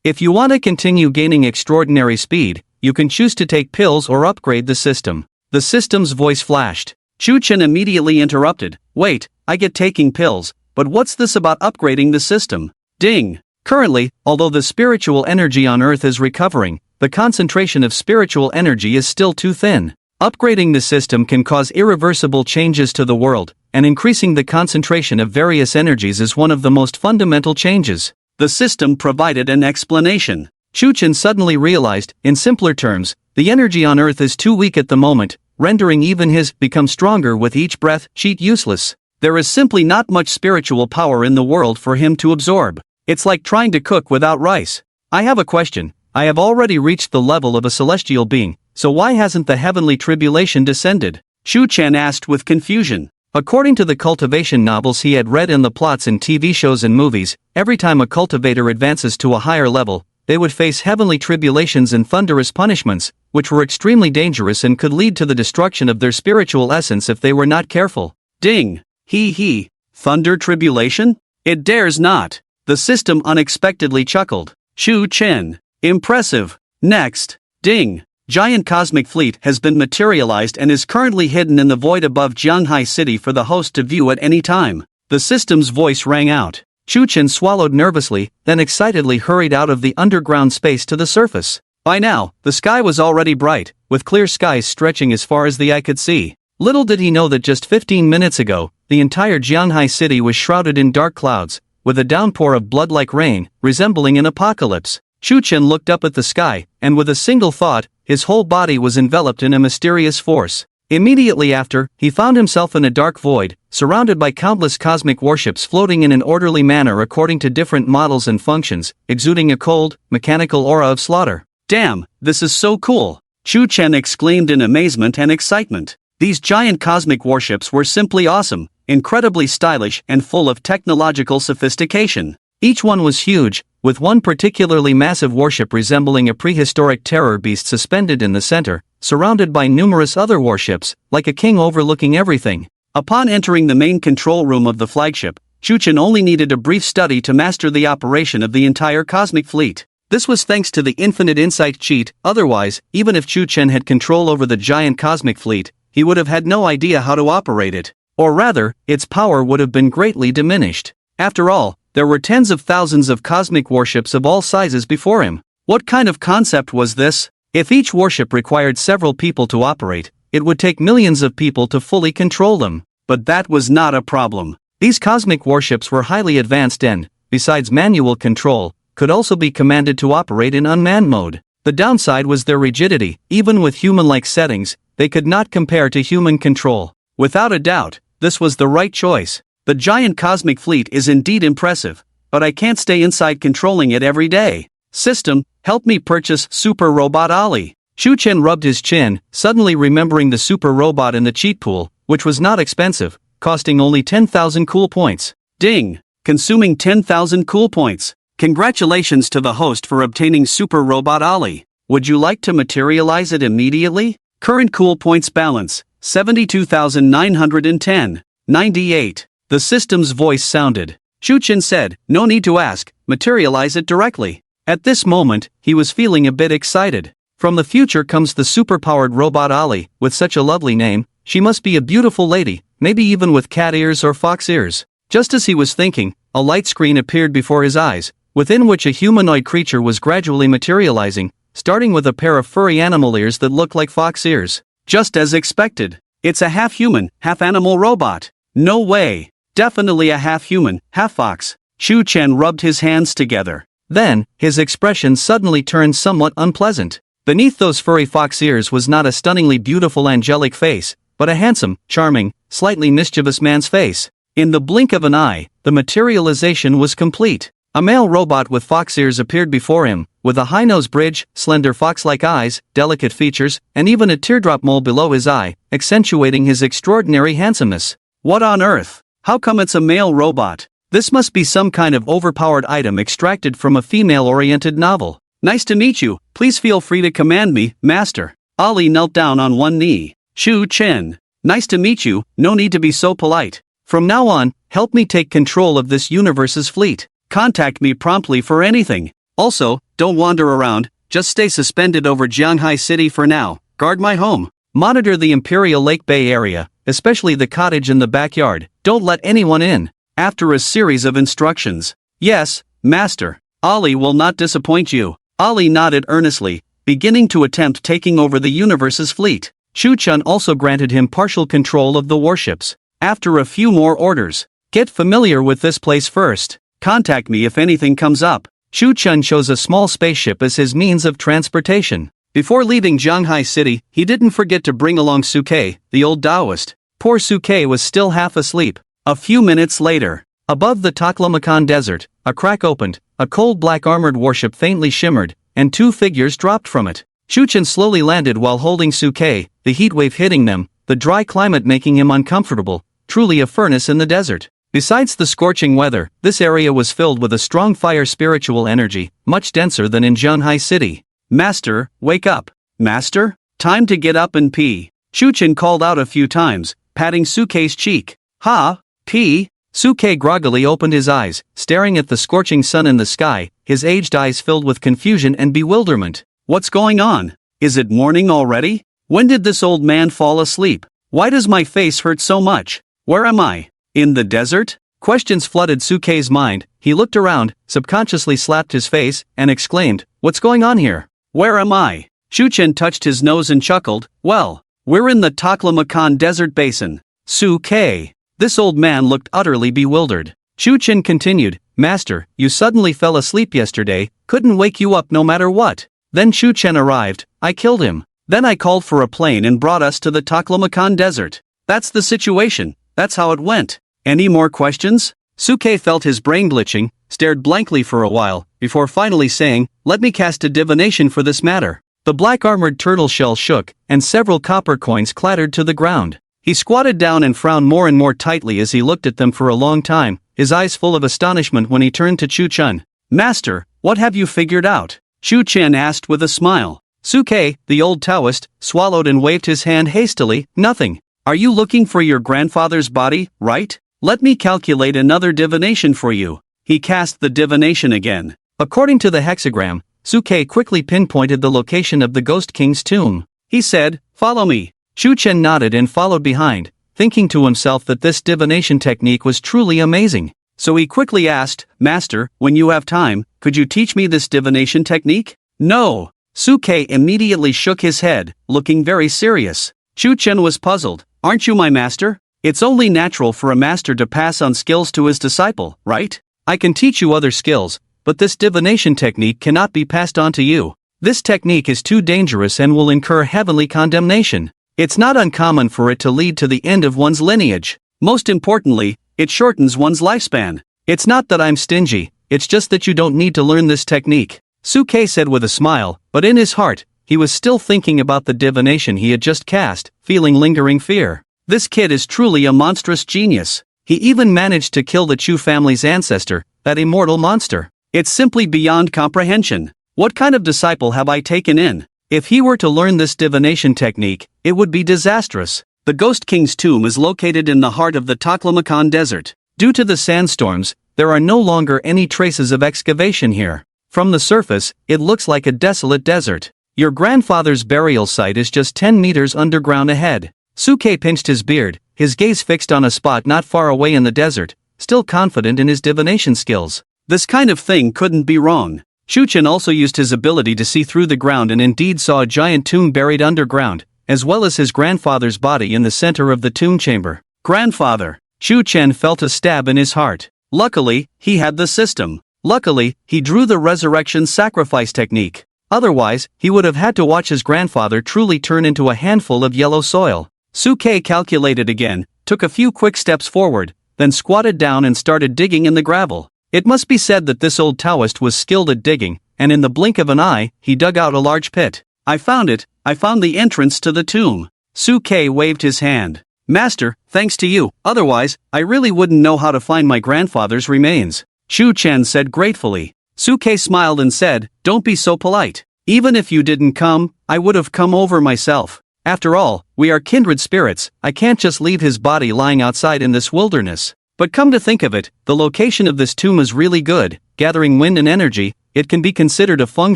If you want to continue gaining extraordinary speed, you can choose to take pills or upgrade the system. The system's voice flashed. Chu Chen immediately interrupted, wait, I get taking pills, but what's this about upgrading the system? Ding! Currently, although the spiritual energy on Earth is recovering, the concentration of spiritual energy is still too thin. Upgrading the system can cause irreversible changes to the world, and increasing the concentration of various energies is one of the most fundamental changes. The system provided an explanation. Chu Chen suddenly realized, in simpler terms, the energy on Earth is too weak at the moment, rendering even his become stronger with each breath cheat useless. There is simply not much spiritual power in the world for him to absorb. It's like trying to cook without rice. I have a question. I have already reached the level of a celestial being, so why hasn't the heavenly tribulation descended? Chu Chen asked with confusion. According to the cultivation novels he had read and the plots in TV shows and movies, every time a cultivator advances to a higher level, they would face heavenly tribulations and thunderous punishments, which were extremely dangerous and could lead to the destruction of their spiritual essence if they were not careful. Ding! He. Thunder tribulation? It dares not. The system unexpectedly chuckled. Chu Chen. Impressive. Next. Ding. Giant cosmic fleet has been materialized and is currently hidden in the void above Jianghai City for the host to view at any time. The system's voice rang out. Chu Chen swallowed nervously, then excitedly hurried out of the underground space to the surface. By now, the sky was already bright, with clear skies stretching as far as the eye could see. Little did he know that just 15 minutes ago, the entire Jianghai City was shrouded in dark clouds, with a downpour of blood-like rain, resembling an apocalypse. Chu Chen looked up at the sky, and with a single thought, his whole body was enveloped in a mysterious force. Immediately after, he found himself in a dark void, surrounded by countless cosmic warships floating in an orderly manner according to different models and functions, exuding a cold, mechanical aura of slaughter. "Damn, this is so cool!" Chu Chen exclaimed in amazement and excitement. These giant cosmic warships were simply awesome, incredibly stylish and full of technological sophistication. Each one was huge, with one particularly massive warship resembling a prehistoric terror beast suspended in the center, surrounded by numerous other warships, like a king overlooking everything. Upon entering the main control room of the flagship, Chu Chen only needed a brief study to master the operation of the entire cosmic fleet. This was thanks to the infinite insight cheat. Otherwise, even if Chu Chen had control over the giant cosmic fleet, he would have had no idea how to operate it. Or rather, its power would have been greatly diminished. After all, there were tens of thousands of cosmic warships of all sizes before him. What kind of concept was this? If each warship required several people to operate, it would take millions of people to fully control them. But that was not a problem. These cosmic warships were highly advanced and, besides manual control, could also be commanded to operate in unmanned mode. The downside was their rigidity. Even with human-like settings, they could not compare to human control. Without a doubt, this was the right choice. The giant cosmic fleet is indeed impressive, but I can't stay inside controlling it every day. System, help me purchase Super Robot Ali. Chu Chen rubbed his chin, suddenly remembering the super robot in the cheat pool, which was not expensive, costing only 10,000 cool points. Ding! Consuming 10,000 cool points. Congratulations to the host for obtaining Super Robot Ali. Would you like to materialize it immediately? Current cool points balance, 72,910. 98. The system's voice sounded. Chu Chen said, "No need to ask, materialize it directly." At this moment, he was feeling a bit excited. From the future comes the superpowered robot Ali. With such a lovely name, she must be a beautiful lady, maybe even with cat ears or fox ears. Just as he was thinking, a light screen appeared before his eyes, within which a humanoid creature was gradually materializing, starting with a pair of furry animal ears that looked like fox ears. Just as expected. It's a half-human, half-animal robot. No way. Definitely a half-human, half-fox. Chu Chen rubbed his hands together. Then, his expression suddenly turned somewhat unpleasant. Beneath those furry fox ears was not a stunningly beautiful angelic face, but a handsome, charming, slightly mischievous man's face. In the blink of an eye, the materialization was complete. A male robot with fox ears appeared before him, with a high nose bridge, slender fox-like eyes, delicate features, and even a teardrop mole below his eye, accentuating his extraordinary handsomeness. What on earth? How come it's a male robot? This must be some kind of overpowered item extracted from a female-oriented novel. Nice to meet you, please feel free to command me, master. Ali knelt down on one knee. Chu Chen. Nice to meet you, no need to be so polite. From now on, help me take control of this universe's fleet. Contact me promptly for anything. Also, don't wander around, just stay suspended over Jianghai City for now. Guard my home. Monitor the Imperial Lake Bay area, especially the cottage in the backyard. Don't let anyone in. After a series of instructions. Yes, master. Ali will not disappoint you. Ali nodded earnestly, beginning to attempt taking over the universe's fleet. Chu Chen also granted him partial control of the warships. After a few more orders. Get familiar with this place first. Contact me if anything comes up. Chu Chen chose a small spaceship as his means of transportation. Before leaving Jianghai City, he didn't forget to bring along Suke, the old Taoist. Poor Suke was still half asleep. A few minutes later, above the Taklamakan desert, a crack opened, a cold black armored warship faintly shimmered, and two figures dropped from it. Chu Chen slowly landed while holding Suke, the heatwave hitting them, the dry climate making him uncomfortable, truly a furnace in the desert. Besides the scorching weather, this area was filled with a strong fire spiritual energy, much denser than in Jianghai City. Master, wake up. Master? Time to get up and pee. Chu Chen called out a few times, patting Suke's cheek. Ha? Pee? Suke groggily opened his eyes, staring at the scorching sun in the sky, his aged eyes filled with confusion and bewilderment. What's going on? Is it morning already? When did this old man fall asleep? Why does my face hurt so much? Where am I? In the desert? Questions flooded Suke's mind. He looked around, subconsciously slapped his face, and exclaimed, "What's going on here? Where am I?" Chu Chen touched his nose and chuckled, "Well, we're in the Taklamakan Desert Basin." Suke. This old man looked utterly bewildered. Chu Chen continued, "Master, you suddenly fell asleep yesterday, couldn't wake you up no matter what. Then Chu Chen arrived, I killed him. Then I called for a plane and brought us to the Taklamakan desert. That's the situation, that's how it went. Any more questions? Suke felt his brain glitching, stared blankly for a while, before finally saying, let me cast a divination for this matter. The black-armored turtle shell shook, and several copper coins clattered to the ground. He squatted down and frowned more and more tightly as he looked at them for a long time, his eyes full of astonishment when he turned to Chu Chun. Master, what have you figured out? Chu Chen asked with a smile. Suke, the old Taoist, swallowed and waved his hand hastily. Nothing. Are you looking for your grandfather's body, right? Let me calculate another divination for you. He cast the divination again. According to the hexagram, Suke quickly pinpointed the location of the Ghost King's tomb. He said, follow me. Chu Chen nodded and followed behind, thinking to himself that this divination technique was truly amazing. So he quickly asked, Master, when you have time, could you teach me this divination technique? No. Suke immediately shook his head, looking very serious. Chu Chen was puzzled. Aren't you my master? It's only natural for a master to pass on skills to his disciple, right? I can teach you other skills, but this divination technique cannot be passed on to you. This technique is too dangerous and will incur heavenly condemnation. It's not uncommon for it to lead to the end of one's lineage. Most importantly, it shortens one's lifespan. It's not that I'm stingy, it's just that you don't need to learn this technique, Suke said with a smile, but in his heart, he was still thinking about the divination he had just cast, feeling lingering fear. This kid is truly a monstrous genius. He even managed to kill the Chu family's ancestor, that immortal monster. It's simply beyond comprehension. What kind of disciple have I taken in? If he were to learn this divination technique, it would be disastrous. The Ghost King's tomb is located in the heart of the Taklamakan desert. Due to the sandstorms, there are no longer any traces of excavation here. From the surface, it looks like a desolate desert. Your grandfather's burial site is just 10 meters underground ahead. Suke pinched his beard, his gaze fixed on a spot not far away in the desert, still confident in his divination skills. This kind of thing couldn't be wrong. Chu Chen also used his ability to see through the ground and indeed saw a giant tomb buried underground, as well as his grandfather's body in the center of the tomb chamber. Grandfather! Chu Chen felt a stab in his heart. Luckily, he had the system. Luckily, he drew the resurrection sacrifice technique. Otherwise, he would have had to watch his grandfather truly turn into a handful of yellow soil. Suke calculated again, took a few quick steps forward, then squatted down and started digging in the gravel. It must be said that this old Taoist was skilled at digging, and in the blink of an eye, he dug out a large pit. I found it, I found the entrance to the tomb. Suke waved his hand. Master, thanks to you, otherwise, I really wouldn't know how to find my grandfather's remains. Chu Chen said gratefully. Suke smiled and said, don't be so polite. Even if you didn't come, I would have come over myself. After all, we are kindred spirits, I can't just leave his body lying outside in this wilderness. But come to think of it, the location of this tomb is really good, gathering wind and energy, it can be considered a feng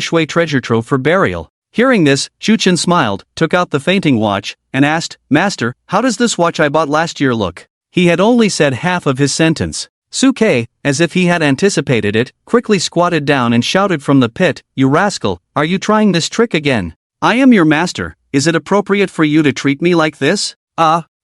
shui treasure trove for burial. Hearing this, Chu Chen smiled, took out the fainting watch, and asked, Master, how does this watch I bought last year look? He had only said half of his sentence. Suke, as if he had anticipated it, quickly squatted down and shouted from the pit, You rascal, are you trying this trick again? I am your master, is it appropriate for you to treat me like this?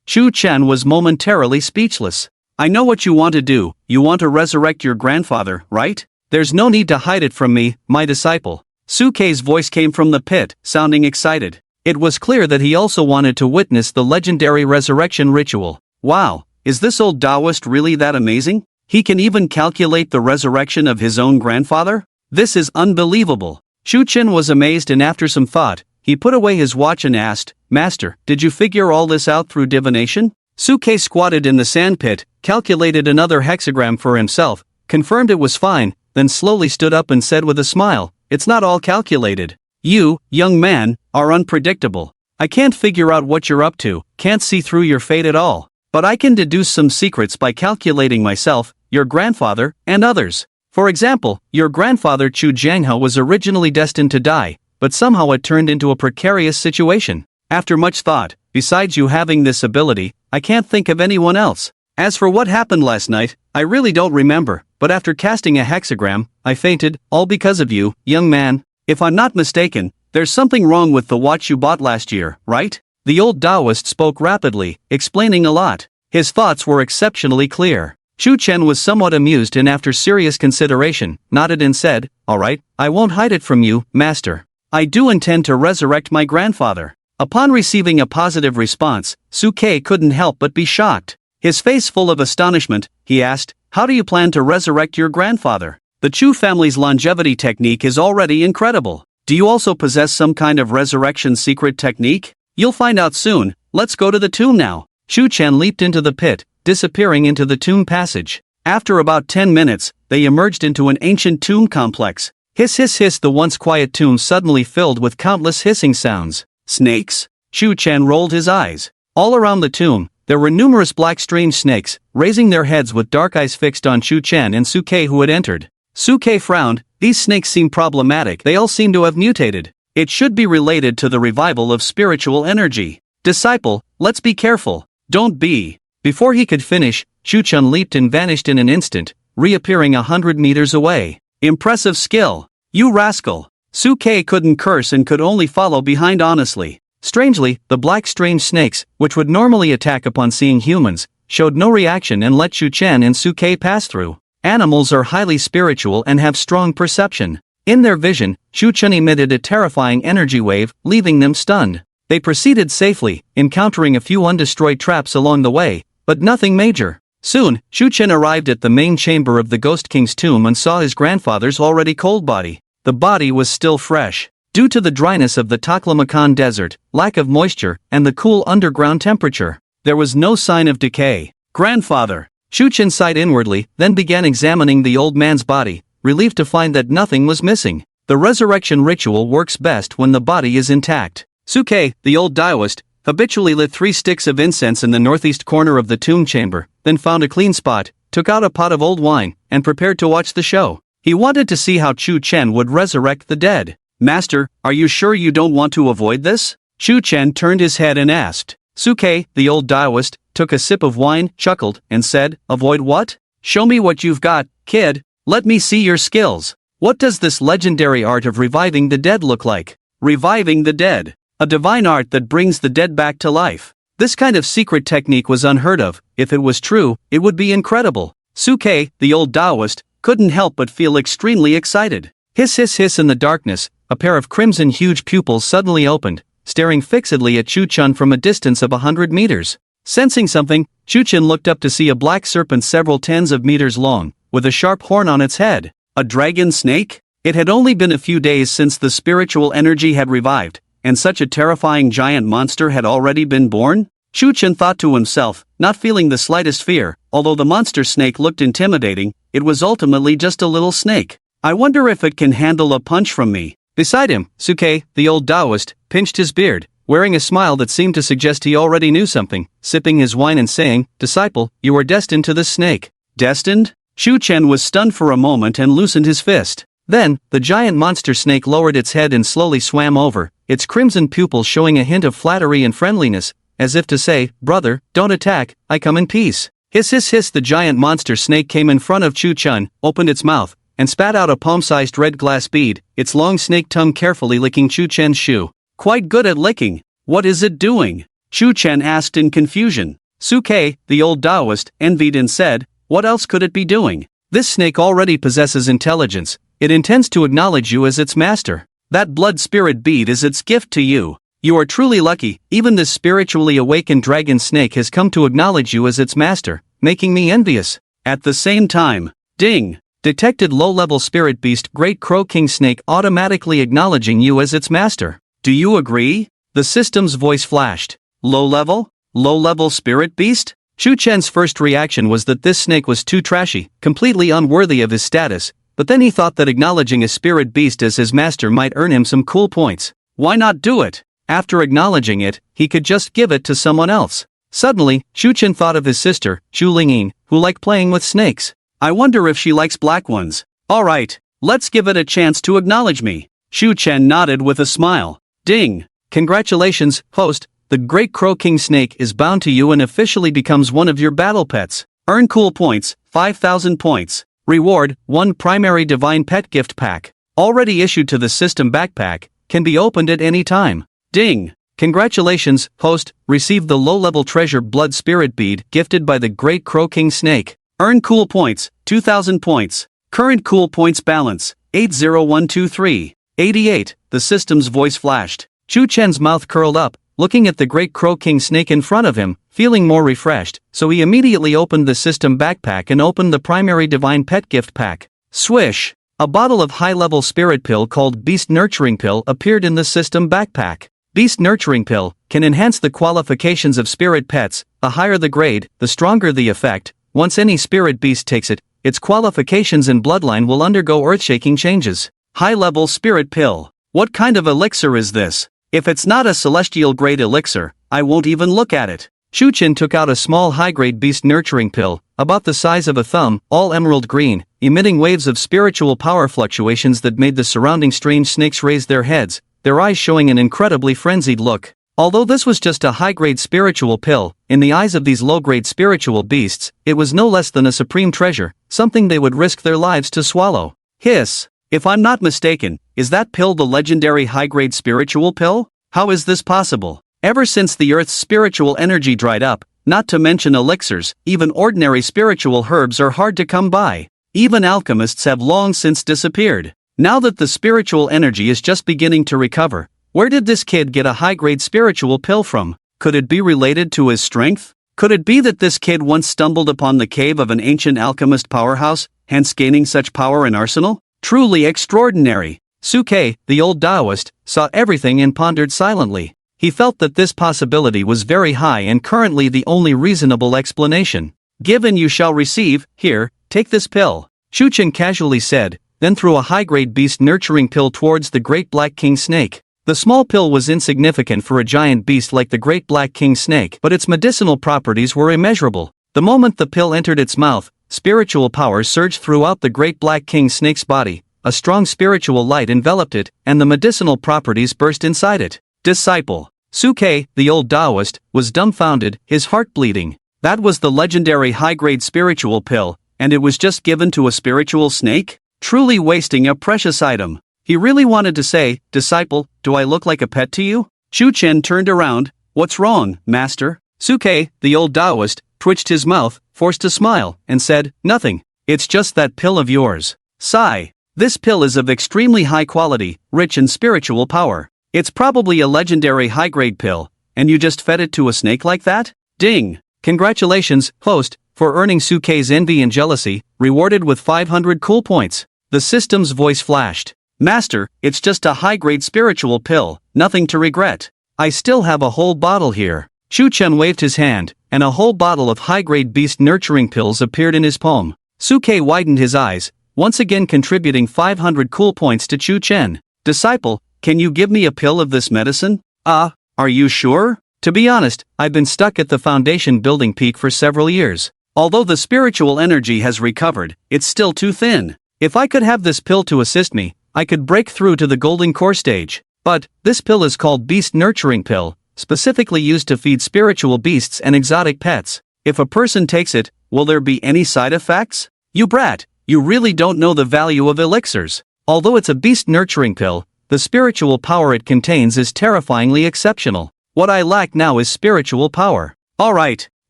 Chu Chen was momentarily speechless. I know what you want to do, you want to resurrect your grandfather, right? There's no need to hide it from me, my disciple. Suke's voice came from the pit, sounding excited. It was clear that he also wanted to witness the legendary resurrection ritual. Wow, is this old Taoist really that amazing? He can even calculate the resurrection of his own grandfather? This is unbelievable. Chu Chen was amazed, and after some thought, he put away his watch and asked, Master, did you figure all this out through divination? Suke squatted in the sand pit, calculated another hexagram for himself, confirmed it was fine, then slowly stood up and said with a smile, It's not all calculated. You, young man, are unpredictable. I can't figure out what you're up to, can't see through your fate at all. But I can deduce some secrets by calculating myself, your grandfather, and others. For example, your grandfather Chu Jianghe was originally destined to die, but somehow it turned into a precarious situation. After much thought, besides you having this ability, I can't think of anyone else. As for what happened last night, I really don't remember, but after casting a hexagram, I fainted, all because of you, young man. If I'm not mistaken, there's something wrong with the watch you bought last year, right? The old Taoist spoke rapidly, explaining a lot. His thoughts were exceptionally clear. Chu Chen was somewhat amused and after serious consideration, nodded and said, All right, I won't hide it from you, master. I do intend to resurrect my grandfather. Upon receiving a positive response, Suke couldn't help but be shocked. His face full of astonishment, he asked, "How do you plan to resurrect your grandfather? The Chu family's longevity technique is already incredible. Do you also possess some kind of resurrection secret technique? You'll find out soon. Let's go to the tomb now." Chu Chen leaped into the pit, disappearing into the tomb passage. After about 10 minutes, they emerged into an ancient tomb complex. Hiss hiss hiss, the once quiet tomb suddenly filled with countless hissing sounds. Snakes? Chu Chen rolled his eyes. All around the tomb, there were numerous black strange snakes, raising their heads with dark eyes fixed on Chu Chen and Suke, who had entered. Suke frowned. These snakes seem problematic. They all seem to have mutated. It should be related to the revival of spiritual energy. Disciple, let's be careful. Don't be. Before he could finish, Chu Chen leaped and vanished in an instant, reappearing 100 meters away. Impressive skill. You rascal. Suke couldn't curse and could only follow behind honestly. Strangely, the black strange snakes, which would normally attack upon seeing humans, showed no reaction and let Chu Chen and Suke pass through. Animals are highly spiritual and have strong perception. In their vision, Chu Chen emitted a terrifying energy wave, leaving them stunned. They proceeded safely, encountering a few undestroyed traps along the way, but nothing major. Soon, Chu Chen arrived at the main chamber of the Ghost King's tomb and saw his grandfather's already cold body. The body was still fresh. Due to the dryness of the Taklamakan desert, lack of moisture, and the cool underground temperature, there was no sign of decay. Grandfather! Chu Chen sighed inwardly, then began examining the old man's body, relieved to find that nothing was missing. The resurrection ritual works best when the body is intact. Suke, the old Taoist, habitually lit 3 sticks of incense in the northeast corner of the tomb chamber, then found a clean spot, took out a pot of old wine, and prepared to watch the show. He wanted to see how Chu Chen would resurrect the dead. Master, are you sure you don't want to avoid this? Chu Chen turned his head and asked. Suke, the old Taoist, took a sip of wine, chuckled, and said, "Avoid what? Show me what you've got, kid. Let me see your skills. What does this legendary art of reviving the dead look like?" Reviving the dead. A divine art that brings the dead back to life. This kind of secret technique was unheard of. If it was true, it would be incredible. Suke, the old Taoist, couldn't help but feel extremely excited. Hiss hiss hiss, in the darkness, a pair of crimson huge pupils suddenly opened, staring fixedly at Chu Chen from a distance of 100 meters. Sensing something, Chu Chen looked up to see a black serpent several tens of meters long, with a sharp horn on its head. A dragon snake? It had only been a few days since the spiritual energy had revived, and such a terrifying giant monster had already been born? Chu Chen thought to himself, not feeling the slightest fear. Although the monster snake looked intimidating, it was ultimately just a little snake. I wonder if it can handle a punch from me. Beside him, Suke, the old Taoist, pinched his beard, wearing a smile that seemed to suggest he already knew something, sipping his wine and saying, "Disciple, you are destined to this snake." Destined? Chu Chen was stunned for a moment and loosened his fist. Then, the giant monster snake lowered its head and slowly swam over, its crimson pupils showing a hint of flattery and friendliness, as if to say, "Brother, don't attack, I come in peace." Hiss hiss hiss, the giant monster snake came in front of Chu Chen, opened its mouth, and spat out a palm-sized red glass bead, its long snake tongue carefully licking Chu Chen's shoe. Quite good at licking. What is it doing? Chu Chen asked in confusion. Suke, the old Taoist, envied and said, "What else could it be doing? This snake already possesses intelligence. It intends to acknowledge you as its master. That blood spirit bead is its gift to you. You are truly lucky. Even this spiritually awakened dragon snake has come to acknowledge you as its master, making me envious." At the same time, ding! Detected low-level spirit beast Great Crow King Snake automatically acknowledging you as its master. Do you agree? The system's voice flashed. Low-level? Low-level spirit beast? Chu Chen's first reaction was that this snake was too trashy, completely unworthy of his status, but then he thought that acknowledging a spirit beast as his master might earn him some cool points. Why not do it? After acknowledging it, he could just give it to someone else. Suddenly, Chu Chen thought of his sister, Chu Lingyin, who liked playing with snakes. I wonder if she likes black ones. Alright, let's give it a chance to acknowledge me. Chu Chen nodded with a smile. Ding! Congratulations, host, the Great Crow King Snake is bound to you and officially becomes one of your battle pets. Earn cool points, 5,000 points. Reward, 1 primary divine pet gift pack. Already issued to the system backpack, can be opened at any time. Ding! Congratulations, host, receive the low-level treasure blood spirit bead gifted by the Great Crow King Snake. Earn cool points, 2,000 points. Current cool points balance, 80123. 88, the system's voice flashed. Chu Chen's mouth curled up, looking at the great crow king snake in front of him, feeling more refreshed, so he immediately opened the system backpack and opened the primary divine pet gift pack. Swish! A bottle of high-level spirit pill called Beast Nurturing Pill appeared in the system backpack. Beast Nurturing Pill can enhance the qualifications of spirit pets. The higher the grade, the stronger the effect. Once any spirit beast takes it, its qualifications and bloodline will undergo earth-shaking changes. High-level spirit pill. What kind of elixir is this? If it's not a celestial-grade elixir, I won't even look at it. Shuchen took out a small high-grade beast nurturing pill, about the size of a thumb, all emerald green, emitting waves of spiritual power fluctuations that made the surrounding strange snakes raise their heads, their eyes showing an incredibly frenzied look. Although this was just a high-grade spiritual pill, in the eyes of these low-grade spiritual beasts, it was no less than a supreme treasure, something they would risk their lives to swallow. Hiss! If I'm not mistaken, is that pill the legendary high-grade spiritual pill? How is this possible? Ever since the Earth's spiritual energy dried up, not to mention elixirs, even ordinary spiritual herbs are hard to come by. Even alchemists have long since disappeared. Now that the spiritual energy is just beginning to recover, where did this kid get a high-grade spiritual pill from? Could it be related to his strength? Could it be that this kid once stumbled upon the cave of an ancient alchemist powerhouse, hence gaining such power and arsenal? Truly extraordinary. Suke, the old Taoist, saw everything and pondered silently. He felt that this possibility was very high and currently the only reasonable explanation. Give and you shall receive. Here, take this pill, Shuchen casually said, then threw a high-grade beast nurturing pill towards the great black king snake. The small pill was insignificant for a giant beast like the great black king snake, but its medicinal properties were immeasurable. The moment the pill entered its mouth, spiritual power surged throughout the great black king snake's body, a strong spiritual light enveloped it, and the medicinal properties burst inside it. Disciple. Suke, the old Taoist, was dumbfounded, his heart bleeding. That was the legendary high-grade spiritual pill, and it was just given to a spiritual snake? Truly wasting a precious item. He really wanted to say, "Disciple, do I look like a pet to you?" Shuchen turned around. "What's wrong, master?" Suke, the old Taoist, twitched his mouth, forced a smile, and said, "Nothing. It's just that pill of yours." Sigh. This pill is of extremely high quality, rich in spiritual power. It's probably a legendary high-grade pill, and you just fed it to a snake like that? Ding! Congratulations, host, for earning Suke's envy and jealousy, rewarded with 500 cool points. The system's voice flashed. Master, it's just a high-grade spiritual pill, nothing to regret. I still have a whole bottle here. Shuchen waved his hand, and a whole bottle of high-grade beast nurturing pills appeared in his palm. Suke widened his eyes, once again contributing 500 cool points to Shuchen. Disciple, can you give me a pill of this medicine? Are you sure? To be honest, I've been stuck at the foundation building peak for several years. Although the spiritual energy has recovered, it's still too thin. If I could have this pill to assist me, I could break through to the golden core stage. But, this pill is called Beast Nurturing Pill, specifically used to feed spiritual beasts and exotic pets. If a person takes it, will there be any side effects? You brat, you really don't know the value of elixirs. Although it's a beast nurturing pill, the spiritual power it contains is terrifyingly exceptional. What I lack now is spiritual power. Alright,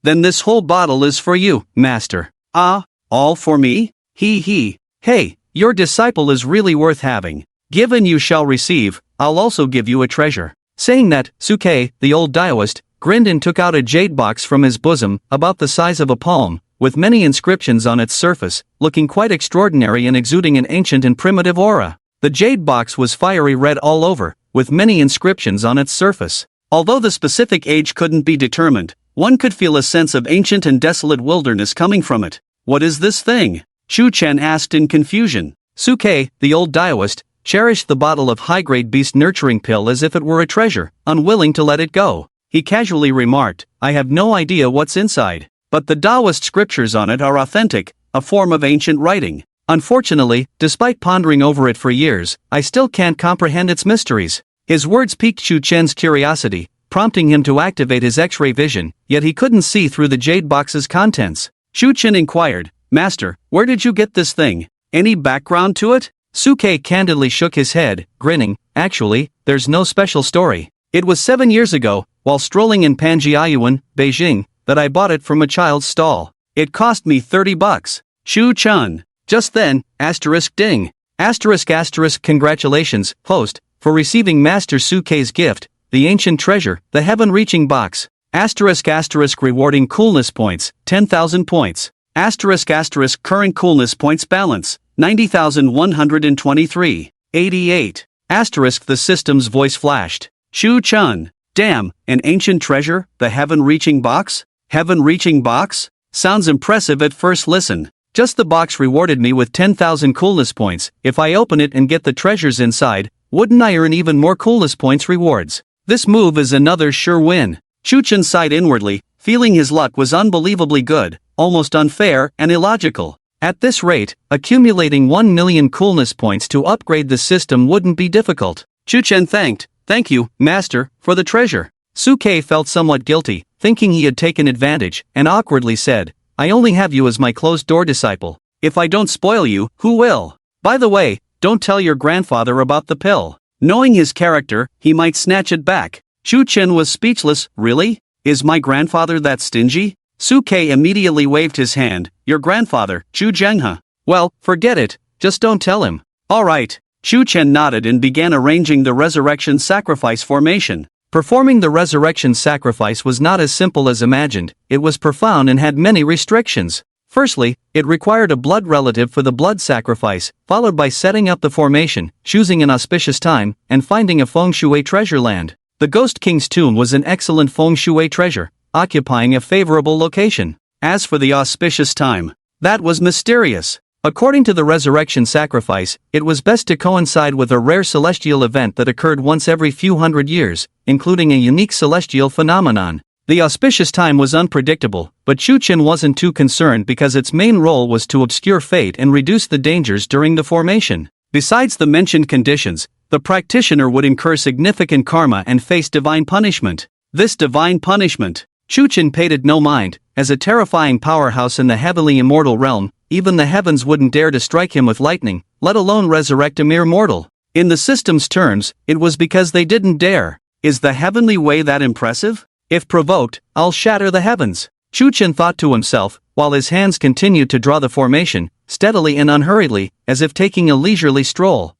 then this whole bottle is for you, master. All for me? He. Hey, your disciple is really worth having. Give and you shall receive, I'll also give you a treasure. Saying that, Suke, the old Taoist, grinned and took out a jade box from his bosom, about the size of a palm, with many inscriptions on its surface, looking quite extraordinary and exuding an ancient and primitive aura. The jade box was fiery red all over, with many inscriptions on its surface. Although the specific age couldn't be determined, one could feel a sense of ancient and desolate wilderness coming from it. What is this thing? Shuchen asked in confusion. Suke, the old Taoist, cherished the bottle of high-grade beast nurturing pill as if it were a treasure, unwilling to let it go. He casually remarked, I have no idea what's inside, but the Taoist scriptures on it are authentic, a form of ancient writing. Unfortunately, despite pondering over it for years, I still can't comprehend its mysteries. His words piqued Shuchen's curiosity, prompting him to activate his X-ray vision, yet he couldn't see through the jade box's contents. Shuchen inquired, Master, where did you get this thing? Any background to it? Suke candidly shook his head, grinning, actually, there's no special story. It was 7 years ago, while strolling in Panjiayuan, Beijing, that I bought it from a child's stall. It cost me $30. Shu-chun. Just then, ding. Congratulations, host, for receiving Master Suke's gift, the ancient treasure, the heaven-reaching box. *** rewarding coolness points, 10,000 points. *** current coolness points balance, 90,123. 88. *** the system's voice flashed. Chu-chun. Damn, an ancient treasure, the heaven-reaching box? Heaven-reaching box? Sounds impressive at first listen. Just the box rewarded me with 10,000 coolness points. If I open it and get the treasures inside, wouldn't I earn even more coolness points rewards? This move is another sure win. Chu-chun sighed inwardly, feeling his luck was unbelievably good, almost unfair and illogical. At this rate, accumulating 1 million coolness points to upgrade the system wouldn't be difficult. Chu-chun thank you, master, for the treasure. Suke felt somewhat guilty, thinking he had taken advantage, and awkwardly said, I only have you as my closed-door disciple. If I don't spoil you, who will? By the way, don't tell your grandfather about the pill. Knowing his character, he might snatch it back. Chu-chun was speechless. Really? Is my grandfather that stingy? Suke immediately waved his hand. Your grandfather, Chu Zhenghe. Well, forget it, just don't tell him. Alright. Chu-chun nodded and began arranging the resurrection sacrifice formation. Performing the resurrection sacrifice was not as simple as imagined. It was profound and had many restrictions. Firstly, it required a blood relative for the blood sacrifice, followed by setting up the formation, choosing an auspicious time, and finding a feng shui treasure land. The Ghost King's tomb was an excellent feng shui treasure, occupying a favorable location. As for the auspicious time, that was mysterious. According to the resurrection sacrifice, it was best to coincide with a rare celestial event that occurred once every few hundred years, including a unique celestial phenomenon. The auspicious time was unpredictable, but Chu-chun wasn't too concerned because its main role was to obscure fate and reduce the dangers during the formation. Besides the mentioned conditions, the practitioner would incur significant karma and face divine punishment. This divine punishment, Chu-chun paid it no mind. As a terrifying powerhouse in the heavenly immortal realm, even the heavens wouldn't dare to strike him with lightning, let alone resurrect a mere mortal. In the system's terms, it was because they didn't dare. Is the heavenly way that impressive? If provoked, I'll shatter the heavens. Chu-chun thought to himself, while his hands continued to draw the formation, steadily and unhurriedly, as if taking a leisurely stroll.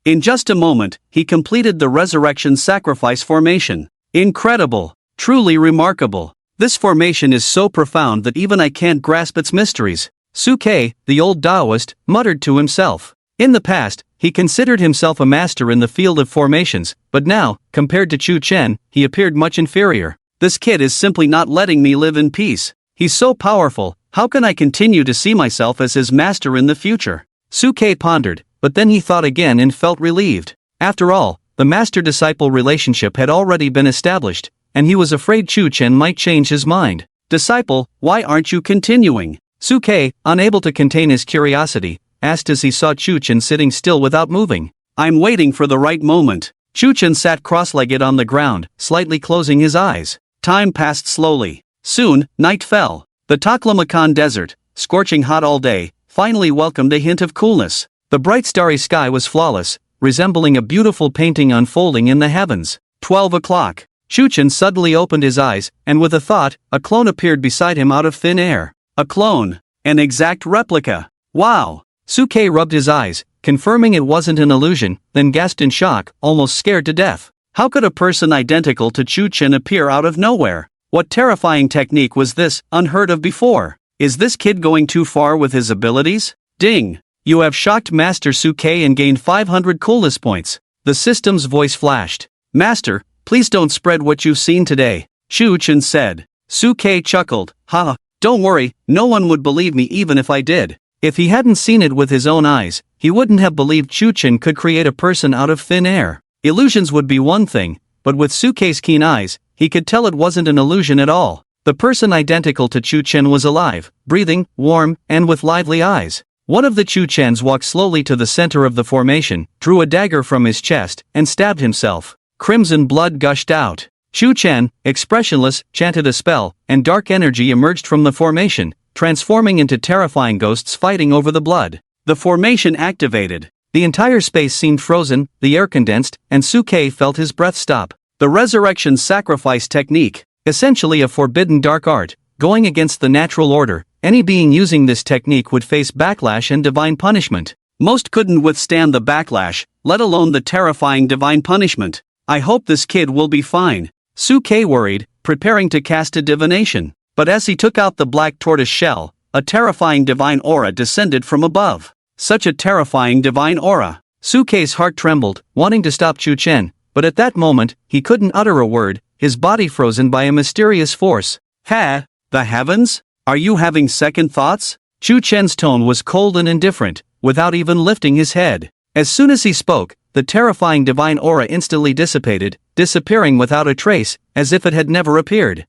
In just a moment, he completed the resurrection sacrifice formation. Incredible! Truly remarkable! This formation is so profound that even I can't grasp its mysteries. Suke, the old Taoist, muttered to himself. In the past, he considered himself a master in the field of formations, but now, compared to Chu-chun, he appeared much inferior. This kid is simply not letting me live in peace. He's so powerful, how can I continue to see myself as his master in the future? Suke pondered, but then he thought again and felt relieved. After all, the master-disciple relationship had already been established, and he was afraid Chu-chun might change his mind. Disciple, why aren't you continuing? Suke, unable to contain his curiosity, asked as he saw Chu-chun sitting still without moving. I'm waiting for the right moment. Chu-chun sat cross-legged on the ground, slightly closing his eyes. Time passed slowly. Soon, night fell. The Taklamakan desert, scorching hot all day, finally welcomed a hint of coolness. The bright starry sky was flawless, resembling a beautiful painting unfolding in the heavens. 12 o'clock. Chu-chun suddenly opened his eyes, and with a thought, a clone appeared beside him out of thin air. A clone. An exact replica. Wow. Suke rubbed his eyes, confirming it wasn't an illusion, then gasped in shock, almost scared to death. How could a person identical to Chu-chun appear out of nowhere? What terrifying technique was this, unheard of before? Is this kid going too far with his abilities? Ding! You have shocked Master Suke and gained 500 coolness points. The system's voice flashed. Master, please don't spread what you've seen today, Chu-chun said. Suke chuckled. Ha, don't worry, no one would believe me even if I did. If he hadn't seen it with his own eyes, he wouldn't have believed Chu-chun could create a person out of thin air. Illusions would be one thing, but with Suke's keen eyes, he could tell it wasn't an illusion at all. The person identical to Chu-chun was alive, breathing, warm, and with lively eyes. One of the Chu-chuns walked slowly to the center of the formation, drew a dagger from his chest, and stabbed himself. Crimson blood gushed out. Chu-chun, expressionless, chanted a spell, and dark energy emerged from the formation, transforming into terrifying ghosts fighting over the blood. The formation activated. The entire space seemed frozen, the air condensed, and Suke felt his breath stop. The resurrection sacrifice technique, essentially a forbidden dark art, going against the natural order. Any being using this technique would face backlash and divine punishment. Most couldn't withstand the backlash, let alone the terrifying divine punishment. I hope this kid will be fine. Suke worried, preparing to cast a divination. But as he took out the black tortoise shell, a terrifying divine aura descended from above. Such a terrifying divine aura. Suke's heart trembled, wanting to stop Chu Chen, but at that moment, he couldn't utter a word, his body frozen by a mysterious force. Ha! The heavens? Are you having second thoughts? Chu Chen's tone was cold and indifferent, without even lifting his head. As soon as he spoke, the terrifying divine aura instantly dissipated, disappearing without a trace, as if it had never appeared.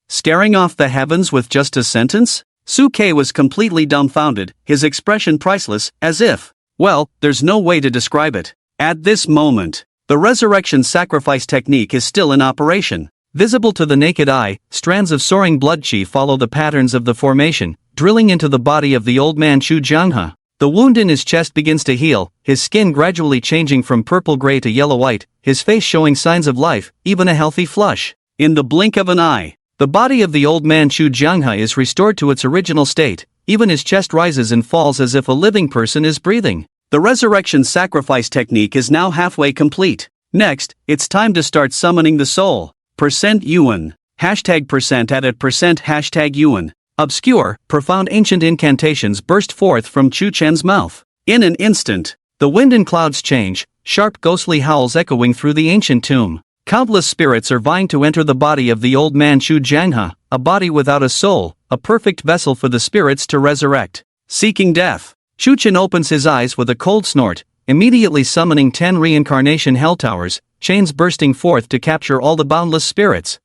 Scaring off the heavens with just a sentence? Suke was completely dumbfounded, his expression priceless, as if, well, there's no way to describe it. At this moment, the resurrection sacrifice technique is still in operation. Visible to the naked eye, strands of soaring blood chi follow the patterns of the formation, drilling into the body of the old man Chu Jianghe. The wound in his chest begins to heal, his skin gradually changing from purple-gray to yellow-white, his face showing signs of life, even a healthy flush. In the blink of an eye, the body of the old man Chu Jianghe is restored to its original state, even his chest rises and falls as if a living person is breathing. The resurrection sacrifice technique is now halfway complete. Next, it's time to start summoning the soul. %Yuan. #% #Yuan. Obscure, profound ancient incantations burst forth from Chu Chen's mouth. In an instant, the wind and clouds change, sharp ghostly howls echoing through the ancient tomb. Countless spirits are vying to enter the body of the old man Chu Jianghe, a body without a soul, a perfect vessel for the spirits to resurrect. Seeking death. Chu Chen opens his eyes with a cold snort, immediately summoning 10 reincarnation hell towers, chains bursting forth to capture all the boundless spirits.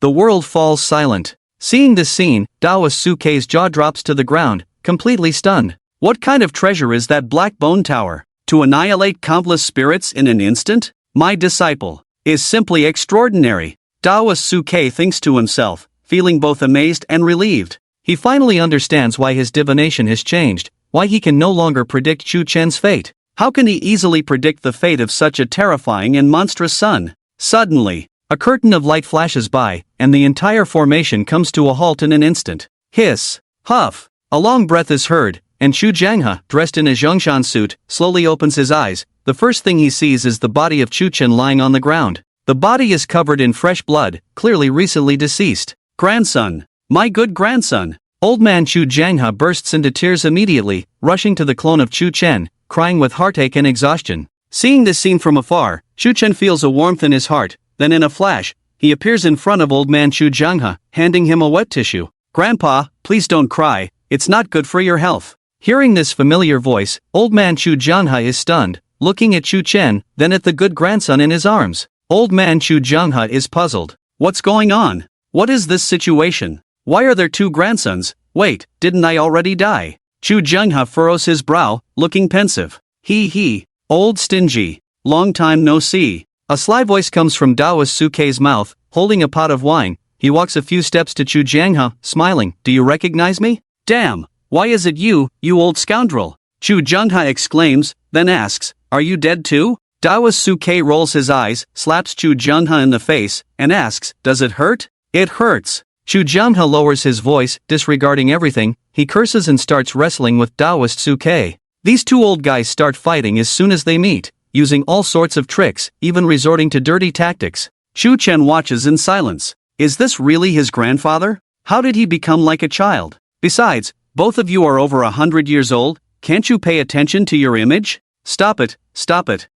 The world falls silent. Seeing this scene, Taoist Suke's jaw drops to the ground, completely stunned. What kind of treasure is that black bone tower? To annihilate countless spirits in an instant? My disciple is simply extraordinary. Taoist Suke thinks to himself, feeling both amazed and relieved. He finally understands why his divination has changed, why he can no longer predict Chu Chen's fate. How can he easily predict the fate of such a terrifying and monstrous son? Suddenly, a curtain of light flashes by, and the entire formation comes to a halt in an instant. Hiss, huff, a long breath is heard, and Chu Jianghe, dressed in a Zhongshan suit, slowly opens his eyes. The first thing he sees is the body of Chu Chen lying on the ground. The body is covered in fresh blood, clearly recently deceased. Grandson! My good grandson! Old man Chu Jianghe bursts into tears immediately, rushing to the clone of Chu Chen, crying with heartache and exhaustion. Seeing this scene from afar, Chu Chen feels a warmth in his heart. Then in a flash, he appears in front of old man Chu Jianghe, handing him a wet tissue. Grandpa, please don't cry, it's not good for your health. Hearing this familiar voice, old man Chu Jianghe is stunned, looking at Chu Chen, then at the good grandson in his arms. Old man Chu Jianghe is puzzled. What's going on? What is this situation? Why are there two grandsons? Wait, didn't I already die? Chu Jianghe furrows his brow, looking pensive. He, old stingy, long time no see. A sly voice comes from Taoist Suke's mouth, holding a pot of wine. He walks a few steps to Chu Jianghe, smiling. Do you recognize me? Damn, why is it you old scoundrel? Chu Jianghe exclaims, then asks, are you dead too? Taoist Suke rolls his eyes, slaps Chu Jianghe in the face, and asks, does it hurt? It hurts. Chu Jianghe lowers his voice, disregarding everything. He curses and starts wrestling with Taoist Suke. These two old guys start fighting as soon as they meet, using all sorts of tricks, even resorting to dirty tactics. Chu Chen watches in silence. Is this really his grandfather? How did he become like a child? Besides, both of you are over 100 years old, can't you pay attention to your image? Stop it.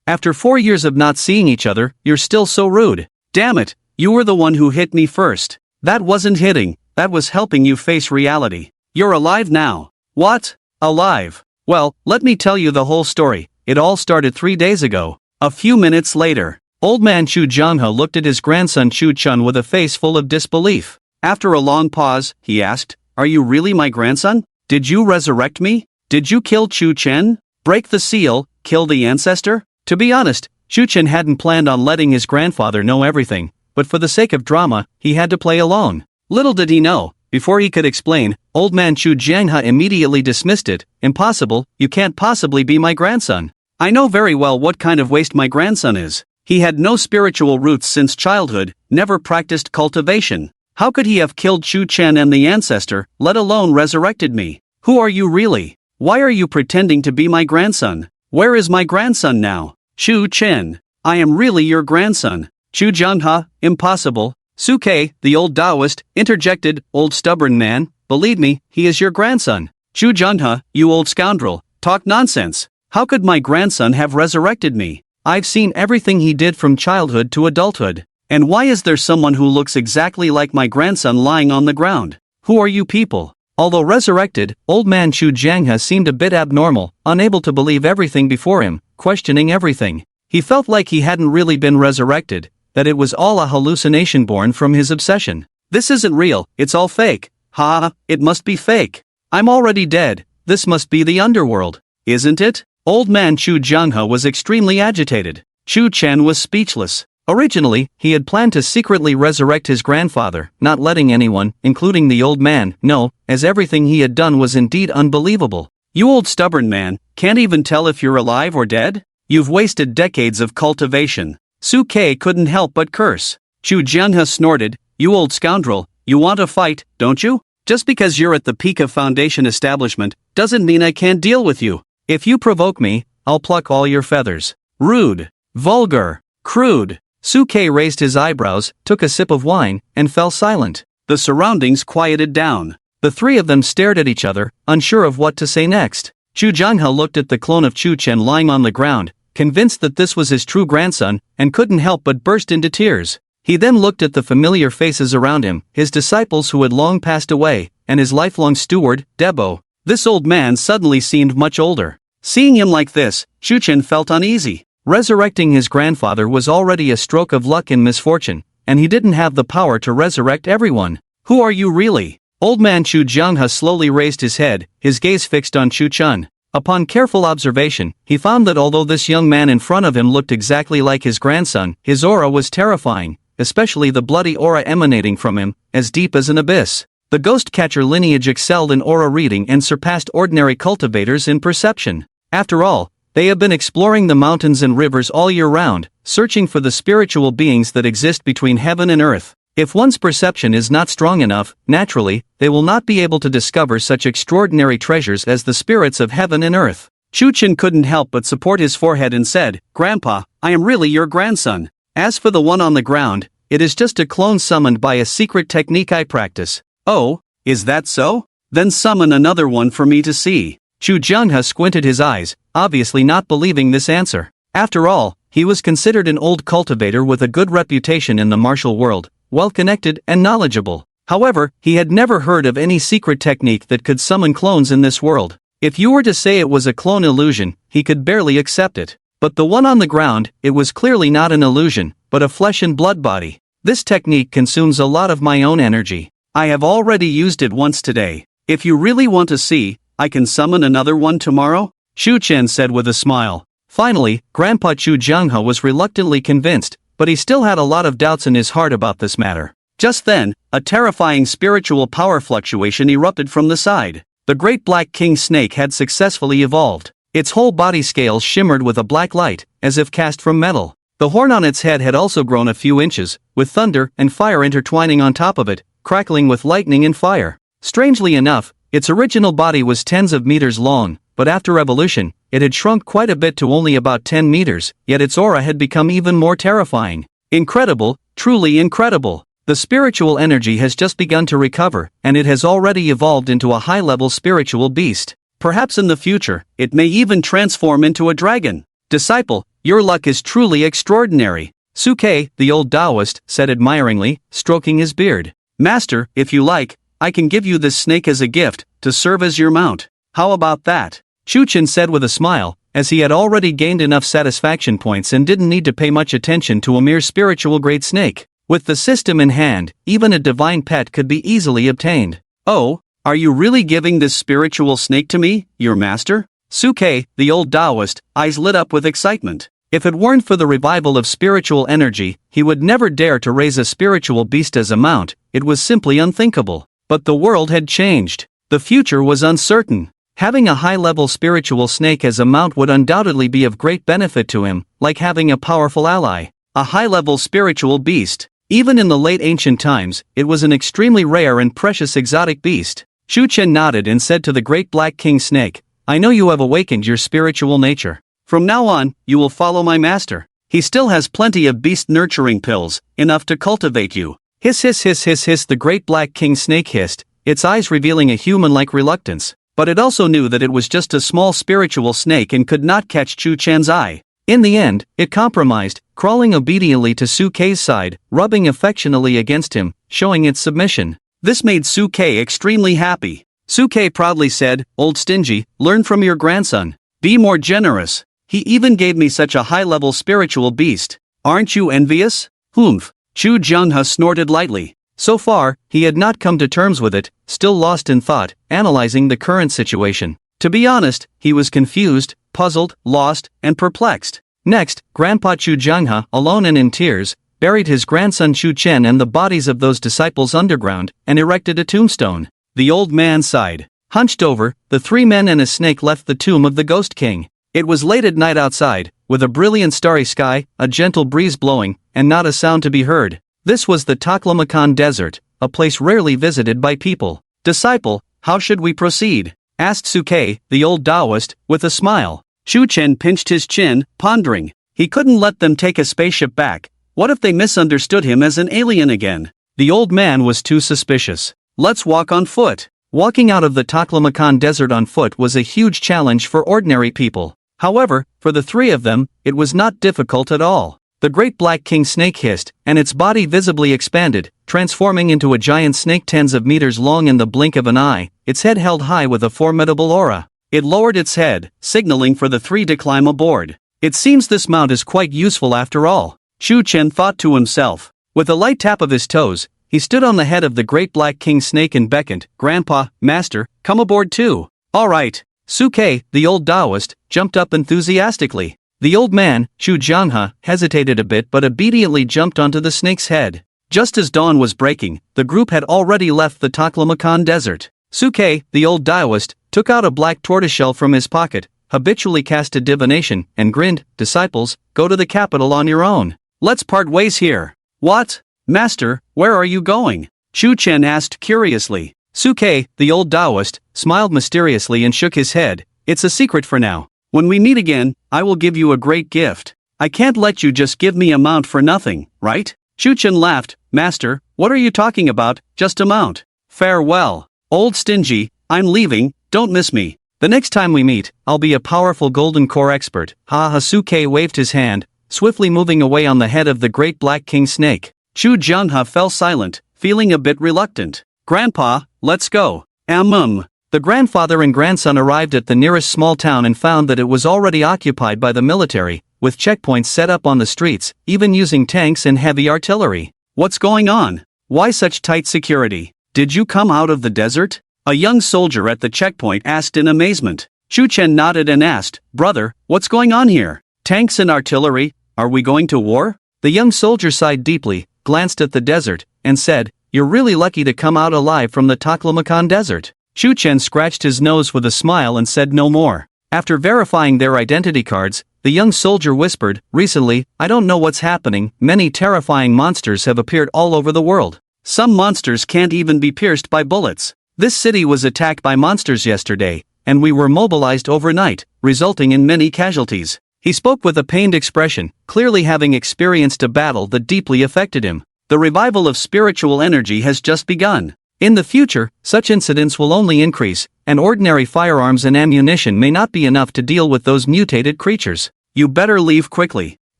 After 4 years of not seeing each other, you're still so rude. Damn it, you were the one who hit me first. That wasn't hitting, that was helping you face reality. You're alive now. What? Alive? Well, let me tell you the whole story. It all started 3 days ago. A few minutes later, old man Chu Jianghe looked at his grandson Chu Chun with a face full of disbelief. After a long pause, he asked, are you really my grandson? Did you resurrect me? Did you kill Chu Chen? Break the seal, kill the ancestor? To be honest, Chu Chen hadn't planned on letting his grandfather know everything, but for the sake of drama, he had to play along. Little did he know, before he could explain, old man Chu Jianghe immediately dismissed it. Impossible, you can't possibly be my grandson. I know very well what kind of waste my grandson is. He had no spiritual roots since childhood, never practiced cultivation. How could he have killed Chu Chen and the ancestor, let alone resurrected me? Who are you really? Why are you pretending to be my grandson? Where is my grandson now? Chu Chen. I am really your grandson. Chu Junha, impossible. Suke, the old Taoist, interjected, old stubborn man, believe me, he is your grandson. Chu Junha, you old scoundrel, talk nonsense. How could my grandson have resurrected me? I've seen everything he did from childhood to adulthood. And why is there someone who looks exactly like my grandson lying on the ground? Who are you people? Although resurrected, old man Chu Jianghe seemed a bit abnormal, unable to believe everything before him, questioning everything. He felt like he hadn't really been resurrected, that it was all a hallucination born from his obsession. This isn't real, it's all fake. Ha, it must be fake. I'm already dead, this must be the underworld. Isn't it? Old man Chu Jianghe was extremely agitated. Chu Chen was speechless. Originally, he had planned to secretly resurrect his grandfather, not letting anyone, including the old man, know, as everything he had done was indeed unbelievable. You old stubborn man, can't even tell if you're alive or dead? You've wasted decades of cultivation. Su Kei couldn't help but curse. Chu Jianhe snorted, you old scoundrel, you want to fight, don't you? Just because you're at the peak of Foundation establishment, doesn't mean I can't deal with you. If you provoke me, I'll pluck all your feathers. Rude. Vulgar. Crude. Su Kei raised his eyebrows, took a sip of wine, and fell silent. The surroundings quieted down. The three of them stared at each other, unsure of what to say next. Chu Jianghe looked at the clone of Chu Chen lying on the ground, convinced that this was his true grandson, and couldn't help but burst into tears. He then looked at the familiar faces around him, his disciples who had long passed away, and his lifelong steward, Debo. This old man suddenly seemed much older. Seeing him like this, Chu Chen felt uneasy. Resurrecting his grandfather was already a stroke of luck in misfortune, and he didn't have the power to resurrect everyone. Who are you really? Old man Chu Jianghe slowly raised his head, his gaze fixed on Chu Chen. Upon careful observation, he found that although this young man in front of him looked exactly like his grandson, his aura was terrifying, especially the bloody aura emanating from him, as deep as an abyss. The ghost catcher lineage excelled in aura reading and surpassed ordinary cultivators in perception. After all, they have been exploring the mountains and rivers all year round, searching for the spiritual beings that exist between heaven and earth. If one's perception is not strong enough, naturally, they will not be able to discover such extraordinary treasures as the spirits of heaven and earth. Chu Chen couldn't help but support his forehead and said, Grandpa, I am really your grandson. As for the one on the ground, it is just a clone summoned by a secret technique I practice. Oh, is that so? Then summon another one for me to see. Chu Jianghe squinted his eyes, obviously not believing this answer. After all, he was considered an old cultivator with a good reputation in the martial world, well-connected and knowledgeable. However, he had never heard of any secret technique that could summon clones in this world. If you were to say it was a clone illusion, he could barely accept it. But the one on the ground, it was clearly not an illusion, but a flesh and blood body. This technique consumes a lot of my own energy. I have already used it once today. If you really want to see, I can summon another one tomorrow? Chu Chen said with a smile. Finally, Grandpa Chu Jianghe was reluctantly convinced, but he still had a lot of doubts in his heart about this matter. Just then, a terrifying spiritual power fluctuation erupted from the side. The great black king snake had successfully evolved. Its whole body scales shimmered with a black light, as if cast from metal. The horn on its head had also grown a few inches, with thunder and fire intertwining on top of it, crackling with lightning and fire. Strangely enough, its original body was tens of meters long, but after evolution, it had shrunk quite a bit to only about 10 meters, yet its aura had become even more terrifying. Incredible, truly incredible. The spiritual energy has just begun to recover, and it has already evolved into a high-level spiritual beast. Perhaps in the future, it may even transform into a dragon. Disciple, your luck is truly extraordinary. Su Kei, the old Taoist, said admiringly, stroking his beard. Master, if you like, I can give you this snake as a gift, to serve as your mount. How about that? Chu Chen said with a smile, as he had already gained enough satisfaction points and didn't need to pay much attention to a mere spiritual-grade snake. With the system in hand, even a divine pet could be easily obtained. Oh, are you really giving this spiritual snake to me, your master? Su Kei, the old Taoist, eyes lit up with excitement. If it weren't for the revival of spiritual energy, he would never dare to raise a spiritual beast as a mount. It was simply unthinkable. But the world had changed. The future was uncertain. Having a high-level spiritual snake as a mount would undoubtedly be of great benefit to him, like having a powerful ally. A high-level spiritual beast. Even in the late ancient times, it was an extremely rare and precious exotic beast. Chu Chen nodded and said to the great black king snake, I know you have awakened your spiritual nature. From now on, you will follow my master. He still has plenty of beast nurturing pills, enough to cultivate you. Hiss hiss hiss hiss hiss, the great black king snake hissed, its eyes revealing a human-like reluctance. But it also knew that it was just a small spiritual snake and could not catch Chu Chen's eye. In the end, it compromised, crawling obediently to Su Kei's side, rubbing affectionately against him, showing its submission. This made Su Kei extremely happy. Su Kei proudly said, "Old stingy, learn from your grandson. Be more generous. He even gave me such a high-level spiritual beast. Aren't you envious?" "Humph." Chu Jianghe snorted lightly. So far, he had not come to terms with it, still lost in thought, analyzing the current situation. To be honest, he was confused, puzzled, lost, and perplexed. Next, Grandpa Chu Jianghe, alone and in tears, buried his grandson Chu Chen and the bodies of those disciples underground, and erected a tombstone. The old man sighed. Hunched over, the three men and a snake left the tomb of the Ghost King. It was late at night outside, with a brilliant starry sky, a gentle breeze blowing, and not a sound to be heard. This was the Taklamakan Desert, a place rarely visited by people. "Disciple, how should we proceed?" asked Su Kei, the old Taoist, with a smile. Chu Chen pinched his chin, pondering. He couldn't let them take a spaceship back. What if they misunderstood him as an alien again? The old man was too suspicious. "Let's walk on foot." Walking out of the Taklamakan Desert on foot was a huge challenge for ordinary people. However, for the three of them, it was not difficult at all. The great black king snake hissed, and its body visibly expanded, transforming into a giant snake tens of meters long in the blink of an eye, its head held high with a formidable aura. It lowered its head, signaling for the three to climb aboard. "It seems this mount is quite useful after all," Chu Chen thought to himself. With a light tap of his toes, he stood on the head of the great black king snake and beckoned, "Grandpa, Master, come aboard too." "All right." Su Kei, the old Taoist, jumped up enthusiastically. The old man, Chu Jianghe, hesitated a bit but obediently jumped onto the snake's head. Just as dawn was breaking, the group had already left the Taklamakan Desert. Su Kei, the old Taoist, took out a black tortoiseshell from his pocket, habitually casted divination, and grinned, "Disciples, go to the capital on your own. Let's part ways here." "What? Master, where are you going?" Chu Chen asked curiously. Su Kei, the old Taoist, smiled mysteriously and shook his head. "It's a secret for now. When we meet again, I will give you a great gift. I can't let you just give me a mount for nothing, right?" Chu Chen laughed. "Master, what are you talking about, just a mount? Farewell. Old stingy, I'm leaving, don't miss me. The next time we meet, I'll be a powerful golden core expert." Ha ha. Su Kei waved his hand, swiftly moving away on the head of the great black king snake. Chu Jianghe fell silent, feeling a bit reluctant. "Grandpa, let's go." The grandfather and grandson arrived at the nearest small town and found that it was already occupied by the military, with checkpoints set up on the streets, even using tanks and heavy artillery. "What's going on? Why such tight security? Did you come out of the desert?" a young soldier at the checkpoint asked in amazement. Chu Chen nodded and asked, "Brother, what's going on here? Tanks and artillery, are we going to war?" The young soldier sighed deeply, glanced at the desert, and said, "You're really lucky to come out alive from the Taklamakan Desert." Chu Chen scratched his nose with a smile and said no more. After verifying their identity cards, the young soldier whispered, "Recently, I don't know what's happening, many terrifying monsters have appeared all over the world. Some monsters can't even be pierced by bullets. This city was attacked by monsters yesterday, and we were mobilized overnight, resulting in many casualties." He spoke with a pained expression, clearly having experienced a battle that deeply affected him. The revival of spiritual energy has just begun. In the future, such incidents will only increase, and ordinary firearms and ammunition may not be enough to deal with those mutated creatures. You better leave quickly.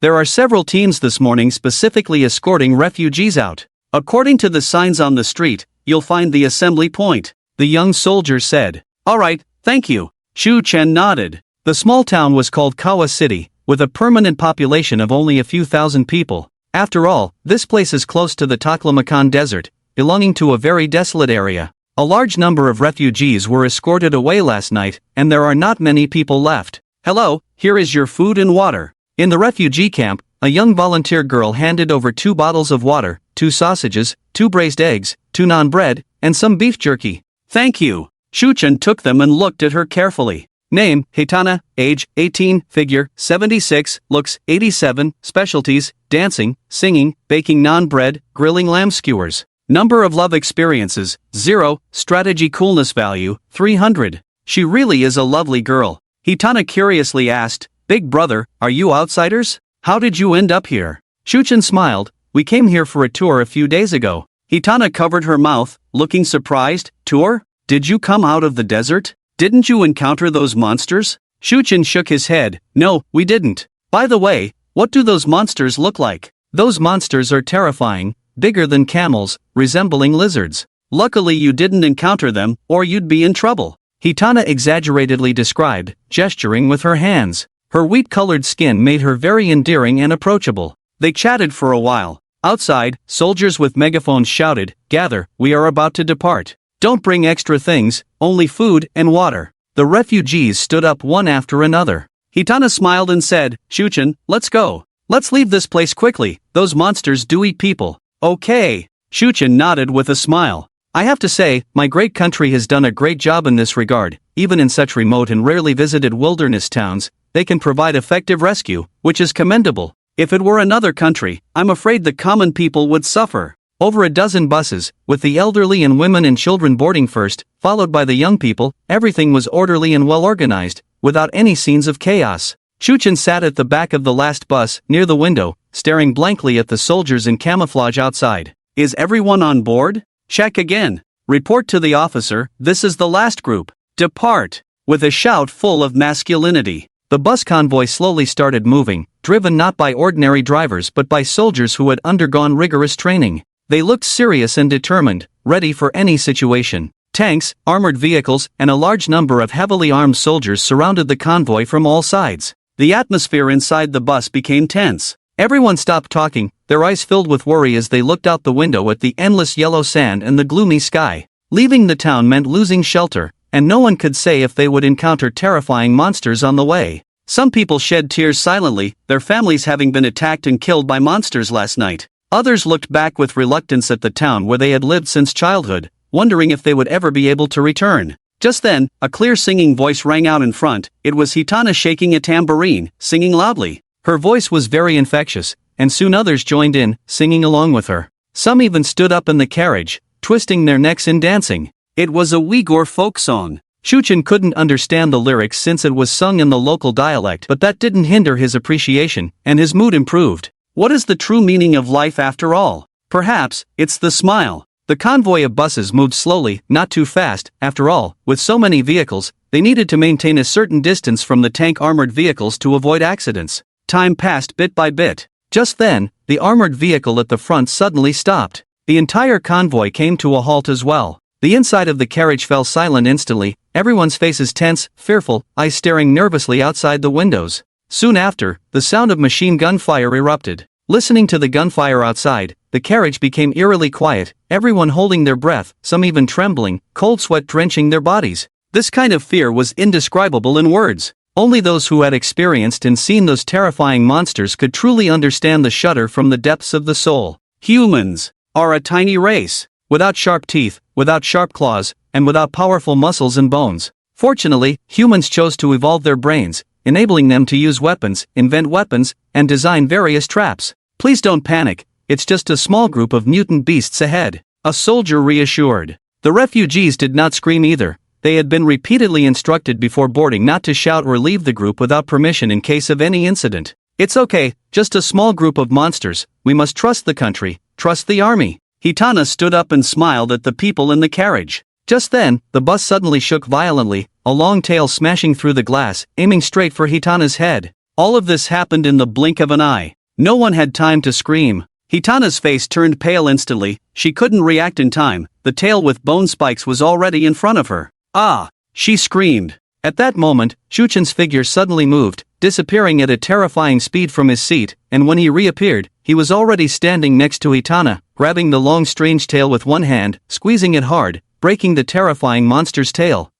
There are several teams this morning specifically escorting refugees out. According to the signs on the street, you'll find the assembly point, the young soldier said. "All right, thank you." Chu Chen nodded. The small town was called Kawa City, with a permanent population of only a few thousand people. After all, this place is close to the Taklamakan Desert, belonging to a very desolate area. A large number of refugees were escorted away last night, and there are not many people left. "Hello, here is your food and water." In the refugee camp, a young volunteer girl handed over 2 bottles of water, 2 sausages, 2 braised eggs, 2 naan bread, and some beef jerky. "Thank you." Chu Chen took them and looked at her carefully. Name, Haitana, age, 18, figure, 76, looks, 87, specialties, dancing, singing, baking naan bread, grilling lamb skewers. Number of love experiences, 0, strategy coolness value, 300. She really is a lovely girl. Haitana curiously asked, "Big brother, are you outsiders?" How did you end up here? Shuchen smiled. We came here for a tour a few days ago. Hitana covered her mouth, looking surprised. Tour? Did you come out of the desert? Didn't you encounter those monsters? Shuchen shook his head. No, we didn't. By the way, what do those monsters look like? Those monsters are terrifying, bigger than camels, resembling lizards. Luckily you didn't encounter them, or you'd be in trouble. Hitana exaggeratedly described, gesturing with her hands. Her wheat-colored skin made her very endearing and approachable. They chatted for a while. Outside, soldiers with megaphones shouted, "Gather, we are about to depart. Don't bring extra things, only food and water." The refugees stood up one after another. Hitana smiled and said, "Shuchen, let's go. Let's leave this place quickly, those monsters do eat people." Okay. Shuchen nodded with a smile. I have to say, my great country has done a great job in this regard. Even in such remote and rarely visited wilderness towns, they can provide effective rescue, which is commendable. If it were another country, I'm afraid the common people would suffer. Over a dozen buses, with the elderly and women and children boarding first, followed by the young people, everything was orderly and well organized, without any scenes of chaos. Shuchen sat at the back of the last bus, near the window, staring blankly at the soldiers in camouflage outside. Is everyone on board? Check again. Report to the officer, this is the last group. Depart. With a shout full of masculinity, the bus convoy slowly started moving, driven not by ordinary drivers but by soldiers who had undergone rigorous training. They looked serious and determined, ready for any situation. Tanks, armored vehicles, and a large number of heavily armed soldiers surrounded the convoy from all sides. The atmosphere inside the bus became tense. Everyone stopped talking, their eyes filled with worry as they looked out the window at the endless yellow sand and the gloomy sky. Leaving the town meant losing shelter, and no one could say if they would encounter terrifying monsters on the way. Some people shed tears silently, their families having been attacked and killed by monsters last night. Others looked back with reluctance at the town where they had lived since childhood, wondering if they would ever be able to return. Just then, a clear singing voice rang out in front. It was Hitana shaking a tambourine, singing loudly. Her voice was very infectious, and soon others joined in, singing along with her. Some even stood up in the carriage, twisting their necks and dancing. It was a Uyghur folk song. Shuchen couldn't understand the lyrics since it was sung in the local dialect, but that didn't hinder his appreciation, and his mood improved. What is the true meaning of life after all? Perhaps, it's the smile. The convoy of buses moved slowly, not too fast. After all, with so many vehicles, they needed to maintain a certain distance from the tank armored vehicles to avoid accidents. Time passed bit by bit. Just then, the armored vehicle at the front suddenly stopped. The entire convoy came to a halt as well. The inside of the carriage fell silent instantly, everyone's faces tense, fearful, eyes staring nervously outside the windows. Soon after, the sound of machine gun fire erupted. Listening to the gunfire outside, the carriage became eerily quiet, everyone holding their breath, some even trembling, cold sweat drenching their bodies. This kind of fear was indescribable in words. Only those who had experienced and seen those terrifying monsters could truly understand the shudder from the depths of the soul. Humans are a tiny race, without sharp teeth, without sharp claws, and without powerful muscles and bones. Fortunately, humans chose to evolve their brains, enabling them to use weapons, invent weapons, and design various traps. Please don't panic, it's just a small group of mutant beasts ahead, a soldier reassured. The refugees did not scream either. They had been repeatedly instructed before boarding not to shout or leave the group without permission in case of any incident. It's okay, just a small group of monsters, we must trust the country, trust the army. Hitana stood up and smiled at the people in the carriage. Just then, the bus suddenly shook violently, a long tail smashing through the glass, aiming straight for Hitana's head. All of this happened in the blink of an eye. No one had time to scream. Hitana's face turned pale instantly, she couldn't react in time, the tail with bone spikes was already in front of her. Ah! She screamed. At that moment, Shuchen's figure suddenly moved, disappearing at a terrifying speed from his seat, and when he reappeared, he was already standing next to Hitana, grabbing the long strange tail with one hand, squeezing it hard, breaking the terrifying monster's tail.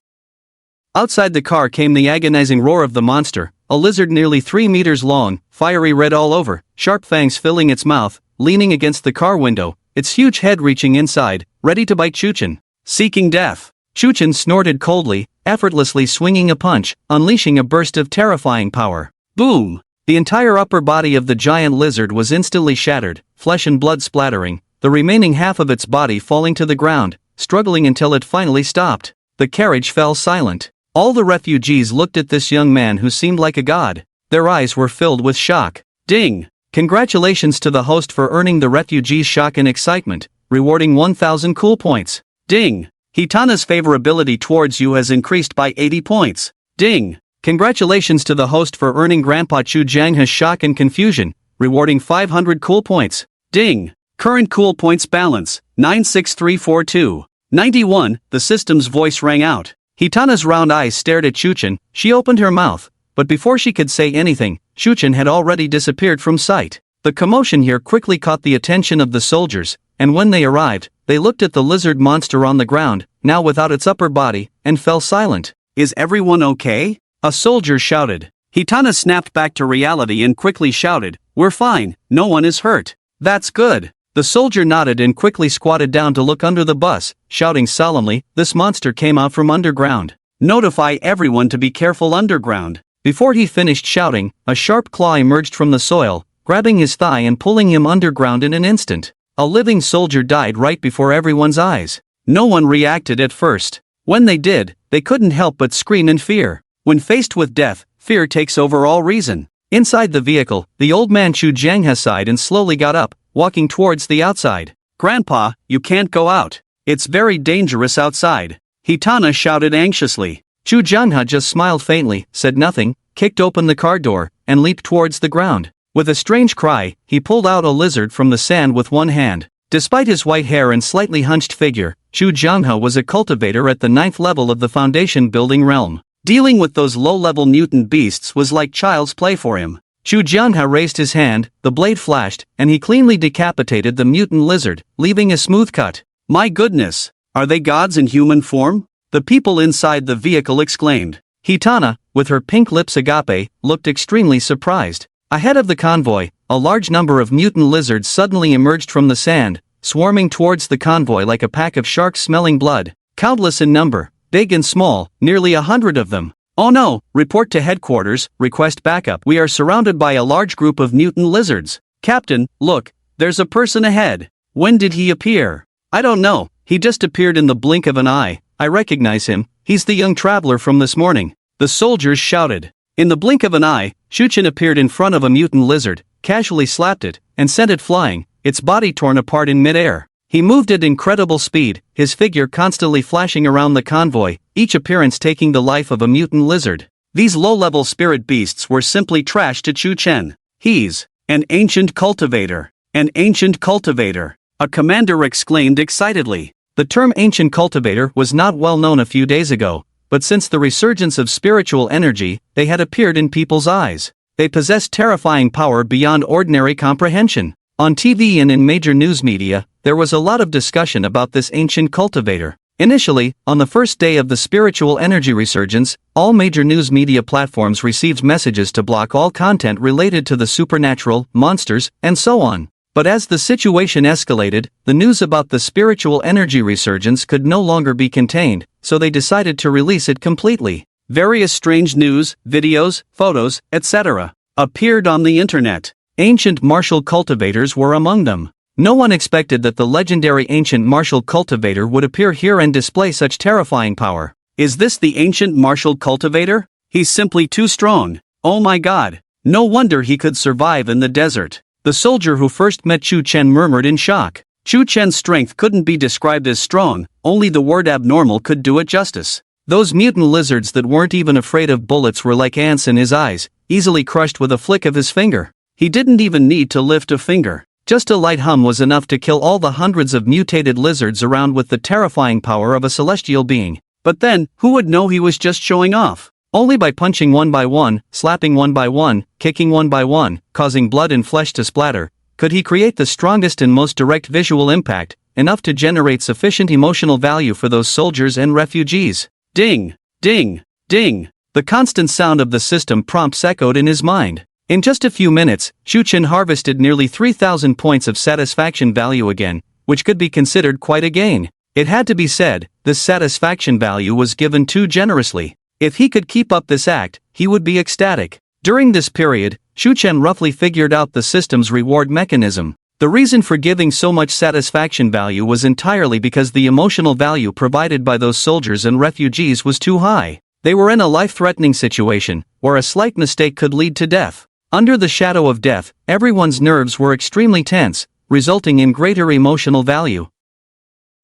Outside the car came the agonizing roar of the monster, a lizard nearly 3 meters long, fiery red all over, sharp fangs filling its mouth, leaning against the car window, its huge head reaching inside, ready to bite Shuchen. Seeking death. Shuchen snorted coldly, effortlessly swinging a punch, unleashing a burst of terrifying power. Boom! The entire upper body of the giant lizard was instantly shattered, flesh and blood splattering, the remaining half of its body falling to the ground, struggling until it finally stopped. The carriage fell silent. All the refugees looked at this young man who seemed like a god. Their eyes were filled with shock. Ding! Congratulations to the host for earning the refugees' shock and excitement, rewarding 1,000 cool points. Ding! Hitana's favorability towards you has increased by 80 points. Ding! Congratulations to the host for earning Grandpa Chu Jianghe's shock and confusion, rewarding 500 cool points. Ding! Current cool points balance, 96342. 91, the system's voice rang out. Hitana's round eyes stared at Chuchen. She opened her mouth, but before she could say anything, Chuchen had already disappeared from sight. The commotion here quickly caught the attention of the soldiers, and when they arrived, they looked at the lizard monster on the ground, now without its upper body, and fell silent. Is everyone okay? A soldier shouted. Hitana snapped back to reality and quickly shouted, "We're fine, no one is hurt." "That's good." The soldier nodded and quickly squatted down to look under the bus, shouting solemnly, "This monster came out from underground. Notify everyone to be careful underground." Before he finished shouting, a sharp claw emerged from the soil, grabbing his thigh and pulling him underground in an instant. A living soldier died right before everyone's eyes. No one reacted at first. When they did, they couldn't help but scream in fear. When faced with death, fear takes over all reason. Inside the vehicle, the old man Chu Jianghe sighed and slowly got up, walking towards the outside. "Grandpa, you can't go out. It's very dangerous outside." Hitana shouted anxiously. Chu Jianghe just smiled faintly, said nothing, kicked open the car door, and leaped towards the ground. With a strange cry, he pulled out a lizard from the sand with one hand. Despite his white hair and slightly hunched figure, Chu Jianghe was a cultivator at the 9th level of the foundation building realm. Dealing with those low-level mutant beasts was like child's play for him. Chu Jianghe raised his hand, the blade flashed, and he cleanly decapitated the mutant lizard, leaving a smooth cut. "My goodness! Are they gods in human form?" the people inside the vehicle exclaimed. Hitana, with her pink lips agape, looked extremely surprised. Ahead of the convoy, a large number of mutant lizards suddenly emerged from the sand, swarming towards the convoy like a pack of sharks smelling blood. Countless in number, big and small, nearly 100 of them. "Oh no, report to headquarters, request backup. We are surrounded by a large group of mutant lizards. Captain, look, there's a person ahead." "When did he appear?" "I don't know, he just appeared in the blink of an eye. I recognize him, he's the young traveler from this morning." The soldiers shouted. In the blink of an eye, Chuchen appeared in front of a mutant lizard, casually slapped it, and sent it flying, its body torn apart in midair. He moved at incredible speed, his figure constantly flashing around the convoy, each appearance taking the life of a mutant lizard. These low-level spirit beasts were simply trash to Chuchen. "He's an ancient cultivator. An ancient cultivator," a commander exclaimed excitedly. The term ancient cultivator was not well known a few days ago, but since the resurgence of spiritual energy, they had appeared in people's eyes. They possessed terrifying power beyond ordinary comprehension. On TV and in major news media, there was a lot of discussion about this ancient cultivator. Initially, on the first day of the spiritual energy resurgence, all major news media platforms received messages to block all content related to the supernatural, monsters, and so on. But as the situation escalated, the news about the spiritual energy resurgence could no longer be contained, so they decided to release it completely. Various strange news, videos, photos, etc. appeared on the internet. Ancient martial cultivators were among them. No one expected that the legendary ancient martial cultivator would appear here and display such terrifying power. "Is this the ancient martial cultivator? He's simply too strong. Oh my god. No wonder he could survive in the desert." The soldier who first met Chu Chen murmured in shock. Chu Chen's strength couldn't be described as strong, only the word abnormal could do it justice. Those mutant lizards that weren't even afraid of bullets were like ants in his eyes, easily crushed with a flick of his finger. He didn't even need to lift a finger. Just a light hum was enough to kill all the hundreds of mutated lizards around with the terrifying power of a celestial being. But then, who would know he was just showing off? Only by punching one by one, slapping one by one, kicking one by one, causing blood and flesh to splatter, could he create the strongest and most direct visual impact, enough to generate sufficient emotional value for those soldiers and refugees. Ding! Ding! Ding! The constant sound of the system prompts echoed in his mind. In just a few minutes, Chuchen harvested nearly 3,000 points of satisfaction value again, which could be considered quite a gain. It had to be said, this satisfaction value was given too generously. If he could keep up this act, he would be ecstatic. During this period, Chuchen roughly figured out the system's reward mechanism. The reason for giving so much satisfaction value was entirely because the emotional value provided by those soldiers and refugees was too high. They were in a life-threatening situation, where a slight mistake could lead to death. Under the shadow of death, everyone's nerves were extremely tense, resulting in greater emotional value.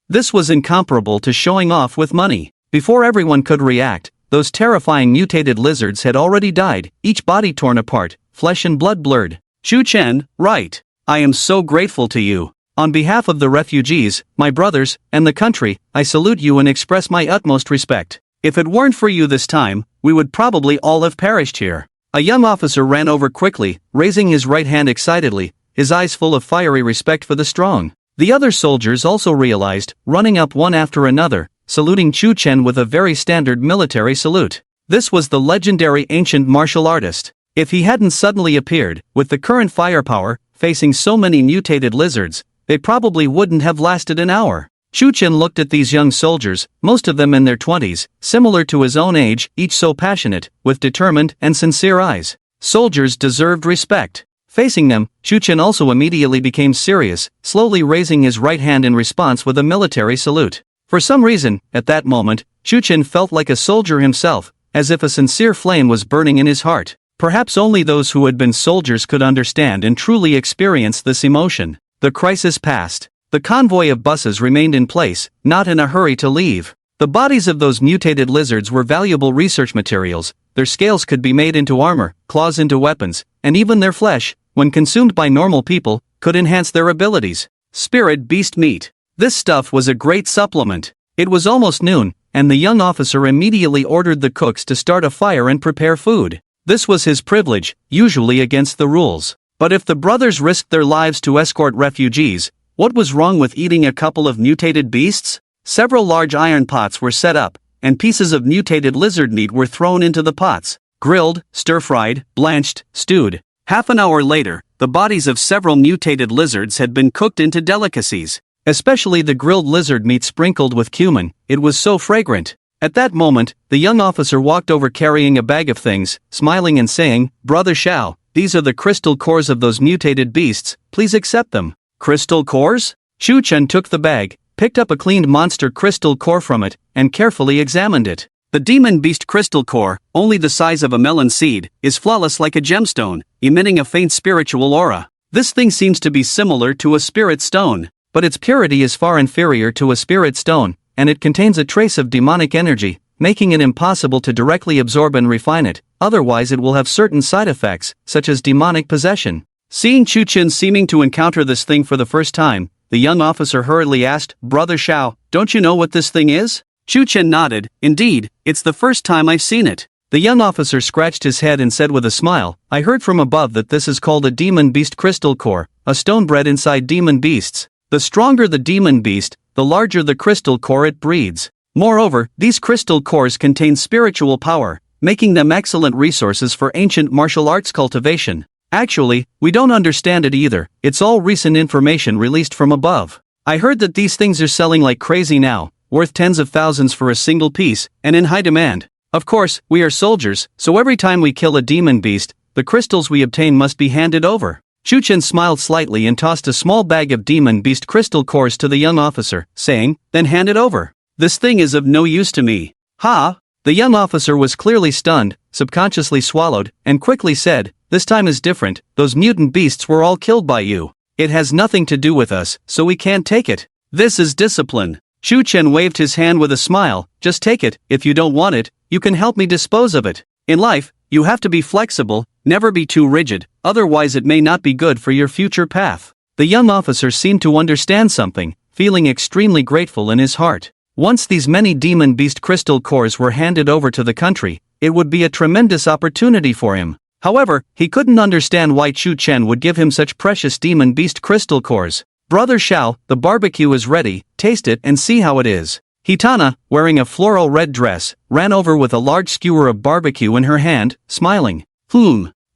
This was incomparable to showing off with money. Before everyone could react, those terrifying mutated lizards had already died, each body torn apart, flesh and blood blurred. Chu Chen, right. I am so grateful to you. On behalf of the refugees, my brothers, and the country, I salute you and express my utmost respect. If it weren't for you this time, we would probably all have perished here. A young officer ran over quickly, raising his right hand excitedly, his eyes full of fiery respect for the strong. The other soldiers also realized, running up one after another, saluting Chu Chen with a very standard military salute. This was the legendary ancient martial artist. If he hadn't suddenly appeared, with the current firepower, facing so many mutated lizards, they probably wouldn't have lasted an hour. Chu Chen looked at these young soldiers, most of them in their 20s, similar to his own age, each so passionate, with determined and sincere eyes. Soldiers deserved respect. Facing them, Chu Chen also immediately became serious, slowly raising his right hand in response with a military salute. For some reason, at that moment, Chu Chen felt like a soldier himself, as if a sincere flame was burning in his heart. Perhaps only those who had been soldiers could understand and truly experience this emotion. The crisis passed. The convoy of buses remained in place, not in a hurry to leave. The bodies of those mutated lizards were valuable research materials. Their scales could be made into armor, claws into weapons, and even their flesh, when consumed by normal people, could enhance their abilities. Spirit beast meat. This stuff was a great supplement. It was almost noon, and the young officer immediately ordered the cooks to start a fire and prepare food. This was his privilege, usually against the rules. But if the brothers risked their lives to escort refugees, what was wrong with eating a couple of mutated beasts? Several large iron pots were set up, and pieces of mutated lizard meat were thrown into the pots. Grilled, stir-fried, blanched, stewed. Half an hour later, the bodies of several mutated lizards had been cooked into delicacies. Especially the grilled lizard meat sprinkled with cumin, it was so fragrant. At that moment, the young officer walked over carrying a bag of things, smiling and saying, "Brother Shao, these are the crystal cores of those mutated beasts, please accept them." Crystal cores? Chu Chen took the bag, picked up a cleaned monster crystal core from it, and carefully examined it. The demon beast crystal core, only the size of a melon seed, is flawless like a gemstone, emitting a faint spiritual aura. This thing seems to be similar to a spirit stone, but its purity is far inferior to a spirit stone, and it contains a trace of demonic energy, making it impossible to directly absorb and refine it, otherwise it will have certain side effects, such as demonic possession. Seeing Chu Chen seeming to encounter this thing for the first time, the young officer hurriedly asked, "Brother Shao, don't you know what this thing is?" Chu Chen nodded. "Indeed, it's the first time I've seen it." The young officer scratched his head and said with a smile, "I heard from above that this is called a demon beast crystal core, a stone bred inside demon beasts. The stronger the demon beast, the larger the crystal core it breeds. Moreover, these crystal cores contain spiritual power, making them excellent resources for ancient martial arts cultivation. Actually, we don't understand it either, it's all recent information released from above. I heard that these things are selling like crazy now, worth tens of thousands for a single piece, and in high demand. Of course, we are soldiers, so every time we kill a demon beast, the crystals we obtain must be handed over." Chu Chen smiled slightly and tossed a small bag of demon beast crystal cores to the young officer, saying, "Then hand it over. This thing is of no use to me." "Ha!" The young officer was clearly stunned, subconsciously swallowed, and quickly said, "This time is different, those mutant beasts were all killed by you. It has nothing to do with us, so we can't take it. This is discipline." Chu Chen waved his hand with a smile, "Just take it, if you don't want it, you can help me dispose of it. In life, you have to be flexible, never be too rigid, otherwise it may not be good for your future path." The young officer seemed to understand something, feeling extremely grateful in his heart. Once these many demon beast crystal cores were handed over to the country, it would be a tremendous opportunity for him. However, he couldn't understand why Chu Chen would give him such precious demon beast crystal cores. "Brother Shao, the barbecue is ready, taste it and see how it is." Hitana, wearing a floral red dress, ran over with a large skewer of barbecue in her hand, smiling.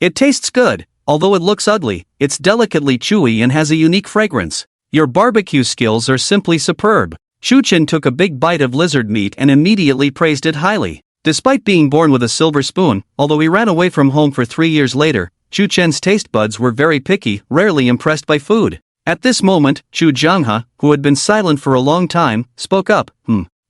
It tastes good, although it looks ugly, it's delicately chewy and has a unique fragrance. Your barbecue skills are simply superb." Chu Chen took a big bite of lizard meat and immediately praised it highly. Despite being born with a silver spoon, although he ran away from home for 3 years later, Chu Chen's taste buds were very picky, rarely impressed by food. At this moment, Chu Jianghe, who had been silent for a long time, spoke up.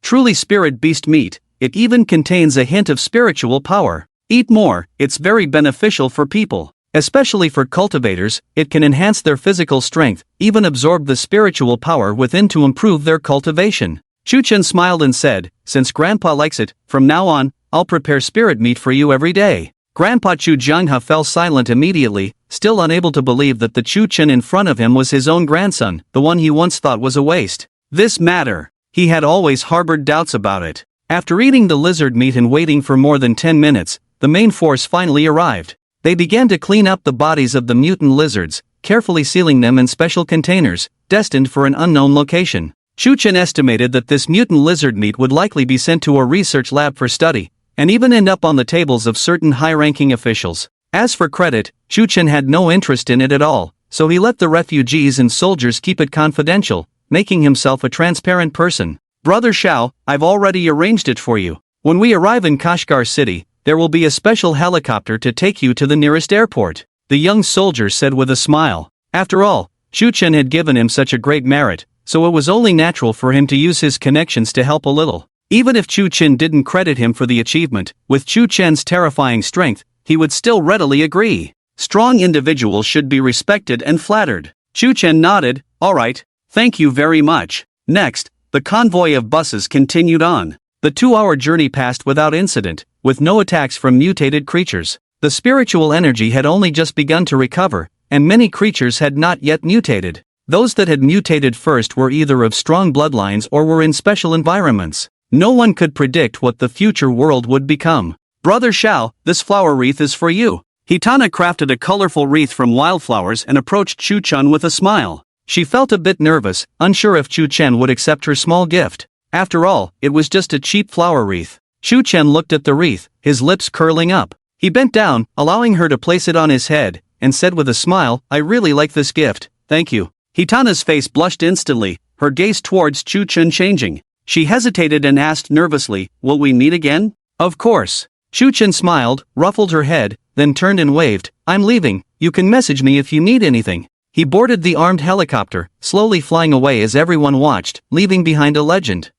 Truly spirit beast meat, it even contains a hint of spiritual power. Eat more, it's very beneficial for people." Especially for cultivators, it can enhance their physical strength, even absorb the spiritual power within to improve their cultivation. Chu-Chen smiled and said, "Since Grandpa likes it, from now on, I'll prepare spirit meat for you every day." Grandpa Chu Jianghe fell silent immediately, still unable to believe that the Chu-Chen in front of him was his own grandson, the one he once thought was a waste. This matter. He had always harbored doubts about it. After eating the lizard meat and waiting for more than 10 minutes, the main force finally arrived. They began to clean up the bodies of the mutant lizards, carefully sealing them in special containers, destined for an unknown location. Chu-Chen estimated that this mutant lizard meat would likely be sent to a research lab for study, and even end up on the tables of certain high-ranking officials. As for credit, Chu-Chen had no interest in it at all, so he let the refugees and soldiers keep it confidential, making himself a transparent person. "Brother Xiao, I've already arranged it for you. When we arrive in Kashgar City, there will be a special helicopter to take you to the nearest airport," the young soldier said with a smile. After all, Chu-Chen had given him such a great merit, so it was only natural for him to use his connections to help a little. Even if Chu-Chen didn't credit him for the achievement, with Chu-Chen's terrifying strength, he would still readily agree. Strong individuals should be respected and flattered. Chu-Chen nodded, "All right, thank you very much." Next, the convoy of buses continued on. The 2-hour journey passed without incident, with no attacks from mutated creatures. The spiritual energy had only just begun to recover, and many creatures had not yet mutated. Those that had mutated first were either of strong bloodlines or were in special environments. No one could predict what the future world would become. "Brother Xiao, this flower wreath is for you." Hitana crafted a colorful wreath from wildflowers and approached Chu-Chen with a smile. She felt a bit nervous, unsure if Chu-Chen would accept her small gift. After all, it was just a cheap flower wreath. Chu-Chen looked at the wreath, his lips curling up. He bent down, allowing her to place it on his head, and said with a smile, "I really like this gift, thank you." Hitana's face blushed instantly, her gaze towards Chu-Chen changing. She hesitated and asked nervously, "Will we meet again?" "Of course." Chu-Chen smiled, ruffled her head, then turned and waved, "I'm leaving, you can message me if you need anything." He boarded the armed helicopter, slowly flying away as everyone watched, leaving behind a legend.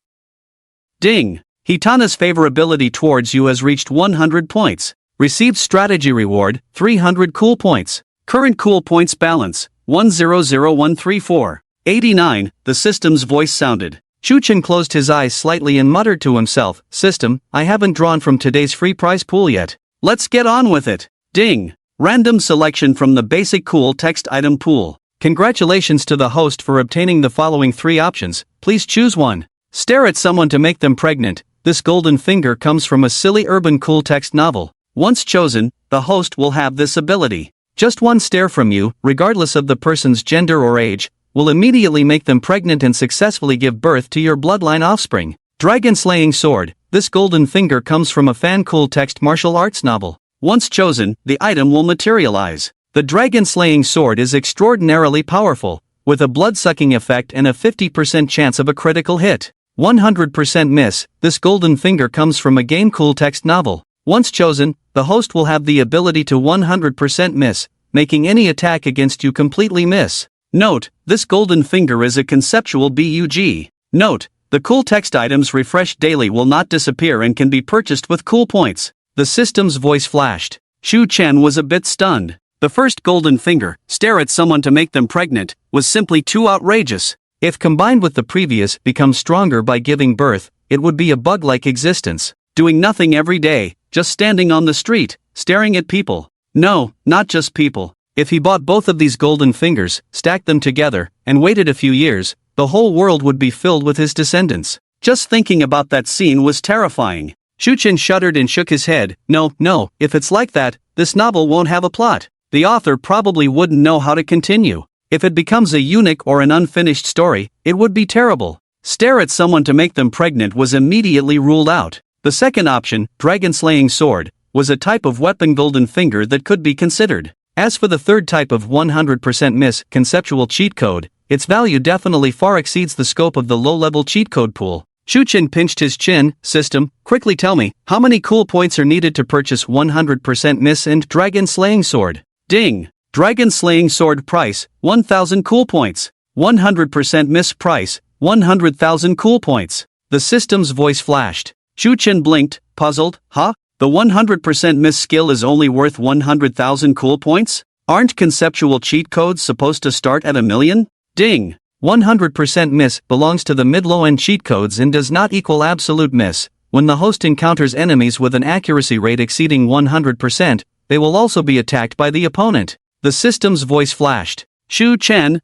Ding! Hitana's favorability towards you has reached 100 points. Received strategy reward, 300 cool points. Current cool points balance, 100134. 89, the system's voice sounded. Chu-Chen closed his eyes slightly and muttered to himself, "System, I haven't drawn from today's free prize pool yet. Let's get on with it." Ding! Random selection from the basic cool text item pool. Congratulations to the host for obtaining the following 3 options, please choose one. Stare at someone to make them pregnant. This golden finger comes from a silly urban cool text novel. Once chosen, the host will have this ability. Just one stare from you, regardless of the person's gender or age, will immediately make them pregnant and successfully give birth to your bloodline offspring. Dragon Slaying Sword. This golden finger comes from a fan cool text martial arts novel. Once chosen, the item will materialize. The Dragon Slaying Sword is extraordinarily powerful, with a blood-sucking effect and a 50% chance of a critical hit. 100% miss. This golden finger comes from a game cool text novel. Once chosen, the host will have the ability to 100% miss, making any attack against you completely miss. Note, this golden finger is a conceptual bug. Note, the cool text items refreshed daily will not disappear and can be purchased with cool points. The system's voice flashed. Chu-Chen was a bit stunned. The first golden finger, stare at someone to make them pregnant, was simply too outrageous. If combined with the previous, become stronger by giving birth, it would be a bug-like existence. Doing nothing every day, just standing on the street, staring at people. No, not just people. If he bought both of these golden fingers, stacked them together, and waited a few years, the whole world would be filled with his descendants. Just thinking about that scene was terrifying. Chu-Chen shuddered and shook his head. No, if it's like that, this novel won't have a plot. The author probably wouldn't know how to continue. If it becomes a eunuch or an unfinished story, it would be terrible. Stare at someone to make them pregnant was immediately ruled out. The second option, Dragon Slaying Sword, was a type of weapon golden finger that could be considered. As for the third type of 100% miss, conceptual cheat code, its value definitely far exceeds the scope of the low-level cheat code pool. Chu-Chen pinched his chin. System, quickly tell me, how many cool points are needed to purchase 100% miss and Dragon Slaying Sword? Ding! Dragon Slaying Sword price, 1,000 cool points. 100% miss price, 100,000 cool points. The system's voice flashed. Chu-Chen blinked, puzzled. Huh? The 100% miss skill is only worth 100,000 cool points? Aren't conceptual cheat codes supposed to start at 1,000,000? Ding! 100% miss belongs to the mid-low-end cheat codes and does not equal absolute miss. When the host encounters enemies with an accuracy rate exceeding 100%, they will also be attacked by the opponent. The system's voice flashed. Shu Chen,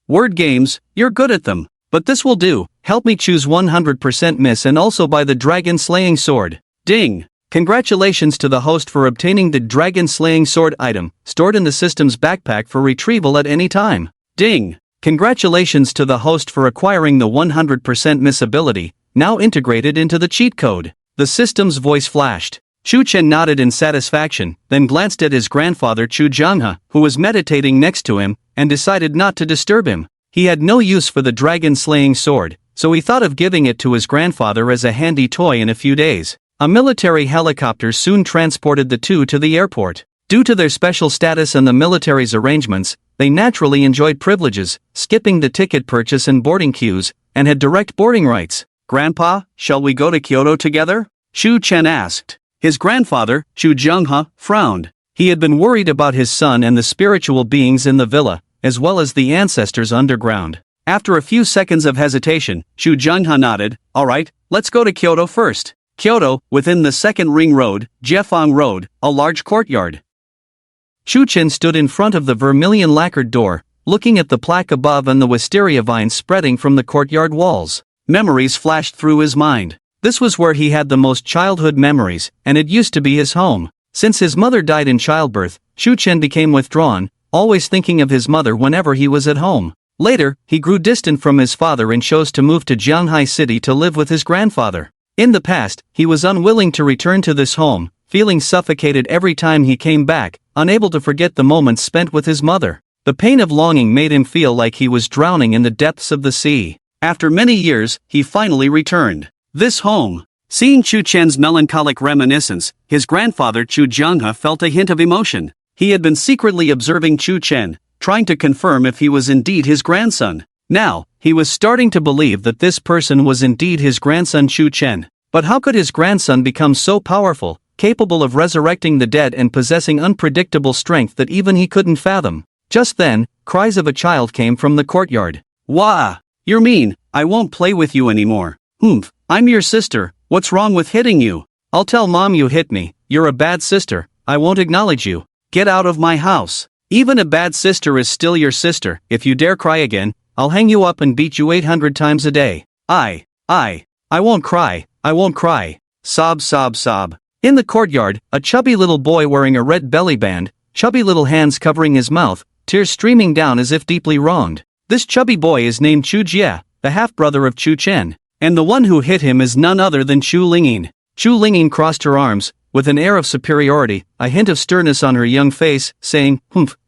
word games, you're good at them. But this will do, help me choose 100% miss and also buy the dragon slaying sword. Ding! Congratulations to the host for obtaining the dragon slaying sword item, stored in the system's backpack for retrieval at any time. Ding! Congratulations to the host for acquiring the 100% miss ability, now integrated into the cheat code. The system's voice flashed. Chu Chen nodded in satisfaction, then glanced at his grandfather Chu Jianghe, who was meditating next to him, and decided not to disturb him. He had no use for the dragon-slaying sword, so he thought of giving it to his grandfather as a handy toy in a few days. A military helicopter soon transported the two to the airport. Due to their special status and the military's arrangements, they naturally enjoyed privileges, skipping the ticket purchase and boarding queues, and had direct boarding rights. "Grandpa, shall we go to Kyoto together?" Shu Chen asked. His grandfather, Chu Jianghe, frowned. He had been worried about his son and the spiritual beings in the villa, as well as the ancestors underground. After a few seconds of hesitation, Chu Jianghe nodded. "All right, let's go to Kyoto first." Kyoto, within the second ring road, Jiefang Road, a large courtyard. Shu Chen stood in front of the vermilion lacquered door, looking at the plaque above and the wisteria vines spreading from the courtyard walls. Memories flashed through his mind. This was where he had the most childhood memories, and it used to be his home. Since his mother died in childbirth, Shu Chen became withdrawn, always thinking of his mother whenever he was at home. Later, he grew distant from his father and chose to move to Jianghai City to live with his grandfather. In the past, he was unwilling to return to this home, feeling suffocated every time he came back, unable to forget the moments spent with his mother. The pain of longing made him feel like he was drowning in the depths of the sea. After many years, he finally returned. This home. Seeing Chu Chen's melancholic reminiscence, his grandfather Chu Jianghe felt a hint of emotion. He had been secretly observing Chu Chen, trying to confirm if he was indeed his grandson. Now, he was starting to believe that this person was indeed his grandson Chu Chen. But how could his grandson become so powerful, capable of resurrecting the dead and possessing unpredictable strength that even he couldn't fathom? Just then, cries of a child came from the courtyard. "Wah! You're mean, I won't play with you anymore." "I'm your sister, what's wrong with hitting you?" "I'll tell mom you hit me, you're a bad sister, I won't acknowledge you. Get out of my house. Even a bad sister is still your sister, if you dare cry again, I'll hang you up and beat you 800 times a day." I won't cry, I won't cry. Sob, sob, sob. In the courtyard, a chubby little boy wearing a red belly band, chubby little hands covering his mouth, tears streaming down as if deeply wronged. This chubby boy is named Chu Jie, the half-brother of Chu Chen, and the one who hit him is none other than Chu Lingyin. Chu Lingyin crossed her arms, with an air of superiority, a hint of sternness on her young face, saying,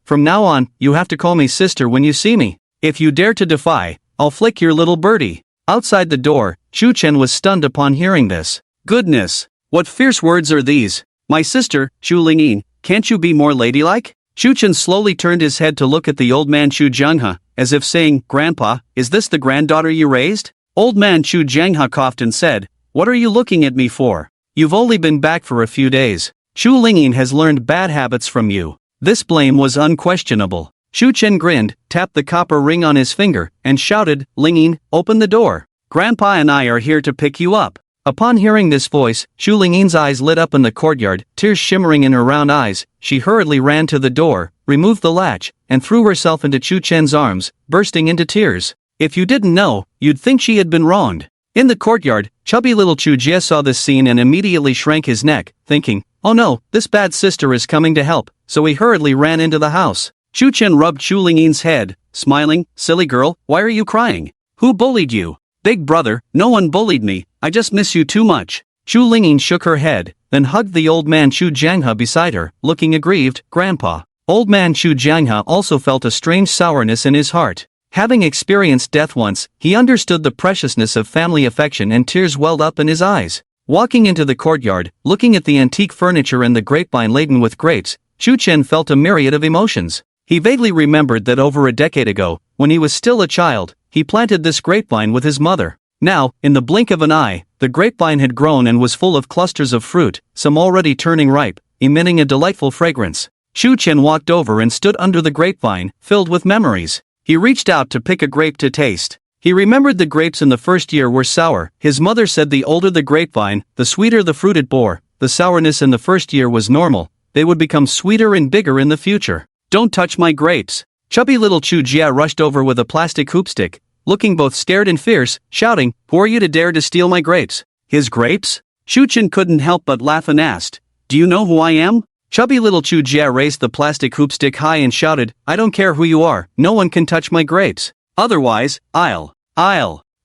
"From now on, you have to call me sister when you see me. If you dare to defy, I'll flick your little birdie." Outside the door, Chu Chen was stunned upon hearing this. Goodness! What fierce words are these? "My sister, Chu Lingyin, can't you be more ladylike?" Chu Chen slowly turned his head to look at the old man Chu Jianghe, as if saying, "Grandpa, is this the granddaughter you raised?" Old man Chu Jianghe coughed and said, "What are you looking at me for? You've only been back for a few days. Chu Lingyin has learned bad habits from you." This blame was unquestionable. Chu Chen grinned, tapped the copper ring on his finger, and shouted, "Lingyin, open the door. Grandpa and I are here to pick you up." Upon hearing this voice, Chu Lingyin's eyes lit up in the courtyard, tears shimmering in her round eyes. She hurriedly ran to the door, removed the latch, and threw herself into Chu Chen's arms, bursting into tears. If you didn't know, you'd think she had been wronged. In the courtyard, chubby little Chu Jie saw this scene and immediately shrank his neck, thinking, "Oh no, this bad sister is coming to help," so he hurriedly ran into the house. Chu Chen rubbed Chu Lingyin's head, smiling, "Silly girl, why are you crying? Who bullied you?" "Big brother, no one bullied me, I just miss you too much." Chu Lingyin shook her head, then hugged the old man Chu Jianghe beside her, looking aggrieved. "Grandpa." Old man Chu Jianghe also felt a strange sourness in his heart. Having experienced death once, he understood the preciousness of family affection and tears welled up in his eyes. Walking into the courtyard, looking at the antique furniture and the grapevine laden with grapes, Chu Chen felt a myriad of emotions. He vaguely remembered that over a decade ago, when he was still a child, he planted this grapevine with his mother. Now, in the blink of an eye, the grapevine had grown and was full of clusters of fruit, some already turning ripe, emitting a delightful fragrance. Shu Chen walked over and stood under the grapevine, filled with memories. He reached out to pick a grape to taste. He remembered the grapes in the first year were sour. His mother said the older the grapevine, the sweeter the fruit it bore. The sourness in the first year was normal. They would become sweeter and bigger in the future. Don't touch my grapes. Chubby little Chu Jia rushed over with a plastic hoopstick, looking both scared and fierce, shouting, "Who are you to dare to steal my grapes?" His grapes? Shu Chen couldn't help but laugh and asked, "Do you know who I am?" Chubby little Chu Jia raised the plastic hoopstick high and shouted, "I don't care who you are, no one can touch my grapes. Otherwise, I'll.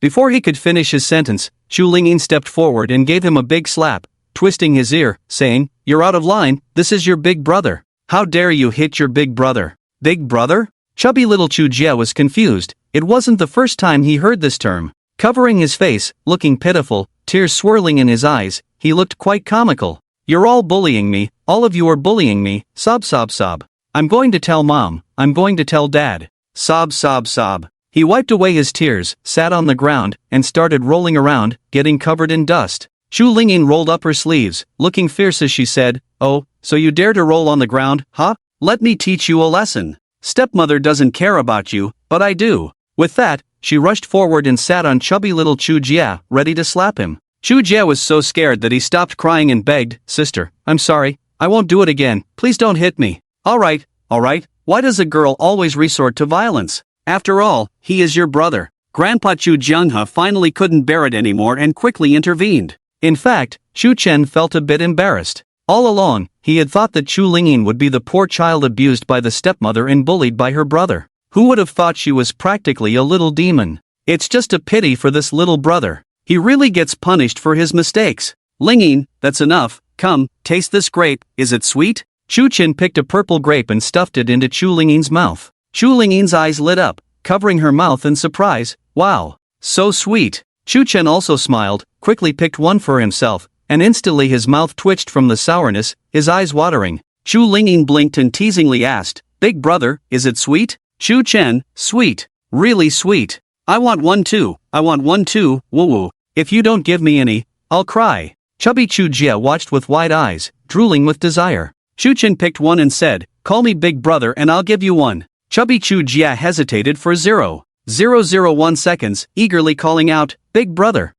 Before he could finish his sentence, Chu Lingyin stepped forward and gave him a big slap, twisting his ear, saying, "You're out of line, this is your big brother. How dare you hit your big brother?" Big brother? Chubby little Chu Jia was confused. It wasn't the first time he heard this term. Covering his face, looking pitiful, tears swirling in his eyes, he looked quite comical. "You're all bullying me, all of you are bullying me, sob sob sob. I'm going to tell mom, I'm going to tell dad." Sob sob sob. He wiped away his tears, sat on the ground, and started rolling around, getting covered in dust. Shu Lingyin rolled up her sleeves, looking fierce as she said, "Oh, so you dare to roll on the ground, huh? Let me teach you a lesson. Stepmother doesn't care about you, but I do." With that, she rushed forward and sat on chubby little Chu Jia, ready to slap him. Chu Jia was so scared that he stopped crying and begged, "Sister, I'm sorry, I won't do it again, please don't hit me." Alright, why does a girl always resort to violence? After all, he is your brother. Grandpa Chu Jianghe finally couldn't bear it anymore and quickly intervened. In fact, Shu Chen felt a bit embarrassed. All along, he had thought that Chu Lingyin would be the poor child abused by the stepmother and bullied by her brother. Who would have thought she was practically a little demon? It's just a pity for this little brother. He really gets punished for his mistakes. "Lingyin, that's enough, come, taste this grape, is it sweet?" Chu Chen picked a purple grape and stuffed it into Chu Lingyin's mouth. Chu Lingyin's eyes lit up, covering her mouth in surprise. "Wow, so sweet." Chu Chen also smiled, quickly picked one for himself, and instantly his mouth twitched from the sourness, his eyes watering. Chu Lingyin blinked and teasingly asked, "Big brother, is it sweet?" Chu Chen, "Sweet, really sweet. I want one too, woo woo. If you don't give me any, I'll cry." Chubby Chu Jia watched with wide eyes, drooling with desire. Chu Chen picked one and said, "Call me big brother and I'll give you one." Chubby Chu Jia hesitated for 0.001 seconds, eagerly calling out, "Big brother."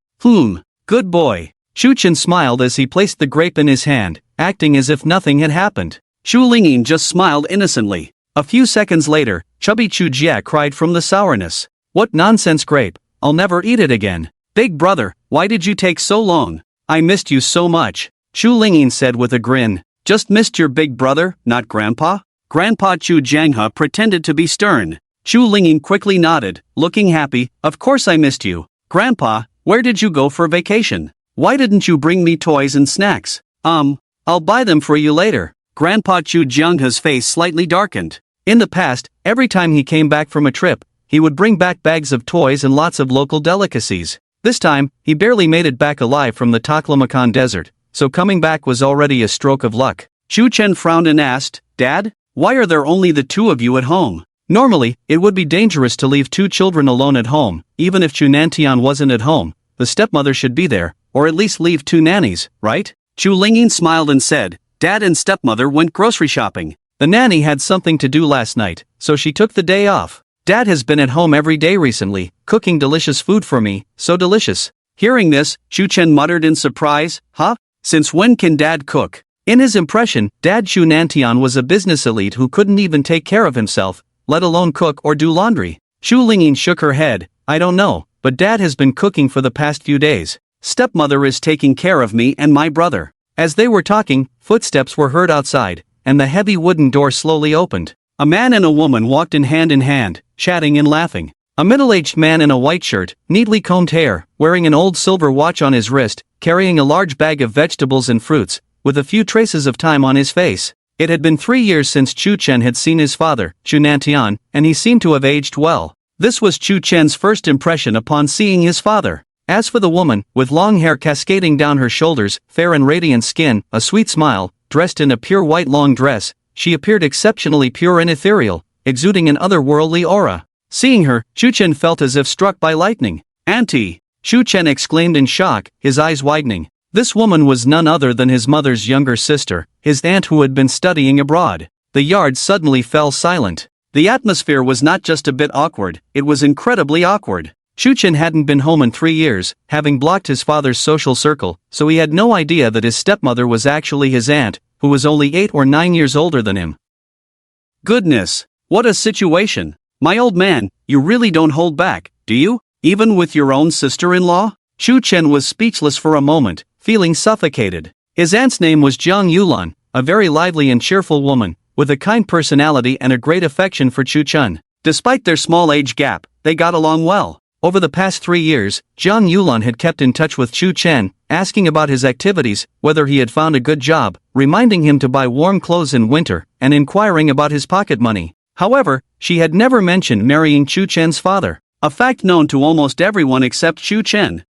Good boy." Chu Chen smiled as he placed the grape in his hand, acting as if nothing had happened. Chu Lingyin just smiled innocently. A few seconds later, Chubby Chu Jia cried from the sourness. "What nonsense grape, I'll never eat it again." "Big brother, why did you take so long? I missed you so much." Chu Lingyin said with a grin. "Just missed your big brother, not grandpa?" Grandpa Chu Jianghe pretended to be stern. Chu Lingyin quickly nodded, looking happy. "Of course I missed you. Grandpa, where did you go for vacation? Why didn't you bring me toys and snacks?" I'll buy them for you later." Grandpa Chu Jianghe's face slightly darkened. In the past, every time he came back from a trip, he would bring back bags of toys and lots of local delicacies. This time, he barely made it back alive from the Taklamakan desert, so coming back was already a stroke of luck. Chu Chen frowned and asked, "Dad? Why are there only the two of you at home?" Normally, it would be dangerous to leave two children alone at home. Even if Chu Nantian wasn't at home, the stepmother should be there, or at least leave two nannies, right? Chu Lingyin smiled and said, "Dad and stepmother went grocery shopping. The nanny had something to do last night, so she took the day off. Dad has been at home every day recently, cooking delicious food for me, so delicious." Hearing this, Chu Chen muttered in surprise, "Huh? Since when can Dad cook?" In his impression, Dad Chu Nantian was a business elite who couldn't even take care of himself, let alone cook or do laundry. Chu Lingyin shook her head. "I don't know, but Dad has been cooking for the past few days. Stepmother is taking care of me and my brother." As they were talking, footsteps were heard outside, and the heavy wooden door slowly opened. A man and a woman walked in hand, chatting and laughing. A middle-aged man in a white shirt, neatly combed hair, wearing an old silver watch on his wrist, carrying a large bag of vegetables and fruits, with a few traces of time on his face. It had been 3 years since Chu Chen had seen his father, Chu Nantian, and he seemed to have aged well. This was Chu Chen's first impression upon seeing his father. As for the woman, with long hair cascading down her shoulders, fair and radiant skin, a sweet smile, dressed in a pure white long dress, she appeared exceptionally pure and ethereal, exuding an otherworldly aura. Seeing her, Chu Chen felt as if struck by lightning. "Auntie!" Shu Chen exclaimed in shock, his eyes widening. This woman was none other than his mother's younger sister, his aunt who had been studying abroad. The yard suddenly fell silent. The atmosphere was not just a bit awkward, it was incredibly awkward. Shu Chen hadn't been home in 3 years, having blocked his father's social circle, so he had no idea that his stepmother was actually his aunt, who was only 8 or 9 years older than him. Goodness, what a situation. My old man, you really don't hold back, do you? Even with your own sister-in-law? Shu Chen was speechless for a moment, feeling suffocated. His aunt's name was Jiang Yulan, a very lively and cheerful woman, with a kind personality and a great affection for Shu Chen. Despite their small age gap, they got along well. Over the past 3 years, Jiang Yulan had kept in touch with Shu Chen, asking about his activities, whether he had found a good job, reminding him to buy warm clothes in winter, and inquiring about his pocket money. However, she had never mentioned marrying Shu Chen's father, a fact known to almost everyone except Shu Chen.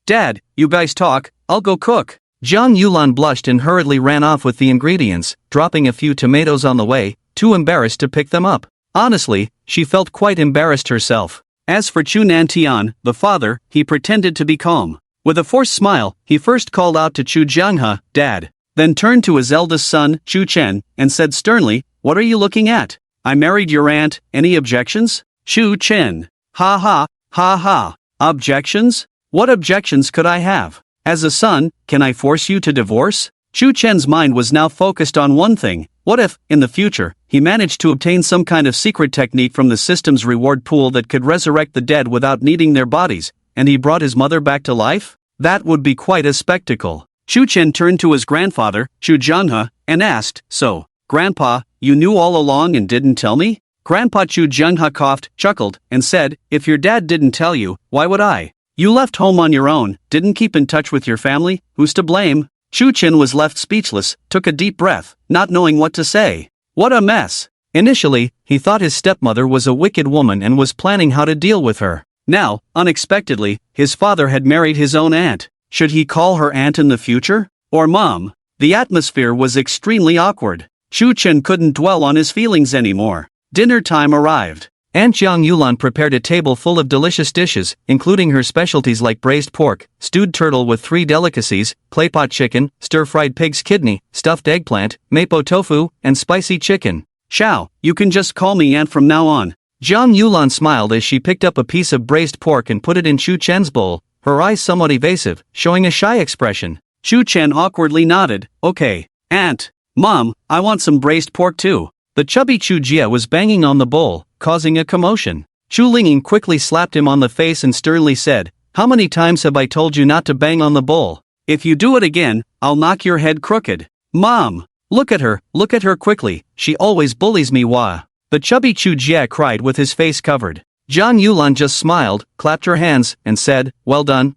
Dad, you guys talk, I'll go cook. Jiang Yulan blushed and hurriedly ran off with the ingredients, dropping a few tomatoes on the way, too embarrassed to pick them up. Honestly, she felt quite embarrassed herself. As for Chu Nantian, the father, he pretended to be calm. With a forced smile, he first called out to Chu Jianghe, Dad, then turned to his eldest son, Chu Chen, and said sternly, What are you looking at? I married your aunt, any objections? Chu Chen. Ha ha, ha ha. Objections? What objections could I have? As a son, can I force you to divorce? Chu Chen's mind was now focused on one thing. What if, in the future, he managed to obtain some kind of secret technique from the system's reward pool that could resurrect the dead without needing their bodies, and he brought his mother back to life? That would be quite a spectacle. Chu Chen turned to his grandfather, Chu Jianghe, and asked, So, Grandpa, you knew all along and didn't tell me? Grandpa Chu Jianghe coughed, chuckled, and said, If your dad didn't tell you, why would I? You left home on your own, didn't keep in touch with your family, who's to blame? Chu Chen was left speechless, took a deep breath, not knowing what to say. What a mess. Initially, he thought his stepmother was a wicked woman and was planning how to deal with her. Now, unexpectedly, his father had married his own aunt. Should he call her aunt in the future? Or mom? The atmosphere was extremely awkward. Chu Chen couldn't dwell on his feelings anymore. Dinner time arrived. Aunt Jiang Yulan prepared a table full of delicious dishes, including her specialties like braised pork, stewed turtle with 3 delicacies, claypot chicken, stir-fried pig's kidney, stuffed eggplant, mapo tofu, and spicy chicken. Xiao, you can just call me aunt from now on. Jiang Yulan smiled as she picked up a piece of braised pork and put it in Chu Chen's bowl, her eyes somewhat evasive, showing a shy expression. Chu Chen awkwardly nodded, Okay, Aunt. Mom, I want some braised pork too. The chubby Chu Jia was banging on the bowl, causing a commotion. Chu Lingyin quickly slapped him on the face and sternly said, How many times have I told you not to bang on the bowl? If you do it again, I'll knock your head crooked. Mom! Look at her quickly, she always bullies me wah. The chubby Chu Jia cried with his face covered. Jiang Yulan just smiled, clapped her hands, and said, Well done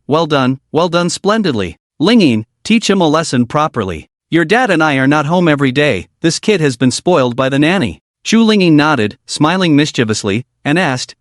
splendidly. Lingyin, teach him a lesson properly. Your dad and I are not home every day, this kid has been spoiled by the nanny. Chu Lingyin nodded, smiling mischievously, and asked,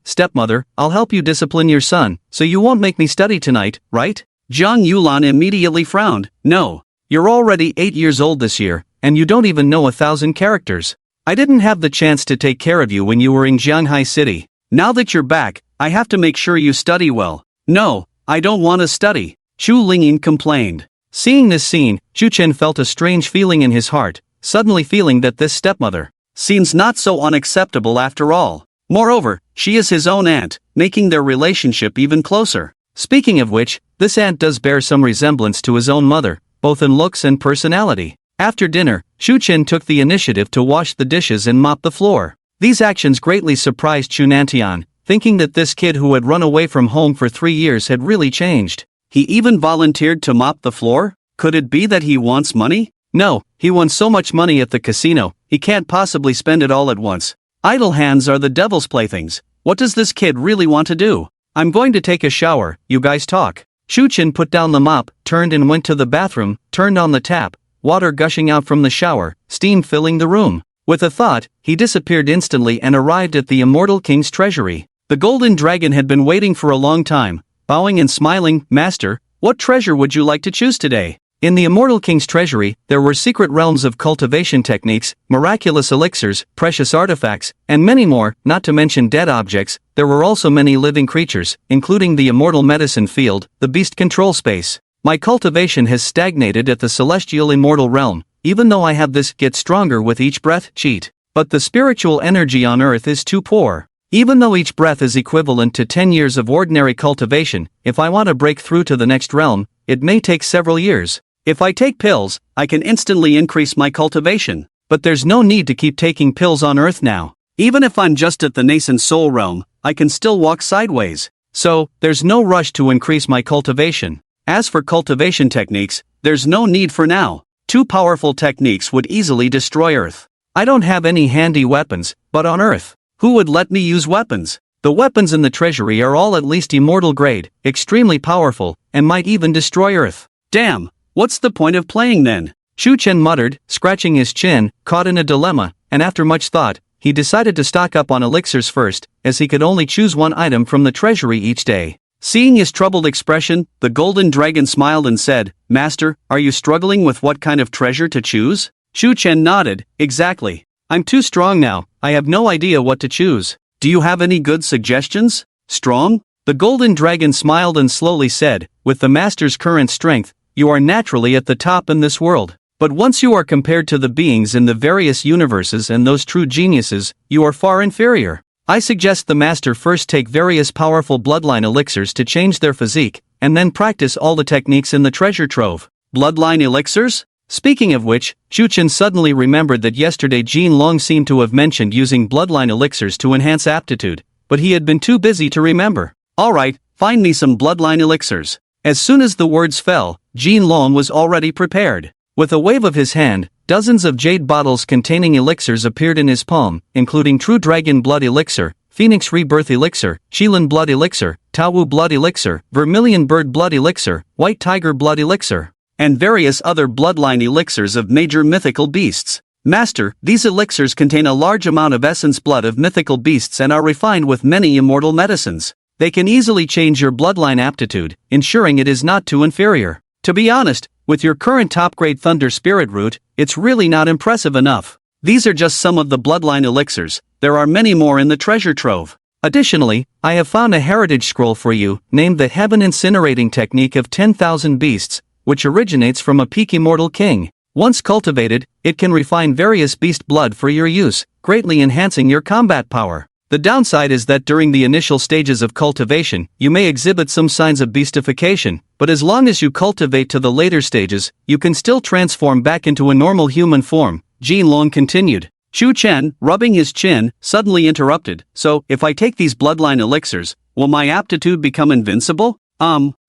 Stepmother, I'll help you discipline your son, so you won't make me study tonight, right? Jiang Yulan immediately frowned, No. You're already 8 years old this year, and you don't even know 1,000 characters. I didn't have the chance to take care of you when you were in Jianghai City. Now that you're back, I have to make sure you study well. No, I don't want to study, Chu Lingyin complained. Seeing this scene, Chu Chen felt a strange feeling in his heart, suddenly feeling that this stepmother seems not so unacceptable after all. Moreover, she is his own aunt, making their relationship even closer. Speaking of which, this aunt does bear some resemblance to his own mother, both in looks and personality. After dinner, Chu Chen took the initiative to wash the dishes and mop the floor. These actions greatly surprised Chu Nantian, thinking that this kid who had run away from home for 3 years had really changed. He even volunteered to mop the floor? Could it be that he wants money? No, he won so much money at the casino, he can't possibly spend it all at once. Idle hands are the devil's playthings. What does this kid really want to do? I'm going to take a shower, you guys talk. Chu Chen put down the mop, turned and went to the bathroom, turned on the tap, water gushing out from the shower, steam filling the room. With a thought, he disappeared instantly and arrived at the immortal king's treasury. The golden dragon had been waiting for a long time, bowing and smiling, Master, what treasure would you like to choose today? In the Immortal King's treasury, there were secret realms of cultivation techniques, miraculous elixirs, precious artifacts, and many more, not to mention dead objects. There were also many living creatures, including the immortal medicine field, the beast control space. My cultivation has stagnated at the celestial immortal realm, even though I have this get stronger with each breath cheat. But the spiritual energy on earth is too poor. Even though each breath is equivalent to 10 years of ordinary cultivation, if I want to break through to the next realm, it may take several years. If I take pills, I can instantly increase my cultivation. But there's no need to keep taking pills on Earth now. Even if I'm just at the nascent soul realm, I can still walk sideways. So, there's no rush to increase my cultivation. As for cultivation techniques, there's no need for now. Two powerful techniques would easily destroy Earth. I don't have any handy weapons, but on Earth, who would let me use weapons? The weapons in the treasury are all at least immortal grade, extremely powerful, and might even destroy Earth. Damn! What's the point of playing then? Shu Chen muttered, scratching his chin, caught in a dilemma, and after much thought, he decided to stock up on elixirs first, as he could only choose one item from the treasury each day. Seeing his troubled expression, the golden dragon smiled and said, "Master, are you struggling with what kind of treasure to choose?" Shu Chen nodded, "Exactly. I'm too strong now, I have no idea what to choose. Do you have any good suggestions?" Strong? The golden dragon smiled and slowly said, "With the master's current strength, you are naturally at the top in this world. But once you are compared to the beings in the various universes and those true geniuses, you are far inferior. I suggest the master first take various powerful bloodline elixirs to change their physique, and then practice all the techniques in the treasure trove." Bloodline elixirs? Speaking of which, Shu Chen suddenly remembered that yesterday Jin Long seemed to have mentioned using bloodline elixirs to enhance aptitude, but he had been too busy to remember. "Alright, find me some bloodline elixirs." As soon as the words fell, Jin Long was already prepared. With a wave of his hand, dozens of jade bottles containing elixirs appeared in his palm, including True Dragon Blood Elixir, Phoenix Rebirth Elixir, Shilin Blood Elixir, Taowu Blood Elixir, Vermilion Bird Blood Elixir, White Tiger Blood Elixir, and various other bloodline elixirs of major mythical beasts. Master, these elixirs contain a large amount of essence blood of mythical beasts and are refined with many immortal medicines. They can easily change your bloodline aptitude, ensuring it is not too inferior. To be honest, with your current top-grade Thunder Spirit root, it's really not impressive enough. These are just some of the bloodline elixirs, there are many more in the treasure trove. Additionally, I have found a heritage scroll for you, named the Heaven Incinerating Technique of 10,000 Beasts, which originates from a peak immortal king. Once cultivated, it can refine various beast blood for your use, greatly enhancing your combat power. The downside is that during the initial stages of cultivation, you may exhibit some signs of beastification, but as long as you cultivate to the later stages, you can still transform back into a normal human form, Jin Long continued. Shu Chen, rubbing his chin, suddenly interrupted, "So, if I take these bloodline elixirs, will my aptitude become invincible?"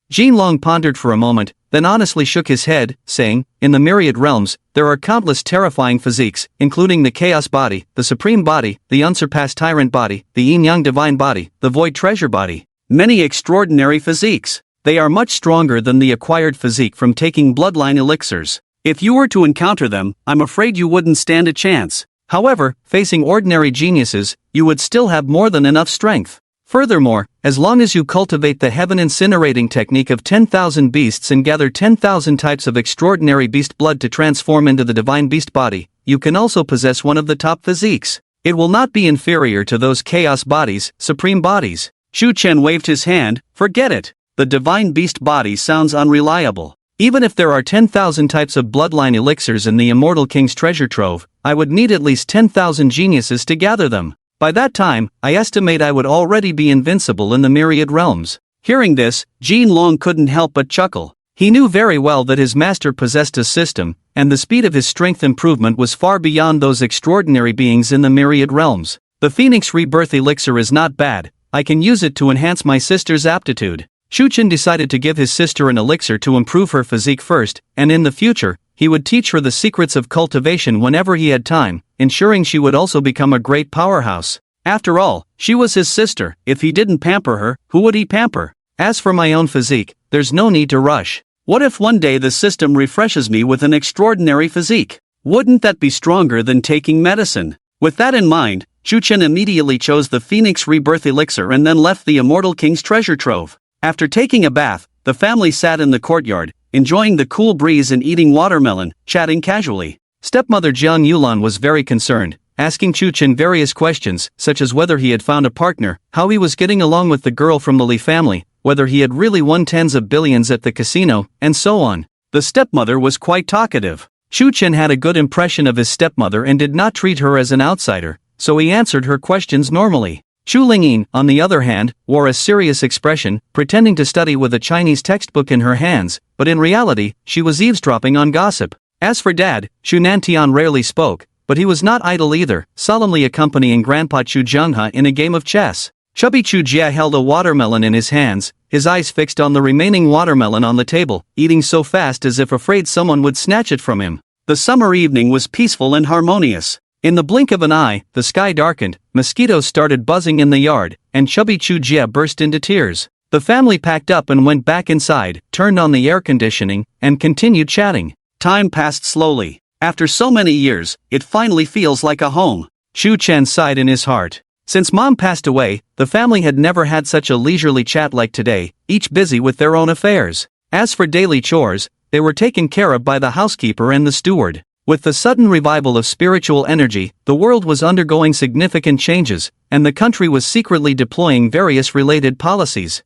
Jin Long pondered for a moment, then honestly shook his head, saying, "In the myriad realms, there are countless terrifying physiques, including the Chaos Body, the Supreme Body, the Unsurpassed Tyrant Body, the Yin-Yang Divine Body, the Void Treasure Body. Many extraordinary physiques. They are much stronger than the acquired physique from taking bloodline elixirs. If you were to encounter them, I'm afraid you wouldn't stand a chance. However, facing ordinary geniuses, you would still have more than enough strength. Furthermore, as long as you cultivate the Heaven Incinerating Technique of 10,000 beasts and gather 10,000 types of extraordinary beast blood to transform into the Divine Beast Body, you can also possess one of the top physiques. It will not be inferior to those Chaos Bodies, Supreme Bodies." Shu Chen waved his hand, "Forget it. The Divine Beast Body sounds unreliable. Even if there are 10,000 types of bloodline elixirs in the Immortal King's treasure trove, I would need at least 10,000 geniuses to gather them. By that time, I estimate I would already be invincible in the myriad realms." Hearing this, Jin Long couldn't help but chuckle. He knew very well that his master possessed a system, and the speed of his strength improvement was far beyond those extraordinary beings in the myriad realms. "The Phoenix Rebirth Elixir is not bad, I can use it to enhance my sister's aptitude." Shu Chen decided to give his sister an elixir to improve her physique first, and in the future, he would teach her the secrets of cultivation whenever he had time, ensuring she would also become a great powerhouse. After all, she was his sister. If he didn't pamper her, who would he pamper? As for my own physique, there's no need to rush. What if one day the system refreshes me with an extraordinary physique? Wouldn't that be stronger than taking medicine? With that in mind, Shu Chen immediately chose the Phoenix Rebirth Elixir and then left the Immortal King's treasure trove. After taking a bath, the family sat in the courtyard, enjoying the cool breeze and eating watermelon, chatting casually. Stepmother Jiang Yulan was very concerned, asking Chu Chen various questions, such as whether he had found a partner, how he was getting along with the girl from the Li family, whether he had really won tens of billions at the casino, and so on. The stepmother was quite talkative. Chu Chen had a good impression of his stepmother and did not treat her as an outsider, so he answered her questions normally. Chu Lingyin, on the other hand, wore a serious expression, pretending to study with a Chinese textbook in her hands, but in reality, she was eavesdropping on gossip. As for Dad, Chu Nantian rarely spoke, but he was not idle either, solemnly accompanying Grandpa Chu Jianghe in a game of chess. Chubby Chu Jia held a watermelon in his hands, his eyes fixed on the remaining watermelon on the table, eating so fast as if afraid someone would snatch it from him. The summer evening was peaceful and harmonious. In the blink of an eye, the sky darkened, mosquitoes started buzzing in the yard, and Chubby Chu Jia burst into tears. The family packed up and went back inside, turned on the air conditioning, and continued chatting. Time passed slowly. After so many years, it finally feels like a home. Chu Chen sighed in his heart. Since Mom passed away, the family had never had such a leisurely chat like today, each busy with their own affairs. As for daily chores, they were taken care of by the housekeeper and the steward. With the sudden revival of spiritual energy, the world was undergoing significant changes, and the country was secretly deploying various related policies.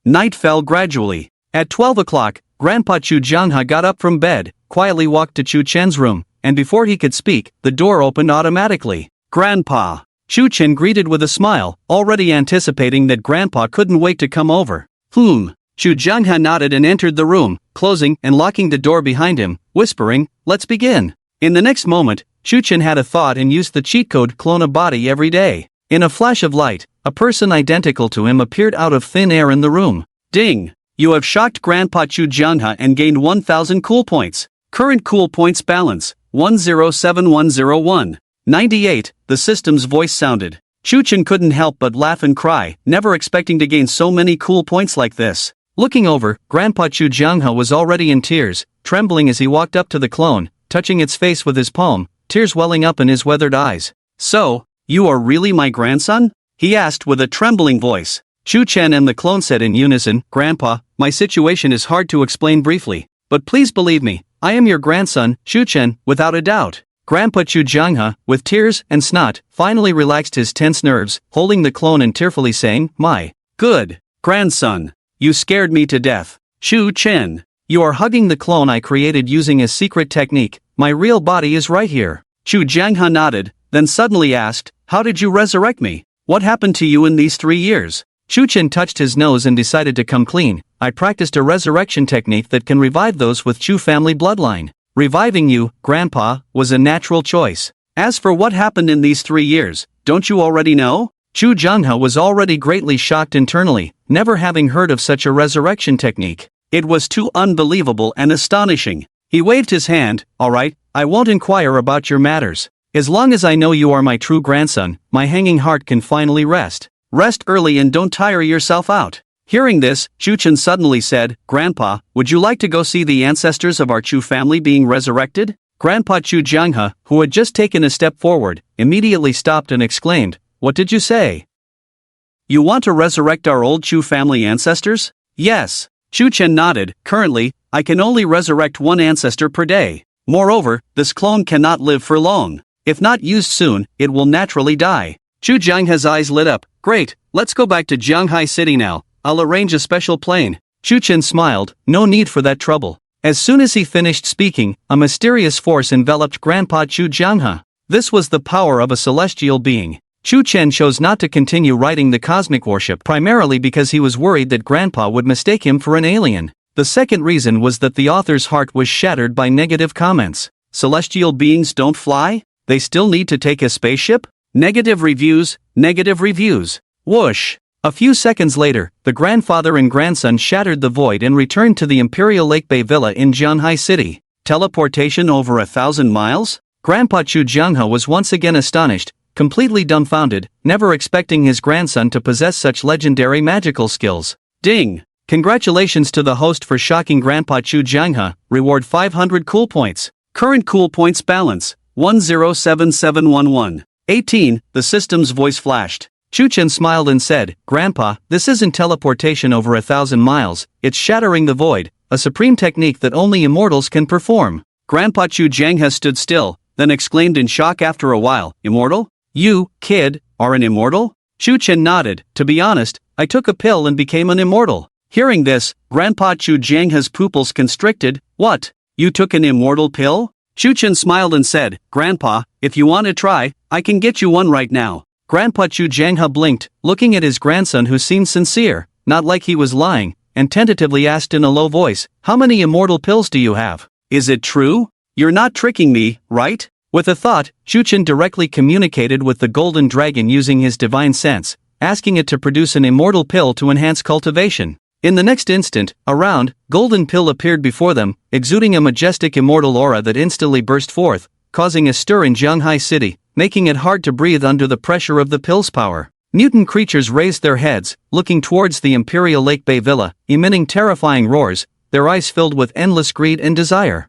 Night fell gradually. At 12 o'clock, Grandpa Chu Jianghe got up from bed, quietly walked to Chu Chen's room, and before he could speak, the door opened automatically. "Grandpa." Chu Chen greeted with a smile, already anticipating that Grandpa couldn't wait to come over. Chu Jianghe nodded and entered the room, closing and locking the door behind him, whispering, "Let's begin." In the next moment, Chu Chen had a thought and used the cheat code "clone a body every day." In a flash of light, a person identical to him appeared out of thin air in the room. Ding! You have shocked Grandpa Chu Jianghe and gained 1,000 cool points. Current cool points balance, 107101. 98, the system's voice sounded. Chu Chen couldn't help but laugh and cry, never expecting to gain so many cool points like this. Looking over, Grandpa Chu Jianghe was already in tears, trembling as he walked up to the clone, touching its face with his palm, tears welling up in his weathered eyes. "So, you are really my grandson?" he asked with a trembling voice. Chu Chen and the clone said in unison, "Grandpa, my situation is hard to explain briefly, but please believe me, I am your grandson, Chu Chen, without a doubt." Grandpa Chu Jianghe, with tears and snot, finally relaxed his tense nerves, holding the clone and tearfully saying, "My good grandson, you scared me to death. Chu Chen, you are hugging the clone I created using a secret technique. My real body is right here." Chu Jianghe nodded, then suddenly asked, "How did you resurrect me? What happened to you in these 3 years?" Chu Chen touched his nose and decided to come clean. "I practiced a resurrection technique that can revive those with Chu family bloodline. Reviving you, Grandpa, was a natural choice. As for what happened in these 3 years, don't you already know?" Chu Jianghe was already greatly shocked internally, never having heard of such a resurrection technique. It was too unbelievable and astonishing. He waved his hand, "All right, I won't inquire about your matters. As long as I know you are my true grandson, my hanging heart can finally rest. Rest early and don't tire yourself out." Hearing this, Chu Chen suddenly said, "Grandpa, would you like to go see the ancestors of our Chu family being resurrected?" Grandpa Chu Jianghe, who had just taken a step forward, immediately stopped and exclaimed, "What did you say? You want to resurrect our old Chu family ancestors?" "Yes." Chu Chen nodded. "Currently, I can only resurrect one ancestor per day. Moreover, this clone cannot live for long. If not used soon, it will naturally die." Chu Jianghe's eyes lit up. "Great, let's go back to Jianghai City now. I'll arrange a special plane." Chu Chen smiled, "No need for that trouble." As soon as he finished speaking, a mysterious force enveloped Grandpa Chu Jianghe. This was the power of a celestial being. Chu Chen chose not to continue writing the cosmic warship primarily because he was worried that Grandpa would mistake him for an alien. The second reason was that the author's heart was shattered by negative comments. Celestial beings don't fly? They still need to take a spaceship? Negative reviews, negative reviews. Whoosh! A few seconds later, the grandfather and grandson shattered the void and returned to the Imperial Lake Bay Villa in Jianhai City. Teleportation over 1,000 miles? Grandpa Chu Jianghe was once again astonished, completely dumbfounded, never expecting his grandson to possess such legendary magical skills. Ding! Congratulations to the host for shocking Grandpa Chu Jianghe, reward 500 cool points. Current cool points balance, 107711. 18, the system's voice flashed. Chu Chen smiled and said, "Grandpa, this isn't teleportation over 1,000 miles, it's shattering the void, a supreme technique that only immortals can perform. Grandpa Chu Jianghe stood still, then exclaimed in shock after a while, "Immortal? You, kid, are an immortal?" Chu Chen nodded. "To be honest, I took a pill and became an immortal." Hearing this, Grandpa Chu Jianghe's pupils constricted. "What? You took an immortal pill?" Chu Chen smiled and said, "Grandpa, if you want to try, I can get you one right now." Grandpa Chu Jianghe blinked, looking at his grandson who seemed sincere, not like he was lying, and tentatively asked in a low voice, "How many immortal pills do you have? Is it true? You're not tricking me, right?" With a thought, Chu Chen directly communicated with the golden dragon using his divine sense, asking it to produce an immortal pill to enhance cultivation. In the next instant, a round, golden pill appeared before them, exuding a majestic immortal aura that instantly burst forth, causing a stir in Zhanghai City, making it hard to breathe under the pressure of the pill's power. Mutant creatures raised their heads, looking towards the Imperial Lake Bay Villa, emitting terrifying roars, their eyes filled with endless greed and desire.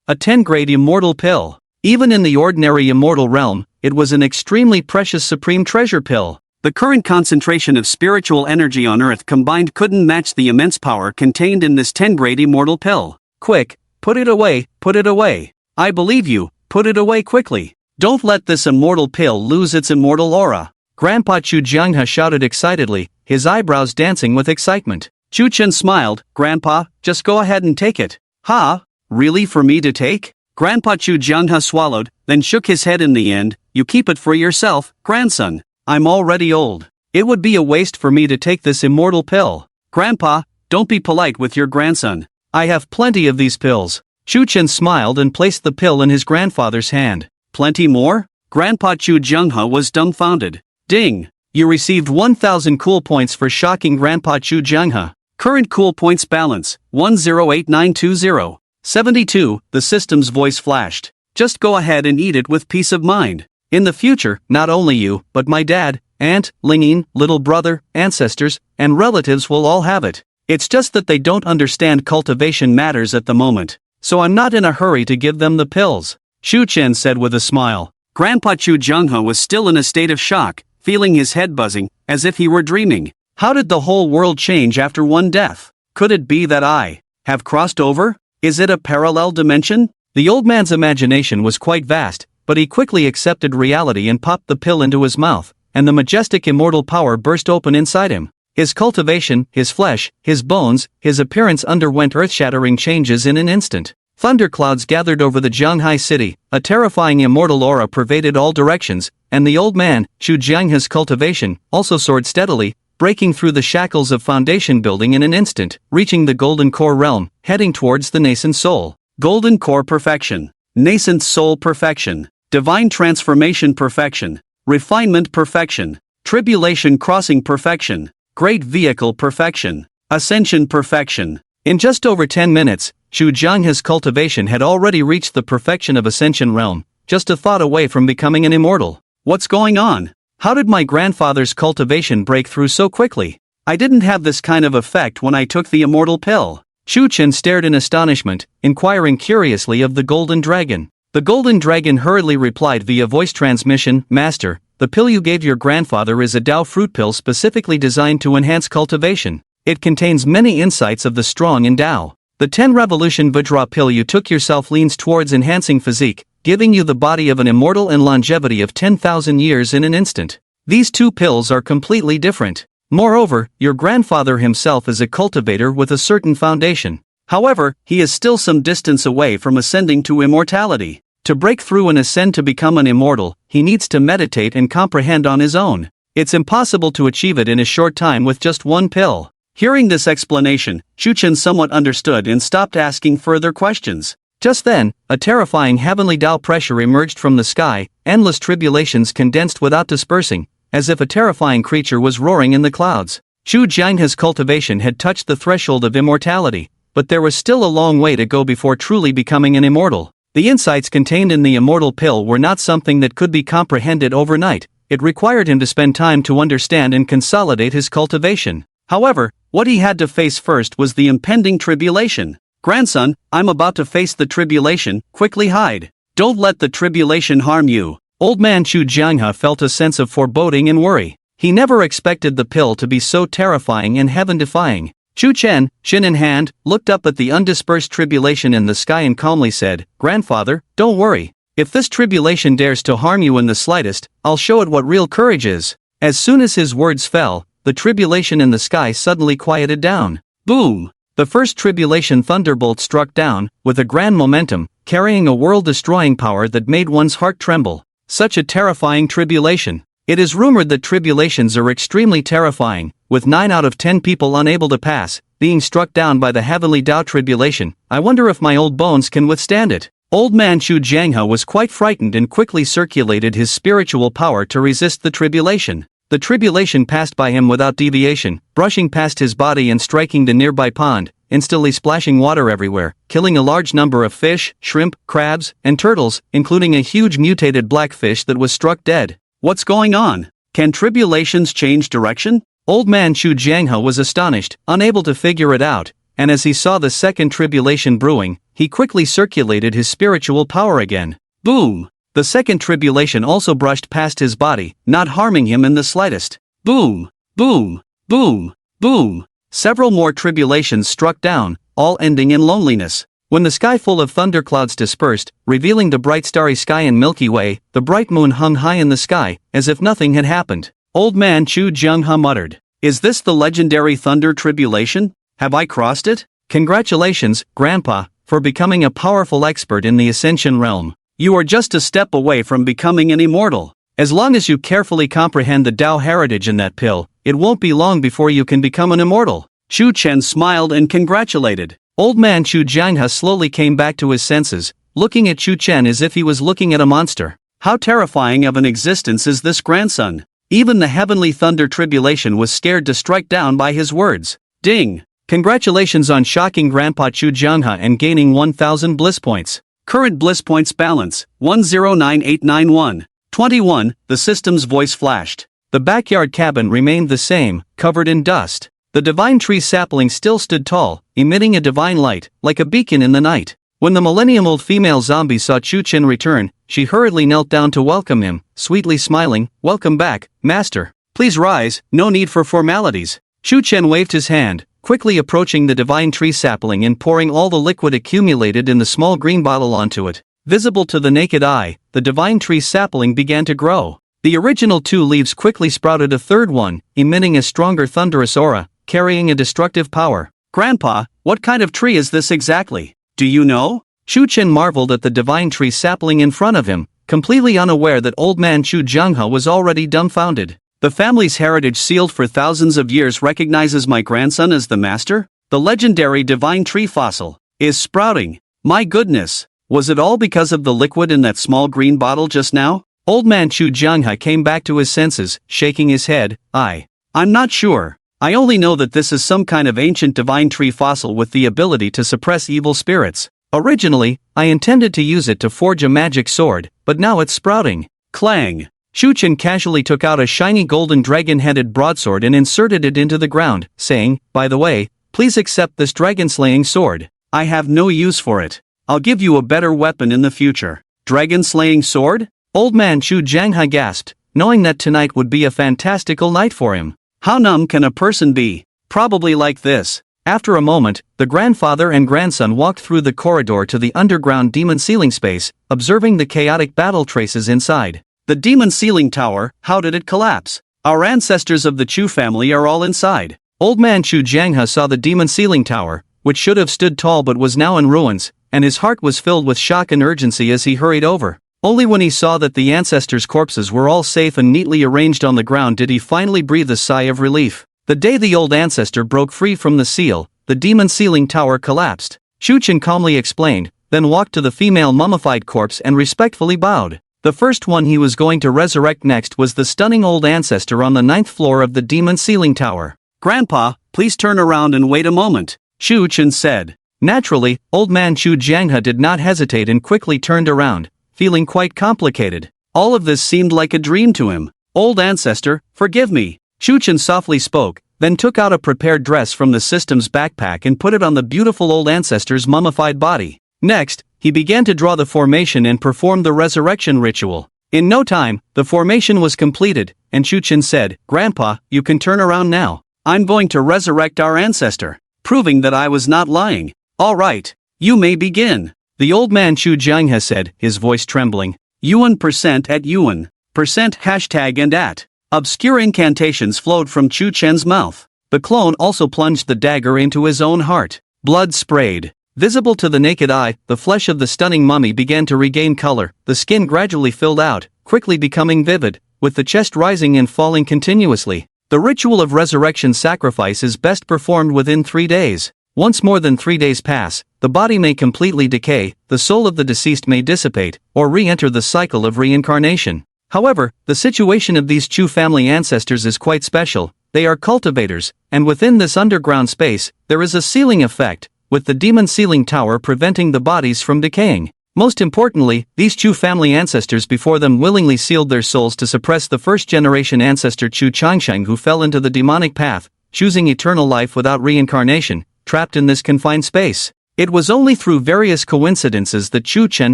A 10-grade immortal pill. Even in the ordinary immortal realm, it was an extremely precious supreme treasure pill. The current concentration of spiritual energy on Earth combined couldn't match the immense power contained in this 10-grade immortal pill. "Quick, put it away, put it away. I believe you, put it away quickly. Don't let this immortal pill lose its immortal aura." Grandpa Chu Jianghe shouted excitedly, his eyebrows dancing with excitement. Chu Chen smiled, "Grandpa, just go ahead and take it." "Huh? Really, for me to take?" Grandpa Chu Jianghe swallowed, then shook his head in the end. "You keep it for yourself, grandson. I'm already old. It would be a waste for me to take this immortal pill." "Grandpa, don't be polite with your grandson. I have plenty of these pills." Chu Chen smiled and placed the pill in his grandfather's hand. "Plenty more?" Grandpa Chu Jianghe was dumbfounded. Ding! You received 1,000 cool points for shocking Grandpa Chu Jianghe. Current cool points balance, 108920. 72, the system's voice flashed. "Just go ahead and eat it with peace of mind. In the future, not only you, but my dad, aunt, Lingyin, little brother, ancestors, and relatives will all have it. It's just that they don't understand cultivation matters at the moment, so I'm not in a hurry to give them the pills," Chu Chen said with a smile. Grandpa Chu Jianghe was still in a state of shock, feeling his head buzzing, as if he were dreaming. How did the whole world change after one death? Could it be that I have crossed over? Is it a parallel dimension? The old man's imagination was quite vast, but he quickly accepted reality and popped the pill into his mouth, and the majestic immortal power burst open inside him. His cultivation, his flesh, his bones, his appearance underwent earth-shattering changes in an instant. Thunderclouds gathered over the Zhanghai city, a terrifying immortal aura pervaded all directions, and the old man, Chu Jianghe's cultivation, also soared steadily, breaking through the shackles of foundation building in an instant, reaching the golden core realm, heading towards the nascent soul. Golden core perfection. Nascent soul perfection. Divine transformation perfection. Refinement perfection. Tribulation crossing perfection. Great vehicle perfection. Ascension perfection. In just over 10 minutes, Chu Jianghe's cultivation had already reached the perfection of Ascension realm, just a thought away from becoming an immortal. What's going on? How did my grandfather's cultivation break through so quickly? I didn't have this kind of effect when I took the immortal pill. Chu Chen stared in astonishment, inquiring curiously of the golden dragon. The golden dragon hurriedly replied via voice transmission, "Master, the pill you gave your grandfather is a Dao fruit pill specifically designed to enhance cultivation. It contains many insights of the strong in Dao. The 10 Revolution Vajra pill you took yourself leans towards enhancing physique, giving you the body of an immortal and longevity of 10,000 years in an instant. These two pills are completely different. Moreover, your grandfather himself is a cultivator with a certain foundation. However, he is still some distance away from ascending to immortality. To break through and ascend to become an immortal, he needs to meditate and comprehend on his own. It's impossible to achieve it in a short time with just one pill." Hearing this explanation, Chu Chen somewhat understood and stopped asking further questions. Just then, a terrifying heavenly Dao pressure emerged from the sky, endless tribulations condensed without dispersing, as if a terrifying creature was roaring in the clouds. Chu Jianghe's cultivation had touched the threshold of immortality, but there was still a long way to go before truly becoming an immortal. The insights contained in the immortal pill were not something that could be comprehended overnight. It required him to spend time to understand and consolidate his cultivation. However, what he had to face first was the impending tribulation. "Grandson, I'm about to face the tribulation, quickly hide. Don't let the tribulation harm you." Old man Chu Jianghe felt a sense of foreboding and worry. He never expected the pill to be so terrifying and heaven-defying. Chu Chen, shin in hand, looked up at the undispersed tribulation in the sky and calmly said, "Grandfather, don't worry. If this tribulation dares to harm you in the slightest, I'll show it what real courage is." As soon as his words fell, the tribulation in the sky suddenly quieted down. Boom! The first tribulation thunderbolt struck down, with a grand momentum, carrying a world-destroying power that made one's heart tremble. Such a terrifying tribulation. It is rumored that tribulations are extremely terrifying, with 9 out of 10 people unable to pass, being struck down by the heavenly Tao tribulation. I wonder if my old bones can withstand it. Old man Chu Jianghe was quite frightened and quickly circulated his spiritual power to resist the tribulation. The tribulation passed by him without deviation, brushing past his body and striking the nearby pond, instantly splashing water everywhere, killing a large number of fish, shrimp, crabs, and turtles, including a huge mutated blackfish that was struck dead. What's going on? Can tribulations change direction? Old man Chu Jianghe was astonished, unable to figure it out, and as he saw the second tribulation brewing, he quickly circulated his spiritual power again. Boom! The second tribulation also brushed past his body, not harming him in the slightest. Boom! Boom! Boom! Boom! Several more tribulations struck down, all ending in loneliness. When the sky full of thunderclouds dispersed, revealing the bright starry sky and Milky Way, the bright moon hung high in the sky, as if nothing had happened. Old man Chu Jianghe muttered, "Is this the legendary thunder tribulation? Have I crossed it? Congratulations, Grandpa, for becoming a powerful expert in the Ascension realm. You are just a step away from becoming an immortal. As long as you carefully comprehend the Tao heritage in that pill, it won't be long before you can become an immortal." Chu Chen smiled and congratulated. Old man Chu Jianghe slowly came back to his senses, looking at Chu Chen as if he was looking at a monster. How terrifying of an existence is this grandson? Even the heavenly thunder tribulation was scared to strike down by his words. Ding! Congratulations on shocking Grandpa Chu Jianghe and gaining 1000 bliss points. Current bliss points balance, 109891. 21, the system's voice flashed. The backyard cabin remained the same, covered in dust. The divine tree sapling still stood tall, emitting a divine light, like a beacon in the night. When the millennium-old female zombie saw Chu Chen return, she hurriedly knelt down to welcome him, sweetly smiling, "Welcome back, master. Please rise, no need for formalities." Chu Chen waved his hand, quickly approaching the divine tree sapling and pouring all the liquid accumulated in the small green bottle onto it. Visible to the naked eye, the divine tree sapling began to grow. The original 2 leaves quickly sprouted a third one, emitting a stronger thunderous aura, carrying a destructive power. "Grandpa, what kind of tree is this exactly? Do you know?" Chu Chen marveled at the divine tree sapling in front of him, completely unaware that old man Chu Jianghe was already dumbfounded. "The family's heritage sealed for thousands of years recognizes my grandson as the master? The legendary divine tree fossil is sprouting. My goodness, was it all because of the liquid in that small green bottle just now?" Old man Chu Jianghe came back to his senses, shaking his head. I'm not sure. I only know that this is some kind of ancient divine tree fossil with the ability to suppress evil spirits. Originally, I intended to use it to forge a magic sword, but now it's sprouting." Clang! Chu Chen casually took out a shiny golden dragon-headed broadsword and inserted it into the ground, saying, "By the way, please accept this dragon-slaying sword. I have no use for it. I'll give you a better weapon in the future." Dragon-slaying sword? Old man Chu Jianghe gasped, knowing that tonight would be a fantastical night for him. How numb can a person be? Probably like this. After a moment, the grandfather and grandson walked through the corridor to the underground demon ceiling space, observing the chaotic battle traces inside. The demon ceiling tower, how did it collapse? Our ancestors of the Chu family are all inside. Old man Chu Jianghe saw the demon ceiling tower, which should have stood tall but was now in ruins, and his heart was filled with shock and urgency as he hurried over. Only when he saw that the ancestors' corpses were all safe and neatly arranged on the ground did he finally breathe a sigh of relief. The day the old ancestor broke free from the seal, the demon ceiling tower collapsed. Chu Chen calmly explained, then walked to the female mummified corpse and respectfully bowed. The first one he was going to resurrect next was the stunning old ancestor on the 9th floor of the demon ceiling tower. "Grandpa, please turn around and wait a moment," Chu Chen said. Naturally, old man Chu Jianghe did not hesitate and quickly turned around, feeling quite complicated. All of this seemed like a dream to him. "Old ancestor, forgive me," Chu Chen softly spoke, then took out a prepared dress from the system's backpack and put it on the beautiful old ancestor's mummified body. Next, he began to draw the formation and perform the resurrection ritual. In no time, the formation was completed, and Chu Chen said, "Grandpa, you can turn around now. I'm going to resurrect our ancestor." proving that I was not lying. All right, you may begin. The old man Chu Jianghe said, his voice trembling. Yuan percent at Yuan. Percent hashtag and at. Obscure incantations flowed from Chu Chen's mouth. The clone also plunged the dagger into his own heart. Blood sprayed. Visible to the naked eye, the flesh of the stunning mummy began to regain color, the skin gradually filled out, quickly becoming vivid, with the chest rising and falling continuously. The ritual of resurrection sacrifice is best performed within 3 days. Once more than 3 days pass, the body may completely decay, the soul of the deceased may dissipate, or re-enter the cycle of reincarnation. However, the situation of these Chu family ancestors is quite special. They are cultivators, and within this underground space, there is a sealing effect, with the demon sealing tower preventing the bodies from decaying. Most importantly, these Chu family ancestors before them willingly sealed their souls to suppress the first-generation ancestor Chu Changsheng who fell into the demonic path, choosing eternal life without reincarnation, trapped in this confined space. It was only through various coincidences that Chu Chen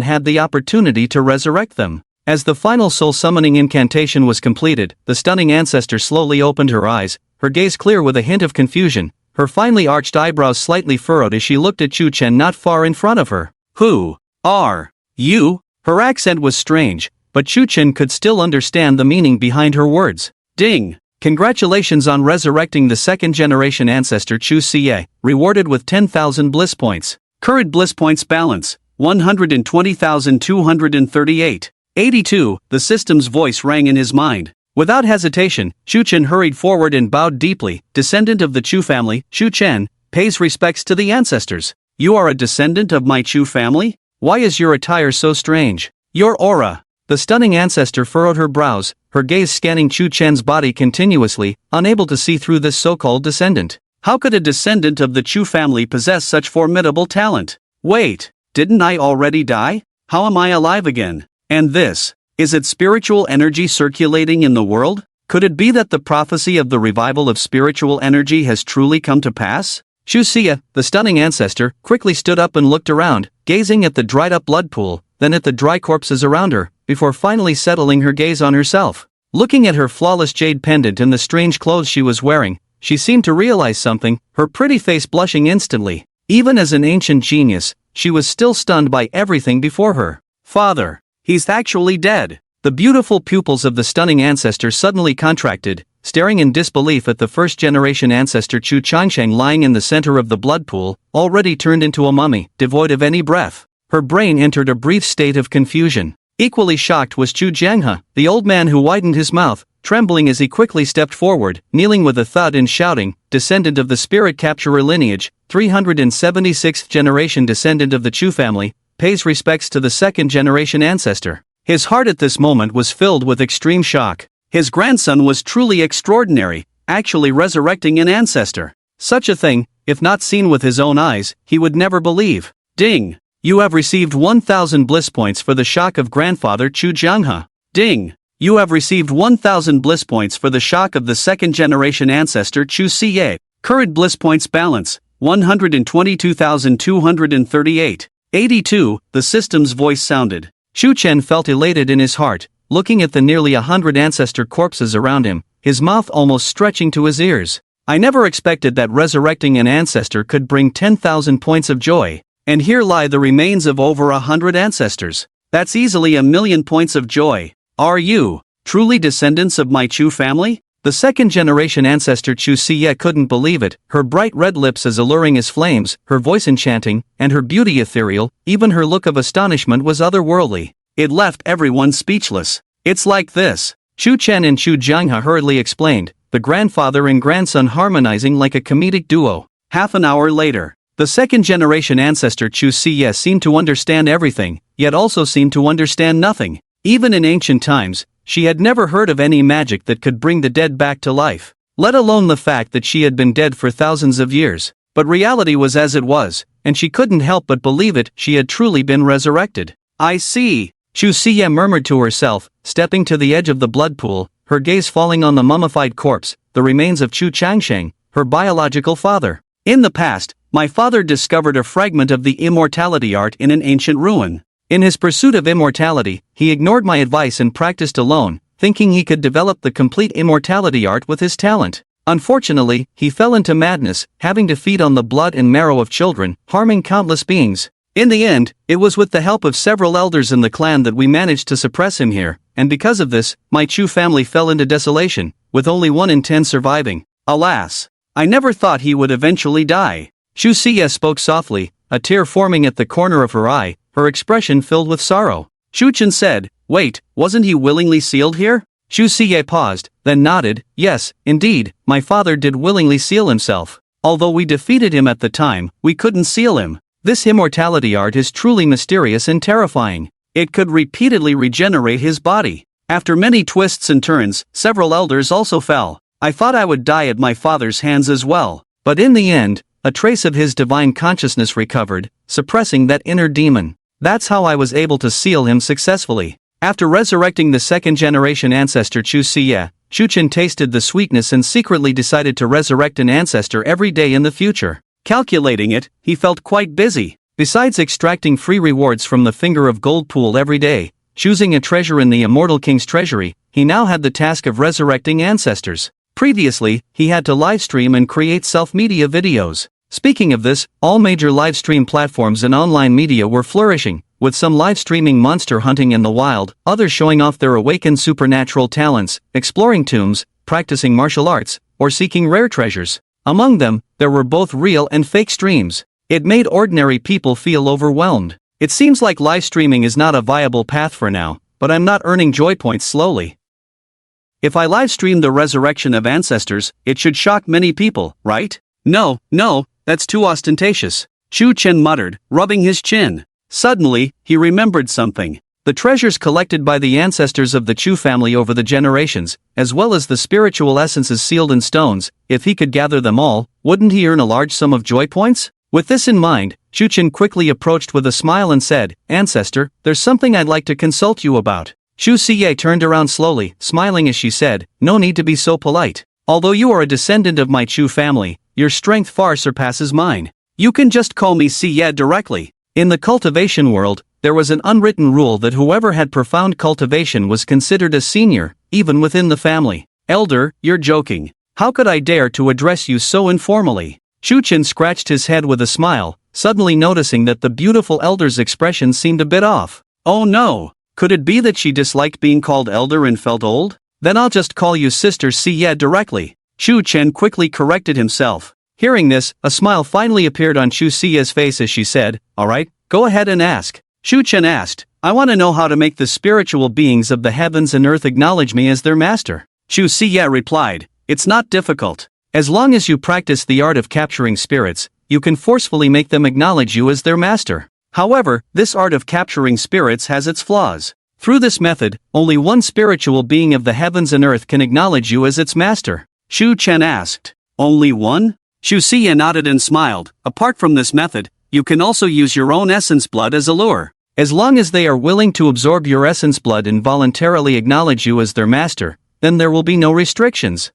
had the opportunity to resurrect them. As the final soul-summoning incantation was completed, the stunning ancestor slowly opened her eyes, her gaze clear with a hint of confusion, her finely arched eyebrows slightly furrowed as she looked at Chu Chen not far in front of her. Who are you? Her accent was strange, but Chu Chen could still understand the meaning behind her words. Ding! Congratulations on resurrecting the second-generation ancestor Chu Xie, rewarded with 10,000 bliss points. Current bliss points balance, 120,238. 82, the system's voice rang in his mind. Without hesitation, Chu Chen hurried forward and bowed deeply. Descendant of the Chu family, Chu Chen, pays respects to the ancestors. You are a descendant of my Chu family? Why is your attire so strange? Your aura. The stunning ancestor furrowed her brows, her gaze scanning Chu Chen's body continuously, unable to see through this so-called descendant. How could a descendant of the Chu family possess such formidable talent? Wait, didn't I already die? How am I alive again? And this, is it spiritual energy circulating in the world? Could it be that the prophecy of the revival of spiritual energy has truly come to pass? Chu Xie, the stunning ancestor, quickly stood up and looked around, gazing at the dried-up blood pool, then at the dry corpses around her, before finally settling her gaze on herself. Looking at her flawless jade pendant and the strange clothes she was wearing, she seemed to realize something, her pretty face blushing instantly. Even as an ancient genius, she was still stunned by everything before her. Father! He's actually dead. The beautiful pupils of the stunning ancestor suddenly contracted, staring in disbelief at the first-generation ancestor Chu Changsheng lying in the center of the blood pool, already turned into a mummy, devoid of any breath. Her brain entered a brief state of confusion. Equally shocked was Chu Jianghe, the old man who widened his mouth, trembling as he quickly stepped forward, kneeling with a thud and shouting, descendant of the spirit capturer lineage, 376th generation descendant of the Chu family, pays respects to the second-generation ancestor. His heart at this moment was filled with extreme shock. His grandson was truly extraordinary, actually resurrecting an ancestor. Such a thing, if not seen with his own eyes, he would never believe. Ding! You have received 1,000 bliss points for the shock of grandfather Chu Jianghe. Ding! You have received 1,000 bliss points for the shock of the second-generation ancestor Chu Xie. Current bliss points balance, 122,238. 82, the system's voice sounded. Chu Chen felt elated in his heart, looking at the nearly 100 ancestor corpses around him, his mouth almost stretching to his ears. I never expected that resurrecting an ancestor could bring 10,000 points of joy. And here lie the remains of over 100 ancestors. That's easily 1,000,000 points of joy. Are you truly descendants of my Chu family? The second-generation ancestor Chu Xie couldn't believe it, her bright red lips as alluring as flames, her voice enchanting, and her beauty ethereal. Even her look of astonishment was otherworldly. It left everyone speechless. It's like this. Chu Chen and Chu Jianghe hurriedly explained, the grandfather and grandson harmonizing like a comedic duo. Half an hour later, the second-generation ancestor Chu Xie seemed to understand everything, yet also seemed to understand nothing. Even in ancient times, she had never heard of any magic that could bring the dead back to life, let alone the fact that she had been dead for thousands of years. But reality was as it was, and she couldn't help but believe it, she had truly been resurrected. I see, Chu Xie murmured to herself, stepping to the edge of the blood pool, her gaze falling on the mummified corpse, the remains of Chu Changsheng, her biological father. In the past, my father discovered a fragment of the immortality art in an ancient ruin. In his pursuit of immortality, he ignored my advice and practiced alone, thinking he could develop the complete immortality art with his talent. Unfortunately, he fell into madness, having to feed on the blood and marrow of children, harming countless beings. In the end, it was with the help of several elders in the clan that we managed to suppress him here, and because of this, my Chu family fell into desolation, with only 1 in 10 surviving. Alas! I never thought he would eventually die. Chu Siye spoke softly, a tear forming at the corner of her eye, her expression filled with sorrow. Shu Chen said, "Wait, wasn't he willingly sealed here?" Chu Siye paused, then nodded, "Yes, indeed, my father did willingly seal himself. Although we defeated him at the time, we couldn't seal him. This immortality art is truly mysterious and terrifying. It could repeatedly regenerate his body." After many twists and turns, several elders also fell. I thought I would die at my father's hands as well. But in the end, a trace of his divine consciousness recovered, suppressing that inner demon. That's how I was able to seal him successfully. After resurrecting the second-generation ancestor Chu Siye, Shu Chen tasted the sweetness and secretly decided to resurrect an ancestor every day in the future. Calculating it, he felt quite busy. Besides extracting free rewards from the Finger of Gold pool every day, choosing a treasure in the Immortal King's treasury, he now had the task of resurrecting ancestors. Previously, he had to livestream and create self-media videos. Speaking of this, all major livestream platforms and online media were flourishing, with some live-streaming monster hunting in the wild, others showing off their awakened supernatural talents, exploring tombs, practicing martial arts, or seeking rare treasures. Among them, there were both real and fake streams. It made ordinary people feel overwhelmed. It seems like live streaming is not a viable path for now, but I'm not earning joy points slowly. If I live stream the resurrection of ancestors, it should shock many people, right? No, that's too ostentatious, Chu Chen muttered, rubbing his chin. Suddenly, he remembered something. The treasures collected by the ancestors of the Chu family over the generations, as well as the spiritual essences sealed in stones, if he could gather them all, wouldn't he earn a large sum of joy points? With this in mind, Shu Chen quickly approached with a smile and said, "Ancestor, there's something I'd like to consult you about." Chu Siye turned around slowly, smiling as she said, "No need to be so polite. Although you are a descendant of my Chu family, your strength far surpasses mine. You can just call me Siye directly." In the cultivation world, there was an unwritten rule that whoever had profound cultivation was considered a senior, even within the family. "Elder, you're joking. How could I dare to address you so informally?" Shu Chen scratched his head with a smile, suddenly noticing that the beautiful elder's expression seemed a bit off. Oh no! Could it be that she disliked being called elder and felt old? Then I'll just call you Sister Siye directly. Shu Chen quickly corrected himself. Hearing this, a smile finally appeared on Chu Siye's face as she said, "Alright, go ahead and ask." Shu Chen asked, "I want to know how to make the spiritual beings of the heavens and earth acknowledge me as their master." Chu Siye replied, "It's not difficult. As long as you practice the art of capturing spirits, you can forcefully make them acknowledge you as their master. However, this art of capturing spirits has its flaws. Through this method, only one spiritual being of the heavens and earth can acknowledge you as its master." Shu Chen asked, "Only one?" Shu Siye nodded and smiled. "Apart from this method, you can also use your own essence blood as a lure. As long as they are willing to absorb your essence blood and voluntarily acknowledge you as their master, then there will be no restrictions.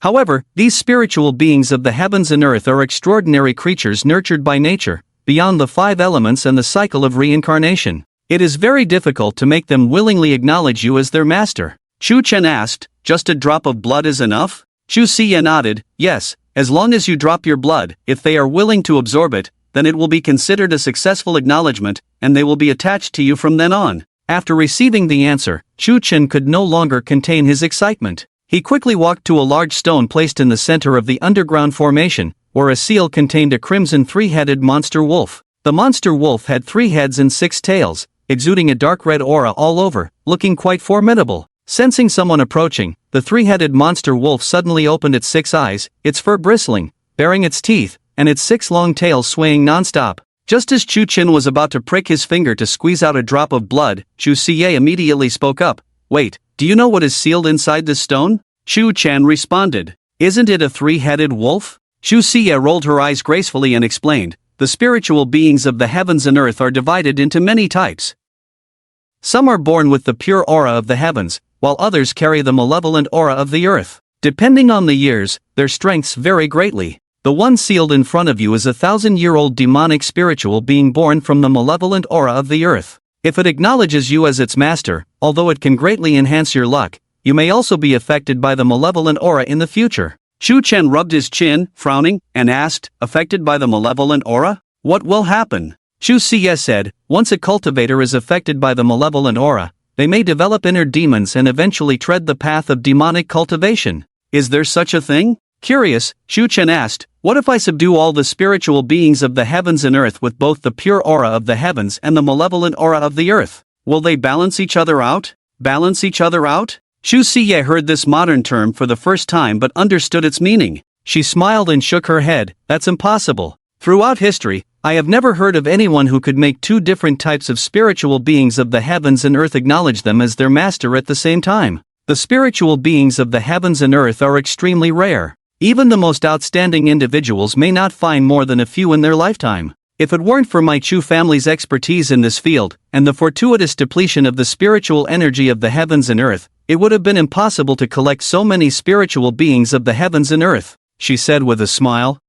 However, these spiritual beings of the heavens and earth are extraordinary creatures nurtured by nature, beyond the 5 elements and the cycle of reincarnation. It is very difficult to make them willingly acknowledge you as their master." Shu Chen asked, "Just a drop of blood is enough?" Chu Siye nodded, "Yes, as long as you drop your blood, if they are willing to absorb it, then it will be considered a successful acknowledgement, and they will be attached to you from then on." After receiving the answer, Shu Chen could no longer contain his excitement. He quickly walked to a large stone placed in the center of the underground formation, where a seal contained a crimson 3-headed monster wolf. The monster wolf had 3 heads and 6 tails, exuding a dark red aura all over, looking quite formidable. Sensing someone approaching, the 3-headed monster wolf suddenly opened its 6 eyes, its fur bristling, baring its teeth, and its 6 long tails swaying non-stop. Just as Chu Chen was about to prick his finger to squeeze out a drop of blood, Chu Siye immediately spoke up. "Wait, do you know what is sealed inside this stone?" Chu Chen responded, "Isn't it a 3-headed wolf?" Chu Siye rolled her eyes gracefully and explained, "The spiritual beings of the heavens and earth are divided into many types. Some are born with the pure aura of the heavens, while others carry the malevolent aura of the earth. Depending on the years, their strengths vary greatly. The one sealed in front of you is a 1,000-year-old demonic spiritual being born from the malevolent aura of the earth. If it acknowledges you as its master, although it can greatly enhance your luck, you may also be affected by the malevolent aura in the future. Shu Chen rubbed his chin, frowning, and asked, affected by the malevolent aura? What will happen? Shu Siye said, once a cultivator is affected by the malevolent aura, they may develop inner demons and eventually tread the path of demonic cultivation. Is there such a thing? Curious, Shu Chen asked, what if I subdue all the spiritual beings of the heavens and earth with both the pure aura of the heavens and the malevolent aura of the earth? Will they balance each other out? Balance each other out? Shu Siye heard this modern term for the first time but understood its meaning. She smiled and shook her head. That's impossible. Throughout history, I have never heard of anyone who could make two different types of spiritual beings of the heavens and earth acknowledge them as their master at the same time. The spiritual beings of the heavens and earth are extremely rare. Even the most outstanding individuals may not find more than a few in their lifetime. If it weren't for my Chu family's expertise in this field, and the fortuitous depletion of the spiritual energy of the heavens and earth, it would have been impossible to collect so many spiritual beings of the heavens and earth, she said with a smile.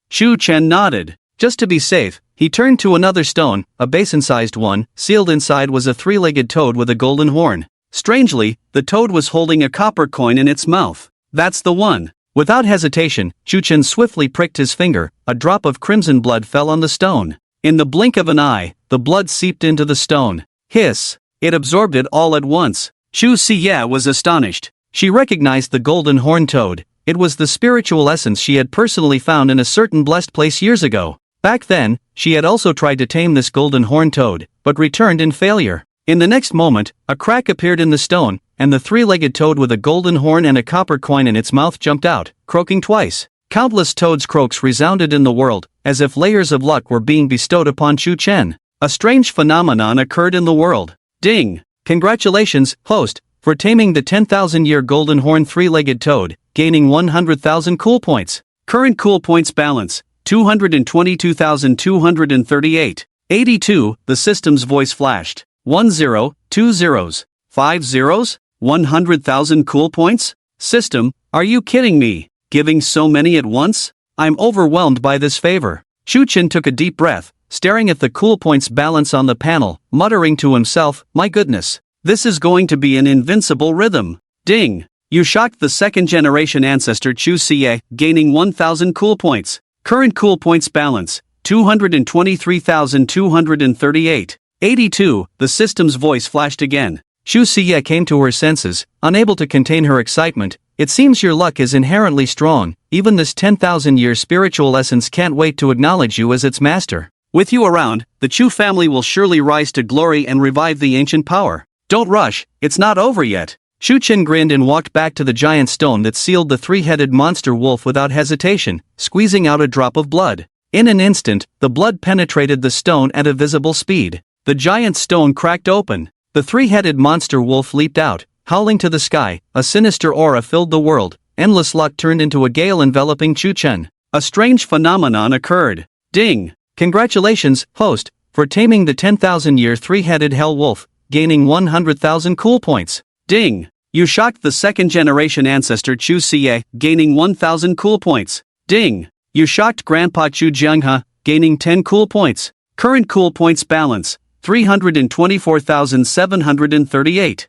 Shu Chen nodded. Just to be safe, he turned to another stone, a basin-sized one. Sealed inside was a three-legged toad with a golden horn. Strangely, the toad was holding a copper coin in its mouth. That's the one. Without hesitation, Shu Chen swiftly pricked his finger. A drop of crimson blood fell on the stone. In the blink of an eye, the blood seeped into the stone. Hiss! It absorbed it all at once. Shu Siye was astonished. She recognized the golden horn toad. It was the spiritual essence she had personally found in a certain blessed place years ago. Back then, she had also tried to tame this golden horn toad, but returned in failure. In the next moment, a crack appeared in the stone, and the three-legged toad with a golden horn and a copper coin in its mouth jumped out, croaking twice. Countless toads' croaks resounded in the world, as if layers of luck were being bestowed upon Shu Chen. A strange phenomenon occurred in the world. Ding! Congratulations, host, for taming the 10,000-year golden horn three-legged toad, gaining 100,000 cool points. Current cool points balance, 222,238. 82, the system's voice flashed. 10, 2 zeros, 5 zeros, 100,000 cool points? System, are you kidding me? Giving so many at once? I'm overwhelmed by this favor. Shu Chen took a deep breath, staring at the cool points balance on the panel, muttering to himself, my goodness, this is going to be an invincible rhythm. Ding! You shocked the second-generation ancestor Chu Siye, gaining 1,000 cool points. Current cool points balance, 223,238. 82, the system's voice flashed again. Shu Siye came to her senses, unable to contain her excitement. It seems your luck is inherently strong. Even this 10,000-year spiritual essence can't wait to acknowledge you as its master. With you around, the Chu family will surely rise to glory and revive the ancient power. Don't rush, it's not over yet. Shu Chen grinned and walked back to the giant stone that sealed the three-headed monster wolf without hesitation, squeezing out a drop of blood. In an instant, the blood penetrated the stone at a visible speed. The giant stone cracked open. The three-headed monster wolf leaped out, howling to the sky. A sinister aura filled the world. Endless luck turned into a gale enveloping Shu Chen. A strange phenomenon occurred. Ding! Congratulations, host, for taming the 10,000-year three-headed hell wolf, gaining 100,000 cool points. Ding! You shocked the second-generation ancestor Chu Siye, gaining 1,000 cool points. Ding! You shocked Grandpa Chu Jianghe, gaining 10 cool points. Current cool points balance, 324,738.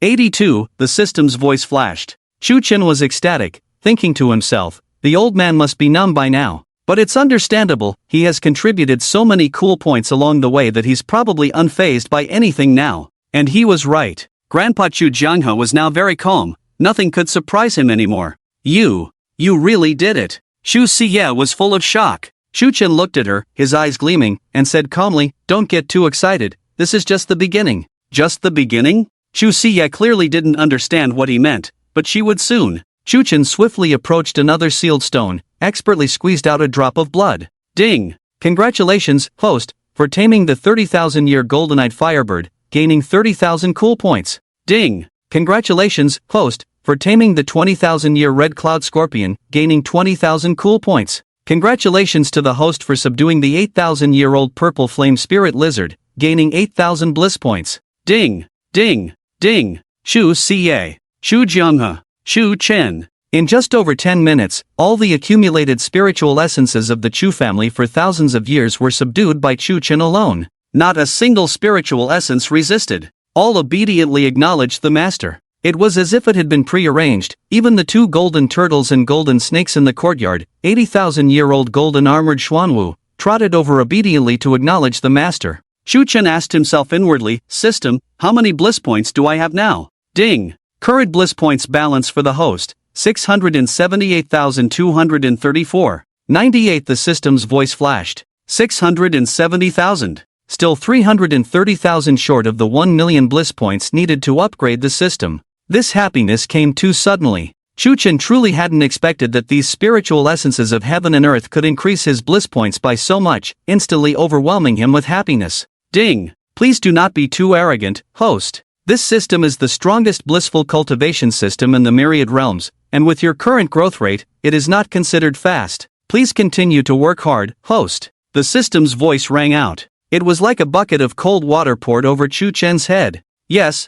82, the system's voice flashed. Shu Chen was ecstatic, thinking to himself, the old man must be numb by now. But it's understandable, he has contributed so many cool points along the way that he's probably unfazed by anything now. And he was right. Grandpa Chu Jianghe was now very calm. Nothing could surprise him anymore. You really did it. Shu Siye was full of shock. Shu Chen looked at her, his eyes gleaming, and said calmly, don't get too excited, this is just the beginning. Just the beginning? Shu Siye clearly didn't understand what he meant, but she would soon. Shu Chen swiftly approached another sealed stone, expertly squeezed out a drop of blood. Ding! Congratulations, host, for taming the 30,000-year golden-eyed firebird, gaining 30,000 cool points. Ding! Congratulations, host, for taming the 20,000-year red cloud scorpion, gaining 20,000 cool points. Congratulations to the host for subduing the 8,000-year-old purple flame spirit lizard, gaining 8,000 bliss points. Ding! Ding! Ding! Shu Siye, Shu Jianghe, Shu Chen. In just over 10 minutes, all the accumulated spiritual essences of the Chu family for thousands of years were subdued by Shu Chen alone. Not a single spiritual essence resisted. All obediently acknowledged the master. It was as if it had been prearranged. Even the two golden turtles and golden snakes in the courtyard, 80,000-year-old golden-armored Xuanwu, trotted over obediently to acknowledge the master. Shu Chen asked himself inwardly, "System, how many bliss points do I have now?" Ding! Current bliss points balance for the host, 678,234. 98. The system's voice flashed. 670,000. Still 330,000 short of the 1 million bliss points needed to upgrade the system. This happiness came too suddenly. Shu Chen truly hadn't expected that these spiritual essences of heaven and earth could increase his bliss points by so much, instantly overwhelming him with happiness. Ding! Please do not be too arrogant, host. This system is the strongest blissful cultivation system in the myriad realms, and with your current growth rate, it is not considered fast. Please continue to work hard, host. The system's voice rang out. It was like a bucket of cold water poured over Shu Chen's head. Yes,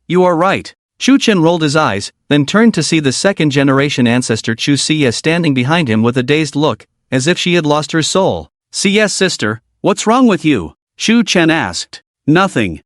you are right. Shu Chen rolled his eyes, then turned to see the second-generation ancestor Chu Xie standing behind him with a dazed look, as if she had lost her soul. "Xie sister, what's wrong with you?" Shu Chen asked. Nothing.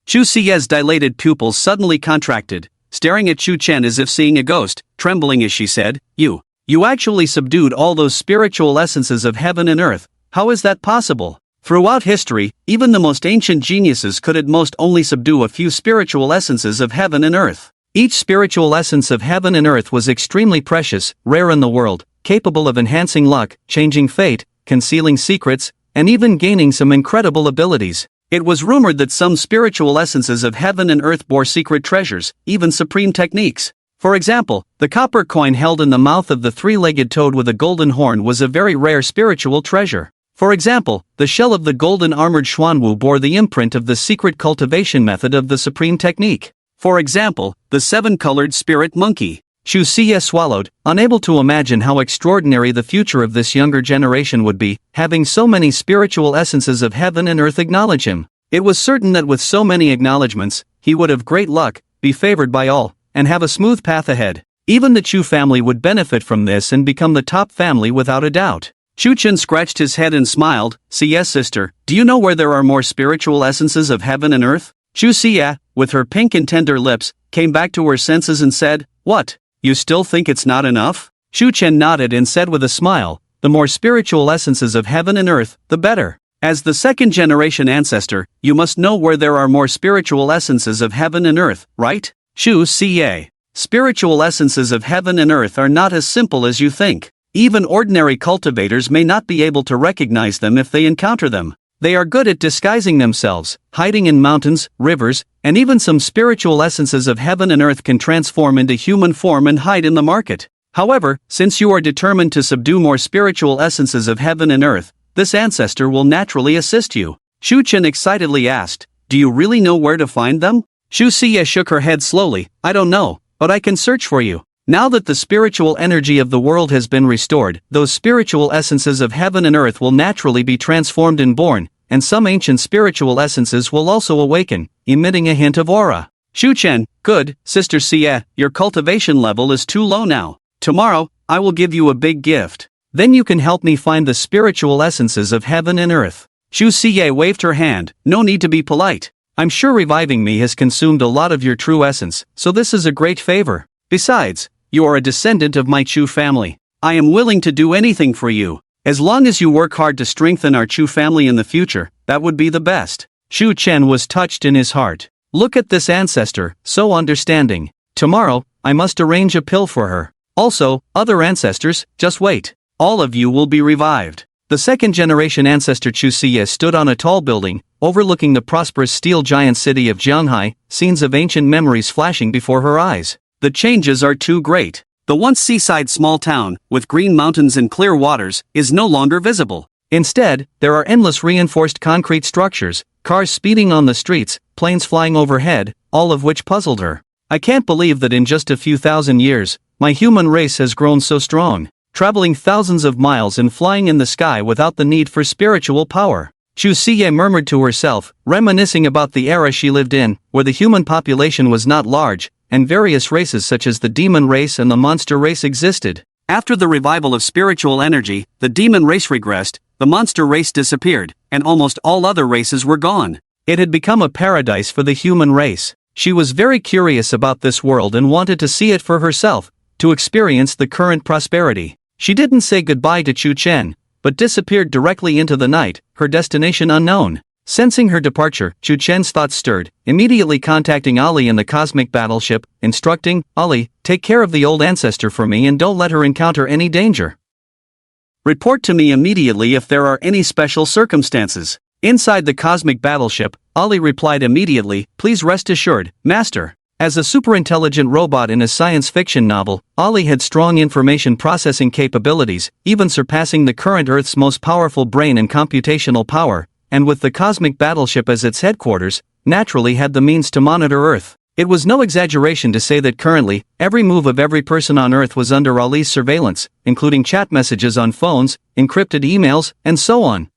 Chu Xie's dilated pupils suddenly contracted, staring at Shu Chen as if seeing a ghost, trembling as she said, You actually subdued all those spiritual essences of heaven and earth. How is that possible? Throughout history, even the most ancient geniuses could at most only subdue a few spiritual essences of heaven and earth. Each spiritual essence of heaven and earth was extremely precious, rare in the world, capable of enhancing luck, changing fate, concealing secrets, and even gaining some incredible abilities. It was rumored that some spiritual essences of heaven and earth bore secret treasures, even supreme techniques. For example, the copper coin held in the mouth of the three-legged toad with a golden horn was a very rare spiritual treasure. For example, the shell of the golden-armored Xuanwu bore the imprint of the secret cultivation method of the supreme technique. For example, the seven-colored spirit monkey. Chu Xie swallowed, unable to imagine how extraordinary the future of this younger generation would be, having so many spiritual essences of heaven and earth acknowledge him. It was certain that with so many acknowledgements, he would have great luck, be favored by all, and have a smooth path ahead. Even the Chu family would benefit from this and become the top family without a doubt. Shu Chen scratched his head and smiled. "Xie sister, do you know where there are more spiritual essences of heaven and earth?" Chu Xie, with her pink and tender lips, came back to her senses and said, "What? You still think it's not enough?" Shu Chen nodded and said with a smile, "The more spiritual essences of heaven and earth, the better. As the second-generation ancestor, you must know where there are more spiritual essences of heaven and earth, right?" Shu Xie. Spiritual essences of heaven and earth are not as simple as you think. Even ordinary cultivators may not be able to recognize them if they encounter them. They are good at disguising themselves, hiding in mountains, rivers, and even some spiritual essences of heaven and earth can transform into human form and hide in the market. However, since you are determined to subdue more spiritual essences of heaven and earth, this ancestor will naturally assist you. Shu Chen excitedly asked, "Do you really know where to find them?" Shu Xie shook her head slowly. "I don't know, but I can search for you." Now that the spiritual energy of the world has been restored, those spiritual essences of heaven and earth will naturally be transformed and born, and some ancient spiritual essences will also awaken, emitting a hint of aura. Shu Chen, good, Sister Xie, your cultivation level is too low now. Tomorrow, I will give you a big gift. Then you can help me find the spiritual essences of heaven and earth. Shu Xie waved her hand. No need to be polite. I'm sure reviving me has consumed a lot of your true essence, so this is a great favor. Besides, you are a descendant of my Chu family. I am willing to do anything for you. As long as you work hard to strengthen our Chu family in the future, that would be the best. Shu Chen was touched in his heart. Look at this ancestor, so understanding. Tomorrow, I must arrange a pill for her. Also, other ancestors, just wait. All of you will be revived. The second-generation ancestor Chu Xie stood on a tall building, overlooking the prosperous steel giant city of Jianghai, scenes of ancient memories flashing before her eyes. The changes are too great. The once seaside small town, with green mountains and clear waters, is no longer visible. Instead, there are endless reinforced concrete structures, cars speeding on the streets, planes flying overhead, all of which puzzled her. I can't believe that in just a few thousand years, my human race has grown so strong, traveling thousands of miles and flying in the sky without the need for spiritual power. Chu Xie murmured to herself, reminiscing about the era she lived in, where the human population was not large, and various races such as the demon race and the monster race existed. After the revival of spiritual energy, the demon race regressed, the monster race disappeared, and almost all other races were gone. It had become a paradise for the human race. She was very curious about this world and wanted to see it for herself, to experience the current prosperity. She didn't say goodbye to Chu Chen, but disappeared directly into the night, her destination unknown. Sensing her departure, Chu Chen's thoughts stirred, immediately contacting Ali in the cosmic battleship, instructing, "Ali, take care of the old ancestor for me and don't let her encounter any danger. Report to me immediately if there are any special circumstances." Inside the cosmic battleship, Ali replied immediately, "Please rest assured, Master." As a superintelligent robot in a science fiction novel, Ali had strong information processing capabilities, even surpassing the current Earth's most powerful brain and computational power, and with the cosmic battleship as its headquarters, naturally had the means to monitor Earth. It was no exaggeration to say that currently, every move of every person on Earth was under Ali's surveillance, including chat messages on phones, encrypted emails, and so on.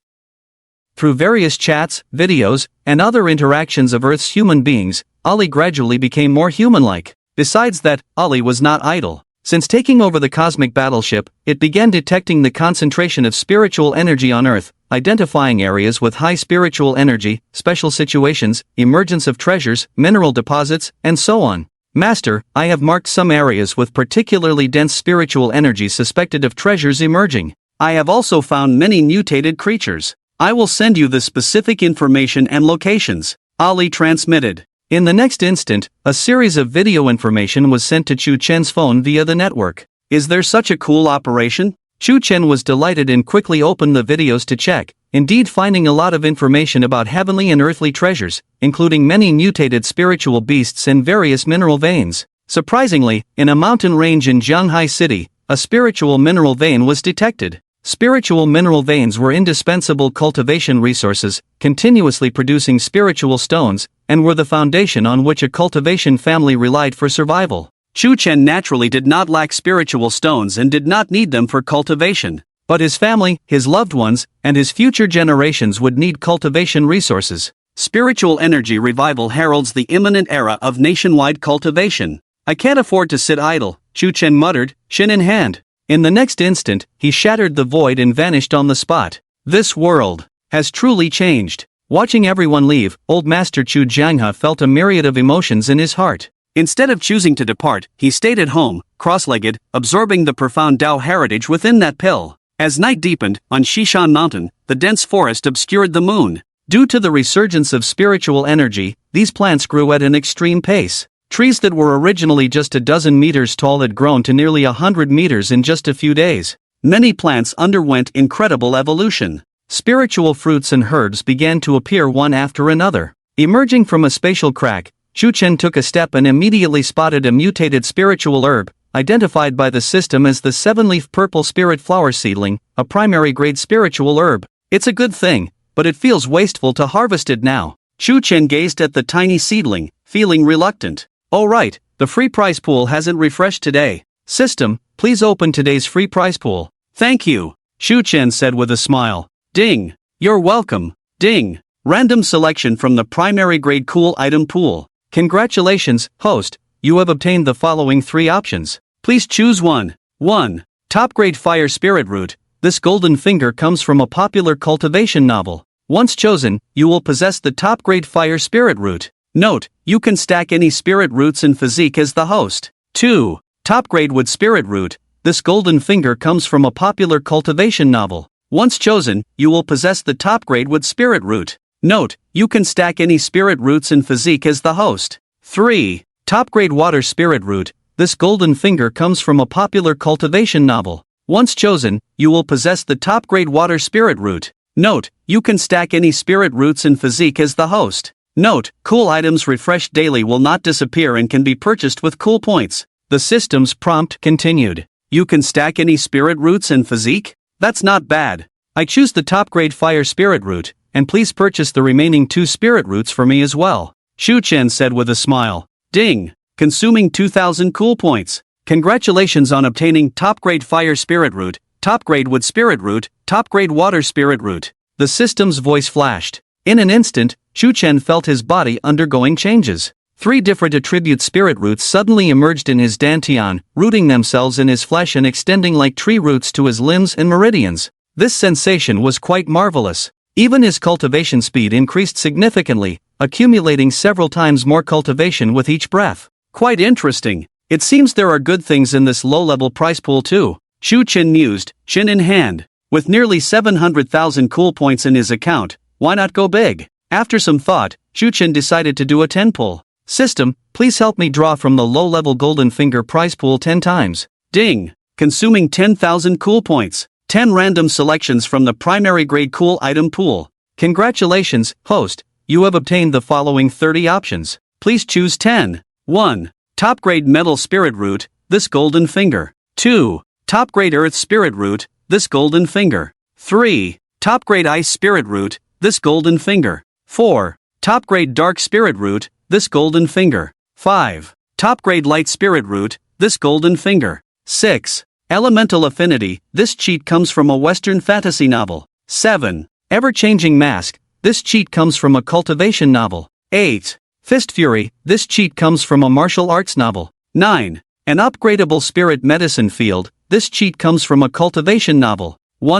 Through various chats, videos, and other interactions of Earth's human beings, Ali gradually became more human-like. Besides that, Ali was not idle. Since taking over the cosmic battleship, it began detecting the concentration of spiritual energy on Earth, identifying areas with high spiritual energy, special situations, emergence of treasures, mineral deposits, and so on. Master, I have marked some areas with particularly dense spiritual energy suspected of treasures emerging. I have also found many mutated creatures. I will send you the specific information and locations. Ali transmitted. In the next instant, a series of video information was sent to Chu Chen's phone via the network. Is there such a cool operation? Chu Chen was delighted and quickly opened the videos to check, indeed finding a lot of information about heavenly and earthly treasures, including many mutated spiritual beasts and various mineral veins. Surprisingly, in a mountain range in Jianghai City, a spiritual mineral vein was detected. Spiritual mineral veins were indispensable cultivation resources, continuously producing spiritual stones, and were the foundation on which a cultivation family relied for survival. Chu Chen naturally did not lack spiritual stones and did not need them for cultivation. But his family, his loved ones, and his future generations would need cultivation resources. Spiritual energy revival heralds the imminent era of nationwide cultivation. I can't afford to sit idle, Chu Chen muttered, chin in hand. In the next instant, he shattered the void and vanished on the spot. This world has truly changed. Watching everyone leave, old Master Chu Jianghe felt a myriad of emotions in his heart. Instead of choosing to depart, he stayed at home, cross-legged, absorbing the profound Tao heritage within that pill. As night deepened, on Shishan Mountain, the dense forest obscured the moon. Due to the resurgence of spiritual energy, these plants grew at an extreme pace. Trees that were originally just a dozen meters tall had grown to nearly 100 meters in just a few days. Many plants underwent incredible evolution. Spiritual fruits and herbs began to appear one after another. Emerging from a spatial crack, Chu Chen took a step and immediately spotted a mutated spiritual herb, identified by the system as the 7-leaf purple spirit flower seedling, a primary-grade spiritual herb. It's a good thing, but it feels wasteful to harvest it now. Chu Chen gazed at the tiny seedling, feeling reluctant. Oh right, the free prize pool hasn't refreshed today. System, please open today's free prize pool. Thank you, Chu Chen said with a smile. Ding. You're welcome. Ding. Random selection from the primary grade cool item pool. Congratulations, host, you have obtained the following 3 options. Please choose one. 1. Top grade fire spirit root. This golden finger comes from a popular cultivation novel. Once chosen, you will possess the top grade fire spirit root. Note, you can stack any spirit roots in physique as the host. 2. Top grade wood spirit root. This golden finger comes from a popular cultivation novel. Once chosen, you will possess the top grade wood spirit root. Note, you can stack any spirit roots in physique as the host. 3. Top grade water spirit root. This golden finger comes from a popular cultivation novel. Once chosen, you will possess the top grade water spirit root. Note, you can stack any spirit roots in physique as the host. Note, cool items refreshed daily will not disappear and can be purchased with cool points. The system's prompt continued. You can stack any spirit roots in physique? That's not bad. I choose the top grade fire spirit root, and please purchase the remaining 2 spirit roots for me as well. Chu Chen said with a smile. Ding. Consuming 2,000 cool points. Congratulations on obtaining top grade fire spirit root, top grade wood spirit root, top grade water spirit root. The system's voice flashed. In an instant, Chu Chen felt his body undergoing changes. 3 different attribute spirit roots suddenly emerged in his dantian, rooting themselves in his flesh and extending like tree roots to his limbs and meridians. This sensation was quite marvelous. Even his cultivation speed increased significantly, accumulating several times more cultivation with each breath. Quite interesting. It seems there are good things in this low-level price pool too. Shu Chen mused, chin in hand. With nearly 700,000 cool points in his account, why not go big? After some thought, Shu Chen decided to do a 10 pull. System, please help me draw from the low-level golden finger prize pool 10 times. Ding! Consuming 10,000 cool points. 10 random selections from the primary grade cool item pool. Congratulations, host, you have obtained the following 30 options. Please choose 10. 1. Top grade metal spirit root, this golden finger. 2. Top grade earth spirit root, this golden finger. 3. Top grade ice spirit root, this golden finger. 4. Top grade dark spirit root, this golden finger. 5. Top grade light spirit root, this golden finger. 6. Elemental affinity, this cheat comes from a Western fantasy novel. 7. Ever-changing mask, this cheat comes from a cultivation novel. 8. Fist fury, this cheat comes from a martial arts novel. 9. An upgradable spirit medicine field, this cheat comes from a cultivation novel. 10.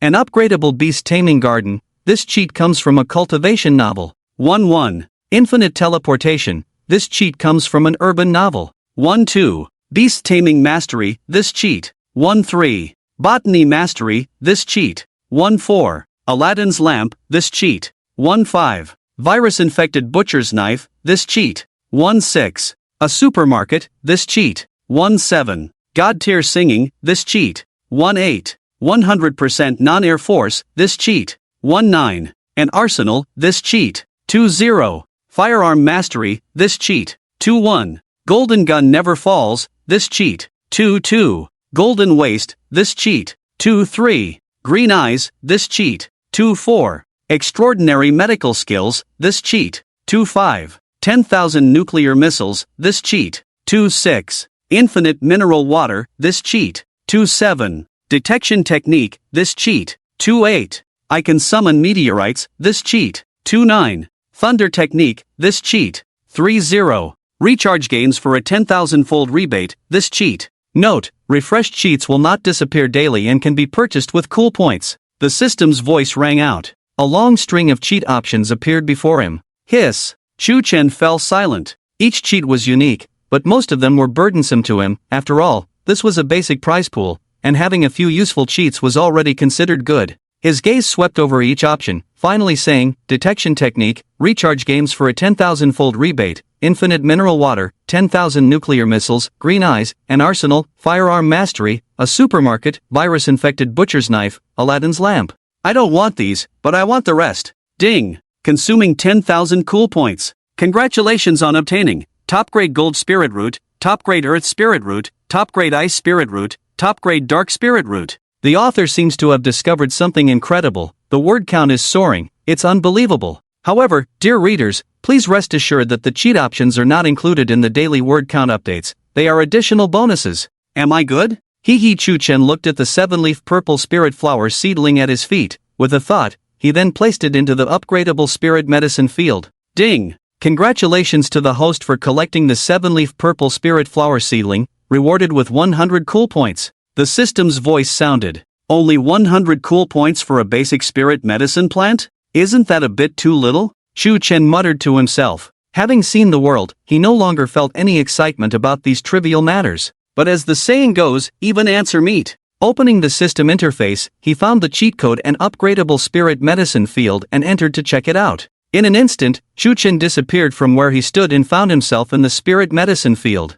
An upgradable beast taming garden, this cheat comes from a cultivation novel. 11. Infinite teleportation, this cheat comes from an urban novel. 12. Beast taming mastery, this cheat. 13. Botany mastery, this cheat. 14. Aladdin's lamp, this cheat. 15. Virus infected butcher's knife, this cheat. 16. A supermarket, this cheat. 17. God tier singing, this cheat. 18. 100% non-air force, this cheat. 19. An arsenal, this cheat. 20. Firearm mastery, this cheat. 21. Golden gun never falls, this cheat. 22. Golden waist, this cheat. 23. Green eyes, this cheat. 24. Extraordinary medical skills, this cheat. 25. 10,000 nuclear missiles, this cheat. 26. Infinite mineral water, this cheat. 27. Detection technique, this cheat. 28. I can summon meteorites, this cheat. 29. Thunder technique, this cheat. 30. Recharge gains for a 10,000-fold rebate, this cheat. Note, refreshed cheats will not disappear daily and can be purchased with cool points. The system's voice rang out. A long string of cheat options appeared before him. Hiss. Shu Chen fell silent. Each cheat was unique, but most of them were burdensome to him. After all, this was a basic prize pool, and having a few useful cheats was already considered good. His gaze swept over each option, finally saying, detection technique, recharge games for a 10,000-fold rebate, infinite mineral water, 10,000 nuclear missiles, green eyes, an arsenal, firearm mastery, a supermarket, virus-infected butcher's knife, Aladdin's lamp. I don't want these, but I want the rest. Ding! Consuming 10,000 cool points. Congratulations on obtaining top grade gold spirit root, top grade earth spirit root, top grade ice spirit root, top grade dark spirit root. The author seems to have discovered something incredible. The word count is soaring. It's unbelievable. However, dear readers, please rest assured that the cheat options are not included in the daily word count updates. They are additional bonuses. Am I good? Shu Chen looked at the 7-leaf purple spirit flower seedling at his feet. With a thought, he then placed it into the upgradable spirit medicine field. Ding! Congratulations to the host for collecting the 7-leaf purple spirit flower seedling, rewarded with 100 cool points. The system's voice sounded. Only 100 cool points for a basic spirit medicine plant? Isn't that a bit too little? Shu Chen muttered to himself. Having seen the world, he no longer felt any excitement about these trivial matters. But as the saying goes, even ants are meat. Opening the system interface, he found the cheat code and upgradable spirit medicine field and entered to check it out. In an instant, Shu Chen disappeared from where he stood and found himself in the spirit medicine field.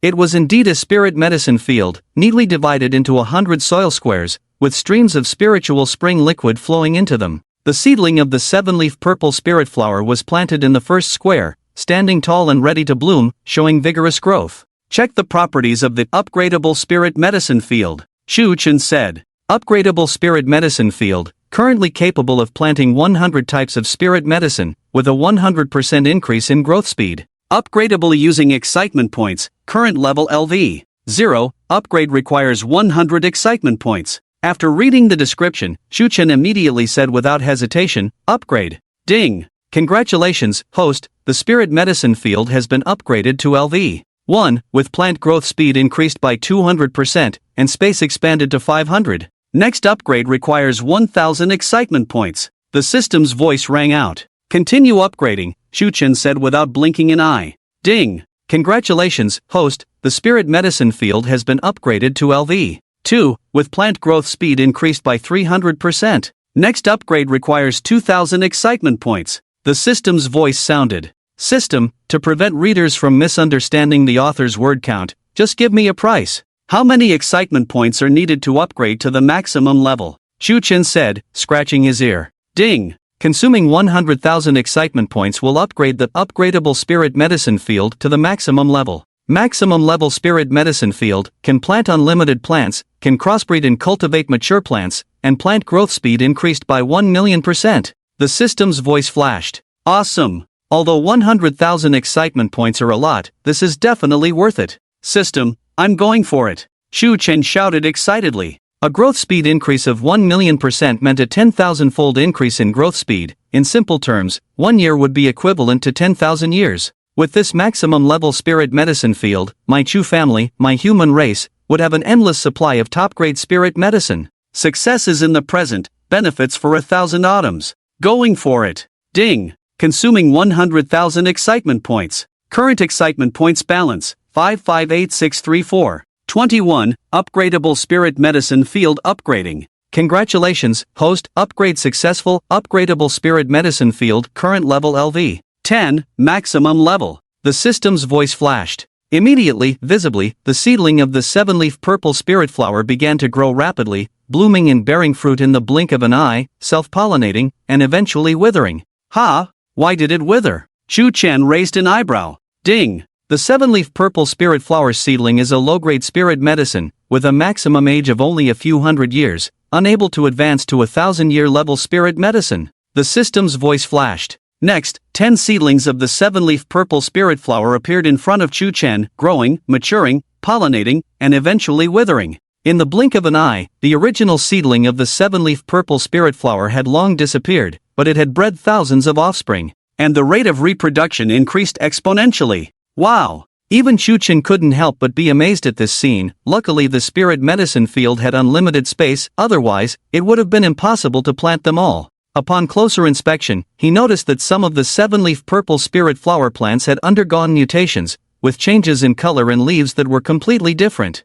It was indeed a spirit medicine field, neatly divided into 100 soil squares, with streams of spiritual spring liquid flowing into them. The seedling of the 7-leaf purple spirit flower was planted in the first square, standing tall and ready to bloom, showing vigorous growth. Check the properties of the upgradable spirit medicine field, Shu Chen said. Upgradable spirit medicine field, currently capable of planting 100 types of spirit medicine, with a 100% increase in growth speed. Upgradable using excitement points, current level LV 0, upgrade requires 100 excitement points. After reading the description, Shu Chen immediately said without hesitation, upgrade. Ding! Congratulations, host, the spirit medicine field has been upgraded to LV 1, with plant growth speed increased by 200% and space expanded to 500. Next upgrade requires 1000 excitement points. The system's voice rang out. Continue upgrading, Shuchen said without blinking an eye. Ding! Congratulations, host, the spirit medicine field has been upgraded to LV2, with plant growth speed increased by 300%. Next upgrade requires 2000 excitement points. The system's voice sounded. System, to prevent readers from misunderstanding the author's word count, just give me a price. How many excitement points are needed to upgrade to the maximum level? Shuchen said, scratching his ear. Ding! Consuming 100,000 excitement points will upgrade the upgradable spirit medicine field to the maximum level. Maximum level spirit medicine field can plant unlimited plants, can crossbreed and cultivate mature plants, and plant growth speed increased by 1,000,000%. The system's voice flashed. Awesome! Although 100,000 excitement points are a lot, this is definitely worth it. System, I'm going for it. Shuchen shouted excitedly. A growth speed increase of 1,000,000% meant a 10,000-fold increase in growth speed. In simple terms, 1 year would be equivalent to 10,000 years. With this maximum level spirit medicine field, my Chu family, my human race, would have an endless supply of top-grade spirit medicine. Success is in the present, benefits for 1,000 autumns. Going for it. Ding! Consuming 100,000 excitement points. Current excitement points balance, 558634. 21. Upgradable spirit medicine field upgrading. Congratulations, host, upgrade successful, upgradable spirit medicine field, current level LV. 10. Maximum level. The system's voice flashed. Immediately, visibly, the seedling of the 7-leaf purple spirit flower began to grow rapidly, blooming and bearing fruit in the blink of an eye, self-pollinating, and eventually withering. Ha! Why did it wither? Chu Chen raised an eyebrow. Ding! The 7-leaf purple spirit flower seedling is a low-grade spirit medicine, with a maximum age of only a few hundred years, unable to advance to 1,000-year level spirit medicine. The system's voice flashed. Next, 10 seedlings of the 7-leaf purple spirit flower appeared in front of Chu Chen, growing, maturing, pollinating, and eventually withering. In the blink of an eye, the original seedling of the 7-leaf purple spirit flower had long disappeared, but it had bred thousands of offspring, and the rate of reproduction increased exponentially. Wow! Even Shuchen couldn't help but be amazed at this scene. Luckily the spirit medicine field had unlimited space, otherwise, it would have been impossible to plant them all. Upon closer inspection, he noticed that some of the 7-leaf purple spirit flower plants had undergone mutations, with changes in color and leaves that were completely different.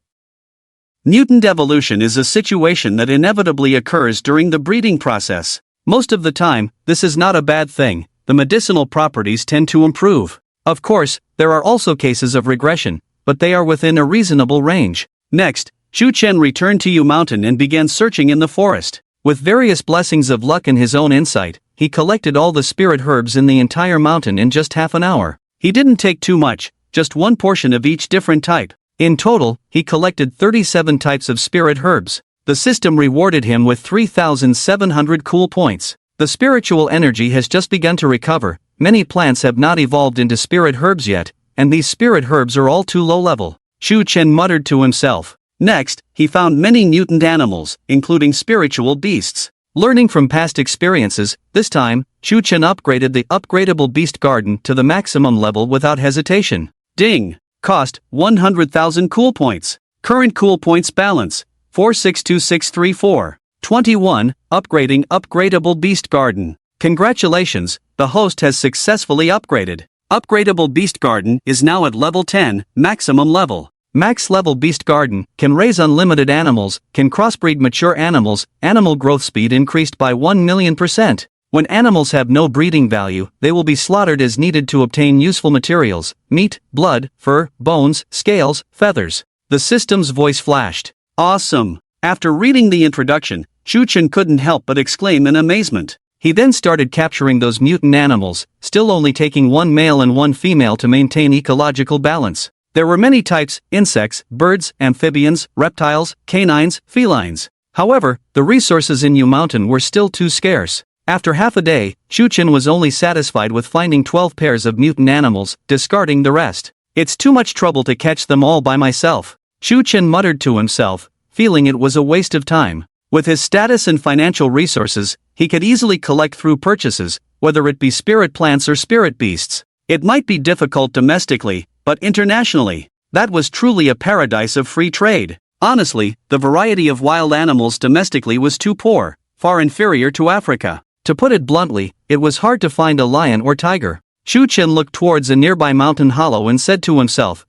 Mutant evolution is a situation that inevitably occurs during the breeding process. Most of the time, this is not a bad thing. The medicinal properties tend to improve. Of course, there are also cases of regression, but they are within a reasonable range. Next, Chu Chen returned to Yu Mountain and began searching in the forest. With various blessings of luck and his own insight, he collected all the spirit herbs in the entire mountain in just half an hour. He didn't take too much, just one portion of each different type. In total, he collected 37 types of spirit herbs. The system rewarded him with 3,700 cool points. The spiritual energy has just begun to recover. Many plants have not evolved into spirit herbs yet, and these spirit herbs are all too low level. Chu Chen muttered to himself. Next, he found many mutant animals, including spiritual beasts. Learning from past experiences, this time, Chu Chen upgraded the upgradable beast garden to the maximum level without hesitation. Ding! Cost, 100,000 cool points. Current cool points balance, 462634. 21. Upgrading upgradable beast garden. Congratulations, the host has successfully upgraded. Upgradable beast garden is now at level 10, maximum level. Max level beast garden can raise unlimited animals, can crossbreed mature animals, animal growth speed increased by 1,000,000%. When animals have no breeding value, they will be slaughtered as needed to obtain useful materials, meat, blood, fur, bones, scales, feathers. The system's voice flashed. Awesome! After reading the introduction, Chu Chen couldn't help but exclaim in amazement. He then started capturing those mutant animals, still only taking one male and one female to maintain ecological balance. There were many types: insects, birds, amphibians, reptiles, canines, felines. However, the resources in Yu Mountain were still too scarce. After half a day, Chu Chen was only satisfied with finding 12 pairs of mutant animals, discarding the rest. It's too much trouble to catch them all by myself. Chu Chen muttered to himself, feeling it was a waste of time. With his status and financial resources, he could easily collect through purchases, whether it be spirit plants or spirit beasts. It might be difficult domestically, but internationally, that was truly a paradise of free trade. Honestly, the variety of wild animals domestically was too poor, far inferior to Africa. To put it bluntly, it was hard to find a lion or tiger. Shu Chen looked towards a nearby mountain hollow and said to himself,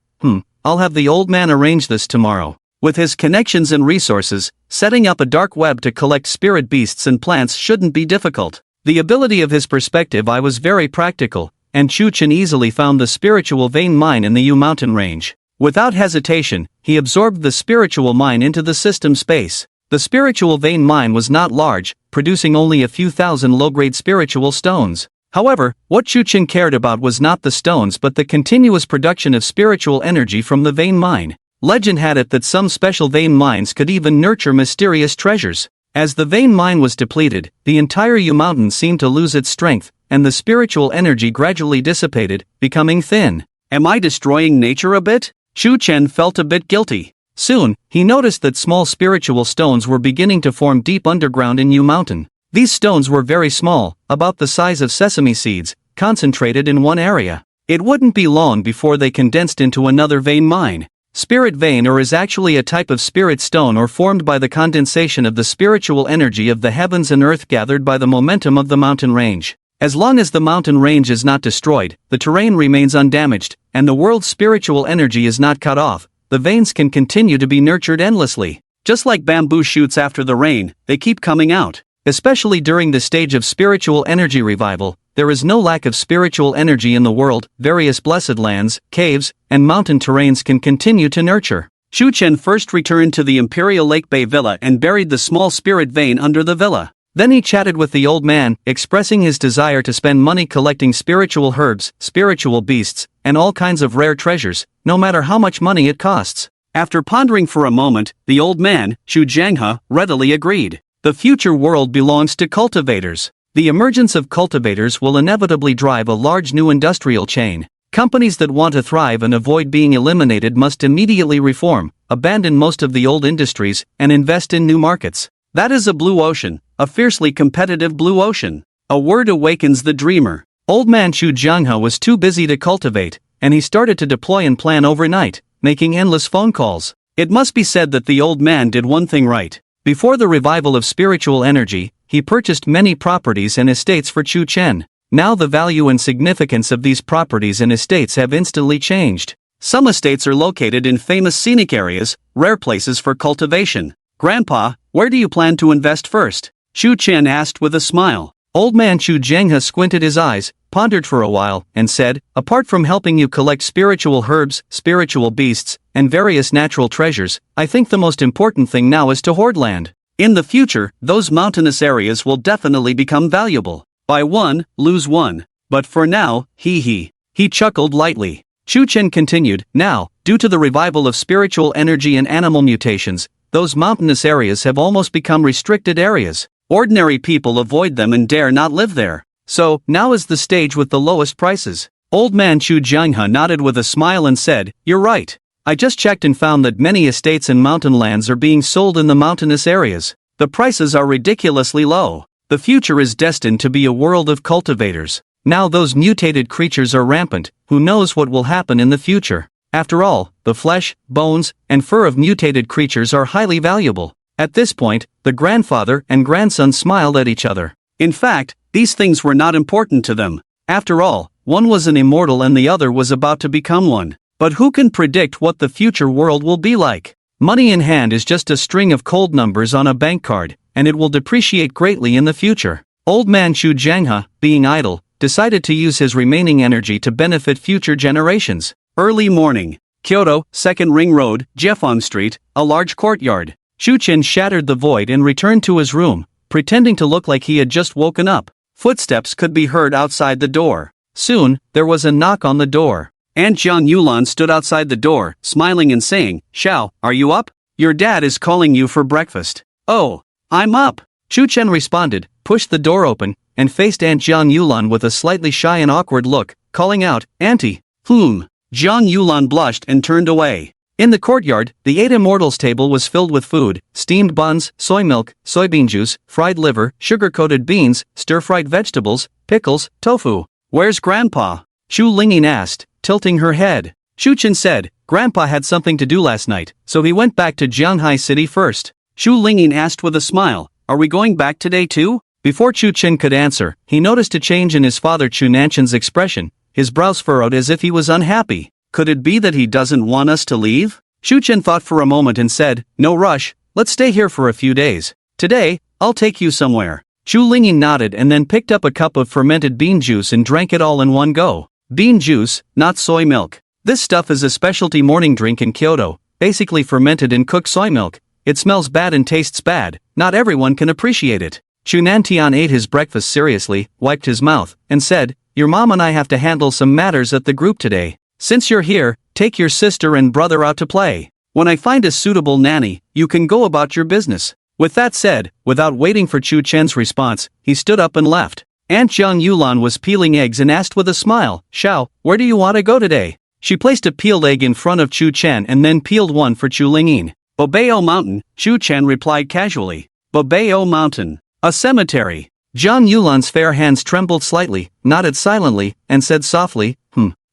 I'll have the old man arrange this tomorrow. With his connections and resources, setting up a dark web to collect spirit beasts and plants shouldn't be difficult. The ability of his perspective eye was very practical, and Shu Chen easily found the spiritual vein mine in the Yu mountain range. Without hesitation, he absorbed the spiritual mine into the system space. The spiritual vein mine was not large, producing only a few thousand low-grade spiritual stones. However, what Shu Chen cared about was not the stones but the continuous production of spiritual energy from the vein mine. Legend had it that some special vein mines could even nurture mysterious treasures. As the vein mine was depleted, the entire Yu mountain seemed to lose its strength, and the spiritual energy gradually dissipated, becoming thin. Am I destroying nature a bit? Shu Chen felt a bit guilty. Soon, he noticed that small spiritual stones were beginning to form deep underground in Yu mountain. These stones were very small, about the size of sesame seeds, concentrated in one area. It wouldn't be long before they condensed into another vein mine. Spirit vein ore is actually a type of spirit stone ore formed by the condensation of the spiritual energy of the heavens and earth gathered by the momentum of the mountain range. As long as the mountain range is not destroyed, the terrain remains undamaged, and the world's spiritual energy is not cut off, the veins can continue to be nurtured endlessly. Just like bamboo shoots after the rain, they keep coming out. Especially during the stage of spiritual energy revival, there is no lack of spiritual energy in the world. Various blessed lands, caves, and mountain terrains can continue to nurture. Shu Chen first returned to the Imperial Lake Bay Villa and buried the small spirit vein under the villa. Then he chatted with the old man, expressing his desire to spend money collecting spiritual herbs, spiritual beasts, and all kinds of rare treasures, no matter how much money it costs. After pondering for a moment, the old man, Shu Jianghe, readily agreed. The future world belongs to cultivators. The emergence of cultivators will inevitably drive a large new industrial chain. Companies that want to thrive and avoid being eliminated must immediately reform, abandon most of the old industries, and invest in new markets. That is a blue ocean, a fiercely competitive blue ocean. A word awakens the dreamer. Old man Shu Jianghe was too busy to cultivate, and he started to deploy and plan overnight, making endless phone calls. It must be said that the old man did one thing right. Before the revival of spiritual energy, he purchased many properties and estates for Shu Chen. Now the value and significance of these properties and estates have instantly changed. Some estates are located in famous scenic areas, rare places for cultivation. Grandpa, where do you plan to invest first? Shu Chen asked with a smile. Old man Shu Jianghe squinted his eyes, pondered for a while, and said, apart from helping you collect spiritual herbs, spiritual beasts, and various natural treasures, I think the most important thing now is to hoard land. In the future, those mountainous areas will definitely become valuable. Buy one, lose one. But for now, he chuckled lightly. Shu Chen continued, now, due to the revival of spiritual energy and animal mutations, those mountainous areas have almost become restricted areas. Ordinary people avoid them and dare not live there. So, now is the stage with the lowest prices. Old man Shu Jianghe nodded with a smile and said, you're right. I just checked and found that many estates and mountain lands are being sold in the mountainous areas. The prices are ridiculously low. The future is destined to be a world of cultivators. Now those mutated creatures are rampant, who knows what will happen in the future. After all, the flesh, bones, and fur of mutated creatures are highly valuable. At this point, the grandfather and grandson smiled at each other. In fact, these things were not important to them. After all, one was an immortal and the other was about to become one. But who can predict what the future world will be like? Money in hand is just a string of cold numbers on a bank card, and it will depreciate greatly in the future. Old man Shu Jianghe, being idle, decided to use his remaining energy to benefit future generations. Early morning. Kyoto, 2nd Ring Road, Jiefeng Street, a large courtyard. Shu Chen shattered the void and returned to his room, pretending to look like he had just woken up. Footsteps could be heard outside the door. Soon, there was a knock on the door. Aunt Jiang Yulan stood outside the door, smiling and saying, Xiao, are you up? Your dad is calling you for breakfast. Oh, I'm up. Shu Chen responded, pushed the door open, and faced Aunt Jiang Yulan with a slightly shy and awkward look, calling out, Auntie. Jiang Yulan blushed and turned away. In the courtyard, the 8 immortals table was filled with food: steamed buns, soy milk, soybean juice, fried liver, sugar-coated beans, stir-fried vegetables, pickles, tofu. Where's Grandpa? Shu Lingyin asked, tilting her head. Shu Chen said, Grandpa had something to do last night, so he went back to Jianghai City first. Shu Lingyin asked with a smile, are we going back today too? Before Chu Chen could answer, he noticed a change in his father Chu Nanchen's expression. His brows furrowed as if he was unhappy. Could it be that he doesn't want us to leave? Chu Chen thought for a moment and said, no rush, let's stay here for a few days. Today, I'll take you somewhere. Chu Lingyin nodded and then picked up a cup of fermented bean juice and drank it all in one go. Bean juice, not soy milk. This stuff is a specialty morning drink in Kyoto, basically fermented in cooked soy milk. It smells bad and tastes bad, not everyone can appreciate it. Chu Nantian ate his breakfast seriously, wiped his mouth, and said, your mom and I have to handle some matters at the group today. Since you're here, take your sister and brother out to play. When I find a suitable nanny, you can go about your business. With that said, without waiting for Chu Chen's response, he stood up and left. Aunt Zhang Yulan was peeling eggs and asked with a smile, Xiao, where do you want to go today? She placed a peeled egg in front of Chu Chen and then peeled one for Chu Lingyin. Bobeo Mountain, Chu Chen replied casually. Bobeo Mountain. A cemetery. Zhang Yulan's fair hands trembled slightly, nodded silently, and said softly,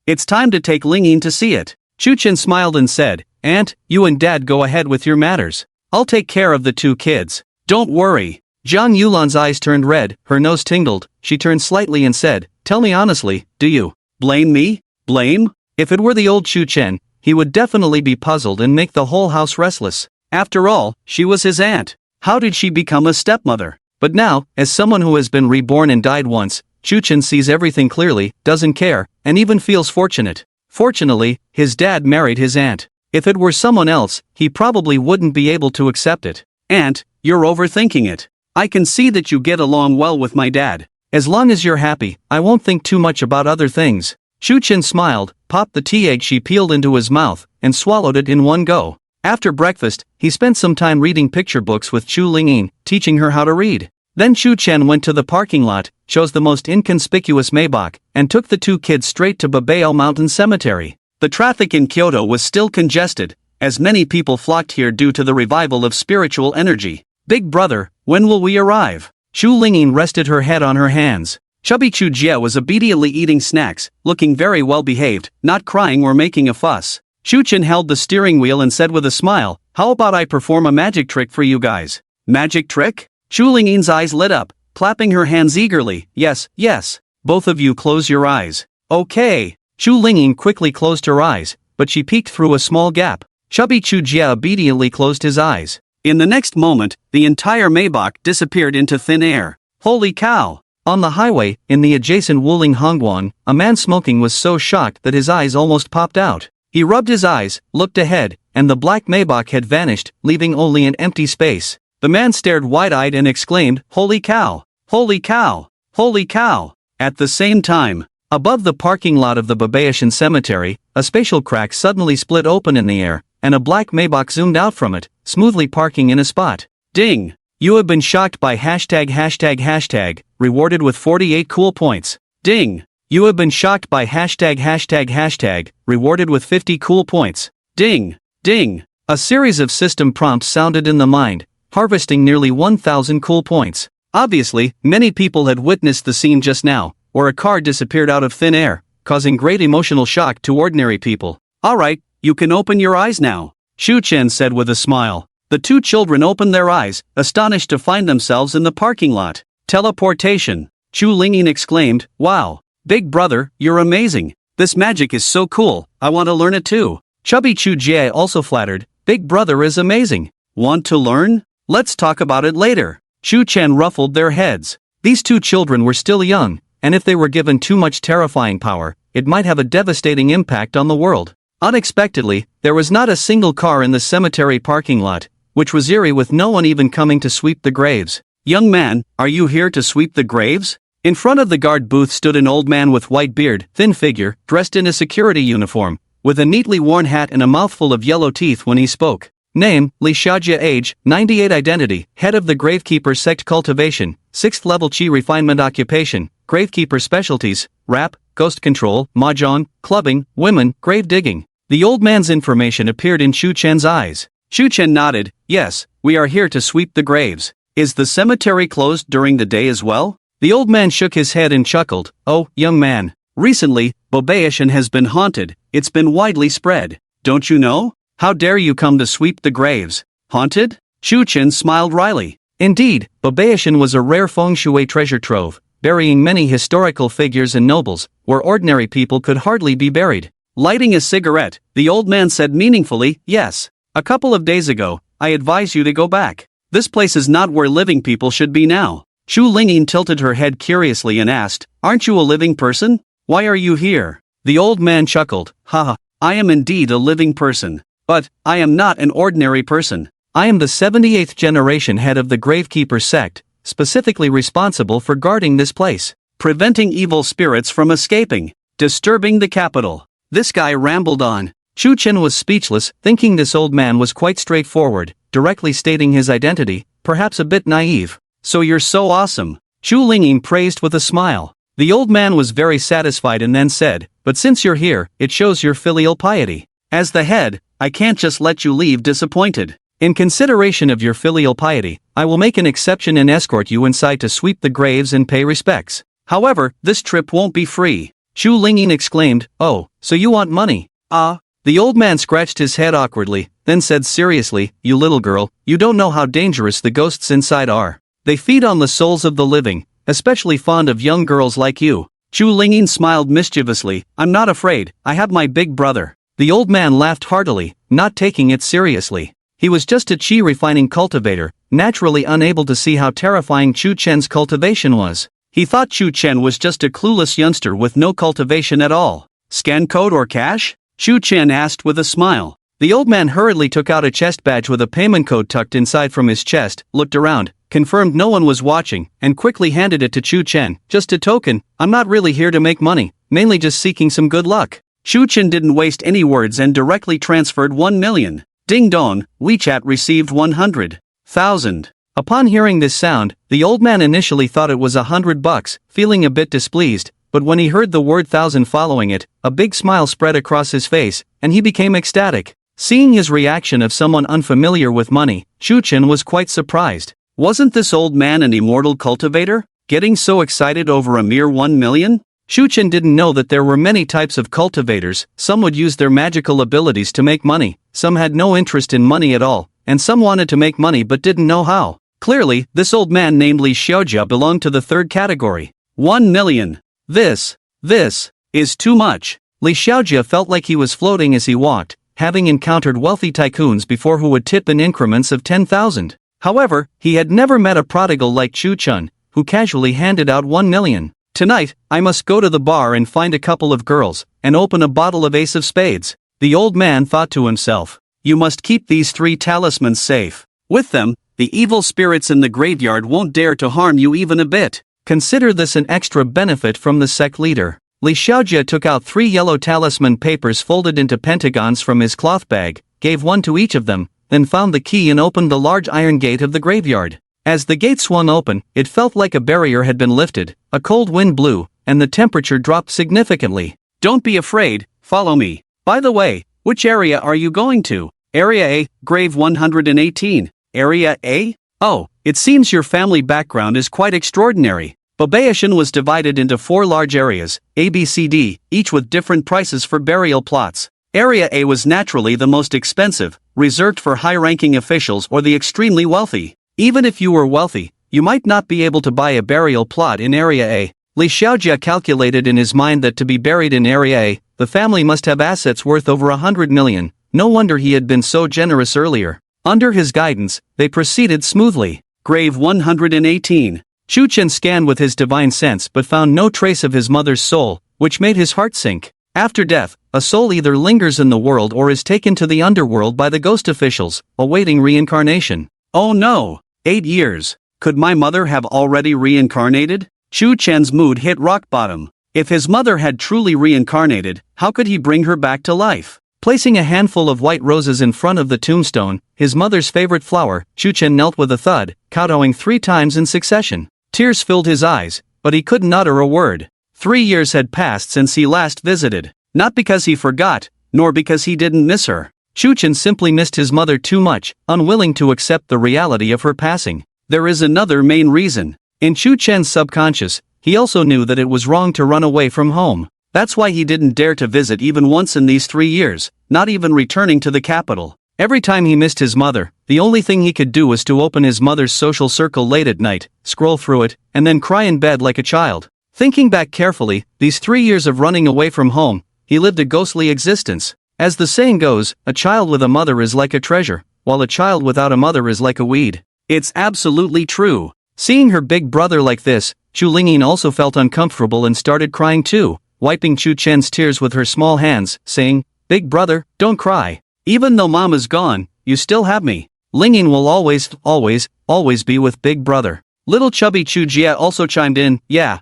It's time to take Lingyin to see it. Chu Chen smiled and said, Aunt, you and Dad go ahead with your matters. I'll take care of the two kids. Don't worry. Zhang Yulan's eyes turned red, her nose tingled, she turned slightly and said, tell me honestly, do you blame me? Blame? If it were the old Chu Chen, he would definitely be puzzled and make the whole house restless. After all, she was his aunt. How did she become a stepmother? But now, as someone who has been reborn and died once, Chu Chen sees everything clearly, doesn't care, and even feels fortunate. Fortunately, his dad married his aunt. If it were someone else, he probably wouldn't be able to accept it. Aunt, you're overthinking it. I can see that you get along well with my dad. As long as you're happy, I won't think too much about other things. Chu Chen smiled, popped the tea egg she peeled into his mouth, and swallowed it in one go. After breakfast, he spent some time reading picture books with Chu Lingyin, teaching her how to read. Then Chu Chen went to the parking lot, chose the most inconspicuous Maybach, and took the two kids straight to Bobeo Mountain Cemetery. The traffic in Kyoto was still congested, as many people flocked here due to the revival of spiritual energy. Big brother, when will we arrive? Chu Lingyin rested her head on her hands. Chubby Chu Jie was obediently eating snacks, looking very well behaved, not crying or making a fuss. Chu Chen held the steering wheel and said with a smile, how about I perform a magic trick for you guys? Magic trick? Chu Lingyin's eyes lit up, clapping her hands eagerly. Yes, yes. Both of you close your eyes. Okay. Chu Lingyin quickly closed her eyes, but she peeked through a small gap. Chubby Chu Jie obediently closed his eyes. In the next moment, the entire Maybach disappeared into thin air. Holy cow! On the highway, in the adjacent Wuling Hongguan, a man smoking was so shocked that his eyes almost popped out. He rubbed his eyes, looked ahead, and the black Maybach had vanished, leaving only an empty space. The man stared wide-eyed and exclaimed, Holy cow! Holy cow! Holy cow! At the same time, above the parking lot of the Babaishan Cemetery, a spatial crack suddenly split open in the air, and a black Maybach zoomed out from it, smoothly parking in a spot. Ding! You have been shocked by ####, rewarded with 48 cool points. Ding! You have been shocked by ####, rewarded with 50 cool points. Ding! Ding! A series of system prompts sounded in the mind, harvesting nearly 1,000 cool points. Obviously, many people had witnessed the scene just now, where a car disappeared out of thin air, causing great emotional shock to ordinary people. Alright, you can open your eyes now, Chu Chen said with a smile. The two children opened their eyes, astonished to find themselves in the parking lot. Teleportation. Chu Lingyin exclaimed, wow, big brother, you're amazing. This magic is so cool, I want to learn it too. Chubby Chu Jie also flattered, big brother is amazing. Want to learn? Let's talk about it later. Chu Chen ruffled their heads. These two children were still young, and if they were given too much terrifying power, it might have a devastating impact on the world. Unexpectedly, there was not a single car in the cemetery parking lot, which was eerie with no one even coming to sweep the graves. Young man, are you here to sweep the graves? In front of the guard booth stood an old man with white beard, thin figure, dressed in a security uniform, with a neatly worn hat and a mouthful of yellow teeth when he spoke. Name, Li Xiajie. Age, 98. Identity, head of the Gravekeeper Sect. Cultivation, 6th level Qi Refinement. Occupation, Gravekeeper. Specialties, rap, ghost control, mahjong, clubbing, women, grave digging. The old man's information appeared in Chu Chen's eyes. Chu Chen nodded, yes, we are here to sweep the graves. Is the cemetery closed during the day as well? The old man shook his head and chuckled, oh, young man. Recently, Babaishan has been haunted, it's been widely spread. don't you know? How dare you come to sweep the graves? Haunted? Chu Chen smiled wryly. Indeed, Babaishan was a rare feng shui treasure trove, burying many historical figures and nobles, where ordinary people could hardly be buried. Lighting a cigarette, the old man said meaningfully, yes. A couple of days ago, I advise you to go back. This place is not where living people should be now. Chu Lingyin tilted her head curiously and asked, aren't you a living person? Why are you here? The old man chuckled, haha, I am indeed a living person. But, I am not an ordinary person. I am the 78th generation head of the Gravekeeper sect, specifically responsible for guarding this place, preventing evil spirits from escaping, disturbing the capital. This guy rambled on. Chu Chen was speechless, thinking this old man was quite straightforward, directly stating his identity, perhaps a bit naive. So you're so awesome. Chu Lingyin praised with a smile. The old man was very satisfied and then said, but since you're here, it shows your filial piety. As the head, I can't just let you leave disappointed. In consideration of your filial piety, I will make an exception and escort you inside to sweep the graves and pay respects. However, this trip won't be free. Chu Lingyin exclaimed, oh, so you want money? The old man scratched his head awkwardly, then said seriously, you little girl, you don't know how dangerous the ghosts inside are. They feed on the souls of the living, especially fond of young girls like you. Chu Lingyin smiled mischievously, I'm not afraid, I have my big brother. The old man laughed heartily, not taking it seriously. He was just a chi refining cultivator, naturally unable to see how terrifying Chu Chen's cultivation was. He thought Chu Chen was just a clueless youngster with no cultivation at all. Scan code or cash? Chu Chen asked with a smile. The old man hurriedly took out a chest badge with a payment code tucked inside from his chest, looked around, confirmed no one was watching, and quickly handed it to Chu Chen. Just a token, I'm not really here to make money, mainly just seeking some good luck. Chu Chen didn't waste any words and directly transferred 1 million. Ding dong, WeChat received 100,000. Upon hearing this sound, the old man initially thought it was $100, feeling a bit displeased, but when he heard the word thousand following it, a big smile spread across his face, and he became ecstatic. Seeing his reaction of someone unfamiliar with money, Chu Chen was quite surprised. Wasn't this old man an immortal cultivator, getting so excited over a mere 1 million? Chu Chen didn't know that there were many types of cultivators. Some would use their magical abilities to make money, some had no interest in money at all, and some wanted to make money but didn't know how. Clearly, this old man named Li Xiaojia belonged to the third category. 1 million. This is too much. Li Xiaojia felt like he was floating as he walked, having encountered wealthy tycoons before who would tip in increments of 10,000. However, he had never met a prodigal like Chu Chen, who casually handed out 1 million. Tonight, I must go to the bar and find a couple of girls, and open a bottle of Ace of Spades. The old man thought to himself. You must keep these 3 talismans safe. With them, the evil spirits in the graveyard won't dare to harm you even a bit. Consider this an extra benefit from the sect leader. Li Xiaojia took out 3 yellow talisman papers folded into pentagons from his cloth bag, gave one to each of them, then found the key and opened the large iron gate of the graveyard. As the gate swung open, it felt like a barrier had been lifted, a cold wind blew, and the temperature dropped significantly. Don't be afraid, follow me. By the way, which area are you going to? Area A, Grave 118. Area A? Oh, it seems your family background is quite extraordinary. Babaishan was divided into 4 large areas, A, B, C, D, each with different prices for burial plots. Area A was naturally the most expensive, reserved for high-ranking officials or the extremely wealthy. Even if you were wealthy, you might not be able to buy a burial plot in Area A. Li Xiaojia calculated in his mind that to be buried in Area A, the family must have assets worth over 100 million. No wonder he had been so generous earlier. Under his guidance, they proceeded smoothly. Grave 118. Chu Chen scanned with his divine sense but found no trace of his mother's soul, which made his heart sink. After death, a soul either lingers in the world or is taken to the underworld by the ghost officials, awaiting reincarnation. Oh no! 8 years. Could my mother have already reincarnated? Chu Chen's mood hit rock bottom. If his mother had truly reincarnated, how could he bring her back to life? Placing a handful of white roses in front of the tombstone, his mother's favorite flower, Chu Chen knelt with a thud, kowtowing 3 times in succession. Tears filled his eyes, but he couldn't utter a word. 3 years had passed since he last visited. Not because he forgot, nor because he didn't miss her. Chu Chen simply missed his mother too much, unwilling to accept the reality of her passing. There is another main reason. In Chu Chen's subconscious, he also knew that it was wrong to run away from home. That's why he didn't dare to visit even once in these 3 years, not even returning to the capital. Every time he missed his mother, the only thing he could do was to open his mother's social circle late at night, scroll through it, and then cry in bed like a child. Thinking back carefully, these 3 years of running away from home, he lived a ghostly existence. As the saying goes, a child with a mother is like a treasure, while a child without a mother is like a weed. It's absolutely true. Seeing her big brother like this, Chu Lingyin also felt uncomfortable and started crying too, wiping Chu Chen's tears with her small hands, saying, "Big brother, don't cry. Even though mom is gone, you still have me." Lingyin will always be with big brother. Little chubby Chu Jia also chimed in, yeah,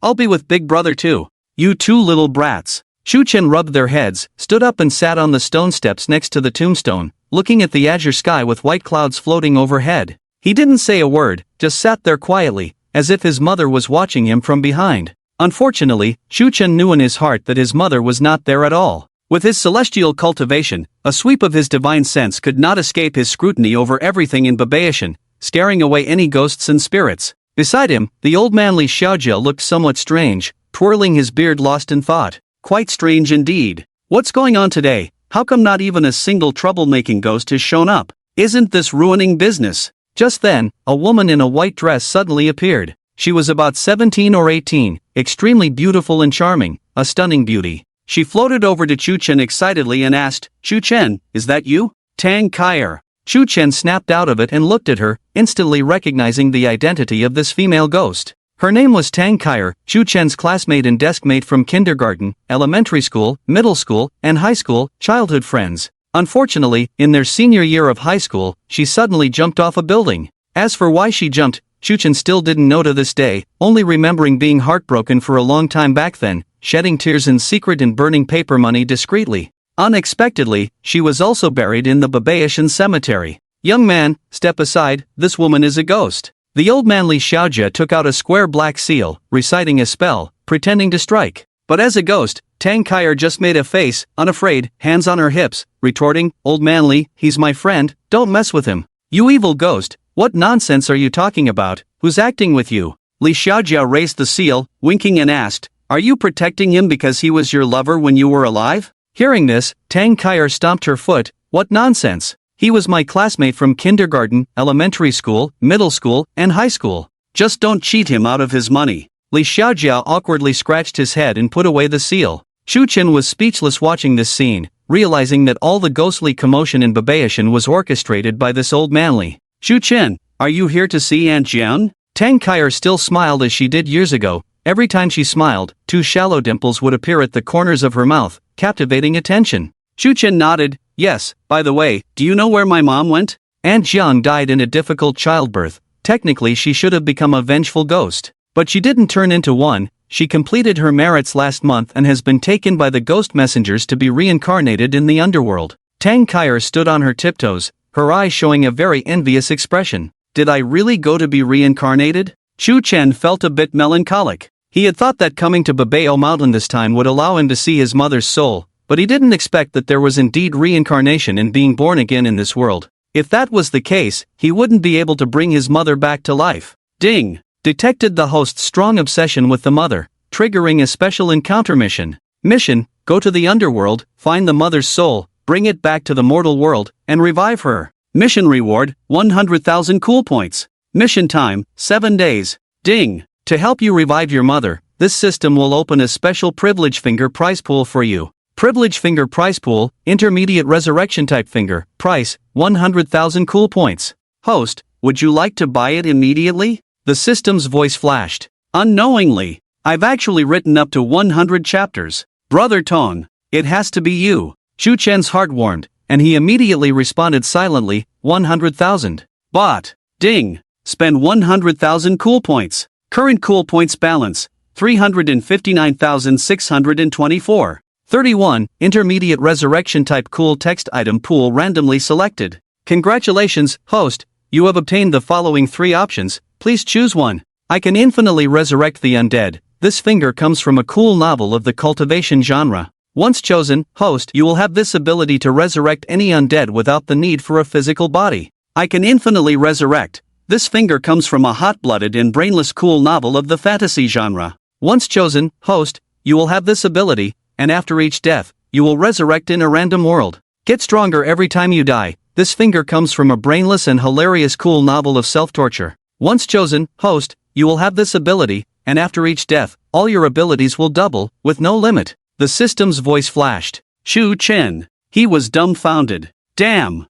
I'll be with big brother too. You two little brats. Chu Chen rubbed their heads, stood up and sat on the stone steps next to the tombstone, looking at the azure sky with white clouds floating overhead. He didn't say a word, just sat there quietly, as if his mother was watching him from behind. Unfortunately, Chu Chen knew in his heart that his mother was not there at all. With his celestial cultivation, a sweep of his divine sense could not escape his scrutiny over everything in Babaishan, scaring away any ghosts and spirits. Beside him, the old man Li Xiaojia looked somewhat strange, twirling his beard lost in thought. Quite strange indeed. What's going on today? How come not even a single troublemaking ghost has shown up? Isn't this ruining business? Just then, a woman in a white dress suddenly appeared. She was about 17 or 18, extremely beautiful and charming, a stunning beauty. She floated over to Chu Chen excitedly and asked, "Chu Chen, is that you?" "Tang Kaier." Chu Chen snapped out of it and looked at her, instantly recognizing the identity of this female ghost. Her name was Tang Kaier, Chu Chen's classmate and deskmate from kindergarten, elementary school, middle school, and high school, childhood friends. Unfortunately, in their senior year of high school, she suddenly jumped off a building. As for why she jumped, Chu Chen still didn't know to this day, only remembering being heartbroken for a long time back then, shedding tears in secret and burning paper money discreetly. Unexpectedly, she was also buried in the Babaishan cemetery. "Young man, step aside, this woman is a ghost." The old man Li Xiaojia took out a square black seal, reciting a spell, pretending to strike. But as a ghost, Tang Kaier just made a face, unafraid, hands on her hips, retorting, "Old man Li, he's my friend, don't mess with him." "You evil ghost, what nonsense are you talking about? Who's acting with you?" Li Xiaojia raised the seal, winking and asked, "Are you protecting him because he was your lover when you were alive?" Hearing this, Tang Kaier stomped her foot. "What nonsense? He was my classmate from kindergarten, elementary school, middle school, and high school. Just don't cheat him out of his money." Li Xiaojia awkwardly scratched his head and put away the seal. Chu Chen was speechless watching this scene, realizing that all the ghostly commotion in Babaishan was orchestrated by this old man Li. "Chu Chen, are you here to see Aunt Jian?" Tang Kaier still smiled as she did years ago. Every time she smiled, 2 shallow dimples would appear at the corners of her mouth, captivating attention. Chu Chen nodded. "Yes, by the way, do you know where my mom went?" Aunt Jiang died in a difficult childbirth. Technically she should have become a vengeful ghost. But she didn't turn into one. She completed her merits last month and has been taken by the ghost messengers to be reincarnated in the underworld. Tang Kaier stood on her tiptoes, her eyes showing a very envious expression. Did I really go to be reincarnated? Chu Chen felt a bit melancholic. He had thought that coming to Babao Mountain this time would allow him to see his mother's soul, but he didn't expect that there was indeed reincarnation in being born again in this world. If that was the case, he wouldn't be able to bring his mother back to life. Ding! Detected the host's strong obsession with the mother, triggering a special encounter mission. Mission: go to the underworld, find the mother's soul, bring it back to the mortal world, and revive her. Mission reward: 100,000 cool points. Mission time: 7 days. Ding! To help you revive your mother, this system will open a special privilege finger prize pool for you. Privilege finger prize pool, intermediate resurrection type finger, price, 100,000 cool points. Host, would you like to buy it immediately? The system's voice flashed. Unknowingly, I've actually written up to 100 chapters. Brother Tong, it has to be you. Chu Chen's heart warmed, and he immediately responded silently, 100,000. Bought. Ding. Spend 100,000 cool points. Current cool points balance, 359,624. 31. Intermediate resurrection type cool text item pool randomly selected. Congratulations, host, you have obtained the following 3 options, please choose one. I can infinitely resurrect the undead. This finger comes from a cool novel of the cultivation genre. Once chosen, host, you will have this ability to resurrect any undead without the need for a physical body. I can infinitely resurrect. This finger comes from a hot-blooded and brainless cool novel of the fantasy genre. Once chosen, host, you will have this ability, and after each death, you will resurrect in a random world. Get stronger every time you die. This finger comes from a brainless and hilarious cool novel of self-torture. Once chosen, host, you will have this ability, and after each death, all your abilities will double, with no limit. The system's voice flashed. Shu Chen. He was dumbfounded. Damn.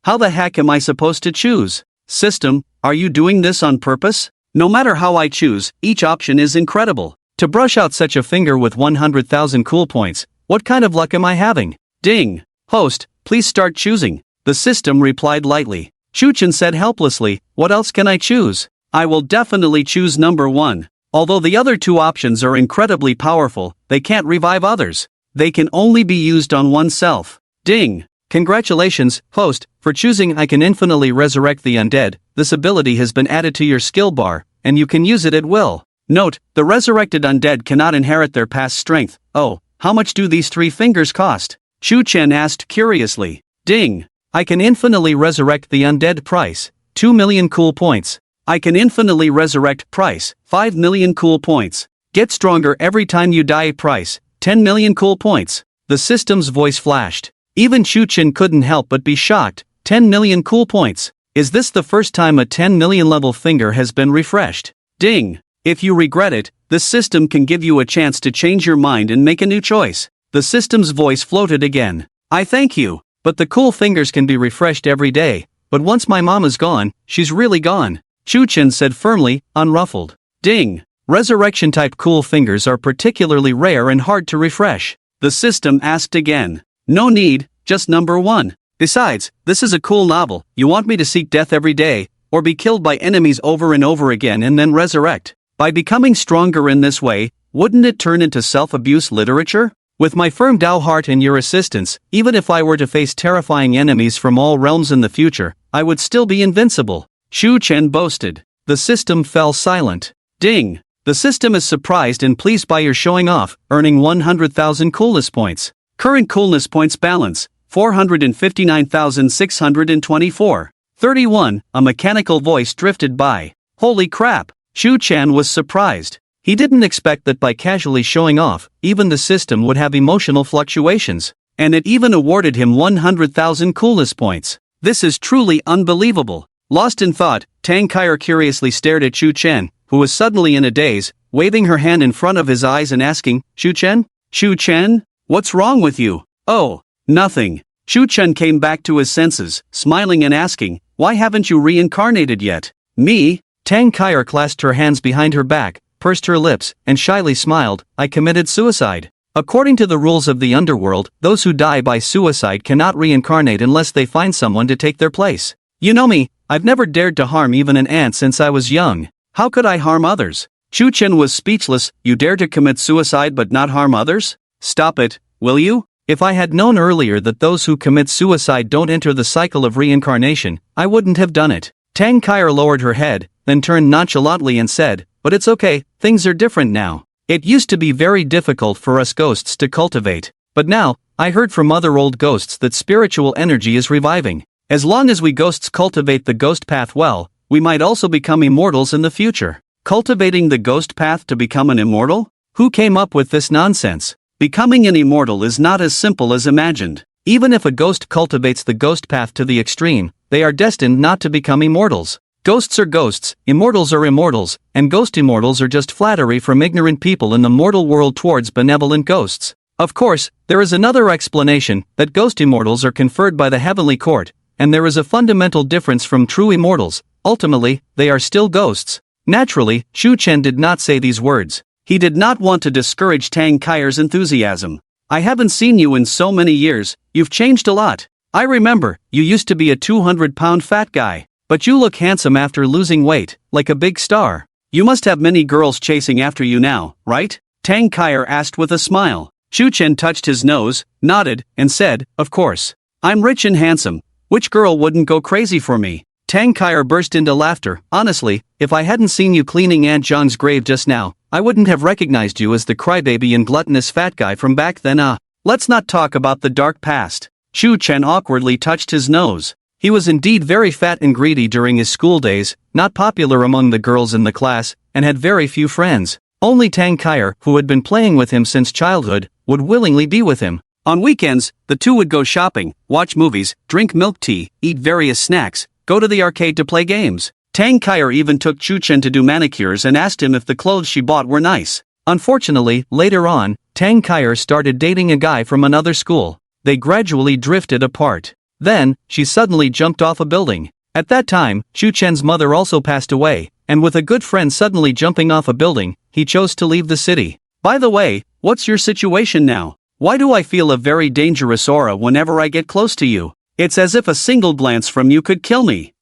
How the heck am I supposed to choose? System, are you doing this on purpose? No matter how I choose, each option is incredible. To brush out such a finger with 100,000 cool points, what kind of luck am I having? Ding. Host, please start choosing. The system replied lightly. Shu Chen said helplessly, what else can I choose? I will definitely choose number 1. Although the other 2 options are incredibly powerful, they can't revive others. They can only be used on oneself. Ding. Congratulations, host, for choosing I can infinitely resurrect the undead. This ability has been added to your skill bar, and you can use it at will. Note, the resurrected undead cannot inherit their past strength. Oh, how much do these 3 fingers cost? Shu Chen asked curiously. Ding. I can infinitely resurrect the undead price. 2 million cool points. I can infinitely resurrect price. 5 million cool points. Get stronger every time you die price. 10 million cool points. The system's voice flashed. Even Shu Chen couldn't help but be shocked. 10 million cool points. Is this the first time a 10 million level finger has been refreshed? Ding. If you regret it, the system can give you a chance to change your mind and make a new choice. The system's voice floated again. I thank you, but the cool fingers can be refreshed every day. But once my mom is gone, she's really gone. Shu Chen said firmly, unruffled. Ding. Resurrection-type cool fingers are particularly rare and hard to refresh. The system asked again. No need, just number 1. Besides, this is a cool novel. You want me to seek death every day, or be killed by enemies over and over again and then resurrect? By becoming stronger in this way, wouldn't it turn into self-abuse literature? With my firm Dao heart and your assistance, even if I were to face terrifying enemies from all realms in the future, I would still be invincible. Shu Chen boasted. The system fell silent. Ding. The system is surprised and pleased by your showing off, earning 100,000 coolness points. Current coolness points balance, 459,624. 31, a mechanical voice drifted by. Holy crap! Shu Chen was surprised. He didn't expect that by casually showing off, even the system would have emotional fluctuations. And it even awarded him 100,000 coolness points. This is truly unbelievable. Lost in thought, Tang Kair curiously stared at Shu Chen, who was suddenly in a daze, waving her hand in front of his eyes and asking, Shu Chen? Shu Chen? What's wrong with you? Oh, nothing. Shu Chen came back to his senses, smiling and asking, why haven't you reincarnated yet? Me? Tang Kair clasped her hands behind her back, pursed her lips, and shyly smiled, I committed suicide. According to the rules of the underworld, those who die by suicide cannot reincarnate unless they find someone to take their place. You know me, I've never dared to harm even an ant since I was young. How could I harm others? Shu Chen was speechless. You dare to commit suicide but not harm others? Stop it, will you? If I had known earlier that those who commit suicide don't enter the cycle of reincarnation, I wouldn't have done it. Tang Kair lowered her head, then turned nonchalantly and said, but it's okay, things are different now. It used to be very difficult for us ghosts to cultivate. But now, I heard from other old ghosts that spiritual energy is reviving. As long as we ghosts cultivate the ghost path well, we might also become immortals in the future. Cultivating the ghost path to become an immortal? Who came up with this nonsense? Becoming an immortal is not as simple as imagined. Even if a ghost cultivates the ghost path to the extreme, they are destined not to become immortals. Ghosts are ghosts, immortals are immortals, and ghost immortals are just flattery from ignorant people in the mortal world towards benevolent ghosts. Of course, there is another explanation, that ghost immortals are conferred by the heavenly court, and there is a fundamental difference from true immortals. Ultimately, they are still ghosts. Naturally, Shu Chen did not say these words. He did not want to discourage Tang Kair's enthusiasm. I haven't seen you in so many years, you've changed a lot. I remember, you used to be a 200-pound fat guy. But you look handsome after losing weight, like a big star. You must have many girls chasing after you now, right? Tang Kair asked with a smile. Shu Chen touched his nose, nodded, and said, of course. I'm rich and handsome. Which girl wouldn't go crazy for me? Tang Kair burst into laughter. Honestly, if I hadn't seen you cleaning Aunt Zhang's grave just now, I wouldn't have recognized you as the crybaby and gluttonous fat guy from back then. Let's not talk about the dark past. Shu Chen awkwardly touched his nose. He was indeed very fat and greedy during his school days, not popular among the girls in the class, and had very few friends. Only Tang Kyer, who had been playing with him since childhood, would willingly be with him. On weekends, the two would go shopping, watch movies, drink milk tea, eat various snacks, go to the arcade to play games. Tang Kyer even took Chu Chen to do manicures and asked him if the clothes she bought were nice. Unfortunately, later on, Tang Kyer started dating a guy from another school. They gradually drifted apart. Then, she suddenly jumped off a building. At that time, Chu Chen's mother also passed away, and with a good friend suddenly jumping off a building, he chose to leave the city. By the way, what's your situation now? Why do I feel a very dangerous aura whenever I get close to you? It's as if a single glance from you could kill me.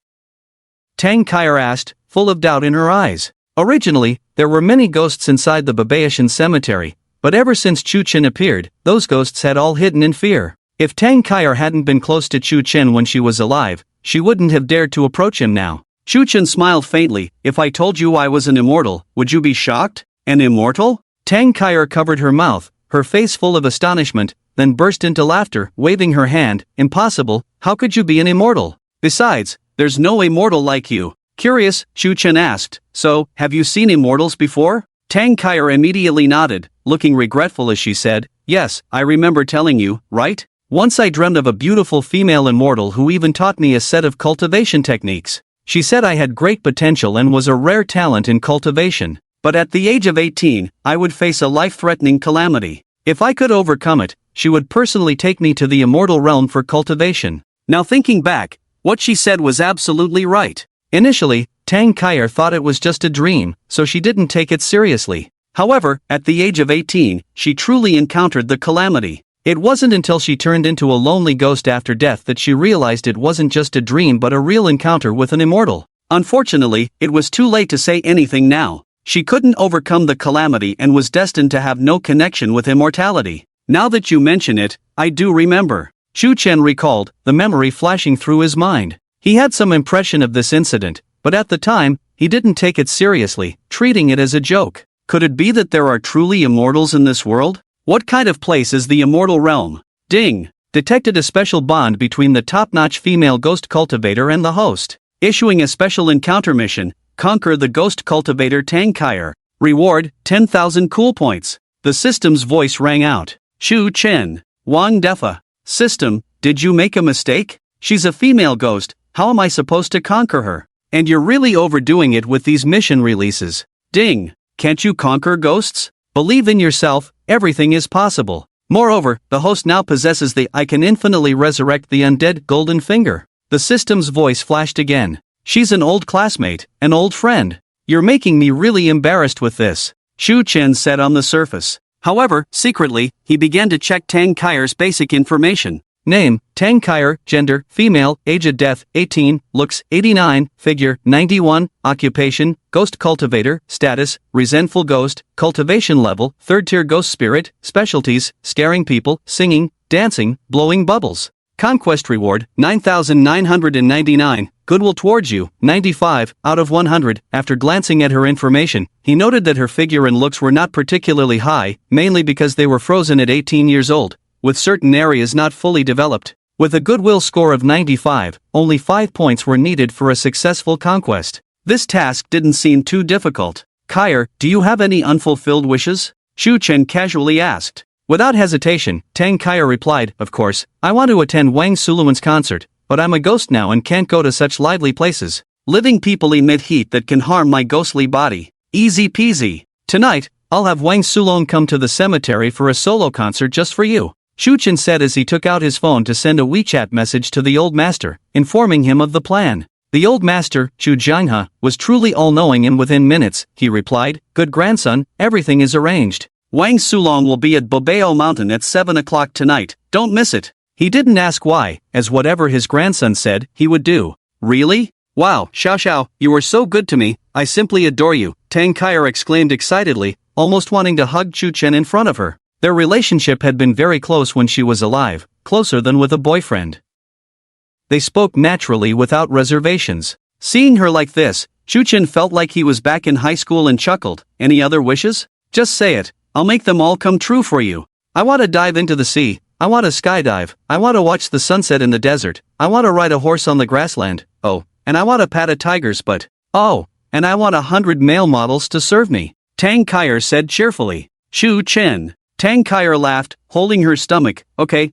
Tang Kyer asked, full of doubt in her eyes. Originally, there were many ghosts inside the Babaishan cemetery, but ever since Chu Chen appeared, those ghosts had all hidden in fear. If Tang Kyer hadn't been close to Chu Chen when she was alive, she wouldn't have dared to approach him now. Chu Chen smiled faintly. If I told you I was an immortal, would you be shocked? An immortal? Tang Kyer covered her mouth, her face full of astonishment, then burst into laughter, waving her hand. Impossible, how could you be an immortal? Besides, there's no immortal like you. Curious, Chu Chen asked, so, have you seen immortals before? Tang Kyer immediately nodded, looking regretful as she said, yes, I remember telling you, right? Once I dreamt of a beautiful female immortal who even taught me a set of cultivation techniques. She said I had great potential and was a rare talent in cultivation, but at the age of 18, I would face a life-threatening calamity. If I could overcome it, she would personally take me to the immortal realm for cultivation. Now thinking back, what she said was absolutely right. Initially, Tang Kyer thought it was just a dream, so she didn't take it seriously. However, at the age of 18, she truly encountered the calamity. It wasn't until she turned into a lonely ghost after death that she realized it wasn't just a dream but a real encounter with an immortal. Unfortunately, it was too late to say anything now. She couldn't overcome the calamity and was destined to have no connection with immortality. Now that you mention it, I do remember. Chu Chen recalled, the memory flashing through his mind. He had some impression of this incident, but at the time, he didn't take it seriously, treating it as a joke. Could it be that there are truly immortals in this world? What kind of place is the immortal realm? Ding! Detected a special bond between the top-notch female ghost cultivator and the host. Issuing a special encounter mission, conquer the ghost cultivator Tang Kyer. Reward, 10,000 cool points. The system's voice rang out. Chu Chen. Wang Defa. System, did you make a mistake? She's a female ghost, how am I supposed to conquer her? And you're really overdoing it with these mission releases. Ding! Can't you conquer ghosts? Believe in yourself, everything is possible. Moreover, the host now possesses the I can infinitely resurrect the undead golden finger. The system's voice flashed again. She's an old classmate, an old friend. You're making me really embarrassed with this, Chu Chen said on the surface. However, secretly, he began to check Tang Kyer's basic information. Name, Tang Kyer, gender, female, age of death, 18, looks, 89, figure, 91, occupation, ghost cultivator, status, resentful ghost, cultivation level, 3rd tier ghost spirit, specialties, scaring people, singing, dancing, blowing bubbles. Conquest reward, 9,999, goodwill towards you, 95, out of 100. After glancing at her information, he noted that her figure and looks were not particularly high, mainly because they were frozen at 18 years old. With certain areas not fully developed. With a goodwill score of 95, only 5 points were needed for a successful conquest. This task didn't seem too difficult. Kyer, do you have any unfulfilled wishes? Chu Chen casually asked. Without hesitation, Tang Kyer replied, of course, I want to attend Wang Suluan's concert, but I'm a ghost now and can't go to such lively places. Living people emit heat that can harm my ghostly body. Easy peasy. Tonight, I'll have Wang Suluan come to the cemetery for a solo concert just for you. Chu Chen said as he took out his phone to send a WeChat message to the old master, informing him of the plan. The old master, Chu Jianhe, was truly all-knowing and within minutes, he replied, good grandson, everything is arranged. Wang Sulong will be at Bobeo Mountain at 7 o'clock tonight, don't miss it. He didn't ask why, as whatever his grandson said, he would do. Really? Wow, Xiao Xiao, you are so good to me, I simply adore you, Tang Kyer exclaimed excitedly, almost wanting to hug Chu Chen in front of her. Their relationship had been very close when she was alive, closer than with a boyfriend. They spoke naturally without reservations. Seeing her like this, Chu Chen felt like he was back in high school and chuckled. Any other wishes? Just say it, I'll make them all come true for you. I want to dive into the sea, I want to skydive, I want to watch the sunset in the desert, I want to ride a horse on the grassland, oh, and I want to pat a tiger's butt, oh, and I want 100 male models to serve me. Tang Kaier said cheerfully. Chu Chen. Tang Kaier laughed, holding her stomach. Okay,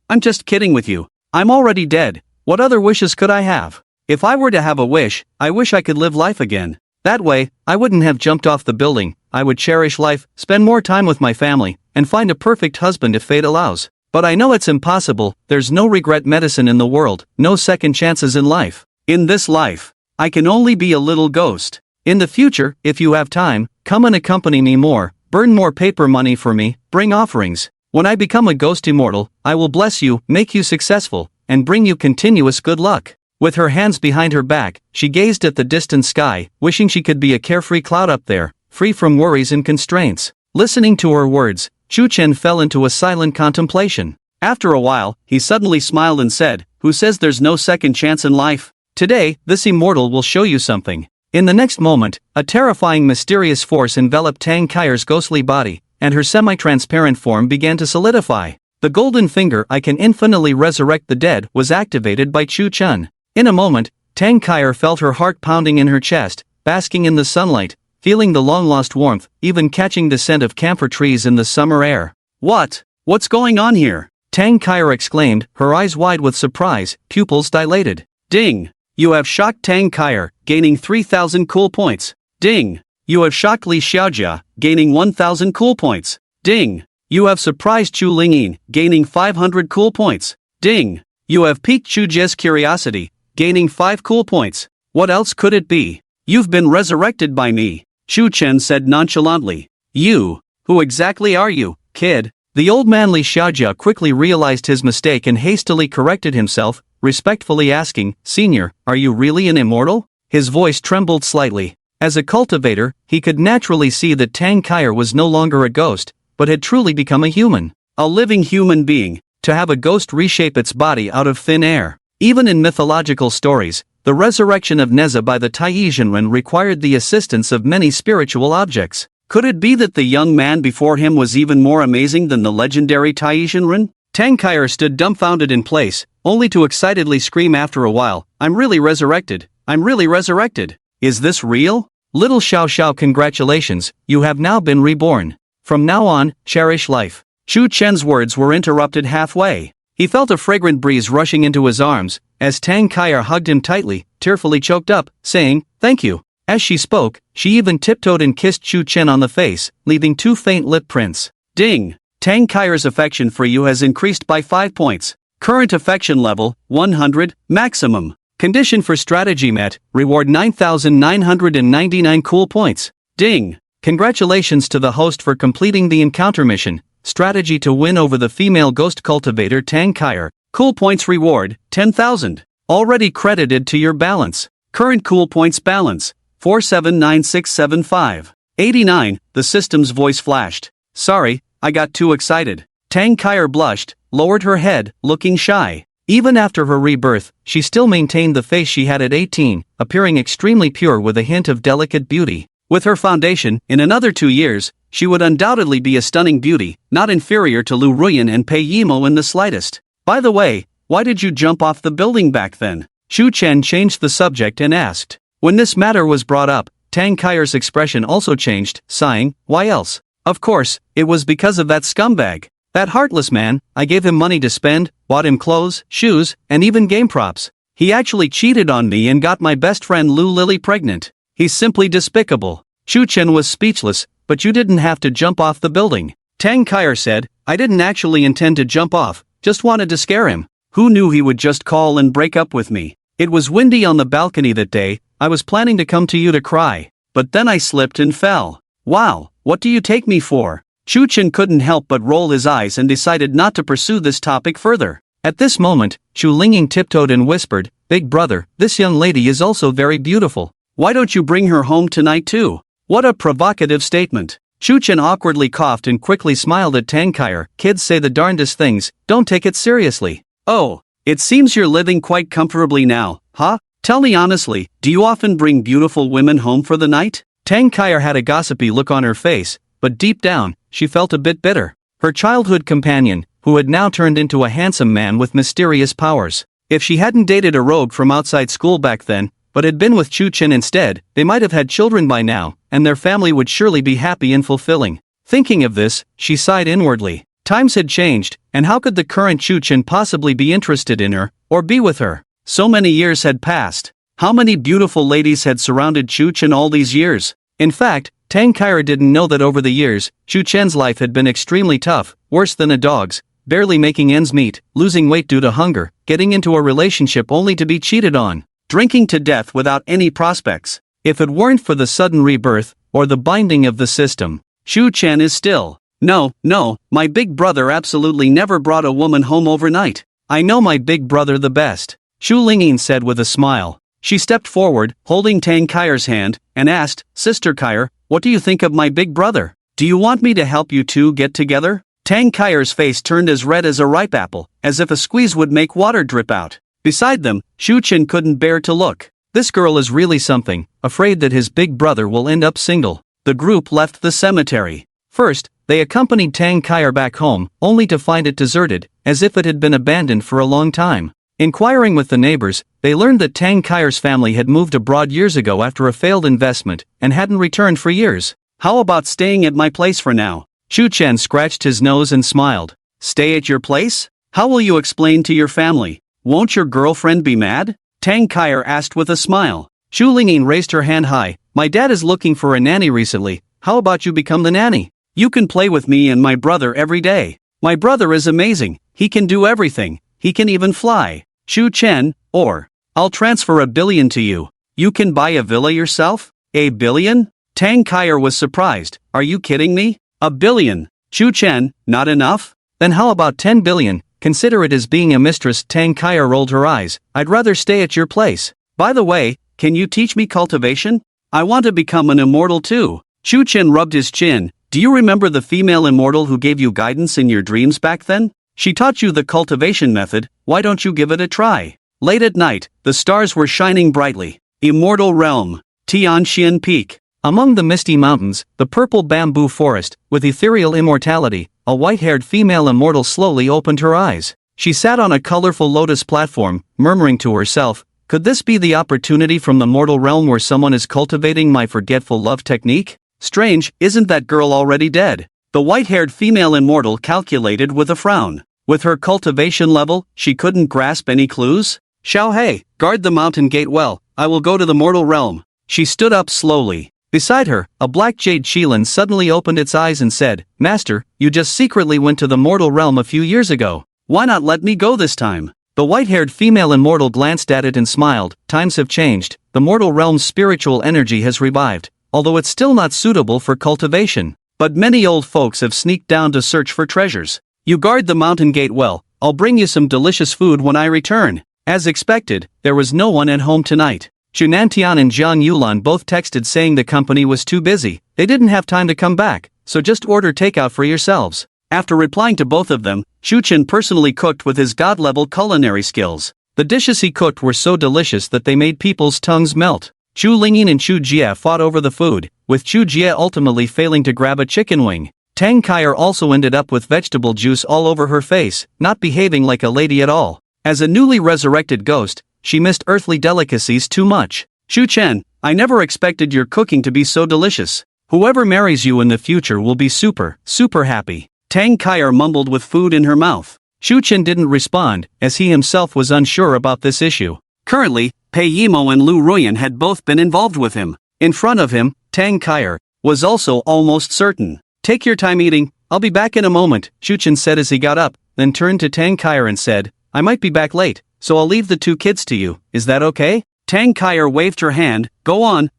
I'm just kidding with you. I'm already dead. What other wishes could I have? If I were to have a wish, I wish I could live life again. That way, I wouldn't have jumped off the building. I would cherish life, spend more time with my family, and find a perfect husband if fate allows. But I know it's impossible. There's no regret medicine in the world, no second chances in life. In this life, I can only be a little ghost. In the future, if you have time, come and accompany me more, burn more paper money for me, bring offerings. When I become a ghost immortal, I will bless you, make you successful, and bring you continuous good luck. With her hands behind her back, she gazed at the distant sky, wishing she could be a carefree cloud up there, free from worries and constraints. Listening to her words, Chu Chen fell into a silent contemplation. After a while, he suddenly smiled and said, "Who says there's no second chance in life? Today, this immortal will show you something." In the next moment, a terrifying mysterious force enveloped Tang Kaier's ghostly body, and her semi-transparent form began to solidify. The golden finger "I can infinitely resurrect the dead" was activated by Chu Chen. In a moment, Tang Kaier felt her heart pounding in her chest, basking in the sunlight, feeling the long-lost warmth, even catching the scent of camphor trees in the summer air. What's going on here?" Tang Kaier exclaimed, her eyes wide with surprise, pupils dilated. Ding! You have shocked Tang Kaier, gaining 3,000 cool points. Ding! You have shocked Li Xiaojia, gaining 1,000 cool points. Ding! You have surprised Chu Lingyin, gaining 500 cool points. Ding! You have piqued Chu Jie's curiosity, gaining 5 cool points. What else could it be? You've been resurrected by me, Chu Chen said nonchalantly. You? Who exactly are you, kid? The old man Li Xiaojia quickly realized his mistake and hastily corrected himself, respectfully asking, "Senior, are you really an immortal?" His voice trembled slightly. As a cultivator, he could naturally see that Tang Kaier was no longer a ghost, but had truly become a human. A living human being, to have a ghost reshape its body out of thin air. Even in mythological stories, the resurrection of Neza by the Taizhenren required the assistance of many spiritual objects. Could it be that the young man before him was even more amazing than the legendary Taizhenren? Tang Kaier stood dumbfounded in place, only to excitedly scream after a while, "I'm really resurrected! I'm really resurrected! Is this real? Little Xiao Xiao, congratulations, you have now been reborn. From now on, cherish life." Chu Chen's words were interrupted halfway. He felt a fragrant breeze rushing into his arms, as Tang Kaier hugged him tightly, tearfully choked up, saying, "Thank you." As she spoke, she even tiptoed and kissed Chu Chen on the face, leaving 2 faint lip prints. Ding! Tang Kaier's affection for you has increased by 5 points. Current affection level, 100, maximum. Condition for strategy met, reward 9,999 cool points. Ding! Congratulations to the host for completing the encounter mission. Strategy to win over the female ghost cultivator Tang Kaier. Cool points reward, 10,000. Already credited to your balance. Current cool points balance, 479675. 89, the system's voice flashed. Sorry, I got too excited. Tang Kaier blushed, lowered her head, looking shy. Even after her rebirth, she still maintained the face she had at 18, appearing extremely pure with a hint of delicate beauty. With her foundation, in another 2 years, she would undoubtedly be a stunning beauty, not inferior to Lu Ruyan and Pei Yimo in the slightest. By the way, why did you jump off the building back then? Chu Chen changed the subject and asked. When this matter was brought up, Tang Kaier's expression also changed, sighing, "Why else? Of course, it was because of that scumbag. That heartless man. I gave him money to spend, bought him clothes, shoes, and even game props. He actually cheated on me and got my best friend Lu Lily pregnant. He's simply despicable." Chu Chen was speechless. "But you didn't have to jump off the building." Tang Kaier said, "I didn't actually intend to jump off, just wanted to scare him. Who knew he would just call and break up with me? It was windy on the balcony that day, I was planning to come to you to cry, but then I slipped and fell. Wow, what do you take me for?" Chu Chen couldn't help but roll his eyes and decided not to pursue this topic further. At this moment, Chu Lingyin tiptoed and whispered, "Big brother, this young lady is also very beautiful. Why don't you bring her home tonight too?" What a provocative statement. Chu Chen awkwardly coughed and quickly smiled at Tang Kaier. "Kids say the darndest things, don't take it seriously." "Oh, it seems you're living quite comfortably now, huh? Tell me honestly, do you often bring beautiful women home for the night?" Tang Kaier had a gossipy look on her face, but deep down, she felt a bit bitter. Her childhood companion, who had now turned into a handsome man with mysterious powers. If she hadn't dated a rogue from outside school back then, but had been with Chu Chen instead, they might have had children by now, and their family would surely be happy and fulfilling. Thinking of this, she sighed inwardly. Times had changed, and how could the current Chu-chan possibly be interested in her, or be with her? So many years had passed. How many beautiful ladies had surrounded Chu-chan all these years? In fact, Tang Kaira didn't know that over the years, Chu-chan's life had been extremely tough, worse than a dog's, barely making ends meet, losing weight due to hunger, getting into a relationship only to be cheated on, drinking to death without any prospects. If it weren't for the sudden rebirth, or the binding of the system, Chu-chan is still. No, my big brother absolutely never brought a woman home overnight. I know my big brother the best, Shu Lingyin said with a smile. She stepped forward, holding Tang Kair's hand, and asked, Sister Kair, what do you think of my big brother? Do you want me to help you two get together? Tang Kair's face turned as red as a ripe apple, as if a squeeze would make water drip out. Beside them, Shu-chan couldn't bear to look. This girl is really something, afraid that his big brother will end up single. The group left the cemetery. First, they accompanied Tang Kair back home, only to find it deserted, as if it had been abandoned for a long time. Inquiring with the neighbors, they learned that Tang Kair's family had moved abroad years ago after a failed investment, and hadn't returned for years. How about staying at my place for now? Chu-chan scratched his nose and smiled. Stay at your place? How will you explain to your family? Won't your girlfriend be mad? Tang Kair asked with a smile. Shu Lingyin raised her hand high. My dad is looking for a nanny recently. How about you become the nanny? You can play with me and my brother every day. My brother is amazing. He can do everything. He can even fly. Chu-chan, or I'll transfer $1 billion to you. You can buy a villa yourself? $1 billion? Tang Kair was surprised. Are you kidding me? $1 billion. Chu-chan, not enough? Then how about 10 billion? Consider it as being a mistress. Tang Kair rolled her eyes. I'd rather stay at your place. By the way, can you teach me cultivation? I want to become an immortal too. Chu-chan rubbed his chin. Do you remember the female immortal who gave you guidance in your dreams back then? She taught you the cultivation method. Why don't you give it a try? Late at night, the stars were shining brightly. Immortal realm. Tianxian Peak. Among the misty mountains, the purple bamboo forest, with ethereal immortality, a white-haired female immortal slowly opened her eyes. She sat on a colorful lotus platform, murmuring to herself, could this be the opportunity from the mortal realm where someone is cultivating my forgetful love technique? Strange, isn't that girl already dead? The white-haired female immortal calculated with a frown. With her cultivation level, she couldn't grasp any clues? Xiaohei, guard the mountain gate well, I will go to the mortal realm. She stood up slowly. Beside her, a black jade Qilin suddenly opened its eyes and said, Master, you just secretly went to the mortal realm a few years ago. Why not let me go this time? The white-haired female immortal glanced at it and smiled. Times have changed, the mortal realm's spiritual energy has revived, although it's still not suitable for cultivation. But many old folks have sneaked down to search for treasures. You guard the mountain gate well, I'll bring you some delicious food when I return. As expected, there was no one at home tonight. Junantian and Jiang Yulan both texted saying the company was too busy, they didn't have time to come back, so just order takeout for yourselves. After replying to both of them, Shu-chan personally cooked with his god-level culinary skills. The dishes he cooked were so delicious that they made people's tongues melt. Chu Lingyin and Chu Jie fought over the food, with Chu Jie ultimately failing to grab a chicken wing. Tang Kair also ended up with vegetable juice all over her face, not behaving like a lady at all. As a newly resurrected ghost, she missed earthly delicacies too much. Shu-chan, I never expected your cooking to be so delicious. Whoever marries you in the future will be super happy. Tang Kair mumbled with food in her mouth. Shu-chan didn't respond, as he himself was unsure about this issue. Currently, Pei Yimo and Lu Ruyan had both been involved with him. In front of him, Tang Kair was also almost certain. Take your time eating, I'll be back in a moment, Shu-chan said as he got up, then turned to Tang Kair and said, I might be back late, so I'll leave the 2 kids to you, is that okay? Tang Kair waved her hand, go on.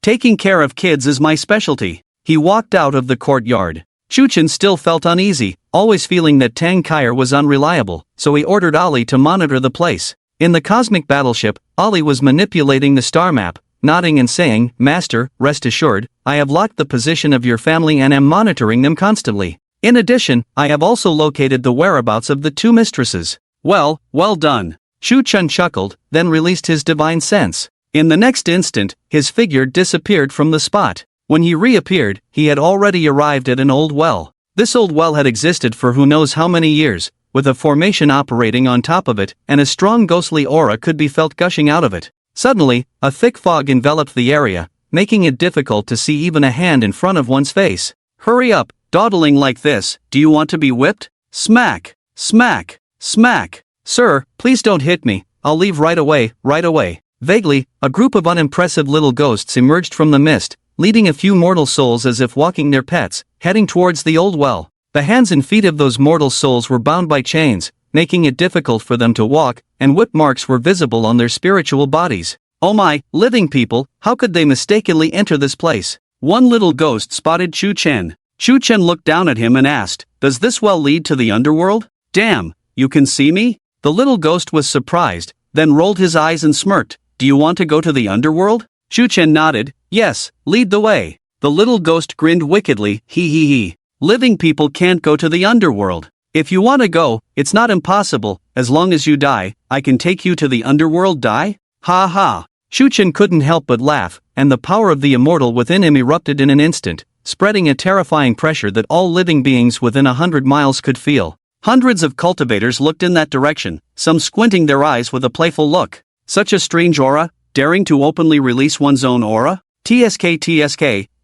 Taking care of kids is my specialty. He walked out of the courtyard. Shu-chan still felt uneasy, always feeling that Tang Kair was unreliable, so he ordered Ali to monitor the place. In the cosmic battleship, Ali was manipulating the star map, nodding and saying, Master, rest assured, I have locked the position of your family and am monitoring them constantly. In addition, I have also located the whereabouts of the 2 mistresses. Well done. Shu-chan chuckled, then released his divine sense. In the next instant, his figure disappeared from the spot. When he reappeared, he had already arrived at an old well. This old well had existed for who knows how many years, with a formation operating on top of it, and a strong ghostly aura could be felt gushing out of it. Suddenly, a thick fog enveloped the area, making it difficult to see even a hand in front of one's face. Hurry up, dawdling like this, do you want to be whipped? Smack, smack, smack. Sir, please don't hit me, I'll leave right away, right away. Vaguely, a group of unimpressive little ghosts emerged from the mist, leading a few mortal souls as if walking their pets, heading towards the old well. The hands and feet of those mortal souls were bound by chains, making it difficult for them to walk, and whip marks were visible on their spiritual bodies. Oh my, living people, how could they mistakenly enter this place? One little ghost spotted Chu Chen. Chu Chen looked down at him and asked, does this well lead to the underworld? Damn, you can see me? The little ghost was surprised, then rolled his eyes and smirked. Do you want to go to the underworld? Chu Chen nodded. Yes, lead the way. The little ghost grinned wickedly. He. Living people can't go to the underworld. If you want to go, it's not impossible. As long as you die, I can take you to the underworld. Die? Ha ha. Chu Chen couldn't help but laugh, and the power of the immortal within him erupted in an instant, spreading a terrifying pressure that all living beings within 100 miles could feel. Hundreds of cultivators looked in that direction, some squinting their eyes with a playful look. Such a strange aura, daring to openly release one's own aura? TSK,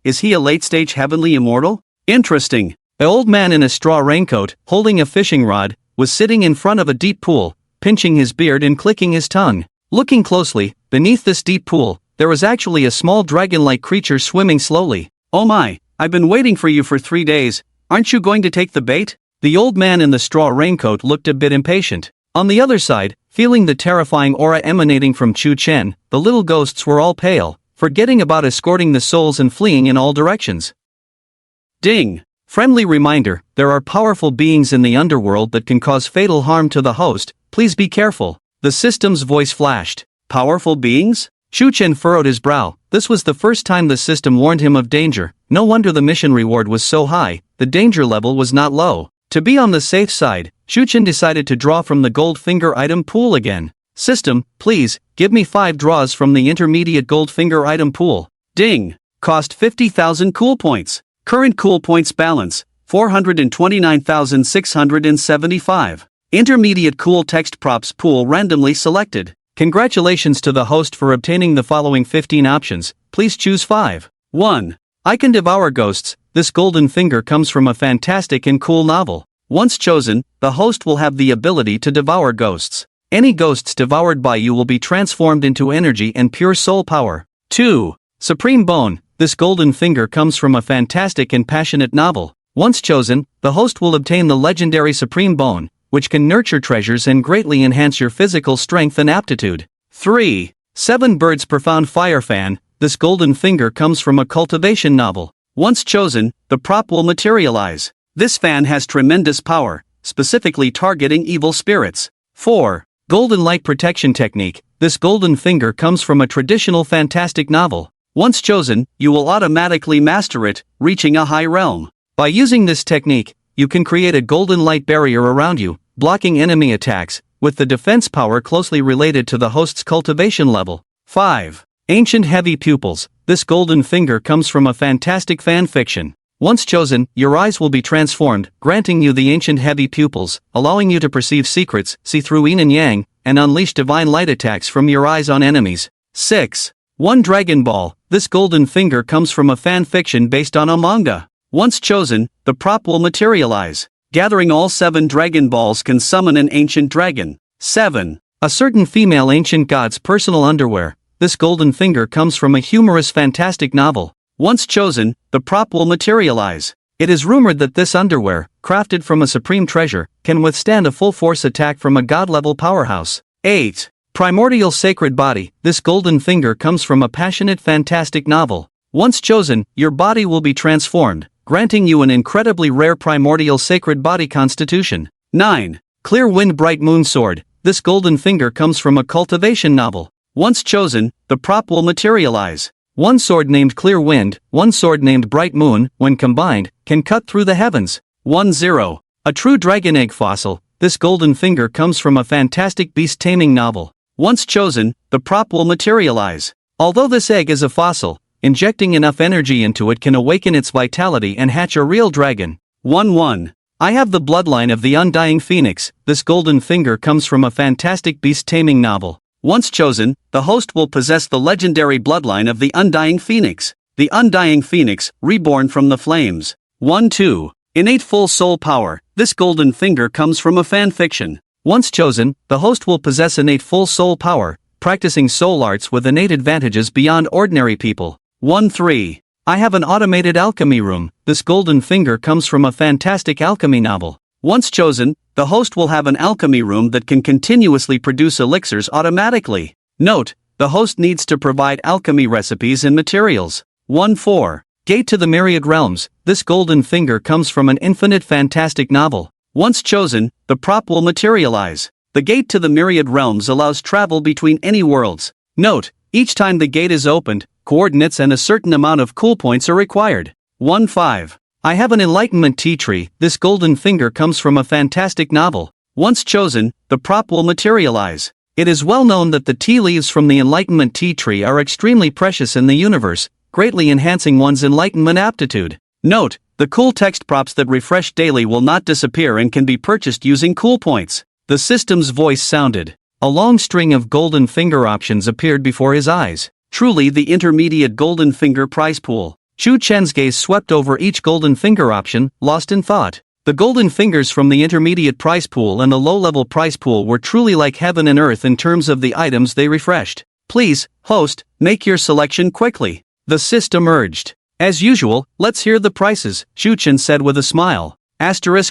is he a late-stage heavenly immortal? Interesting. The old man in a straw raincoat, holding a fishing rod, was sitting in front of a deep pool, pinching his beard and clicking his tongue. Looking closely, beneath this deep pool, there was actually a small dragon-like creature swimming slowly. Oh my, I've been waiting for you for 3 days, aren't you going to take the bait? The old man in the straw raincoat looked a bit impatient. On the other side, feeling the terrifying aura emanating from Chu Chen, the little ghosts were all pale, forgetting about escorting the souls and fleeing in all directions. Ding! Friendly reminder, there are powerful beings in the underworld that can cause fatal harm to the host, please be careful. The system's voice flashed. Powerful beings? Chu Chen furrowed his brow. This was the first time the system warned him of danger. No wonder the mission reward was so high, the danger level was not low. To be on the safe side, Chu Chen decided to draw from the gold finger item pool again. System, please, give me 5 draws from the intermediate gold finger item pool. Ding! Cost 50,000 cool points. Current cool points balance, 429,675. Intermediate cool text props pool randomly selected. Congratulations to the host for obtaining the following 15 options, please choose 5. 1. I can devour ghosts. This golden finger comes from a fantastic and cool novel. Once chosen, the host will have the ability to devour ghosts. Any ghosts devoured by you will be transformed into energy and pure soul power. 2. Supreme Bone. This golden finger comes from a fantastic and passionate novel. Once chosen, the host will obtain the legendary Supreme Bone, which can nurture treasures and greatly enhance your physical strength and aptitude. 3. 7 Birds Profound Fire Fan. This golden finger comes from a cultivation novel. Once chosen, the prop will materialize. This fan has tremendous power, specifically targeting evil spirits. 4. Golden Light Protection Technique. This golden finger comes from a traditional fantastic novel. Once chosen, you will automatically master it, reaching a high realm. By using this technique, you can create a golden light barrier around you, blocking enemy attacks, with the defense power closely related to the host's cultivation level. 5. Ancient Heavy Pupils. This golden finger comes from a fantastic fan fiction. Once chosen, your eyes will be transformed, granting you the ancient heavy pupils, allowing you to perceive secrets, see through yin and yang, and unleash divine light attacks from your eyes on enemies. 6. 1 Dragon Ball. This golden finger comes from a fan fiction based on a manga. Once chosen, the prop will materialize. Gathering all 7 Dragon Balls can summon an ancient dragon. 7. A certain female ancient god's personal underwear. This golden finger comes from a humorous fantastic novel. Once chosen, the prop will materialize. It is rumored that this underwear, crafted from a supreme treasure, can withstand a full-force attack from a god-level powerhouse. 8. Primordial Sacred Body. This golden finger comes from a passionate fantastic novel. Once chosen, your body will be transformed, granting you an incredibly rare primordial sacred body constitution. 9. Clear Wind Bright Moon Sword. This golden finger comes from a cultivation novel. Once chosen, the prop will materialize. One sword named Clear Wind, one sword named Bright Moon, when combined, can cut through the heavens. 10. A true dragon egg fossil. This golden finger comes from a fantastic beast taming novel. Once chosen, the prop will materialize. Although this egg is a fossil, injecting enough energy into it can awaken its vitality and hatch a real dragon. 11. I have the bloodline of the undying phoenix. This golden finger comes from a fantastic beast taming novel. Once chosen, the host will possess the legendary bloodline of the Undying Phoenix. The Undying Phoenix, reborn from the flames. 1-2. Innate full soul power. This golden finger comes from a fan fiction. Once chosen, the host will possess innate full soul power, practicing soul arts with innate advantages beyond ordinary people. 1-3. I have an automated alchemy room. This golden finger comes from a fantastic alchemy novel. Once chosen, the host will have an alchemy room that can continuously produce elixirs automatically. Note, the host needs to provide alchemy recipes and materials. 1-4. Gate to the Myriad Realms. This golden finger comes from an infinite fantastic novel. Once chosen, the prop will materialize. The gate to the Myriad Realms allows travel between any worlds. Note, each time the gate is opened, coordinates and a certain amount of cool points are required. 1-5. I have an enlightenment tea tree. This golden finger comes from a fantastic novel. Once chosen, the prop will materialize. It is well known that the tea leaves from the enlightenment tea tree are extremely precious in the universe, greatly enhancing one's enlightenment aptitude. Note, the cool text props that refresh daily will not disappear and can be purchased using cool points. The system's voice sounded. A long string of golden finger options appeared before his eyes. Truly the intermediate golden finger prize pool. Chu Chen's gaze swept over each golden finger option, lost in thought. The golden fingers from the intermediate prize pool and the low-level prize pool were truly like heaven and earth in terms of the items they refreshed. Please, host, make your selection quickly. The system urged. As usual, let's hear the prices, Chu Chen said with a smile.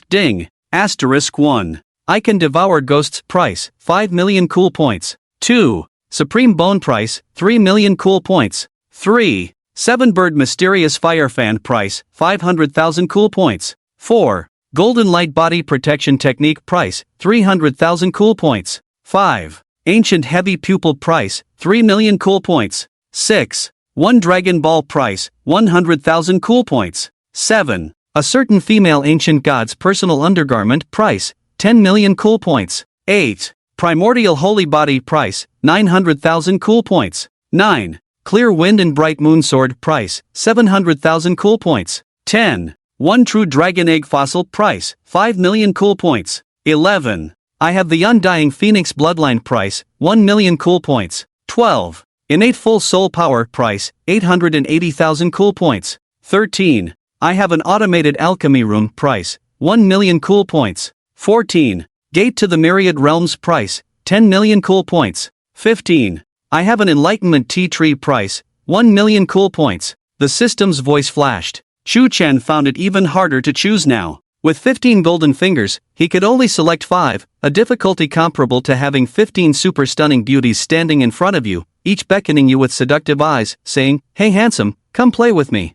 Ding. 1. I Can Devour Ghosts price, 5 million cool points. 2. Supreme Bone price, 3 million cool points. 3. 7 Bird Mysterious Fire Fan price, 500,000 cool points. 4. Golden Light Body Protection Technique price, 300,000 cool points. 5. Ancient Heavy Pupil price, 3 million cool points. 6. 1 Dragon Ball price, 100,000 cool points. 7. A Certain Female Ancient God's Personal Undergarment price, 10 million cool points. 8. Primordial Holy Body price, 900,000 cool points. 9. Clear Wind and Bright Moon Sword price, 700,000 cool points. 10. 1 True Dragon Egg Fossil price, 5 million cool points. 11. I Have the Undying Phoenix Bloodline price, 1 million cool points. 12. Innate Full Soul Power price, 880,000 cool points. 13. I Have an Automated Alchemy Room price, 1 million cool points. 14. Gate to the Myriad Realms price, 10 million cool points. 15. I Have an Enlightenment Tea Tree price, 1 million cool points. The system's voice flashed. Chu Chen found it even harder to choose now. With 15 golden fingers, he could only select 5, a difficulty comparable to having 15 super stunning beauties standing in front of you, each beckoning you with seductive eyes, saying, "Hey handsome, come play with me."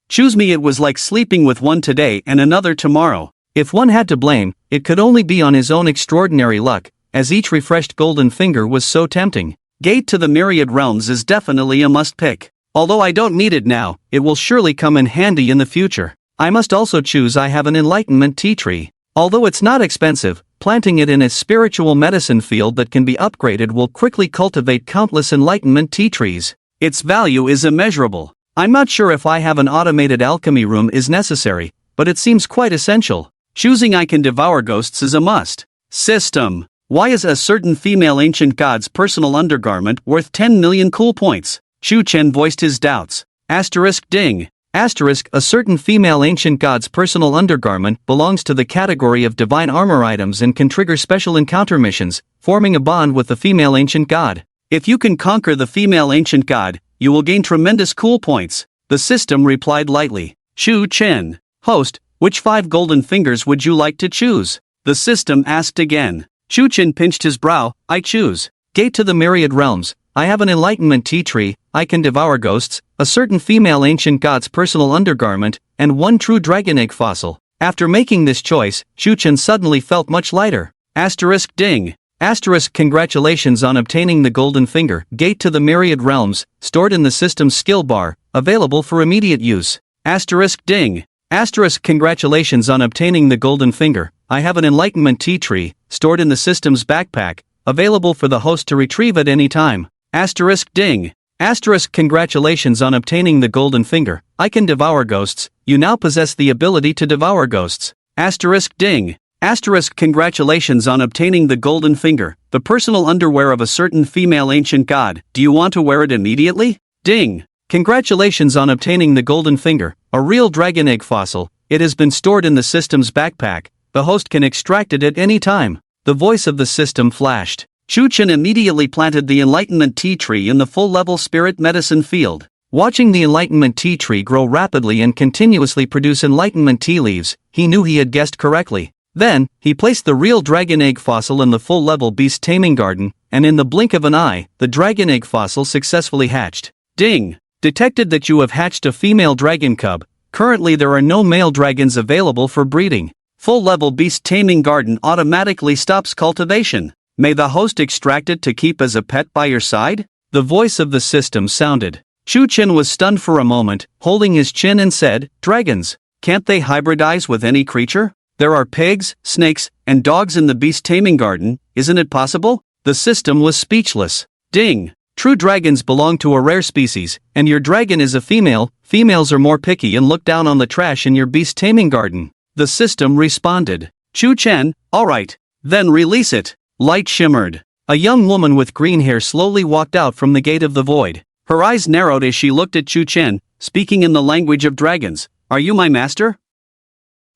Choose me. It was like sleeping with one today and another tomorrow. If one had to blame, it could only be on his own extraordinary luck, as each refreshed golden finger was so tempting. Gate to the Myriad Realms is definitely a must-pick. Although I don't need it now, it will surely come in handy in the future. I must also choose I Have an Enlightenment Tea Tree. Although it's not expensive, planting it in a spiritual medicine field that can be upgraded will quickly cultivate countless enlightenment tea trees. Its value is immeasurable. I'm not sure if I Have an Automated Alchemy Room is necessary, but it seems quite essential. Choosing I Can Devour Ghosts is a must. System. Why is A Certain Female Ancient God's Personal Undergarment worth 10 million cool points? Chu Chen voiced his doubts. Ding. A Certain Female Ancient God's Personal Undergarment belongs to the category of divine armor items and can trigger special encounter missions, forming a bond with the female ancient god. If you can conquer the female ancient god, you will gain tremendous cool points. The system replied lightly. Chu Chen. Host, which 5 golden fingers would you like to choose? The system asked again. Chu Chen pinched his brow. I choose. Gate to the Myriad Realms. I Have an Enlightenment Tea Tree, I Can Devour Ghosts, A Certain Female Ancient God's Personal Undergarment, and 1 True Dragon Egg Fossil. After making this choice, Chu Chen suddenly felt much lighter. Ding. Congratulations on obtaining the golden finger. Gate to the Myriad Realms, stored in the system's skill bar, available for immediate use. Ding. Congratulations on obtaining the golden finger. I Have an Enlightenment Tea Tree, stored in the system's backpack, available for the host to retrieve at any time. Ding. Congratulations on obtaining the golden finger. I Can Devour Ghosts. You now possess the ability to devour ghosts. Ding. Asterisk congratulations on obtaining the golden finger, the personal underwear of a certain female ancient god. Do you want to wear it immediately? Ding! Congratulations on obtaining the golden finger, a real dragon egg fossil. It has been stored in the system's backpack. The host can extract it at any time. The voice of the system flashed. Chu Chen immediately planted the enlightenment tea tree in the full-level spirit medicine field. Watching the enlightenment tea tree grow rapidly and continuously produce enlightenment tea leaves, he knew he had guessed correctly. Then, he placed the real dragon egg fossil in the full-level beast taming garden, and in the blink of an eye, the dragon egg fossil successfully hatched. Ding! Detected that you have hatched a female dragon cub. Currently there are no male dragons available for breeding. Full-level beast taming garden automatically stops cultivation. May the host extract it to keep as a pet by your side? The voice of the system sounded. Chu Chen was stunned for a moment, holding his chin, and said, "Dragons, can't they hybridize with any creature? There are pigs, snakes, and dogs in the beast taming garden, isn't it possible?" The system was speechless. Ding! True dragons belong to a rare species, and your dragon is a female. Females are more picky and look down on the trash in your beast taming garden. The system responded. Chu Chen, alright, then release it. Light shimmered. A young woman with green hair slowly walked out from the gate of the void. Her eyes narrowed as she looked at Chu Chen, speaking in the language of dragons. Are you my master?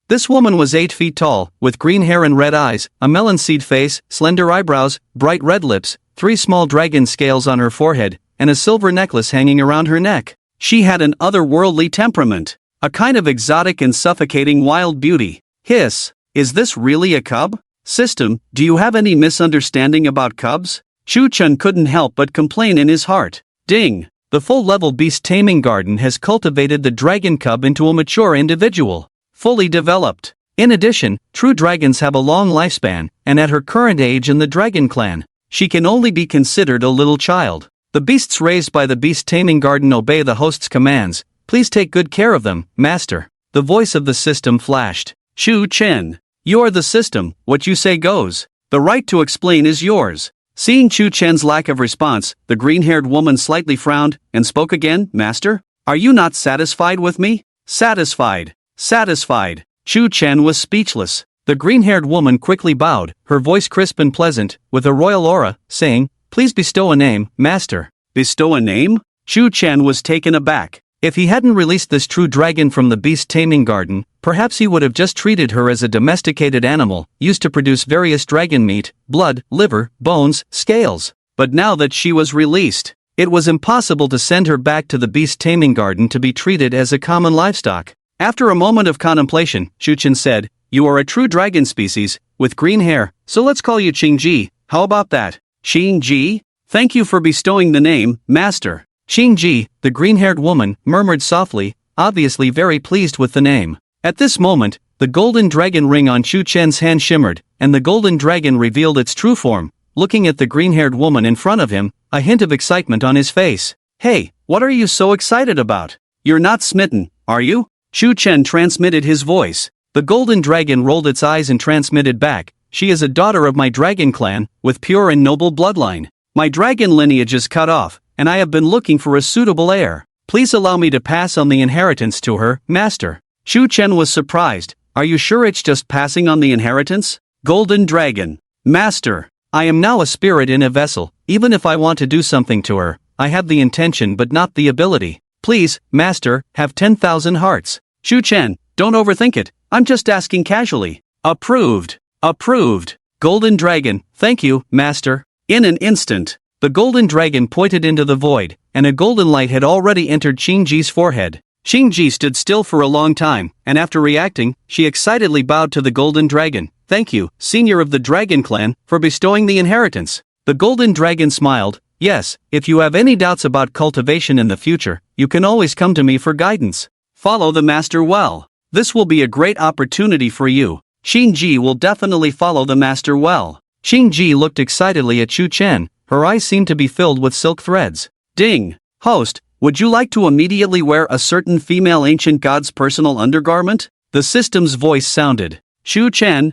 This woman was 8 feet tall, with green hair and red eyes, a melon seed face, slender eyebrows, bright red lips, 3 small dragon scales on her forehead, and a silver necklace hanging around her neck. She had an otherworldly temperament, a kind of exotic and suffocating wild beauty. Hiss, is this really a cub? System, do you have any misunderstanding about cubs? Chu Chen couldn't help but complain in his heart. Ding! The full-level beast taming garden has cultivated the dragon cub into a mature individual, fully developed. In addition, true dragons have a long lifespan, and at her current age in the dragon clan, she can only be considered a little child. The beasts raised by the beast taming garden obey the host's commands. Please take good care of them, master. The voice of the system flashed. Chu Chen, you are the system, what you say goes. The right to explain is yours. Seeing Chu Chen's lack of response, the green-haired woman slightly frowned, and spoke again. Master, are you not satisfied with me? Satisfied. Satisfied. Chu Chen was speechless. The green-haired woman quickly bowed, her voice crisp and pleasant, with a royal aura, saying, Please bestow a name, master. Bestow a name? Chu Chen was taken aback. If he hadn't released this true dragon from the beast taming garden, perhaps he would have just treated her as a domesticated animal, used to produce various dragon meat, blood, liver, bones, scales. But now that she was released, it was impossible to send her back to the beast taming garden to be treated as a common livestock. After a moment of contemplation, Chu Chen said, You are a true dragon species, with green hair, so let's call you Qingji. How about that? Qingji? Thank you for bestowing the name, master. Qingji, the green-haired woman, murmured softly, obviously very pleased with the name. At this moment, the golden dragon ring on Chu Chen's hand shimmered, and the golden dragon revealed its true form. Looking at the green-haired woman in front of him, a hint of excitement on his face. Hey, what are you so excited about? You're not smitten, are you? Chu Chen transmitted his voice. The golden dragon rolled its eyes and transmitted back. She is a daughter of my dragon clan, with pure and noble bloodline. My dragon lineage is cut off, and I have been looking for a suitable heir. Please allow me to pass on the inheritance to her, master. Chu Chen was surprised. Are you sure it's just passing on the inheritance? Golden dragon. Master, I am now a spirit in a vessel. Even if I want to do something to her, I have the intention but not the ability. Please, master, have 10,000 hearts. Chu Chen, don't overthink it. I'm just asking casually. Approved. Approved. Golden dragon, thank you, master. In an instant, the golden dragon pointed into the void, and a golden light had already entered Qingji's forehead. Qingji stood still for a long time, and after reacting, she excitedly bowed to the golden dragon. Thank you, senior of the dragon clan, for bestowing the inheritance. The golden dragon smiled. Yes, if you have any doubts about cultivation in the future, you can always come to me for guidance. Follow the master well. This will be a great opportunity for you. Qingji will definitely follow the master well. Qingji looked excitedly at Chu Chen. Her eyes seemed to be filled with silk threads. Ding! Host, would you like to immediately wear a certain female ancient god's personal undergarment? The system's voice sounded. Chu Chen,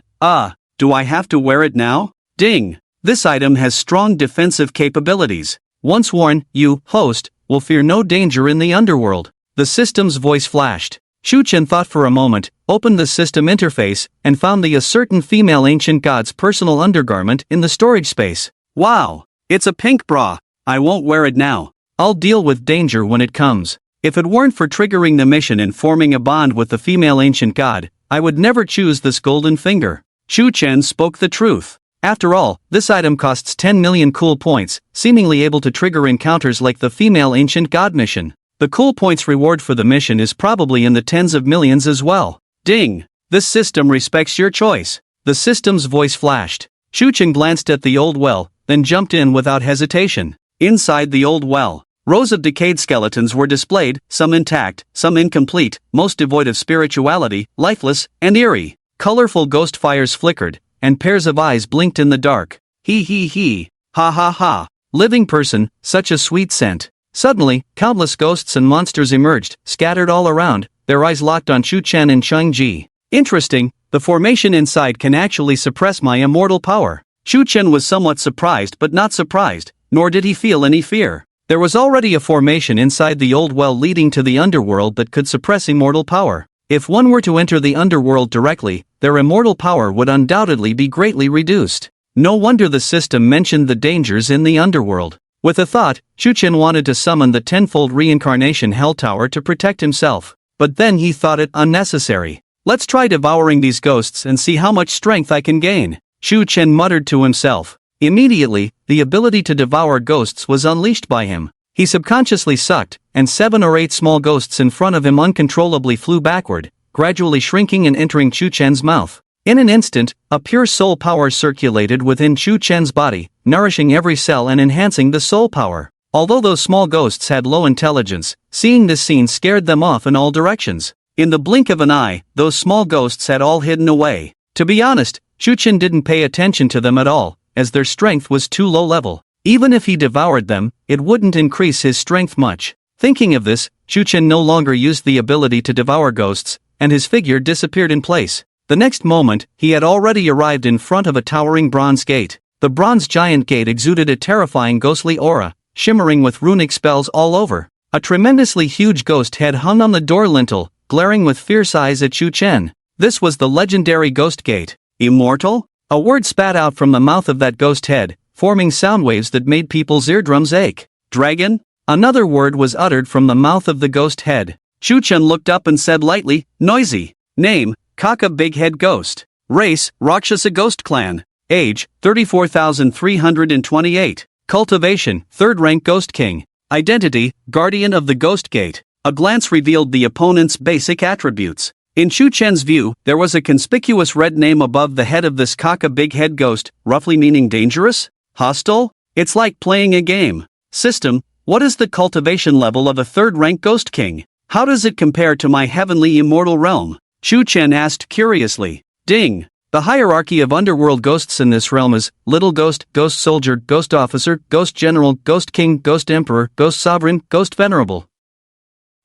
do I have to wear it now? Ding! This item has strong defensive capabilities. Once worn, you, host, will fear no danger in the underworld. The system's voice flashed. Shu Chen thought for a moment, opened the system interface, and found a certain female ancient god's personal undergarment in the storage space. Wow! It's a pink bra. I won't wear it now. I'll deal with danger when it comes. If it weren't for triggering the mission and forming a bond with the female ancient god, I would never choose this golden finger. Shu Chen spoke the truth. After all, this item costs 10 million cool points, seemingly able to trigger encounters like the female ancient god mission. The cool points reward for the mission is probably in the tens of millions as well. Ding! This system respects your choice. The system's voice flashed. Shu Chen glanced at the old well, then jumped in without hesitation. Inside the old well, rows of decayed skeletons were displayed, some intact, some incomplete, most devoid of spirituality, lifeless, and eerie. Colorful ghost fires flickered, and pairs of eyes blinked in the dark. He, ha ha ha. Living person, such a sweet scent. Suddenly, countless ghosts and monsters emerged, scattered all around, their eyes locked on Shu Chen and Cheng Ji. Interesting, the formation inside can actually suppress my immortal power. Shu Chen was somewhat surprised but not surprised, nor did he feel any fear. There was already a formation inside the old well leading to the underworld that could suppress immortal power. If one were to enter the underworld directly, their immortal power would undoubtedly be greatly reduced. No wonder the system mentioned the dangers in the underworld. With a thought, Shu Chen wanted to summon the tenfold reincarnation hell tower to protect himself. But then he thought it unnecessary. Let's try devouring these ghosts and see how much strength I can gain. Shu Chen muttered to himself. Immediately, the ability to devour ghosts was unleashed by him. He subconsciously sucked, and 7 or 8 small ghosts in front of him uncontrollably flew backward, gradually shrinking and entering Shu Chen's mouth. In an instant, a pure soul power circulated within Shu Chen's body, nourishing every cell and enhancing the soul power. Although those small ghosts had low intelligence, seeing this scene scared them off in all directions. In the blink of an eye, those small ghosts had all hidden away. To be honest, Shu Chen didn't pay attention to them at all, as their strength was too low level. Even if he devoured them, it wouldn't increase his strength much. Thinking of this, Shu Chen no longer used the ability to devour ghosts, and his figure disappeared in place. The next moment, he had already arrived in front of a towering bronze gate. The bronze giant gate exuded a terrifying ghostly aura, shimmering with runic spells all over. A tremendously huge ghost head hung on the door lintel, glaring with fierce eyes at Shu Chen. This was the legendary ghost gate. Immortal? A word spat out from the mouth of that ghost head, forming sound waves that made people's eardrums ache. Dragon? Another word was uttered from the mouth of the ghost head. Shu Chen looked up and said lightly, noisy. Name, Kaka Big Head Ghost. Race, Rakshasa Ghost Clan. Age, 34,328. Cultivation, 3rd rank Ghost King. Identity, Guardian of the Ghost Gate. A glance revealed the opponent's basic attributes. In Shu Chen's view, there was a conspicuous red name above the head of this Kaka Big Head Ghost, roughly meaning dangerous? Hostile? It's like playing a game. System, what is the cultivation level of a 3rd rank Ghost King? How does it compare to my heavenly immortal realm? Shu Chen asked curiously. Ding! The hierarchy of underworld ghosts in this realm is Little Ghost, Ghost Soldier, Ghost Officer, Ghost General, Ghost King, Ghost Emperor, Ghost Sovereign, Ghost Venerable.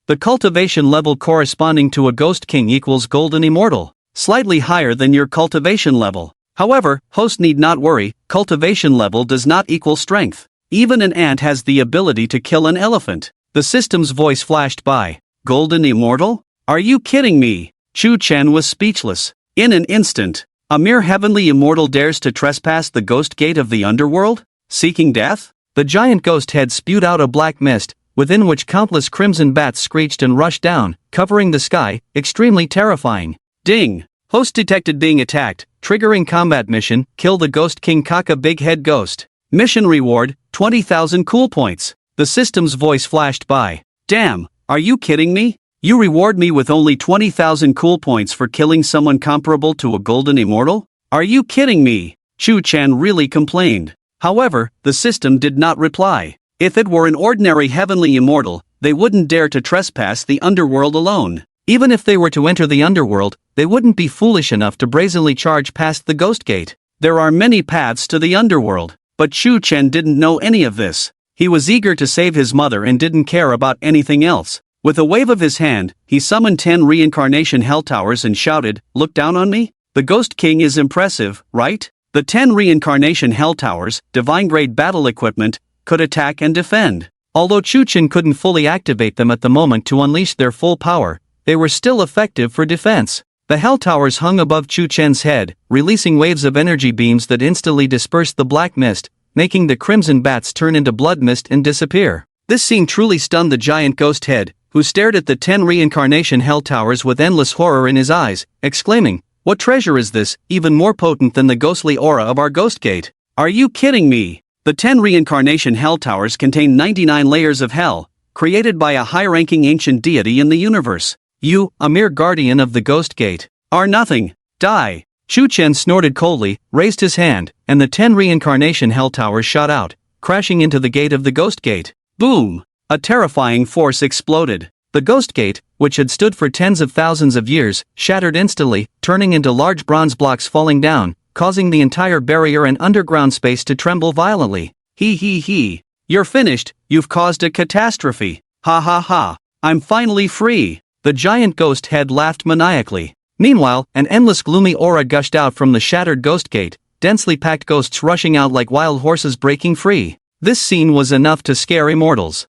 The cultivation level corresponding to a Ghost King equals Golden Immortal, slightly higher than your cultivation level. However, host need not worry, cultivation level does not equal strength. Even an ant has the ability to kill an elephant. The system's voice flashed by. Golden Immortal? Are you kidding me? Shu Chen was speechless. In an instant, a mere heavenly immortal dares to trespass the ghost gate of the underworld? Seeking death? The giant ghost head spewed out a black mist, within which countless crimson bats screeched and rushed down, covering the sky, extremely terrifying. Ding! Host detected being attacked, triggering combat mission, kill the Ghost King Kaka Big Head Ghost. Mission reward, 20,000 cool points. The system's voice flashed by. Damn, are you kidding me? You reward me with only 20,000 cool points for killing someone comparable to a Golden Immortal? Are you kidding me? Shu Chen really complained. However, the system did not reply. If it were an ordinary heavenly immortal, they wouldn't dare to trespass the underworld alone. Even if they were to enter the underworld, they wouldn't be foolish enough to brazenly charge past the ghost gate. There are many paths to the underworld, but Shu Chen didn't know any of this. He was eager to save his mother and didn't care about anything else. With a wave of his hand, he summoned 10 reincarnation hell towers and shouted, "Look down on me? The Ghost King is impressive, right?" The 10 reincarnation hell towers, divine-grade battle equipment, could attack and defend. Although Shu Chen couldn't fully activate them at the moment to unleash their full power, they were still effective for defense. The hell towers hung above Chu Chen's head, releasing waves of energy beams that instantly dispersed the black mist, making the crimson bats turn into blood mist and disappear. This scene truly stunned the giant ghost head, who stared at the 10 reincarnation hell towers with endless horror in his eyes, exclaiming, "What treasure is this, even more potent than the ghostly aura of our ghost gate? Are you kidding me?" The 10 reincarnation hell towers contain 99 layers of hell, created by a high-ranking ancient deity in the universe. You, a mere guardian of the ghost gate, are nothing. Die. Chu Chen snorted coldly, raised his hand, and the 10 reincarnation hell towers shot out, crashing into the gate of the ghost gate. Boom! A terrifying force exploded. The ghost gate, which had stood for tens of thousands of years, shattered instantly, turning into large bronze blocks falling down, causing the entire barrier and underground space to tremble violently. He. You're finished, you've caused a catastrophe. Ha ha ha. I'm finally free. The giant ghost head laughed maniacally. Meanwhile, an endless gloomy aura gushed out from the shattered ghost gate, densely packed ghosts rushing out like wild horses breaking free. This scene was enough to scare immortals.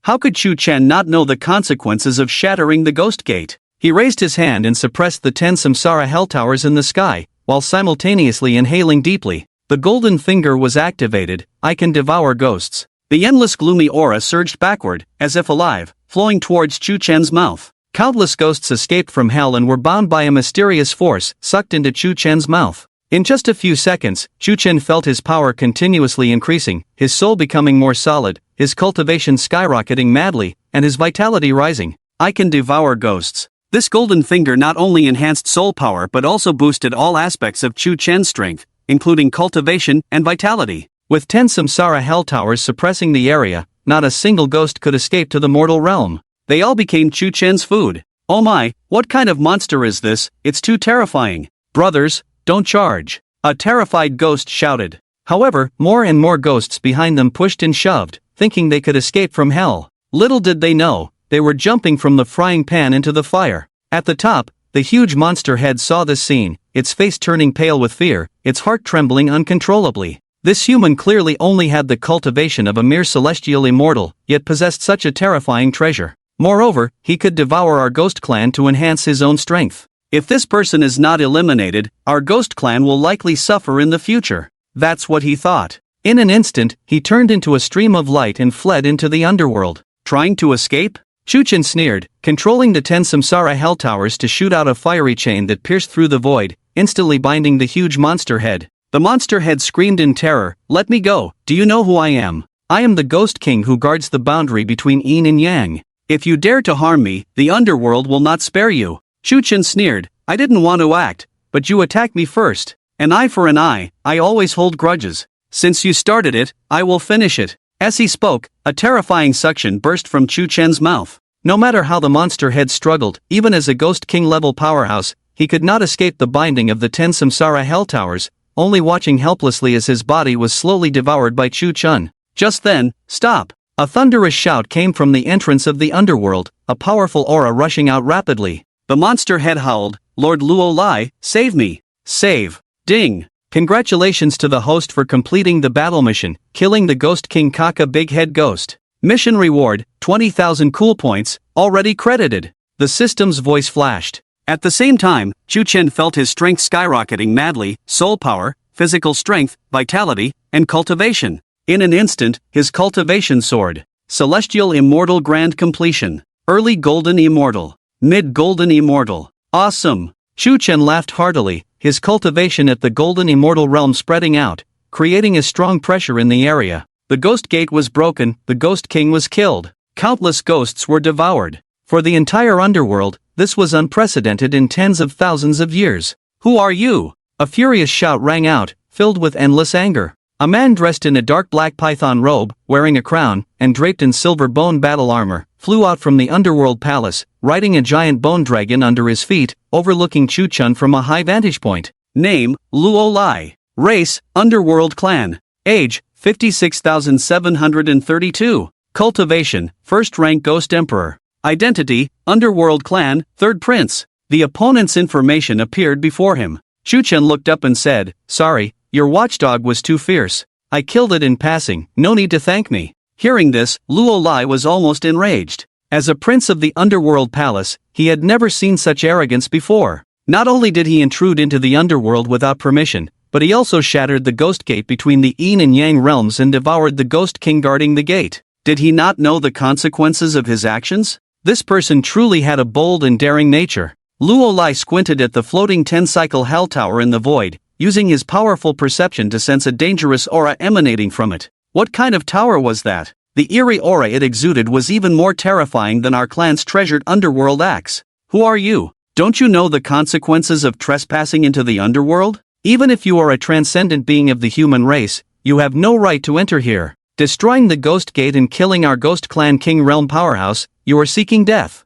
How could Chu Chen not know the consequences of shattering the ghost gate? He raised his hand and suppressed the 10 samsara hell towers in the sky, while simultaneously inhaling deeply. The golden finger was activated. I can devour ghosts. The endless gloomy aura surged backward, as if alive, flowing towards Chu Chen's mouth. Countless ghosts escaped from hell and were bound by a mysterious force, sucked into Chu Chen's mouth. In just a few seconds, Chu Chen felt his power continuously increasing, his soul becoming more solid, his cultivation skyrocketing madly, and his vitality rising. I can devour ghosts. This golden finger not only enhanced soul power but also boosted all aspects of Chu Chen's strength, including cultivation and vitality. With 10 samsara hell towers suppressing the area, not a single ghost could escape to the mortal realm. They all became Chu Chen's food. Oh my, what kind of monster is this? It's too terrifying. Brothers, don't charge. A terrified ghost shouted. However, more and more ghosts behind them pushed and shoved, thinking they could escape from hell. Little did they know, they were jumping from the frying pan into the fire. At the top, the huge monster head saw this scene, its face turning pale with fear, its heart trembling uncontrollably. This human clearly only had the cultivation of a mere celestial immortal, yet possessed such a terrifying treasure. Moreover, he could devour our ghost clan to enhance his own strength. If this person is not eliminated, our ghost clan will likely suffer in the future. That's what he thought. In an instant, he turned into a stream of light and fled into the underworld. Trying to escape? Chu Chen sneered, controlling the 10 samsara hell towers to shoot out a fiery chain that pierced through the void, instantly binding the huge monster head. The monster head screamed in terror, "Let me go, do you know who I am? I am the Ghost King who guards the boundary between yin and yang. If you dare to harm me, the underworld will not spare you." Chu Chen sneered, "I didn't want to act, but you attacked me first. An eye for an eye, I always hold grudges. Since you started it, I will finish it." As he spoke, a terrifying suction burst from Chu Chen's mouth. No matter how the monster head struggled, even as a Ghost King level powerhouse, he could not escape the binding of the 10 samsara hell towers, only watching helplessly as his body was slowly devoured by Chu Chen. Just then, stop! A thunderous shout came from the entrance of the underworld, a powerful aura rushing out rapidly. The monster head howled, "Lord Luo Lai, save me! Save!" Ding! Congratulations to the host for completing the battle mission, killing the Ghost King Kaka Big Head Ghost. Mission reward, 20,000 cool points, already credited. The system's voice flashed. At the same time, Chu Chen felt his strength skyrocketing madly, soul power, physical strength, vitality, and cultivation. In an instant, his cultivation soared. Celestial Immortal Grand Completion. Early Golden Immortal. Mid Golden Immortal. Awesome! Chu Chen laughed heartily, his cultivation at the Golden Immortal realm spreading out, creating a strong pressure in the area. The Ghost Gate was broken, the Ghost King was killed. Countless ghosts were devoured. For the entire underworld, this was unprecedented in tens of thousands of years. "Who are you?" A furious shout rang out, filled with endless anger. A man dressed in a dark black python robe, wearing a crown, and draped in silver bone battle armor, flew out from the underworld palace, riding a giant bone dragon under his feet, overlooking Chu Chen from a high vantage point. Name, Luo Lai. Race, Underworld Clan. Age, 56,732. Cultivation, First Rank Ghost Emperor. Identity, Underworld Clan, Third Prince. The opponent's information appeared before him. Chu Chen looked up and said, "Sorry, your watchdog was too fierce. I killed it in passing, no need to thank me." Hearing this, Luo Lai was almost enraged. As a prince of the underworld palace, he had never seen such arrogance before. Not only did he intrude into the underworld without permission, but he also shattered the ghost gate between the yin and yang realms and devoured the ghost king guarding the gate. Did he not know the consequences of his actions? This person truly had a bold and daring nature. Luo Lai squinted at the floating 10-cycle hell tower in the void, using his powerful perception to sense a dangerous aura emanating from it. What kind of tower was that? The eerie aura it exuded was even more terrifying than our clan's treasured underworld axe. Who are you? Don't you know the consequences of trespassing into the underworld? Even if you are a transcendent being of the human race, you have no right to enter here. Destroying the ghost gate and killing our ghost clan king realm powerhouse, you are seeking death.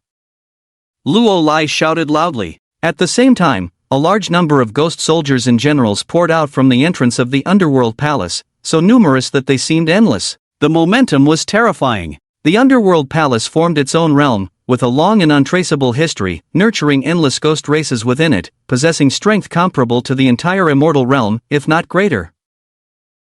Luo Lai shouted loudly. At the same time, a large number of ghost soldiers and generals poured out from the entrance of the underworld palace, so numerous that they seemed endless. The momentum was terrifying. The underworld palace formed its own realm, with a long and untraceable history, nurturing endless ghost races within it, possessing strength comparable to the entire immortal realm, if not greater.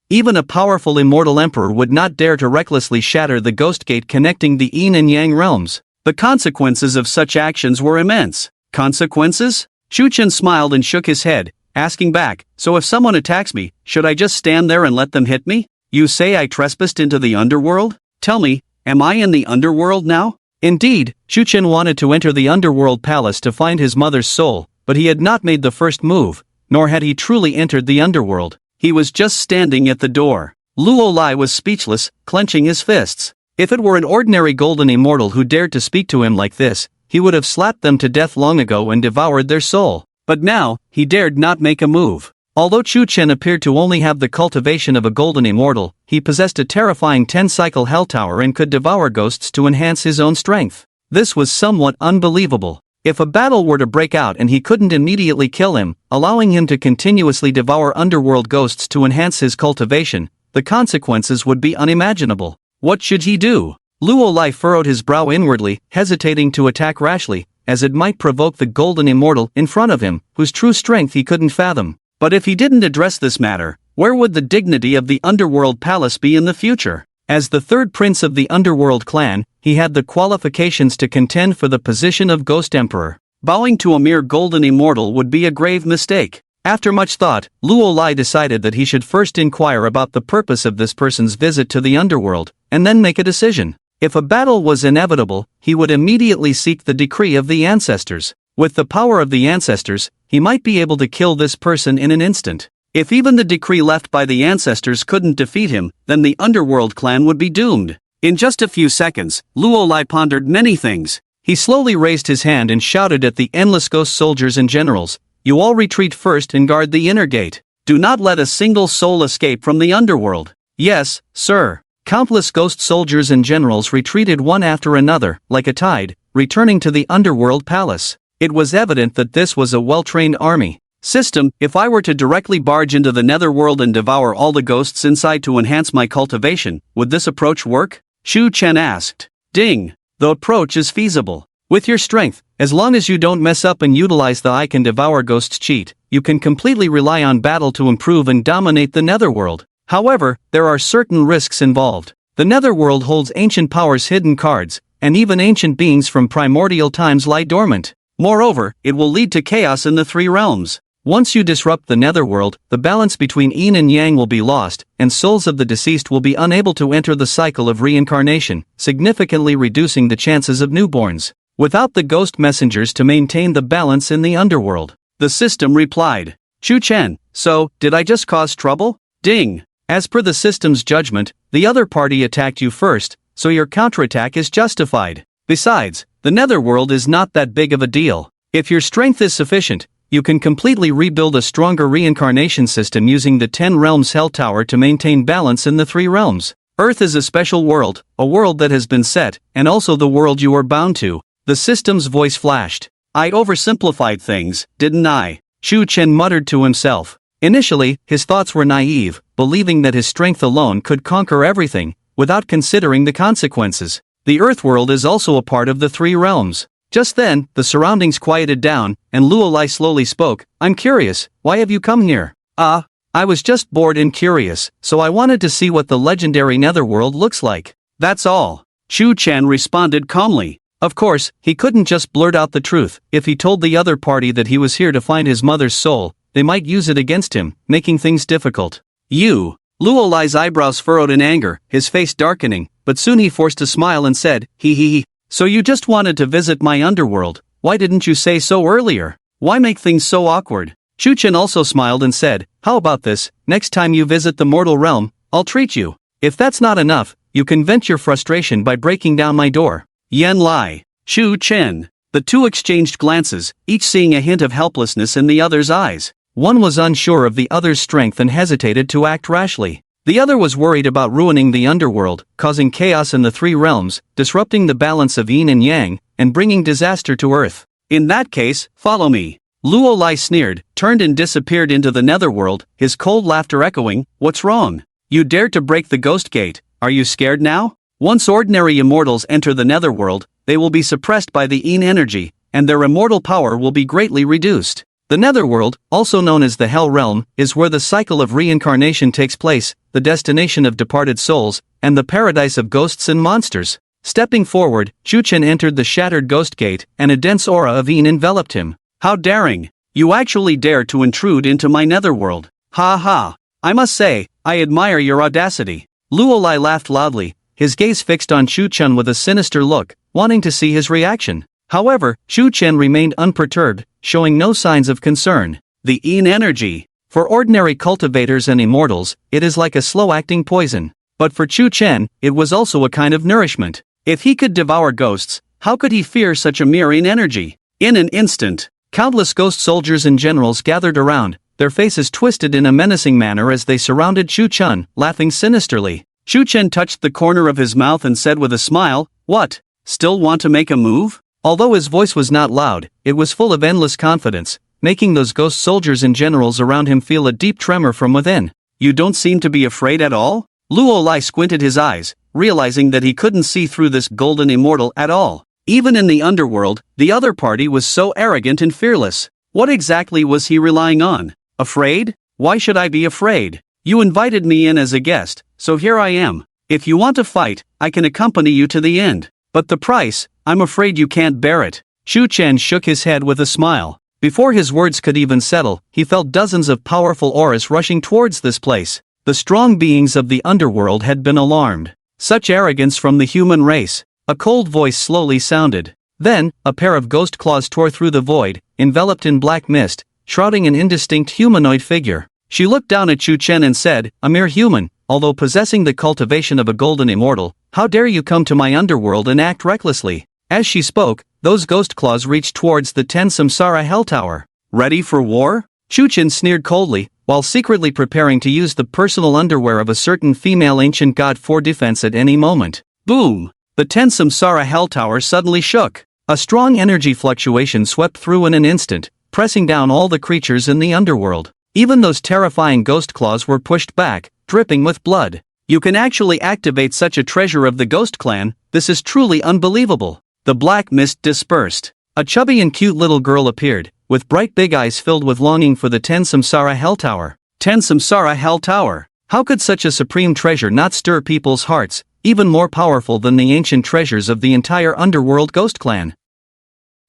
Even a powerful immortal emperor would not dare to recklessly shatter the ghost gate connecting the yin and yang realms. The consequences of such actions were immense. Consequences? Shu Chen smiled and shook his head, asking back, so if someone attacks me, should I just stand there and let them hit me? You say I trespassed into the underworld? Tell me, am I in the underworld now? Indeed, Shu Chen wanted to enter the underworld palace to find his mother's soul, but he had not made the first move, nor had he truly entered the underworld. He was just standing at the door. Luo Lai was speechless, clenching his fists. If it were an ordinary golden immortal who dared to speak to him like this, he would have slapped them to death long ago and devoured their soul. But now, he dared not make a move. Although Chu Chen appeared to only have the cultivation of a golden immortal, he possessed a terrifying 10-cycle hell tower and could devour ghosts to enhance his own strength. This was somewhat unbelievable. If a battle were to break out and he couldn't immediately kill him, allowing him to continuously devour underworld ghosts to enhance his cultivation, the consequences would be unimaginable. What should he do? Luo Lai furrowed his brow inwardly, hesitating to attack rashly, as it might provoke the golden immortal in front of him, whose true strength he couldn't fathom. But if he didn't address this matter, where would the dignity of the underworld palace be in the future? As the third prince of the underworld clan, he had the qualifications to contend for the position of Ghost Emperor. Bowing to a mere golden immortal would be a grave mistake. After much thought, Luo Lai decided that he should first inquire about the purpose of this person's visit to the underworld, and then make a decision. If a battle was inevitable, he would immediately seek the decree of the ancestors. With the power of the ancestors, he might be able to kill this person in an instant. If even the decree left by the ancestors couldn't defeat him, then the underworld clan would be doomed. In just a few seconds, Luo Lai pondered many things. He slowly raised his hand and shouted at the endless ghost soldiers and generals, "You all retreat first and guard the inner gate. Do not let a single soul escape from the underworld." "Yes, sir." Countless ghost soldiers and generals retreated one after another, like a tide, returning to the underworld palace. It was evident that this was a well-trained army. System, if I were to directly barge into the netherworld and devour all the ghosts inside to enhance my cultivation, would this approach work? Shu Chen asked. Ding. The approach is feasible. With your strength, as long as you don't mess up and utilize the I can devour ghosts cheat, you can completely rely on battle to improve and dominate the netherworld. However, there are certain risks involved. The netherworld holds ancient powers, hidden cards, and even ancient beings from primordial times lie dormant. Moreover, it will lead to chaos in the three realms. Once you disrupt the netherworld, the balance between yin and yang will be lost, and souls of the deceased will be unable to enter the cycle of reincarnation, significantly reducing the chances of newborns. Without the ghost messengers to maintain the balance in the underworld, the system replied. Chu Chen, so, did I just cause trouble? Ding. As per the system's judgment, the other party attacked you first, so your counterattack is justified. Besides, the netherworld is not that big of a deal. If your strength is sufficient, you can completely rebuild a stronger reincarnation system using the 10 realms hell tower to maintain balance in the 3 realms. Earth is a special world, a world that has been set, and also the world you are bound to. The system's voice flashed. I oversimplified things, didn't I? Shu Chen muttered to himself. Initially, his thoughts were naive, believing that his strength alone could conquer everything, without considering the consequences. The Earth world is also a part of the 3 realms. Just then, the surroundings quieted down, and Luo Lai slowly spoke. I'm curious, why have you come here? I was just bored and curious, so I wanted to see what the legendary netherworld looks like. That's all. Chu Chen responded calmly. Of course, he couldn't just blurt out the truth. If he told the other party that he was here to find his mother's soul, they might use it against him, making things difficult. You. Luo Lai's eyebrows furrowed in anger, his face darkening, but soon he forced a smile and said, "He. So you just wanted to visit my underworld, why didn't you say so earlier? Why make things so awkward?" Chu Chen also smiled and said, "How about this, next time you visit the mortal realm, I'll treat you. If that's not enough, you can vent your frustration by breaking down my door." Yan Lai. Chu Chen. The two exchanged glances, each seeing a hint of helplessness in the other's eyes. One was unsure of the other's strength and hesitated to act rashly. The other was worried about ruining the underworld, causing chaos in the three realms, disrupting the balance of yin and yang, and bringing disaster to Earth. "In that case, follow me." Luo Lai sneered, turned and disappeared into the netherworld, his cold laughter echoing, "What's wrong? You dared to break the ghost gate, are you scared now?" Once ordinary immortals enter the netherworld, they will be suppressed by the yin energy, and their immortal power will be greatly reduced. The netherworld, also known as the Hell Realm, is where the cycle of reincarnation takes place, the destination of departed souls, and the paradise of ghosts and monsters. Stepping forward, Chu Chen entered the shattered ghost gate, and a dense aura of yin enveloped him. "How daring! You actually dare to intrude into my netherworld. Ha ha! I must say, I admire your audacity." Luo Lai laughed loudly, his gaze fixed on Chu Chen with a sinister look, wanting to see his reaction. However, Chu Chen remained unperturbed, showing no signs of concern. The yin energy. For ordinary cultivators and immortals, it is like a slow-acting poison. But for Chu Chen, it was also a kind of nourishment. If he could devour ghosts, how could he fear such a mere yin energy? In an instant, countless ghost soldiers and generals gathered around, their faces twisted in a menacing manner as they surrounded Chu Chen, laughing sinisterly. Chu Chen touched the corner of his mouth and said with a smile, "What? Still want to make a move?" Although his voice was not loud, it was full of endless confidence, making those ghost soldiers and generals around him feel a deep tremor from within. "You don't seem to be afraid at all?" Luo Lai squinted his eyes, realizing that he couldn't see through this golden immortal at all. Even in the underworld, the other party was so arrogant and fearless. What exactly was he relying on? Afraid? Why should I be afraid? You invited me in as a guest, so here I am. If you want to fight, I can accompany you to the end. But the price, I'm afraid you can't bear it. Chu Chen shook his head with a smile. Before his words could even settle, he felt dozens of powerful auras rushing towards this place. The strong beings of the underworld had been alarmed. Such arrogance from the human race. A cold voice slowly sounded. Then, a pair of ghost claws tore through the void, enveloped in black mist, shrouding an indistinct humanoid figure. She looked down at Chu Chen and said, "A mere human, although possessing the cultivation of a golden immortal, how dare you come to my underworld and act recklessly?" As she spoke, those ghost claws reached towards the 10 Samsara Hell Tower. "Ready for war?" Chu Chen sneered coldly, while secretly preparing to use the personal underwear of a certain female ancient god for defense at any moment. Boom! The 10 Samsara Hell Tower suddenly shook. A strong energy fluctuation swept through in an instant, pressing down all the creatures in the underworld. Even those terrifying ghost claws were pushed back, dripping with blood. "You can actually activate such a treasure of the Ghost Clan, this is truly unbelievable." The black mist dispersed. A chubby and cute little girl appeared, with bright big eyes filled with longing for the 10 Samsara Hell Tower. 10 Samsara Hell Tower. How could such a supreme treasure not stir people's hearts, even more powerful than the ancient treasures of the entire underworld Ghost Clan?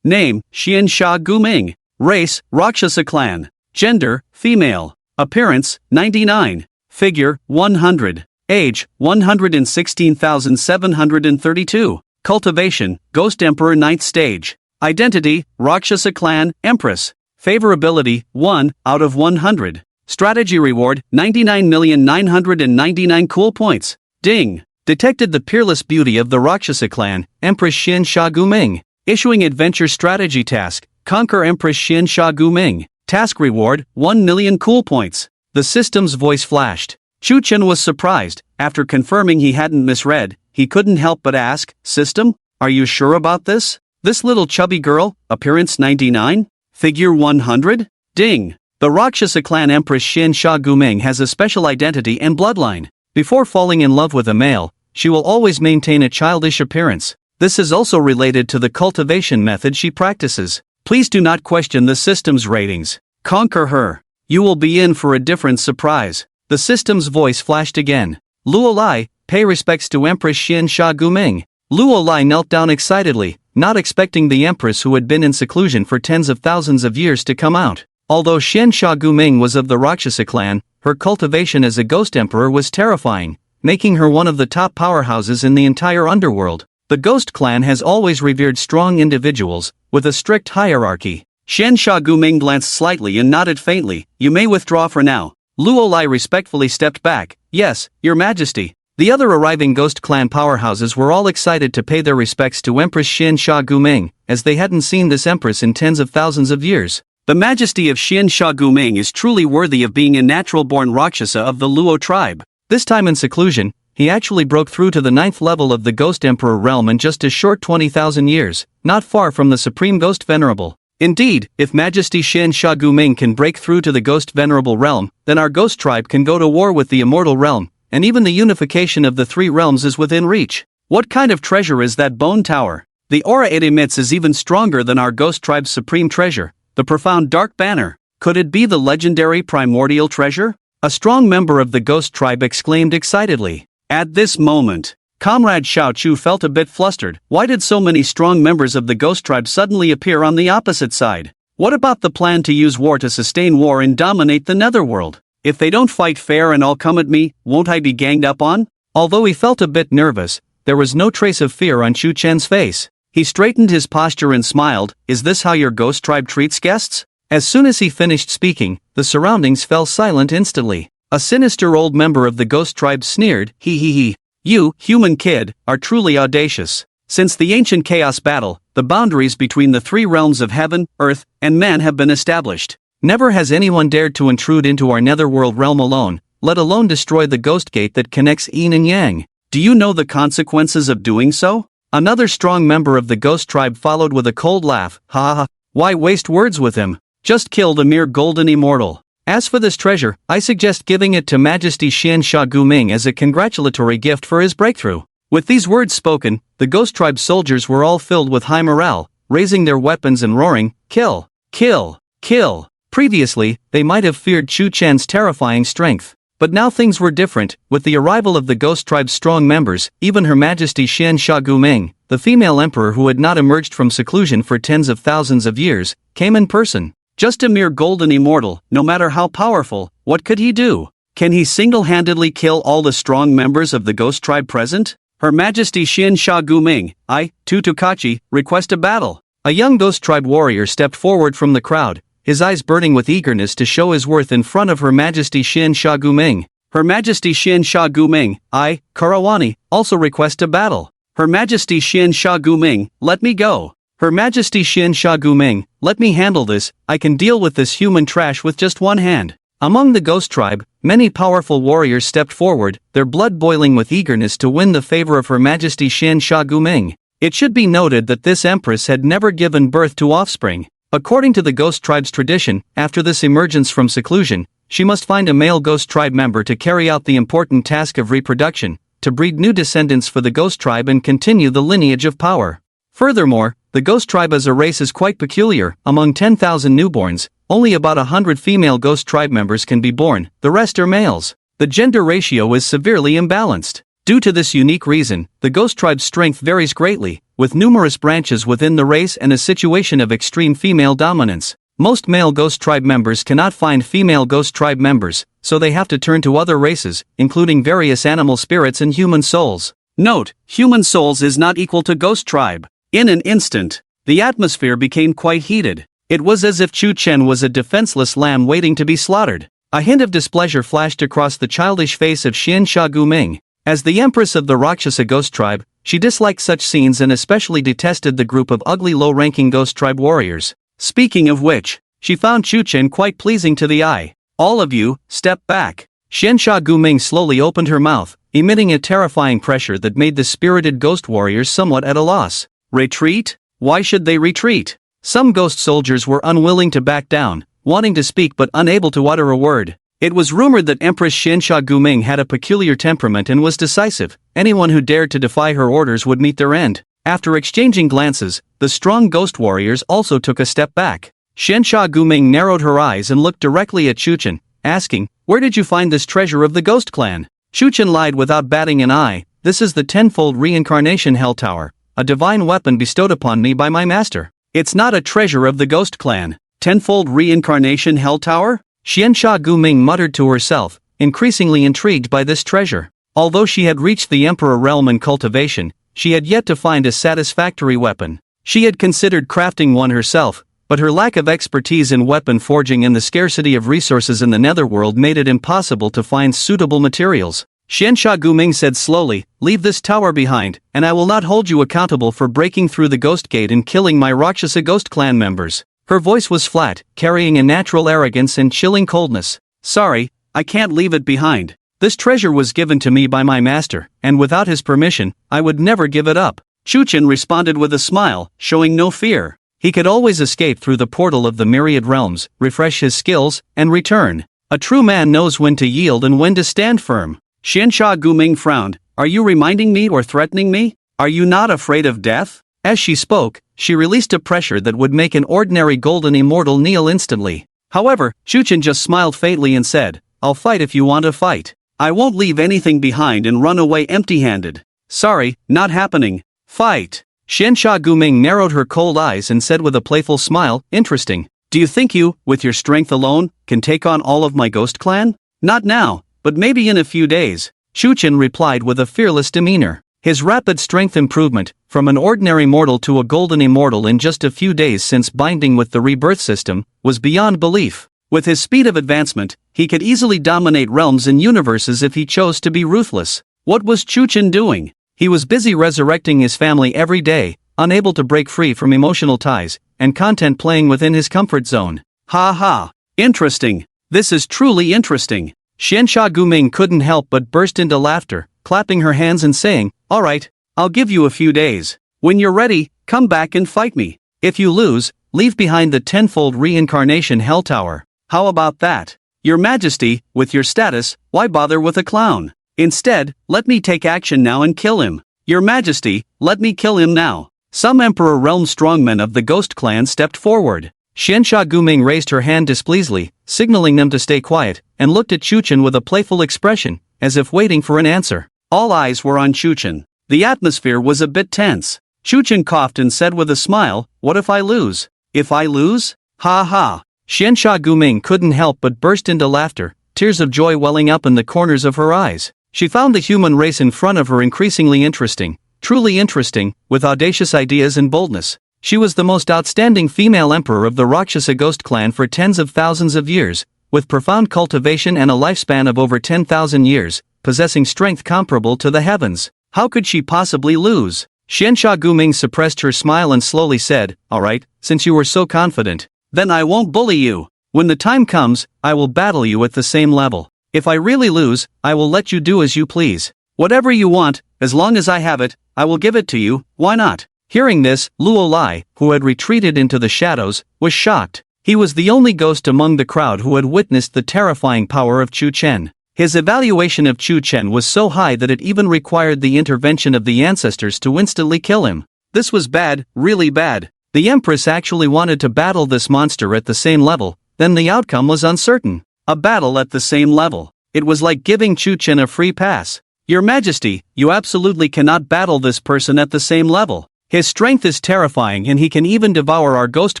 Name, Xian Sha Guming. Race, Rakshasa Clan. Gender, female. Appearance, 99. Figure, 100. Age, 116,732. Cultivation, Ghost Emperor 9th Stage. Identity, Rakshasa Clan, Empress. Favorability, 1 out of 100. Strategy reward, 99,999 cool points. Ding! Detected the peerless beauty of the Rakshasa Clan, Empress Xian Sha Guming. Issuing adventure strategy task, conquer Empress Xian Sha Guming. Task reward, 1 million cool points. The system's voice flashed. Chu Chen was surprised. After confirming he hadn't misread, he couldn't help but ask, "System, are you sure about this? This little chubby girl, appearance 99? Figure 100? Ding! The Rakshasa Clan Empress Xian Sha Guming has a special identity and bloodline. Before falling in love with a male, she will always maintain a childish appearance. This is also related to the cultivation method she practices. Please do not question the system's ratings. Conquer her. You will be in for a different surprise." The system's voice flashed again. Luo Lai, pay respects to Empress Xian Sha Guming. Luo Lai knelt down excitedly, not expecting the empress who had been in seclusion for tens of thousands of years to come out. Although Xian Sha Guming was of the Rakshasa clan, her cultivation as a ghost emperor was terrifying, making her one of the top powerhouses in the entire underworld. The ghost clan has always revered strong individuals, with a strict hierarchy. Xian Sha Guming glanced slightly and nodded faintly. "You may withdraw for now." Luo Lai respectfully stepped back. "Yes, Your Majesty." The other arriving ghost clan powerhouses were all excited to pay their respects to Empress Xian Sha Guming, as they hadn't seen this empress in tens of thousands of years. The majesty of Xian Sha Guming is truly worthy of being a natural-born Rakshasa of the Luo tribe. This time in seclusion, he actually broke through to the 9th level of the Ghost Emperor realm in just a short 20,000 years, not far from the Supreme Ghost Venerable. Indeed, if Majesty Xian Sha Guming can break through to the Ghost Venerable realm, then our ghost tribe can go to war with the Immortal realm, and even the unification of the 3 realms is within reach. What kind of treasure is that bone tower? The aura it emits is even stronger than our ghost tribe's supreme treasure, the profound dark banner. Could it be the legendary primordial treasure? A strong member of the ghost tribe exclaimed excitedly. At this moment, Comrade Xiao Chu felt a bit flustered. Why did so many strong members of the ghost tribe suddenly appear on the opposite side? What about the plan to use war to sustain war and dominate the netherworld? If they don't fight fair and all come at me, won't I be ganged up on? Although he felt a bit nervous, there was no trace of fear on Chu Chen's face. He straightened his posture and smiled. "Is this how your ghost tribe treats guests?" As soon as he finished speaking, the surroundings fell silent instantly. A sinister old member of the ghost tribe sneered. He. "You, human kid, are truly audacious. Since the ancient chaos battle, the boundaries between the 3 realms of heaven, earth, and man have been established. Never has anyone dared to intrude into our netherworld realm alone, let alone destroy the ghost gate that connects yin and yang. Do you know the consequences of doing so?" Another strong member of the ghost tribe followed with a cold laugh. "Ha ha, why waste words with him? Just kill the mere golden immortal. As for this treasure, I suggest giving it to Majesty Xian Sha Guming as a congratulatory gift for his breakthrough." With these words spoken, the ghost tribe soldiers were all filled with high morale, raising their weapons and roaring, "Kill! Kill! Kill!" Previously, they might have feared Chu Chen's terrifying strength. But now things were different. With the arrival of the ghost tribe's strong members, even Her Majesty Xian Sha Guming, the female emperor who had not emerged from seclusion for tens of thousands of years, came in person. Just a mere golden immortal, no matter how powerful, what could he do? Can he single-handedly kill all the strong members of the ghost tribe present? Her Majesty Xian Sha Guming, I, Tutukachi, request a battle. A young ghost tribe warrior stepped forward from the crowd, his eyes burning with eagerness to show his worth in front of Her Majesty Xian Sha Guming. Her Majesty Xian Sha Guming, I, Karawani, also request a battle. Her Majesty Xian Sha Guming, let me go. Her Majesty Xian Sha Guming, let me handle this. I can deal with this human trash with just one hand. Among the ghost tribe, many powerful warriors stepped forward, their blood boiling with eagerness to win the favor of Her Majesty Xian Sha Guming. It should be noted that this empress had never given birth to offspring. According to the ghost tribe's tradition, after this emergence from seclusion, she must find a male ghost tribe member to carry out the important task of reproduction, to breed new descendants for the ghost tribe and continue the lineage of power. Furthermore, the ghost tribe as a race is quite peculiar. Among 10,000 newborns, only about 100 female ghost tribe members can be born, the rest are males. The gender ratio is severely imbalanced. Due to this unique reason, the ghost tribe's strength varies greatly, with numerous branches within the race and a situation of extreme female dominance. Most male ghost tribe members cannot find female ghost tribe members, so they have to turn to other races, including various animal spirits and human souls. Note, human souls is not equal to ghost tribe. In an instant, the atmosphere became quite heated. It was as if Chu Chen was a defenseless lamb waiting to be slaughtered. A hint of displeasure flashed across the childish face of Xian Sha Guming. As the empress of the Rakshasa ghost tribe, she disliked such scenes and especially detested the group of ugly low-ranking ghost tribe warriors. Speaking of which, she found Chu Chen quite pleasing to the eye. All of you, step back. Xian Sha Guming slowly opened her mouth, emitting a terrifying pressure that made the spirited ghost warriors somewhat at a loss. Retreat? Why should they retreat? Some ghost soldiers were unwilling to back down, wanting to speak but unable to utter a word. It was rumored that Empress Xian Sha Guming had a peculiar temperament and was decisive. Anyone who dared to defy her orders would meet their end. After exchanging glances, the strong ghost warriors also took a step back. Xian Sha Guming narrowed her eyes and looked directly at Chu Chen, asking, "Where did you find this treasure of the ghost clan?" Chu Chen lied without batting an eye. This is the tenfold reincarnation Hell Tower, a divine weapon bestowed upon me by my master. It's not a treasure of the Ghost Clan. Tenfold reincarnation Hell Tower? Xiansha Guming muttered to herself, increasingly intrigued by this treasure. Although she had reached the Emperor realm in cultivation, she had yet to find a satisfactory weapon. She had considered crafting one herself, but her lack of expertise in weapon forging and the scarcity of resources in the netherworld made it impossible to find suitable materials. Xiansha Guming said slowly, "Leave this tower behind, and I will not hold you accountable for breaking through the Ghost Gate and killing my Rakshasa Ghost Clan members." Her voice was flat, carrying a natural arrogance and chilling coldness. "Sorry, I can't leave it behind. This treasure was given to me by my master, and without his permission, I would never give it up." Chuchen responded with a smile, showing no fear. He could always escape through the portal of the myriad realms, refresh his skills, and return. A true man knows when to yield and when to stand firm. Xiansha Guming frowned. "Are you reminding me or threatening me? Are you not afraid of death?" As she spoke, she released a pressure that would make an ordinary golden immortal kneel instantly. However, Chuchen just smiled faintly and said, "I'll fight if you want to fight. I won't leave anything behind and run away empty-handed." "Sorry, not happening. Fight." Xiansha Guming narrowed her cold eyes and said with a playful smile, "Interesting. Do you think you, with your strength alone, can take on all of my Ghost Clan?" "Not now, but maybe in a few days," Chuchen replied with a fearless demeanor. His rapid strength improvement, from an ordinary mortal to a golden immortal in just a few days since binding with the rebirth system, was beyond belief. With his speed of advancement, he could easily dominate realms and universes if he chose to be ruthless. What was Chuchen doing? He was busy resurrecting his family every day, unable to break free from emotional ties, and content playing within his comfort zone. Ha ha! Interesting! This is truly interesting! Xiansha Guming couldn't help but burst into laughter, clapping her hands and saying, "All right, I'll give you a few days. When you're ready, come back and fight me. If you lose, leave behind the tenfold reincarnation Hell Tower. How about that? Your Majesty, with your status, why bother with a clown? Instead, let me take action now and kill him. Your Majesty, let me kill him now." Some Emperor Realm strongmen of the Ghost Clan stepped forward. Xiansha Guming raised her hand displeasedly, signaling them to stay quiet, and looked at Chuchen with a playful expression, as if waiting for an answer. All eyes were on Chuchen. The atmosphere was a bit tense. Chuchen coughed and said with a smile, "What if I lose?" "If I lose? Ha ha!" Xiansha Guming couldn't help but burst into laughter, tears of joy welling up in the corners of her eyes. She found the human race in front of her increasingly interesting, truly interesting, with audacious ideas and boldness. She was the most outstanding female emperor of the Rakshasa Ghost Clan for tens of thousands of years, with profound cultivation and a lifespan of over 10,000 years, possessing strength comparable to the heavens. How could she possibly lose? Xiansha Guming suppressed her smile and slowly said, "All right, since you were so confident, then I won't bully you. When the time comes, I will battle you at the same level. If I really lose, I will let you do as you please. Whatever you want, as long as I have it, I will give it to you, why not?" Hearing this, Luo Lai, who had retreated into the shadows, was shocked. He was the only ghost among the crowd who had witnessed the terrifying power of Chu Chen. His evaluation of Chu Chen was so high that it even required the intervention of the ancestors to instantly kill him. This was bad, really bad. The Empress actually wanted to battle this monster at the same level, then the outcome was uncertain. A battle at the same level. It was like giving Chu Chen a free pass. "Your Majesty, you absolutely cannot battle this person at the same level. His strength is terrifying and he can even devour our Ghost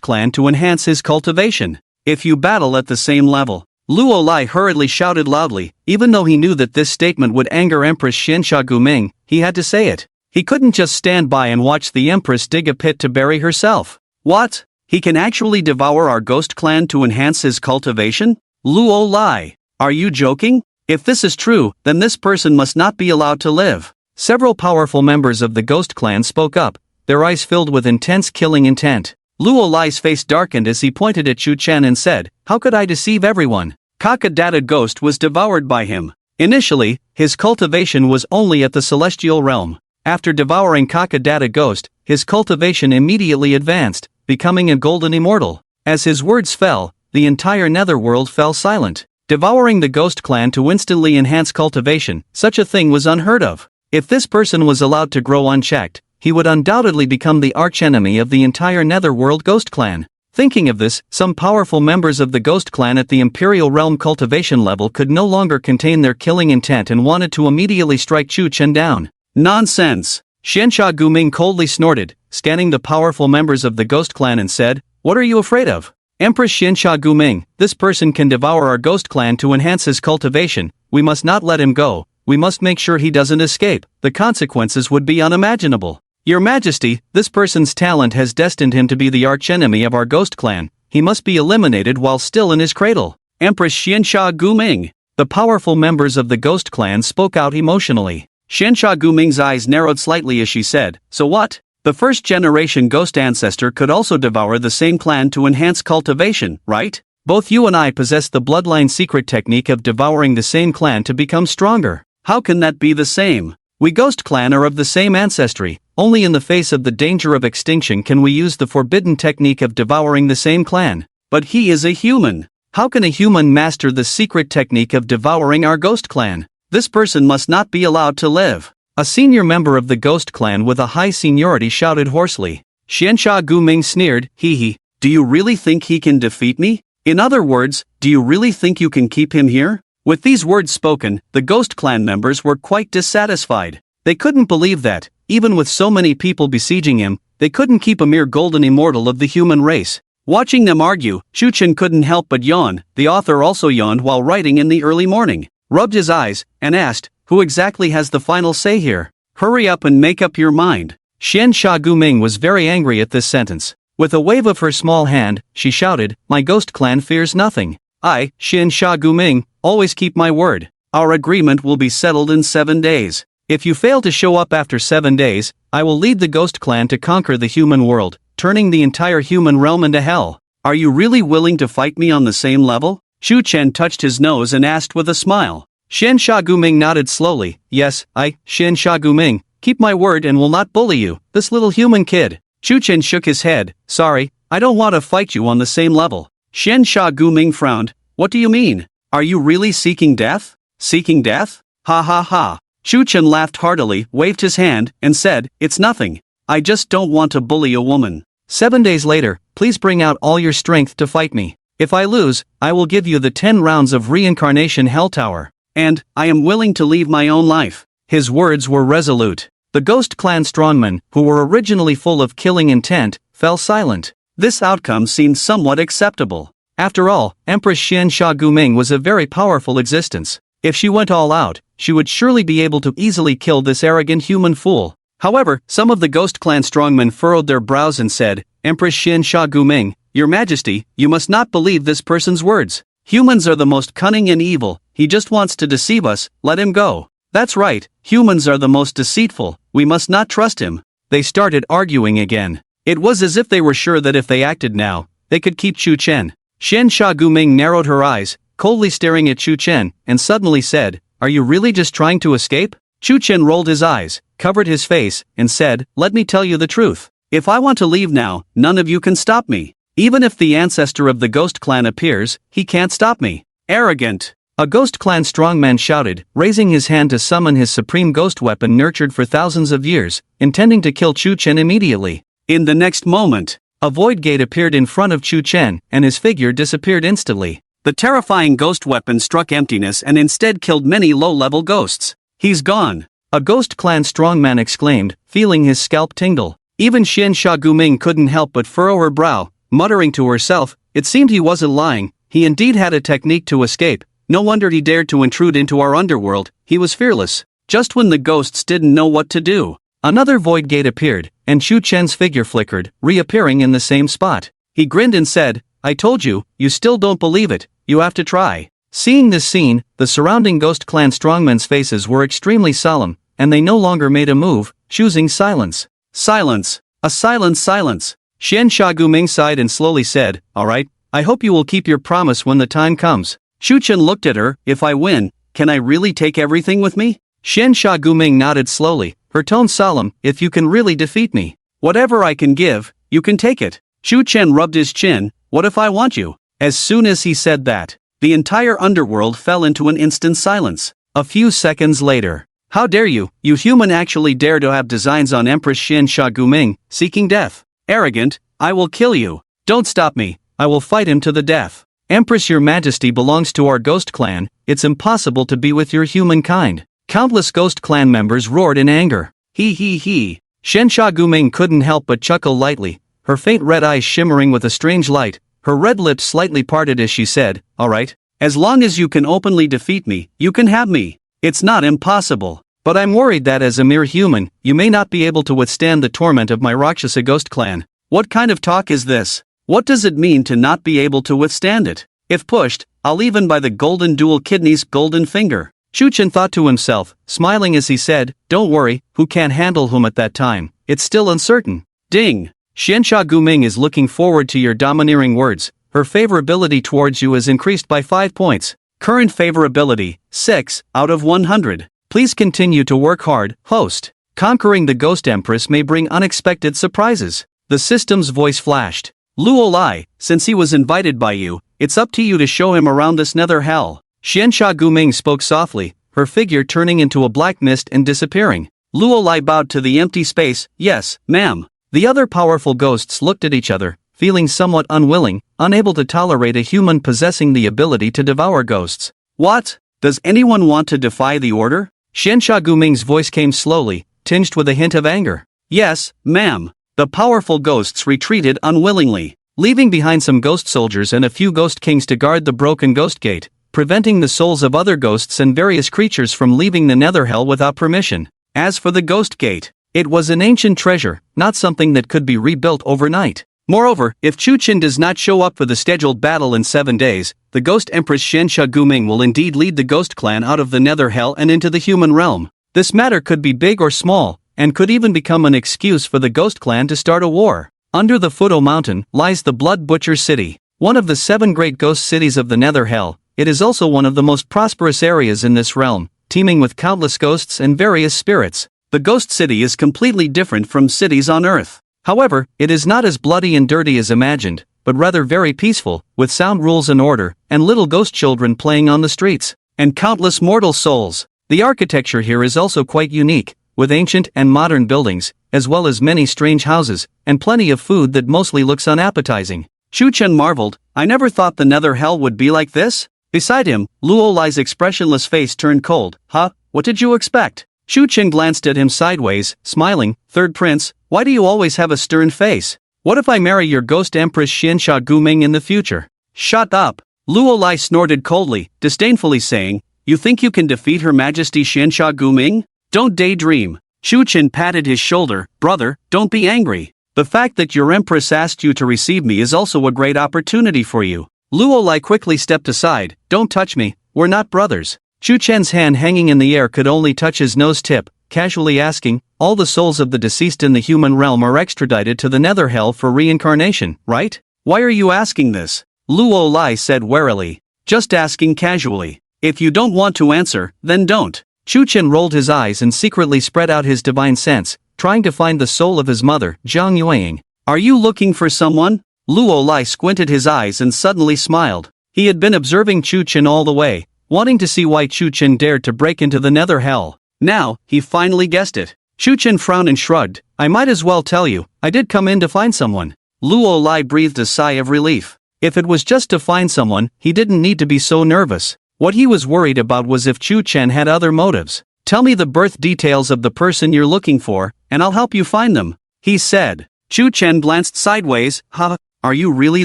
Clan to enhance his cultivation. If you battle at the same level." Luo Lai hurriedly shouted loudly, even though he knew that this statement would anger Empress Xiansha Guming, he had to say it. He couldn't just stand by and watch the Empress dig a pit to bury herself. "What? He can actually devour our Ghost Clan to enhance his cultivation? Luo Lai, are you joking? If this is true, then this person must not be allowed to live." Several powerful members of the Ghost Clan spoke up, their eyes filled with intense killing intent. Luo Lai's face darkened as he pointed at Chu Chen and said, "How could I deceive everyone? Kakadata Ghost was devoured by him. Initially, his cultivation was only at the celestial realm. After devouring Kakadata Ghost, his cultivation immediately advanced, becoming a golden immortal." As his words fell, the entire netherworld fell silent. Devouring the Ghost Clan to instantly enhance cultivation, such a thing was unheard of. If this person was allowed to grow unchecked, he would undoubtedly become the archenemy of the entire netherworld Ghost Clan. Thinking of this, some powerful members of the Ghost Clan at the Imperial Realm cultivation level could no longer contain their killing intent and wanted to immediately strike Chu Chen down. Nonsense. Xianxia Guming coldly snorted, scanning the powerful members of the ghost clan and said, "What are you afraid of? Empress Xianxia Guming, this person can devour our ghost clan to enhance his cultivation. We must not let him go. We must make sure he doesn't escape. The consequences would be unimaginable. Your Majesty, this person's talent has destined him to be the archenemy of our ghost clan. He must be eliminated while still in his cradle." Empress Xianxia Guming. The powerful members of the ghost clan spoke out emotionally. Xianxia Guming's eyes narrowed slightly as she said, "So what? The first-generation ghost ancestor could also devour the same clan to enhance cultivation, right? Both you and I possess the bloodline secret technique of devouring the same clan to become stronger. How can that be the same? We ghost clan are of the same ancestry. Only in the face of the danger of extinction can we use the forbidden technique of devouring the same clan. But he is a human. How can a human master the secret technique of devouring our ghost clan? This person must not be allowed to live." A senior member of the ghost clan with a high seniority shouted hoarsely. Xianxia Guming sneered, "Hee hee. Do you really think he can defeat me? In other words, do you really think you can keep him here?" With these words spoken, the ghost clan members were quite dissatisfied. They couldn't believe that, even with so many people besieging him, they couldn't keep a mere golden immortal of the human race. Watching them argue, Chu Chen couldn't help but yawn. The author also yawned while writing in the early morning, rubbed his eyes, and asked, "Who exactly has the final say here? Hurry up and make up your mind." Xianxia Guming was very angry at this sentence. With a wave of her small hand, she shouted, "My ghost clan fears nothing. I, Xianxia Guming, always keep my word. Our agreement will be settled in 7 days. If you fail to show up after 7 days, I will lead the ghost clan to conquer the human world, turning the entire human realm into hell. Are you really willing to fight me on the same level?" Chu Chen touched his nose and asked with a smile. Xianxia Guming nodded slowly. "Yes, I, Xianxia Guming, keep my word and will not bully you, this little human kid." Chu Chen shook his head. "Sorry, I don't want to fight you on the same level." Xianxia Guming frowned. "What do you mean? Are you really seeking death? Seeking death? Ha ha ha." Chu Chen laughed heartily, waved his hand, and said, "It's nothing. I just don't want to bully a woman. 7 days later, please bring out all your strength to fight me. If I lose, I will give you the 10 rounds of reincarnation Hell Tower. And, I am willing to leave my own life." His words were resolute. The ghost clan strongmen, who were originally full of killing intent, fell silent. This outcome seemed somewhat acceptable. After all, Empress Xianxia Guming was a very powerful existence. If she went all out, she would surely be able to easily kill this arrogant human fool. However, some of the ghost clan strongmen furrowed their brows and said, "Empress Xianxia Guming, Your Majesty, you must not believe this person's words. Humans are the most cunning and evil. He just wants to deceive us, let him go." "That's right, humans are the most deceitful, we must not trust him." They started arguing again. It was as if they were sure that if they acted now, they could keep Chu Chen. Xianxia Guming narrowed her eyes, coldly staring at Chu Chen, and suddenly said, "Are you really just trying to escape?" Chu Chen rolled his eyes, covered his face, and said, "Let me tell you the truth. If I want to leave now, none of you can stop me. Even if the ancestor of the ghost clan appears, he can't stop me." "Arrogant!" A ghost clan strongman shouted, raising his hand to summon his supreme ghost weapon nurtured for thousands of years, intending to kill Chu Chen immediately. In the next moment, a void gate appeared in front of Chu Chen, and his figure disappeared instantly. The terrifying ghost weapon struck emptiness and instead killed many low-level ghosts. "He's gone!" A ghost clan strongman exclaimed, feeling his scalp tingle. Even Xianxia Guming couldn't help but furrow her brow, muttering to herself, it seemed he wasn't lying, he indeed had a technique to escape. No wonder he dared to intrude into our underworld, he was fearless. Just when the ghosts didn't know what to do, another void gate appeared, and Chu Chen's figure flickered, reappearing in the same spot. He grinned and said, "I told you, you still don't believe it, you have to try." Seeing this scene, the surrounding ghost clan strongmen's faces were extremely solemn, and they no longer made a move, choosing silence. Silence. A silence. Xianxia Guming sighed and slowly said, "All right, I hope you will keep your promise when the time comes." Chu Chen looked at her, "If I win, can I really take everything with me?" Xianxia Guming nodded slowly, her tone solemn, "If you can really defeat me, whatever I can give, you can take it." Chu Chen rubbed his chin, "What if I want you?" As soon as he said that, the entire underworld fell into an instant silence. A few seconds later, "How dare you, you human actually dare to have designs on Empress Xianxia Guming, seeking death? Arrogant, I will kill you. Don't stop me, I will fight him to the death. Empress, your majesty belongs to our ghost clan, it's impossible to be with your humankind. Countless ghost clan members roared in anger. He. Shensha Guming couldn't help but chuckle lightly, her faint red eyes shimmering with a strange light, her red lips slightly parted as she said, "Alright, as long as you can openly defeat me, you can have me. It's not impossible. But I'm worried that as a mere human, you may not be able to withstand the torment of my Rakshasa ghost clan." What kind of talk is this? What does it mean to not be able to withstand it? If pushed, I'll even buy the golden dual kidneys golden finger. Chuchen thought to himself, smiling as he said, "Don't worry, who can't handle whom at that time, it's still uncertain." Ding! Xiansha Guming is looking forward to your domineering words, her favorability towards you has increased by 5 points. Current favorability, 6 out of 100. Please continue to work hard, host. Conquering the Ghost Empress may bring unexpected surprises. The system's voice flashed. Luo Lai, since he was invited by you, it's up to you to show him around this nether hell. Xiansha Guming spoke softly, her figure turning into a black mist and disappearing. Luo Lai bowed to the empty space. "Yes, ma'am." The other powerful ghosts looked at each other, feeling somewhat unwilling, unable to tolerate a human possessing the ability to devour ghosts. "What? Does anyone want to defy the order?" Xiansha Guming's voice came slowly, tinged with a hint of anger. "Yes, ma'am." The powerful ghosts retreated unwillingly, leaving behind some ghost soldiers and a few ghost kings to guard the broken ghost gate, preventing the souls of other ghosts and various creatures from leaving the netherhell without permission. As for the ghost gate, it was an ancient treasure, not something that could be rebuilt overnight. Moreover, if Chuchen does not show up for the scheduled battle in 7 days, the Ghost Empress Xiansha Guming will indeed lead the Ghost Clan out of the netherhell and into the human realm. This matter could be big or small, and could even become an excuse for the Ghost Clan to start a war. Under the Fudo Mountain lies the Blood Butcher City, one of the 7 great ghost cities of the netherhell. It is also one of the most prosperous areas in this realm, teeming with countless ghosts and various spirits. The Ghost City is completely different from cities on Earth. However, it is not as bloody and dirty as imagined, but rather very peaceful, with sound rules and order, and little ghost children playing on the streets, and countless mortal souls. The architecture here is also quite unique, with ancient and modern buildings, as well as many strange houses, and plenty of food that mostly looks unappetizing. Chuchen marveled, "I never thought the nether hell would be like this?" Beside him, Luo Lai's expressionless face turned cold. "Huh? What did you expect?" Chuchen glanced at him sideways, smiling. "Third prince, why do you always have a stern face? What if I marry your ghost empress Xiansha Guming in the future?" "Shut up!" Luo Lai snorted coldly, disdainfully saying, "You think you can defeat Her Majesty Xiansha Guming? Don't daydream." Chuchen patted his shoulder. "Brother, don't be angry. The fact that your empress asked you to receive me is also a great opportunity for you." Luo Lai quickly stepped aside. "Don't touch me, we're not brothers." Chuchen's hand hanging in the air could only touch his nose tip, casually asking, "All the souls of the deceased in the human realm are extradited to the netherhell for reincarnation, right? Why are you asking this?" Luo Lai said warily. "Just asking casually. If you don't want to answer, then don't." Chuchen rolled his eyes and secretly spread out his divine sense, trying to find the soul of his mother, Zhang Yueying. "Are you looking for someone?" Luo Lai squinted his eyes and suddenly smiled. He had been observing Chuchen all the way, wanting to see why Chuchen dared to break into the nether hell. Now, he finally guessed it. Chuchen frowned and shrugged. "I might as well tell you, I did come in to find someone." Luo Lai breathed a sigh of relief. If it was just to find someone, he didn't need to be so nervous. What he was worried about was if Chuchen had other motives. "Tell me the birth details of the person you're looking for, and I'll help you find them," he said. Chuchen glanced sideways. "Huh? Are you really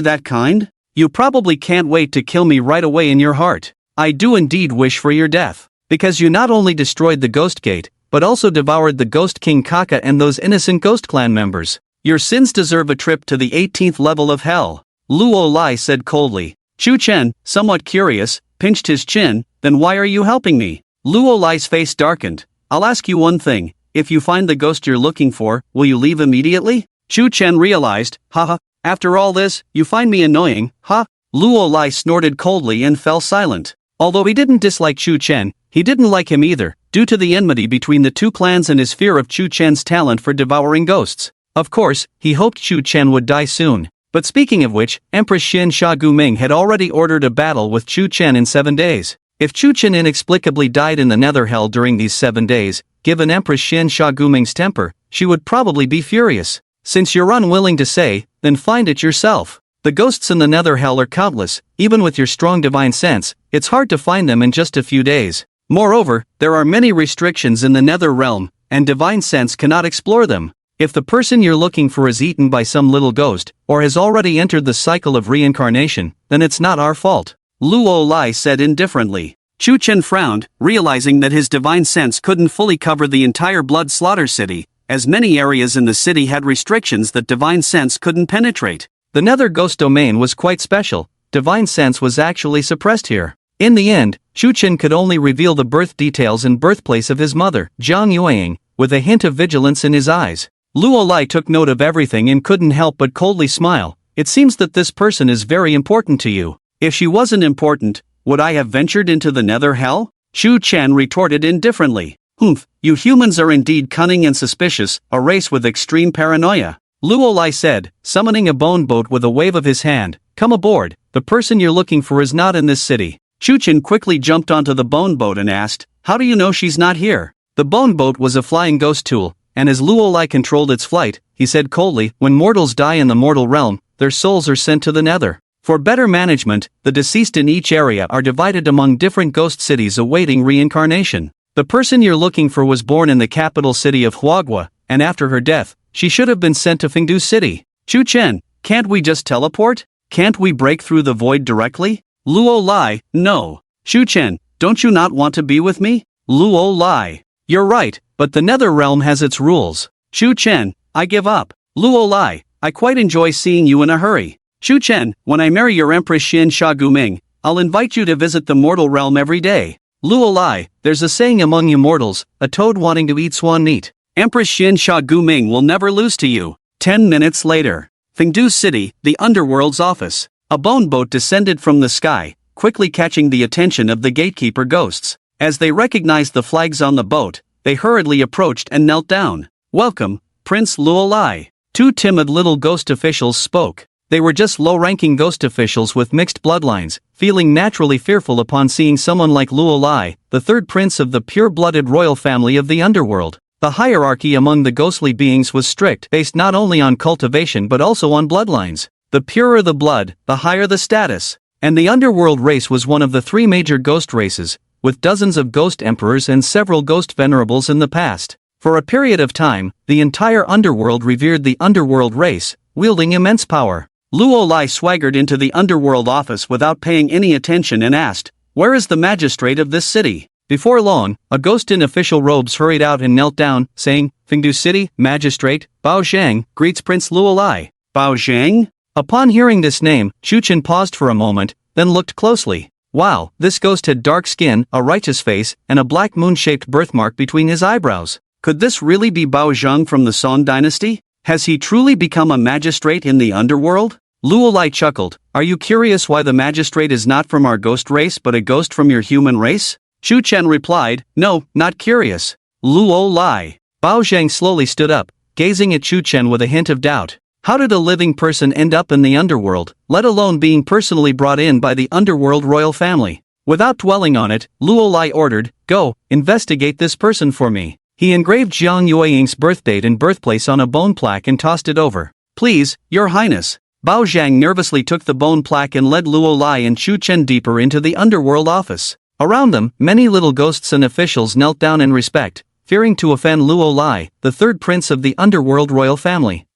that kind? You probably can't wait to kill me right away in your heart. I do indeed wish for your death, because you not only destroyed the Ghost Gate, but also devoured the Ghost King Kaka and those innocent Ghost Clan members. Your sins deserve a trip to the 18th level of hell," Luo Lai said coldly. Chuchen, somewhat curious, pinched his chin. "Then why are you helping me?" Luo Lai's face darkened. "I'll ask you one thing. If you find the ghost you're looking for, will you leave immediately?" Chuchen realized. Haha. "After all this, you find me annoying, huh?" Luo Lai snorted coldly and fell silent. Although he didn't dislike Chuchen, he didn't like him either, due to the enmity between the two clans and his fear of Chuchen's talent for devouring ghosts. Of course, he hoped Chuchen would die soon. But speaking of which, Empress Xiansha Guming had already ordered a battle with Chuchen in 7 days. If Chuchen inexplicably died in the netherhell during these 7 days, given Empress Xiansha Guming's temper, she would probably be furious. Since you're unwilling to say, then find it yourself. The ghosts in the netherhell are countless. Even with your strong divine sense, it's hard to find them in just a few days. Moreover, there are many restrictions in the nether realm, and divine sense cannot explore them. If the person you're looking for is eaten by some little ghost, or has already entered the cycle of reincarnation, then it's not our fault, Luo Lai said indifferently. Chu Chen frowned, realizing that his divine sense couldn't fully cover the entire blood slaughter city, as many areas in the city had restrictions that divine sense couldn't penetrate. The nether ghost domain was quite special. Divine sense was actually suppressed here. In the end, Chu Chen could only reveal the birth details and birthplace of his mother, Jiang Yueying, with a hint of vigilance in his eyes. Luo Lai took note of everything and couldn't help but coldly smile. It seems that this person is very important to you. If she wasn't important, would I have ventured into the nether hell? Chu Chen retorted indifferently. Humph, you humans are indeed cunning and suspicious, a race with extreme paranoia. Luo Lai said, summoning a bone boat with a wave of his hand. Come aboard, the person you're looking for is not in this city. Chu Chen quickly jumped onto the bone boat and asked, how do you know she's not here? The bone boat was a flying ghost tool, and as Luo Lai controlled its flight, he said coldly, when mortals die in the mortal realm, their souls are sent to the nether. For better management, the deceased in each area are divided among different ghost cities awaiting reincarnation. The person you're looking for was born in the capital city of Huagua, and after her death, she should have been sent to Fengdu City. Chu Chen, can't we just teleport? Can't we break through the void directly? Luo Lai, no. Chu Chen, don't you not want to be with me? Luo Lai, you're right, but the nether realm has its rules. Chu Chen, I give up. Luo Lai, I quite enjoy seeing you in a hurry. Chu Chen, when I marry your Empress Xin Sha Guming, I'll invite you to visit the mortal realm every day. Luo Lai, there's a saying among you mortals, a toad wanting to eat swan meat. Empress Xin Sha Guming will never lose to you. 10 minutes later. Fengdu City, the underworld's office. A bone boat descended from the sky, quickly catching the attention of the gatekeeper ghosts. As they recognized the flags on the boat, they hurriedly approached and knelt down. Welcome, Prince Luo Lai. Two timid little ghost officials spoke. They were just low-ranking ghost officials with mixed bloodlines, feeling naturally fearful upon seeing someone like Luo Lai, the third prince of the pure-blooded royal family of the underworld. The hierarchy among the ghostly beings was strict, based not only on cultivation but also on bloodlines. The purer the blood, the higher the status. And the underworld race was one of the three major ghost races, with dozens of ghost emperors and several ghost venerables in the past. For a period of time, the entire underworld revered the underworld race, wielding immense power. Luo Lai swaggered into the underworld office without paying any attention and asked, where is the magistrate of this city? Before long, a ghost in official robes hurried out and knelt down, saying, Fengdu City, Magistrate, Bao Zhang, greets Prince Luo Lai. Bao Zhang? Upon hearing this name, Chu Chen paused for a moment, then looked closely. Wow, this ghost had dark skin, a righteous face, and a black moon-shaped birthmark between his eyebrows. Could this really be Bao Zhang from the Song dynasty? Has he truly become a magistrate in the underworld? Luo Lai chuckled. Are you curious why the magistrate is not from our ghost race but a ghost from your human race? Chu Chen replied, no, not curious. Luo Lai. Bao Zhang slowly stood up, gazing at Chu Chen with a hint of doubt. How did a living person end up in the underworld, let alone being personally brought in by the underworld royal family? Without dwelling on it, Luo Lai ordered, go, investigate this person for me. He engraved Jiang Yueying's birthdate and birthplace on a bone plaque and tossed it over. Please, Your Highness. Bao Zhang nervously took the bone plaque and led Luo Lai and Chu Chen deeper into the underworld office. Around them, many little ghosts and officials knelt down in respect, fearing to offend Luo Lai, the third prince of the underworld royal family.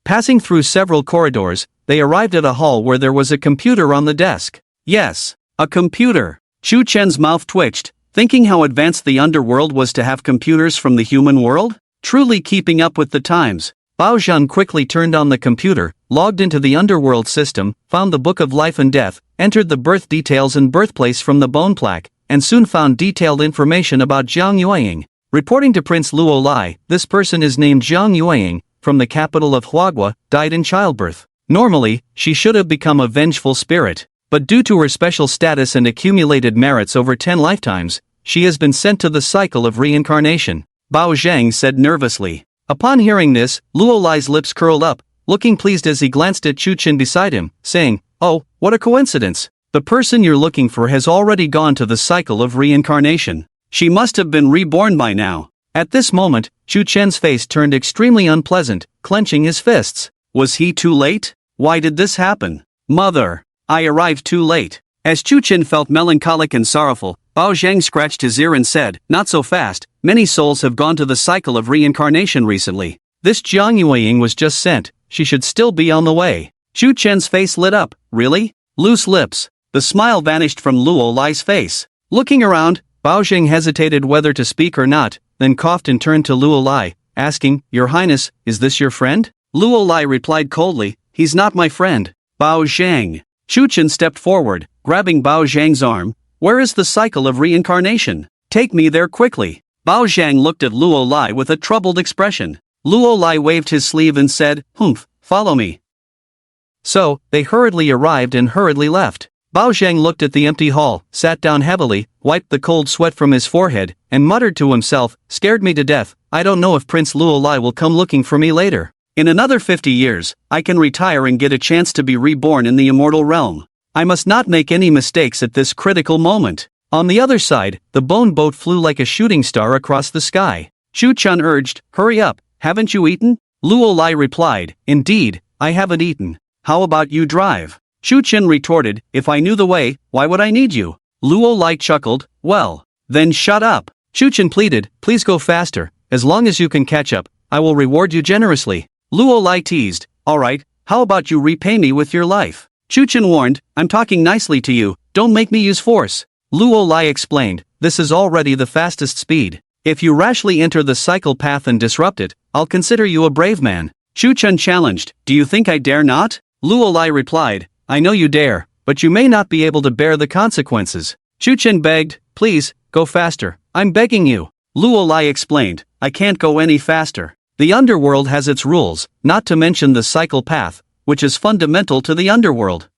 Passing through several corridors, they arrived at a hall where there was a computer on the desk. Yes, a computer. Chu Chen's mouth twitched, thinking how advanced the underworld was to have computers from the human world? Truly keeping up with the times. Bao Zhang quickly turned on the computer, logged into the underworld system, found the Book of Life and Death, entered the birth details and birthplace from the bone plaque, and soon found detailed information about Jiang Yueying. Reporting to Prince Luo Lai, this person is named Jiang Yueying, from the capital of Huagua, died in childbirth. Normally, she should have become a vengeful spirit, but due to her special status and accumulated merits over 10 lifetimes, she has been sent to the cycle of reincarnation. Bao Zhang said nervously. Upon hearing this, Luo Lai's lips curled up, looking pleased as he glanced at Chu Chen beside him, saying, oh, what a coincidence. The person you're looking for has already gone to the cycle of reincarnation. She must have been reborn by now. At this moment, Chu Chen's face turned extremely unpleasant, clenching his fists. Was he too late? Why did this happen? Mother, I arrived too late. As Chu Chen felt melancholic and sorrowful, Bao Zhang scratched his ear and said, not so fast, many souls have gone to the cycle of reincarnation recently. This Jiang Yueying was just sent, she should still be on the way. Chu Chen's face lit up, really? Loose lips. The smile vanished from Luo Lai's face. Looking around, Bao Zhang hesitated whether to speak or not, then coughed and turned to Luo Lai, asking, Your Highness, is this your friend? Luo Lai replied coldly, he's not my friend. Bao Zhang. Chu Chen stepped forward, grabbing Bao Zhang's arm. Where is the cycle of reincarnation? Take me there quickly. Bao Zhang looked at Luo Lai with a troubled expression. Luo Lai waved his sleeve and said, Humph, follow me. So, they hurriedly arrived and hurriedly left. Bao Zhang looked at the empty hall, sat down heavily, wiped the cold sweat from his forehead, and muttered to himself, scared me to death, I don't know if Prince Luo Lai will come looking for me later. In another 50 years, I can retire and get a chance to be reborn in the immortal realm. I must not make any mistakes at this critical moment. On the other side, the bone boat flew like a shooting star across the sky. Chu Chun urged, hurry up, haven't you eaten? Luo Lai replied, indeed, I haven't eaten. How about you drive? Chu Chen retorted, if I knew the way, why would I need you? Luo Lai chuckled, well, then shut up. Chu Chen pleaded, please go faster, as long as you can catch up, I will reward you generously. Luo Lai teased, alright, how about you repay me with your life? Chu Chen warned, I'm talking nicely to you, don't make me use force. Luo Lai explained, this is already the fastest speed. If you rashly enter the cycle path and disrupt it, I'll consider you a brave man. Chu Chen challenged, do you think I dare not? Luo Lai replied, I know you dare, but you may not be able to bear the consequences. Chu Chen begged, please, go faster, I'm begging you. Luo Lai explained, I can't go any faster. The underworld has its rules, not to mention the cycle path, which is fundamental to the underworld.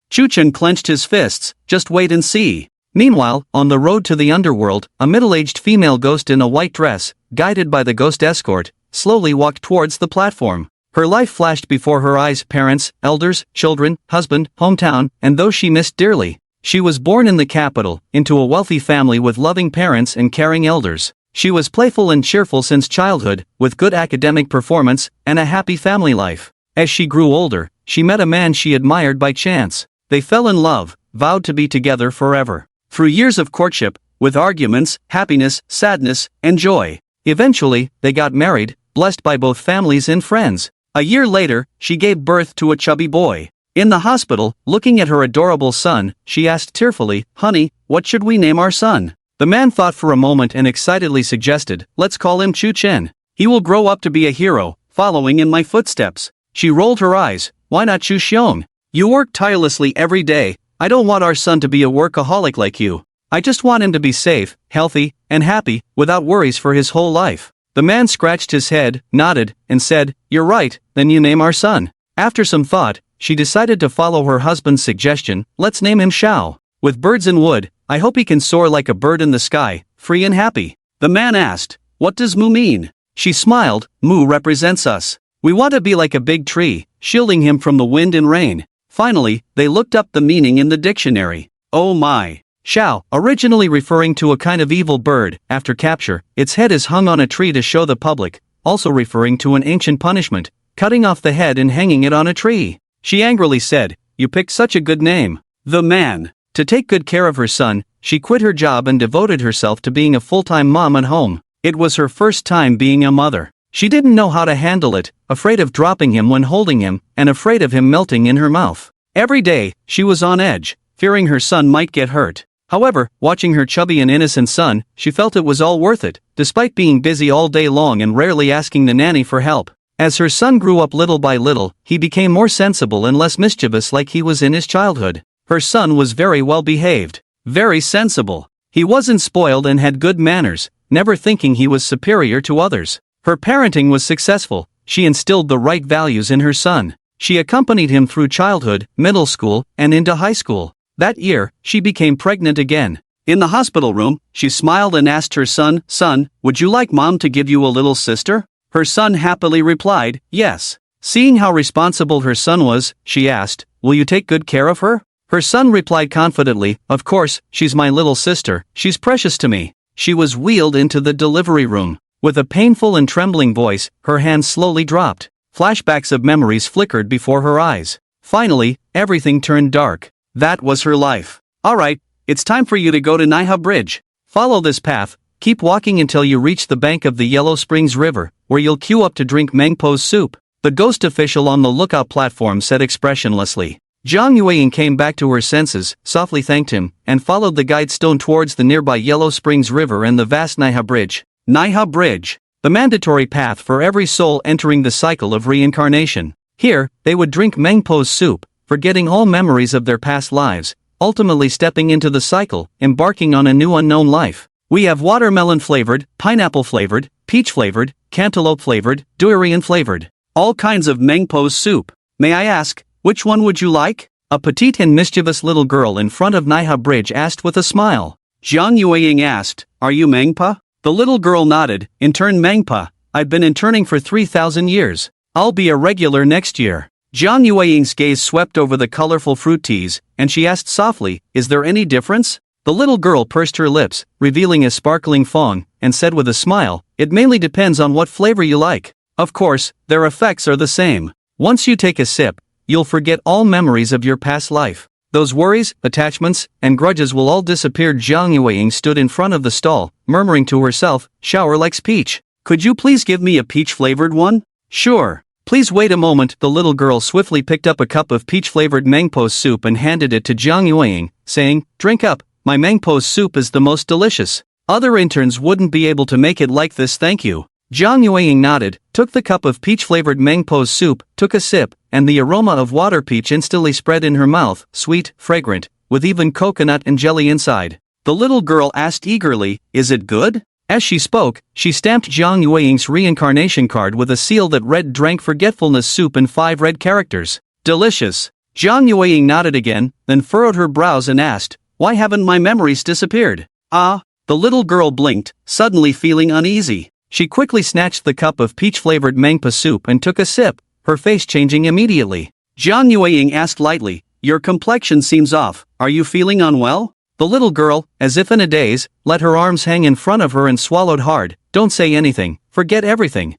Chu Chen clenched his fists, just wait and see. Meanwhile, on the road to the underworld, a middle-aged female ghost in a white dress, guided by the ghost escort, slowly walked towards the platform. Her life flashed before her eyes, parents, elders, children, husband, hometown, and those she missed dearly. She was born in the capital, into a wealthy family with loving parents and caring elders. She was playful and cheerful since childhood, with good academic performance, and a happy family life. As she grew older, she met a man she admired by chance. They fell in love, vowed to be together forever. Through years of courtship, with arguments, happiness, sadness, and joy. Eventually, they got married, blessed by both families and friends. A year later, she gave birth to a chubby boy. In the hospital, looking at her adorable son, she asked tearfully, honey, what should we name our son? The man thought for a moment and excitedly suggested, let's call him Chu Chen. He will grow up to be a hero, following in my footsteps. She rolled her eyes, why not Chu Xiong? You work tirelessly every day, I don't want our son to be a workaholic like you. I just want him to be safe, healthy, and happy, without worries for his whole life. The man scratched his head, nodded, and said, you're right, then you name our son. After some thought, she decided to follow her husband's suggestion, let's name him Xiao. With birds and wood, I hope he can soar like a bird in the sky, free and happy. The man asked, what does Mu mean? She smiled, Mu represents us. We want to be like a big tree, shielding him from the wind and rain. Finally, they looked up the meaning in the dictionary. Oh my. Xiao, originally referring to a kind of evil bird, after capture, its head is hung on a tree to show the public, also referring to an ancient punishment, cutting off the head and hanging it on a tree. She angrily said, you picked such a good name. The man. To take good care of her son, she quit her job and devoted herself to being a full-time mom at home. It was her first time being a mother. She didn't know how to handle it, afraid of dropping him when holding him, and afraid of him melting in her mouth. Every day, she was on edge, fearing her son might get hurt. However, watching her chubby and innocent son, she felt it was all worth it, despite being busy all day long and rarely asking the nanny for help. As her son grew up little by little, he became more sensible and less mischievous like he was in his childhood. Her son was very well behaved, very sensible. He wasn't spoiled and had good manners, never thinking he was superior to others. Her parenting was successful, she instilled the right values in her son. She accompanied him through childhood, middle school, and into high school. That year, she became pregnant again. In the hospital room, she smiled and asked her son, son, would you like mom to give you a little sister? Her son happily replied, yes. Seeing how responsible her son was, she asked, will you take good care of her? Her son replied confidently, of course, she's my little sister, she's precious to me. She was wheeled into the delivery room. With a painful and trembling voice, her hands slowly dropped. Flashbacks of memories flickered before her eyes. Finally, everything turned dark. That was her life. Alright, It's time for you to go to Manhwa Bridge. Follow this path, keep walking until you reach the bank of the Yellow Springs River, where you'll queue up to drink Mangpo's soup. The ghost official on the lookout platform said expressionlessly. Zhang Yueying came back to her senses, softly thanked him, and followed the guide stone towards the nearby Yellow Springs River and the vast Manhwa Bridge. Manhwa Bridge, the mandatory path for every soul entering the cycle of reincarnation. Here, they would drink Mangpo's soup, forgetting all memories of their past lives, ultimately stepping into the cycle, embarking on a new unknown life. We have watermelon-flavored, pineapple-flavored, peach-flavored, cantaloupe-flavored, durian-flavored. All kinds of Mangpo's soup. May I ask, which one would you like? A petite and mischievous little girl in front of Manhwa Bridge asked with a smile. Zhang Yueying asked, "Are you Mangpa?" The little girl nodded, "In turn Mangpa, I've been interning for 3,000 years. I'll be a regular next year." Zhang Yueying's gaze swept over the colorful fruit teas, and she asked softly, "Is there any difference?" The little girl pursed her lips, revealing a sparkling fong, and said with a smile, "It mainly depends on what flavor you like. Of course, their effects are the same. Once you take a sip, you'll forget all memories of your past life. Those worries, attachments, and grudges will all disappear." Zhang Yueying stood in front of the stall, murmuring to herself, "Shower likes peach. Could you please give me a peach-flavored one?" "Sure. Please wait a moment." The little girl swiftly picked up a cup of peach-flavored Mangpo's soup and handed it to Zhang Yueying, saying, "Drink up, my Mangpo's soup is the most delicious. Other interns wouldn't be able to make it like this, thank you." Zhang Yueying nodded, took the cup of peach-flavored Mangpo's soup, took a sip, and the aroma of water peach instantly spread in her mouth, sweet, fragrant, with even coconut and jelly inside. The little girl asked eagerly, "Is it good?" As she spoke, she stamped Zhang Yueying's reincarnation card with a seal that read "Drank Forgetfulness Soup" in 5 red characters. "Delicious." Zhang Yueying nodded again, then furrowed her brows and asked, "Why haven't my memories disappeared?" "Ah." The little girl blinked, suddenly feeling uneasy. She quickly snatched the cup of peach-flavored Mangpa soup and took a sip, her face changing immediately. Zhang Yueying asked lightly, "Your complexion seems off, are you feeling unwell?" The little girl, as if in a daze, let her arms hang in front of her and swallowed hard. "Don't say anything, forget everything.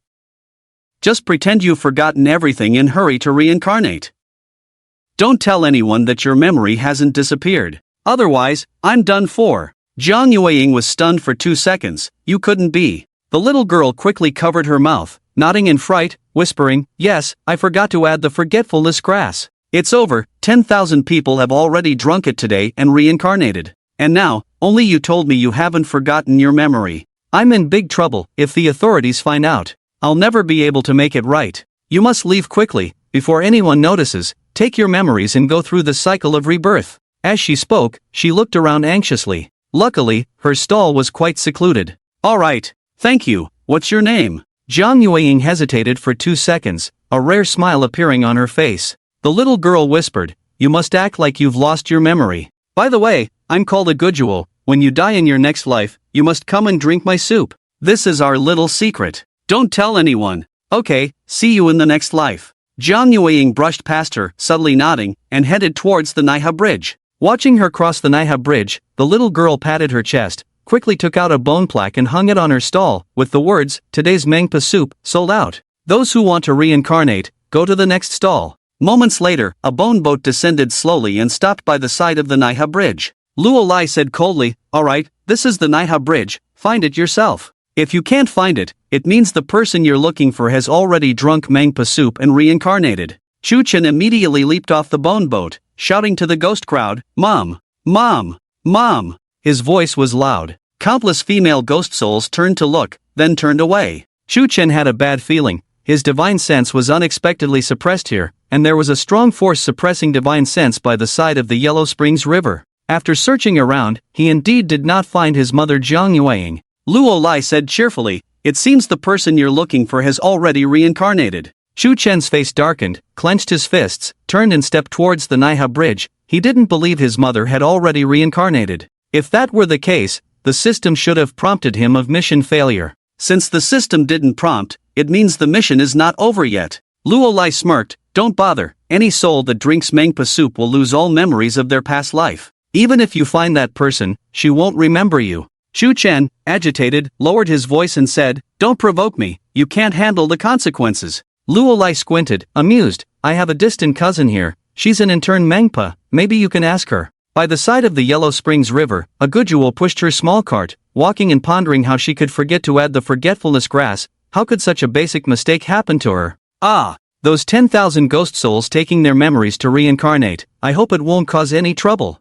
Just pretend you've forgotten everything and hurry to reincarnate. Don't tell anyone that your memory hasn't disappeared. Otherwise, I'm done for." Zhang Yueying was stunned for 2 seconds. "You couldn't be." The little girl quickly covered her mouth, nodding in fright, whispering, "Yes, I forgot to add the forgetfulness grass. It's over, 10,000 people have already drunk it today and reincarnated. And now, only you told me you haven't forgotten your memory. I'm in big trouble if the authorities find out. I'll never be able to make it right. You must leave quickly, before anyone notices. Take your memories and go through the cycle of rebirth." As she spoke, she looked around anxiously. Luckily, her stall was quite secluded. "All right. Thank you, what's your name?" Zhang Yueying hesitated for 2 seconds, a rare smile appearing on her face. The little girl whispered, "You must act like you've lost your memory. By the way, I'm called a Gujuo. When you die in your next life, you must come and drink my soup. This is our little secret. Don't tell anyone. Okay, see you in the next life." Zhang Yueying brushed past her, subtly nodding, and headed towards the Manhwa Bridge. Watching her cross the Manhwa Bridge, the little girl patted her chest, quickly took out a bone plaque and hung it on her stall, with the words, "Today's Mangpa soup, sold out. Those who want to reincarnate, go to the next stall." Moments later, a bone boat descended slowly and stopped by the side of the Manhwa Bridge. Luo Lai said coldly, "Alright, this is the Manhwa Bridge, find it yourself. If you can't find it, it means the person you're looking for has already drunk Mangpa soup and reincarnated." Chu Chen immediately leaped off the bone boat, shouting to the ghost crowd, "Mom! Mom! Mom!" His voice was loud. Countless female ghost souls turned to look, then turned away. Chu Chen had a bad feeling. His divine sense was unexpectedly suppressed here, and there was a strong force suppressing divine sense by the side of the Yellow Springs River. After searching around, he indeed did not find his mother Zhang Yueying. Luo Lai said cheerfully, "It seems the person you're looking for has already reincarnated." Chu Chen's face darkened, clenched his fists, turned and stepped towards the Manhwa Bridge. He didn't believe his mother had already reincarnated. If that were the case, the system should have prompted him of mission failure. Since the system didn't prompt, it means the mission is not over yet. Luo Lai smirked, "Don't bother, any soul that drinks Mangpa soup will lose all memories of their past life. Even if you find that person, she won't remember you." Chu Chen, agitated, lowered his voice and said, "Don't provoke me, you can't handle the consequences." Luo Lai squinted, amused, "I have a distant cousin here, she's an intern Mangpa, maybe you can ask her." By the side of the Yellow Springs River, a Gujuo pushed her small cart, walking and pondering how she could forget to add the forgetfulness grass. How could such a basic mistake happen to her? Ah! Those 10,000 ghost souls taking their memories to reincarnate. I hope it won't cause any trouble.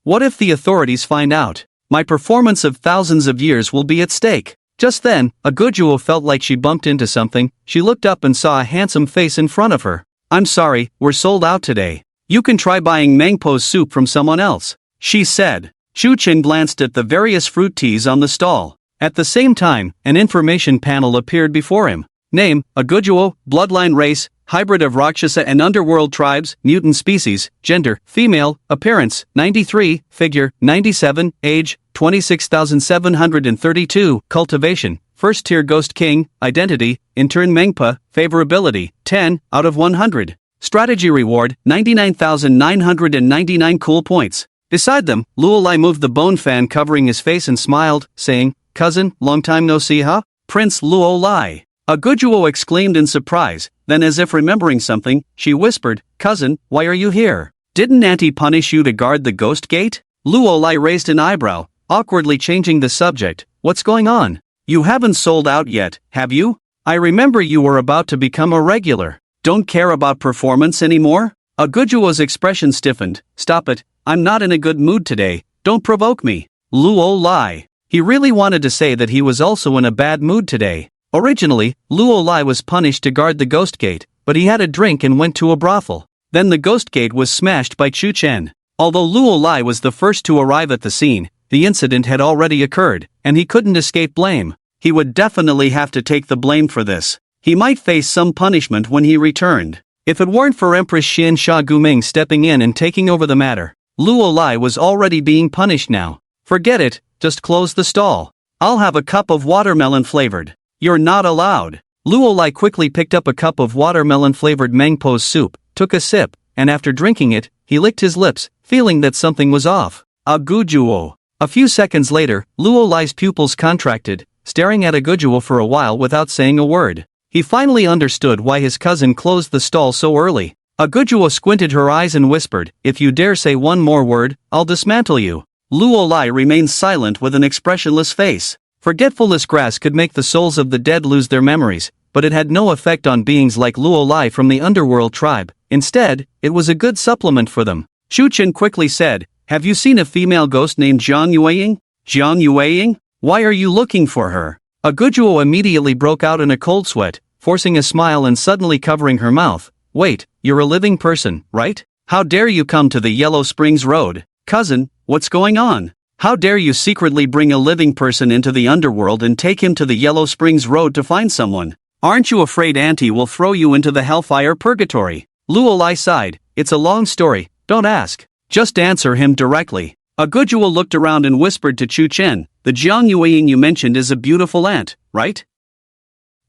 What if the authorities find out? My performance of thousands of years will be at stake. Just then, a Gujuo felt like she bumped into something. She looked up and saw a handsome face in front of her. I'm sorry, we're sold out today. You can try buying Mangpo's soup from someone else, she said. Shu Chen glanced at the various fruit teas on the stall. At the same time, an information panel appeared before him. Name, a Gujuo, bloodline race, hybrid of Rakshasa and underworld tribes, mutant species, gender, female, appearance, 93, figure, 97, age, 26,732, cultivation, first tier ghost king, identity, intern Mengpa, favorability, 10, out of 100. Strategy reward, 99,999 cool points. Beside them, Luolai moved the bone fan covering his face and smiled, saying, Cousin, long time no see huh? Prince Luolai. A Gujuo exclaimed in surprise, then as if remembering something, she whispered, Cousin, why are you here? Didn't Auntie punish you to guard the ghost gate? Luolai raised an eyebrow, awkwardly changing the subject. What's going on? You haven't sold out yet, have you? I remember you were about to become a regular. Don't care about performance anymore? A Gujuo's expression stiffened. Stop it, I'm not in a good mood today, don't provoke me. Luolai. He really wanted to say that he was also in a bad mood today. Originally, Luolai was punished to guard the ghost gate, but he had a drink and went to a brothel. Then the ghost gate was smashed by Chu Chen. Although Luolai was the first to arrive at the scene, the incident had already occurred, and he couldn't escape blame. He would definitely have to take the blame for this. He might face some punishment when he returned. If it weren't for Empress Xian Sha Guming stepping in and taking over the matter, Luolai was already being punished now. Forget it, just close the stall. I'll have a cup of watermelon flavored. You're not allowed. Luolai quickly picked up a cup of watermelon-flavored Mangpo's soup, took a sip, and after drinking it, he licked his lips, feeling that something was off. A Gujuo. A few seconds later, Luolai's pupils contracted, staring at a Gujuo for a while without saying a word. He finally understood why his cousin closed the stall so early. A Gujuo squinted her eyes and whispered, If you dare say one more word, I'll dismantle you. Luolai remained silent with an expressionless face. Forgetfulness grass could make the souls of the dead lose their memories, but it had no effect on beings like Luolai from the underworld tribe. Instead, it was a good supplement for them. Shu Chen quickly said, Have you seen a female ghost named Zhang Yueying? Zhang Yueying? Why are you looking for her? A Gujuo immediately broke out in a cold sweat, forcing a smile and suddenly covering her mouth. Wait, you're a living person, right? How dare you come to the Yellow Springs Road? Cousin, what's going on? How dare you secretly bring a living person into the underworld and take him to the Yellow Springs Road to find someone? Aren't you afraid Auntie will throw you into the hellfire purgatory? Luolai sighed, It's a long story, don't ask. Just answer him directly. A Gujuo looked around and whispered to Chu Chen, The Zhang Yueying you mentioned is a beautiful aunt, right?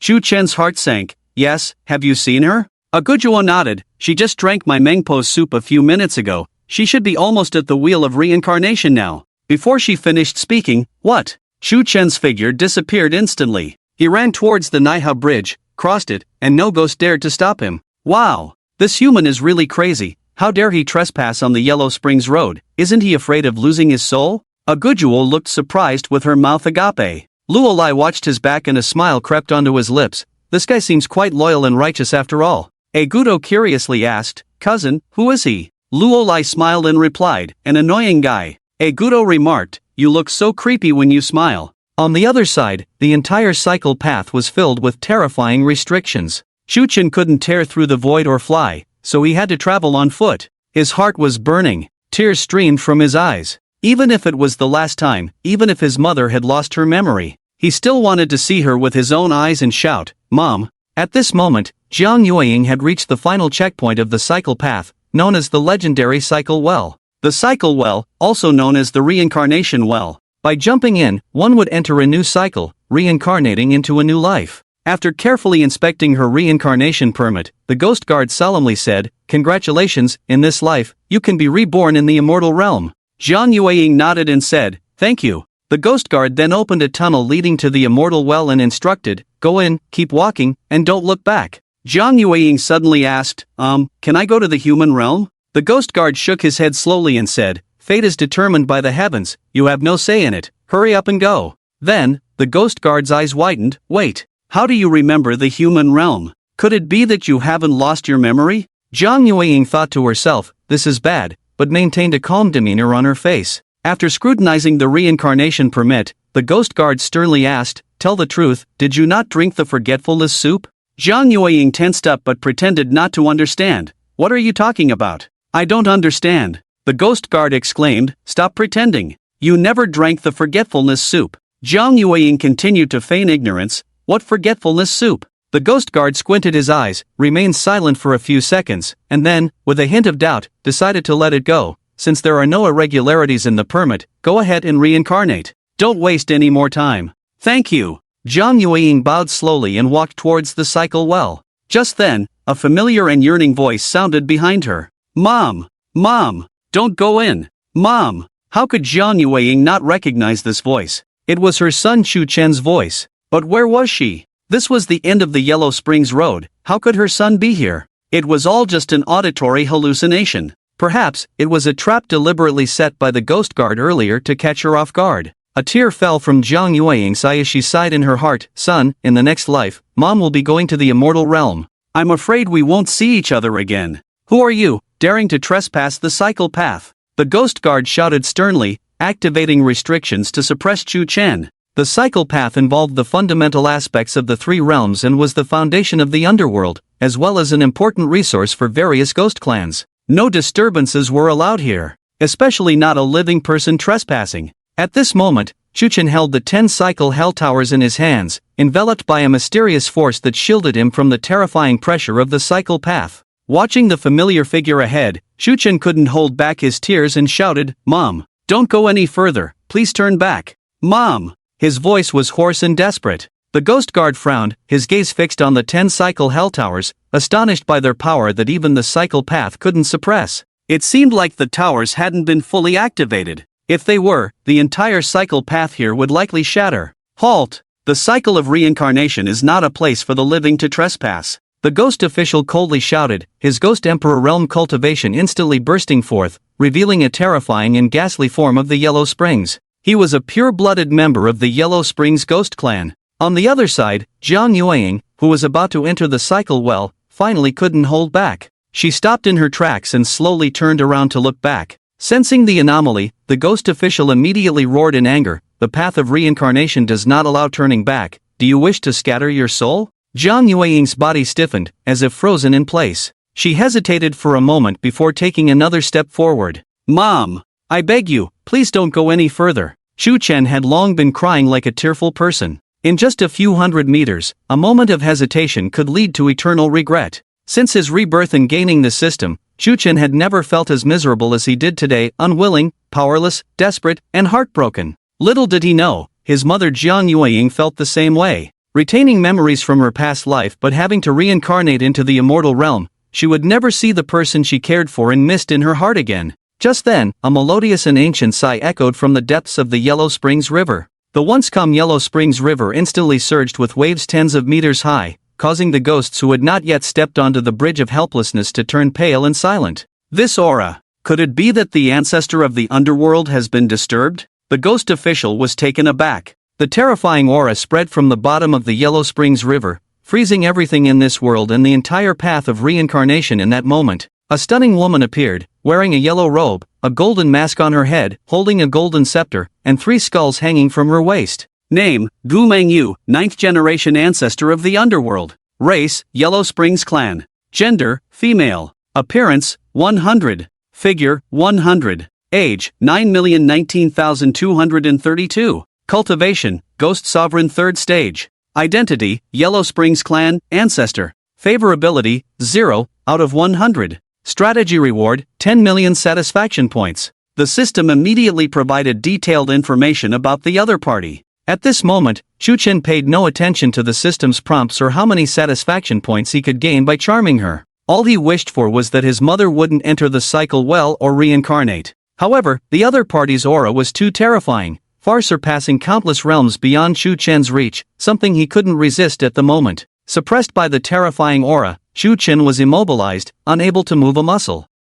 Chu Chen's heart sank. Yes, have you seen her? A Gujuo nodded, She just drank my Mangpo's soup a few minutes ago. She should be almost at the wheel of reincarnation now. Before she finished speaking, what? Chu Chen's figure disappeared instantly. He ran towards the Naiha bridge, crossed it, and no ghost dared to stop him. Wow! This human is really crazy. How dare he trespass on the Yellow Springs Road? Isn't he afraid of losing his soul? A Gujuo looked surprised with her mouth agape. Luolai watched his back and a smile crept onto his lips. This guy seems quite loyal and righteous after all. A Gudo curiously asked, Cousin, who is he? Luolai smiled and replied, An annoying guy. A Gudo remarked, You look so creepy when you smile. On the other side, the entire cycle path was filled with terrifying restrictions. Shu Chen couldn't tear through the void or fly, so he had to travel on foot. His heart was burning. Tears streamed from his eyes. Even if it was the last time, even if his mother had lost her memory, he still wanted to see her with his own eyes and shout, Mom! At this moment, Zhang Yueying had reached the final checkpoint of the cycle path, known as the legendary cycle well. The cycle well, also known as the reincarnation well. By jumping in, one would enter a new cycle, reincarnating into a new life. After carefully inspecting her reincarnation permit, the ghost guard solemnly said, Congratulations, in this life, you can be reborn in the immortal realm. Zhang Yueying nodded and said, Thank you. The ghost guard then opened a tunnel leading to the immortal well and instructed, Go in, keep walking, and don't look back. Zhang Yueying suddenly asked, Can I go to the human realm? The ghost guard shook his head slowly and said, "Fate is determined by the heavens, you have no say in it, hurry up and go." Then, the ghost guard's eyes widened. "Wait, how do you remember the human realm? Could it be that you haven't lost your memory?" Zhang Yueying thought to herself, this is bad, but maintained a calm demeanor on her face. After scrutinizing the reincarnation permit, the ghost guard sternly asked, "Tell the truth, did you not drink the forgetfulness soup?" Zhang Yueying tensed up but pretended not to understand. "What are you talking about? I don't understand." The ghost guard exclaimed, "Stop pretending. You never drank the forgetfulness soup." Zhang Yueying continued to feign ignorance. "What forgetfulness soup?" The ghost guard squinted his eyes, remained silent for a few seconds, and then, with a hint of doubt, decided to let it go. "Since there are no irregularities in the permit, go ahead and reincarnate. Don't waste any more time." "Thank you." Zhang Yueying bowed slowly and walked towards the cycle well. Just then, a familiar and yearning voice sounded behind her. "Mom! Mom! Don't go in! Mom!" How could Zhang Yueying not recognize this voice? It was her son Chu Chen's voice. But where was she? This was the end of the Yellow Springs Road. How could her son be here? It was all just an auditory hallucination. Perhaps, it was a trap deliberately set by the ghost guard earlier to catch her off guard. A tear fell from Zhang Yueying's eye as she sighed in her heart. "Son, in the next life, Mom will be going to the immortal realm. I'm afraid we won't see each other again. Who are you, daring to trespass the cycle path?" The ghost guard shouted sternly, activating restrictions to suppress Chu Chen. The cycle path involved the fundamental aspects of the three realms and was the foundation of the underworld, as well as an important resource for various ghost clans. No disturbances were allowed here, especially not a living person trespassing. At this moment, Chu Chen held the 10 cycle hell towers in his hands, enveloped by a mysterious force that shielded him from the terrifying pressure of the cycle path. Watching the familiar figure ahead, Chu Chen couldn't hold back his tears and shouted, "Mom, don't go any further, please turn back. Mom!" His voice was hoarse and desperate. The ghost guard frowned, his gaze fixed on the 10 cycle hell towers, astonished by their power that even the cycle path couldn't suppress. It seemed like the towers hadn't been fully activated. If they were, the entire cycle path here would likely shatter. "Halt! The cycle of reincarnation is not a place for the living to trespass." The ghost official coldly shouted, his ghost emperor realm cultivation instantly bursting forth, revealing a terrifying and ghastly form of the Yellow Springs. He was a pure-blooded member of the Yellow Springs ghost clan. On the other side, Zhang Yueying, who was about to enter the cycle well, finally couldn't hold back. She stopped in her tracks and slowly turned around to look back. Sensing the anomaly, the ghost official immediately roared in anger, "The path of reincarnation does not allow turning back. Do you wish to scatter your soul?" Zhang Yueying's body stiffened, as if frozen in place. She hesitated for a moment before taking another step forward. "Mom! I beg you, please don't go any further." Chu Chen had long been crying like a tearful person. In just a few hundred meters, a moment of hesitation could lead to eternal regret. Since his rebirth and gaining the system, Chu Chen had never felt as miserable as he did today, unwilling, powerless, desperate, and heartbroken. Little did he know, his mother Zhang Yueying felt the same way. Retaining memories from her past life but having to reincarnate into the immortal realm, she would never see the person she cared for and missed in her heart again. Just then, a melodious and ancient sigh echoed from the depths of the Yellow Springs River. The once calm Yellow Springs River instantly surged with waves tens of meters high, causing the ghosts who had not yet stepped onto the bridge of helplessness to turn pale and silent. This aura. Could it be that the ancestor of the underworld has been disturbed? The ghost official was taken aback. The terrifying aura spread from the bottom of the Yellow Springs River, freezing everything in this world and the entire path of reincarnation in that moment. A stunning woman appeared, wearing a yellow robe, a golden mask on her head, holding a golden scepter, and 3 skulls hanging from her waist. Name, Gu Mengyu, 9th generation ancestor of the underworld. Race, Yellow Springs clan. Gender, female. Appearance, 100. Figure, 100. Age, 9,019,232. Cultivation, Ghost Sovereign 3rd stage. Identity, Yellow Springs clan, ancestor. Favorability, 0, out of 100. Strategy reward, 10 million satisfaction points. The system immediately provided detailed information about the other party. At this moment, Chu Chen paid no attention to the system's prompts or how many satisfaction points he could gain by charming her. All he wished for was that his mother wouldn't enter the cycle well or reincarnate. However, the other party's aura was too terrifying, far surpassing countless realms beyond Chu Chen's reach, something he couldn't resist at the moment. Suppressed by the terrifying aura, Chu Chen was immobilized, unable to move a muscle.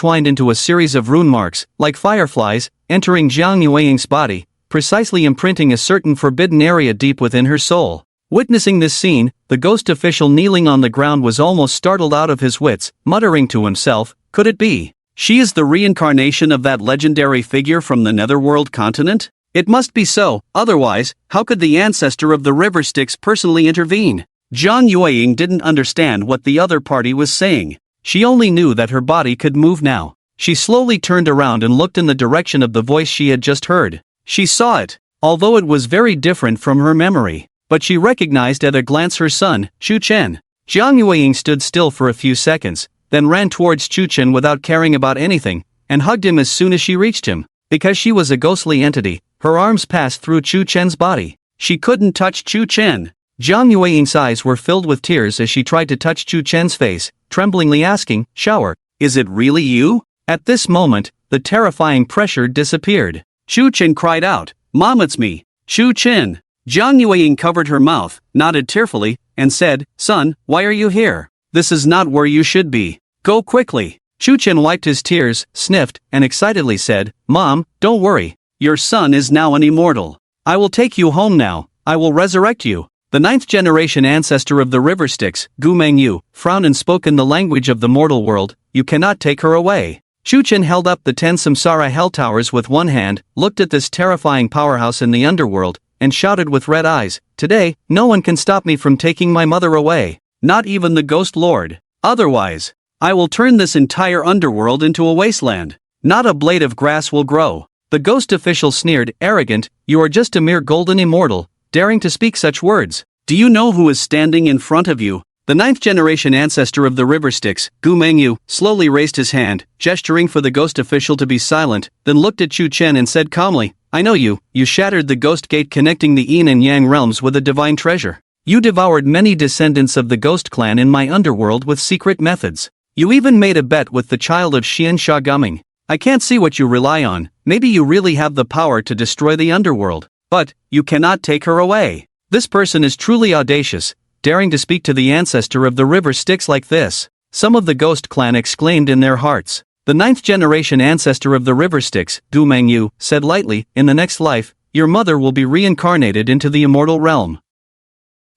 intertwined into a series of rune marks, like fireflies, entering Jiang Yueying's body, precisely imprinting a certain forbidden area deep within her soul. Witnessing this scene, the ghost official kneeling on the ground was almost startled out of his wits, muttering to himself, "Could it be? She is the reincarnation of that legendary figure from the Netherworld continent? It must be so, otherwise, how could the ancestor of the River Styx personally intervene?" Jiang Yueying didn't understand what the other party was saying. She only knew that her body could move now. She slowly turned around and looked in the direction of the voice she had just heard. She saw it, although it was very different from her memory. But she recognized at a glance her son, Chu Chen. Jiang Yueying stood still for a few seconds, then ran towards Chu Chen without caring about anything, and hugged him as soon as she reached him. Because she was a ghostly entity, her arms passed through Chu Chen's body. She couldn't touch Chu Chen. Jiang Yueying's eyes were filled with tears as she tried to touch Chu Chen's face, tremblingly asking, "Shower, is it really you?" At this moment, the terrifying pressure disappeared. Chu Chen cried out, "Mom, it's me, Chu Chen." Jiang Yueying covered her mouth, nodded tearfully, and said, "Son, why are you here? This is not where you should be. Go quickly." Chu Chen wiped his tears, sniffed, and excitedly said, "Mom, don't worry. Your son is now an immortal. I will take you home now. I will resurrect you." The 9th-generation ancestor of the River Styx, Gu Mengyu, frowned and spoke in the language of the mortal world, "You cannot take her away." Chu Chen held up the 10 samsara hell towers with one hand, looked at this terrifying powerhouse in the underworld, and shouted with red eyes, "Today, no one can stop me from taking my mother away, not even the Ghost Lord. Otherwise, I will turn this entire underworld into a wasteland. Not a blade of grass will grow." The ghost official sneered, "Arrogant, you are just a mere golden immortal, daring to speak such words. Do you know who is standing in front of you?" The 9th-generation ancestor of the River Styx, Gu Mengyu, slowly raised his hand, gesturing for the ghost official to be silent, then looked at Chu Chen and said calmly, "I know you. You shattered the ghost gate connecting the yin and yang realms with a divine treasure. You devoured many descendants of the ghost clan in my underworld with secret methods. You even made a bet with the child of Xian Shaguming. I can't see what you rely on. Maybe you really have the power to destroy the underworld, but you cannot take her away. This person is truly audacious, daring to speak to the ancestor of the River Styx like this." Some of the ghost clan exclaimed in their hearts. The 9th-generation ancestor of the River Styx, Gu Mengyu, said lightly, "In the next life, your mother will be reincarnated into the immortal realm.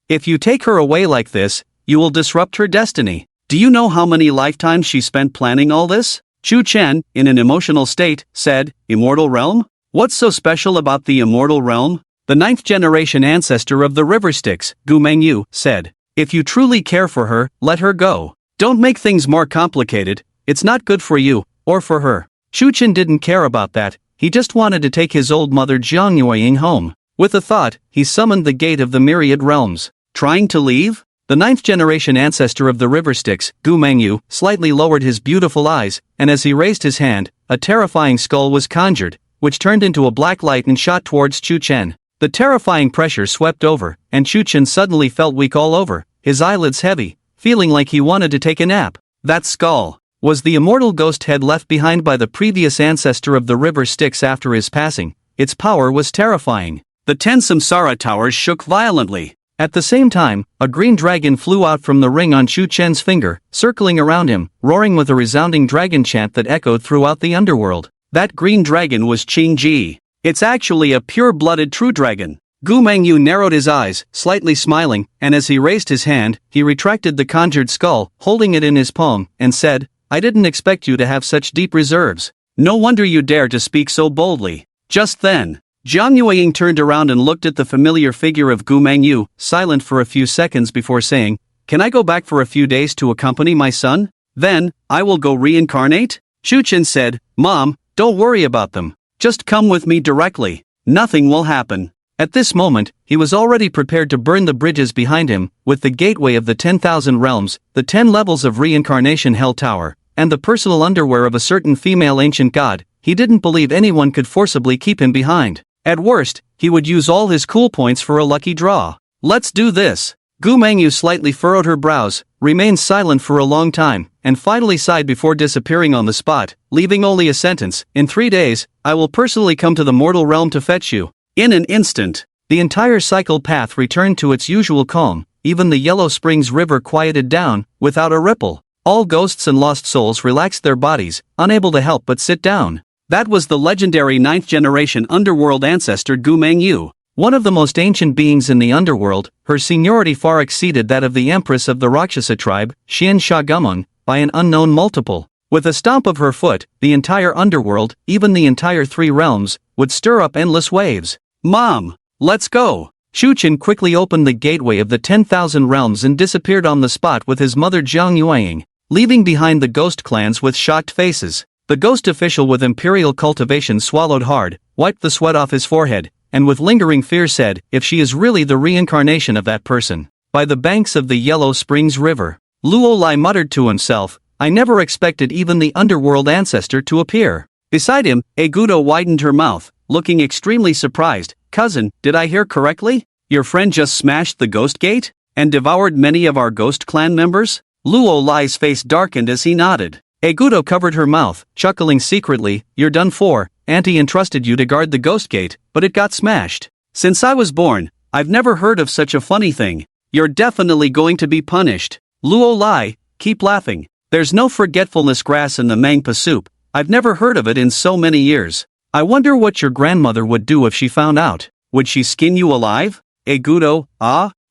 If you take her away like this, you will disrupt her destiny. Do you know how many lifetimes she spent planning all this?" Chu Chen, in an emotional state, said, "Immortal realm? What's so special about the immortal realm?" The 9th-generation ancestor of the River Styx, Gu Mengyu, said, "If you truly care for her, let her go. Don't make things more complicated. It's not good for you, or for her." Chu Chen didn't care about that. He just wanted to take his old mother Jiang Yueying home. With a thought, he summoned the gate of the myriad realms. Trying to leave? The 9th-generation ancestor of the River Styx, Gu Mengyu, slightly lowered his beautiful eyes, and as he raised his hand, a terrifying skull was conjured, which turned into a black light and shot towards Chu Chen. The terrifying pressure swept over, and Chu Chen suddenly felt weak all over, his eyelids heavy, feeling like he wanted to take a nap. That skull was the immortal ghost head left behind by the previous ancestor of the River Styx after his passing. Its power was terrifying. The 10 samsara towers shook violently. At the same time, a green dragon flew out from the ring on Chu Chen's finger, circling around him, roaring with a resounding dragon chant that echoed throughout the underworld. That green dragon was Qing Ji. It's actually a pure-blooded true dragon. Gu Mengyu narrowed his eyes, slightly smiling, and as he raised his hand, he retracted the conjured skull, holding it in his palm, and said, "I didn't expect you to have such deep reserves. No wonder you dare to speak so boldly." Just then, Jiang Yueying turned around and looked at the familiar figure of Gu Mengyu, silent for a few seconds before saying, "Can I go back for a few days to accompany my son?" Then, I will go reincarnate? Shuchen said, Mom, don't worry about them. Just come with me directly. Nothing will happen. At this moment, he was already prepared to burn the bridges behind him, with the gateway of the 10,000 realms, the 10 levels of reincarnation hell tower, and the personal underwear of a certain female ancient god. He didn't believe anyone could forcibly keep him behind. At worst, he would use all his cool points for a lucky draw. Let's do this. Gu Mengyu slightly furrowed her brows, remained silent for a long time, and finally sighed before disappearing on the spot, leaving only a sentence, in 3 days, I will personally come to the mortal realm to fetch you. In an instant, the entire cycle path returned to its usual calm, even the Yellow Springs River quieted down, without a ripple. All ghosts and lost souls relaxed their bodies, unable to help but sit down. That was the legendary 9th-generation underworld ancestor Gu Mengyu. One of the most ancient beings in the underworld, her seniority far exceeded that of the empress of the Rakshasa tribe, Xian Shagumon, by an unknown multiple. With a stomp of her foot, the entire underworld, even the entire 3 realms, would stir up endless waves. Mom, let's go! Shuchen quickly opened the gateway of the 10,000 realms and disappeared on the spot with his mother Jiang Yueying, leaving behind the ghost clans with shocked faces. The ghost official with imperial cultivation swallowed hard, wiped the sweat off his forehead, and with lingering fear said, if she is really the reincarnation of that person. By the banks of the Yellow Springs River, Luo Lai muttered to himself, I never expected even the underworld ancestor to appear. Beside him, Egudo widened her mouth, looking extremely surprised. Cousin, did I hear correctly? Your friend just smashed the ghost gate? And devoured many of our ghost clan members? Luo Lai's face darkened as he nodded. Egudo covered her mouth, chuckling secretly, you're done for. Auntie entrusted you to guard the ghost gate, but it got smashed. Since I was born, I've never heard of such a funny thing. You're definitely going to be punished. Luo Lai, keep laughing. There's no forgetfulness grass in the Mangpa soup. I've never heard of it in so many years. I wonder what your grandmother would do if she found out. Would she skin you alive? Egudo,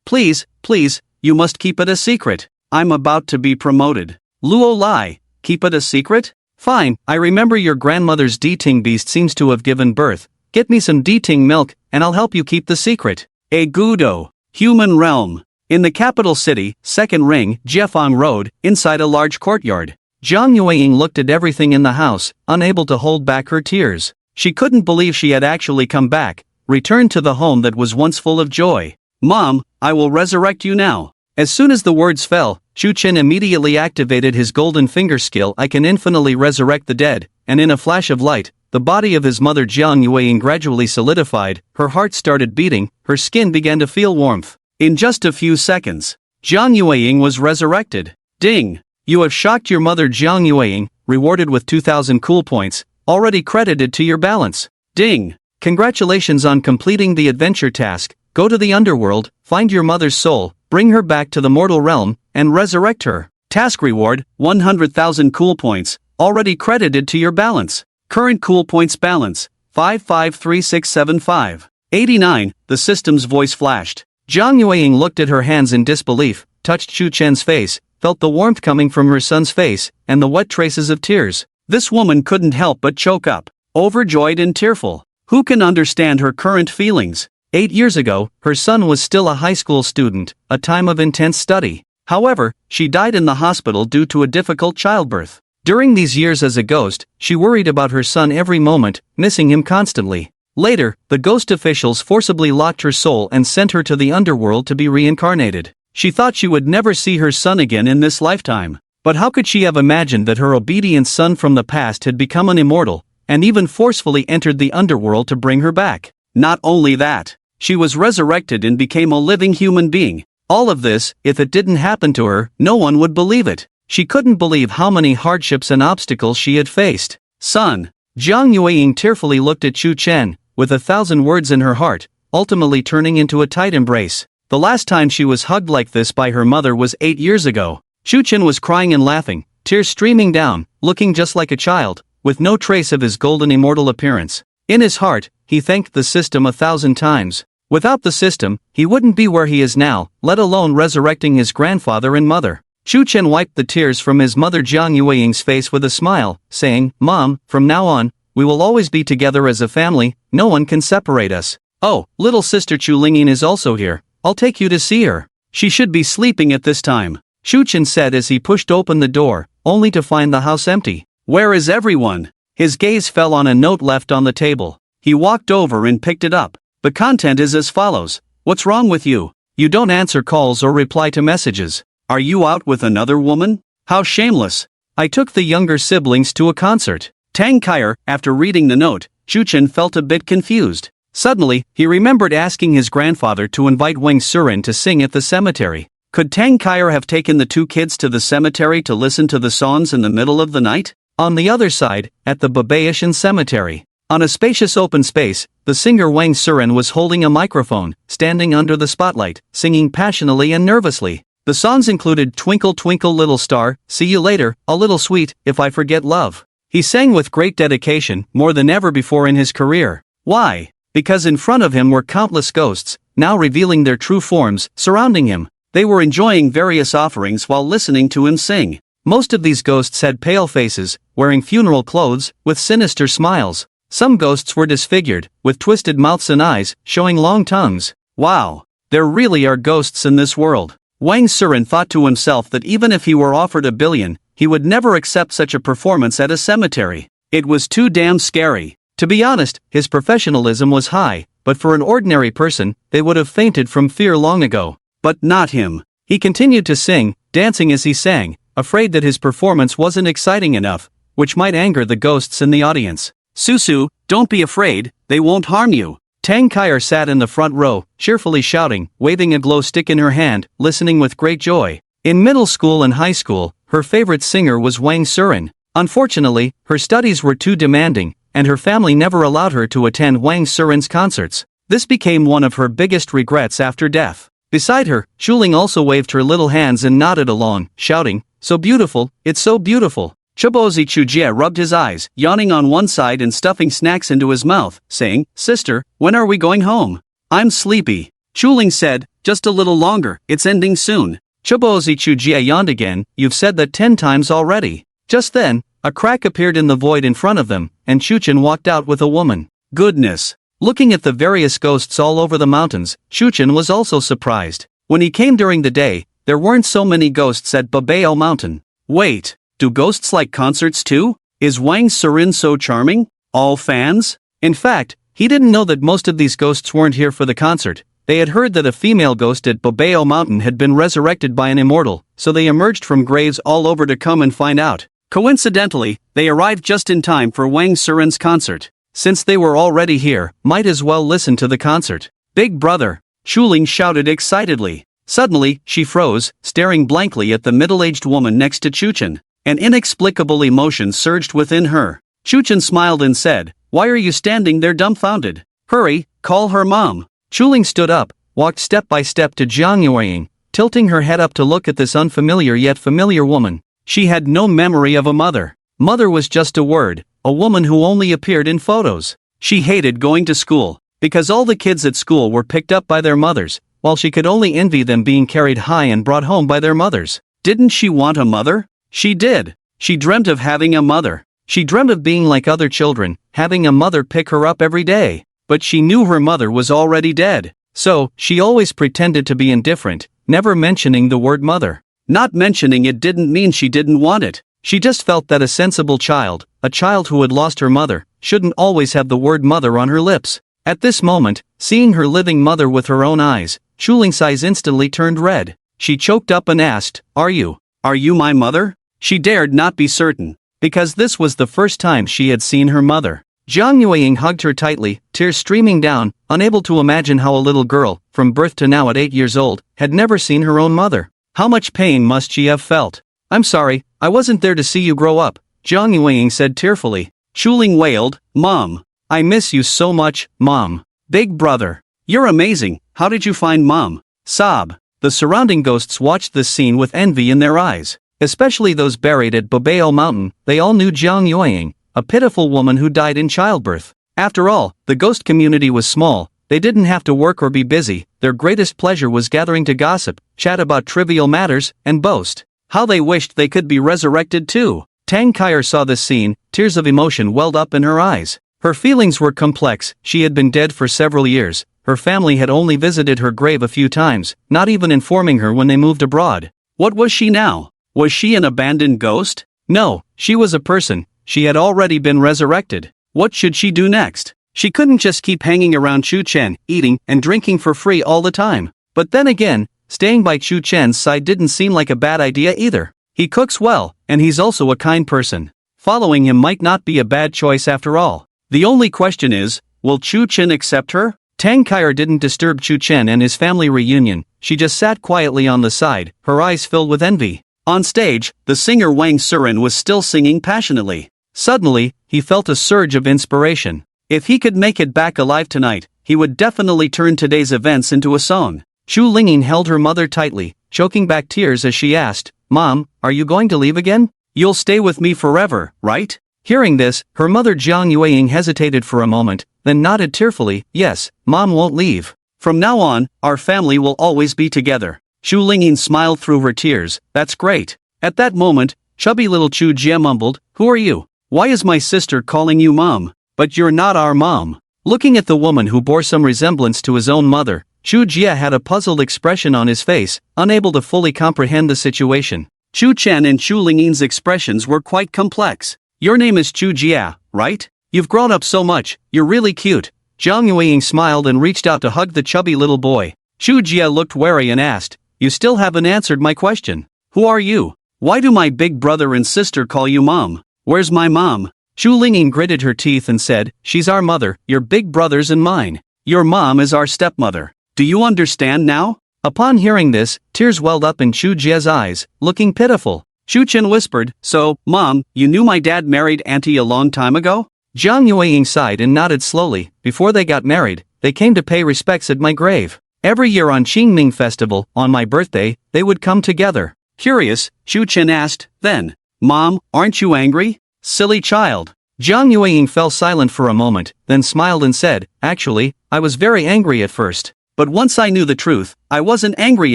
please, you must keep it a secret. I'm about to be promoted. Luo Lai, keep it a secret? Fine, I remember your grandmother's Deting beast seems to have given birth. Get me some Deting milk, and I'll help you keep the secret. Egudo, human realm. In the capital city, second ring, Jiefang Road, inside a large courtyard. Jiang Yueying looked at everything in the house, unable to hold back her tears. She couldn't believe she had actually come back, returned to the home that was once full of joy. Mom, I will resurrect you now. As soon as the words fell, Shu Chen immediately activated his golden finger skill. I can infinitely resurrect the dead, and in a flash of light, the body of his mother Jiang Yueying gradually solidified, her heart started beating, her skin began to feel warmth. In just a few seconds, Jiang Yueying was resurrected. Ding! You have shocked your mother Jiang Yueying, rewarded with 2,000 cool points, already credited to your balance. Ding! Congratulations on completing the adventure task. Go to the underworld, find your mother's soul, bring her back to the mortal realm, and resurrect her. Task reward, 100,000 cool points, already credited to your balance. Current cool points balance, 553675. 89, the system's voice flashed. Jiang Yueying looked at her hands in disbelief, touched Shu Chen's face, felt the warmth coming from her son's face, and the wet traces of tears. This woman couldn't help but choke up, overjoyed and tearful. Who can understand her current feelings? 8 years ago, her son was still a high school student, a time of intense study. However, she died in the hospital due to a difficult childbirth. During these years as a ghost, she worried about her son every moment, missing him constantly. Later, the ghost officials forcibly locked her soul and sent her to the underworld to be reincarnated. She thought she would never see her son again in this lifetime. But how could she have imagined that her obedient son from the past had become an immortal, and even forcefully entered the underworld to bring her back? Not only that, she was resurrected and became a living human being. All of this, if it didn't happen to her, no one would believe it. She couldn't believe how many hardships and obstacles she had faced. Son, Jiang Yueying tearfully looked at Shu Chen, with 1,000 words in her heart, ultimately turning into a tight embrace. The last time she was hugged like this by her mother was 8 years ago. Shu Chen was crying and laughing, tears streaming down, looking just like a child, with no trace of his golden immortal appearance. In his heart, he thanked the system 1,000 times. Without the system, he wouldn't be where he is now, let alone resurrecting his grandfather and mother. Shu Chen wiped the tears from his mother Jiang Yueying's face with a smile, saying, Mom, from now on, we will always be together as a family, no one can separate us. Oh, little sister Chu Lingyin is also here. I'll take you to see her. She should be sleeping at this time. Shuchen said as he pushed open the door, only to find the house empty. "Where is everyone?" His gaze fell on a note left on the table. He walked over and picked it up. The content is as follows. "What's wrong with you? You don't answer calls or reply to messages. Are you out with another woman? How shameless. I took the younger siblings to a concert." Tang Kaier, after reading the note, Shuchen felt a bit confused. Suddenly, he remembered asking his grandfather to invite Wang Surin to sing at the cemetery. Could Tang Kaier have taken the two kids to the cemetery to listen to the songs in the middle of the night? On the other side, at the Babaishan cemetery, on a spacious open space, the singer Wang Surin was holding a microphone, standing under the spotlight, singing passionately and nervously. The songs included Twinkle Twinkle Little Star, See You Later, A Little Sweet, If I Forget Love. He sang with great dedication, more than ever before in his career. Why? Because in front of him were countless ghosts, now revealing their true forms, surrounding him. They were enjoying various offerings while listening to him sing. Most of these ghosts had pale faces, wearing funeral clothes, with sinister smiles. Some ghosts were disfigured, with twisted mouths and eyes, showing long tongues. Wow! There really are ghosts in this world. Wang Surin thought to himself that even if he were offered $1 billion, he would never accept such a performance at a cemetery. It was too damn scary. To be honest, his professionalism was high, but for an ordinary person, they would have fainted from fear long ago. But not him. He continued to sing, dancing as he sang, afraid that his performance wasn't exciting enough, which might anger the ghosts in the audience. "Susu, don't be afraid, they won't harm you." Tang Kaier sat in the front row, cheerfully shouting, waving a glow stick in her hand, listening with great joy. In middle school and high school, her favorite singer was Wang Surin. Unfortunately, her studies were too demanding, and her family never allowed her to attend Wang Surin's concerts. This became one of her biggest regrets after death. Beside her, Shuling also waved her little hands and nodded along, shouting, "So beautiful, it's so beautiful." Chobozi Chujie rubbed his eyes, yawning on one side and stuffing snacks into his mouth, saying, "Sister, when are we going home? I'm sleepy." Shuling said, "Just a little longer, it's ending soon." Chobozi Chujie yawned again, "You've said that 10 times already." Just then, a crack appeared in the void in front of them, and Shuchen walked out with a woman. Goodness! Looking at the various ghosts all over the mountains, Shuchen was also surprised. When he came during the day, there weren't so many ghosts at Babao Mountain. Wait, do ghosts like concerts too? Is Wang Surin so charming? All fans? In fact, he didn't know that most of these ghosts weren't here for the concert. They had heard that a female ghost at Babao Mountain had been resurrected by an immortal, so they emerged from graves all over to come and find out. Coincidentally, they arrived just in time for Wang Surin's concert. Since they were already here, might as well listen to the concert. "Big brother!" Shuling shouted excitedly. Suddenly, she froze, staring blankly at the middle-aged woman next to Chuchen. An inexplicable emotion surged within her. Chuchen smiled and said, "Why are you standing there dumbfounded? Hurry, call her mom." Shuling stood up, walked step by step to Jiang Yueying, tilting her head up to look at this unfamiliar yet familiar woman. She had no memory of a mother. Mother was just a word, a woman who only appeared in photos. She hated going to school, because all the kids at school were picked up by their mothers, while she could only envy them being carried high and brought home by their mothers. Didn't she want a mother? She did. She dreamt of having a mother. She dreamt of being like other children, having a mother pick her up every day. But she knew her mother was already dead. So, she always pretended to be indifferent, never mentioning the word mother. Not mentioning it didn't mean she didn't want it. She just felt that a sensible child, a child who had lost her mother, shouldn't always have the word mother on her lips. At this moment, seeing her living mother with her own eyes, Shuling's eyes instantly turned red. She choked up and asked, Are you my mother? She dared not be certain, because this was the first time she had seen her mother. Jiang Yueying hugged her tightly, tears streaming down, unable to imagine how a little girl, from birth to now at 8 years old, had never seen her own mother. How much pain must she have felt? "I'm sorry, I wasn't there to see you grow up," Jiang Yueying said tearfully. Shuling wailed, "Mom. I miss you so much, Mom. Big brother. You're amazing, how did you find Mom?" Sob. The surrounding ghosts watched this scene with envy in their eyes. Especially those buried at Babao Mountain, they all knew Jiang Yueying, a pitiful woman who died in childbirth. After all, the ghost community was small, they didn't have to work or be busy, their greatest pleasure was gathering to gossip, chat about trivial matters, and boast. How they wished they could be resurrected too. Tang Kaier saw this scene, tears of emotion welled up in her eyes. Her feelings were complex, she had been dead for several years, her family had only visited her grave a few times, not even informing her when they moved abroad. What was she now? Was she an abandoned ghost? No, she was a person. She had already been resurrected. What should she do next? She couldn't just keep hanging around Chu Chen, eating and drinking for free all the time. But then again, staying by Chu Chen's side didn't seem like a bad idea either. He cooks well, and he's also a kind person. Following him might not be a bad choice after all. The only question is, will Chu Chen accept her? Tang Kair didn't disturb Chu Chen and his family reunion. She just sat quietly on the side, her eyes filled with envy. On stage, the singer Wang Surin was still singing passionately. Suddenly, he felt a surge of inspiration. If he could make it back alive tonight, he would definitely turn today's events into a song. Chu Lingyin held her mother tightly, choking back tears as she asked, "Mom, are you going to leave again? You'll stay with me forever, right?" Hearing this, her mother Jiang Yueying hesitated for a moment, then nodded tearfully, "Yes, Mom won't leave. From now on, our family will always be together." Chu Lingyin smiled through her tears. "That's great." At that moment, chubby little Chu Jie mumbled, "Who are you? Why is my sister calling you Mom? But you're not our mom." Looking at the woman who bore some resemblance to his own mother, Chu Jie had a puzzled expression on his face, unable to fully comprehend the situation. Chu Chen and Chu Lingyin's expressions were quite complex. "Your name is Chu Jie, right? You've grown up so much, you're really cute." Jiang Yueying smiled and reached out to hug the chubby little boy. Chu Jie looked wary and asked, "You still haven't answered my question. Who are you? Why do my big brother and sister call you Mom? Where's my mom?" Chu Lingyin gritted her teeth and said, "She's our mother, your big brother's and mine. Your mom is our stepmother. Do you understand now?" Upon hearing this, tears welled up in Chu Jie's eyes, looking pitiful. Chu Chen whispered, "So, Mom, you knew my dad married Auntie a long time ago?" Jiang Yueying sighed and nodded slowly. "Before they got married, they came to pay respects at my grave. Every year on Qingming Festival, on my birthday, they would come together." Curious, Chu Chen asked, "Then, Mom, aren't you angry? Silly child." Jiang Yueying fell silent for a moment, then smiled and said, "Actually, I was very angry at first. But once I knew the truth, I wasn't angry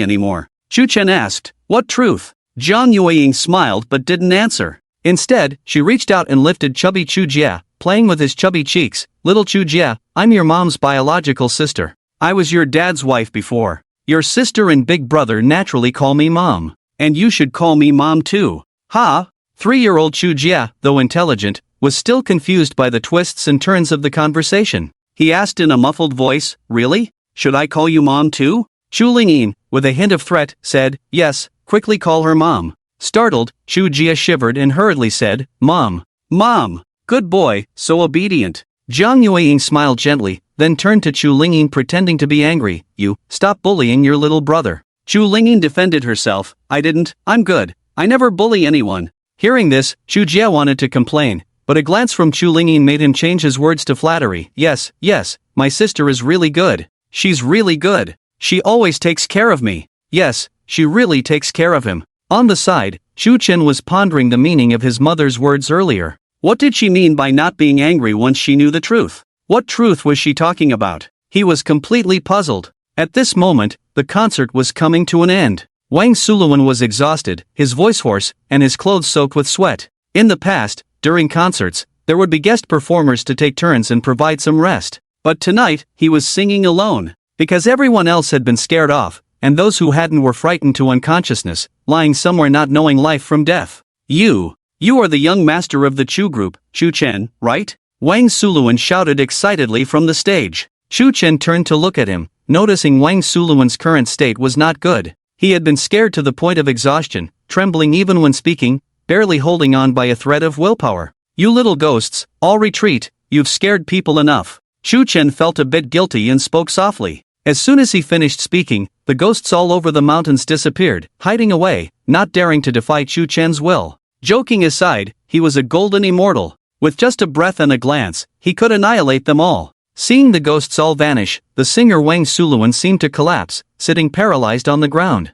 anymore." Chu Chen asked, "What truth?" Jiang Yueying smiled but didn't answer. Instead, she reached out and lifted chubby Chu Jie, playing with his chubby cheeks. "Little Chu Jie, I'm your mom's biological sister. I was your dad's wife before. Your sister and big brother naturally call me Mom. And you should call me Mom too." Ha! 3-year-old Chu Jie, though intelligent, was still confused by the twists and turns of the conversation. He asked in a muffled voice, "Really? Should I call you Mom too?" Chu Lingyin, with a hint of threat, said, "Yes, quickly call her Mom." Startled, Chu Jie shivered and hurriedly said, "Mom. Mom. Good boy, so obedient." Jiang Yueying smiled gently, then turned to Chu Lingyin pretending to be angry. "You, stop bullying your little brother." Chu Lingyin defended herself, "I didn't, I'm good. I never bully anyone." Hearing this, Chu Jie wanted to complain, but a glance from Chu Lingyin made him change his words to flattery. Yes, my sister is really good. She's really good. She always takes care of me. Yes, she really takes care of him." On the side, Chu Chen was pondering the meaning of his mother's words earlier. What did she mean by not being angry once she knew the truth? What truth was she talking about? He was completely puzzled. At this moment, the concert was coming to an end. Wang Suluan was exhausted, his voice hoarse, and his clothes soaked with sweat. In the past, during concerts, there would be guest performers to take turns and provide some rest. But tonight, he was singing alone. Because everyone else had been scared off, and those who hadn't were frightened to unconsciousness, lying somewhere not knowing life from death. You are the young master of the Chu group, Chu Chen, right?" Wang Suluan shouted excitedly from the stage. Chu Chen turned to look at him, noticing Wang Suluan's current state was not good. He had been scared to the point of exhaustion, trembling even when speaking, barely holding on by a thread of willpower. "You little ghosts, all retreat, you've scared people enough." Chu Chen felt a bit guilty and spoke softly. As soon as he finished speaking, the ghosts all over the mountains disappeared, hiding away, not daring to defy Chu Chen's will. Joking aside, he was a golden immortal. With just a breath and a glance, he could annihilate them all. Seeing the ghosts all vanish, the singer Wang Suluan seemed to collapse, sitting paralyzed on the ground.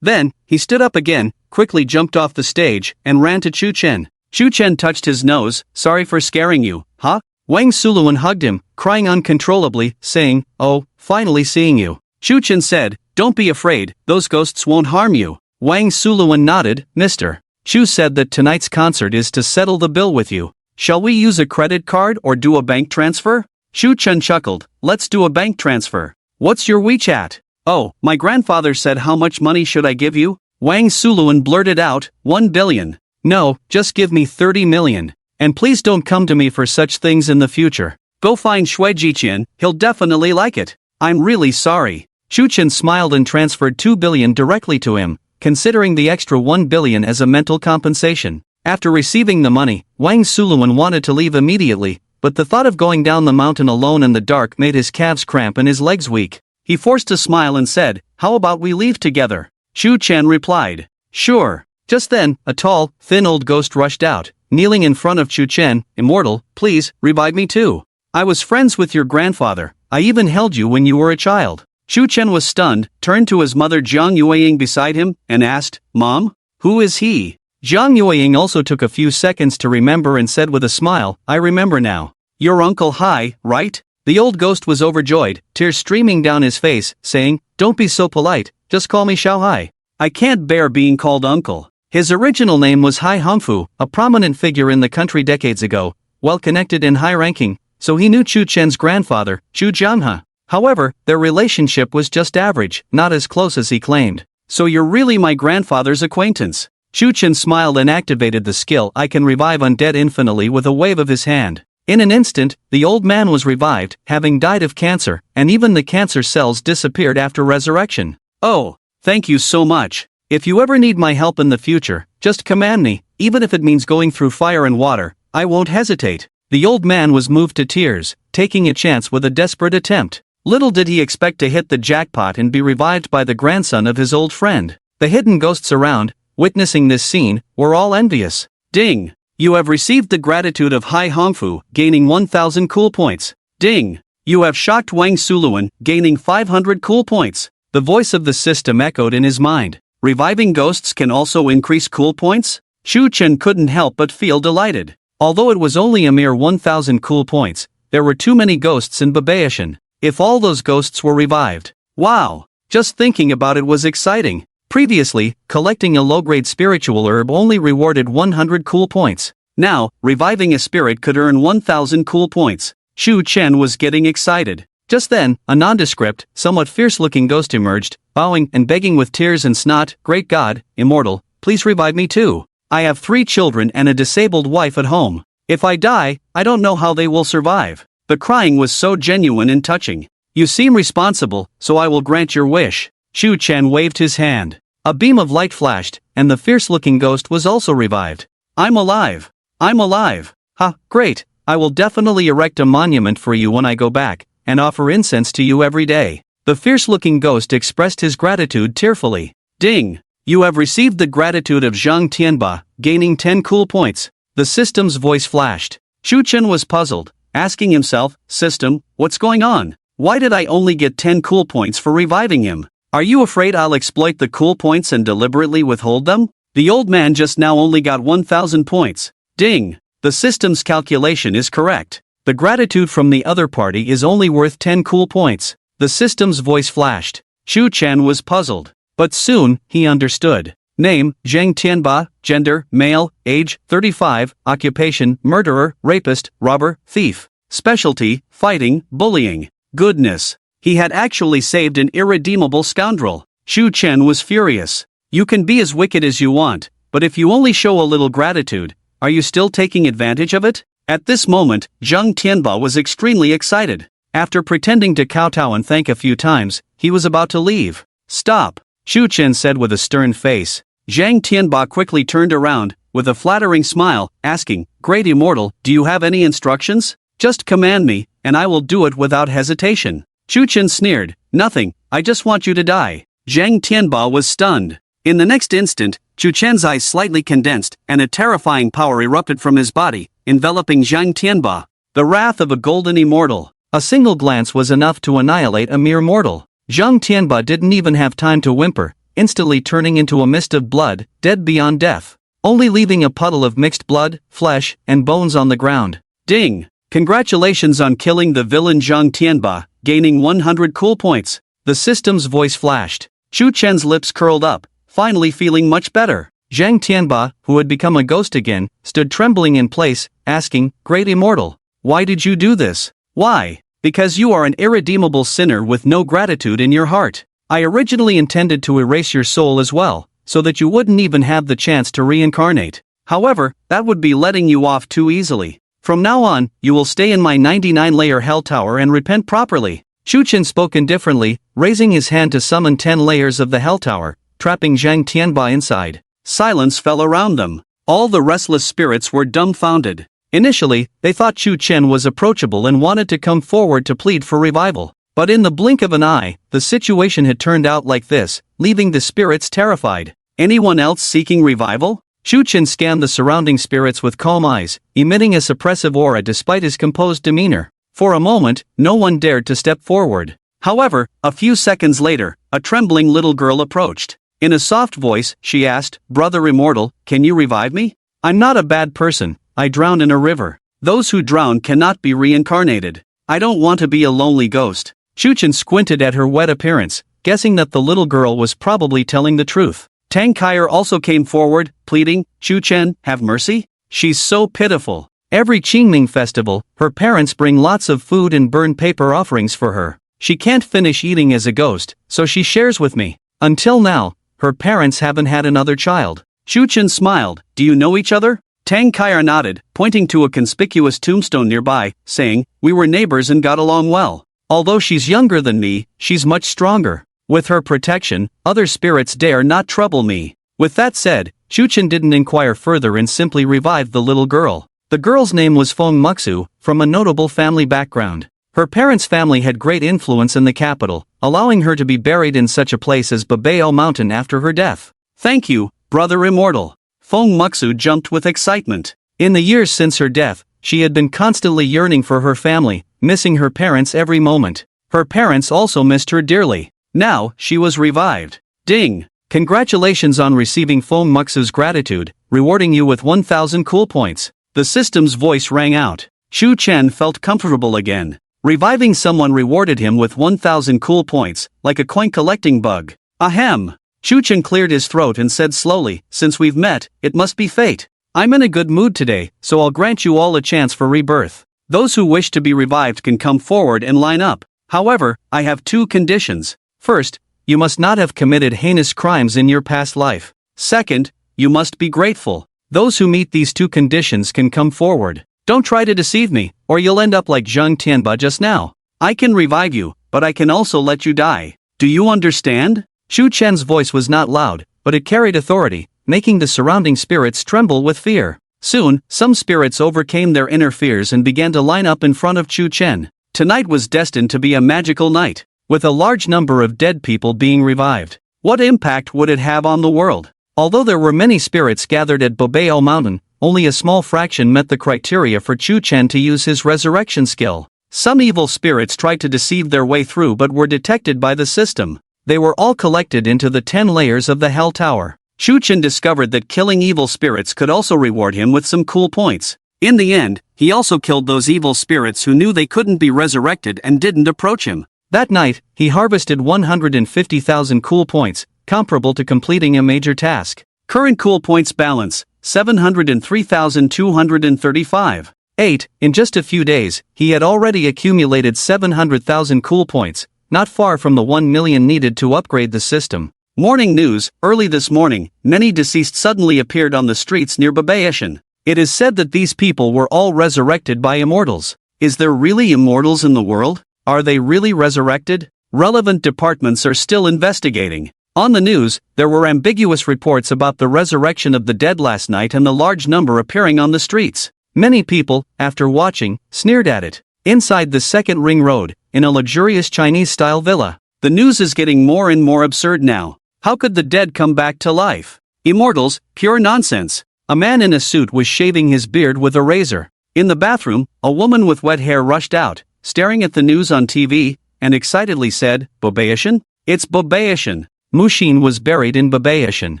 Then, he stood up again, quickly jumped off the stage, and ran to Chu Chen. Chu Chen touched his nose. "Sorry for scaring you, huh?" Wang Suluan hugged him, crying uncontrollably, saying, "Oh, finally seeing you." Chu Chen said, "Don't be afraid, those ghosts won't harm you." Wang Suluan nodded. "Mr. Chu said that tonight's concert is to settle the bill with you. Shall we use a credit card or do a bank transfer?" Chu Chen chuckled. "Let's do a bank transfer. What's your WeChat?" "Oh, my grandfather said how much money should I give you?" Wang Suluan blurted out, 1 billion. No, just give me 30 million. And please don't come to me for such things in the future. Go find Shui Jiqian, he'll definitely like it. I'm really sorry. Shu Chen smiled and transferred 2 billion directly to him, considering the extra 1 billion as a mental compensation. After receiving the money, Wang Suluan wanted to leave immediately, but the thought of going down the mountain alone in the dark made his calves cramp and his legs weak. He forced a smile and said, how about we leave together? Shu Chen replied, sure. Just then, a tall, thin old ghost rushed out, kneeling in front of Shu Chen. Immortal, please, revive me too. I was friends with your grandfather, I even held you when you were a child. Shu Chen was stunned, turned to his mother Jiang Yueying beside him, and asked, Mom? Who is he? Jiang Yueying also took a few seconds to remember and said with a smile, I remember now. Your Uncle Hai, right? The old ghost was overjoyed, tears streaming down his face, saying, don't be so polite, just call me Xiao Hai. I can't bear being called uncle. His original name was Hai Hongfu, a prominent figure in the country decades ago, well connected and high ranking, so he knew Chu Chen's grandfather, Chu Jianghe. However, their relationship was just average, not as close as he claimed. So you're really my grandfather's acquaintance. Chu Chen smiled and activated the skill I can revive undead infinitely with a wave of his hand. In an instant, the old man was revived, having died of cancer, and even the cancer cells disappeared after resurrection. Oh, thank you so much. If you ever need my help in the future, just command me, even if it means going through fire and water, I won't hesitate. The old man was moved to tears, taking a chance with a desperate attempt. Little did he expect to hit the jackpot and be revived by the grandson of his old friend. The hidden ghosts around, witnessing this scene, were all envious. Ding! You have received the gratitude of Hai Hongfu, gaining 1000 cool points. Ding! You have shocked Wang Suluan, gaining 500 cool points. The voice of the system echoed in his mind. Reviving ghosts can also increase cool points? Shu Chen couldn't help but feel delighted. Although it was only a mere 1000 cool points, there were too many ghosts in Babaishan. If all those ghosts were revived. Wow! Just thinking about it was exciting. Previously, collecting a low-grade spiritual herb only rewarded 100 cool points. Now, reviving a spirit could earn 1000 cool points. Shu Chen was getting excited. Just then, a nondescript, somewhat fierce-looking ghost emerged, bowing and begging with tears and snot, Great God, Immortal, please revive me too. I have 3 children and a disabled wife at home. If I die, I don't know how they will survive. The crying was so genuine and touching. You seem responsible, so I will grant your wish. Shu Chen waved his hand. A beam of light flashed, and the fierce-looking ghost was also revived. I'm alive. I'm alive. Ha, great. I will definitely erect a monument for you when I go back, and offer incense to you every day. The fierce-looking ghost expressed his gratitude tearfully. Ding! You have received the gratitude of Zhang Tianba, gaining 10 cool points. The system's voice flashed. Shu Chen was puzzled, asking himself, System, what's going on? Why did I only get 10 cool points for reviving him? Are you afraid I'll exploit the cool points and deliberately withhold them? The old man just now only got 1000 points. Ding! The system's calculation is correct. The gratitude from the other party is only worth 10 cool points. The system's voice flashed. Shu Chen was puzzled. But soon, he understood. Name, Zhang Tianba, gender, male, age, 35, occupation, murderer, rapist, robber, thief. Specialty, fighting, bullying. Goodness. He had actually saved an irredeemable scoundrel. Shu Chen was furious. You can be as wicked as you want, but if you only show a little gratitude, are you still taking advantage of it? At this moment, Zhang Tianba was extremely excited. After pretending to kowtow and thank a few times, he was about to leave. Stop, Shu Chen said with a stern face. Zhang Tianba quickly turned around, with a flattering smile, asking, Great Immortal, do you have any instructions? Just command me, and I will do it without hesitation. Shu Chen sneered, Nothing, I just want you to die. Zhang Tianba was stunned. In the next instant, Shu Chen's eyes slightly condensed, and a terrifying power erupted from his body, enveloping Zhang Tianba. The wrath of a golden immortal. A single glance was enough to annihilate a mere mortal. Zhang Tianba didn't even have time to whimper, instantly turning into a mist of blood, dead beyond death, only leaving a puddle of mixed blood, flesh, and bones on the ground. Ding! Congratulations on killing the villain Zhang Tianba, gaining 100 cool points. The system's voice flashed. Shu Chen's lips curled up, finally feeling much better. Zhang Tianba, who had become a ghost again, stood trembling in place, asking, Great Immortal, why did you do this? Why? Because you are an irredeemable sinner with no gratitude in your heart. I originally intended to erase your soul as well, so that you wouldn't even have the chance to reincarnate. However, that would be letting you off too easily. From now on, you will stay in my 99-layer hell tower and repent properly. Shuchen spoke indifferently, raising his hand to summon 10 layers of the hell tower, trapping Zhang Tianba inside. Silence fell around them. All the restless spirits were dumbfounded. Initially, they thought Chu Chen was approachable and wanted to come forward to plead for revival. But in the blink of an eye, the situation had turned out like this, leaving the spirits terrified. Anyone else seeking revival? Chu Chen scanned the surrounding spirits with calm eyes, emitting a suppressive aura despite his composed demeanor. For a moment, no one dared to step forward. However, a few seconds later, a trembling little girl approached. In a soft voice, she asked, "Brother Immortal, can you revive me? I'm not a bad person, I drowned in a river. Those who drown cannot be reincarnated. I don't want to be a lonely ghost." Shuchen squinted at her wet appearance, guessing that the little girl was probably telling the truth. Tang Kaier also came forward, pleading, "Chu Chen, have mercy? She's so pitiful. Every Qingming festival, her parents bring lots of food and burn paper offerings for her. She can't finish eating as a ghost, so she shares with me. Until now, her parents haven't had another child." Shu Chen smiled. "Do you know each other?" Tang Kaier nodded, pointing to a conspicuous tombstone nearby, saying, "We were neighbors and got along well. Although she's younger than me, she's much stronger. With her protection, other spirits dare not trouble me." With that said, Shu Chen didn't inquire further and simply revived the little girl. The girl's name was Feng Muxu, from a notable family background. Her parents' family had great influence in the capital, allowing her to be buried in such a place as Babao Mountain after her death. "Thank you, Brother Immortal." Feng Muxu jumped with excitement. In the years since her death, she had been constantly yearning for her family, missing her parents every moment. Her parents also missed her dearly. Now, she was revived. Ding! Congratulations on receiving Feng Muxu's gratitude, rewarding you with 1,000 cool points. The system's voice rang out. Shu Chen felt comfortable again. Reviving someone rewarded him with 1,000 cool points, like a coin-collecting bug. Ahem! Shu Chen cleared his throat and said slowly, "Since we've met, it must be fate. I'm in a good mood today, so I'll grant you all a chance for rebirth. Those who wish to be revived can come forward and line up. However, I have 2 conditions. First, you must not have committed heinous crimes in your past life. Second, you must be grateful. Those who meet these 2 conditions can come forward. Don't try to deceive me, or you'll end up like Zhang Tianba just now. I can revive you, but I can also let you die. Do you understand?" Shu Chen's voice was not loud, but it carried authority, making the surrounding spirits tremble with fear. Soon, some spirits overcame their inner fears and began to line up in front of Chu Chen. Tonight was destined to be a magical night, with a large number of dead people being revived. What impact would it have on the world? Although there were many spirits gathered at Babao Mountain, only a small fraction met the criteria for Chu Chen to use his resurrection skill. Some evil spirits tried to deceive their way through but were detected by the system. They were all collected into the 10 layers of the Hell Tower. Chu Chen discovered that killing evil spirits could also reward him with some cool points. In the end, he also killed those evil spirits who knew they couldn't be resurrected and didn't approach him. That night, he harvested 150,000 cool points, comparable to completing a major task. Current cool points balance, 703,235. 8. In just a few days, he had already accumulated 700,000 cool points, not far from the 1 million needed to upgrade the system. Morning news: early this morning, many deceased suddenly appeared on the streets near Babaishan. It is said that these people were all resurrected by immortals. Is there really immortals in the world? Are they really resurrected? Relevant departments are still investigating. On the news, there were ambiguous reports about the resurrection of the dead last night and the large number appearing on the streets. Many people, after watching, sneered at it. Inside the second ring road, in a luxurious Chinese-style villa, the news is getting more and more absurd now. How could the dead come back to life? Immortals, pure nonsense. A man in a suit was shaving his beard with a razor. In the bathroom, a woman with wet hair rushed out, staring at the news on TV, and excitedly said, "Babaishan? It's Babaishan. Mushin was buried in Babaishan.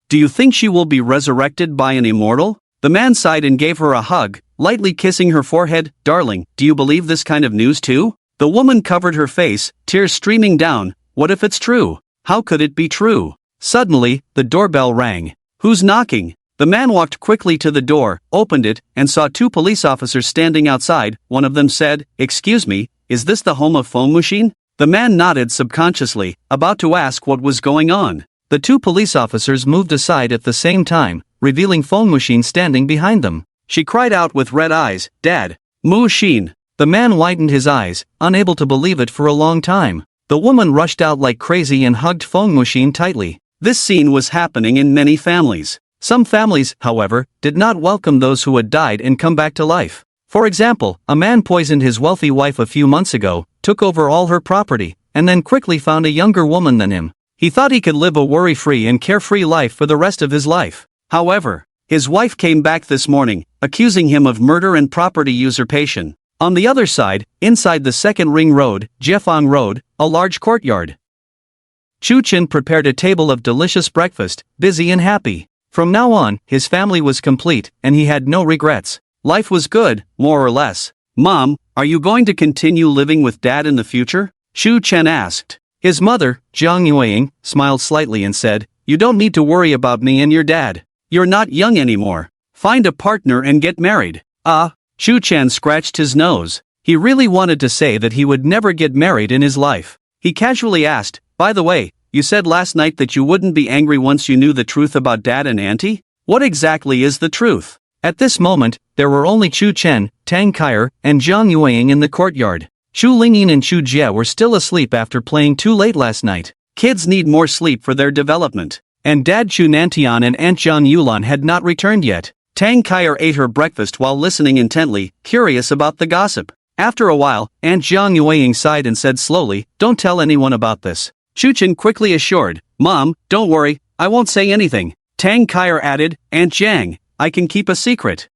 Do you think she will be resurrected by an immortal?" The man sighed and gave her a hug, lightly kissing her forehead. "Darling, do you believe this kind of news too?" The woman covered her face, tears streaming down. What if it's true? How could it be true? Suddenly, the doorbell rang. "Who's knocking?" The man walked quickly to the door, opened it, and saw 2 police officers standing outside. One of them said, "Excuse me, is this the home of Feng Mushin?" The man nodded subconsciously, about to ask what was going on. The two police officers moved aside at the same time, revealing Feng Wuxin standing behind them. She cried out with red eyes, "Dad! Mu Xin!" The man widened his eyes, unable to believe it for a long time. The woman rushed out like crazy and hugged Feng Wuxin tightly. This scene was happening in many families. Some families, however, did not welcome those who had died and come back to life. For example, a man poisoned his wealthy wife a few months ago, took over all her property, and then quickly found a younger woman than him. He thought he could live a worry-free and carefree life for the rest of his life. However, his wife came back this morning, accusing him of murder and property usurpation. On the other side, inside the second ring road, Jiefang Road, a large courtyard, Chu Chen prepared a table of delicious breakfast, busy and happy. From now on, his family was complete, and he had no regrets. Life was good, more or less. "Mom, are you going to continue living with Dad in the future?" Chu Chen asked. His mother, Jiang Yueying, smiled slightly and said, "You don't need to worry about me and your dad. You're not young anymore. Find a partner and get married." Chu Chen scratched his nose. He really wanted to say that he would never get married in his life. He casually asked, "By the way, you said last night that you wouldn't be angry once you knew the truth about Dad and Auntie? What exactly is the truth?" At this moment, there were only Chu Chen, Tang Kaier, and Jiang Yueying in the courtyard. Chu Lingyin and Chu Jie were still asleep after playing too late last night. Kids need more sleep for their development. And Dad Chu Nantian and Aunt Zhang Yulan had not returned yet. Tang Kaier ate her breakfast while listening intently, curious about the gossip. After a while, Aunt Zhang Yueying sighed and said slowly, "Don't tell anyone about this." Chu Chen quickly assured, "Mom, don't worry, I won't say anything." Tang Kaier added, "Aunt Zhang, I can keep a secret."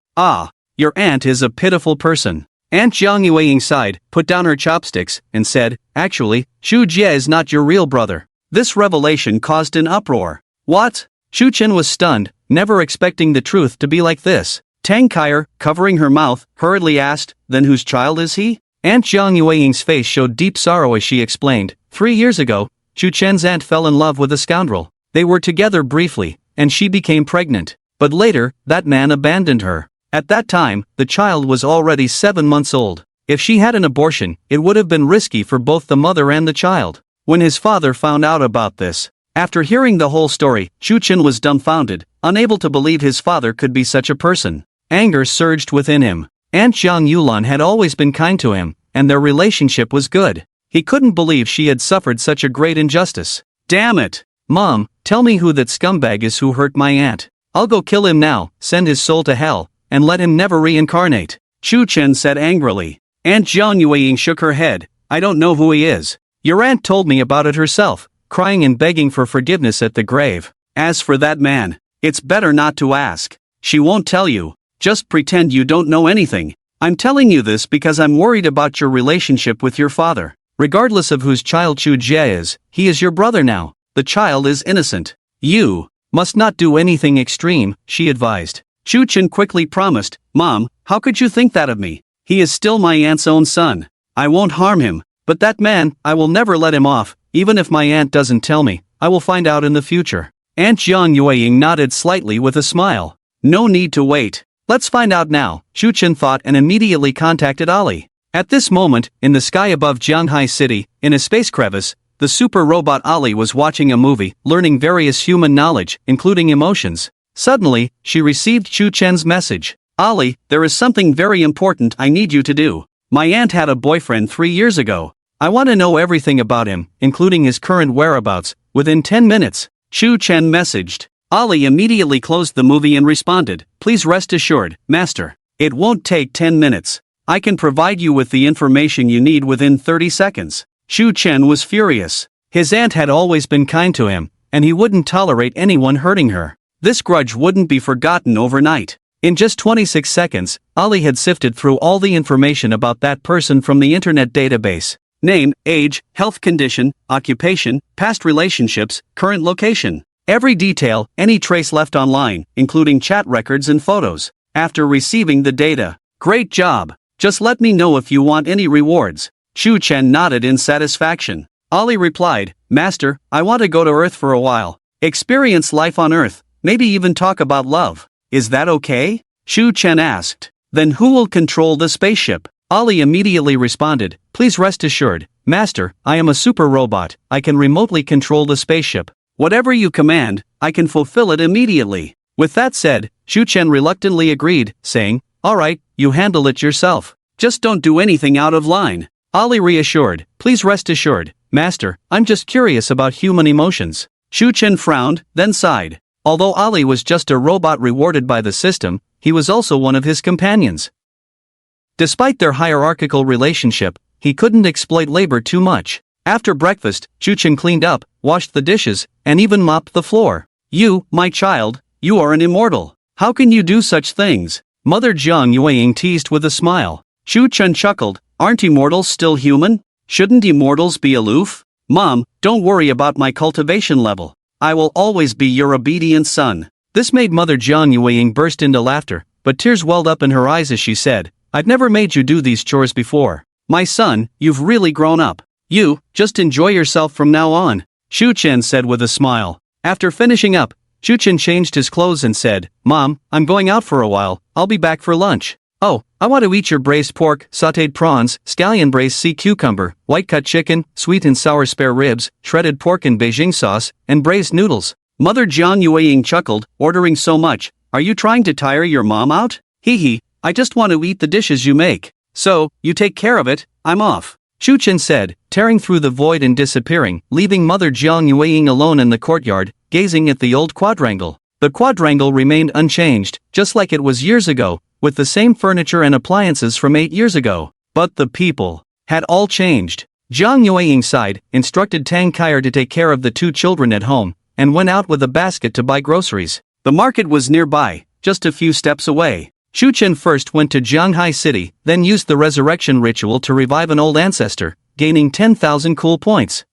Your aunt is a pitiful person." Aunt Zhang Yueying sighed, put down her chopsticks, and said, "Actually, Xu Jie is not your real brother." This revelation caused an uproar. What? Chu Chen was stunned, never expecting the truth to be like this. Tang Kaier, covering her mouth, hurriedly asked, "Then whose child is he?" Aunt Zhang Yueying's face showed deep sorrow as she explained, 3 years ago, Chu Chen's aunt fell in love with a scoundrel. They were together briefly, and she became pregnant. But later, that man abandoned her. At that time, the child was already 7 months old. If she had an abortion, it would have been risky for both the mother and the child. When his father found out about this, after hearing the whole story, Chu Chen was dumbfounded, unable to believe his father could be such a person. Anger surged within him. Aunt Zhang Yulan had always been kind to him, and their relationship was good. He couldn't believe she had suffered such a great injustice. Damn it! Mom, tell me who that scumbag is who hurt my aunt. I'll go kill him now, send his soul to hell, and let him never reincarnate. Chu Chen said angrily. Aunt Zhang Yueying shook her head. I don't know who he is. Your aunt told me about it herself, crying and begging for forgiveness at the grave. As for that man, it's better not to ask. She won't tell you. Just pretend you don't know anything. I'm telling you this because I'm worried about your relationship with your father. Regardless of whose child Chu Jie is, he is your brother now. The child is innocent. You must not do anything extreme, she advised. Chu Chen quickly promised, Mom, how could you think that of me? He is still my aunt's own son. I won't harm him, but that man, I will never let him off, even if my aunt doesn't tell me, I will find out in the future. Aunt Zhang Yueying nodded slightly with a smile. No need to wait. Let's find out now, Chu Chen thought and immediately contacted Ali. At this moment, in the sky above Jianghai City, in a space crevice, the super robot Ali was watching a movie, learning various human knowledge, including emotions. Suddenly, she received Chu Chen's message. Ali, there is something very important I need you to do. My aunt had a boyfriend 3 years ago. I want to know everything about him, including his current whereabouts, within 10 minutes. Chu Chen messaged. Ali immediately closed the movie and responded, Please rest assured, Master. It won't take 10 minutes. I can provide you with the information you need within 30 seconds. Chu Chen was furious. His aunt had always been kind to him, and he wouldn't tolerate anyone hurting her. This grudge wouldn't be forgotten overnight. In just 26 seconds, Ali had sifted through all the information about that person from the internet database. Name, age, health condition, occupation, past relationships, current location. Every detail, any trace left online, including chat records and photos. After receiving the data, great job. Just let me know if you want any rewards. Chu Chen nodded in satisfaction. Ali replied, Master, I want to go to Earth for a while. Experience life on Earth, maybe even talk about love. Is that okay? Chu Chen asked. Then who will control the spaceship? Ali immediately responded, Please rest assured, Master, I am a super robot, I can remotely control the spaceship. Whatever you command, I can fulfill it immediately. With that said, Shu Chen reluctantly agreed, saying, alright, you handle it yourself. Just don't do anything out of line. Ali reassured, please rest assured, Master, I'm just curious about human emotions. Shu Chen frowned, then sighed. Although Ali was just a robot rewarded by the system, he was also one of his companions. Despite their hierarchical relationship, he couldn't exploit labor too much. After breakfast, Shu Chen cleaned up, washed the dishes, and even mopped the floor. You, my child, you are an immortal. How can you do such things? Mother Jiang Yueying teased with a smile. Shu Chen chuckled, aren't immortals still human? Shouldn't immortals be aloof? Mom, don't worry about my cultivation level. I will always be your obedient son. This made Mother Jiang Yueying burst into laughter, but tears welled up in her eyes as she said, I've never made you do these chores before. My son, you've really grown up. You, just enjoy yourself from now on, Shu Chen said with a smile. After finishing up, Shu Chen changed his clothes and said, Mom, I'm going out for a while, I'll be back for lunch. Oh, I want to eat your braised pork, sautéed prawns, scallion braised sea cucumber, white-cut chicken, sweet and sour spare ribs, shredded pork in Beijing sauce, and braised noodles. Mother Jiang Yueying chuckled, ordering so much, are you trying to tire your mom out? Hee, I just want to eat the dishes you make. So, you take care of it, I'm off. Shu Chen said, tearing through the void and disappearing, leaving Mother Jiang Yueying alone in the courtyard, gazing at the old quadrangle. The quadrangle remained unchanged, just like it was years ago, with the same furniture and appliances from 8 years ago. But the people had all changed. Jiang Yueying sighed, instructed Tang Kaier to take care of the 2 children at home, and went out with a basket to buy groceries. The market was nearby, just a few steps away. Shu Chen first went to Jianghai City, then used the resurrection ritual to revive an old ancestor, gaining 10,000 cool points.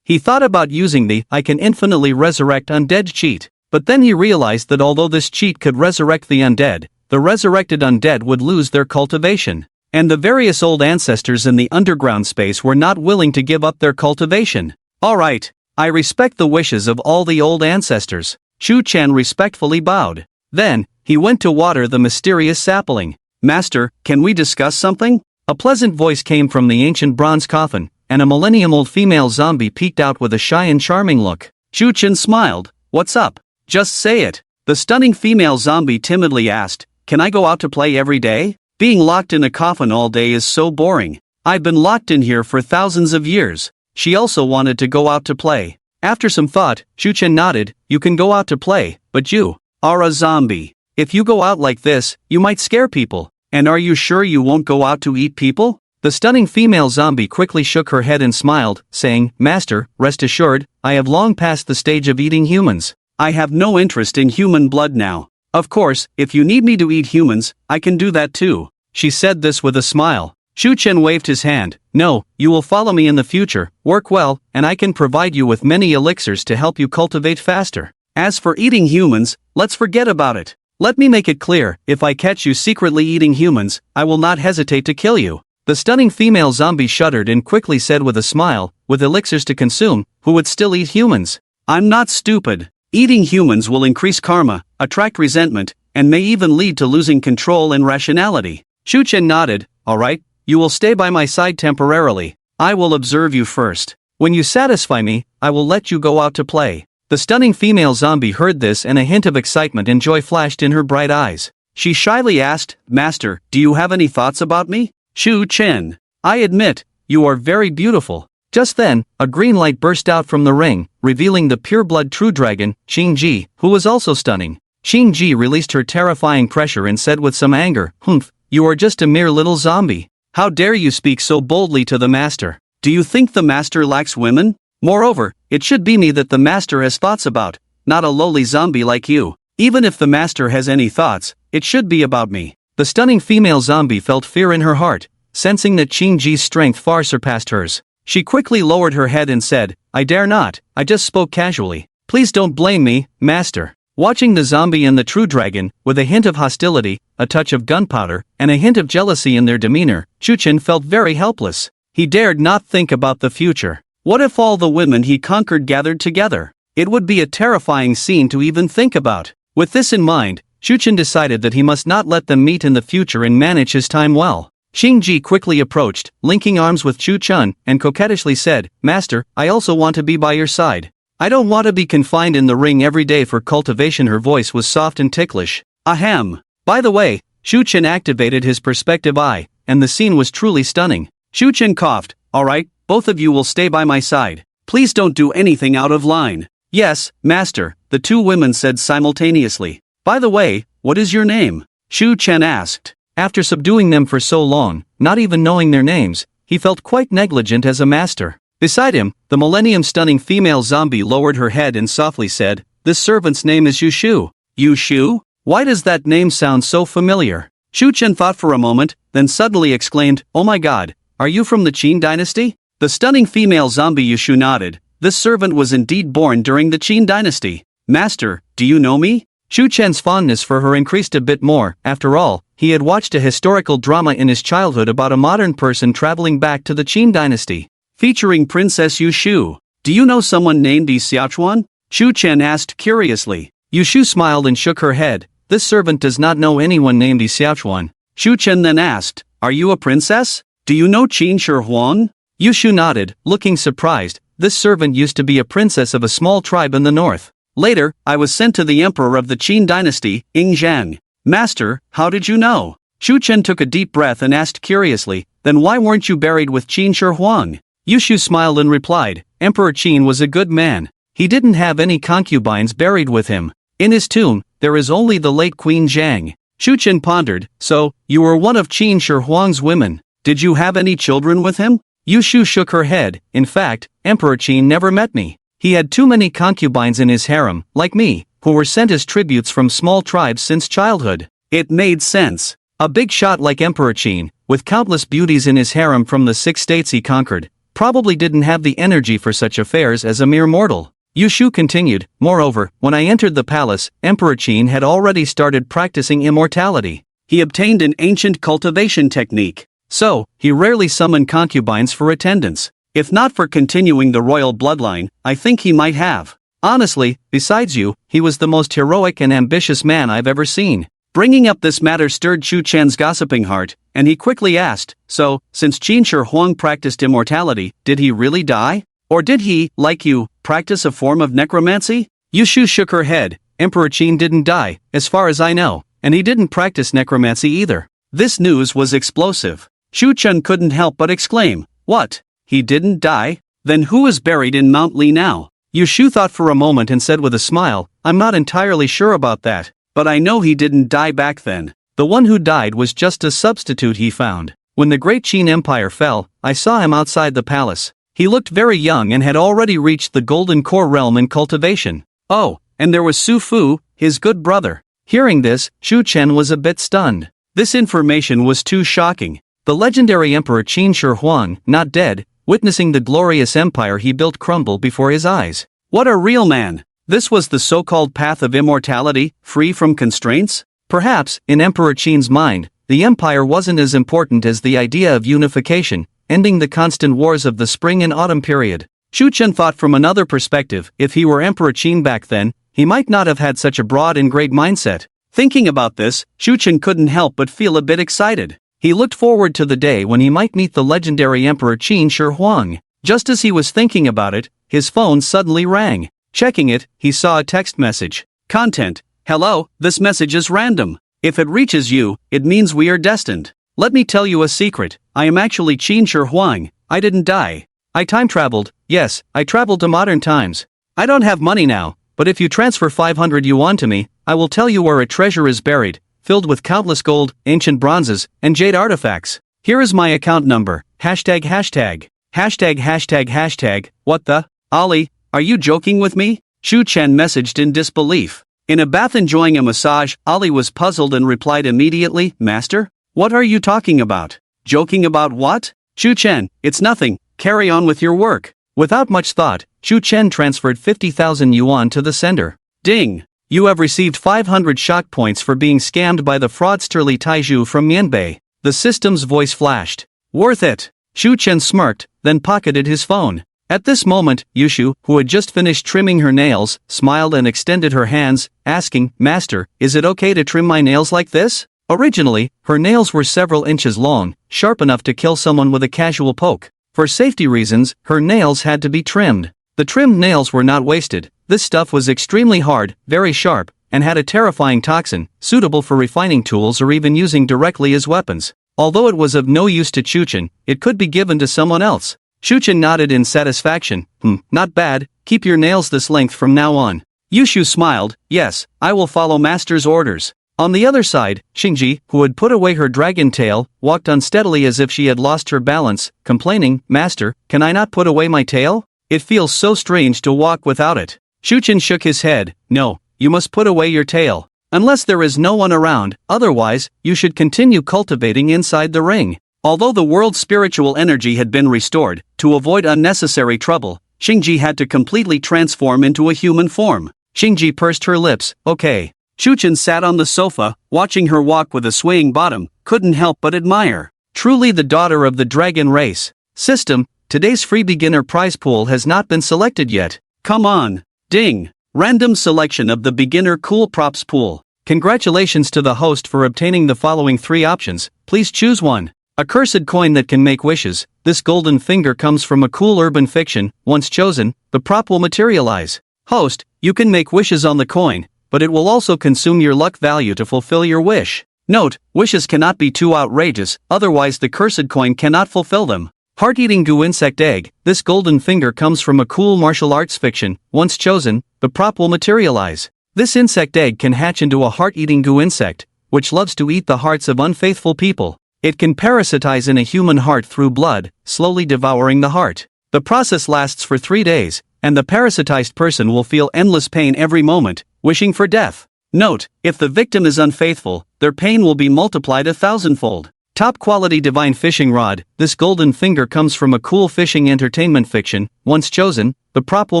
He thought about using the I can infinitely resurrect undead cheat, but then he realized that although this cheat could resurrect the undead, the resurrected undead would lose their cultivation, and the various old ancestors in the underground space were not willing to give up their cultivation. Alright, I respect the wishes of all the old ancestors. Shu Chen respectfully bowed. Then, he went to water the mysterious sapling. Master, can we discuss something? A pleasant voice came from the ancient bronze coffin, and a millennium-old female zombie peeked out with a shy and charming look. Shu Chen smiled. What's up? Just say it. The stunning female zombie timidly asked, can I go out to play every day? Being locked in a coffin all day is so boring. I've been locked in here for thousands of years. She also wanted to go out to play. After some thought, Shu Chen nodded, you can go out to play, but you are a zombie. If you go out like this, you might scare people. And are you sure you won't go out to eat people? The stunning female zombie quickly shook her head and smiled, saying, Master, rest assured, I have long passed the stage of eating humans. I have no interest in human blood now. Of course, if you need me to eat humans, I can do that too. She said this with a smile. Shu Chen waved his hand. No, you will follow me in the future, work well, and I can provide you with many elixirs to help you cultivate faster. As for eating humans, let's forget about it. Let me make it clear, if I catch you secretly eating humans, I will not hesitate to kill you. The stunning female zombie shuddered and quickly said with a smile, with elixirs to consume, who would still eat humans? I'm not stupid. Eating humans will increase karma, attract resentment, and may even lead to losing control and rationality. Shu Chen nodded, alright, you will stay by my side temporarily. I will observe you first. When you satisfy me, I will let you go out to play. The stunning female zombie heard this and a hint of excitement and joy flashed in her bright eyes. She shyly asked, Master, do you have any thoughts about me? Shu Chen. I admit, you are very beautiful. Just then, a green light burst out from the ring, revealing the pure-blood true dragon, Xingji, who was also stunning. Xingji released her terrifying pressure and said with some anger, Humph, you are just a mere little zombie. How dare you speak so boldly to the master? Do you think the master lacks women? Moreover, it should be me that the master has thoughts about, not a lowly zombie like you. Even if the master has any thoughts, it should be about me. The stunning female zombie felt fear in her heart, sensing that Xingji's strength far surpassed hers. She quickly lowered her head and said, I dare not, I just spoke casually. Please don't blame me, master. Watching the zombie and the true dragon, with a hint of hostility, a touch of gunpowder, and a hint of jealousy in their demeanor, Shu Chen felt very helpless. He dared not think about the future. What if all the women he conquered gathered together? It would be a terrifying scene to even think about. With this in mind, Shu Chen decided that he must not let them meet in the future and manage his time well. Xingji quickly approached, linking arms with Shu Chen, and coquettishly said, Master, I also want to be by your side. I don't want to be confined in the ring every day for cultivation. Her voice was soft and ticklish. Ahem. By the way, Shu Chen activated his perspective eye, and the scene was truly stunning. Shu Chen coughed. Alright, both of you will stay by my side. Please don't do anything out of line. Yes, master, the two women said simultaneously. By the way, what is your name? Shu Chen asked. After subduing them for so long, not even knowing their names, he felt quite negligent as a master. Beside him, the millennium-stunning female zombie lowered her head and softly said, "This servant's name is Yushu." Yushu? Why does that name sound so familiar? Shu Chen thought for a moment, then suddenly exclaimed, "Oh my god, are you from the Qin dynasty?" The stunning female zombie Yushu nodded. This servant was indeed born during the Qin dynasty. Master, do you know me? Shu Chen's fondness for her increased a bit more. After all, he had watched a historical drama in his childhood about a modern person traveling back to the Qin dynasty, featuring Princess Yushu. Do you know someone named Yi Xiaochuan? Shu Chen asked curiously. Yushu smiled and shook her head. This servant does not know anyone named Yi Xiaochuan. Shu Chen then asked, "Are you a princess? Do you know Qin Shi Huang?" Yushu nodded, looking surprised. This servant used to be a princess of a small tribe in the north. Later, I was sent to the emperor of the Qin dynasty, Ying Zhang. Master, how did you know? Shu Chen took a deep breath and asked curiously, "Then why weren't you buried with Qin Shi Huang?" Yushu smiled and replied, "Emperor Qin was a good man. He didn't have any concubines buried with him. In his tomb, there is only the late Queen Zhang." Shu Chen pondered, "So, you were one of Qin Shi Huang's women. Did you have any children with him?" Yushu shook her head. "In fact, Emperor Qin never met me. He had too many concubines in his harem, like me, who were sent as tributes from small tribes since childhood." It made sense. A big shot like Emperor Qin, with countless beauties in his harem from the 6 states he conquered, probably didn't have the energy for such affairs as a mere mortal. Yushu continued, "Moreover, when I entered the palace, Emperor Qin had already started practicing immortality. He obtained an ancient cultivation technique. So, he rarely summoned concubines for attendance. If not for continuing the royal bloodline, I think he might have. Honestly, besides you, he was the most heroic and ambitious man I've ever seen." Bringing up this matter stirred Shu Chen's gossiping heart, and he quickly asked, "So, since Qin Shi Huang practiced immortality, did he really die? Or did he, like you, practice a form of necromancy?" Yushu shook her head. "Emperor Qin didn't die, as far as I know, and he didn't practice necromancy either." This news was explosive. Shu Chen couldn't help but exclaim, "What? He didn't die? Then who is buried in Mount Li now?" Yushu thought for a moment and said with a smile, "I'm not entirely sure about that, but I know he didn't die back then. The one who died was just a substitute he found. When the great Qin Empire fell, I saw him outside the palace. He looked very young and had already reached the Golden Core realm in cultivation. Oh, and there was Su Fu, his good brother." Hearing this, Shu Chen was a bit stunned. This information was too shocking. The legendary Emperor Qin Shi Huang, not dead, witnessing the glorious empire he built crumble before his eyes. What a real man! This was the so-called path of immortality, free from constraints? Perhaps, in Emperor Qin's mind, the empire wasn't as important as the idea of unification, ending the constant wars of the spring and autumn period. Shu Chen thought from another perspective, if he were Emperor Qin back then, he might not have had such a broad and great mindset. Thinking about this, Shu Chen couldn't help but feel a bit excited. He looked forward to the day when he might meet the legendary Emperor Qin Shi Huang. Just as he was thinking about it, his phone suddenly rang. Checking it, he saw a text message. Content: "Hello, this message is random. If it reaches you, it means we are destined. Let me tell you a secret. I am actually Qin Shi Huang. I didn't die. I time traveled. Yes, I traveled to modern times. I don't have money now, but if you transfer 500 yuan to me, I will tell you where a treasure is buried, filled with countless gold, ancient bronzes, and jade artifacts. Here is my account number. Hashtag hashtag. Hashtag hashtag hashtag. What the? Ali, are you joking with me?" Shu Chen messaged in disbelief. In a bath enjoying a massage, Ali was puzzled and replied immediately, "Master? What are you talking about? Joking about what?" "Shu Chen, it's nothing. Carry on with your work." Without much thought, Shu Chen transferred 50,000 yuan to the sender. Ding! You have received 500 shock points for being scammed by the fraudster Li Taizhu from Mianbei. The system's voice flashed. Worth it. Shu Chen smirked, then pocketed his phone. At this moment, Yushu, who had just finished trimming her nails, smiled and extended her hands, asking, "Master, is it okay to trim my nails like this?" Originally, her nails were several inches long, sharp enough to kill someone with a casual poke. For safety reasons, her nails had to be trimmed. The The trimmed nails were not wasted. This stuff was extremely hard, very sharp, and had a terrifying toxin, suitable for refining tools or even using directly as weapons. Although it was of no use to Chuchen, it could be given to someone else. Chuchen nodded in satisfaction. Not bad, keep your nails this length from now on. Yushu smiled. Yes, I will follow master's orders. On the other side, Xingji, who had put away her dragon tail, walked unsteadily as if she had lost her balance, complaining, Master, can I not put away my tail? It feels so strange to walk without it. Chuchen shook his head. No, you must put away your tail. Unless there is no one around, otherwise, you should continue cultivating inside the ring. Although the world's spiritual energy had been restored, to avoid unnecessary trouble, Xingji had to completely transform into a human form. Xingji pursed her lips. Okay. Chuchen sat on the sofa, watching her walk with a swaying bottom, couldn't help but admire. Truly the daughter of the dragon race. System, today's free beginner prize pool has not been selected yet. Come on. Ding. Random selection of the beginner cool props pool. Congratulations to the host for obtaining the following 3 options, please choose one. A cursed coin that can make wishes. This golden finger comes from a cool urban fiction. Once chosen, the prop will materialize. Host, you can make wishes on the coin, but it will also consume your luck value to fulfill your wish. Note, wishes cannot be too outrageous, otherwise the cursed coin cannot fulfill them. Heart-eating goo insect egg. This golden finger comes from a cool martial arts fiction. Once chosen, the prop will materialize. This insect egg can hatch into a heart-eating goo insect, which loves to eat the hearts of unfaithful people. It can parasitize in a human heart through blood, slowly devouring the heart. The process lasts for 3 days, and the parasitized person will feel endless pain every moment, wishing for death. Note, if the victim is unfaithful, their pain will be multiplied 1,000-fold. Top quality divine fishing rod. This golden finger comes from a cool fishing entertainment fiction. Once chosen, the prop will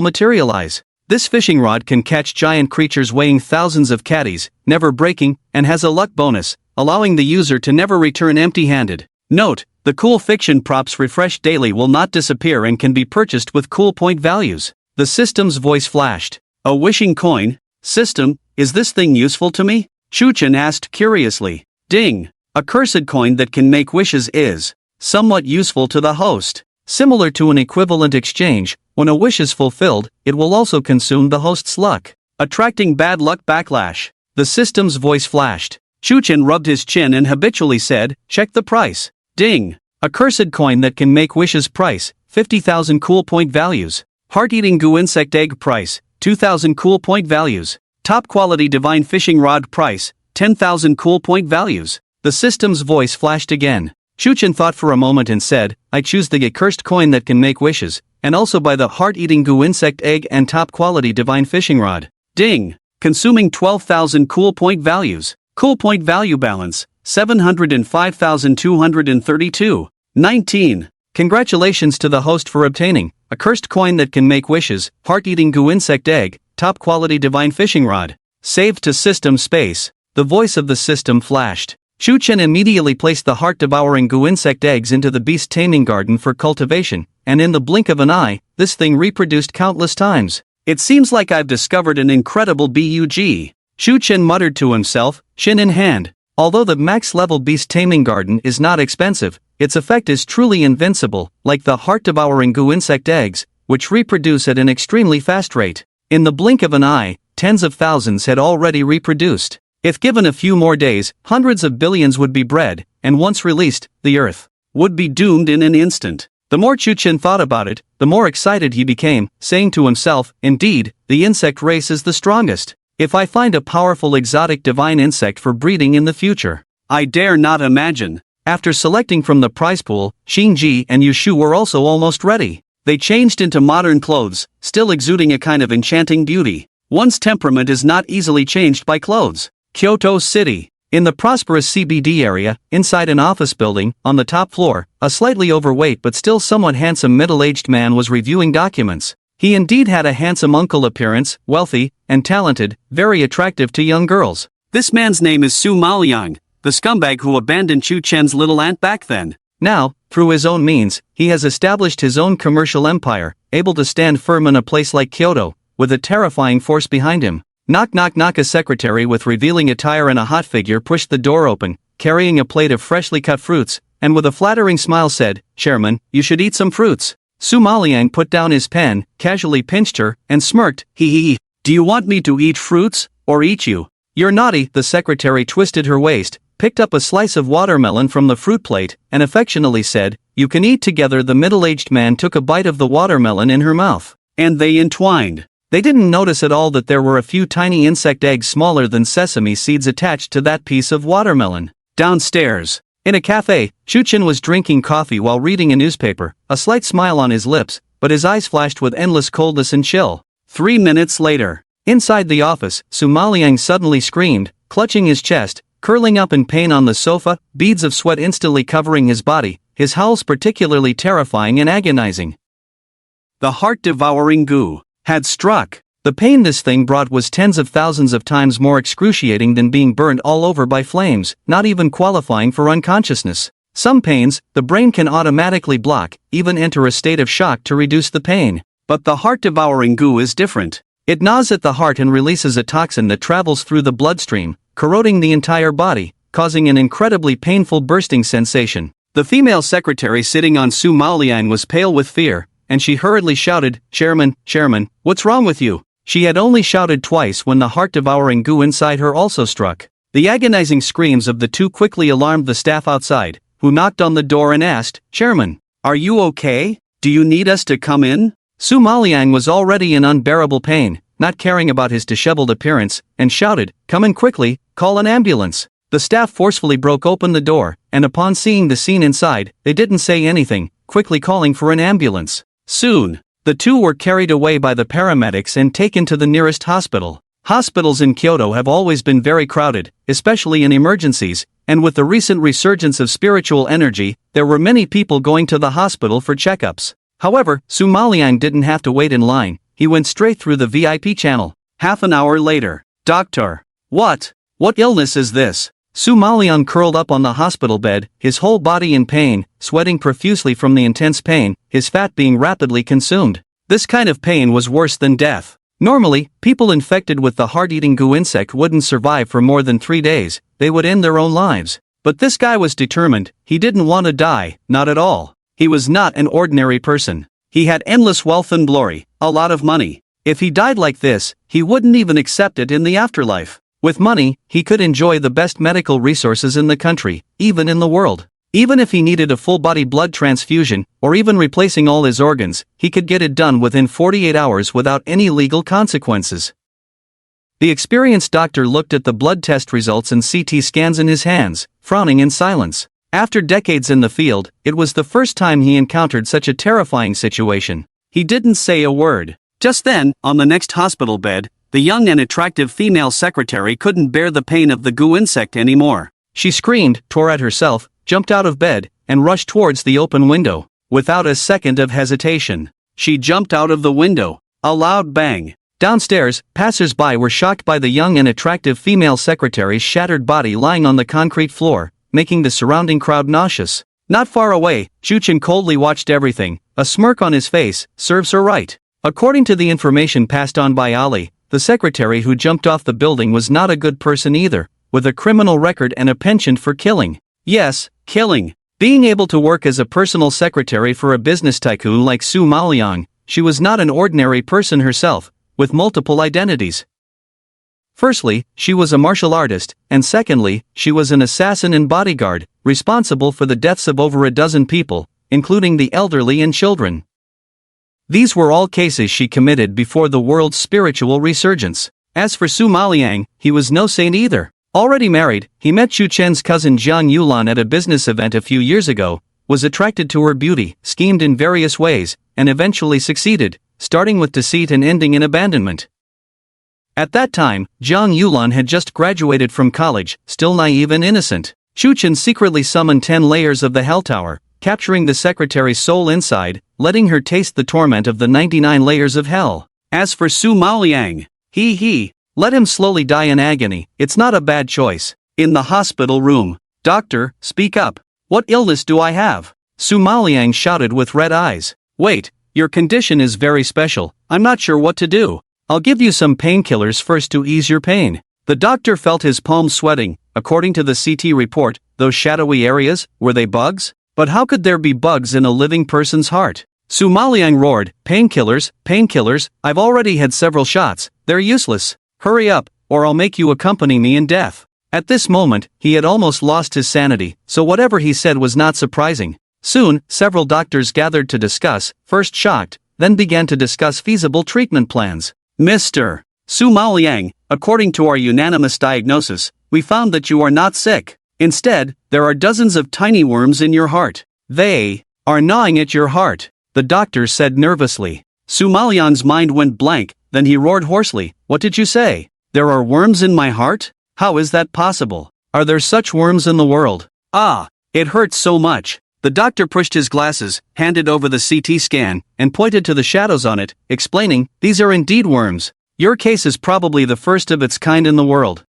materialize. This fishing rod can catch giant creatures weighing thousands of catties, never breaking, and has a luck bonus, allowing the user to never return empty-handed. Note, the cool fiction props refreshed daily will not disappear and can be purchased with cool point values. The system's voice flashed. A wishing coin? System, is this thing useful to me? Chuchen asked curiously. Ding. A cursed coin that can make wishes is somewhat useful to the host. Similar to an equivalent exchange, when a wish is fulfilled, it will also consume the host's luck, attracting bad luck backlash. The system's voice flashed. Chuchen rubbed his chin and habitually said, check the price. Ding. A cursed coin that can make wishes price, 50,000 cool point values. Heart-eating goo insect egg price, 2,000 cool point values. Top quality divine fishing rod price, 10,000 cool point values. The system's voice flashed again. Chuchen thought for a moment and said, I choose the accursed coin that can make wishes, and also buy the heart-eating goo insect egg and top quality divine fishing rod. Ding. Consuming 12,000 cool point values. Cool point value balance, 705,232. 19. Congratulations to the host for obtaining a cursed coin that can make wishes, heart-eating goo insect egg, top quality divine fishing rod. Saved to system space. The voice of the system flashed. Chuchen immediately placed the heart-devouring goo insect eggs into the beast taming garden for cultivation, and in the blink of an eye, this thing reproduced countless times. It seems like I've discovered an incredible bug. Chuchen muttered to himself, chin in hand. Although the max-level beast taming garden is not expensive, its effect is truly invincible, like the heart-devouring goo insect eggs, which reproduce at an extremely fast rate. In the blink of an eye, tens of thousands had already reproduced. If given a few more days, hundreds of billions would be bred, and once released, the Earth would be doomed in an instant. The more Chuchen thought about it, the more excited he became, saying to himself, indeed, the insect race is the strongest. If I find a powerful exotic divine insect for breeding in the future, I dare not imagine. After selecting from the prize pool, Xingji and Yushu were also almost ready. They changed into modern clothes, still exuding a kind of enchanting beauty. One's temperament is not easily changed by clothes. Kyoto City. In the prosperous CBD area, inside an office building, on the top floor, a slightly overweight but still somewhat handsome middle-aged man was reviewing documents. He indeed had a handsome uncle appearance, wealthy, and talented, very attractive to young girls. This man's name is Su Maoliang, the scumbag who abandoned Chuchen's little aunt back then. Now, through his own means, he has established his own commercial empire, able to stand firm in a place like Kyoto, with a terrifying force behind him. Knock knock knock. A secretary with revealing attire and a hot figure pushed the door open, carrying a plate of freshly cut fruits, and with a flattering smile said, Chairman, you should eat some fruits. Su Maliang put down his pen, casually pinched her, and smirked. Hee. Do you want me to eat fruits, or eat you? You're naughty. The secretary twisted her waist, picked up a slice of watermelon from the fruit plate, and affectionately said, "You can eat together." The middle-aged man took a bite of the watermelon in her mouth, and they entwined. They didn't notice at all that there were a few tiny insect eggs smaller than sesame seeds attached to that piece of watermelon. Downstairs, in a cafe, Chuchen was drinking coffee while reading a newspaper, a slight smile on his lips, but his eyes flashed with endless coldness and chill. 3 minutes later, inside the office, Su Maliang suddenly screamed, clutching his chest, curling up in pain on the sofa, beads of sweat instantly covering his body, his howls particularly terrifying and agonizing. The heart-devouring goo had struck. The pain this thing brought was tens of thousands of times more excruciating than being burned all over by flames, not even qualifying for unconsciousness. Some pains, the brain can automatically block, even enter a state of shock to reduce the pain. But the heart-devouring goo is different. It gnaws at the heart and releases a toxin that travels through the bloodstream, corroding the entire body, causing an incredibly painful bursting sensation. The female secretary sitting on Su Maliang was pale with fear, and she hurriedly shouted, Chairman, what's wrong with you?" She had only shouted twice when the heart-devouring goo inside her also struck. The agonizing screams of the two quickly alarmed the staff outside, who knocked on the door and asked, "Chairman, are you okay? Do you need us to come in?" Su Maliang was already in unbearable pain, not caring about his disheveled appearance, and shouted, "Come in quickly, call an ambulance." The staff forcefully broke open the door, and upon seeing the scene inside, they didn't say anything, quickly calling for an ambulance. Soon, the two were carried away by the paramedics and taken to the nearest hospital. Hospitals in Kyoto have always been very crowded, especially in emergencies, and with the recent resurgence of spiritual energy, there were many people going to the hospital for checkups. However, Su Maliang didn't have to wait in line, he went straight through the VIP channel. Half an hour later, "Doctor, what illness is this?" Su Maliang curled up on the hospital bed, his whole body in pain, sweating profusely from the intense pain, his fat being rapidly consumed. This kind of pain was worse than death. Normally, people infected with the heart-eating goo insect wouldn't survive for more than 3 days, they would end their own lives. But this guy was determined, he didn't want to die, not at all. He was not an ordinary person. He had endless wealth and glory, a lot of money. If he died like this, he wouldn't even accept it in the afterlife. With money, he could enjoy the best medical resources in the country, even in the world. Even if he needed a full-body blood transfusion, or even replacing all his organs, he could get it done within 48 hours without any legal consequences. The experienced doctor looked at the blood test results and CT scans in his hands, frowning in silence. After decades in the field, it was the first time he encountered such a terrifying situation. He didn't say a word. Just then, on the next hospital bed, the young and attractive female secretary couldn't bear the pain of the goo insect anymore. She screamed, tore at herself, jumped out of bed, and rushed towards the open window. Without a second of hesitation, she jumped out of the window. A loud bang. Downstairs, passers-by were shocked by the young and attractive female secretary's shattered body lying on the concrete floor, making the surrounding crowd nauseous. Not far away, Chuchen coldly watched everything, a smirk on his face. Serves her right. According to the information passed on by Ali, the secretary who jumped off the building was not a good person either, with a criminal record and a penchant for killing. Yes, killing. Being able to work as a personal secretary for a business tycoon like Su Maliang, she was not an ordinary person herself, with multiple identities. Firstly, she was a martial artist, and secondly, she was an assassin and bodyguard, responsible for the deaths of over a dozen people, including the elderly and children. These were all cases she committed before the world's spiritual resurgence. As for Su Maliang, he was no saint either. Already married, he met Chuchen's cousin Jiang Yulan at a business event a few years ago, was attracted to her beauty, schemed in various ways, and eventually succeeded, starting with deceit and ending in abandonment. At that time, Jiang Yulan had just graduated from college, still naive and innocent. Chuchen secretly summoned 10 layers of the Hell Tower, capturing the secretary's soul inside, letting her taste the torment of the 99 layers of hell. As for Su Maliang, let him slowly die in agony, it's not a bad choice. In the hospital room, "Doctor, speak up. What illness do I have?" Su Maliang shouted with red eyes. "Wait, your condition is very special, I'm not sure what to do. I'll give you some painkillers first to ease your pain." The doctor felt his palms sweating. According to the CT report, those shadowy areas, were they bugs? But how could there be bugs in a living person's heart? Su Maoliang roared, painkillers, painkillers, I've already had several shots, they're useless. Hurry up, or I'll make you accompany me in death. At this moment, he had almost lost his sanity, so whatever he said was not surprising. Soon, several doctors gathered to discuss, first shocked, then began to discuss feasible treatment plans. Mr. Su Maoliang, according to our unanimous diagnosis, we found that you are not sick. Instead, there are dozens of tiny worms in your heart. They are gnawing at your heart, the doctor said nervously. Su Maoliang's mind went blank, then he roared hoarsely, what did you say? There are worms in my heart? How is that possible? Are there such worms in the world? Ah, it hurts so much. The doctor pushed his glasses, handed over the CT scan, and pointed to the shadows on it, explaining, these are indeed worms. Your case is probably the first of its kind in the world.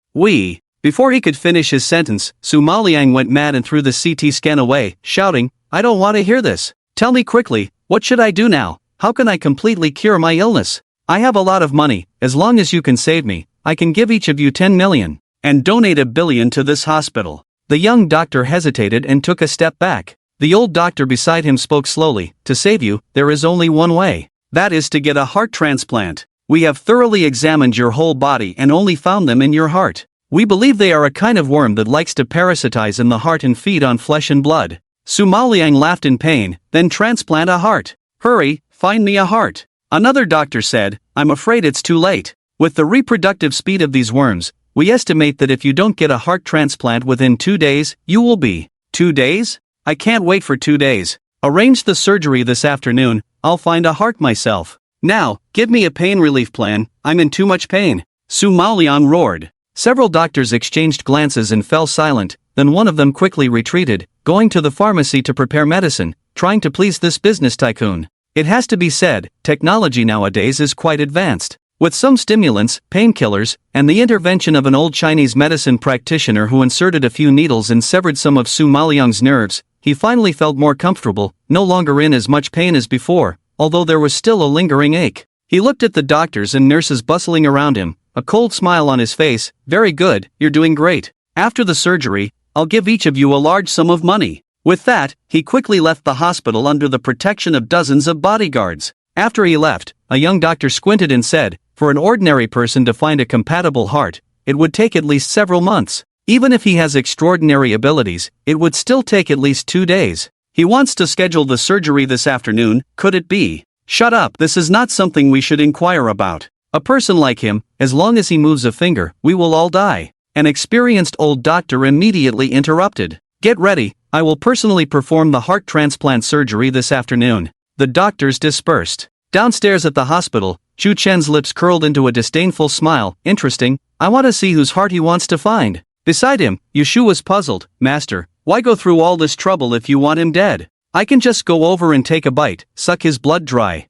Before he could finish his sentence, Su Maoliang went mad and threw the CT scan away, shouting, I don't want to hear this. Tell me quickly, what should I do now? How can I completely cure my illness? I have a lot of money, as long as you can save me, I can give each of you 10 million. And donate $1 billion to this hospital. The young doctor hesitated and took a step back. The old doctor beside him spoke slowly, to save you, there is only one way. That is to get a heart transplant. We have thoroughly examined your whole body and only found them in your heart. We believe they are a kind of worm that likes to parasitize in the heart and feed on flesh and blood. Su Maoliang laughed in pain, then transplant a heart. Hurry, find me a heart. Another doctor said, I'm afraid it's too late. With the reproductive speed of these worms, we estimate that if you don't get a heart transplant within 2 days, you will be. 2 days? I can't wait for 2 days. Arrange the surgery this afternoon, I'll find a heart myself. Now, give me a pain relief plan, I'm in too much pain. Su Maoliang roared. Several doctors exchanged glances and fell silent, then one of them quickly retreated, going to the pharmacy to prepare medicine, trying to please this business tycoon. It has to be said, technology nowadays is quite advanced. With some stimulants, painkillers, and the intervention of an old Chinese medicine practitioner who inserted a few needles and severed some of Su Maoliang's nerves, he finally felt more comfortable, no longer in as much pain as before, although there was still a lingering ache. He looked at the doctors and nurses bustling around him, a cold smile on his face, very good, you're doing great. After the surgery, I'll give each of you a large sum of money. With that, he quickly left the hospital under the protection of dozens of bodyguards. After he left, a young doctor squinted and said, for an ordinary person to find a compatible heart, it would take at least several months. Even if he has extraordinary abilities, it would still take at least 2 days. He wants to schedule the surgery this afternoon, could it be? Shut up, this is not something we should inquire about. A person like him, as long as he moves a finger, we will all die. An experienced old doctor immediately interrupted. Get ready, I will personally perform the heart transplant surgery this afternoon. The doctors dispersed. Downstairs at the hospital, Chu Chen's lips curled into a disdainful smile. Interesting, I want to see whose heart he wants to find. Beside him, Yushu was puzzled. Master, why go through all this trouble if you want him dead? I can just go over and take a bite, suck his blood dry.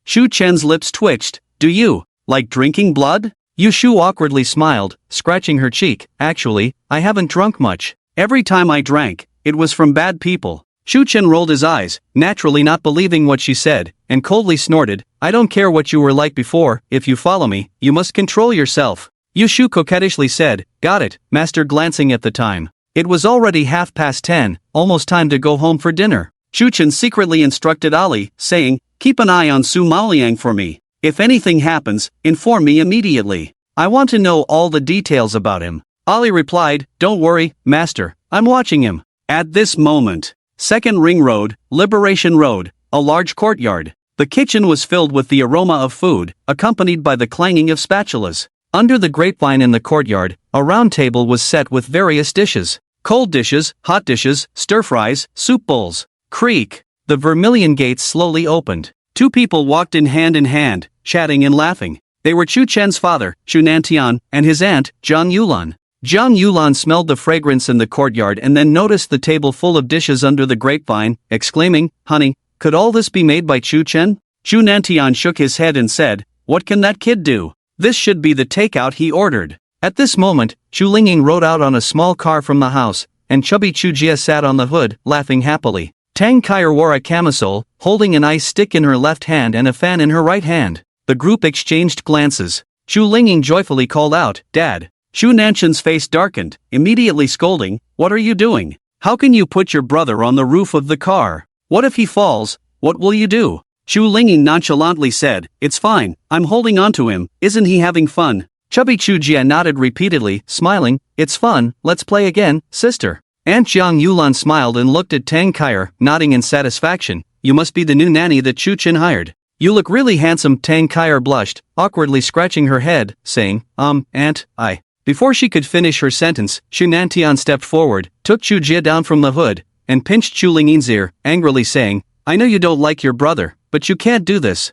Chu Chen's lips twitched. Do you like drinking blood? Yushu awkwardly smiled, scratching her cheek. Actually, I haven't drunk much. Every time I drank, it was from bad people. Shu Chen rolled his eyes, naturally not believing what she said, and coldly snorted, I don't care what you were like before, if you follow me, you must control yourself. Yushu coquettishly said, got it, master, glancing at the time. It was already 10:30, almost time to go home for dinner. Shu Chen secretly instructed Ali, saying, keep an eye on Su Maoliang for me. If anything happens, inform me immediately. I want to know all the details about him. Ali replied, don't worry, master, I'm watching him. At this moment, Second Ring Road, Liberation Road, a large courtyard. The kitchen was filled with the aroma of food, accompanied by the clanging of spatulas. Under the grapevine in the courtyard, a round table was set with various dishes. Cold dishes, hot dishes, stir-fries, soup bowls. Creak. The vermilion gates slowly opened. Two people walked in hand, chatting and laughing. They were Chu Chen's father, Chu Nantian, and his aunt, Zhang Yulan. Zhang Yulan smelled the fragrance in the courtyard and then noticed the table full of dishes under the grapevine, exclaiming, honey, could all this be made by Chu Chen? Chu Nantian shook his head and said, what can that kid do? This should be the takeout he ordered. At this moment, Chu Linging rode out on a small car from the house, and chubby Chu Jia sat on the hood, laughing happily. Tang Kaier wore a camisole, holding an ice stick in her left hand and a fan in her right hand. The group exchanged glances. Chu Linging joyfully called out, Dad. Chu Nanshan's face darkened, immediately scolding, what are you doing? How can you put your brother on the roof of the car? What if he falls? What will you do? Chu Lingyin nonchalantly said, It's fine, I'm holding on to him, isn't he having fun? Chubby Chu Jia nodded repeatedly, smiling, It's fun, let's play again, sister. Aunt Jiang Yulan smiled and looked at Tang Kaier, nodding in satisfaction. You must be the new nanny that Chu Chen hired. You look really handsome. Tang Kaier blushed, awkwardly scratching her head, saying, Aunt, I. Before she could finish her sentence, Xu Nantian stepped forward, took Chu Jia down from the hood, and pinched Chu Lingyin's ear, angrily saying, I know you don't like your brother, but you can't do this.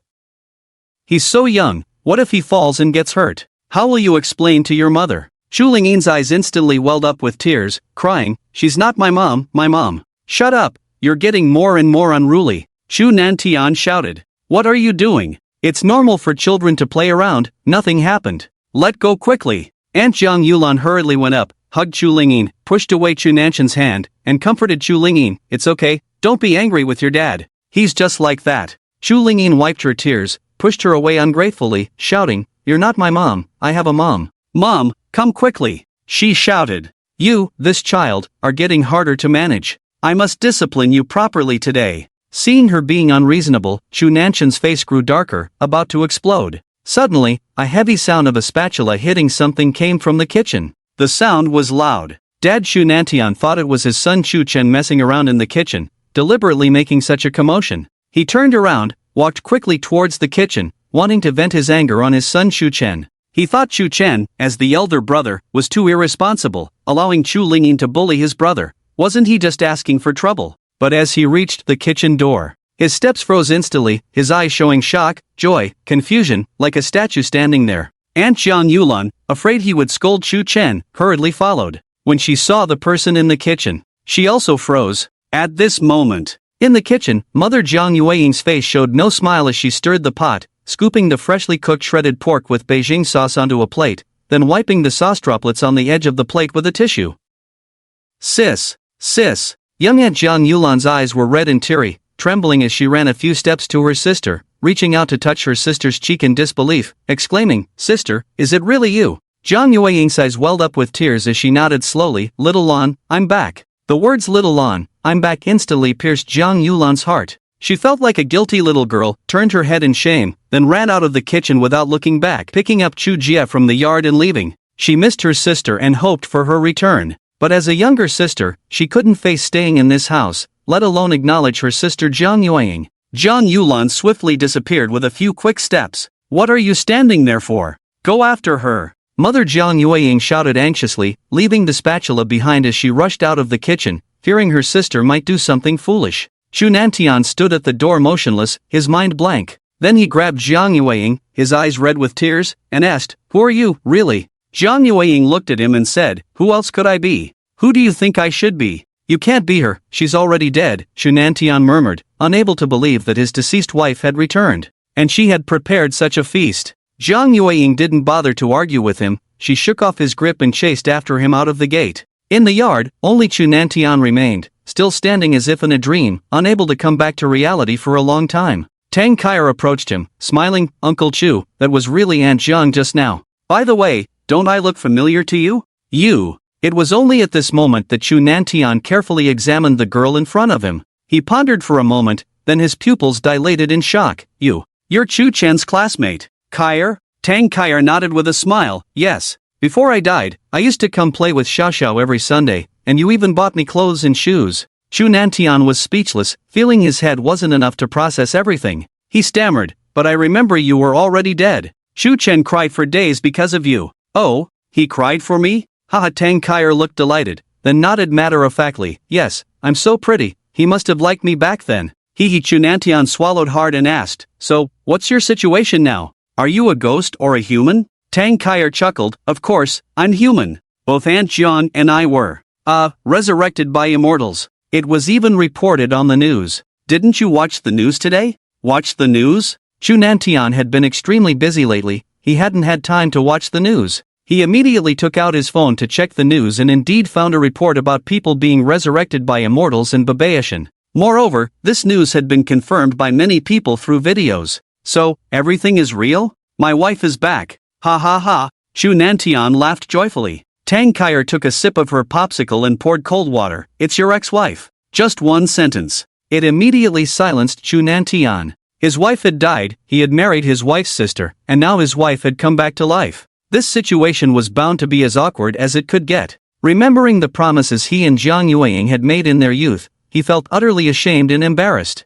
He's so young, what if he falls and gets hurt? How will you explain to your mother? Chu Lingyin's eyes instantly welled up with tears, crying, She's not my mom, my mom. Shut up, you're getting more and more unruly. Xu Nantian shouted. What are you doing? It's normal for children to play around, nothing happened. Let go quickly. Aunt Jiang Yulan hurriedly went up, hugged Chu Lingyin, pushed away Chu Nanshan's hand, and comforted Chu Lingyin. It's okay, don't be angry with your dad. He's just like that. Chu Lingyin wiped her tears, pushed her away ungratefully, shouting, You're not my mom, I have a mom. Mom, come quickly. She shouted. You, this child, are getting harder to manage. I must discipline you properly today. Seeing her being unreasonable, Chu Nanshan's face grew darker, about to explode. Suddenly, a heavy sound of a spatula hitting something came from the kitchen. The sound was loud. Dad Xu Nantian thought it was his son Chu Chen messing around in the kitchen, deliberately making such a commotion. He turned around, walked quickly towards the kitchen, wanting to vent his anger on his son Chu Chen. He thought Chu Chen, as the elder brother, was too irresponsible, allowing Chu Lingyin to bully his brother. Wasn't he just asking for trouble? But as he reached the kitchen door, his steps froze instantly, his eyes showing shock, joy, confusion, like a statue standing there. Aunt Jiang Yulan, afraid he would scold Chu Chen, hurriedly followed. When she saw the person in the kitchen, she also froze. At this moment, in the kitchen, Mother Jiang Yueying's face showed no smile as she stirred the pot, scooping the freshly cooked shredded pork with Beijing sauce onto a plate, then wiping the sauce droplets on the edge of the plate with a tissue. Sis. Young Aunt Jiang Yulan's eyes were red and teary, trembling as she ran a few steps to her sister, reaching out to touch her sister's cheek in disbelief, exclaiming, Sister, is it really you? Jiang Yueying's eyes welled up with tears as she nodded slowly, Little Lan, I'm back. The words Little Lan, I'm back instantly pierced Jiang Yulan's heart. She felt like a guilty little girl, turned her head in shame, then ran out of the kitchen without looking back, picking up Chu Jia from the yard and leaving. She missed her sister and hoped for her return. But as a younger sister, she couldn't face staying in this house, let alone acknowledge her sister Jiang Yueying. Jiang Yulan swiftly disappeared with a few quick steps. What are you standing there for? Go after her. Mother Jiang Yueying shouted anxiously, leaving the spatula behind as she rushed out of the kitchen, fearing her sister might do something foolish. Xu Nantian stood at the door motionless, his mind blank. Then he grabbed Jiang Yueying, his eyes red with tears, and asked, Who are you, really? Jiang Yueying looked at him and said, Who else could I be? Who do you think I should be? You can't be her, she's already dead, Xu Nantian murmured, unable to believe that his deceased wife had returned. And she had prepared such a feast. Jiang Yueying didn't bother to argue with him, she shook off his grip and chased after him out of the gate. In the yard, only Xu Nantian remained, still standing as if in a dream, unable to come back to reality for a long time. Tang Kaier approached him, smiling, Uncle Chu, that was really Aunt Jiang just now. By the way, don't I look familiar to you? You. It was only at this moment that Xu Nantian carefully examined the girl in front of him. He pondered for a moment, then his pupils dilated in shock. You're Chu Chen's classmate. Kaier? Tang Kaier nodded with a smile, yes. Before I died, I used to come play with Xiao every Sunday, and you even bought me clothes and shoes. Xu Nantian was speechless, feeling his head wasn't enough to process everything. He stammered, but I remember you were already dead. Xu Chen cried for days because of you. Oh, he cried for me? Haha. Tang Kaier looked delighted, then nodded matter-of-factly, yes, I'm so pretty, he must have liked me back then. Xu Nantian swallowed hard and asked, So, what's your situation now? Are you a ghost or a human? Tang Kaier chuckled, Of course, I'm human. Both Aunt Jiang and I were, resurrected by immortals. It was even reported on the news. Didn't you watch the news today? Watch the news? Xu Nantian had been extremely busy lately, he hadn't had time to watch the news. He immediately took out his phone to check the news and indeed found a report about people being resurrected by immortals in Babaishan. Moreover, this news had been confirmed by many people through videos. So, everything is real? My wife is back. Ha ha ha. Xu Nantian laughed joyfully. Tang Kaier took a sip of her popsicle and poured cold water. It's your ex-wife. Just one sentence. It immediately silenced Chu Nantian. His wife had died, he had married his wife's sister, and now his wife had come back to life. This situation was bound to be as awkward as it could get. Remembering the promises he and Jiang Yueying had made in their youth, he felt utterly ashamed and embarrassed.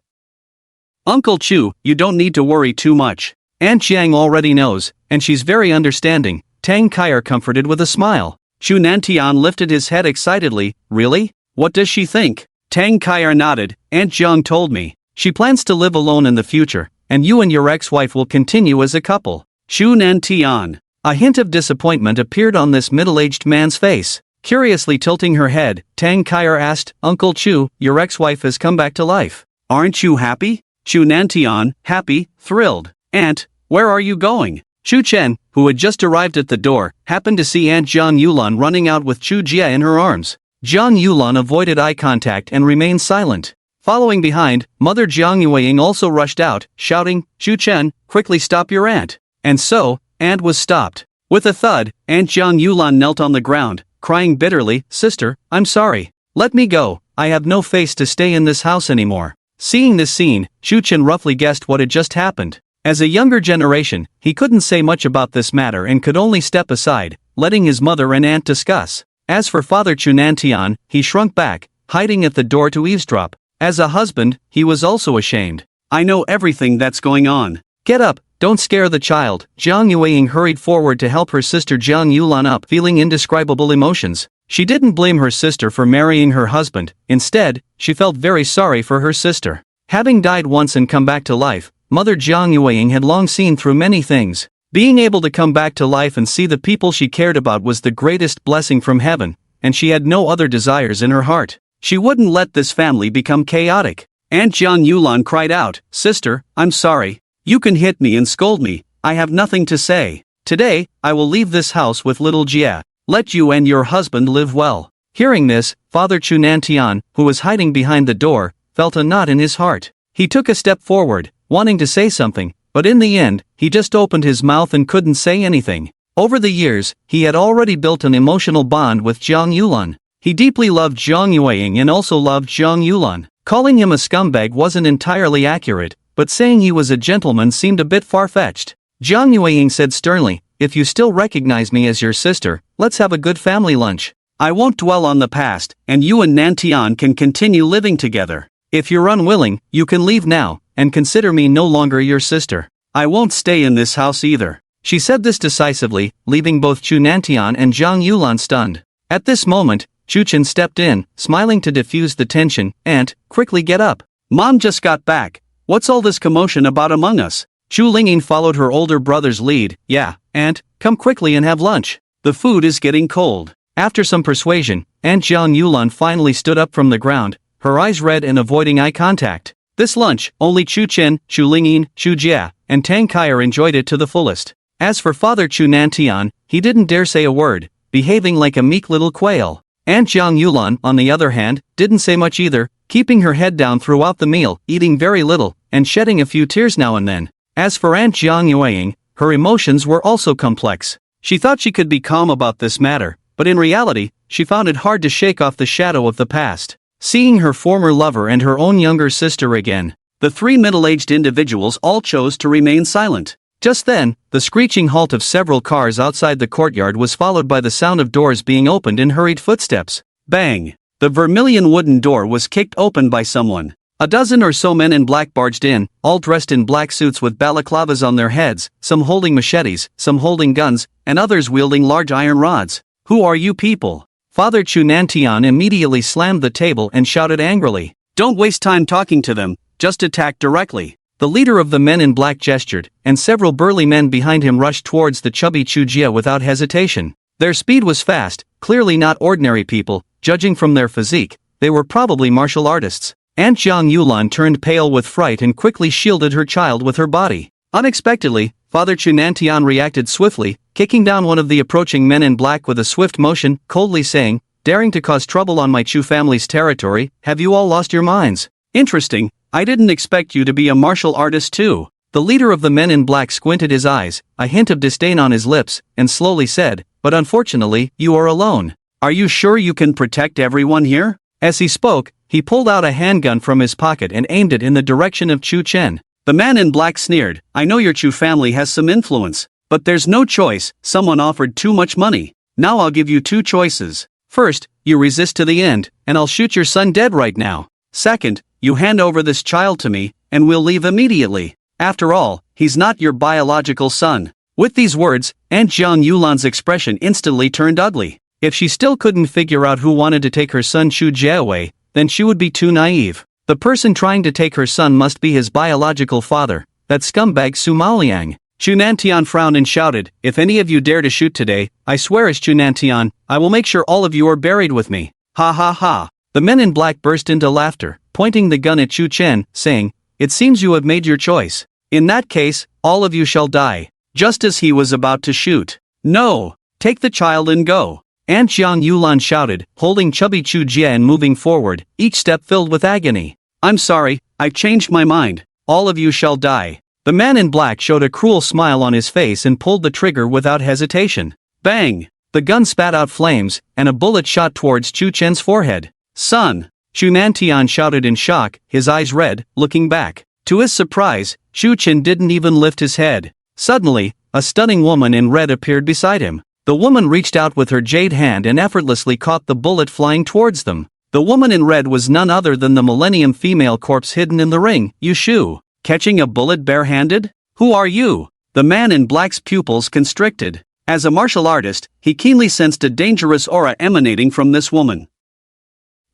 Uncle Chu, you don't need to worry too much. Aunt Jiang already knows, and she's very understanding, Tang Kaier comforted with a smile. Chu Nantian lifted his head excitedly. Really? What does she think? Tang Kaier nodded. Aunt Jiang told me. She plans to live alone in the future, and you and your ex-wife will continue as a couple. Chu Nantian. A hint of disappointment appeared on this middle-aged man's face. Curiously tilting her head, Tang Kaier asked, Uncle Chu, your ex-wife has come back to life. Aren't you happy? Chu Nantian, happy, thrilled. Aunt, where are you going? Chu Chen, who had just arrived at the door, happened to see Aunt Zhang Yulan running out with Chu Jie in her arms. Zhang Yulan avoided eye contact and remained silent. Following behind, Mother Jiang Yueying also rushed out, shouting, Chu Chen, quickly stop your aunt. And so, Aunt was stopped. With a thud, Aunt Zhang Yulan knelt on the ground, crying bitterly, Sister, I'm sorry. Let me go, I have no face to stay in this house anymore. Seeing this scene, Chu Chen roughly guessed what had just happened. As a younger generation, he couldn't say much about this matter and could only step aside, letting his mother and aunt discuss. As for Father Chu Nantian, he shrunk back, hiding at the door to eavesdrop. As a husband, he was also ashamed. I know everything that's going on. Get up, don't scare the child. Jiang Yueying hurried forward to help her sister Jiang Yulan up, feeling indescribable emotions. She didn't blame her sister for marrying her husband, instead, she felt very sorry for her sister. Having died once and come back to life, Mother Jiang Yueying had long seen through many things. Being able to come back to life and see the people she cared about was the greatest blessing from heaven, and she had no other desires in her heart. She wouldn't let this family become chaotic. Aunt Jiang Yulan cried out, Sister, I'm sorry. You can hit me and scold me, I have nothing to say. Today, I will leave this house with little Jie. Let you and your husband live well. Hearing this, Father Chu Nantian, who was hiding behind the door, felt a knot in his heart. He took a step forward, wanting to say something, but in the end, he just opened his mouth and couldn't say anything. Over the years, he had already built an emotional bond with Jiang Yulan. He deeply loved Jiang Yueying and also loved Jiang Yulan. Calling him a scumbag wasn't entirely accurate, but saying he was a gentleman seemed a bit far-fetched. Jiang Yueying said sternly, If you still recognize me as your sister, let's have a good family lunch. I won't dwell on the past, and you and Nantian can continue living together. If you're unwilling, you can leave now, and consider me no longer your sister. I won't stay in this house either. She said this decisively, leaving both Chu Nantian and Jiang Yulan stunned. At this moment, Chu Chen stepped in, smiling to diffuse the tension. Aunt, quickly get up. Mom just got back. What's all this commotion about among us? Chu Lingyin followed her older brother's lead. Yeah, Aunt, come quickly and have lunch. The food is getting cold. After some persuasion, Aunt Jiang Yulan finally stood up from the ground, her eyes red and avoiding eye contact. This lunch, only Chu Chen, Chu Lingyin, Chu Jie, and Tang Kaier enjoyed it to the fullest. As for Father Chu Nantian, he didn't dare say a word, behaving like a meek little quail. Aunt Jiang Yulan, on the other hand, didn't say much either, keeping her head down throughout the meal, eating very little, and shedding a few tears now and then. As for Aunt Jiang Yueying, her emotions were also complex. She thought she could be calm about this matter, but in reality, she found it hard to shake off the shadow of the past. Seeing her former lover and her own younger sister again, the three middle-aged individuals all chose to remain silent. Just then, the screeching halt of several cars outside the courtyard was followed by the sound of doors being opened in hurried footsteps. Bang! The vermilion wooden door was kicked open by someone. A dozen or so men in black barged in, all dressed in black suits with balaclavas on their heads, some holding machetes, some holding guns, and others wielding large iron rods. Who are you people? Father Chu Nantian immediately slammed the table and shouted angrily. Don't waste time talking to them, just attack directly. The leader of the men in black gestured, and several burly men behind him rushed towards the chubby Chu Jie without hesitation. Their speed was fast, clearly not ordinary people, judging from their physique, they were probably martial artists. Aunt Jiang Yulan turned pale with fright and quickly shielded her child with her body. Unexpectedly, Father Chu Nantian reacted swiftly, kicking down one of the approaching men in black with a swift motion, coldly saying, daring to cause trouble on my Chu family's territory, have you all lost your minds? Interesting, I didn't expect you to be a martial artist too. The leader of the men in black squinted his eyes, a hint of disdain on his lips, and slowly said, but unfortunately, you are alone. Are you sure you can protect everyone here? As he spoke, he pulled out a handgun from his pocket and aimed it in the direction of Chu Chen. The man in black sneered, I know your Chu family has some influence, but there's no choice, someone offered too much money. Now I'll give you two choices. First, you resist to the end, and I'll shoot your son dead right now. Second, you hand over this child to me, and we'll leave immediately. After all, he's not your biological son. With these words, Aunt Jiang Yulan's expression instantly turned ugly. If she still couldn't figure out who wanted to take her son Chu Jie away, then she would be too naive. The person trying to take her son must be his biological father, that scumbag Su Maoliang. Chu Nantian frowned and shouted, if any of you dare to shoot today, I swear as Chu Nantian, I will make sure all of you are buried with me. Ha ha ha. The men in black burst into laughter, pointing the gun at Chu Chen, saying, it seems you have made your choice. In that case, all of you shall die. Just as he was about to shoot. No! Take the child and go. Aunt Jiang Yulan shouted, holding chubby Chu Jie and moving forward, each step filled with agony. I'm sorry, I've changed my mind. All of you shall die. The man in black showed a cruel smile on his face and pulled the trigger without hesitation. Bang! The gun spat out flames, and a bullet shot towards Chu Chen's forehead. Son! Chu Nantian shouted in shock, his eyes red, looking back. To his surprise, Chu Chen didn't even lift his head. Suddenly, a stunning woman in red appeared beside him. The woman reached out with her jade hand and effortlessly caught the bullet flying towards them. The woman in red was none other than the Millennium female corpse hidden in the ring, Yushu. Catching a bullet barehanded? Who are you? The man in black's pupils constricted. As a martial artist, he keenly sensed a dangerous aura emanating from this woman.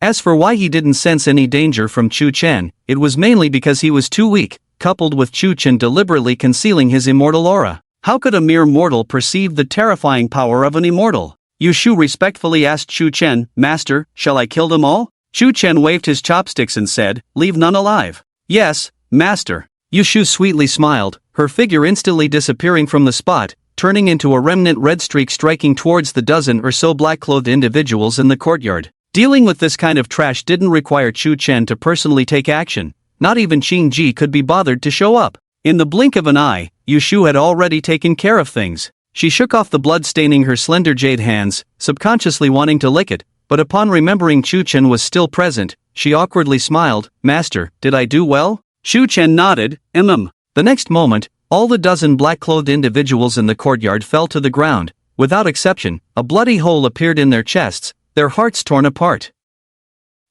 As for why he didn't sense any danger from Chu Chen, it was mainly because he was too weak, coupled with Chu Chen deliberately concealing his immortal aura. How could a mere mortal perceive the terrifying power of an immortal? Yushu respectfully asked Chu Chen, Master, shall I kill them all? Chu Chen waved his chopsticks and said, leave none alive. Yes, Master. Yushu sweetly smiled, her figure instantly disappearing from the spot, turning into a remnant red streak striking towards the dozen or so black-clothed individuals in the courtyard. Dealing with this kind of trash didn't require Chu Chen to personally take action. Not even Qing Ji could be bothered to show up. In the blink of an eye, Yushu had already taken care of things. She shook off the blood staining her slender jade hands, subconsciously wanting to lick it, but upon remembering Chu Chen was still present, she awkwardly smiled, Master, did I do well? Chu Chen nodded, The next moment, all the dozen black-clothed individuals in the courtyard fell to the ground. Without exception, a bloody hole appeared in their chests, their hearts torn apart.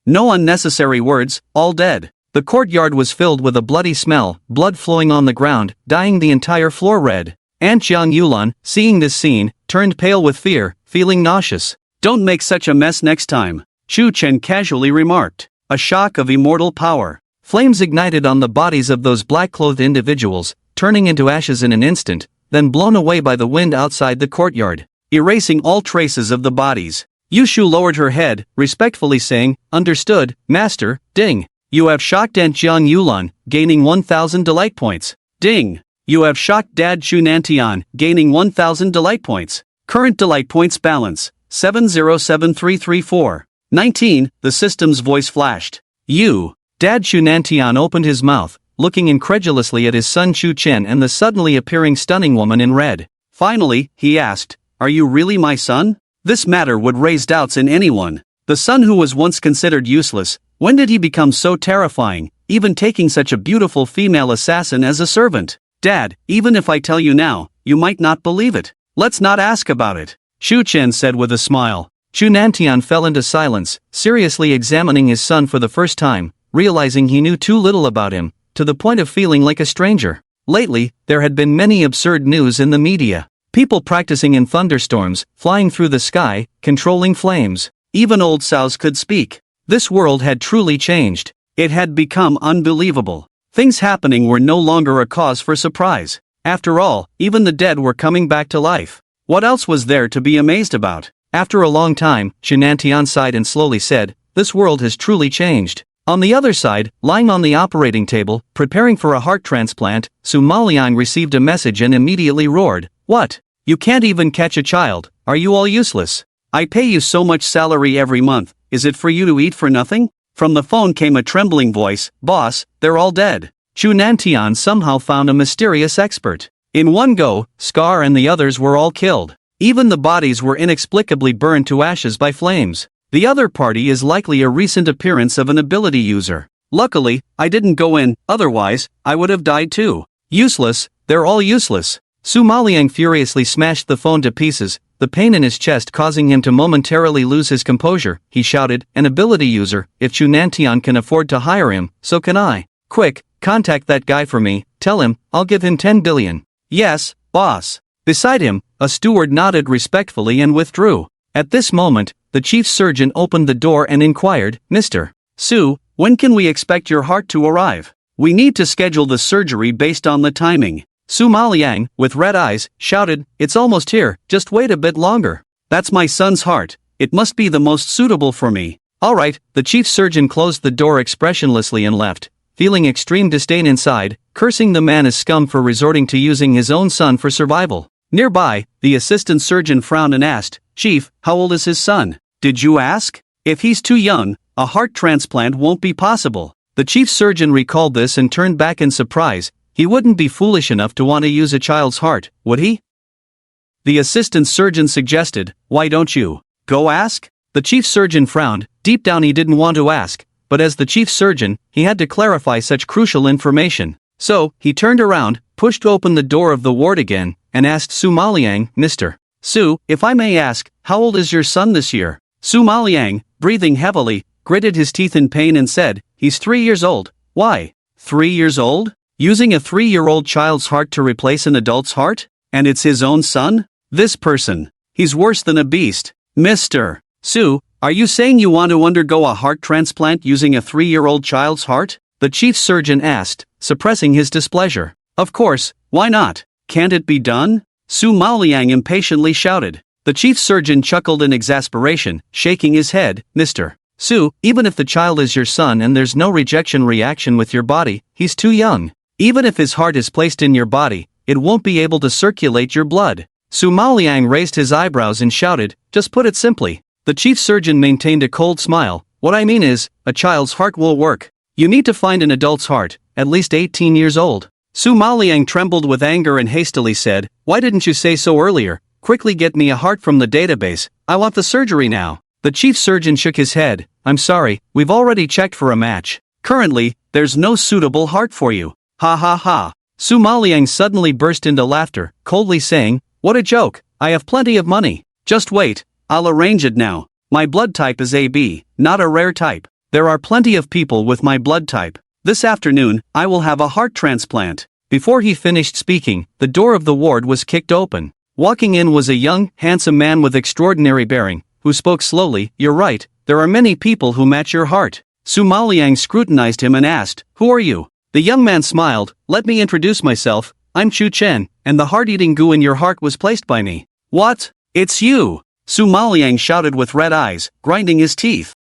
No unnecessary words, all dead. The courtyard was filled with a bloody smell, blood flowing on the ground, dyeing the entire floor red. Aunt Jiang Yulan, seeing this scene, turned pale with fear, feeling nauseous. Don't make such a mess next time, Chu Chen casually remarked. A shock of immortal power. Flames ignited on the bodies of those black-clothed individuals, turning into ashes in an instant, then blown away by the wind outside the courtyard, erasing all traces of the bodies. Yushu lowered her head, respectfully saying, Understood, Master, ding. You have shocked Aunt Jiang Yulan, gaining 1,000 delight points. Ding! You have shocked Dad Chu Nantian, gaining 1,000 delight points. Current delight points balance, 707334. 19, the system's voice flashed. You! Dad Chu Nantian opened his mouth, looking incredulously at his son Chu Chen and the suddenly appearing stunning woman in red. Finally, he asked, Are you really my son? This matter would raise doubts in anyone. The son who was once considered useless, when did he become so terrifying, even taking such a beautiful female assassin as a servant? Dad, even if I tell you now, you might not believe it. Let's not ask about it, Chu Chen said with a smile. Chu Nantian fell into silence, seriously examining his son for the first time, realizing he knew too little about him, to the point of feeling like a stranger. Lately, there had been many absurd news in the media. People practicing in thunderstorms, flying through the sky, controlling flames. Even old sows could speak. This world had truly changed. It had become unbelievable. Things happening were no longer a cause for surprise. After all, even the dead were coming back to life. What else was there to be amazed about? After a long time, Shenantian sighed and slowly said, This world has truly changed. On the other side, lying on the operating table, preparing for a heart transplant, Su Maliang received a message and immediately roared, What? You can't even catch a child, are you all useless? I pay you so much salary every month, is it for you to eat for nothing? From the phone came a trembling voice, Boss, they're all dead. Chu Nantian somehow found a mysterious expert. In one go, Scar and the others were all killed. Even the bodies were inexplicably burned to ashes by flames. The other party is likely a recent appearance of an ability user. Luckily, I didn't go in, otherwise, I would have died too. Useless, they're all useless. Su Maliang furiously smashed the phone to pieces, the pain in his chest causing him to momentarily lose his composure. He shouted, an ability user, if Chu Nantian can afford to hire him, so can I. Quick, contact that guy for me, tell him, I'll give him 10 billion. Yes, boss. Beside him, a steward nodded respectfully and withdrew. At this moment, the chief surgeon opened the door and inquired, Mr. Su, when can we expect your heart to arrive? We need to schedule the surgery based on the timing. Su Maliang, with red eyes, shouted, it's almost here, just wait a bit longer. That's my son's heart, it must be the most suitable for me. Alright, the chief surgeon closed the door expressionlessly and left, feeling extreme disdain inside, cursing the man as scum for resorting to using his own son for survival. Nearby, the assistant surgeon frowned and asked, Chief, how old is his son? Did you ask? If he's too young, a heart transplant won't be possible. The chief surgeon recalled this and turned back in surprise. He wouldn't be foolish enough to want to use a child's heart, would he? The assistant surgeon suggested, why don't you go ask? The chief surgeon frowned. Deep down he didn't want to ask, but as the chief surgeon, he had to clarify such crucial information. So, he turned around, pushed open the door of the ward again, and asked Su Maliang, Mr. Su, if I may ask, how old is your son this year? Su Maliang, breathing heavily, gritted his teeth in pain and said, he's 3 years old. Why? 3 years old? Using a 3-year-old child's heart to replace an adult's heart? And it's his own son? This person. He's worse than a beast. Mr. Su, are you saying you want to undergo a heart transplant using a 3-year-old child's heart? The chief surgeon asked, suppressing his displeasure. Of course, why not? Can't it be done? Su Maliang impatiently shouted. The chief surgeon chuckled in exasperation, shaking his head, Mr. Su, even if the child is your son and there's no rejection reaction with your body, he's too young. Even if his heart is placed in your body, it won't be able to circulate your blood. Su Maliang raised his eyebrows and shouted, just put it simply. The chief surgeon maintained a cold smile. What I mean is, a child's heart will work. You need to find an adult's heart, at least 18 years old. Su Maliang trembled with anger and hastily said, why didn't you say so earlier? Quickly get me a heart from the database, I want the surgery now. The chief surgeon shook his head, I'm sorry, we've already checked for a match. Currently, there's no suitable heart for you. Ha ha ha. Su Maliang suddenly burst into laughter, coldly saying, what a joke, I have plenty of money. Just wait, I'll arrange it now. My blood type is AB, not a rare type. There are plenty of people with my blood type. This afternoon, I will have a heart transplant. Before he finished speaking, the door of the ward was kicked open. Walking in was a young, handsome man with extraordinary bearing, who spoke slowly, you're right, there are many people who match your heart. Su Maliang scrutinized him and asked, who are you? The young man smiled, let me introduce myself, I'm Chu Chen, and the heart-eating goo in your heart was placed by me. What? It's you! Su Maliang shouted with red eyes, grinding his teeth.